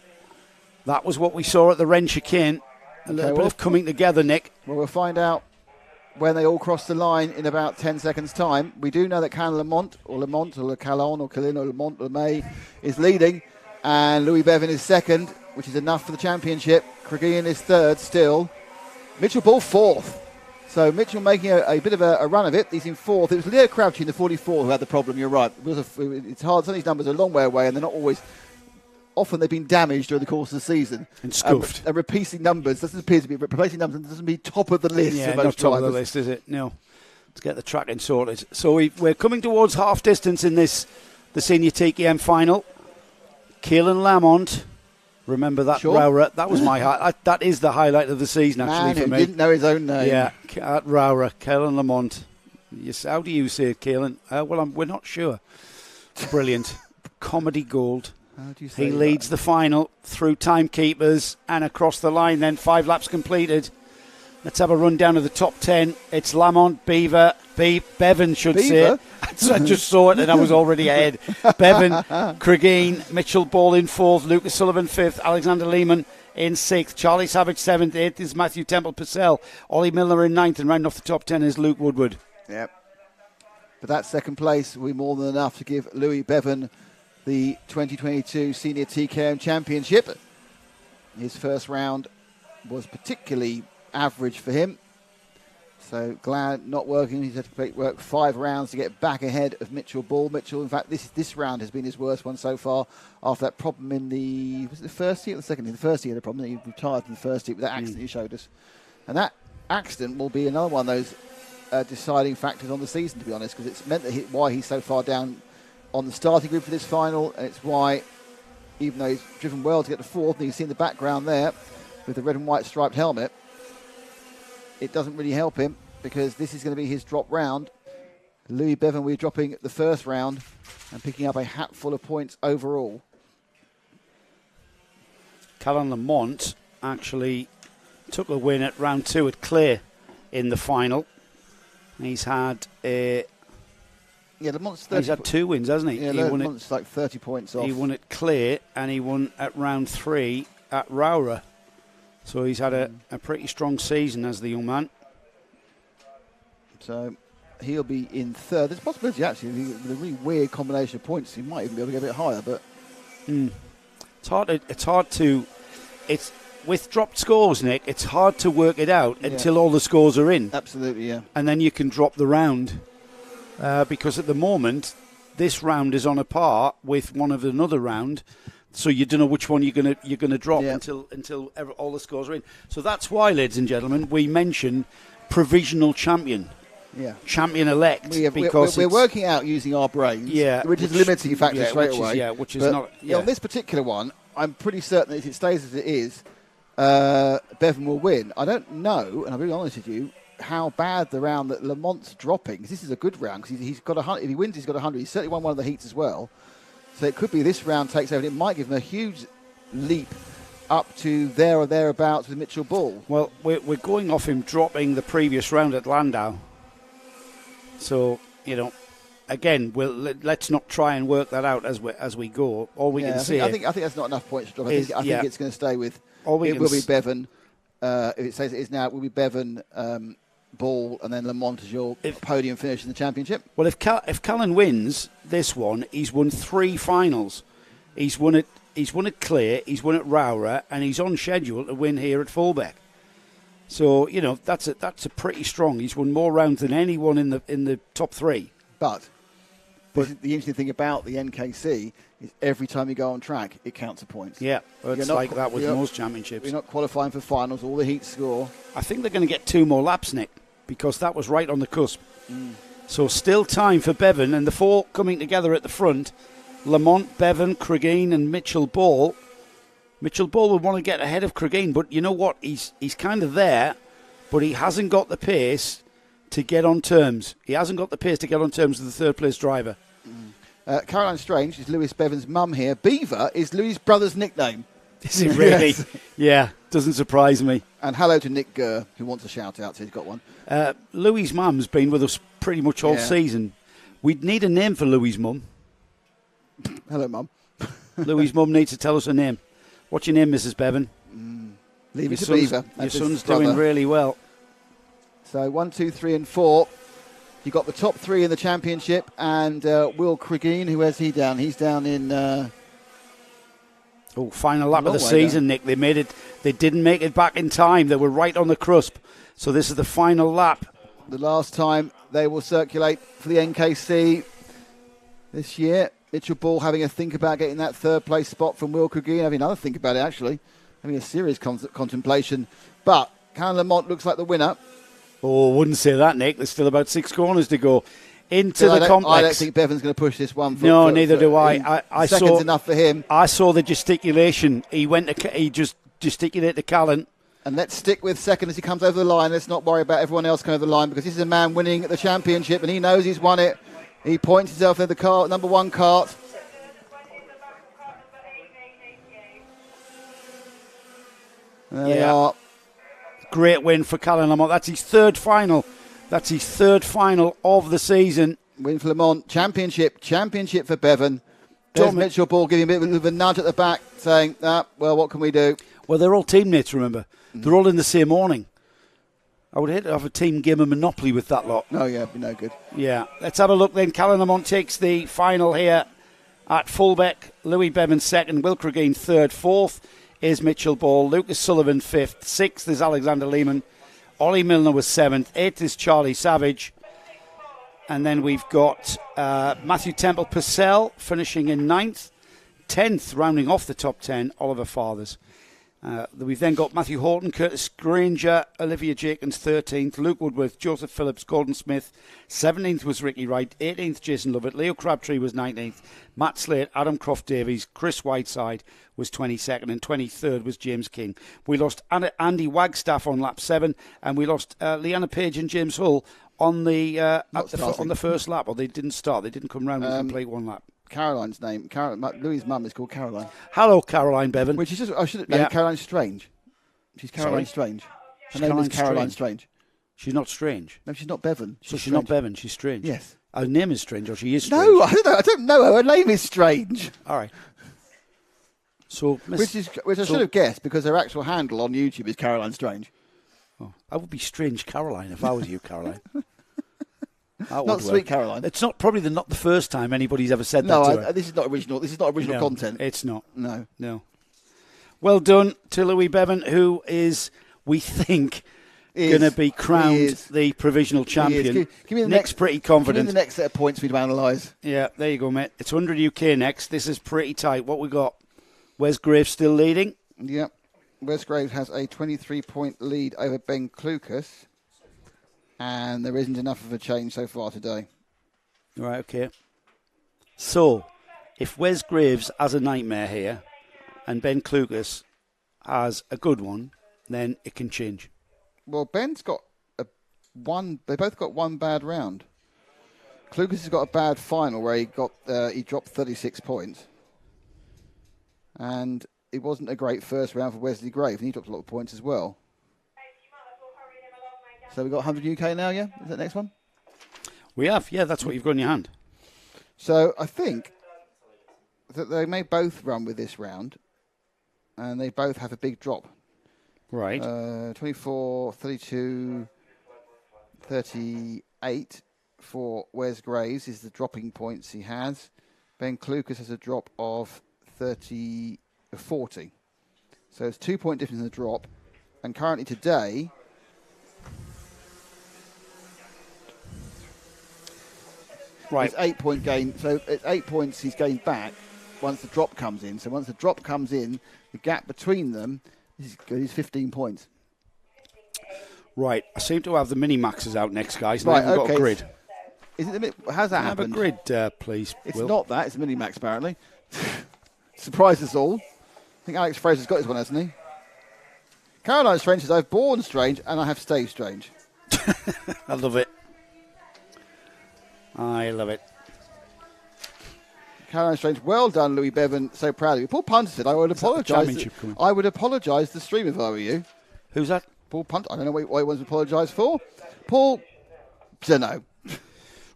That was what we saw at the Wren chicane. A little bit of coming together, Nick. Well, we'll find out when they all cross the line in about 10 seconds' time. We do know that Callan Lamont, or Calon, or Calin, or Lamont, or May is leading, and Louis Bevan is second, which is enough for the championship. Cregeen is third still. Mitchell Ball fourth. So Mitchell making a bit of a run of it. He's in fourth. It was Leo Crabtree in the 44 who had the problem, you're right. It's hard. Some of these numbers are a long way away, and they're not always... Often they've been damaged during the course of the season. And scuffed. And repeating numbers doesn't appear to be... Replacing numbers doesn't be top of the list. Yeah, not top of the list, is it? No. Let's get the tracking sorted. So we're coming towards half distance in the senior TKM final. Caelan Lamont... Remember that Rowra? That was my that is the highlight of the season, actually, for me. Didn't know his own name. Yeah, at Rowra, Caelan Lamont. Yes, how do you say it, Caelan? Well, we're not sure. Brilliant. Comedy gold. How do you say he leads the final through timekeepers and across the line, then 5 laps completed. Let's have a rundown of the top 10. It's Lamont, Bevan should say. I just saw it and I was already ahead. Bevan, Cregeen, Mitchell Ball in 4th, Lucas Sullivan 5th, Alexander Lehman in 6th, Charlie Savage 7th, 8th is Matthew Temple Purcell, Ollie Miller in 9th, and rounding off the top 10 is Luke Woodward. Yep. But that second place will be more than enough to give Louis Bevan the 2022 Senior TKM Championship. His first round was particularly average for him. So glad not working. He's had to work 5 rounds to get back ahead of Mitchell Ball. Mitchell, in fact, this round has been his worst one so far after that problem in was it the first heat or the second heat? The first heat had a problem. He retired in the first heat with that accident he showed us. And that accident will be another one of those deciding factors on the season, to be honest, because it's meant that why he's so far down on the starting group for this final, and it's why, even though he's driven well to get to 4th, and you can see in the background there with the red and white striped helmet, it doesn't really help him because this is going to be his drop round. Louis Bevan will be dropping the first round and picking up a hatful of points overall. Caelan Lamont actually took a win at round 2 at Clare in the final. He's had Lamont's he's had 2 wins, hasn't he? Yeah, he won Lamont's like 30 points off. He won at Clare and he won at round 3 at Rowra. So he's had a pretty strong season as the young man. So he'll be in 3rd. There's a possibility, actually, with a really weird combination of points, he might even be able to get a bit higher. But it's hard to. It's with dropped scores, Nick. It's hard to work it out until all the scores are in. Absolutely, yeah. And then you can drop the round because at the moment this round is on a par with one of another round. So you don't know which one you're gonna drop until all the scores are in. So that's why, ladies and gentlemen, we mention provisional champion, champion elect, because we're working out using our brains, which is a limiting factor straight away. Which is not. Yeah. On this particular one, I'm pretty certain that if it stays as it is, Bevan will win. I don't know, and I'll be honest with you, how bad the round that Lamont's dropping. Because this is a good round. Because he's got 100. If he wins, he's got 100. He's certainly won one of the heats as well. So it could be this round takes over. It might give him a huge leap up to there or thereabouts with Mitchell Ball. Well, we're going off him dropping the previous round at Landau. So, again, let's not try and work that out as we go. All we can say... I think that's not enough points to drop. I think it's going to stay with... It will be Bevan. If it says it is now, it will be Bevan, Ball, and then Lamont as your podium finish in the championship. Well, if Callan wins this one, he's won 3 finals. He's won at Clare, he's won at Rowra, and he's on schedule to win here at Fulbeck. So that's a pretty strong. He's won more rounds than anyone in the top 3. But the interesting thing about the NKC is every time you go on track, it counts a point. Yeah, it's like that with most championships. You're not qualifying for finals. All the heat score. I think they're going to get 2 more laps, Nick, because that was right on the cusp. So still time for Bevan, and the 4 coming together at the front. Lamont, Bevan, Cregeen and Mitchell Ball. Mitchell Ball would want to get ahead of Cregeen, but you know what? He's kind of there, but he hasn't got the pace to get on terms. He hasn't got the pace to get on terms with the third-place driver. Caroline Strange is Lewis Bevan's mum here. Beaver is Louis' brother's nickname. Is it really? Yes. Yeah, doesn't surprise me. And hello to Nick Gurr, who wants a shout-out, so he's got one. Louis' mum's been with us pretty much all season. We'd need a name for Louis' mum. Hello, Mum. Louis' mum needs to tell us her name. What's your name, Mrs. Bevan? Leave it to Beaver. Your son's doing really well. So 1, 2, 3 and 4. You got the top 3 in the championship, and Will Cregeen, where's he down? He's down in... final lap of the season, Nick. They made it. They didn't make it back in time. They were right on the cusp. So this is the final lap. The last time they will circulate for the NKC this year. Mitchell Ball having a think about getting that third-place spot from Will Cregeen. Having another think about it, actually. Having a serious contemplation. But Callan Lamont looks like the winner. Oh, I wouldn't say that, Nick. There's still about 6 corners to go into the complex. I don't think Bevan's going to push this one. No, neither do I. I seconds saw enough for him. I saw the gesticulation. He just gesticulated to Callan. And let's stick with second as he comes over the line. Let's not worry about everyone else coming over the line, because this is a man winning the championship and he knows he's won it. He points himself at the car, number 1 cart. There they are. Great win for Callan Lamont. That's his 3rd final. That's his 3rd final of the season. Win for Lamont. Championship for Bevan. There's Mitchell Ball giving a bit of a nudge at the back, saying, well, what can we do? Well, they're all teammates, remember. They're all in the same awning. I would hate to have a team game of Monopoly with that lot. Oh, yeah, it'd be no good. Yeah. Let's have a look then. Callan Lamont takes the final here at Fulbeck. Louis Bevan 2nd, Will Cregeen 3rd, 4th is Mitchell Ball, Lucas Sullivan 5th, 6th is Alexander Lehman, Ollie Milner was 7th, 8th is Charlie Savage, and then we've got Matthew Temple Purcell finishing in 9th, 10th rounding off the top 10, Oliver Fathers. We've then got Matthew Horton, Curtis Granger, Olivia Jenkins 13th, Luke Woodworth, Joseph Phillips, Gordon Smith. 17th was Ricky Wright, 18th Jason Lovett, Leo Crabtree was 19th, Matt Slate, Adam Croft Davies, Chris Whiteside was 22nd, and 23rd was James King. We lost Andy Wagstaff on lap 7, and we lost Leanna Page and James Hull on the first lap. Or they didn't start; they didn't come round and complete 1 lap. Caroline's name, Louis' mum is called Caroline. Hello, Caroline Bevan. Which is just, I should have known Caroline Strange. She's Caroline Strange. Her name is Caroline Strange. She's not Strange. No, she's not Bevan. She's not Bevan. She's Strange. Yes. Her name is Strange, or she is Strange. No, I don't know. Her name is Strange. All right. So, which I should have guessed, because her actual handle on YouTube is Caroline Strange. Oh, I would be Strange Caroline if I was you, Caroline. Not Sweet Caroline. It's not the first time anybody's ever said that to her. This is not original. This is not original content. It's not. No. Well done to Louis Bevan, who is, we think, going to be crowned the provisional champion. Give me the Nick's pretty confident. Give me the next set of points for you to analyse. Yeah, there you go, mate. It's 100 UK next. This is pretty tight. What we got? Wes Graves still leading? Yep. Wes Graves has a 23-point lead over Ben Klukas. And there isn't enough of a change so far today. Right, okay. So, if Wes Graves has a nightmare here and Ben Klukas has a good one, then it can change. Well, Ben's got they both got 1 bad round. Klukas has got a bad final where he dropped 36 points. And it wasn't a great first round for Wesley Grave, and he dropped a lot of points as well. So we've got 100 UK now, yeah? Is that next one? We have, yeah, that's what you've got in your hand. So I think that they may both run with this round, and they both have a big drop. Right. 24, 32, 38 for Wes Graves is the dropping points he has. Ben Klukas has a drop of 40. So it's 2 point difference in the drop. And currently today, right, it's 8 point gain. So it's 8 points he's gained back once the drop comes in. So once the drop comes in, the gap between them is 15 points. Right, I seem to have the mini maxes out next, guys. And I haven't got a grid. Is it how's that happened? Have a grid, please. It's Will. not that. It's a mini max apparently. Surprised us all. I think Alex Fraser's got his one, hasn't he? Caroline Strange says, I've born strange and I have stayed strange. I love it. I love it. Caroline Strange, well done, Louis Bevan. So proud of you. Paul Punter said, I would apologise. I would apologise to the stream if I were you. Who's that? Paul Punter. I don't know what he wants to apologise for. Paul, don't know.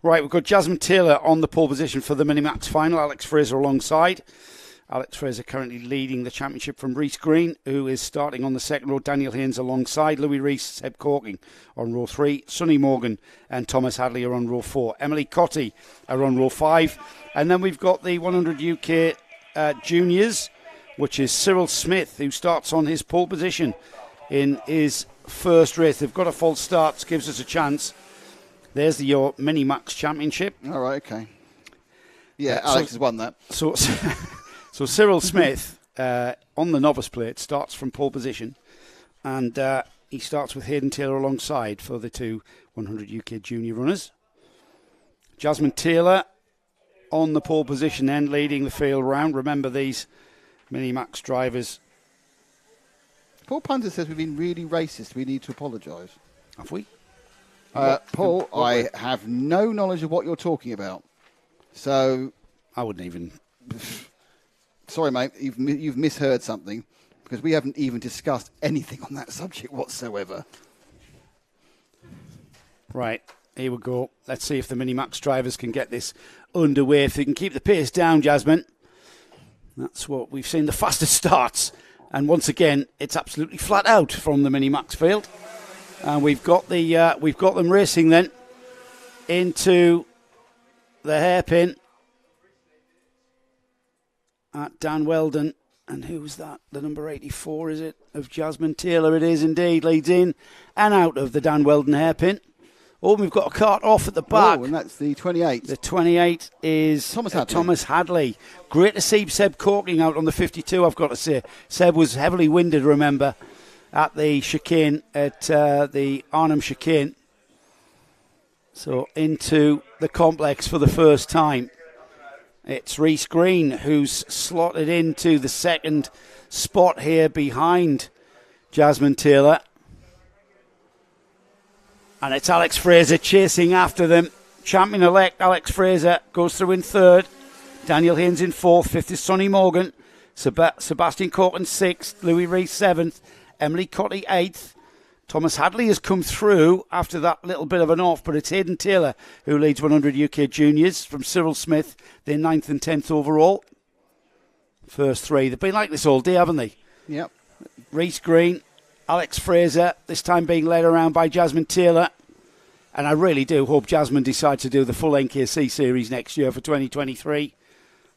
Right, we've got Jasmine Taylor on the pole position for the Minimax final. Alex Fraser alongside. Alex Fraser currently leading the championship from Reese Green, who is starting on the second row. Daniel Haynes alongside. Louis Reese, Seb Corking on row 3. Sonny Morgan and Thomas Hadley are on row 4. Emily Cotty are on row 5. And then we've got the 100 UK juniors, which is Cyril Smith, who starts on his pole position in his first race. They've got a false start, gives us a chance. There's your Mini-Max Championship. All right, okay. Yeah, Alex has won that. So Cyril Smith, on the novice plate, starts from pole position. And he starts with Hayden Taylor alongside for the two 100 UK junior runners. Jasmine Taylor on the pole position then, leading the field round. Remember, these Mini-Max drivers. Paul Punter says we've been really racist. We need to apologise. Have we? Paul, I have no knowledge of what you're talking about. So I wouldn't even. Sorry, mate. You've misheard something because we haven't even discussed anything on that subject whatsoever. Right, here we go. Let's see if the Mini-Max drivers can get this underway. If they can keep the pace down, Jasmine. That's what we've seen. The fastest starts, and once again, it's absolutely flat out from the Mini-Max field. And we've got them racing then into the hairpin at Dan Weldon. And who's that? The number 84, is it? Of Jasmine Taylor. It is indeed. Leads in and out of the Dan Weldon hairpin. Oh, we've got a cart off at the back. Oh, and that's the 28. The 28 is Thomas Hadley. Great to see Seb Corking out on the 52, I've got to say. Seb was heavily winded, remember, at the chicane, at the Arnhem chicane. So into the complex for the first time. It's Reese Green who's slotted into the second spot here behind Jasmine Taylor. And it's Alex Fraser chasing after them. Champion-elect Alex Fraser goes through in third. Daniel Haynes in fourth. Fifth is Sonny Morgan. Sebastian Corkin sixth. Louis Reese seventh. Emily Cotty eighth. Thomas Hadley has come through after that little bit of an off, but it's Hayden Taylor who leads 100 UK juniors from Cyril Smith. They're 9th and 10th overall. First three. They've been like this all day, haven't they? Yep. Reese Green, Alex Fraser, this time being led around by Jasmine Taylor. And I really do hope Jasmine decides to do the full NKC series next year for 2023.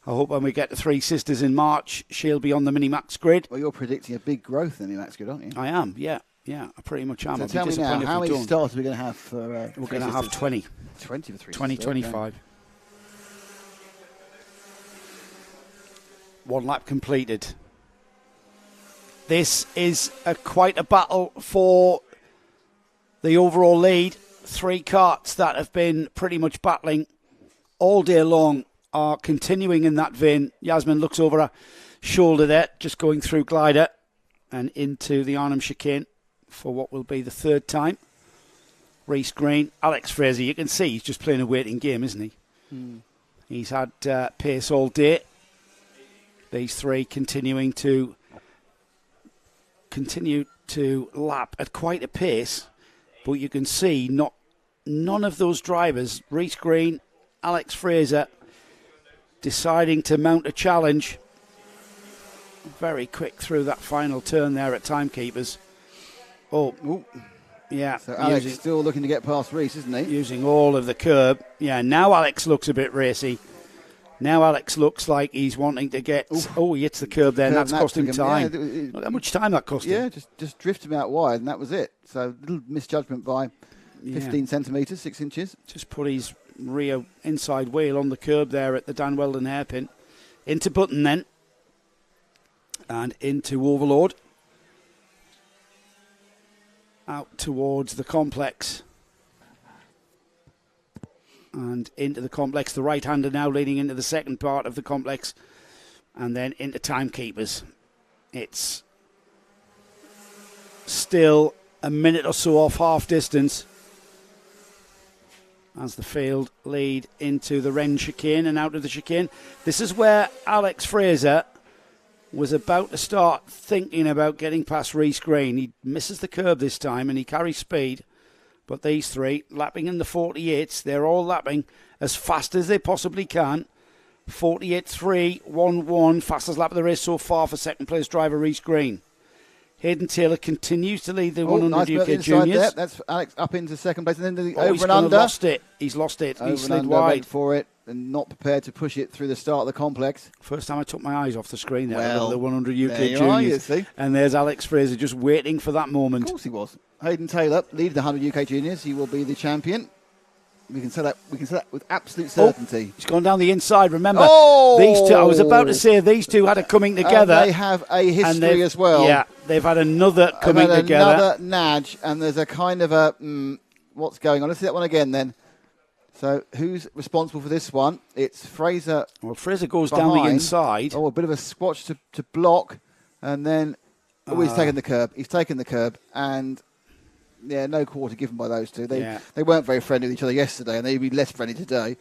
I hope when we get to Three Sisters in March, she'll be on the Mini-Max grid. Well, you're predicting a big growth in the Mini-Max grid, aren't you? I am, yeah. Yeah, I pretty much am. So tell me now, how many starts are we going to have for We're going to have 20. 20 for Three 20, Sisters. 25. Okay. 1 lap completed. This is quite a battle for the overall lead. 3 carts that have been pretty much battling all day long are continuing in that vein. Yasmin looks over her shoulder there, just going through glider and into the Arnhem chicane for what will be the third time. Reese Green, Alex Fraser, you can see he's just playing a waiting game, isn't he? He's had pace all day. These three continuing to continue to lap at quite a pace, but you can see none of those drivers, Reece Green, Alex Fraser, deciding to mount a challenge. Very quick through that final turn there at timekeepers. Oh, yeah. So Alex is still looking to get past Reece, isn't he? Using all of the curb. Yeah, now Alex looks a bit racy. Now Alex looks like he's wanting to get... Oh, he hits the curb there, and that's cost him time. Look how much time that cost him. Yeah, just drifted him out wide, and that was it. So a little misjudgment by 15 centimetres, 6 inches. Just put his rear inside wheel on the curb there at the Dan Weldon hairpin. Into Button then. And into Overlord. Out towards the complex. And into the complex. The right-hander now leading into the second part of the complex. And then into timekeepers. It's still a minute or so off half distance as the field lead into the Wren chicane and out of the chicane. This is where Alex Fraser was about to start thinking about getting past Reece Green. He misses the curb this time and he carries speed. But these three, lapping in the 48s, they're all lapping as fast as they possibly can. 48.311, fastest lap of the race so far for second place driver Reece Green. Hayden Taylor continues to lead the 100 UK Juniors. There. That's Alex up into second place, and then the over and under. He's lost it. He slid wide. Went for it and not prepared to push it through the start of the complex. First time I took my eyes off the screen there. Well, the 100 UK there you Juniors. are, you see. And there's Alex Fraser just waiting for that moment. Of course he was. Hayden Taylor leading the 100 UK Juniors. He will be the champion. We can say that with absolute certainty. He's gone down the inside. Remember, Oh! these two. I was about to say these two had a coming together. And they have a history as well. Yeah, they've had another coming together. Another nudge, and there's a kind of a what's going on. Let's see that one again then. So who's responsible for this one? It's Fraser. Well, Fraser goes down the inside. Oh, a bit of a squatch to block, and then he's taken the curb. He's taken the curb, and yeah, no quarter given by those two. They weren't very friendly with each other yesterday, and they'll be less friendly today.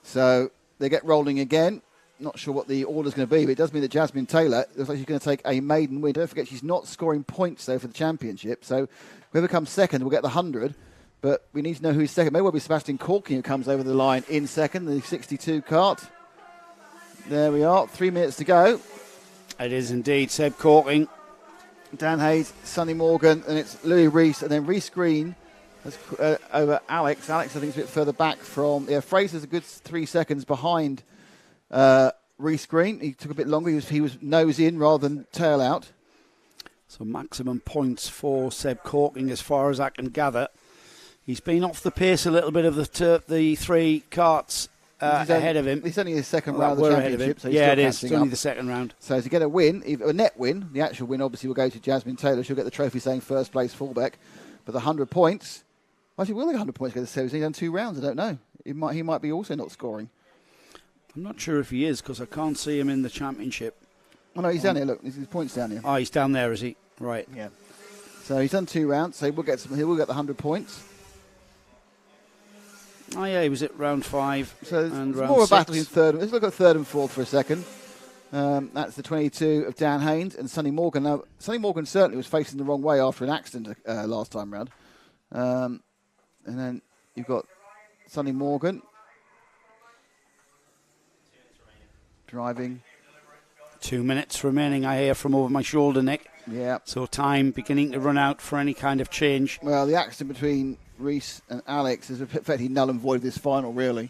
So they get rolling again. Not sure what the order's going to be, but it does mean that Jasmine Taylor looks like she's going to take a maiden win. Don't forget, she's not scoring points, though, for the championship. So whoever comes second will get the 100. But we need to know who's second. May well be Sebastian Corking who comes over the line in second, the 62 kart. There we are, 3 minutes to go. It is indeed Seb Corking. Dan Hayes, Sonny Morgan, and it's Louis Reece, and then Reece Green over Alex. Alex, I think, is a bit further back from... Yeah, Fraser's a good 3 seconds behind Reece Green. He took a bit longer. He was nose in rather than tail out. So maximum points for Seb Corking as far as I can gather. He's been off the pace a little bit of the three karts ahead of him. It's only his second round of the championship. So yeah, it is. It's only the second round. So to get a win, a net win, the actual win obviously will go to Jasmine Taylor. She'll get the trophy saying first place Fulbeck. But the 100 points, actually will the 100 points go to Seb? He's done 2 rounds, I don't know. He might be also not scoring. I'm not sure if he is because I can't see him in the championship. Oh no, he's down here, look, his points down here. Oh, he's down there, is he? Right. Yeah. So he's done 2 rounds, so he will get the 100 points. Oh yeah, he was at round 5. So and it's round more of a 6. battle in third. Let's look at third and fourth for a second. That's the 22 of Dan Haynes and Sonny Morgan. Now, Sonny Morgan certainly was facing the wrong way after an accident last time round. And then you've got Sonny Morgan driving. 2 minutes remaining, I hear from over my shoulder, Nick. Yeah. So time beginning to run out for any kind of change. Well, the accident between Reece and Alex is effectively null and void of this final, really.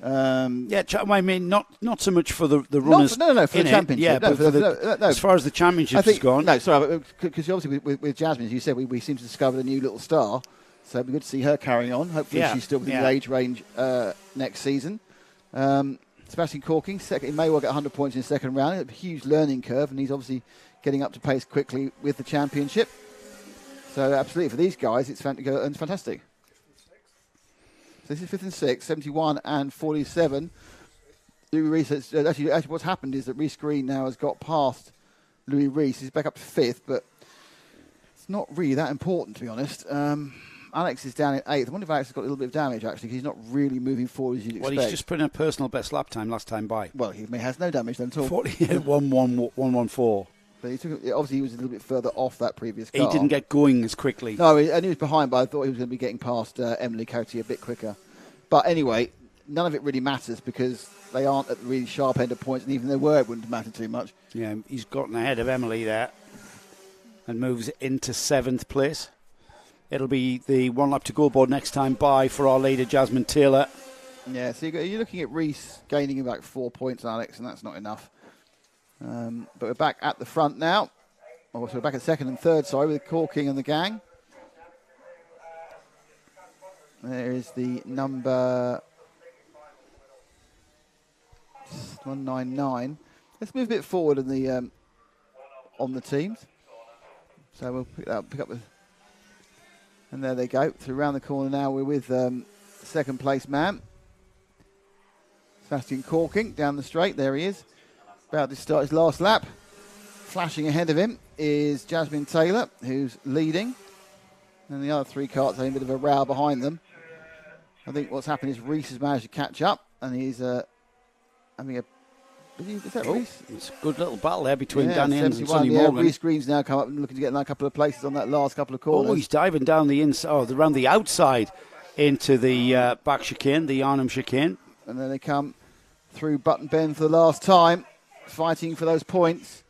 I mean, not so much for the runners. No, for the championship. Yeah, no, but as far as the championship has gone. No, sorry, because obviously with Jasmine, as you said, we seem to discover a new little star. So it'd be good to see her carrying on. Hopefully she's still within the age range next season. Sebastian Corking, he may well get 100 points in the second round. A huge learning curve, and he's obviously getting up to pace quickly with the championship. So absolutely, for these guys, it's fantastic. So this is 5th and 6th, 71 and 47. Louis Reece, actually what's happened is that Reece Green now has got past Louis Reece. He's back up to 5th, but it's not really that important, to be honest. Alex is down in 8th. I wonder if Alex has got a little bit of damage, actually, because he's not really moving forward as you'd expect. Well, he's just put in a personal best lap time last time by. Well, he has no damage then at all. 48.114. But obviously he was a little bit further off that previous car. He didn't get going as quickly. No, and he was behind, but I thought he was going to be getting past Emily Coty a bit quicker. But anyway, none of it really matters because they aren't at the really sharp end of points, and even if they were, it wouldn't matter too much. Yeah, he's gotten ahead of Emily there and moves into 7th place. It'll be the 1 lap to go board next time by for our leader, Jasmine Taylor. Yeah, so you're looking at Reese gaining about 4 points, Alex, and that's not enough. But we're back at the front now. Oh, so we're back at 2nd and 3rd, sorry, with Corking and the gang. There is the number 199. Let's move a bit forward in the on the teams. So we'll pick up with, and there they go. So around the corner now, we're with 2nd place man, Sebastian Corking, down the straight. There he is, about to start his last lap. Flashing ahead of him is Jasmine Taylor, who's leading, and the other 3 carts having a bit of a row behind them. I think what's happened is Reese has managed to catch up, and he's having a... Is that Reese? It's a good little battle there between Dan Haynes and 71, Sonny Morgan. Reese Green's now come up and looking to get a couple of places on that last couple of corners. Oh, he's diving down the inside, around the outside into the back chicane, the Arnhem chicane. And then they come through Button Bend for the last time, fighting for those points.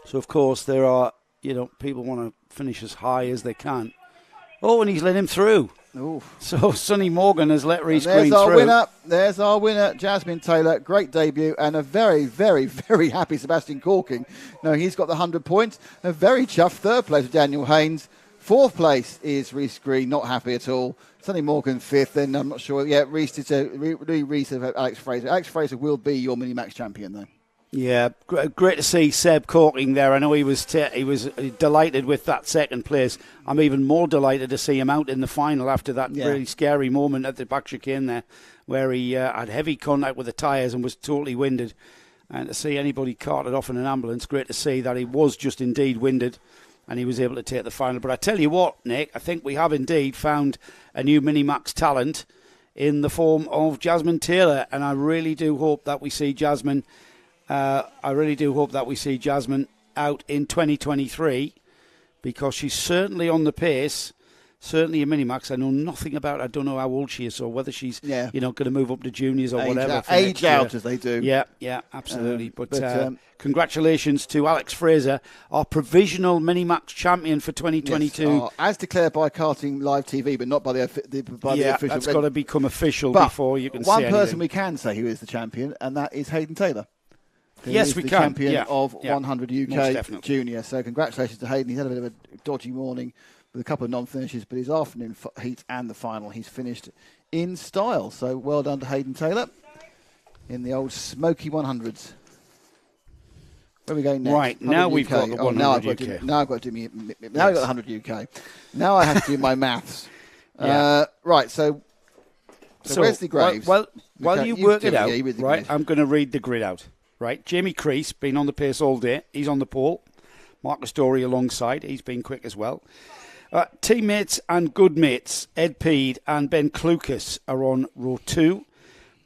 So, of course, there are, people want to finish as high as they can. Oh, and he's let him through. Oof. So Sonny Morgan has let Reese Green through. through. There's our winner, Jasmine Taylor. Great debut and a very, very, very happy Sebastian Corking. No, he's got the 100 points. A very chuffed 3rd place with Daniel Haynes. 4th place is Reese Green, not happy at all. Sonny Morgan 5th, then I'm not sure. Yeah, Reese of Alex Fraser. Alex Fraser will be your Mini-Max champion, though. Yeah, great to see Seb Corking there. I know he was delighted with that 2nd place. I'm even more delighted to see him out in the final after that really scary moment at the back chicane there, where he had heavy contact with the tyres and was totally winded. And to see anybody carted off in an ambulance, great to see that he was just indeed winded and he was able to take the final. But I tell you what, Nick, I think we have indeed found a new Mini-Max talent in the form of Jasmine Taylor, and I really do hope that we see Jasmine... Jasmine out in 2023 because she's certainly on the pace, certainly a Mini-Max. I know nothing about her. I don't know how old she is or whether she's going to move up to juniors or whatever. Age out as they do. Yeah, absolutely. But congratulations to Alex Fraser, our provisional Mini-Max champion for 2022. Yes, as declared by Karting Live TV, but not by the official. That's got to become official before you can say anything. One person we can say who is the champion, and that is Hayden Taylor. Yes, we the can. Champion of 100 UK Junior. So congratulations to Hayden. He's had a bit of a dodgy morning with a couple of non-finishes, but his afternoon heat and the final, he's finished in style. So well done to Hayden Taylor in the old smoky 100s. Where are we going next? Right, now we've got the 100 UK. Now I've got to do now I've got the 100 UK. Now I have to do my maths. Right, so where's the Graves? While you work it out, right, I'm going to read the grid out. Right, Jamie Crease, been on the pace all day. He's on the pole. Marcus Dory alongside. He's been quick as well. Teammates and good mates, Ed Peed and Ben Clucas are on row 2.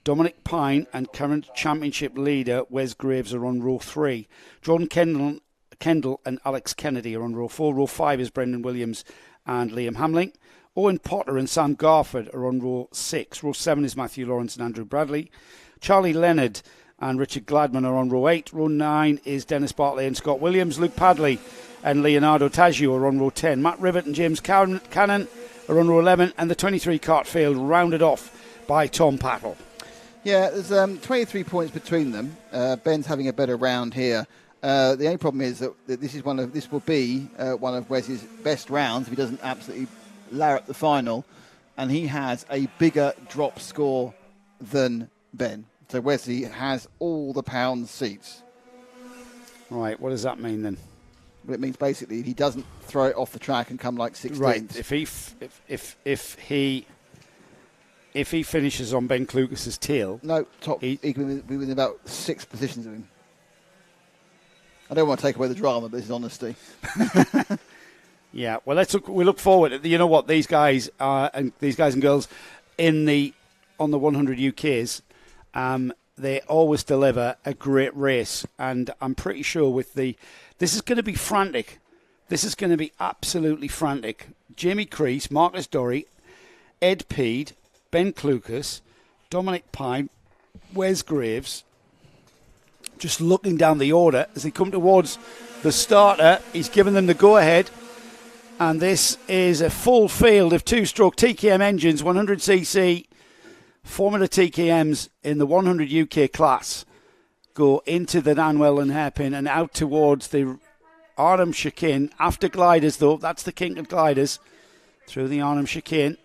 Dominic Pine and current championship leader Wes Graves are on row 3. John Kendall and Alex Kennedy are on row 4. Row 5 is Brendan Williams and Liam Hamling. Owen Potter and Sam Garford are on row 6. Row 7 is Matthew Lawrence and Andrew Bradley. Charlie Leonard and Richard Gladman are on row 8. Row 9 is Dennis Bartley and Scott Williams. Luke Padley and Leonardo Taggio are on row 10. Matt Rivet and James Cannon are on row 11. And the 23 cart field rounded off by Tom Pattle. Yeah, there's 23 points between them. Ben's having a better round here. The only problem is that this will be one of Wes's best rounds if he doesn't absolutely larrup the final. And he has a bigger drop score than Ben. So Wesley has all the pound seats. Right, what does that mean then? Well, it means basically if he doesn't throw it off the track and come like 16th. Right, if he finishes on Ben Clucas's tail... No, he can be within about 6 positions of him. I don't want to take away the drama, but this is honesty. Yeah, well, we look forward. You know what, these guys and girls on the 100 UKs... they always deliver a great race. And I'm pretty sure this is going to be frantic. This is going to be absolutely frantic. Jamie Crease, Marcus Dorey, Ed Peed, Ben Clucas, Dominic Pine, Wes Graves. Just looking down the order as they come towards the starter. He's given them the go-ahead. And this is a full field of two-stroke TKM engines, 100cc Formula TKMs in the 100 UK class. Go into the Nanwell and hairpin and out towards the Arnhem chicane. After gliders, though, that's the kink of gliders. Through the Arnhem chicane.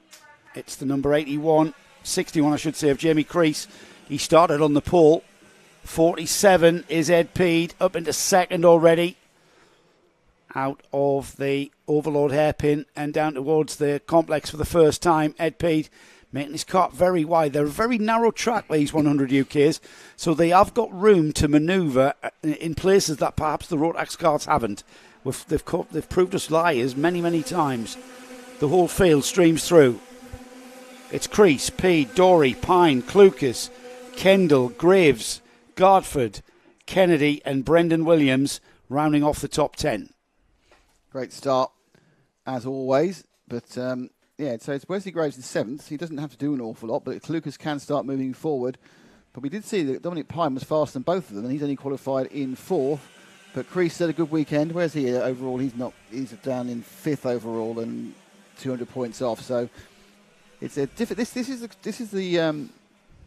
It's the number 61 I should say, of Jamie Crease. He started on the pole. 47 is Ed Peed, up into second already. Out of the Overlord hairpin and down towards the complex for the first time. Ed Peed making his kart very wide. They're a very narrow track, these 100 UKs, so they have got room to manoeuvre in places that perhaps the Rotax cars haven't. They've proved us liars many, many times. The whole field streams through. It's Crease, Peed, Dorey, Pine, Clucas, Kendall, Graves, Gardford, Kennedy and Brendan Williams rounding off the top 10. Great start, as always. But, so it's Wesley Graves in 7th. He doesn't have to do an awful lot, but Lucas can start moving forward. But we did see that Dominic Pine was faster than both of them, and he's only qualified in 4th. But Crease had a good weekend. Where's he overall? He's down in 5th overall and 200 points off. So it's a this is the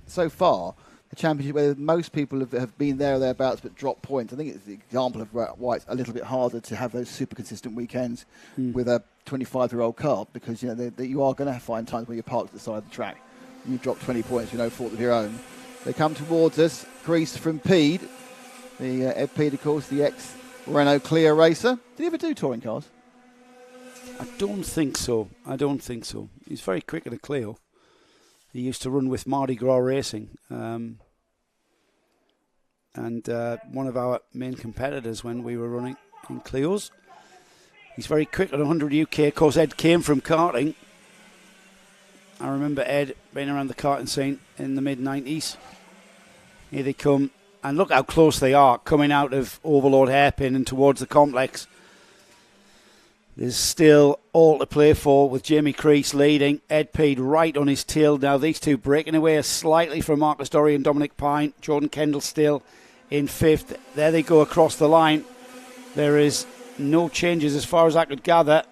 so far the championship where most people have been there or thereabouts but dropped points. I think it's the example of why it's a little bit harder to have those super consistent weekends with a 25-year-old car, because you are going to find times when you're parked at the side of the track and you drop 20 points, no fault of your own. They come towards us. Crease from Peed, the Ed Peed, of course, the ex-Renault Clio racer. Did he ever do touring cars? I don't think so. He's very quick at a Clio. He used to run with Mardi Gras Racing, and one of our main competitors when we were running in Clios. He's very quick at 100 UK. Of course, Ed came from karting. I remember Ed being around the karting scene in the mid-90s. Here they come, and look how close they are, coming out of Overlord hairpin and towards the complex. There's still all to play for with Jamie Crease leading. Ed Peed right on his tail now. These two breaking away slightly from Marcus Dorey and Dominic Pine. Jordan Kendall still in 5th. There they go across the line. There is no changes as far as I could gather.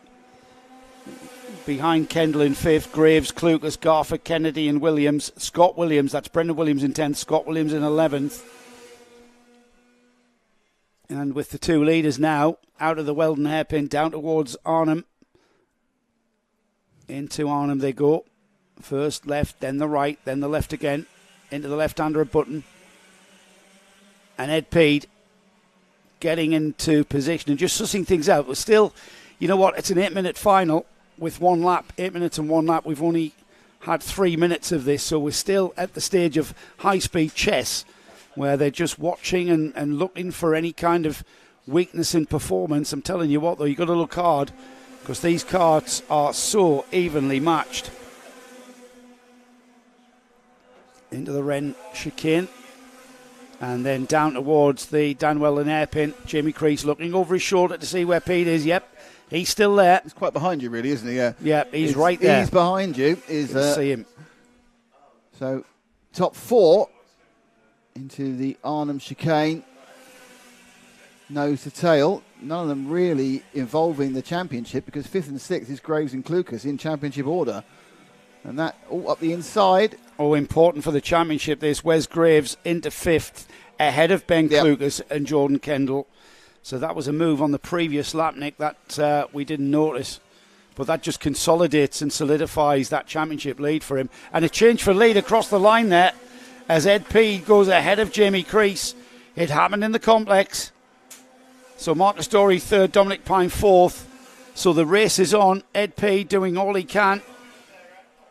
Behind Kendall in 5th, Graves, Clucas, Garford, Kennedy and Williams. Scott Williams, that's Brendan Williams in 10th. Scott Williams in 11th. And with the two leaders now, out of the Weldon hairpin, down towards Arnhem. Into Arnhem they go. First left, then the right, then the left again. Into the left-hander of Button. And Ed Peed getting into position and just sussing things out. But still, you know what, it's an 8-minute final with 1 lap. 8 minutes and 1 lap. We've only had 3 minutes of this, so we're still at the stage of high-speed chess, where they're just watching and looking for any kind of weakness in performance. I'm telling you what, though, you've got to look hard, because these karts are so evenly matched. Into the Wren chicane, and then down towards the Danwell and hairpin. Jamie Crease looking over his shoulder to see where Pete is. Yep, he's still there. He's quite behind you, really, isn't he? Yeah. Yep, he's right there. He's behind you. See him. So, top 4 into the Arnhem chicane, nose to tail. None of them really involving the championship, because 5th and 6th is Graves and Clucas in championship order. And that all up the inside. Oh, important for the championship, this. Wes Graves into 5th, ahead of Ben Clucas and Jordan Kendall. So that was a move on the previous lap, Nick, that we didn't notice. But that just consolidates and solidifies that championship lead for him. And a change for lead across the line there, as Ed Peed goes ahead of Jamie Crease. It happened in the complex. So Marcus Dorey 3rd, Dominic Pine 4th. So the race is on. Ed Peed doing all he can.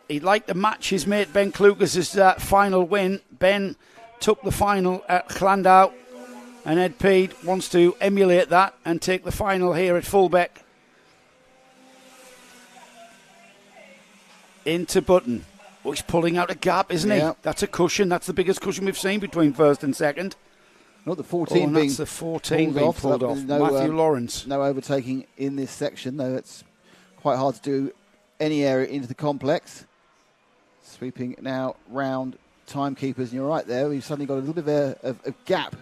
He'd like to match his mate Ben Clucas' final win. Ben took the final at Llandau, and Ed Peed wants to emulate that and take the final here at Fulbeck. Into Button. Oh, he's pulling out a gap, isn't he? Yeah. That's a cushion. That's the biggest cushion we've seen between first and second. Not the 14 being that's the 14 being pulled off. No, Matthew Lawrence. No overtaking in this section, though it's quite hard to do any area into the complex. Sweeping now round timekeepers, and you're right there. We've suddenly got a little bit of gap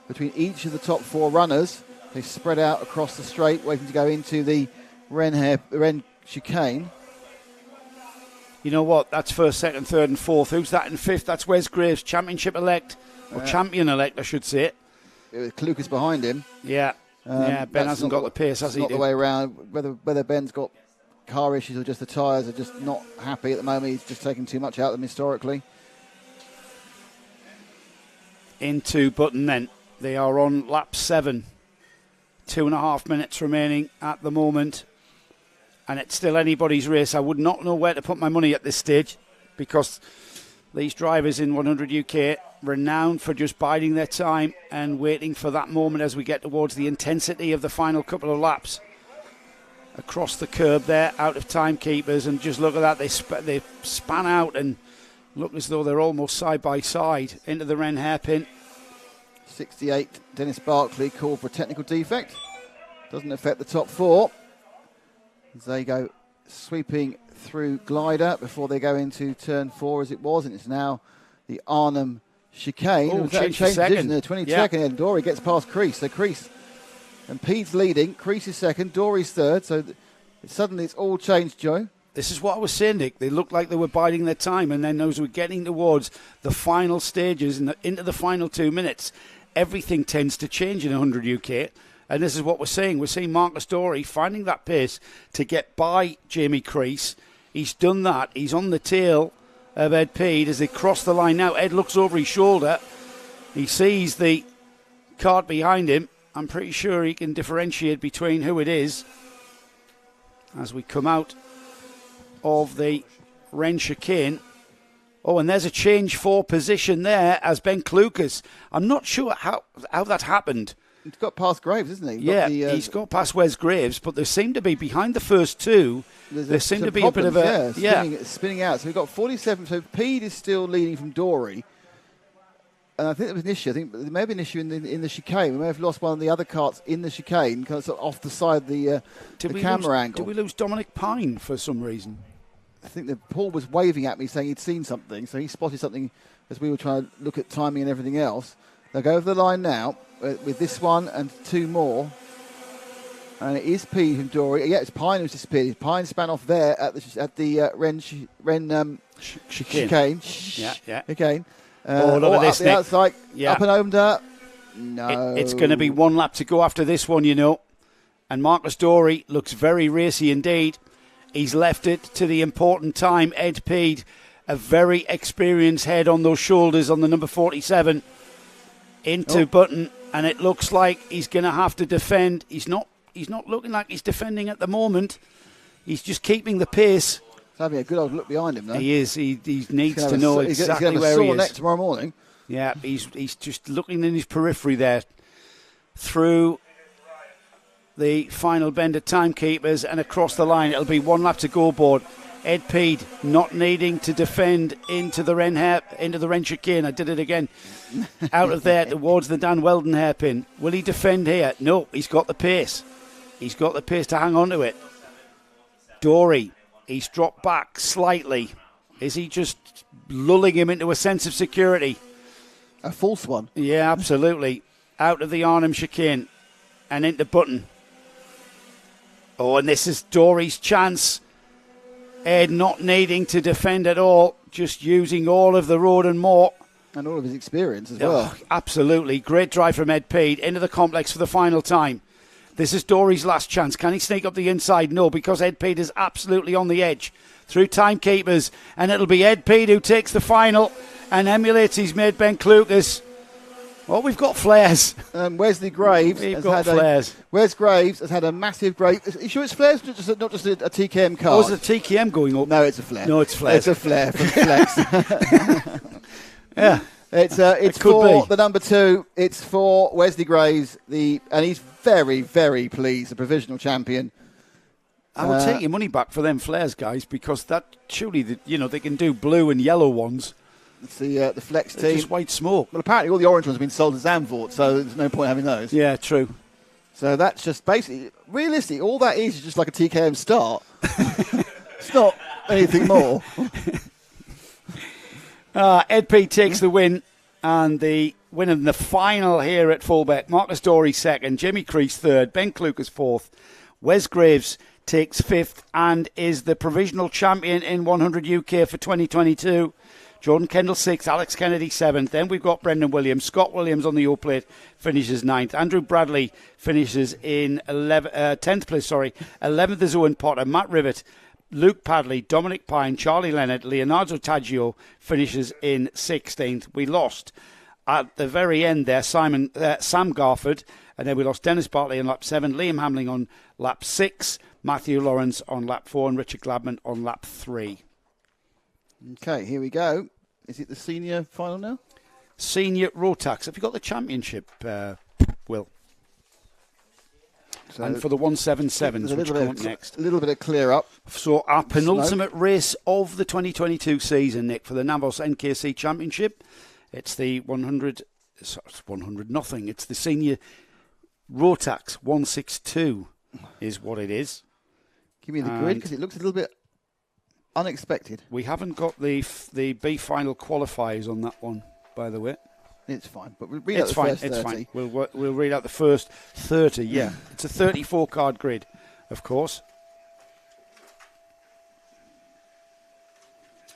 between each of the top 4 runners. They spread out across the straight, waiting to go into the Ren chicane. You know what? That's first, second, third, and fourth. Who's that in fifth? That's Wes Graves, championship elect, or champion elect, I should say. Lucas behind him. Yeah. Ben hasn't got the pace, has he? Not the way around. Whether Ben's got car issues or just the tyres are just not happy at the moment. He's just taking too much out of them historically. Into Button then. They are on lap 7. 2.5 minutes remaining at the moment. And it's still anybody's race. I would not know where to put my money at this stage, because these drivers in 100 UK renowned for just biding their time and waiting for that moment as we get towards the intensity of the final couple of laps. Across the curb there, out of timekeepers, and just look at that. They span out and look as though they're almost side by side into the Wren hairpin. 68, Dennis Barkley called for a technical defect. Doesn't affect the top 4. As they go sweeping through glider before they go into turn 4 as it was, and it's now the Arnhem chicane. Oh, change second. there, 22nd, and Dory gets past Crease. So Crease and Pete's leading, Crease is second, Dory's third, so suddenly it's all changed, Joe. This is what I was saying, Nick. They looked like they were biding their time, and then as we're getting towards the final stages and into the final 2 minutes, everything tends to change in 100 UK. And this is what we're seeing. We're seeing Marcus Dory finding that pace to get by Jamie Crease. He's done that. He's on the tail of Ed Peed as they cross the line now. Ed looks over his shoulder. He sees the cart behind him. I'm pretty sure he can differentiate between who it is as we come out of the Wren chicane. Oh, and there's a change for position there as Ben Klukas. I'm not sure how that happened. He's got past Graves, isn't he? He's got past Wes Graves, but they seem to be behind the first 2. There seem to be problems, a bit of a... spinning out. So we've got 47. So Peed is still leading from Dory. And I think there was an issue. I think there may be an issue in the chicane. We may have lost one of the other carts in the chicane, kind of, sort of off the side of the camera angle. Did we lose Dominic Pine for some reason? I think that Paul was waving at me saying he'd seen something. So he spotted something as we were trying to look at timing and everything else. They'll go over the line now with this one and 2 more. And it is P from Dory. Yeah, it's Pine who's disappeared. Pine span off there at the Wren chicane. Yeah. Again. Look at this, up the outside, Yeah. up and over. No. It's going to be 1 lap to go after this one, you know. And Marcus Dory looks very racy indeed. He's left it to the important time. Ed Peed, a very experienced head on those shoulders on the number 47. Into Button, and it looks like he's going to have to defend. He's not looking like he's defending at the moment. He's just keeping the pace. He's having a good old look behind him, though. He is. He needs to know exactly he's where he is. He's neck tomorrow morning. Yeah, he's just looking in his periphery there through the final bend of timekeepers and across the line. It'll be 1 lap to go board. Ed Peed not needing to defend into the Wren chicane. I did it again. Out of there towards the Dan Weldon hairpin. Will he defend here? No, he's got the pace. He's got the pace to hang on to it. Dory, he's dropped back slightly. Is he just lulling him into a sense of security? A false one. Yeah, absolutely. Out of the Arnhem chicane and into Button. Oh, and this is Dory's chance. Ed not needing to defend at all, just using all of the road and more. And all of his experience as well. Absolutely. Great drive from Ed Peed into the complex for the final time. This is Dory's last chance. Can he sneak up the inside? No, because Ed Peed is absolutely on the edge. Through timekeepers. And it'll be Ed Peed who takes the final and emulates his mate Ben Klukas. Well, we've got flares. Wesley Graves Wes Graves has had a massive break. Are you sure it's flares? Not just a TKM car? Oh, is it a TKM going up? No, it's a flare. No, it's flares. It's a flare from Flex. Yeah. It's for the number 2. It's for Wesley Graves, and he's very, very pleased, the provisional champion. I would take your money back for them flares, guys, because that surely they can do blue and yellow ones. It's the flex They're team. just white smoke. Well, apparently all the orange ones have been sold as Zandvoort, so there's no point having those. Yeah, true. So that's just basically, realistically, all that is just like a TKM start. It's not anything more. Ed P takes the win, and the win in the final here at Fulbeck. Marcus Dorey second, Jimmy Crease third, Ben Clucas fourth, Wes Graves takes fifth and is the provisional champion in 100 UK for 2022. Jordan Kendall sixth, Alex Kennedy seventh. Then we've got Brendan Williams. Scott Williams on the O plate finishes ninth. Andrew Bradley finishes in 10th place. 11th is Owen Potter. Matt Rivett, Luke Padley, Dominic Pine, Charlie Leonard, Leonardo Taggio finishes in 16th. We lost at the very end there Sam Garford, and then we lost Dennis Bartley on lap 7, Liam Hamling on lap 6, Matthew Lawrence on lap 4, and Richard Gladman on lap 3. Okay, here we go. Is it the senior final now? Senior Rotax. Have you got the championship, Will? So and for the 177s, which come up next. A little bit of clear up. So our penultimate race of the 2022 season, Nick, for the NAVOS NKC Championship. It's the 100 nothing. It's the senior Rotax 162 is what it is. Give me the grid because it looks a little bit unexpected. We haven't got the B final qualifiers on that one, by the way. It's fine, but we'll read out the first 30. It's fine. We'll read out the first 30. Yeah, it's a 34 card grid, of course.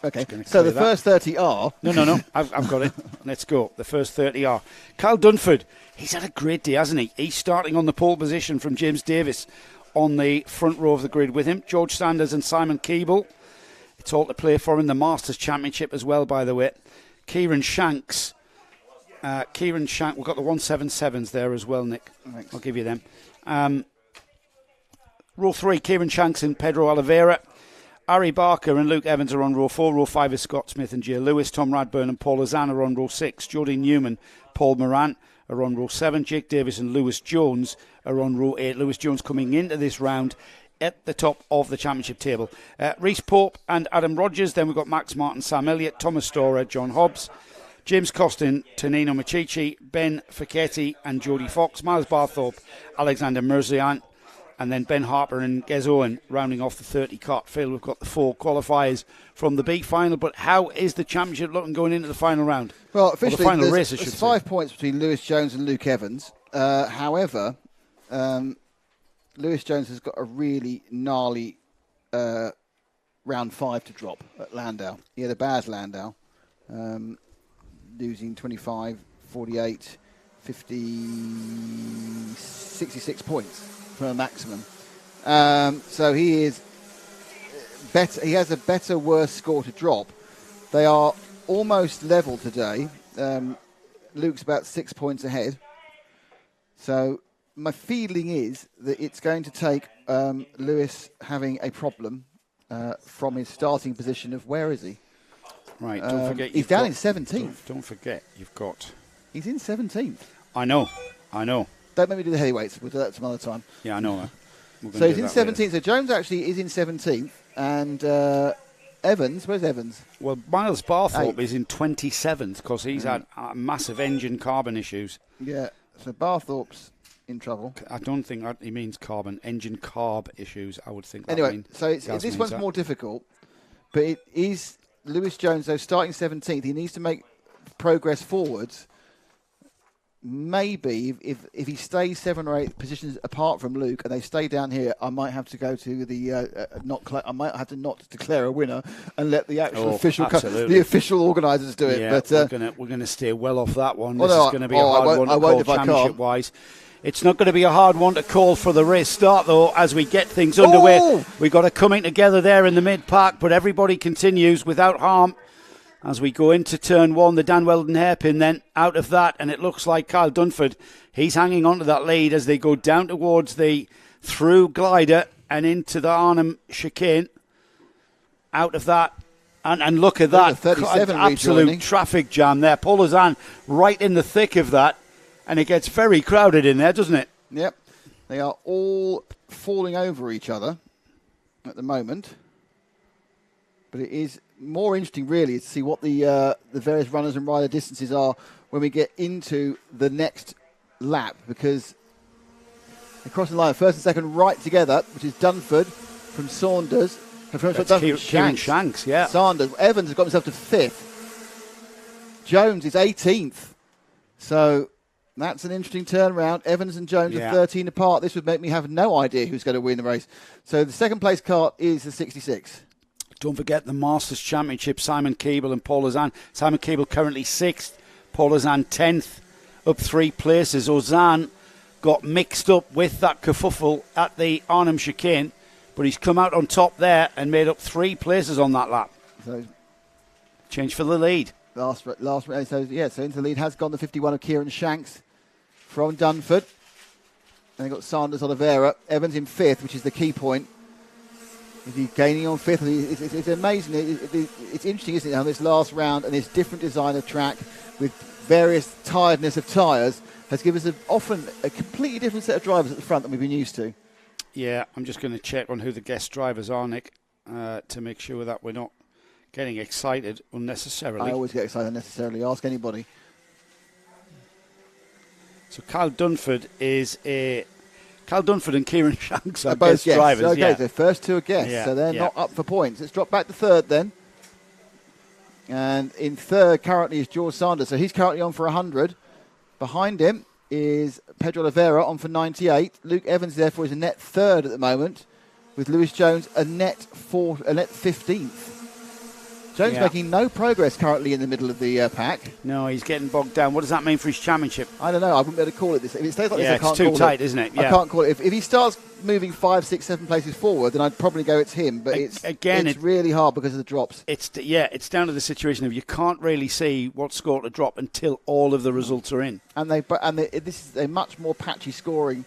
Okay, so the first 30 are... No, I've got it. Let's go. The first 30 are... Carl Dunford, he's had a great day, hasn't he? He's starting on the pole position from James Davis on the front row of the grid with him. George Sanders and Simon Keeble. It's all to play for in the Masters Championship as well, by the way. Kieran Shanks. We've got the 177s there as well, Nick. Thanks. I'll give you them. Row 3, Kieran Shanks and Pedro Oliveira. Ari Barker and Luke Evans are on row 4. Row 5 is Scott Smith and Jay Lewis. Tom Radburn and Paul Azan are on row 6. Jody Newman, Paul Moran are on row 7. Jake Davis and Lewis Jones are on row 8. Lewis Jones coming into this round at the top of the championship table. Reece Pope and Adam Rogers. Then we've got Max Martin, Sam Elliott, Thomas Storer, John Hobbs, James Costin, Tonino Machichi, Ben Ficchetti and Jody Fox, Miles Barthorpe, Alexander Mirzian, and then Ben Harper and Gez Owen rounding off the 30 cart field. We've got the 4 qualifiers from the B final, but how is the championship looking going into the final round? Well, officially, the final race, there's 5 points between Lewis Jones and Luke Evans. However, Lewis Jones has got a really gnarly round 5 to drop at Landau. He had a bad Landau, losing 25, 48, 50, 66 points from a maximum. So he is better. He has a better, worse score to drop. They are almost level today. Luke's about 6 points ahead. So my feeling is that it's going to take Lewis having a problem from his starting position of where is he? Right, don't forget. He's down in 17th. Don't forget, you've got... He's in 17th. I know. Don't make me do the heavyweights. We'll do that some other time. Yeah, I know. So he's in 17th. So Jones actually is in 17th. And Evans, where's Evans? Well, Miles Barthorpe is in 27th because he's had massive engine carbon issues. Yeah, so Barthorpe's in trouble. I don't think he means engine carb issues. I would think that anyway, so this one's more difficult. But it is Lewis Jones, though, starting 17th. He needs to make progress forwards. Maybe if he stays 7 or 8 positions apart from Luke and they stay down here, I might have to go to the I might have to not declare a winner and let the actual official organisers do it. Yeah, but we're going to stay well off that one. This is going to be a hard one to call championship wise. It's not going to be a hard one to call for the race start though. As we get things underway, we've got a coming together there in the mid park, but everybody continues without harm. As we go into turn 1, the Dan Weldon hairpin then out of that, and it looks like Kyle Dunford, he's hanging on to that lead as they go down towards the through glider and into the Arnhem chicane. Out of that, and look at that, absolute traffic jam there. Paul Azan right in the thick of that, and it gets very crowded in there, doesn't it? Yep, they are all falling over each other. at the moment. But it is more interesting, really, to see what the various runners and rider distances are when we get into the next lap, because across the line, first and second right together, which is Dunford from Saunders. Kieran Shanks, yeah. Sanders. Evans has got himself to 5th. Jones is 18th. So that's an interesting turnaround. Evans and Jones are 13 apart. This would make me have no idea who's going to win the race. So the second place kart is the 66. Don't forget the Masters Championship, Simon Keeble and Paul Ozan. Simon Keeble currently 6th, Paul Ozan 10th, up 3 places. Ozan got mixed up with that kerfuffle at the Arnhem chicane, but he's come out on top there and made up 3 places on that lap. So change for the lead. Last race. So into the lead has gone the 51 of Kieran Shanks from Dunford. And they've got Sanders Oliveira. Evans in 5th, which is the key point. Is he gaining on 5th? It's amazing. It's interesting, isn't it, how this last round and this different design of track with various tiredness of tyres has given us often a completely different set of drivers at the front than we've been used to. Yeah, I'm just going to check on who the guest drivers are, Nick, to make sure that we're not getting excited unnecessarily. I always get excited unnecessarily. Ask anybody. So Kyle Dunford and Kieran Shanks are both guest drivers. Okay, the first 2 are guests, so they're not up for points. Let's drop back to 3rd then. And in 3rd currently is George Sanders, so he's currently on for 100. Behind him is Pedro Oliveira on for 98. Luke Evans, therefore, is a net 3rd at the moment, with Lewis Jones a net 15th. Jones making no progress currently in the middle of the pack. No, he's getting bogged down. What does that mean for his championship? I don't know. I wouldn't be able to call it this. If it stays like this, I can't call it. It's too tight, isn't it? Yeah. I can't call it. If he starts moving 5, 6, 7 places forward, then I'd probably go it's him. But it's really hard because of the drops. It's down to the situation of you can't really see what score to drop until all of the results are in. And this is a much more patchy scoring.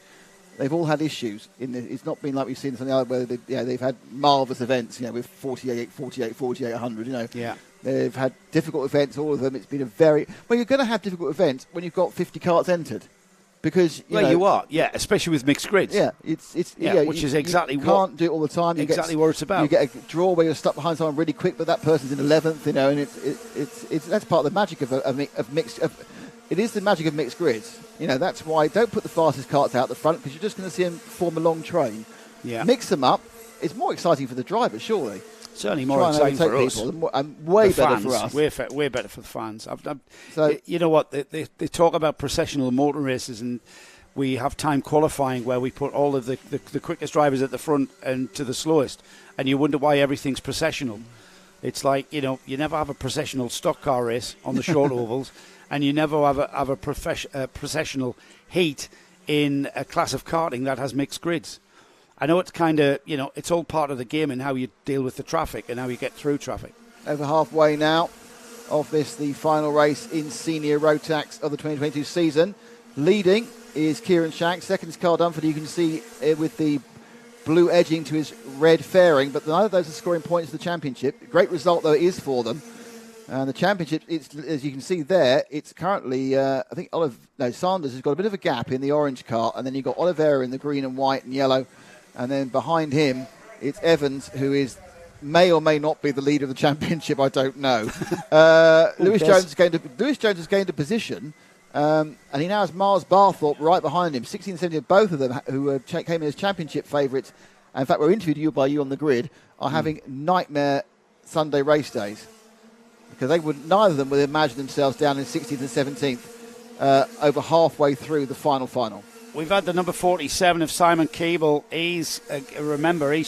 They've all had issues. It's not been like we've seen something where they've had marvellous events, with 48, 100, Yeah. They've had difficult events, all of them. It's been you're going to have difficult events when you've got 50 karts entered. Because, you are, especially with mixed grids. Yeah, which is exactly you can't do it all the time. What it's about. You get a draw where you're stuck behind someone really quick, but that person's in 11th, and it's that's part of the magic of mixed. It is the magic of mixed grids. That's why don't put the fastest karts out the front, because you're just going to see them form a long train. Yeah. Mix them up. It's more exciting for the drivers, surely. Certainly more exciting for us. And way better for us. Way better for the fans. So, you know what? They talk about processional motor races, and we have time qualifying where we put all of the quickest drivers at the front and to the slowest, and you wonder why everything's processional. It's like, you never have a processional stock car race on the short ovals, and you never have a processional heat in a class of karting that has mixed grids. I know it's kind of, it's all part of the game and how you deal with the traffic and how you get through traffic. Over halfway now of the final race in senior Rotax of the 2022 season. Leading is Kieran Shanks. Second is Carl Dunford. You can see with the blue edging to his red fairing, but neither of those are scoring points for the championship. Great result, though, it is for them. And the championship, as you can see there, it's currently, I think Sanders has got a bit of a gap in the orange car, and then you've got Oliveira in the green and white and yellow. And then behind him, it's Evans, who may or may not be the leader of the championship. I don't know. Lewis Jones has gained a position, and he now has Mars Barthorpe right behind him. 16 and 17, both of them who came in as championship favourites. And in fact, we're interviewed by you on the grid, are having nightmare Sunday race days, because neither of them would imagine themselves down in 16th and 17th over halfway through the final. We've had the number 47 of Simon Keeble. He's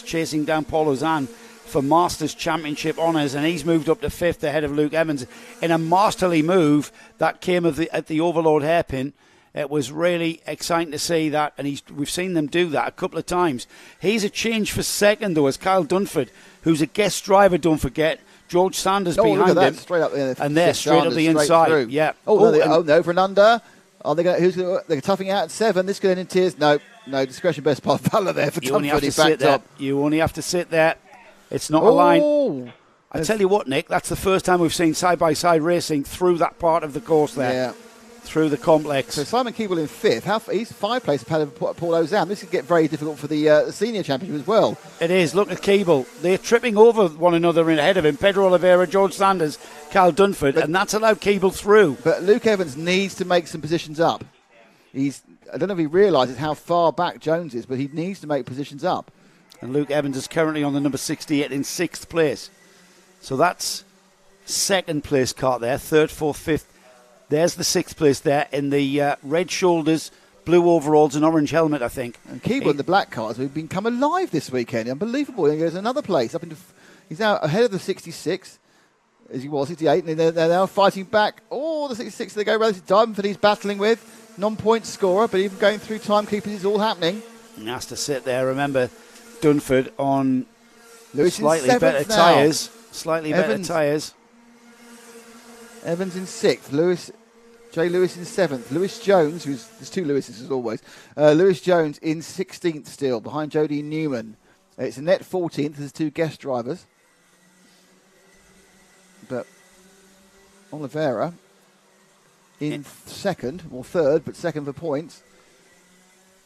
chasing down Paul Ozan for Masters Championship honours, and he's moved up to 5th ahead of Luke Evans in a masterly move that came at the Overload hairpin. It was really exciting to see that, and we've seen them do that a couple of times. He's a change for second, though, as Kyle Dunford, who's a guest driver, don't forget. George Sanders behind him. Straight up there. And they're straight up the inside. Through. Yeah. No, for an under. They're toughing out at 7. This going in tears. No, discretion best part of valor there for Dunford. You only have to sit there. It's not a line. I tell you what, Nick, that's the first time we've seen side-by-side racing through that part of the course there. Yeah. through the complex. So Simon Keeble in 5th. He's 5 places ahead of Paul Ozan. This could get very difficult for the senior championship as well. It is. Look at Keeble. They're tripping over one another ahead of him. Pedro Oliveira, George Sanders, Carl Dunford, and that's allowed Keeble through. But Luke Evans needs to make some positions up. I don't know if he realises how far back Jones is, but he needs to make positions up. And Luke Evans is currently on the number 68 in 6th place. So that's second place cart there, 3rd, 4th, 5th. There's the 6th place there in the red shoulders, blue overalls and orange helmet, I think. And Keeble in the black cars have become alive this weekend. Unbelievable. He goes another place. He's now ahead of the 66, as he was, 68, and they're now fighting back. Oh, the 66 they go relative Diamond he's battling with. Non-point scorer, but even going through timekeepers is all happening. He has to sit there. Remember, Dunford on Lewis slightly better tyres. Slightly better tyres. Evans in 6th. Jay Lewis in 7th. Lewis Jones, there's 2 Lewises as always. Lewis Jones in 16th still, behind Jody Newman. It's a net 14th. There's 2 guest drivers. But Oliveira in 2nd, or 3rd, but 2nd for points.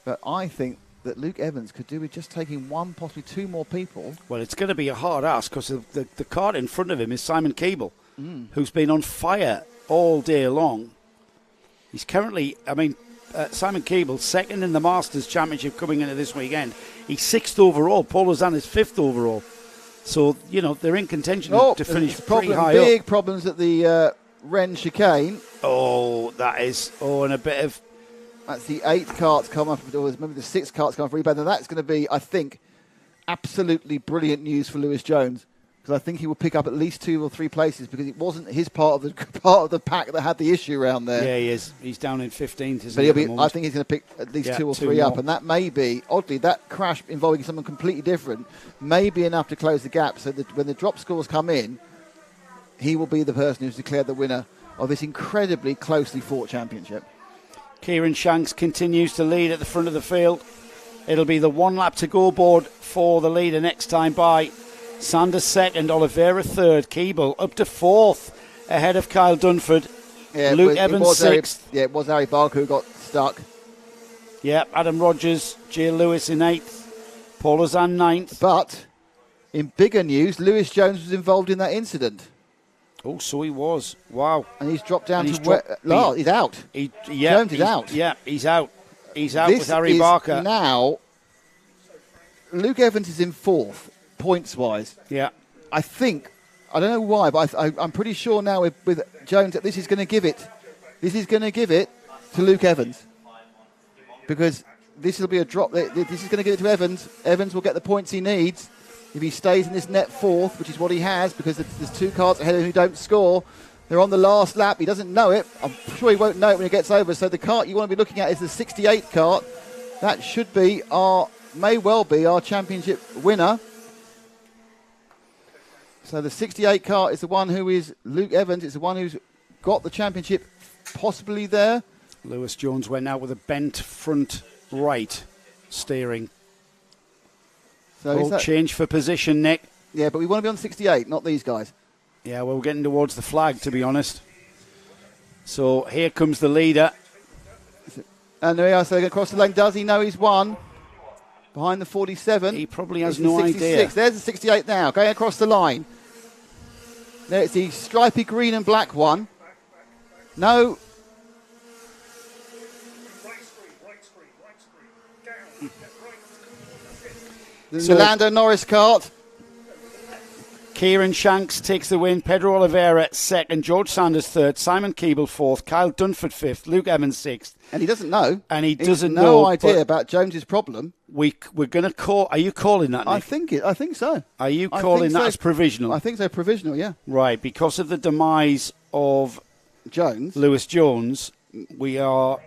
But I think that Luke Evans could do with just taking 1, possibly 2 more people. Well, it's going to be a hard ask because the cart in front of him is Simon Keeble, who's been on fire all day long. He's currently, Simon Keeble, 2nd in the Masters Championship coming into this weekend. He's 6th overall. Paul Ozan is 5th overall. So, they're in contention to finish pretty high up. Big problems at the Wren chicane. And a bit of... That's the 8th cart's come up, or maybe the 6th cart's come off rebound. And that's going to be, I think, absolutely brilliant news for Lewis Jones. Because I think he will pick up at least 2 or 3 places because it wasn't his part of the pack that had the issue around there. Yeah, he is. He's down in 15th, isn't but he? I think he's going to pick at least 2 or 3 up. And that may be, oddly, that crash involving someone completely different may be enough to close the gap so that when the drop scores come in, he will be the person who's declared the winner of this incredibly closely fought championship. Kieran Shanks continues to lead at the front of the field. It'll be the 1 lap to go board for the leader next time by. Sanders 2nd, Oliveira 3rd, Keeble up to 4th ahead of Kyle Dunford. Yeah, Luke Evans 6th. It was Harry Barker who got stuck. Yeah, Adam Rogers, Jay Lewis in 8th, Paul Ozan 9th. But in bigger news, Lewis Jones was involved in that incident. Oh, so he was. Wow. And he's dropped down he's he's out. Jones is out. Yeah, he's out. He's out with Harry Barker. Now, Luke Evans is in 4th, points-wise. Yeah. I don't know why, but I'm pretty sure now with Jones that this is going to give it to Luke Evans. Because this will be a drop. This is going to give it to Evans. Evans will get the points he needs. If he stays in this net 4th, which is what he has, because there's 2 carts ahead of him who don't score. They're on the last lap. He doesn't know it. I'm sure he won't know it when he gets over. So the cart you want to be looking at is the 68 cart. That should be may well be our championship winner. So the 68 cart is the one who is Luke Evans. It's the one who's got the championship possibly there. Lewis Jones went out with a bent front right steering. So change for position, Nick. Yeah, but we want to be on 68, not these guys. Yeah, well, we're getting towards the flag, to be honest. So here comes the leader. And there we are, so they're going to cross the lane. Does he know he's won? Behind the 47. He probably has no idea. There's the 68 now, going across the line. There's the stripy green and black one. No. The Lando Norris kart. Kieran Shanks takes the win. Pedro Oliveira 2nd. George Sanders 3rd. Simon Keeble 4th. Kyle Dunford 5th. Luke Evans 6th. And he doesn't know. And he doesn't know. No idea about Jones's problem. We're going to call. Are you calling that, Nick? I think so. Are you calling that as provisional? I think so. Provisional, yeah. Right, because of the demise of Lewis Jones, we are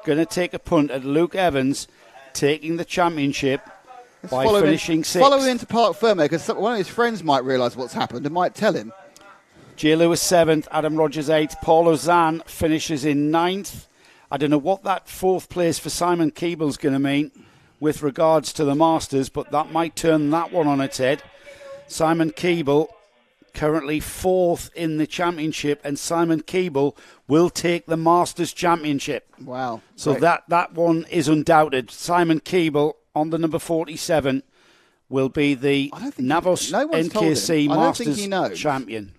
going to take a punt at Luke Evans taking the championship. By finishing 6th. Follow him into Park Ferme because one of his friends might realise what's happened and might tell him. Jay Lewis 7th, Adam Rogers 8th, Paul Ozan finishes in 9th. I don't know what that 4th place for Simon Keeble's going to mean with regards to the Masters, but that might turn that one on its head. Simon Keeble currently 4th in the championship, and Simon Keeble will take the Masters Championship. Wow. So that one is undoubted. Simon Keeble on the number 47 will be the NAVOS NKC Masters champion.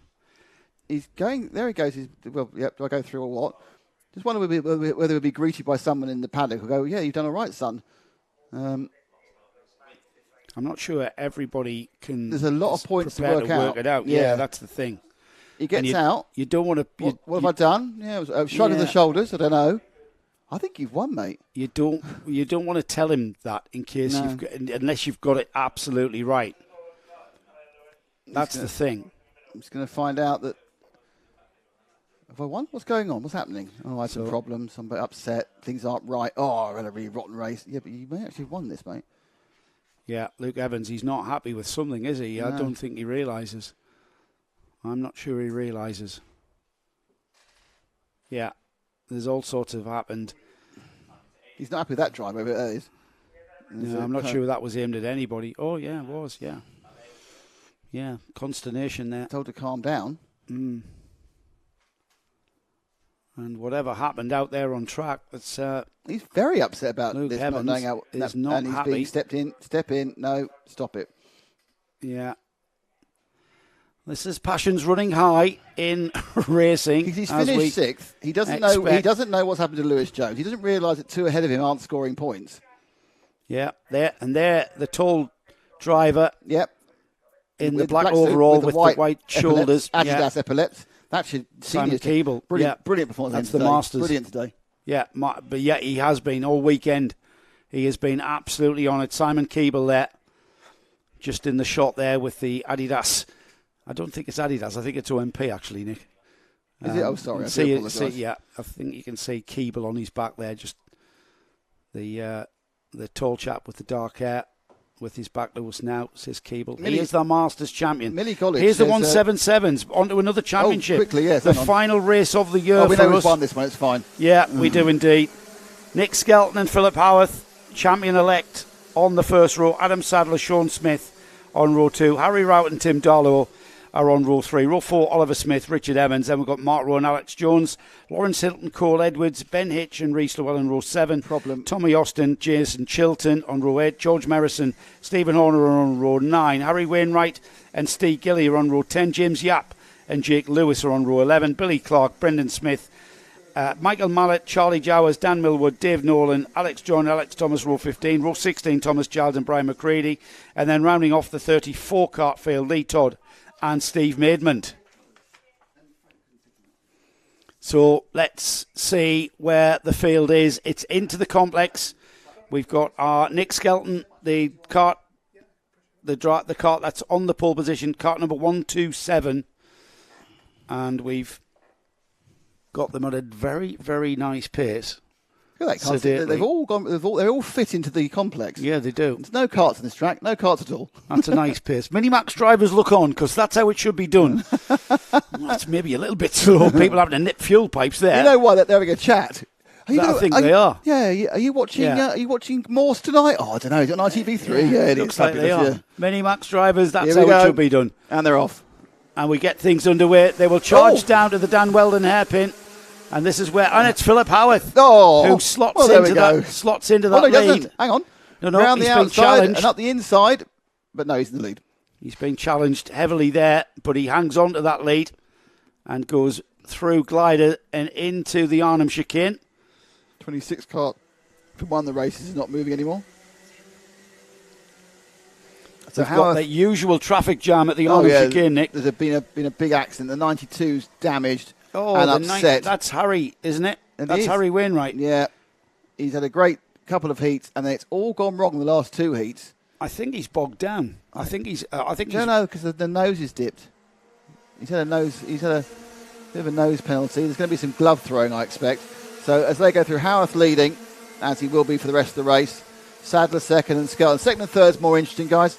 He's going, there he goes. Well, yep, do I go through or what? Just wonder whether he'll be greeted by someone in the paddock who'll go, yeah, you've done all right, son. I'm not sure everybody can. There's a lot of points to work it out. Yeah, that's the thing. He gets out. You don't want to. What have I done? Yeah, it was a shrug of the shoulders. I don't know. I think you've won, mate. You don't want to tell him that in case unless you've got it absolutely right. That's the thing. I'm just going to find out that. Have I won? What's going on? What's happening? Oh, I had some problems. I'm a bit upset. Things aren't right. Oh, I had a really rotten race. Yeah, but you may actually have won this, mate. Yeah, Luke Evans, he's not happy with something, is he? No. I don't think he realises. I'm not sure he realises. Yeah, there's all sorts of happened. He's not happy with that drive over there. No, I'm not sure that was aimed at anybody. Oh, yeah, it was, yeah. Yeah, consternation there. Told to calm down. And whatever happened out there on track, it's he's very upset about Luke this Evans not knowing how, is not and he's happy. being step in, no, stop it. Yeah. This is passions running high in racing. He's finished 6th. He doesn't know. He doesn't know what's happened to Lewis Jones. He doesn't realise that 2 ahead of him aren't scoring points. Yeah, there the tall driver. Yep. In the black overall with the white shoulders. Adidas epaulets. That should Simon Keeble. Brilliant performance. That's today. The Masters. Brilliant today. Yeah, but he has been all weekend. He has been absolutely on it. Simon Keeble there, just in the shot there with the Adidas. I don't think it's Adidas. I think it's OMP actually, Nick. Is it? Oh, sorry. Yeah, I think you can see Keeble on his back there. Just the tall chap with the dark hair. With his back to us now, says Keeble. He is the Masters champion. Millie College. Here's the 177s. On to another championship. Quickly, yes. The final race of the year we for know us. We've won this one, it's fine. Yeah, we do indeed. Nick Skelton and Philip Howarth, champion-elect on the first row. Adam Sadler, Sean Smith on row 2. Harry Rout and Tim Darlow are on row 3. Row 4, Oliver Smith, Richard Evans. Then we've got Mark Rowe and Alex Jones, Lawrence Hilton, Cole Edwards, Ben Hitch and Rhys Llewellyn in row 7. Tommy Austin, Jason Chilton on row 8. George Merrison, Stephen Horner are on row 9. Harry Wainwright and Steve Gilly are on row 10. James Yap and Jake Lewis are on row 11. Billy Clark, Brendan Smith, Michael Mallet, Charlie Jowers, Dan Millwood, Dave Nolan, Alex John, Alex Thomas, row 15. Row 16, Thomas Giles and Brian McCready. And then rounding off the 34 cart field, Lee Todd and Steve Maidment. So let's see where the field is. It's into the complex. We've got our Nick Skelton, the cart that's on the pole position, cart number 127, and we've got them at a very, very nice pace. Look at that. They've all gone. They all fit into the complex. Yeah, they do. There's no carts on this track. No carts at all. That's a nice pace. Minimax drivers look on because that's how it should be done. That's maybe a little bit slow. People having to nip fuel pipes there. You know why they're having a chat? I think they are. Yeah. Are you watching? Are you watching Morse tonight? Oh, I don't know. Is it on ITV3? Yeah, it looks is. like they are. Yeah. Minimax drivers. That's how it should be done. And they're off. And we get things underway. They will charge down to the Dan Weldon hairpin. And this is where, and it's Philip Howarth who slots into that lead. Hang on. No, around he's the been outside challenged. and up the inside, but no, he's in the lead. He's been challenged heavily there, but he hangs on to that lead and goes through Glider and into the Arnhem chicane. 26 cart from one of the races is not moving anymore. So we've got that usual traffic jam at the Arnhem chicane, Nick. There's been a big accident. The 92's damaged. Oh, and upset. That's Harry, isn't it? And that's Harry Wainwright. Yeah. He's had a great couple of heats, and then it's all gone wrong in the last 2 heats. I think he's bogged down. I think he's. No, because the nose is dipped. He's had a bit of a nose penalty. There's going to be some glove throwing, I expect. So as they go through, Howarth leading, as he will be for the rest of the race. Sadler second and Skelton. Second and third's more interesting, guys.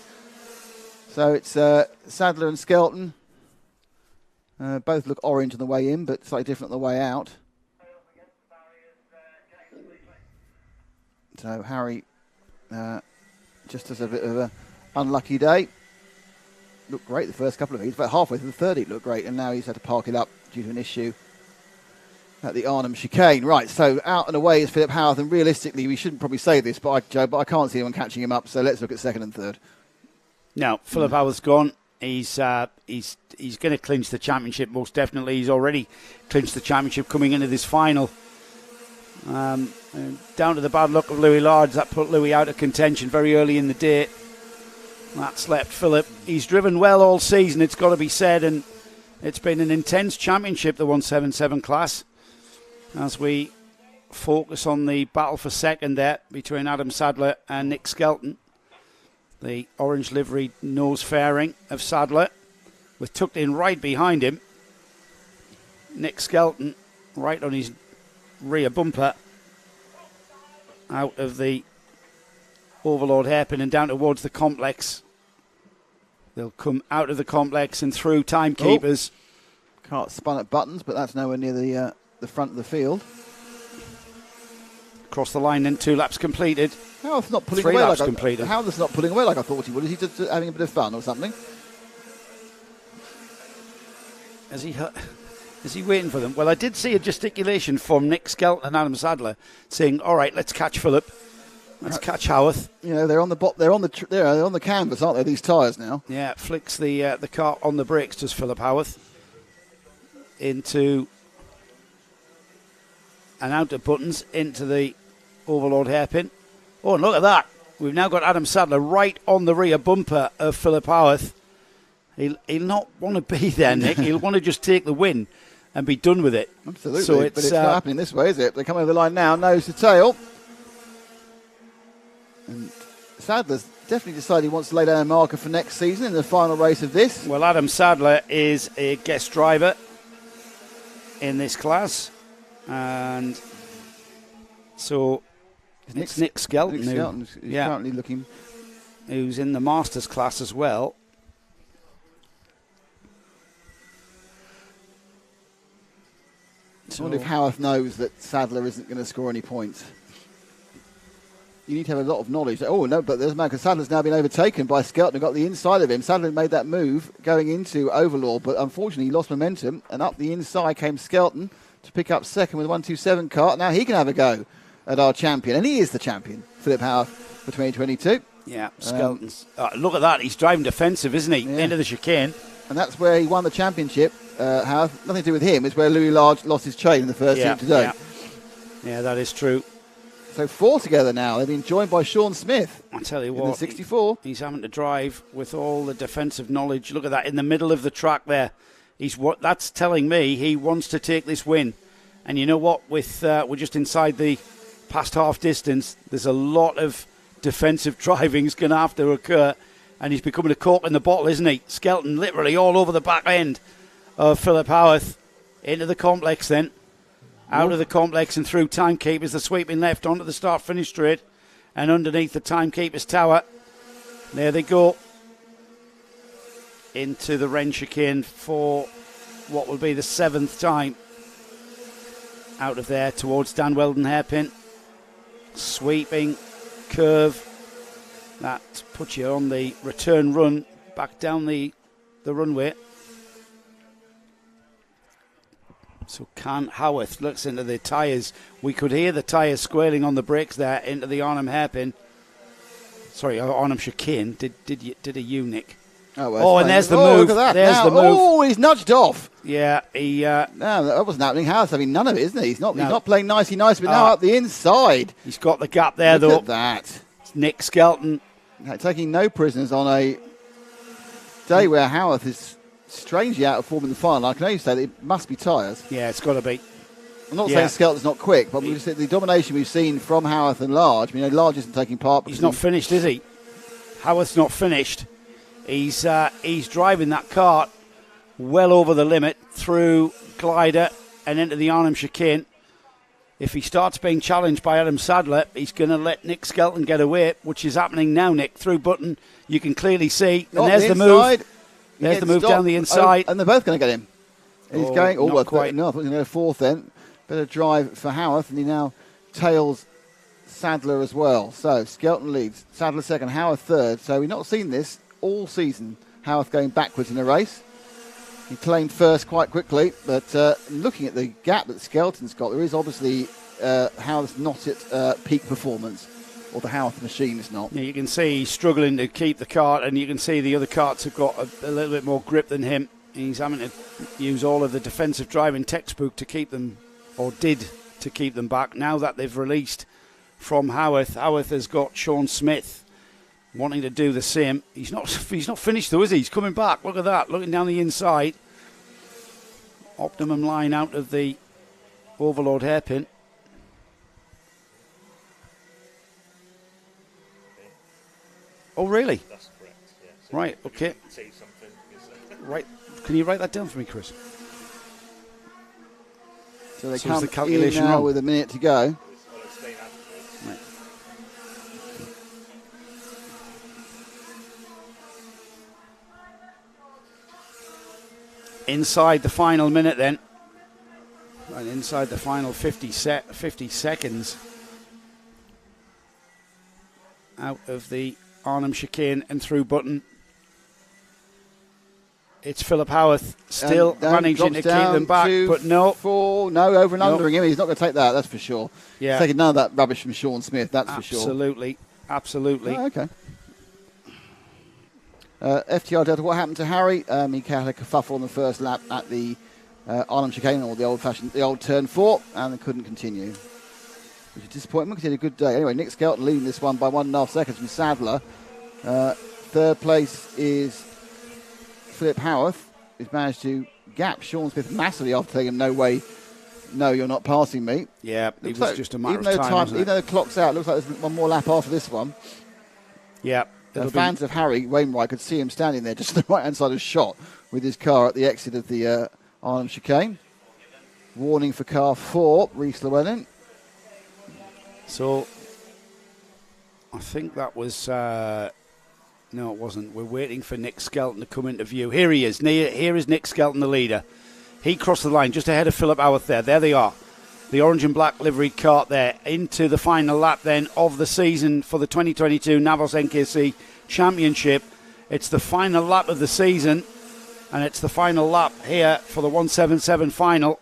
So it's Sadler and Skelton. Both look orange on the way in, but slightly different on the way out. So Harry just has a bit of an unlucky day. looked great the first couple of heats, but halfway through the third heat looked great, and now he's had to park it up due to an issue at the Arnhem chicane. Right, so out and away is Philip Howarth, and realistically, we shouldn't probably say this, Joe, but I can't see anyone catching him up, so let's look at second and third. Now, Philip Howarth's gone. He's going to clinch the championship, most definitely. He's already clinched the championship coming into this final. Down to the bad luck of Louis Large, that put Louis out of contention very early in the day. That's left Philip. He's driven well all season, it's got to be said, and it's been an intense championship, the 177 class, as we focus on the battle for second there between Adam Sadler and Nick Skelton. The orange livery nose fairing of Sadler, with tucked in right behind him Nick Skelton, right on his rear bumper, out of the Overlord hairpin and down towards the complex. They'll come out of the complex and through timekeepers. Cart spun at Buttons, but that's nowhere near the front of the field. Across the line then, 2 laps completed. Howard's not pulling 3 away laps like completed. Howard's not pulling away like I thought he would. Is he just having a bit of fun or something? Is he waiting for them? Well, I did see a gesticulation from Nick Skelton and Adam Sadler saying, "All right, let's catch Philip. Let's catch Howarth." You know, they're on the canvas, aren't they? These tyres now. Yeah, flicks the car on the brakes, does Philip Howarth, into and out of Buttons into the Overlord hairpin. Oh, and look at that! We've now got Adam Sadler right on the rear bumper of Philip Howarth. He'll not want to be there, Nick. He'll want to just take the win and be done with it. Absolutely, so but it's not happening this way, is it? They come over the line now, nose to tail. And Sadler's definitely decided he wants to lay down a marker for next season in the final race of this. Well, Adam Sadler is a guest driver in this class, and so it's Nick Skelton, who's currently looking, who's in the Masters class as well. I wonder if Howarth knows that Sadler isn't going to score any points. You need to have a lot of knowledge. Oh, no, but there's a man, because Sadler's now been overtaken by Skelton and got the inside of him. Sadler made that move going into Overlord, but unfortunately he lost momentum, and up the inside came Skelton to pick up second with 127 kart. Now he can have a go at our champion, and he is the champion, Philip Howarth, for 2022. Yeah, Skelton's. Look at that, he's driving defensive, isn't he? Yeah. Into the chicane. And that's where he won the championship. Howarth, nothing to do with him. It's where Louis Large lost his chain in the first heat today. Yeah, that is true. So 4 together now. They've been joined by Sean Smith. I tell you in what, the 64. He's having to drive with all the defensive knowledge. Look at that in the middle of the track there. That's telling me he wants to take this win. And you know what? With we're just inside the past half distance. There's a lot of defensive driving is going to have to occur. And he's becoming a cork in the bottle, isn't he? Skelton literally all over the back end of Philip Howarth. Into the complex then. Out of the complex and through timekeepers. The sweeping left onto the start-finish straight. And underneath the timekeepers tower. There they go. Into the Wren chicane for what will be the 7th time. Out of there towards Dan Weldon hairpin. Sweeping curve. That puts you on the return run back down the runway. So can Howarth looks into the tyres. We could hear the tyres squealing on the brakes there into the Arnhem hairpin. Sorry, Arnhem chicane. Did a Nick? Oh, and there's the move. Look at that. There's now, the move. Oh, he's nudged off. Yeah, he. No, that wasn't happening. Howarth's having none of it, isn't he? He's not playing nicey, but now up the inside. He's got the gap there, Look though. At that. It's Nick Skelton. Taking no prisoners on a day where Howarth is strangely out of form in the final. I can only say that it must be tyres. Yeah, it's got to be. I'm not saying Skelton's not quick, but the domination we've seen from Howarth and Large. I mean, Large isn't taking part. He's not finished, is he? Howarth's not finished. He's driving that kart well over the limit through glider and into the Arnhem chicane. If he starts being challenged by Adam Sadler, he's going to let Nick Skelton get away, which is happening now, Nick. Through Button, you can clearly see. And there's the move. There's the move down the inside. And they're both going to get him. He's going, not quite. No, I thought he was going to go fourth then. Better drive for Howarth, and he now tails Sadler as well. So Skelton leads, Sadler second, Howarth third. So we've not seen this all season Howarth going backwards in the race. He claimed first quite quickly, but looking at the gap that Skelton's got, there is obviously Howarth's not at peak performance, or the Howarth machine is not. Yeah, you can see he's struggling to keep the cart, and you can see the other carts have got a little bit more grip than him. He's having to use all of the defensive driving textbook to keep them, or did to keep them back. Now that they've released from Howarth, Howarth has got Sean Smith wanting to do the same. He's not finished though, is he? He's coming back. Look at that, looking down the inside. Optimum line out of the Overlord hairpin. Oh, really? That's correct, yeah. So right, okay. Right, can you write that down for me, Chris? So they So come is the calculation in now wrong? with a minute to go. Right. Inside the final minute then. Right, inside the final 50 seconds out of the Arnhem chicane and through button. It's Philip Howarth still managing to keep them back, but no. Over and undering him. He's not going to take that, that's for sure. Yeah. He's taking none of that rubbish from Sean Smith, that's for sure. Absolutely. Oh, okay. FTR Delta, what happened to Harry? He had a kerfuffle on the first lap at the Arnhem chicane, or the old turn 4, and they couldn't continue. Which is disappointing because he had a good day. Anyway, Nick Skelton leading this one by 1.5 seconds from Sadler. Third place is Philip Howarth, who's managed to gap Sean Smith massively after telling him, no, you're not passing me. Yeah, it Looks was like, just a matter of time, wasn't it? even though the clock's out, it looks like there's one more lap after this one. Yeah. Fans of Harry Wainwright could see him standing there just on the right-hand side of shot with his car at the exit of the Arnhem chicane. Warning for car 4, Reese Llewellyn. So, I think that was... no, it wasn't. We're waiting for Nick Skelton to come into view. Here he is. Here is Nick Skelton, the leader. He crossed the line just ahead of Philip Howarth there. There they are. The orange and black liveried cart there into the final lap then of the season for the 2022 NAVOS NKC Championship. It's the final lap of the season, and it's the final lap here for the 177 final.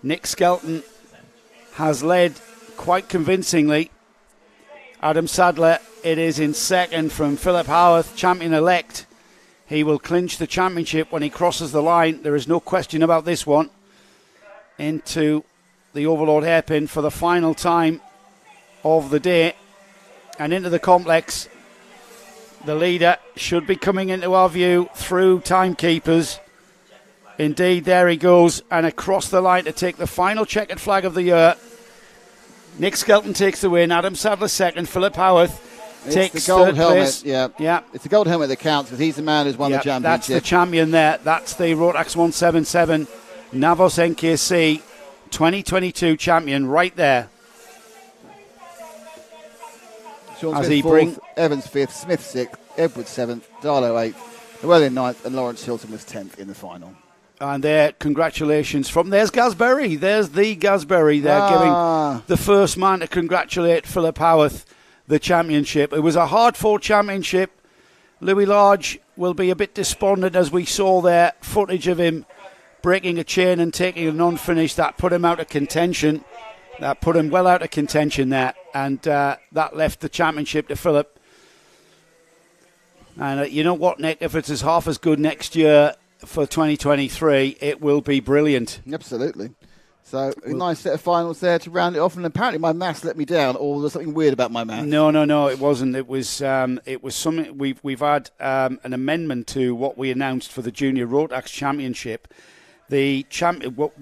Nick Skelton has led quite convincingly. Adam Sadler, it is in second from Philip Howarth, champion-elect. He will clinch the championship when he crosses the line. There is no question about this one. Into the Overlord hairpin for the final time of the day. And into the complex. The leader should be coming into our view through timekeepers. Indeed, there he goes. And across the line to take the final checkered flag of the year. Nick Skelton takes the win. Adam Sadler second. Philip Howarth takes the gold third helmet. place. Yeah. It's the gold helmet that counts because he's the man who's won the championship. That's the champion there. That's the Rotax 177 NAVOS NKC 2022 champion right there. Sean As Smith he fourth, Evans 5th, Smith 6th, Edwards 7th, Darlow 8th, Llewellyn 9th, and Lawrence Hilton was 10th in the final. And there, congratulations from... There's Gasberry. There's the Gasberry. They're giving the first man to congratulate Philip Howarth the championship. It was a hard-fought championship. Louis Large will be a bit despondent as we saw there footage of him breaking a chain and taking a non-finish. That put him out of contention. That put him well out of contention there. And that left the championship to Philip. And you know what, Nick? If it's as half as good next year for 2023, it will be brilliant. Absolutely. So a nice set of finals there to round it off. And apparently my maths let me down, or there's something weird about my maths. No, it wasn't. It was something. We've had an amendment to what we announced for the Junior Rotax Championship. The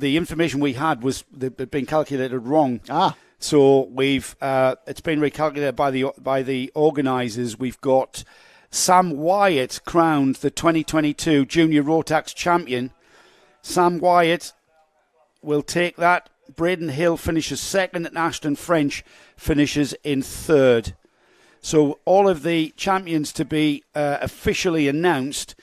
information we had was been calculated wrong. So we've it's been recalculated by the organisers. We've got Sam Wyatt crowned the 2022 Junior Rotax champion. Sam Wyatt will take that. Braden Hill finishes second, and Ashton French finishes in third. So all of the champions to be officially announced.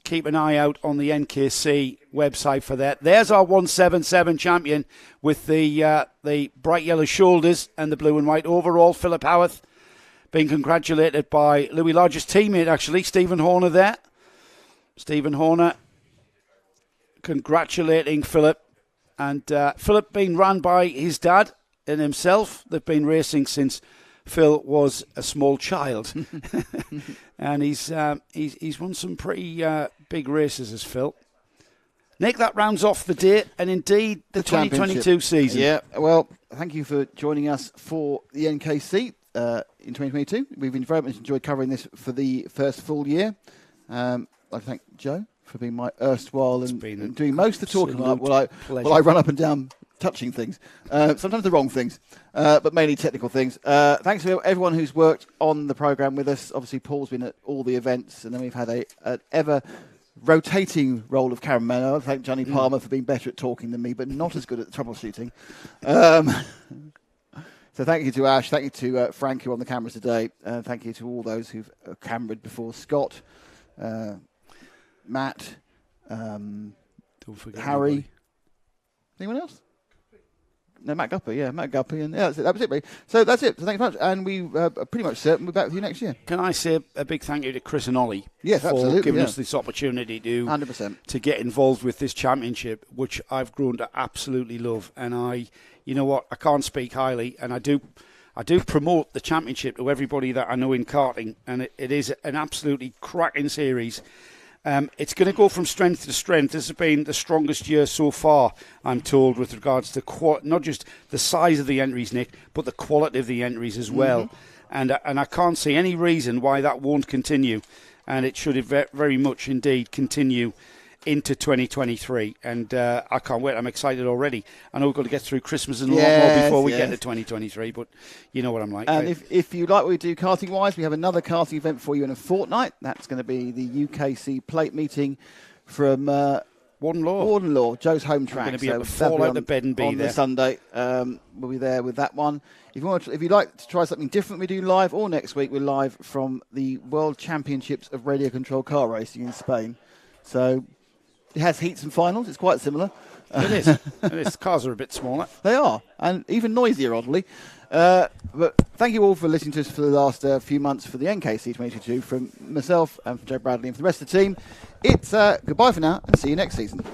Keep an eye out on the NKC website for that. There's our 177 champion with the bright yellow shoulders and the blue and white overall. Philip Howarth being congratulated by Louis Lodge's teammate, actually, Stephen Horner there. Stephen Horner congratulating Philip. And Philip being run by his dad and himself. They've been racing since Phil was a small child. And he's won some pretty big races as Phil. Nick, that rounds off the day and indeed the 2022 season. Yeah, well, thank you for joining us for the NKC in 2022. We've very much enjoyed covering this for the first full year. I'd like to thank Joe for being my erstwhile and doing most of the talking while I run up and down touching things. Sometimes the wrong things, but mainly technical things. Thanks to everyone who's worked on the programme with us. Obviously, Paul's been at all the events, and then we've had an ever rotating role of cameraman. I thank Johnny Palmer for being better at talking than me, but not as good at troubleshooting. So thank you to Ash, thank you to Frank, who on the cameras today, thank you to all those who've cameraed before, Scott, Matt, don't forget Harry. anybody. Anyone else? No, Matt Guppy, Matt Guppy, and that was it, really. So that's it. So thanks much, and we are pretty much certain we'll be back with you next year. Can I say a big thank you to Chris and Ollie yes, for absolutely, giving us this opportunity to 100%. to get involved with this championship, which I've grown to absolutely love. And you know what, I can't speak highly, and I do promote the championship to everybody that I know in karting, and it is an absolutely cracking series. It's going to go from strength to strength. This has been the strongest year so far, I'm told, with regards to not just the size of the entries, Nick, but the quality of the entries as well. And I can't see any reason why that won't continue. And it should very much indeed continue into 2023. And I can't wait. I'm excited already. I know we've got to get through Christmas and a lot more before we get to 2023, but you know what I'm like. And if you like what we do karting-wise, we have another karting event for you in a fortnight. That's going to be the UKC plate meeting from Wardenlaw, Joe's home track. We're going to be able to fall out the bed and be on there. The Sunday. We'll be there with that one. If you'd like to try something different, we do live, or next week we're live from the World Championships of Radio Control Car Racing in Spain. So it has heats and finals. It's quite similar. It is. It is. Cars are a bit smaller. They are, and even noisier, oddly. But thank you all for listening to us for the last few months for the NKC 2022. From myself and from Joe Bradley and from the rest of the team, it's goodbye for now, and see you next season.